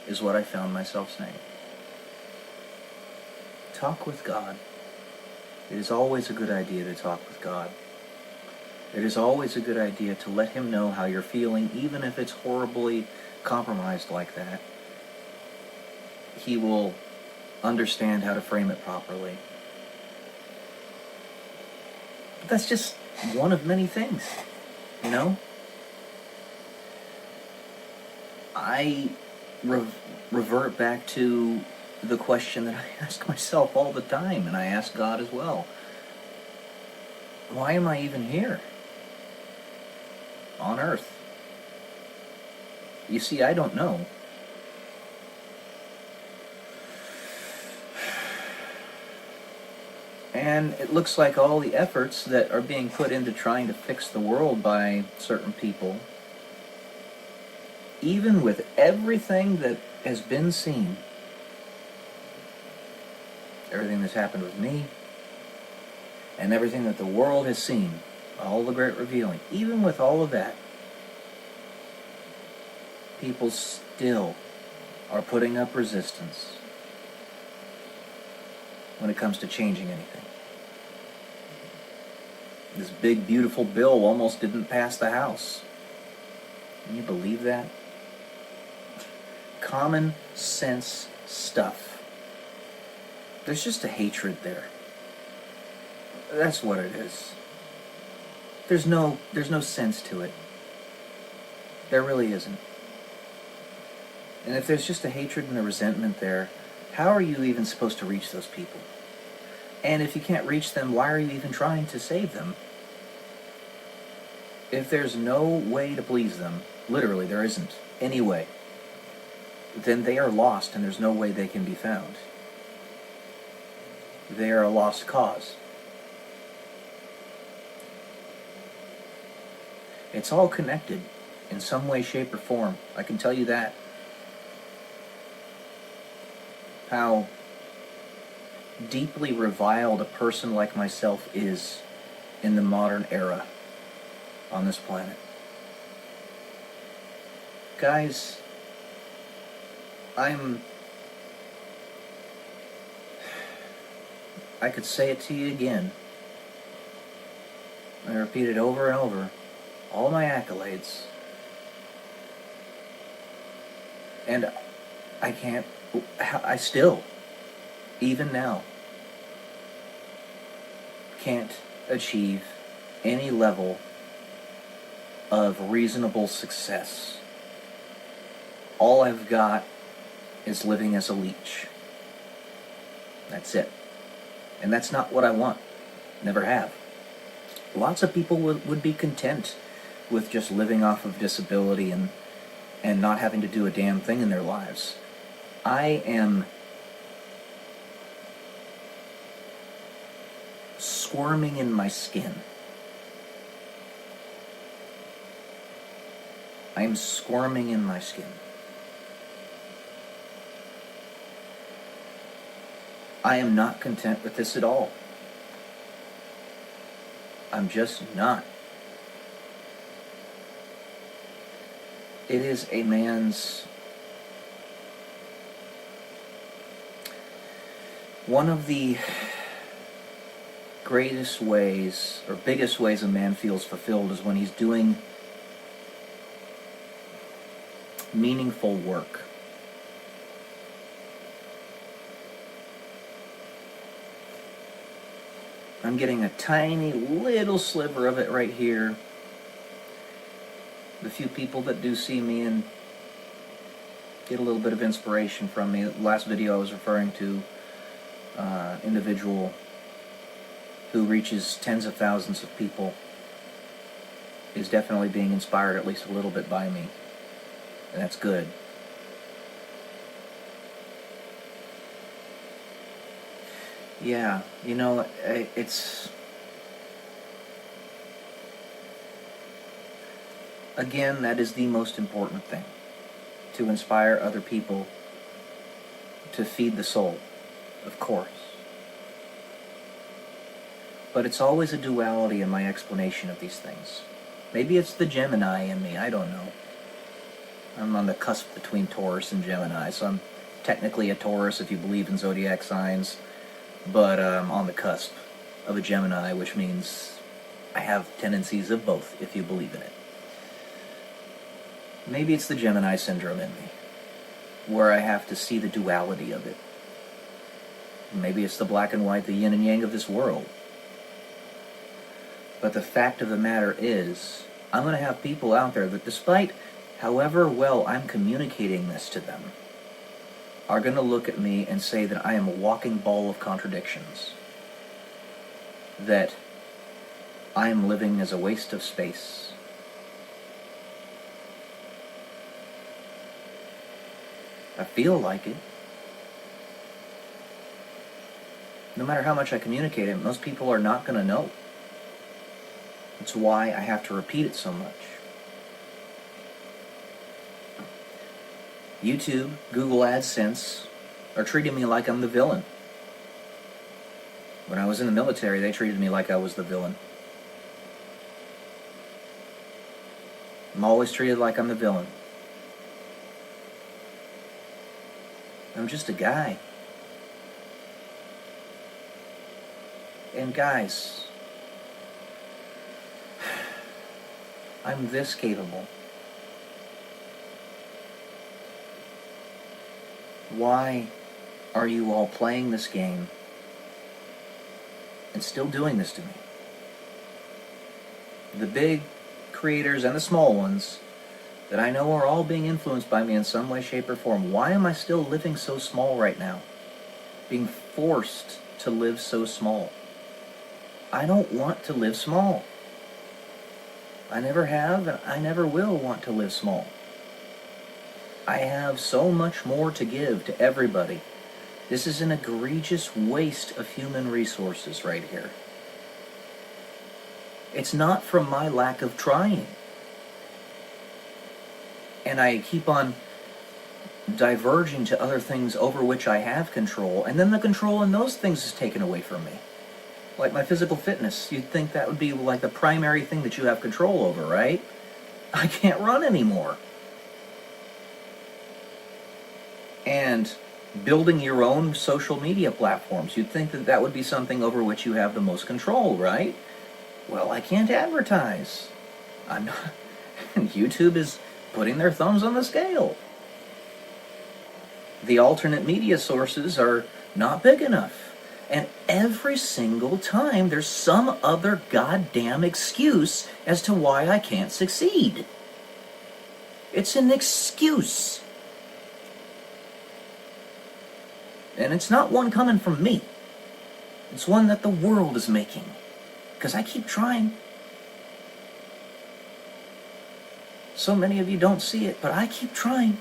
Is what I found myself saying. Talk with God. It is always a good idea to talk with God. It is always a good idea to let Him know how you're feeling, even if it's horribly compromised like that. He will understand how to frame it properly. But that's just one of many things, you know? I revert back to the question that I ask myself all the time, and I ask God as well. Why am I even here on Earth? You see, I don't know. And it looks like all the efforts that are being put into trying to fix the world by certain people, even with everything that has been seen, everything that's happened with me, and everything that the world has seen, all the great revealing, even with all of that, people still are putting up resistance when it comes to changing anything. This big, beautiful bill almost didn't pass the House. Can you believe that? Common sense stuff. There's just a hatred there. That's what it is. There's no sense to it. There really isn't. And if there's just a hatred and a resentment there, how are you even supposed to reach those people? And if you can't reach them, why are you even trying to save them? If there's no way to please them, literally there isn't any way, then they are lost and there's no way they can be found. They are a lost cause. It's all connected in some way, shape, or form. I can tell you that. How deeply reviled a person like myself is in the modern era on this planet. Guys, I'm I could say it to you again. I repeat it over and over. All my accolades. And I can't, I still, even now, can't achieve any level of reasonable success. All I've got is living as a leech. That's it. And that's not what I want. Never have. Lots of people would be content with just living off of disability and not having to do a damn thing in their lives. I am squirming in my skin. I am squirming in my skin. I am not content with this at all. I'm just not. It is a man's... One of the greatest ways, or biggest ways a man feels fulfilled is when he's doing meaningful work. I'm getting a tiny little sliver of it right here. The few people that do see me and get a little bit of inspiration from me. The last video I was referring to, individual who reaches tens of thousands of people is definitely being inspired at least a little bit by me. And that's good. Yeah, you know, it's... Again, that is the most important thing. To inspire other people to feed the soul, of course. But it's always a duality in my explanation of these things. Maybe it's the Gemini in me, I don't know. I'm on the cusp between Taurus and Gemini, so I'm technically a Taurus if you believe in zodiac signs, but I'm on the cusp of a Gemini, which means I have tendencies of both, if you believe in it. Maybe it's the Gemini syndrome in me, where I have to see the duality of it. Maybe it's the black and white, the yin and yang of this world. But the fact of the matter is, I'm going to have people out there that, despite however well I'm communicating this to them, are going to look at me and say that I am a walking ball of contradictions. That I am living as a waste of space. I feel like it. No matter how much I communicate it, most people are not going to know. That's why I have to repeat it so much. YouTube, Google AdSense are treating me like I'm the villain. When I was in the military, they treated me like I was the villain. I'm always treated like I'm the villain. I'm just a guy. And guys, I'm this capable. Why are you all playing this game and still doing this to me? The big creators and the small ones that I know are all being influenced by me in some way, shape, or form. Why am I still living so small right now? Being forced to live so small. I don't want to live small. I never have, and I never will want to live small. I have so much more to give to everybody. This is an egregious waste of human resources right here. It's not from my lack of trying. And I keep on diverging to other things over which I have control, and then the control in those things is taken away from me. Like my physical fitness, you'd think that would be like the primary thing that you have control over, right? I can't run anymore. And building your own social media platforms. You'd think that that would be something over which you have the most control, right? Well, I can't advertise. I'm not. YouTube is putting their thumbs on the scale. The alternate media sources are not big enough. And every single time there's some other goddamn excuse as to why I can't succeed. It's an excuse. And it's not one coming from me. It's one that the world is making. Because I keep trying. So many of you don't see it, but I keep trying.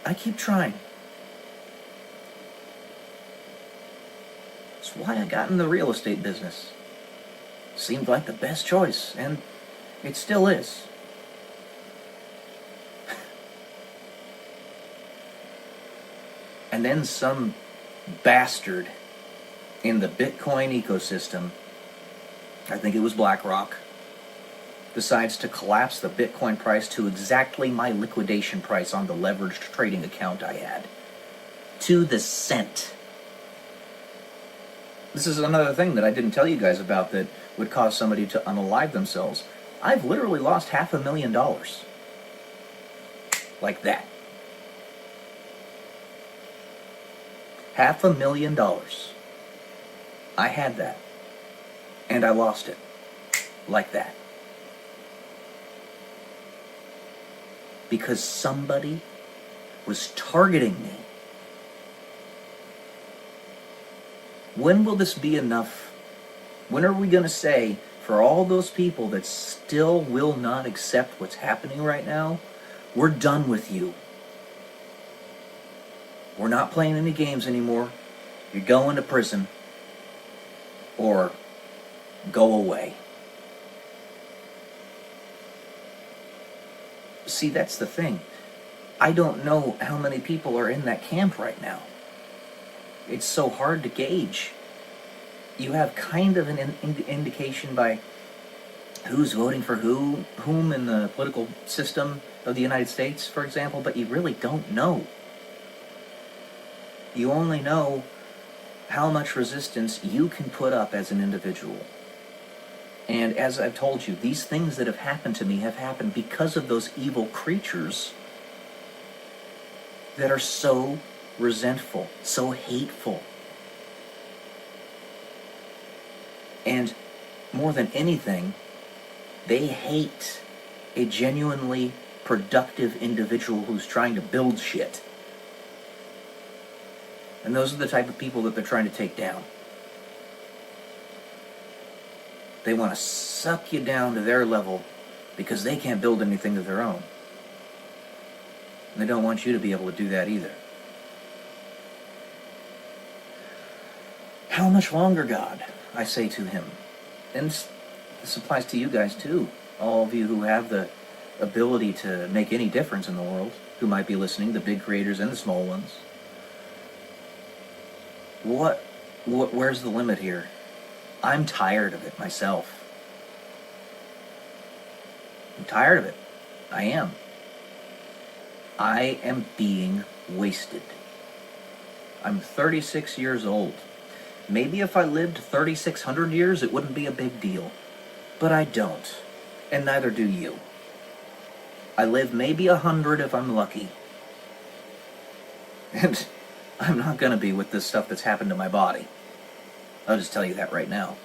I keep trying. That's why I got in the real estate business. Seemed like the best choice, and it still is. And then some bastard in the Bitcoin ecosystem, I think it was BlackRock, decides to collapse the Bitcoin price to exactly my liquidation price on the leveraged trading account I had. To the cent. This is another thing that I didn't tell you guys about that would cause somebody to unalive themselves. I've literally lost $500,000. Like that. $500,000. I had that. And I lost it. Like that. Because somebody was targeting me. When will this be enough? When are we going to say, for all those people that still will not accept what's happening right now, we're done with you. We're not playing any games anymore. You're going to prison. Or go away. See, that's the thing. I don't know how many people are in that camp right now. It's so hard to gauge. You have kind of an indication by who's voting for whom in the political system of the United States, for example, but you really don't know. You only know how much resistance you can put up as an individual. And as I've told you, these things that have happened to me have happened because of those evil creatures that are so resentful, so hateful. And more than anything, they hate a genuinely productive individual who's trying to build shit. And those are the type of people that they're trying to take down. They want to suck you down to their level because they can't build anything of their own. And they don't want you to be able to do that either. How much longer, God? I say to him. And this applies to you guys too. All of you who have the ability to make any difference in the world, who might be listening, the big creators and the small ones. Where's the limit here? I'm tired of it myself. I'm tired of it. I am. I am being wasted. I'm 36 years old. Maybe if I lived 3,600 years, it wouldn't be a big deal. But I don't. And neither do you. I live maybe 100 if I'm lucky. And I'm not going to be with this stuff that's happened to my body. I'll just tell you that right now.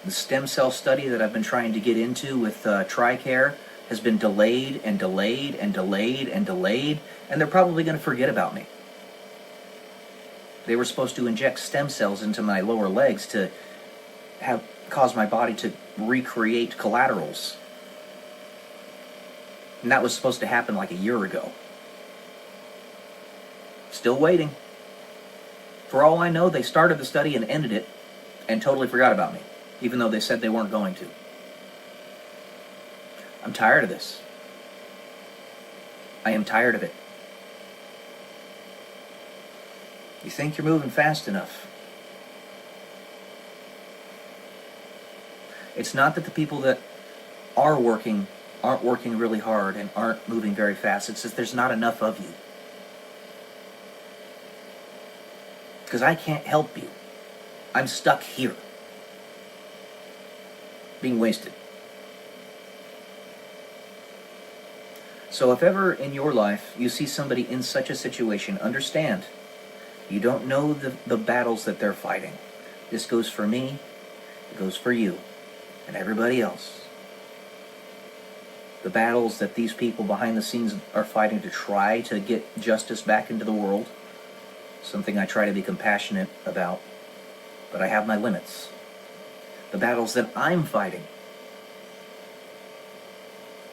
The stem cell study that I've been trying to get into with TRICARE has been delayed and delayed and delayed and delayed, and they're probably going to forget about me. They were supposed to inject stem cells into my lower legs to cause my body to recreate collaterals. And that was supposed to happen like a year ago. Still waiting. For all I know, they started the study and ended it and totally forgot about me, even though they said they weren't going to. I'm tired of this. I am tired of it. You think you're moving fast enough. It's not that the people that are working aren't working really hard and aren't moving very fast. It's that there's not enough of you. Because I can't help you. I'm stuck here, being wasted. So if ever in your life you see somebody in such a situation, understand, you don't know the battles that they're fighting. This goes for me, it goes for you, and everybody else. The battles that these people behind the scenes are fighting to try to get justice back into the world, something I try to be compassionate about, but I have my limits. The battles that I'm fighting,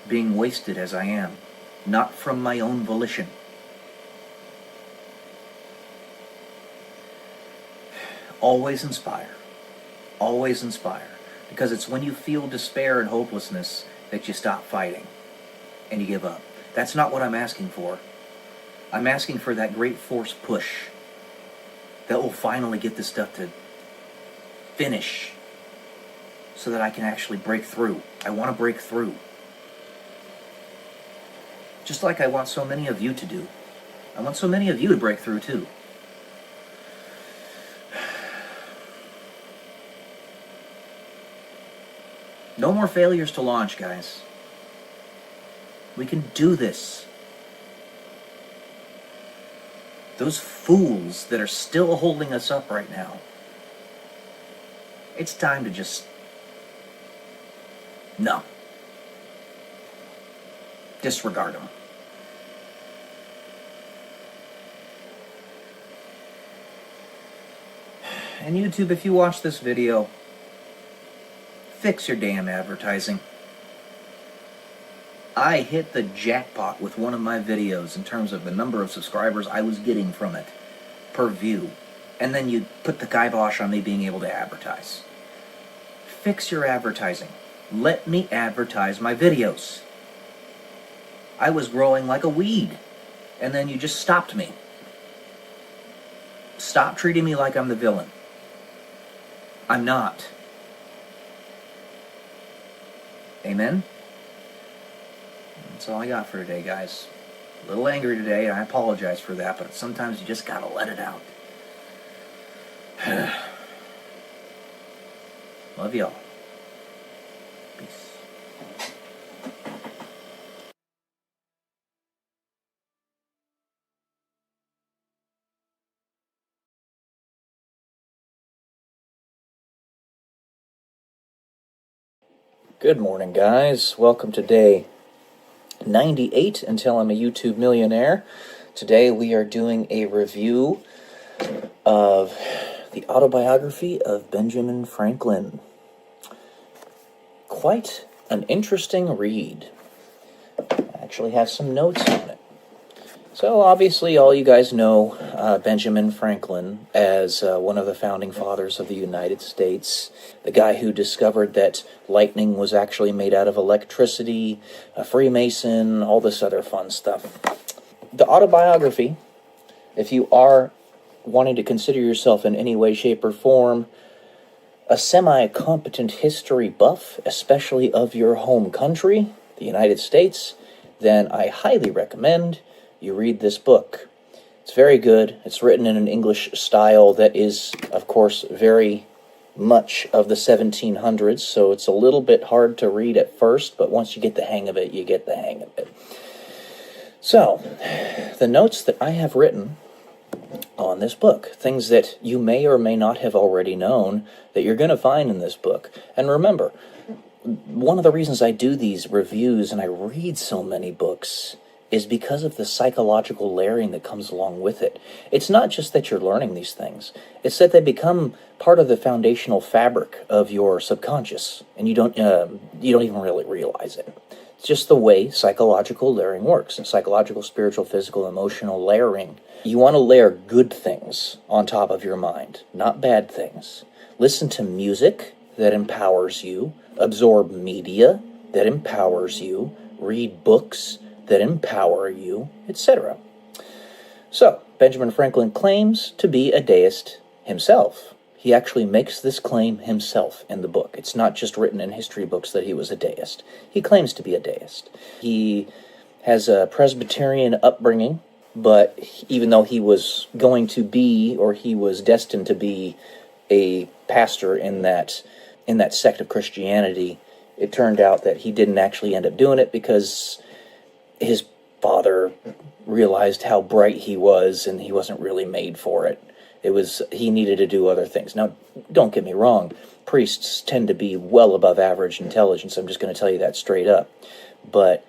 being wasted as I am, not from my own volition. Always inspire. Always inspire. Because it's when you feel despair and hopelessness that you stop fighting and you give up. That's not what I'm asking for. I'm asking for that great force push that will finally get this stuff to finish so that I can actually break through. I want to break through. Just like I want so many of you to do. I want so many of you to break through too. No more failures to launch, guys. We can do this. Those fools that are still holding us up right now, it's time to just... no. Disregard them. And YouTube, if you watch this video, fix your damn advertising. I hit the jackpot with one of my videos in terms of the number of subscribers I was getting from it per view. And then you put the kibosh on me being able to advertise. Fix your advertising. Let me advertise my videos. I was growing like a weed, and then you just stopped me. Stop treating me like I'm the villain. I'm not. Amen? That's all I got for today, guys. A little angry today, and I apologize for that, but sometimes you just gotta let it out. Love y'all. Peace. Good morning, guys. Welcome to day 98 until I'm a YouTube millionaire. Today we are doing a review of the autobiography of Benjamin Franklin. Quite an interesting read. I actually have some notes on it. So obviously all you guys know Benjamin Franklin as one of the founding fathers of the United States, the guy who discovered that lightning was actually made out of electricity, a Freemason, all this other fun stuff. The autobiography, if you are wanting to consider yourself in any way, shape, or form a semi-competent history buff, especially of your home country, the United States, then I highly recommend you read this book. It's very good. It's written in an English style that is, of course, very much of the 1700s, so it's a little bit hard to read at first, but once you get the hang of it, you get the hang of it. So, the notes that I have written on this book, things that you may or may not have already known that you're going to find in this book. And remember, one of the reasons I do these reviews and I read so many books is because of the psychological layering that comes along with it. It's not just that you're learning these things, it's that they become part of the foundational fabric of your subconscious, and you don't even really realize it. It's just the way psychological layering works. Psychological, spiritual, physical, emotional layering. You want to layer good things on top of your mind, not bad things. Listen to music that empowers you, absorb media that empowers you, read books that empower you, etc. So, Benjamin Franklin claims to be a deist himself. He actually makes this claim himself in the book. It's not just written in history books that he was a deist. He claims to be a deist. He has a Presbyterian upbringing, but even though he was going to be, or he was destined to be, a pastor in that sect of Christianity, it turned out that he didn't actually end up doing it because his father realized how bright he was and he wasn't really made for it. He needed to do other things. Now, don't get me wrong, priests tend to be well above average intelligence. I'm just going to tell you that straight up. But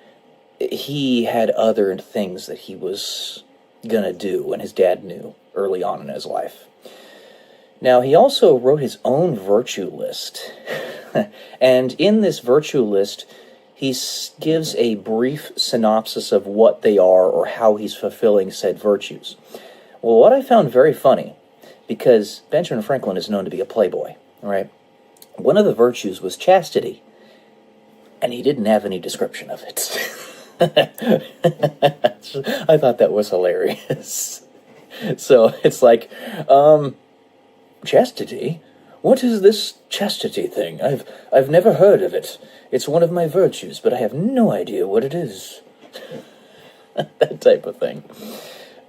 he had other things that he was going to do, and his dad knew early on in his life. Now, he also wrote his own virtue list. And in this virtue list, he gives a brief synopsis of what they are or how he's fulfilling said virtues. Well, what I found very funny, because Benjamin Franklin is known to be a playboy, right? One of the virtues was chastity, and he didn't have any description of it. I thought that was hilarious. So it's like, chastity? What is this chastity thing? I've never heard of it. It's one of my virtues, but I have no idea what it is. That type of thing.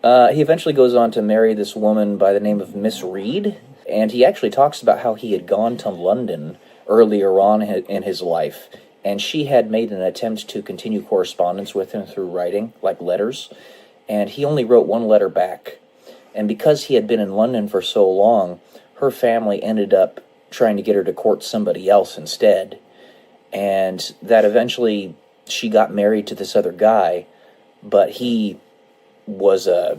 He eventually goes on to marry this woman by the name of Miss Reed, and he actually talks about how he had gone to London earlier on in his life, and she had made an attempt to continue correspondence with him through writing, like letters, and he only wrote one letter back. And because he had been in London for so long, her family ended up trying to get her to court somebody else instead, and that eventually she got married to this other guy, but he was a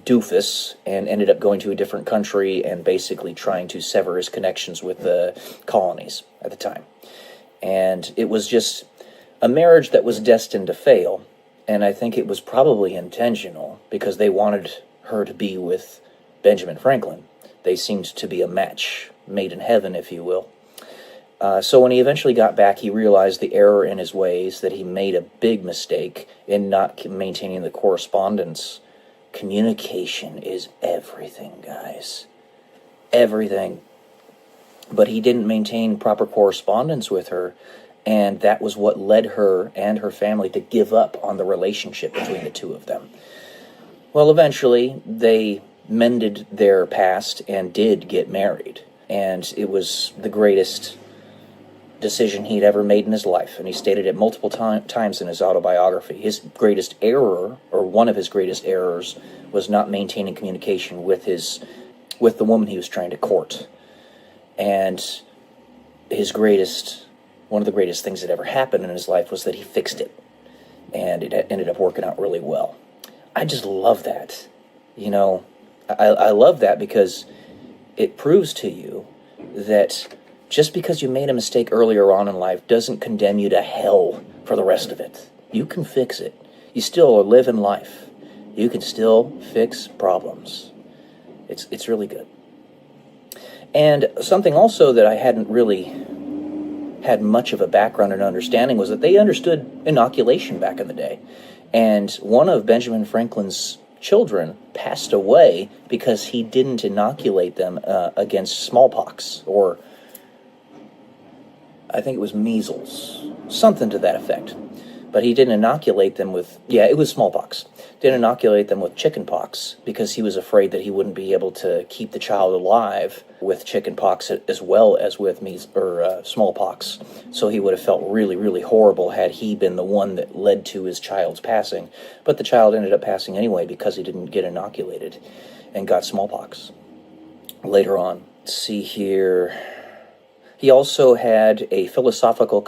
doofus and ended up going to a different country and basically trying to sever his connections with the colonies at the time. And it was just a marriage that was destined to fail, and I think it was probably intentional because they wanted her to be with Benjamin Franklin. They seemed to be a match made in heaven, if you will. So when he eventually got back, he realized the error in his ways, that he made a big mistake in not maintaining the correspondence. Communication is everything, guys. Everything. But he didn't maintain proper correspondence with her, and that was what led her and her family to give up on the relationship between the two of them. Well, eventually, they mended their past and did get married, and it was the greatest decision he'd ever made in his life, and he stated it multiple times in his autobiography. His greatest error, or one of his greatest errors, was not maintaining communication with the woman he was trying to court. And one of the greatest things that ever happened in his life was that he fixed it, and it ended up working out really well. I just love that. You know, I love that because it proves to you that just because you made a mistake earlier on in life doesn't condemn you to hell for the rest of it. You can fix it. You still are living life. You can still fix problems. It's really good. And something also that I hadn't really had much of a background and understanding was that they understood inoculation back in the day. And one of Benjamin Franklin's children passed away because he didn't inoculate them against smallpox, or I think it was measles, something to that effect. But he didn't inoculate them with, it was smallpox. Didn't inoculate them with chickenpox because he was afraid that he wouldn't be able to keep the child alive with chickenpox as well as with smallpox. So he would have felt really, really horrible had he been the one that led to his child's passing. But the child ended up passing anyway because he didn't get inoculated and got smallpox later on. Let's see here. He also had a philosophical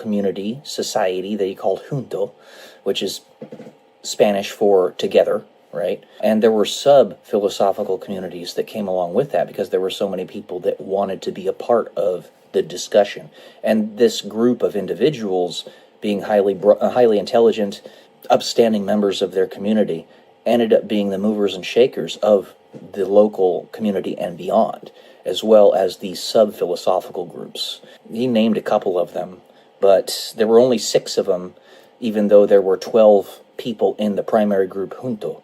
society that he called junto, which is Spanish for together, right? And there were sub-philosophical communities that came along with that because there were so many people that wanted to be a part of the discussion. And this group of individuals, being highly intelligent, upstanding members of their community, ended up being the movers and shakers of the local community and beyond, as well as these sub-philosophical groups. He named a couple of them, but there were only 6 of them, even though there were 12 people in the primary group junto.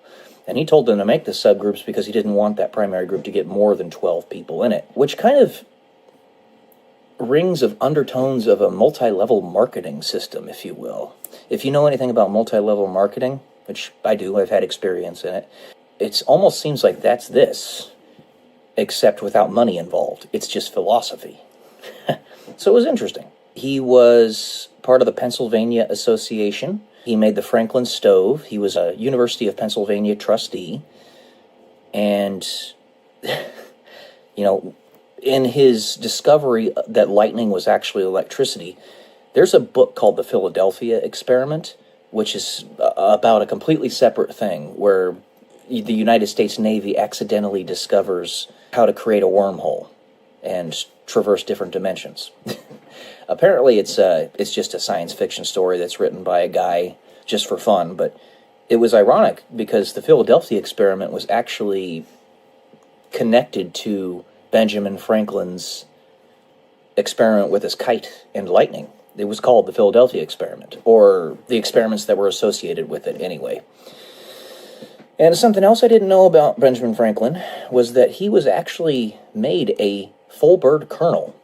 And he told them to make the subgroups because he didn't want that primary group to get more than 12 people in it, which kind of rings of undertones of a multi-level marketing system, if you will. If you know anything about multi-level marketing, which I do, I've had experience in it, it almost seems like that's this, except without money involved. It's just philosophy. So it was interesting. He was part of the Pennsylvania Association. He made the Franklin stove. He was a University of Pennsylvania trustee. And, in his discovery that lightning was actually electricity, there's a book called The Philadelphia Experiment, which is about a completely separate thing, where the United States Navy accidentally discovers how to create a wormhole and traverse different dimensions. Apparently it's just a science fiction story that's written by a guy just for fun, but it was ironic because the Philadelphia Experiment was actually connected to Benjamin Franklin's experiment with his kite and lightning. It was called the Philadelphia Experiment, or the experiments that were associated with it anyway. And something else I didn't know about Benjamin Franklin was that he was actually made a full bird colonel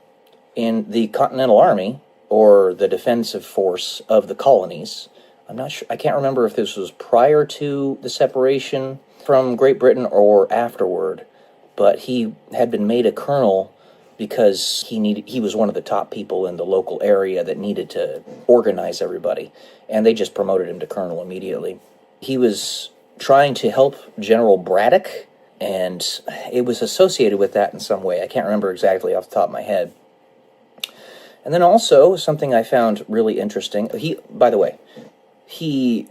in the Continental Army, or the defensive force of the colonies. I'm not sure, I can't remember if this was prior to the separation from Great Britain or afterward, but he had been made a colonel because he was one of the top people in the local area that needed to organize everybody, and they just promoted him to colonel immediately. He was trying to help General Braddock, and it was associated with that in some way. I can't remember exactly off the top of my head. And then also, something I found really interesting, by the way, he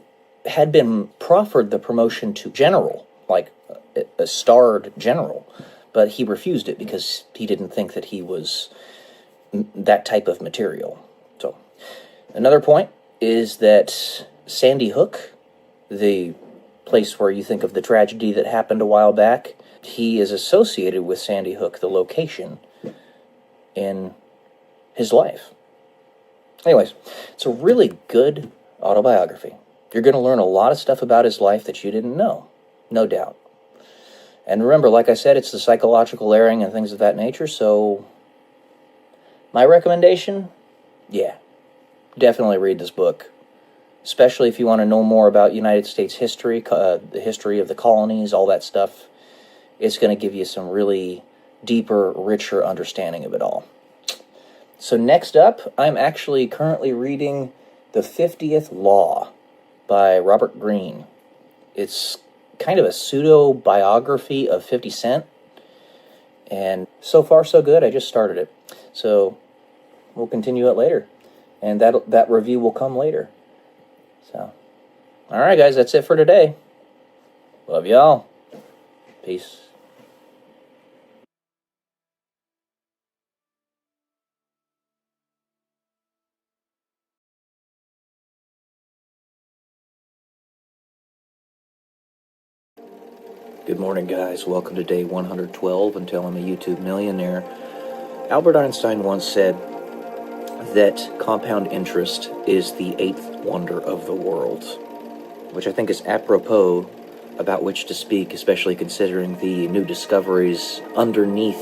had been proffered the promotion to general, like a starred general, but he refused it because he didn't think that he was that type of material. So, another point is that Sandy Hook, the place where you think of the tragedy that happened a while back, he is associated with Sandy Hook, the location, in his life. Anyways, it's a really good autobiography. You're going to learn a lot of stuff about his life that you didn't know, no doubt. And remember, like I said, it's the psychological layering and things of that nature, so my recommendation, yeah, definitely read this book, especially if you want to know more about United States history, the history of the colonies, all that stuff. It's going to give you some really deeper, richer understanding of it all. So next up, I'm actually currently reading The 50th Law by Robert Greene. It's kind of a pseudo-biography of 50 Cent, and so far so good. I just started it, so we'll continue it later, and that review will come later. So, alright guys, that's it for today. Love y'all. Peace. Good morning, guys. Welcome to day 112 until I'm a YouTube millionaire. Albert Einstein once said that compound interest is the eighth wonder of the world, which I think is apropos about which to speak, especially considering the new discoveries underneath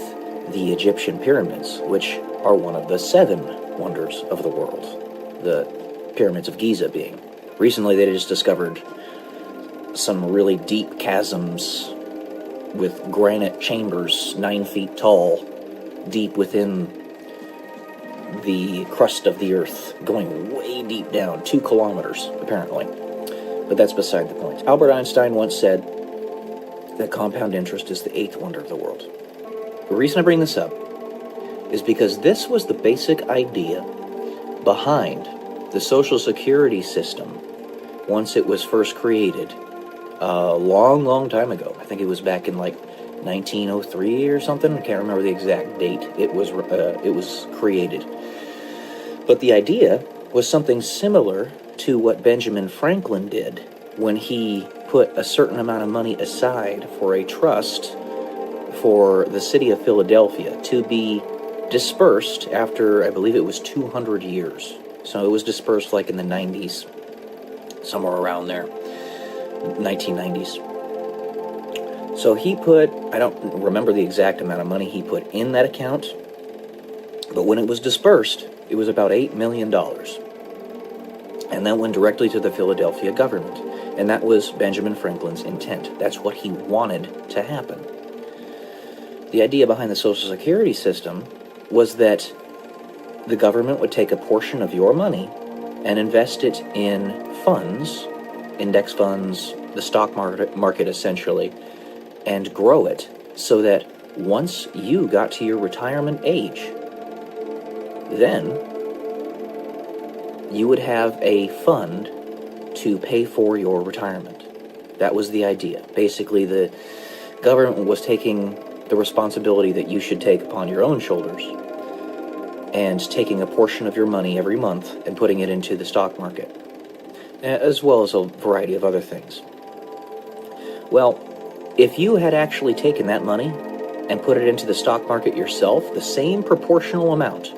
the Egyptian pyramids, which are one of the 7 wonders of the world, the pyramids of Giza being. Recently, they just discovered some really deep chasms with granite chambers 9 feet tall, deep within the crust of the earth, going way deep down, 2 kilometers, apparently. But that's beside the point. Albert Einstein once said that compound interest is the 8th wonder of the world. The reason I bring this up is because this was the basic idea behind the Social Security system once it was first created a long time ago. I think it was back in like 1903 or something. I can't remember the exact date it was created. But the idea was something similar to what Benjamin Franklin did when he put a certain amount of money aside for a trust for the city of Philadelphia to be dispersed after, I believe it was 200 years. So it was dispersed like in the 90s, somewhere around there. 1990s. So he put, I don't remember the exact amount of money he put in that account, but when it was dispersed, it was about $8 million. And that went directly to the Philadelphia government. And that was Benjamin Franklin's intent. That's what he wanted to happen. The idea behind the Social Security system was that the government would take a portion of your money and invest it in funds, index funds, the stock market essentially, and grow it so that once you got to your retirement age, then you would have a fund to pay for your retirement. That was the idea. Basically, the government was taking the responsibility that you should take upon your own shoulders and taking a portion of your money every month and putting it into the stock market, as well as a variety of other things. Well, if you had actually taken that money and put it into the stock market yourself, the same proportional amount,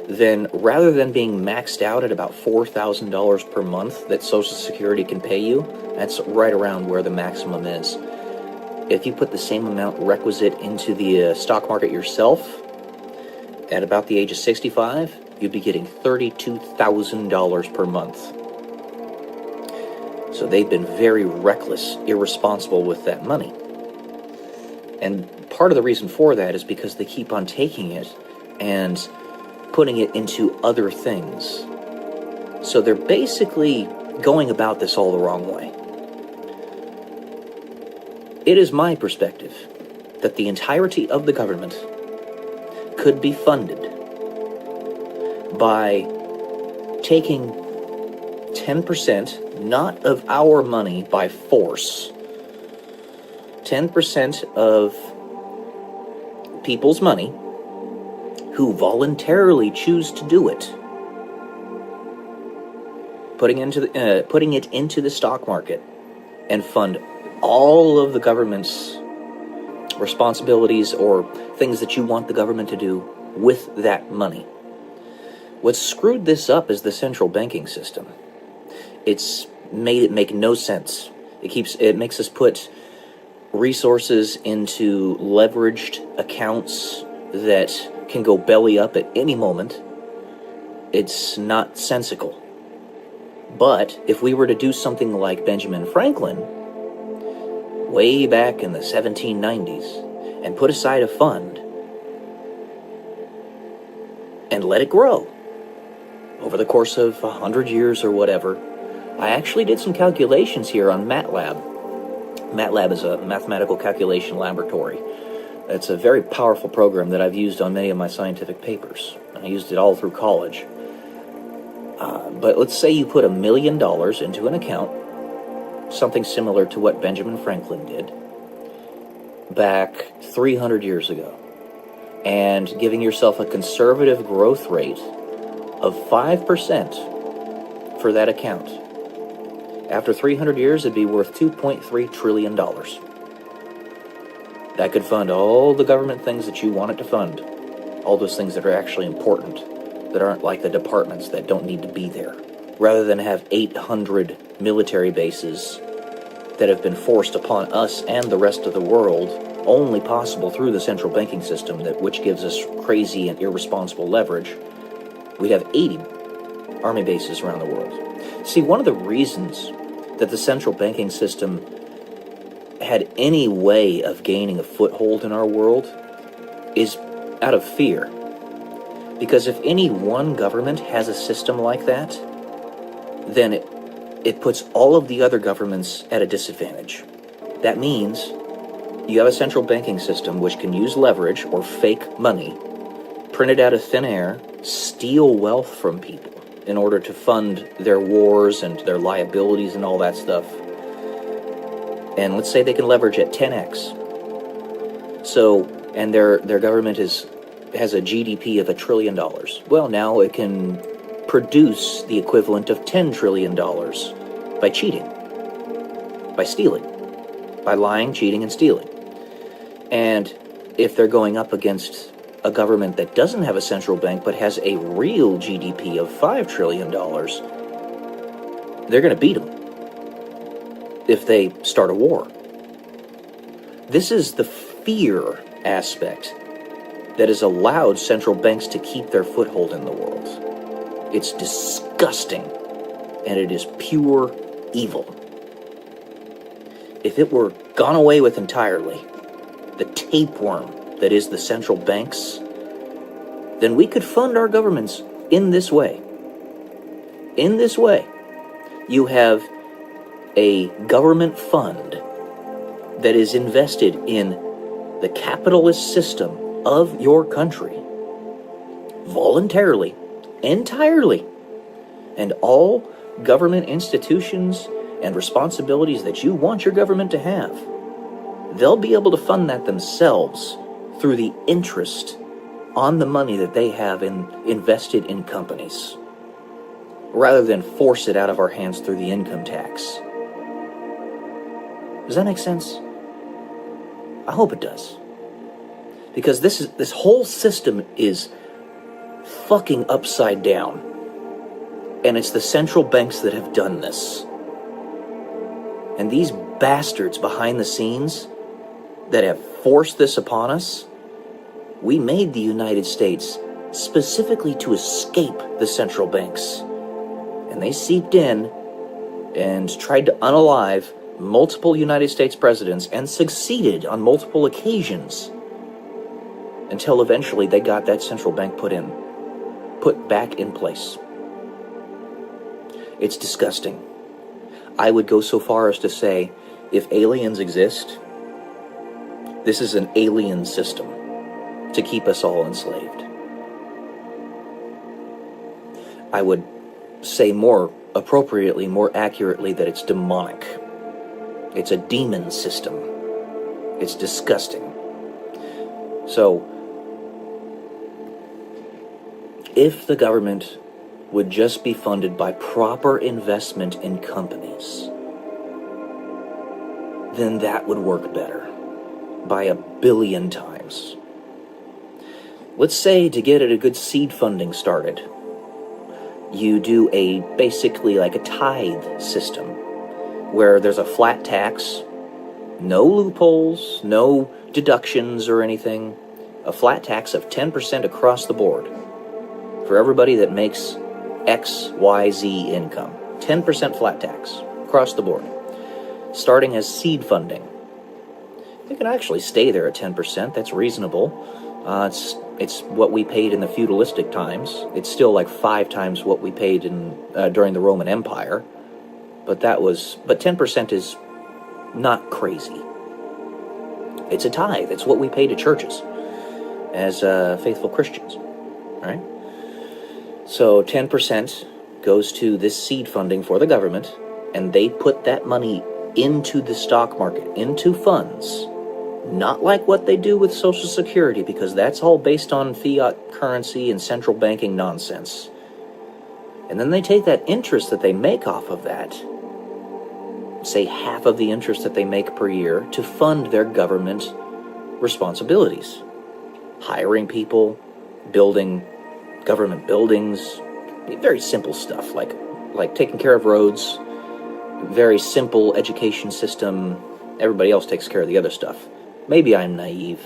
then rather than being maxed out at about $4,000 per month that Social Security can pay you, that's right around where the maximum is. If you put the same amount requisite into the stock market yourself, at about the age of 65, you'd be getting $32,000 per month. So they've been very reckless, irresponsible with that money. And part of the reason for that is because they keep on taking it and putting it into other things. So they're basically going about this all the wrong way. It is my perspective that the entirety of the government could be funded by taking 10%, not of our money by force, 10% of people's money who voluntarily choose to do it, putting it into the stock market and fund all of the government's responsibilities or things that you want the government to do with that money. What's screwed this up is the central banking system. It's made it make no sense. It makes us put resources into leveraged accounts that can go belly up at any moment. It's not sensical. But if we were to do something like Benjamin Franklin, way back in the 1790s, and put aside a fund and let it grow over the course of 100 years or whatever. I actually did some calculations here on MATLAB. MATLAB is a mathematical calculation laboratory. It's a very powerful program that I've used on many of my scientific papers. I used it all through college. But let's say you put $1 million into an account, something similar to what Benjamin Franklin did back 300 years ago, and giving yourself a conservative growth rate of 5% for that account. After 300 years, it'd be worth $2.3 trillion. That could fund all the government things that you want it to fund, all those things that are actually important, that aren't like the departments that don't need to be there, rather than have 800 military bases that have been forced upon us and the rest of the world, only possible through the central banking system, which gives us crazy and irresponsible leverage. We'd have 80 army bases around the world. See, one of the reasons that the central banking system had any way of gaining a foothold in our world is out of fear. Because if any one government has a system like that, then it puts all of the other governments at a disadvantage. That means you have a central banking system which can use leverage or fake money, print it out of thin air, steal wealth from people in order to fund their wars and their liabilities and all that stuff. And let's say they can leverage at 10x. So, and their government has a GDP of $1 trillion. Well, now it can produce the equivalent of $10 trillion by cheating, by stealing, by lying, cheating, and stealing. And if they're going up against a government that doesn't have a central bank but has a real GDP of $5 trillion, they're going to beat them if they start a war. This is the fear aspect that has allowed central banks to keep their foothold in the world. It's disgusting, and it is pure evil. If it were gone away with entirely, the tapeworm that is the central banks, then we could fund our governments in this way. In this way, you have a government fund that is invested in the capitalist system of your country, voluntarily, entirely, and all government institutions and responsibilities that you want your government to have, they'll be able to fund that themselves through the interest on the money that they have invested in companies, rather than force it out of our hands through the income tax. Does that make sense? I hope it does. Because this whole system is fucking upside down. And it's the central banks that have done this. And these bastards behind the scenes that have forced this upon us, we made the United States specifically to escape the central banks. And they seeped in and tried to unalive multiple United States presidents and succeeded on multiple occasions until eventually they got that central bank put back in place. It's disgusting. I would go so far as to say, if aliens exist, this is an alien system to keep us all enslaved. I would say more appropriately, more accurately, that it's demonic. It's a demon system. It's disgusting. So, if the government would just be funded by proper investment in companies, then that would work better by 1,000,000,000 times. Let's say, to get a good seed funding started, you do basically like a tithe system where there's a flat tax, no loopholes, no deductions or anything, a flat tax of 10% across the board for everybody that makes X, Y, Z income. 10% flat tax across the board, starting as seed funding. It can actually stay there at 10%. That's reasonable. It's what we paid in the feudalistic times. It's still like 5 times what we paid during the Roman Empire. But 10% is not crazy. It's a tithe. It's what we pay to churches as faithful Christians, right? So 10% goes to this seed funding for the government, and they put that money into the stock market, into funds. Not like what they do with Social Security, because that's all based on fiat currency and central banking nonsense. And then they take that interest that they make off of that, say half of the interest that they make per year, to fund their government responsibilities. Hiring people, building government buildings, very simple stuff, like taking care of roads, very simple education system. Everybody else takes care of the other stuff. Maybe I'm naive,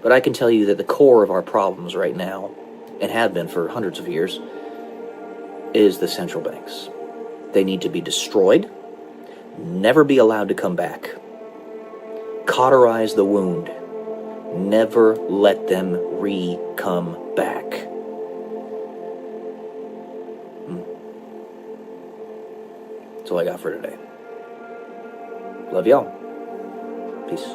but I can tell you that the core of our problems right now, and have been for hundreds of years, is the central banks. They need to be destroyed, never be allowed to come back. Cauterize the wound. Never let them come back. That's all I got for today. Love y'all. Peace.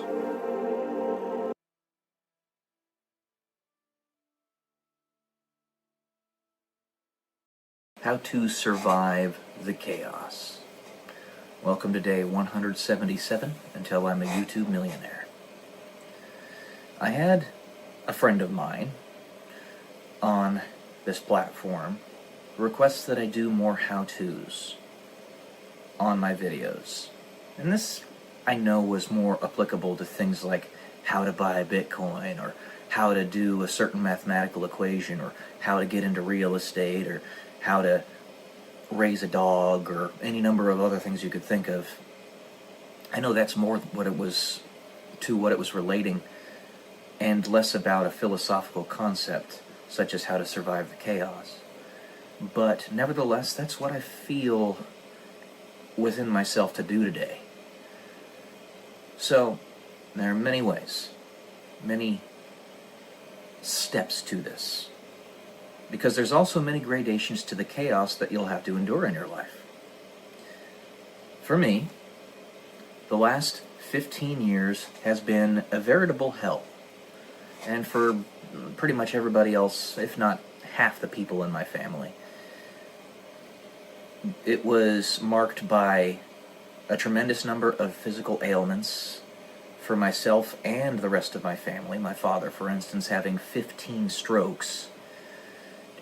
How to survive the chaos. Welcome to day 177 until I'm a YouTube millionaire. I had a friend of mine on this platform request that I do more how-tos on my videos. And this, I know, was more applicable to things like how to buy Bitcoin, or how to do a certain mathematical equation, or how to get into real estate, or how to raise a dog, or any number of other things you could think of. I know that's more what it was to what it was relating, and less about a philosophical concept, such as how to survive the chaos. But nevertheless, that's what I feel within myself to do today. So, there are many ways, many steps to this. Because there's also many gradations to the chaos that you'll have to endure in your life. For me, the last 15 years has been a veritable hell. And for pretty much everybody else, if not half the people in my family. It was marked by a tremendous number of physical ailments for myself and the rest of my family. My father, for instance, having 15 strokes,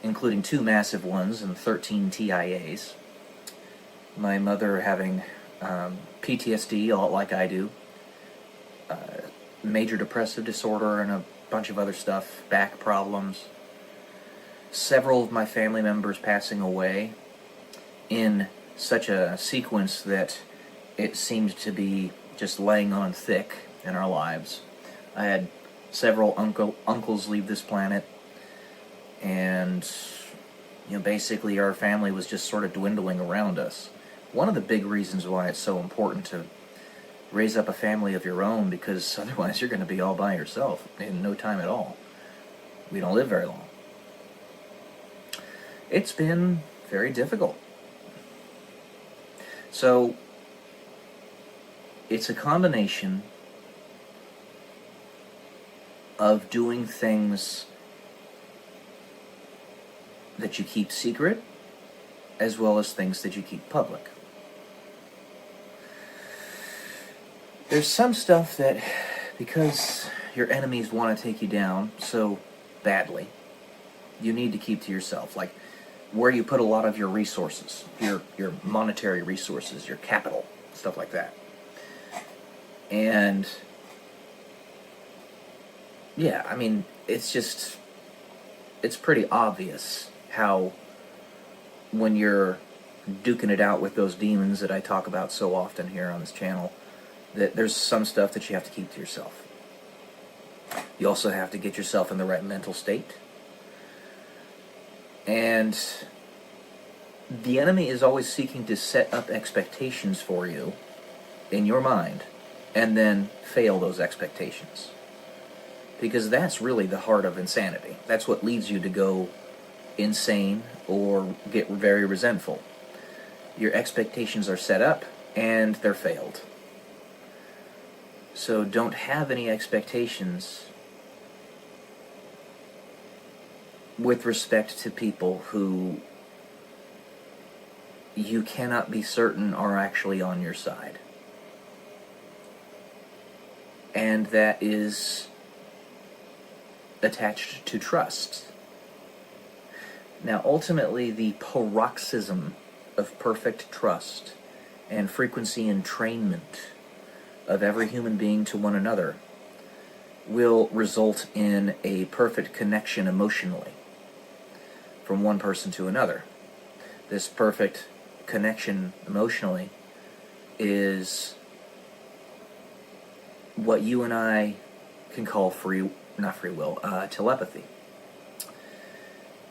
including 2 massive ones and 13 TIAs. My mother having PTSD, all like I do, major depressive disorder and a bunch of other stuff, back problems. Several of my family members passing away in such a sequence that it seemed to be just laying on thick in our lives. I had several uncles leave this planet, and basically our family was just sort of dwindling around us. One of the big reasons why it's so important to raise up a family of your own, because otherwise you're going to be all by yourself in no time at all. We don't live very long. It's been very difficult. So, it's a combination of doing things that you keep secret, as well as things that you keep public. There's some stuff that, because your enemies want to take you down so badly, you need to keep to yourself. Like where you put a lot of your resources, your monetary resources, your capital, stuff like that. And yeah, I mean, it's pretty obvious how when you're duking it out with those demons that I talk about so often here on this channel, that there's some stuff that you have to keep to yourself. You also have to get yourself in the right mental state. And the enemy is always seeking to set up expectations for you in your mind and then fail those expectations. Because that's really the heart of insanity. That's what leads you to go insane or get very resentful. Your expectations are set up and they're failed. So don't have any expectations with respect to people who you cannot be certain are actually on your side. And that is attached to trust. Now, ultimately, the paroxysm of perfect trust and frequency entrainment of every human being to one another will result in a perfect connection emotionally from one person to another. This perfect connection emotionally is what you and I can call telepathy.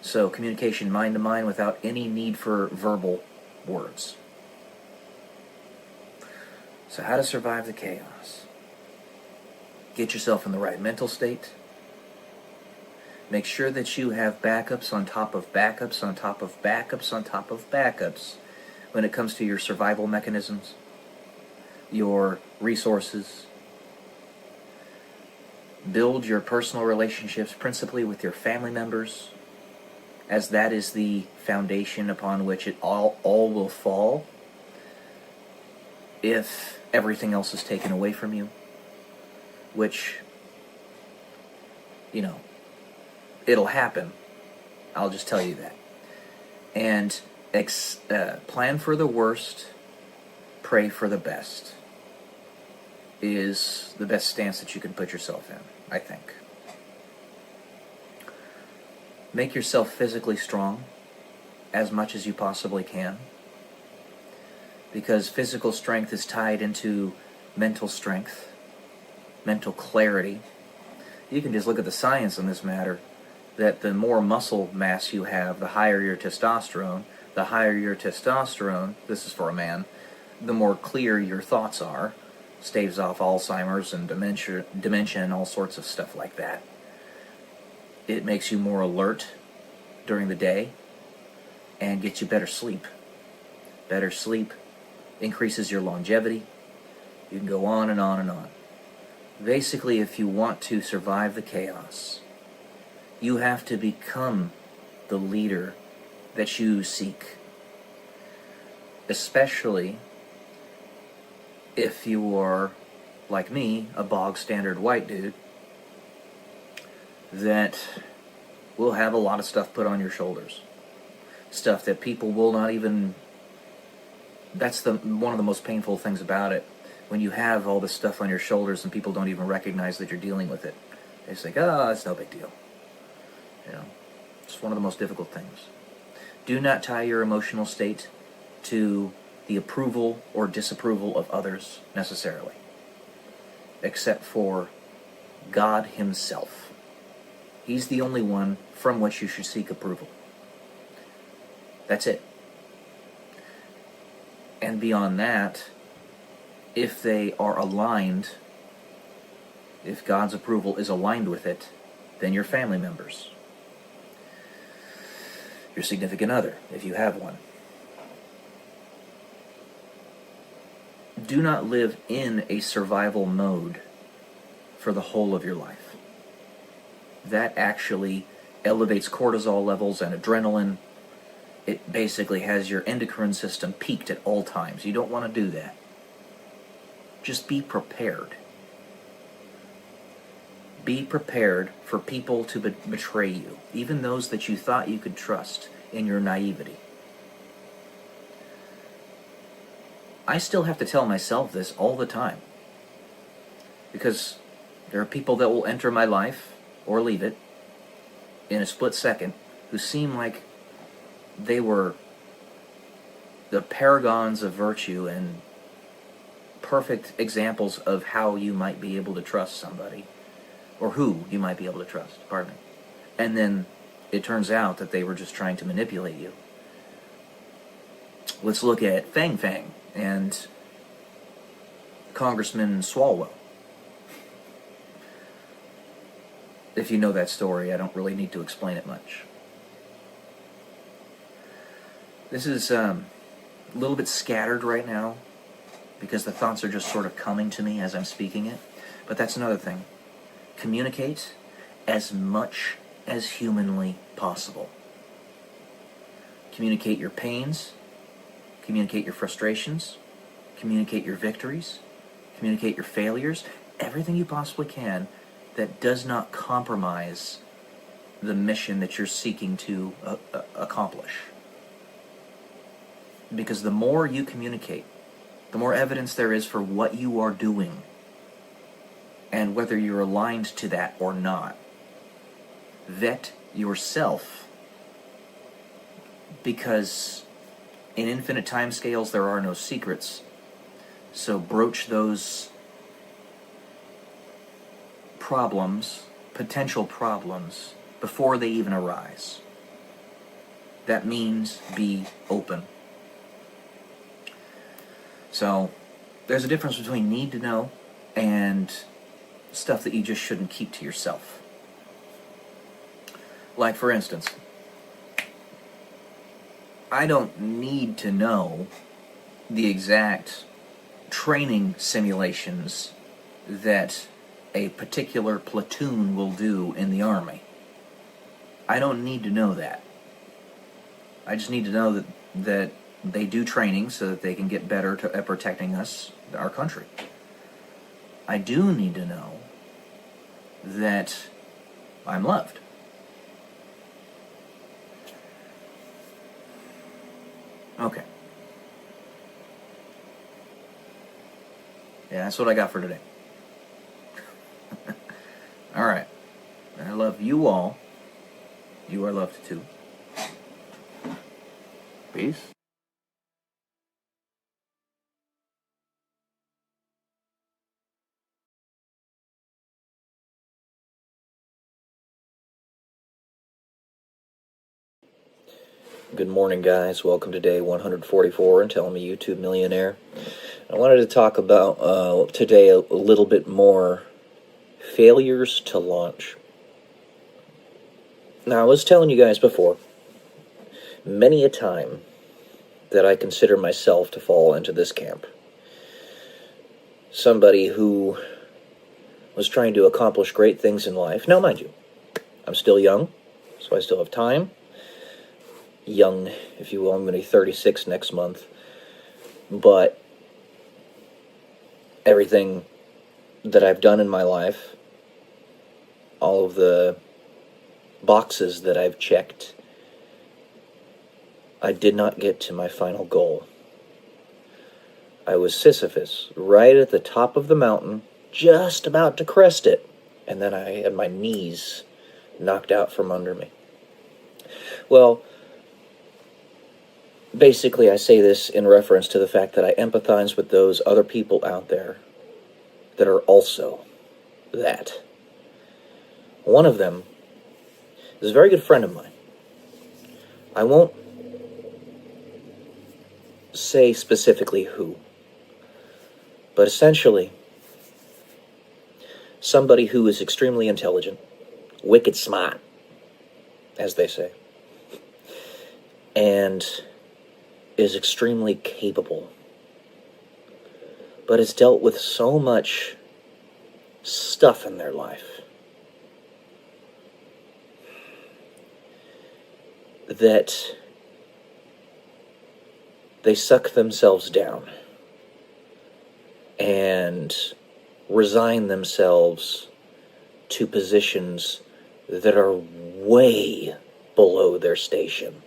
So communication mind to mind without any need for verbal words. So how to survive the chaos? Get yourself in the right mental state. Make sure that you have backups on top of backups on top of backups on top of backups when it comes to your survival mechanisms, your resources. Build your personal relationships principally with your family members, as that is the foundation upon which it all will fall if everything else is taken away from you, which, it'll happen. I'll just tell you that. And plan for the worst, pray for the best is the best stance that you can put yourself in, I think. Make yourself physically strong as much as you possibly can, because physical strength is tied into mental strength, mental clarity. You can just look at the science on this matter, that the more muscle mass you have, the higher your testosterone. The higher your testosterone, this is for a man, the more clear your thoughts are. Staves off Alzheimer's and dementia and all sorts of stuff like that. It makes you more alert during the day and gets you better sleep. Better sleep increases your longevity. You can go on and on and on. Basically, if you want to survive the chaos, you have to become the leader that you seek. Especially if you are, like me, a bog standard white dude that will have a lot of stuff put on your shoulders. Stuff that people will not even... That's one of the most painful things about it. When you have all this stuff on your shoulders and people don't even recognize that you're dealing with it. They just think, oh, it's no big deal. You know, it's one of the most difficult things. Do not tie your emotional state to the approval or disapproval of others necessarily, except for God Himself. He's the only one from which you should seek approval. That's it. And beyond that, if they are aligned, if God's approval is aligned with it, then your family members, your significant other, if you have one. Do not live in a survival mode for the whole of your life. That actually elevates cortisol levels and adrenaline. It basically has your endocrine system peaked at all times. You don't want to do that. Just be prepared. Be prepared for people to betray you, even those that you thought you could trust in your naivety. I still have to tell myself this all the time, because there are people that will enter my life or leave it in a split second who seem like they were the paragons of virtue and perfect examples of how you might be able to trust somebody, or who you might be able to trust, pardon me. And then it turns out that they were just trying to manipulate you. Let's look at Fang Fang and Congressman Swalwell. If you know that story, I don't really need to explain it much. This is a little bit scattered right now because the thoughts are just sort of coming to me as I'm speaking it. But that's another thing. Communicate as much as humanly possible. Communicate your pains. Communicate your frustrations. Communicate your victories. Communicate your failures. Everything you possibly can that does not compromise the mission that you're seeking to accomplish. Because the more you communicate, the more evidence there is for what you are doing and whether you're aligned to that or not. Vet yourself, because in infinite timescales there are no secrets. So broach those problems, potential problems, before they even arise. That means be open. So there's a difference between need to know and stuff that you just shouldn't keep to yourself. Like, for instance, I don't need to know the exact training simulations that a particular platoon will do in the Army. I don't need to know that. I just need to know that they do training so that they can get better at protecting us, our country. I do need to know that I'm loved. Okay. Yeah, that's what I got for today. Alright. I love you all. You are loved too. Peace. Good morning, guys. Welcome to day 144 and Tell Me YouTube Millionaire. I wanted to talk about today a little bit more failures to launch. Now, I was telling you guys before, many a time that I consider myself to fall into this camp. Somebody who was trying to accomplish great things in life. Now, mind you, I'm still young, so I still have time. Young, if you will. I'm going to be 36 next month. But everything that I've done in my life, all of the boxes that I've checked, I did not get to my final goal. I was Sisyphus, right at the top of the mountain, just about to crest it, and then I had my knees knocked out from under me. Well, basically, I say this in reference to the fact that I empathize with those other people out there that are also that. One of them is a very good friend of mine. I won't say specifically who, but essentially, somebody who is extremely intelligent, wicked smart, as they say, and is extremely capable, but has dealt with so much stuff in their life that they suck themselves down and resign themselves to positions that are way below their station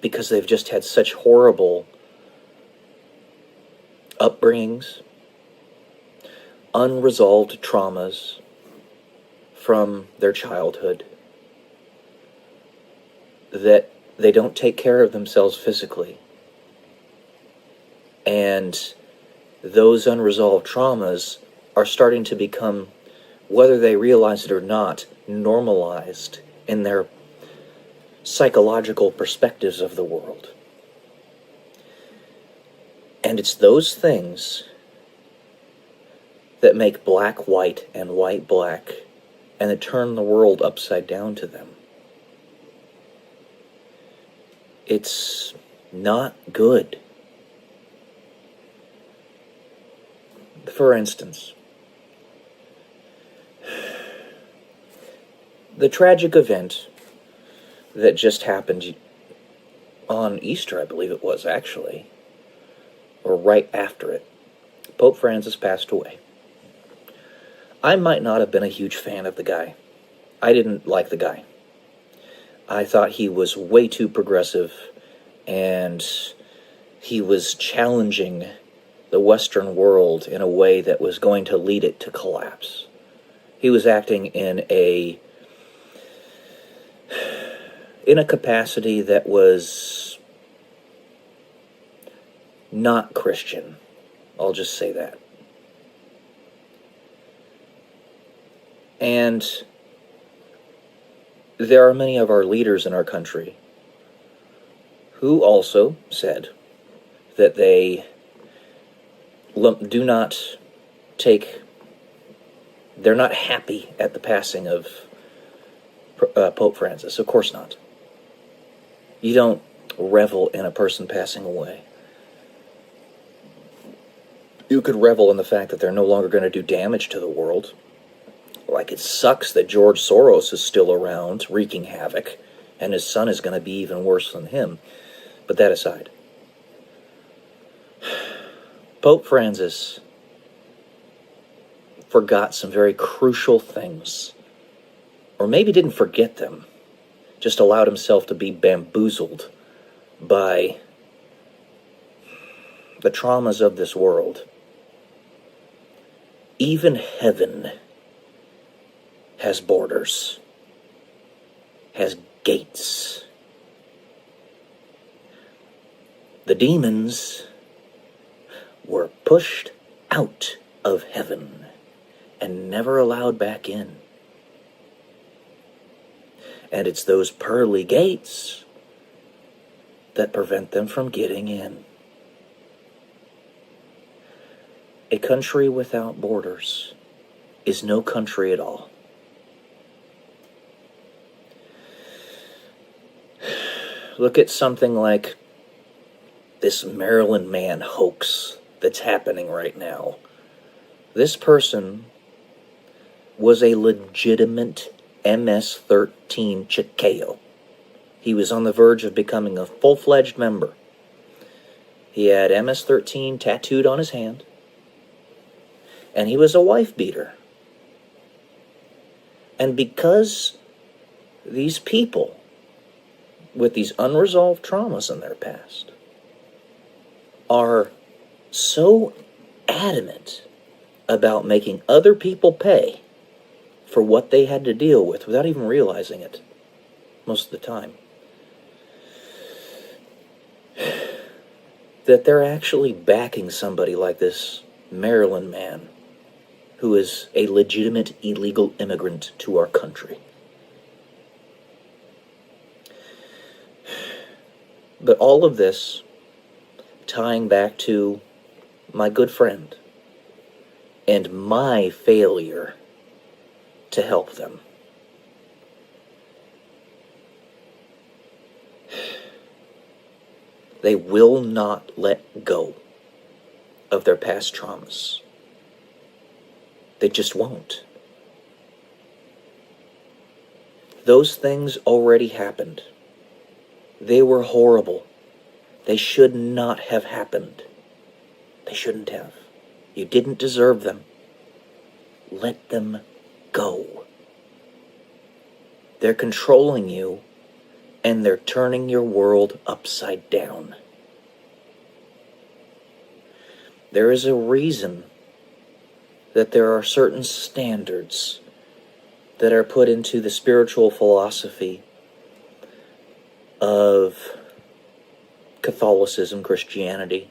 because they've just had such horrible upbringings, unresolved traumas from their childhood, that they don't take care of themselves physically. And those unresolved traumas are starting to become, whether they realize it or not, normalized in their psychological perspectives of the world. And it's those things that make black white and white black, and that turn the world upside down to them. It's not good. For instance, the tragic event that just happened on Easter, I believe it was, actually, or right after it. Pope Francis passed away. I might not have been a huge fan of the guy. I didn't like the guy. I thought he was way too progressive, and he was challenging the Western world in a way that was going to lead it to collapse. He was acting in a capacity that was not Christian. I'll just say that. And there are many of our leaders in our country who also said that they do not take, they're not happy at the passing of Pope Francis. Of course not. You don't revel in a person passing away. You could revel in the fact that they're no longer going to do damage to the world. Like, it sucks that George Soros is still around, wreaking havoc, and his son is going to be even worse than him. But that aside, Pope Francis forgot some very crucial things. Or maybe didn't forget them, just allowed himself to be bamboozled by the traumas of this world. Even heaven has borders, has gates. The demons were pushed out of heaven and never allowed back in. And it's those pearly gates that prevent them from getting in. A country without borders is no country at all. Look at something like this Maryland Man hoax that's happening right now. This person was a legitimate MS-13 Chicao. He was on the verge of becoming a full-fledged member. He had MS-13 tattooed on his hand, and he was a wife beater. And because these people with these unresolved traumas in their past are so adamant about making other people pay for what they had to deal with without even realizing it most of the time, that they're actually backing somebody like this Maryland Man who is a legitimate illegal immigrant to our country. But all of this tying back to my good friend and my failure to help them. They will not let go of their past traumas. They just won't. Those things already happened. They were horrible. They should not have happened. They shouldn't have. You didn't deserve them. Let them go. They're controlling you, and they're turning your world upside down. There is a reason that there are certain standards that are put into the spiritual philosophy of Catholicism, Christianity,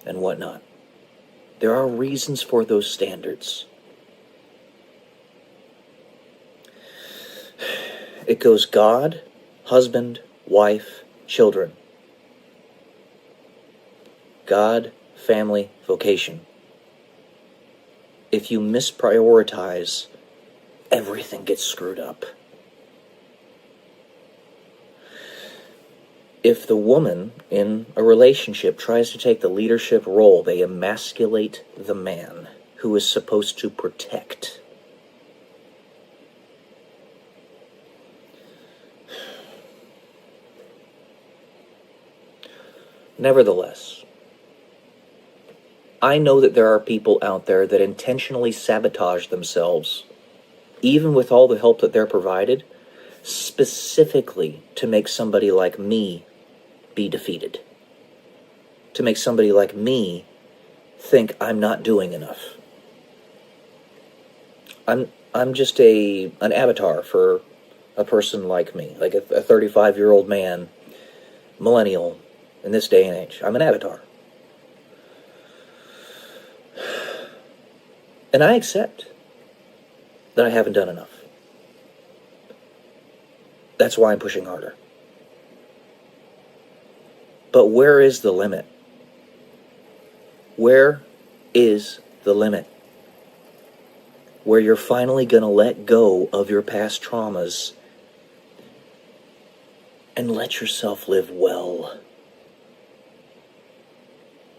and whatnot. There are reasons for those standards. It goes God, husband, wife, children. God, family, vocation. If you misprioritize, everything gets screwed up. If the woman in a relationship tries to take the leadership role, they emasculate the man who is supposed to protect. Nevertheless, I know that there are people out there that intentionally sabotage themselves, even with all the help that they're provided, specifically to make somebody like me be defeated. To make somebody like me think I'm not doing enough. I'm just an avatar for a person like me, like a 35-year-old man, millennial, in this day and age. I'm an avatar. And I accept that I haven't done enough. That's why I'm pushing harder. But where is the limit? Where is the limit? Where you're finally going to let go of your past traumas and let yourself live well.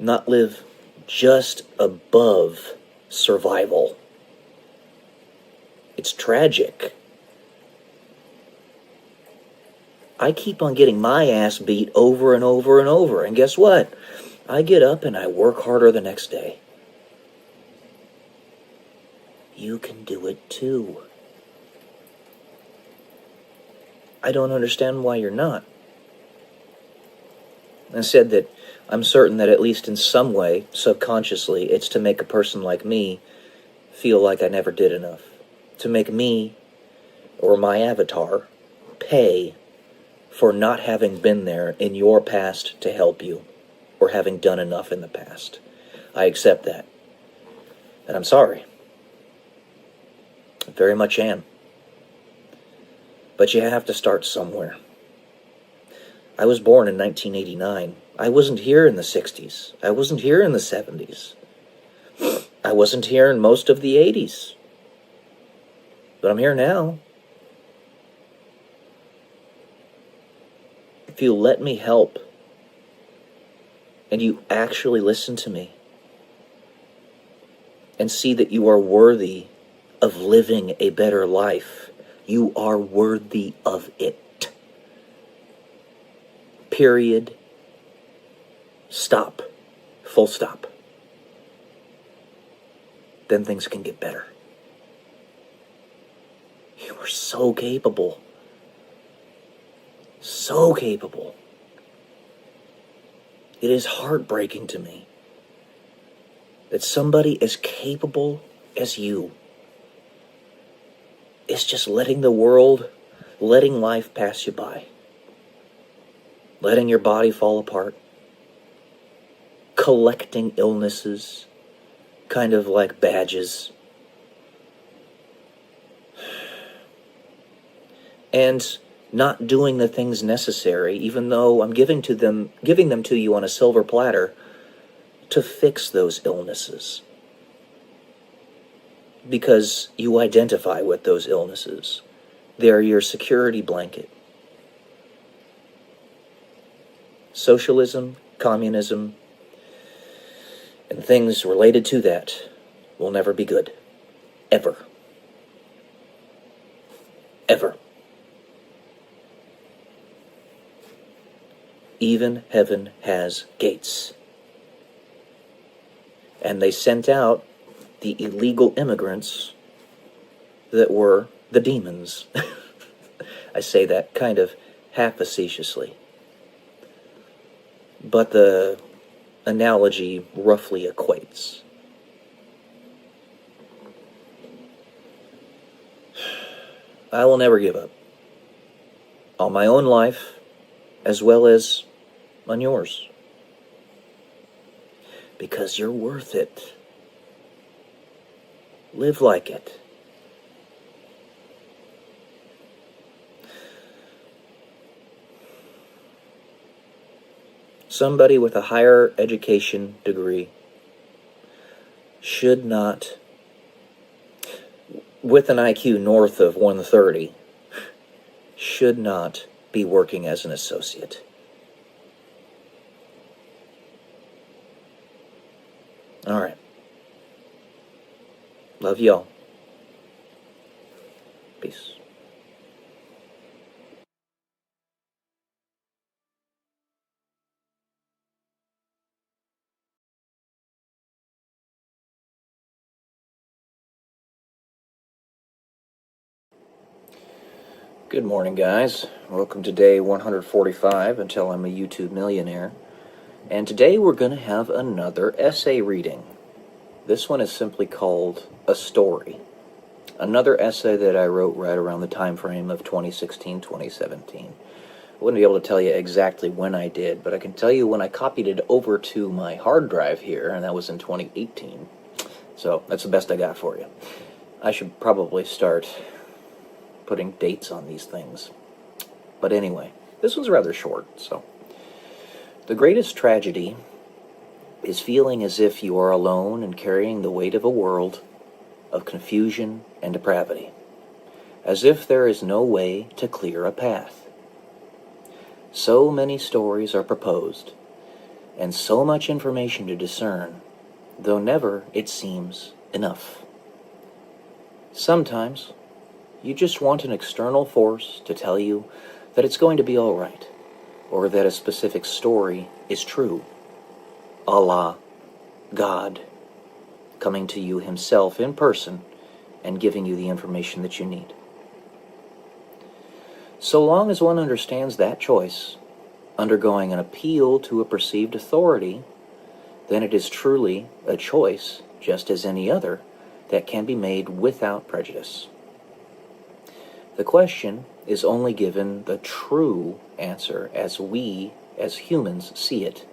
Not live just above survival. It's tragic. I keep on getting my ass beat over and over and over, and guess what? I get up and I work harder the next day. You can do it too. I don't understand why you're not. I said that I'm certain that at least in some way, subconsciously, it's to make a person like me feel like I never did enough. To make me, or my avatar, pay for not having been there in your past to help you, or having done enough in the past. I accept that. And I'm sorry. I very much am. But you have to start somewhere. I was born in 1989. I wasn't here in the 60s. I wasn't here in the 70s. I wasn't here in most of the 80s. But I'm here now. If you let me help, and you actually listen to me, and see that you are worthy of living a better life, you are worthy of it. Period. Stop. Full stop. Then things can get better. You are so capable. So capable. It is heartbreaking to me that somebody as capable as you is just letting the world, letting life pass you by. Letting your body fall apart. Collecting illnesses, kind of like badges. And not doing the things necessary, even though I'm giving them to you on a silver platter to fix those illnesses. Because you identify with those illnesses. They're your security blanket. Socialism, communism, and things related to that will never be good. Ever. Ever. Even heaven has gates. And they sent out the illegal immigrants that were the demons. I say that kind of half-facetiously. But the analogy roughly equates. I will never give up. On my own life, as well as on yours. Because you're worth it. Live like it. Somebody with a higher education degree should not, with an IQ north of 130, should not be working as an associate. All right. Love y'all. Peace. Good morning, guys. Welcome to day 145 until I'm a YouTube millionaire. And today we're going to have another essay reading. This one is simply called A Story. Another essay that I wrote right around the time frame of 2016-2017. I wouldn't be able to tell you exactly when I did, but I can tell you when I copied it over to my hard drive here, and that was in 2018. So that's the best I got for you. I should probably start putting dates on these things. But anyway, this was rather short, so. The greatest tragedy is feeling as if you are alone and carrying the weight of a world of confusion and depravity, as if there is no way to clear a path. So many stories are proposed, and so much information to discern, though never, it seems, enough. Sometimes, you just want an external force to tell you that it's going to be all right, or that a specific story is true. Allah, God, coming to you himself in person and giving you the information that you need. So long as one understands that choice, undergoing an appeal to a perceived authority, then it is truly a choice, just as any other, that can be made without prejudice. The question is only given the true answer as we, as humans, see it,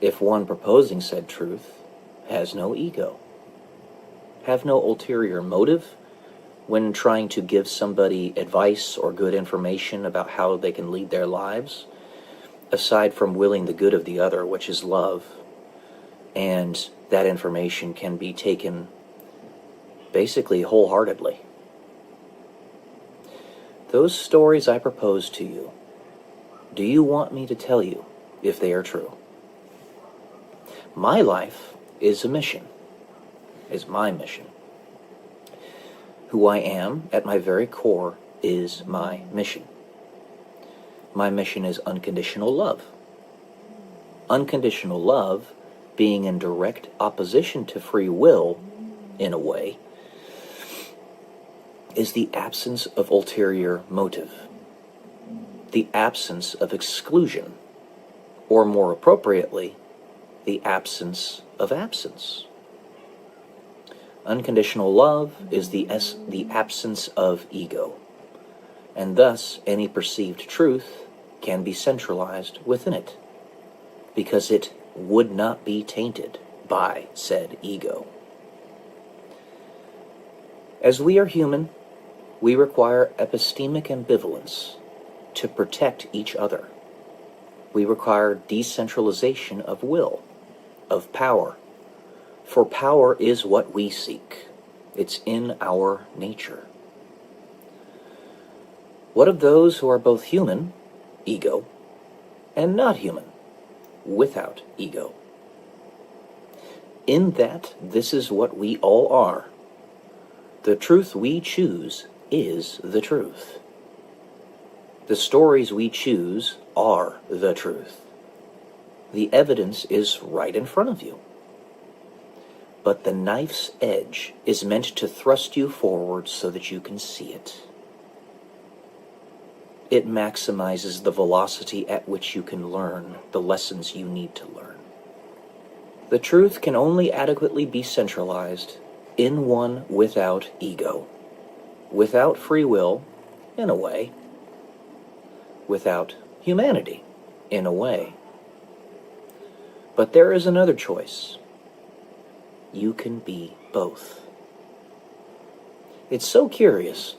if one proposing said truth has no ego, have no ulterior motive, when trying to give somebody advice or good information about how they can lead their lives, aside from willing the good of the other, which is love, and that information can be taken basically wholeheartedly. Those stories I propose to you, do you want me to tell you if they are true? My life is a mission, is my mission. Who I am at my very core is my mission. My mission is unconditional love. Unconditional love being in direct opposition to free will, in a way, is the absence of ulterior motive, the absence of exclusion, or more appropriately, the absence of absence. Unconditional love is the absence of ego, and thus any perceived truth can be centralized within it, because it would not be tainted by said ego. As we are human, we require epistemic ambivalence to protect each other. We require decentralization of will, of power, for power is what we seek. It's in our nature. What of those who are both human, ego, and not human, without ego? In that this is what we all are. The truth we choose is the truth. The stories we choose are the truth. The evidence is right in front of you. But the knife's edge is meant to thrust you forward so that you can see it. It maximizes the velocity at which you can learn the lessons you need to learn. The truth can only adequately be centralized in one without ego, without free will, in a way, without humanity, in a way. But there is another choice. You can be both. It's so curious.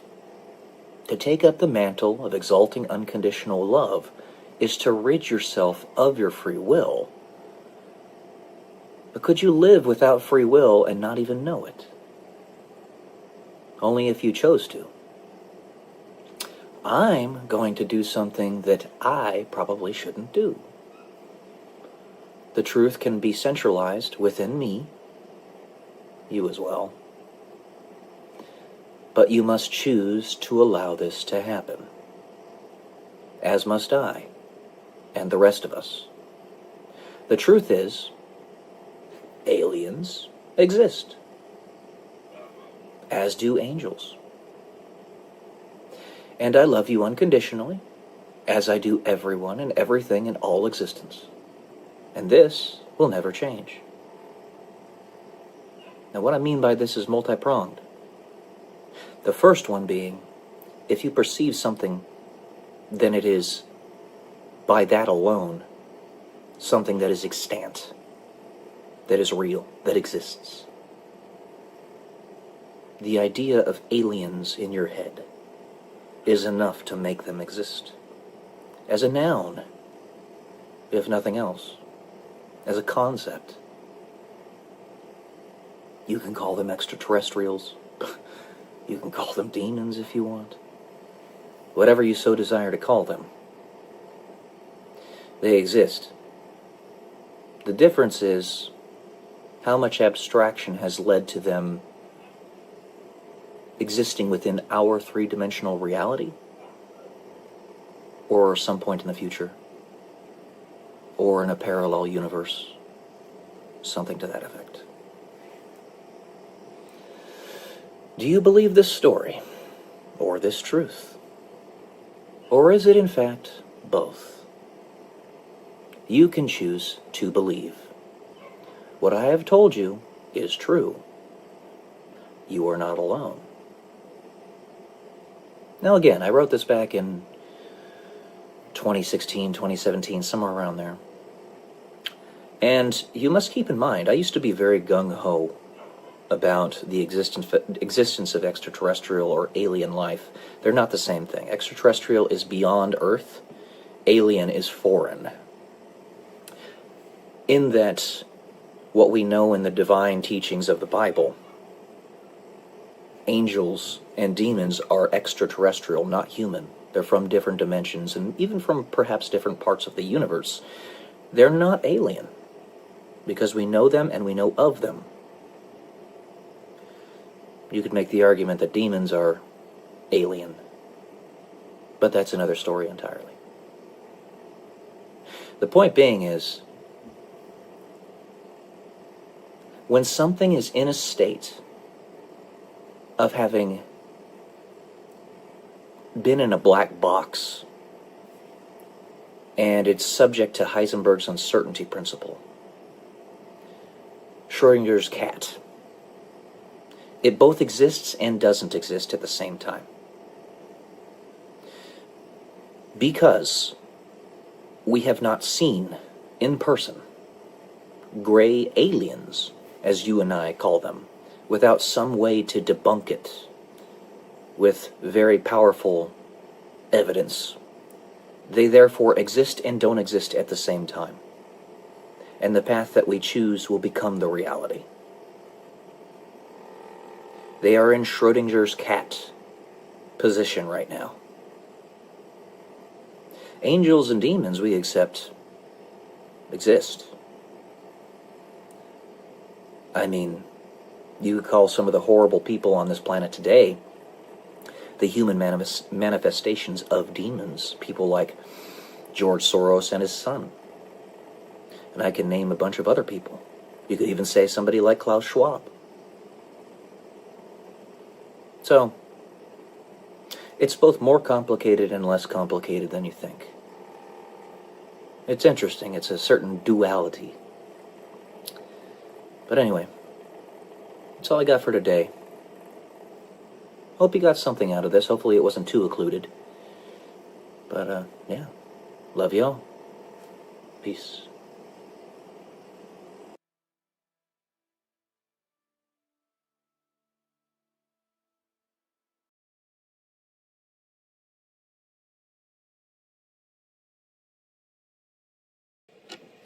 To take up the mantle of exalting unconditional love is to rid yourself of your free will. But could you live without free will and not even know it? Only if you chose to. I'm going to do something that I probably shouldn't do. The truth can be centralized within me, you as well. But you must choose to allow this to happen. As must I, and the rest of us. The truth is, aliens exist. As do angels. And I love you unconditionally, as I do everyone and everything in all existence. And this will never change. Now, what I mean by this is multi-pronged. The first one being, if you perceive something, then it is, by that alone, something that is extant, that is real, that exists. The idea of aliens in your head is enough to make them exist. As a noun, if nothing else. As a concept. You can call them extraterrestrials. You can call them demons if you want. Whatever you so desire to call them. They exist. The difference is how much abstraction has led to them existing within our three-dimensional reality, or some point in the future, or in a parallel universe, something to that effect. Do you believe this story, or this truth? Or is it in fact both? You can choose to believe. What I have told you is true. You are not alone. Now again, I wrote this back in 2016, 2017, somewhere around there. And you must keep in mind, I used to be very gung-ho about the existence of extraterrestrial or alien life. They're not the same thing. Extraterrestrial is beyond Earth. Alien is foreign. In that, what we know in the divine teachings of the Bible, angels and demons are extraterrestrial, not human. They're from different dimensions and even from perhaps different parts of the universe. They're not alien because we know them and we know of them. You could make the argument that demons are alien, but that's another story entirely. The point being is, when something is in a state of having been in a black box and it's subject to Heisenberg's uncertainty principle, Schrodinger's cat, it both exists and doesn't exist at the same time. Because we have not seen in person gray aliens, as you and I call them, without some way to debunk it with very powerful evidence. They therefore exist and don't exist at the same time. And the path that we choose will become the reality. They are in Schrodinger's cat position right now. Angels and demons, we accept, exist. I mean, you could call some of the horrible people on this planet today the human manifestations of demons. People like George Soros and his son. And I can name a bunch of other people. You could even say somebody like Klaus Schwab. So, it's both more complicated and less complicated than you think. It's interesting. It's a certain duality. But anyway, that's all I got for today. Hope you got something out of this. Hopefully it wasn't too occluded. But, yeah. Love y'all. Peace.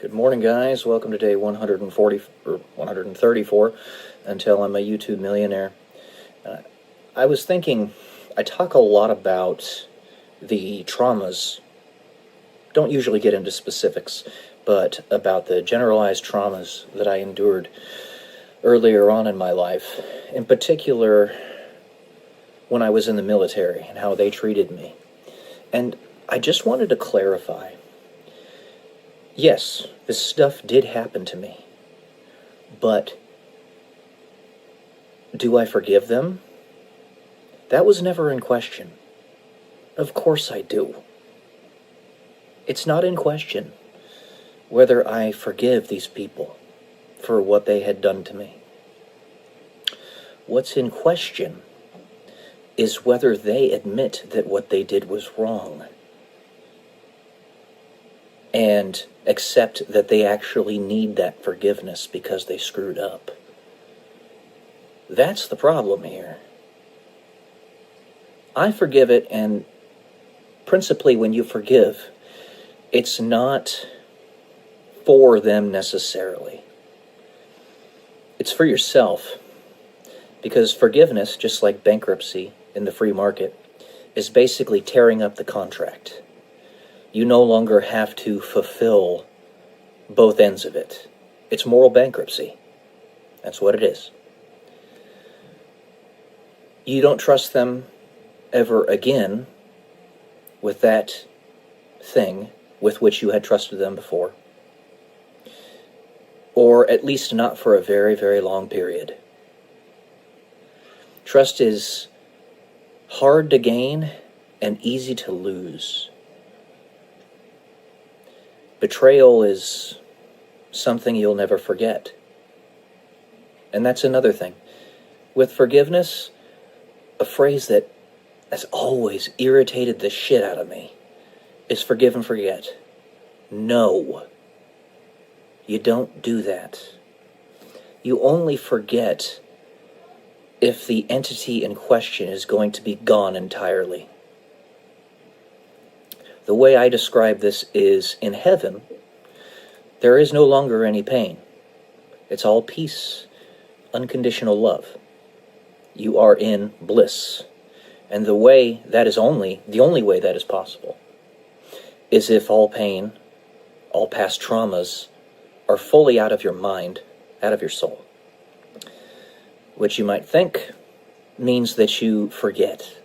Good morning, guys. Welcome to day 140 or 134 until I'm a YouTube millionaire. I was thinking, I talk a lot about the traumas. Don't usually get into specifics, but about the generalized traumas that I endured earlier on in my life. In particular, when I was in the military and how they treated me. And I just wanted to clarify. Yes, this stuff did happen to me, but do I forgive them? That was never in question. Of course I do. It's not in question whether I forgive these people for what they had done to me. What's in question is whether they admit that what they did was wrong and accept that they actually need that forgiveness because they screwed up. That's the problem here. I forgive it, and principally when you forgive, it's not for them necessarily. It's for yourself. Because forgiveness, just like bankruptcy in the free market, is basically tearing up the contract. You no longer have to fulfill both ends of it. It's moral bankruptcy. That's what it is. You don't trust them ever again with that thing with which you had trusted them before. Or at least not for a very, very long period. Trust is hard to gain and easy to lose. Betrayal is something you'll never forget. And that's another thing. With forgiveness, a phrase that has always irritated the shit out of me is forgive and forget. No. You don't do that. You only forget if the entity in question is going to be gone entirely. The way I describe this is, in heaven, there is no longer any pain. It's all peace, unconditional love. You are in bliss. And the way that is the only way that is possible, is if all pain, all past traumas, are fully out of your mind, out of your soul. Which you might think means that you forget.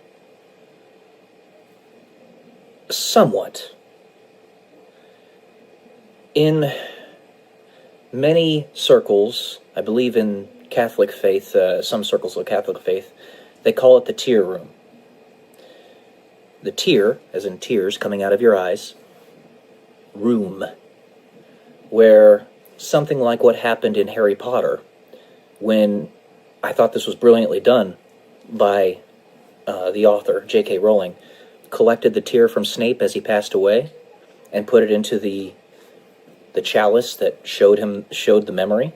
Somewhat. In many circles, I believe in Catholic faith, some circles of Catholic faith, they call it the tear room. The tear, as in tears coming out of your eyes, room, where something like what happened in Harry Potter, when I thought this was brilliantly done by the author, J.K. Rowling, collected the tear from Snape as he passed away and put it into the chalice that showed the memory.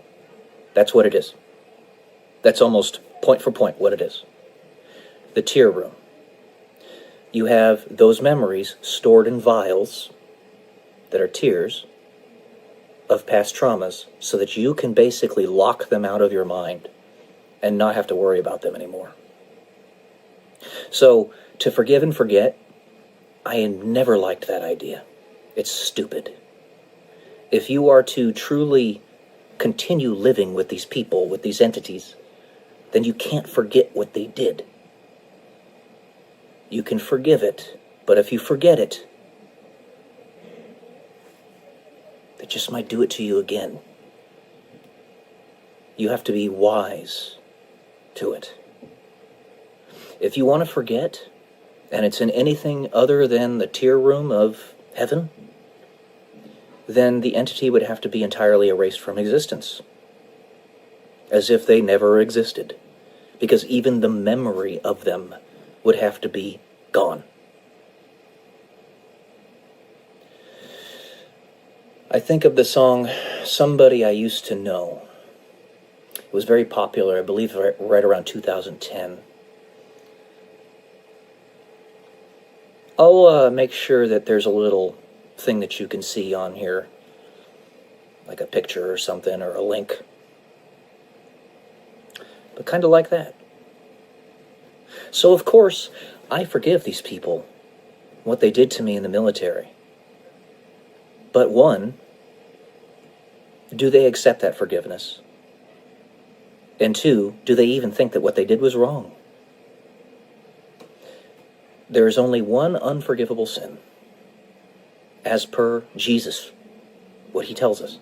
That's what it is. That's almost point for point what it is. The tear room. You have those memories stored in vials that are tears of past traumas so that you can basically lock them out of your mind and not have to worry about them anymore. So, to forgive and forget, I never liked that idea. It's stupid. If you are to truly continue living with these people, with these entities, then you can't forget what they did. You can forgive it, but if you forget it, they just might do it to you again. You have to be wise to it. If you want to forget, and it's in anything other than the tear room of heaven, then the entity would have to be entirely erased from existence, as if they never existed, because even the memory of them would have to be gone. I think of the song Somebody I Used to Know. It was very popular, I believe, right around 2010. I'll make sure that there's a little thing that you can see on here, like a picture or something, or a link. But kind of like that. So, of course, I forgive these people, what they did to me in the military. But one, do they accept that forgiveness? And two, do they even think that what they did was wrong? There is only one unforgivable sin, as per Jesus, what he tells us,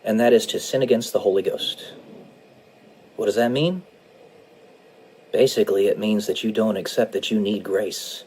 and that is to sin against the Holy Ghost. What does that mean? Basically, it means that you don't accept that you need grace.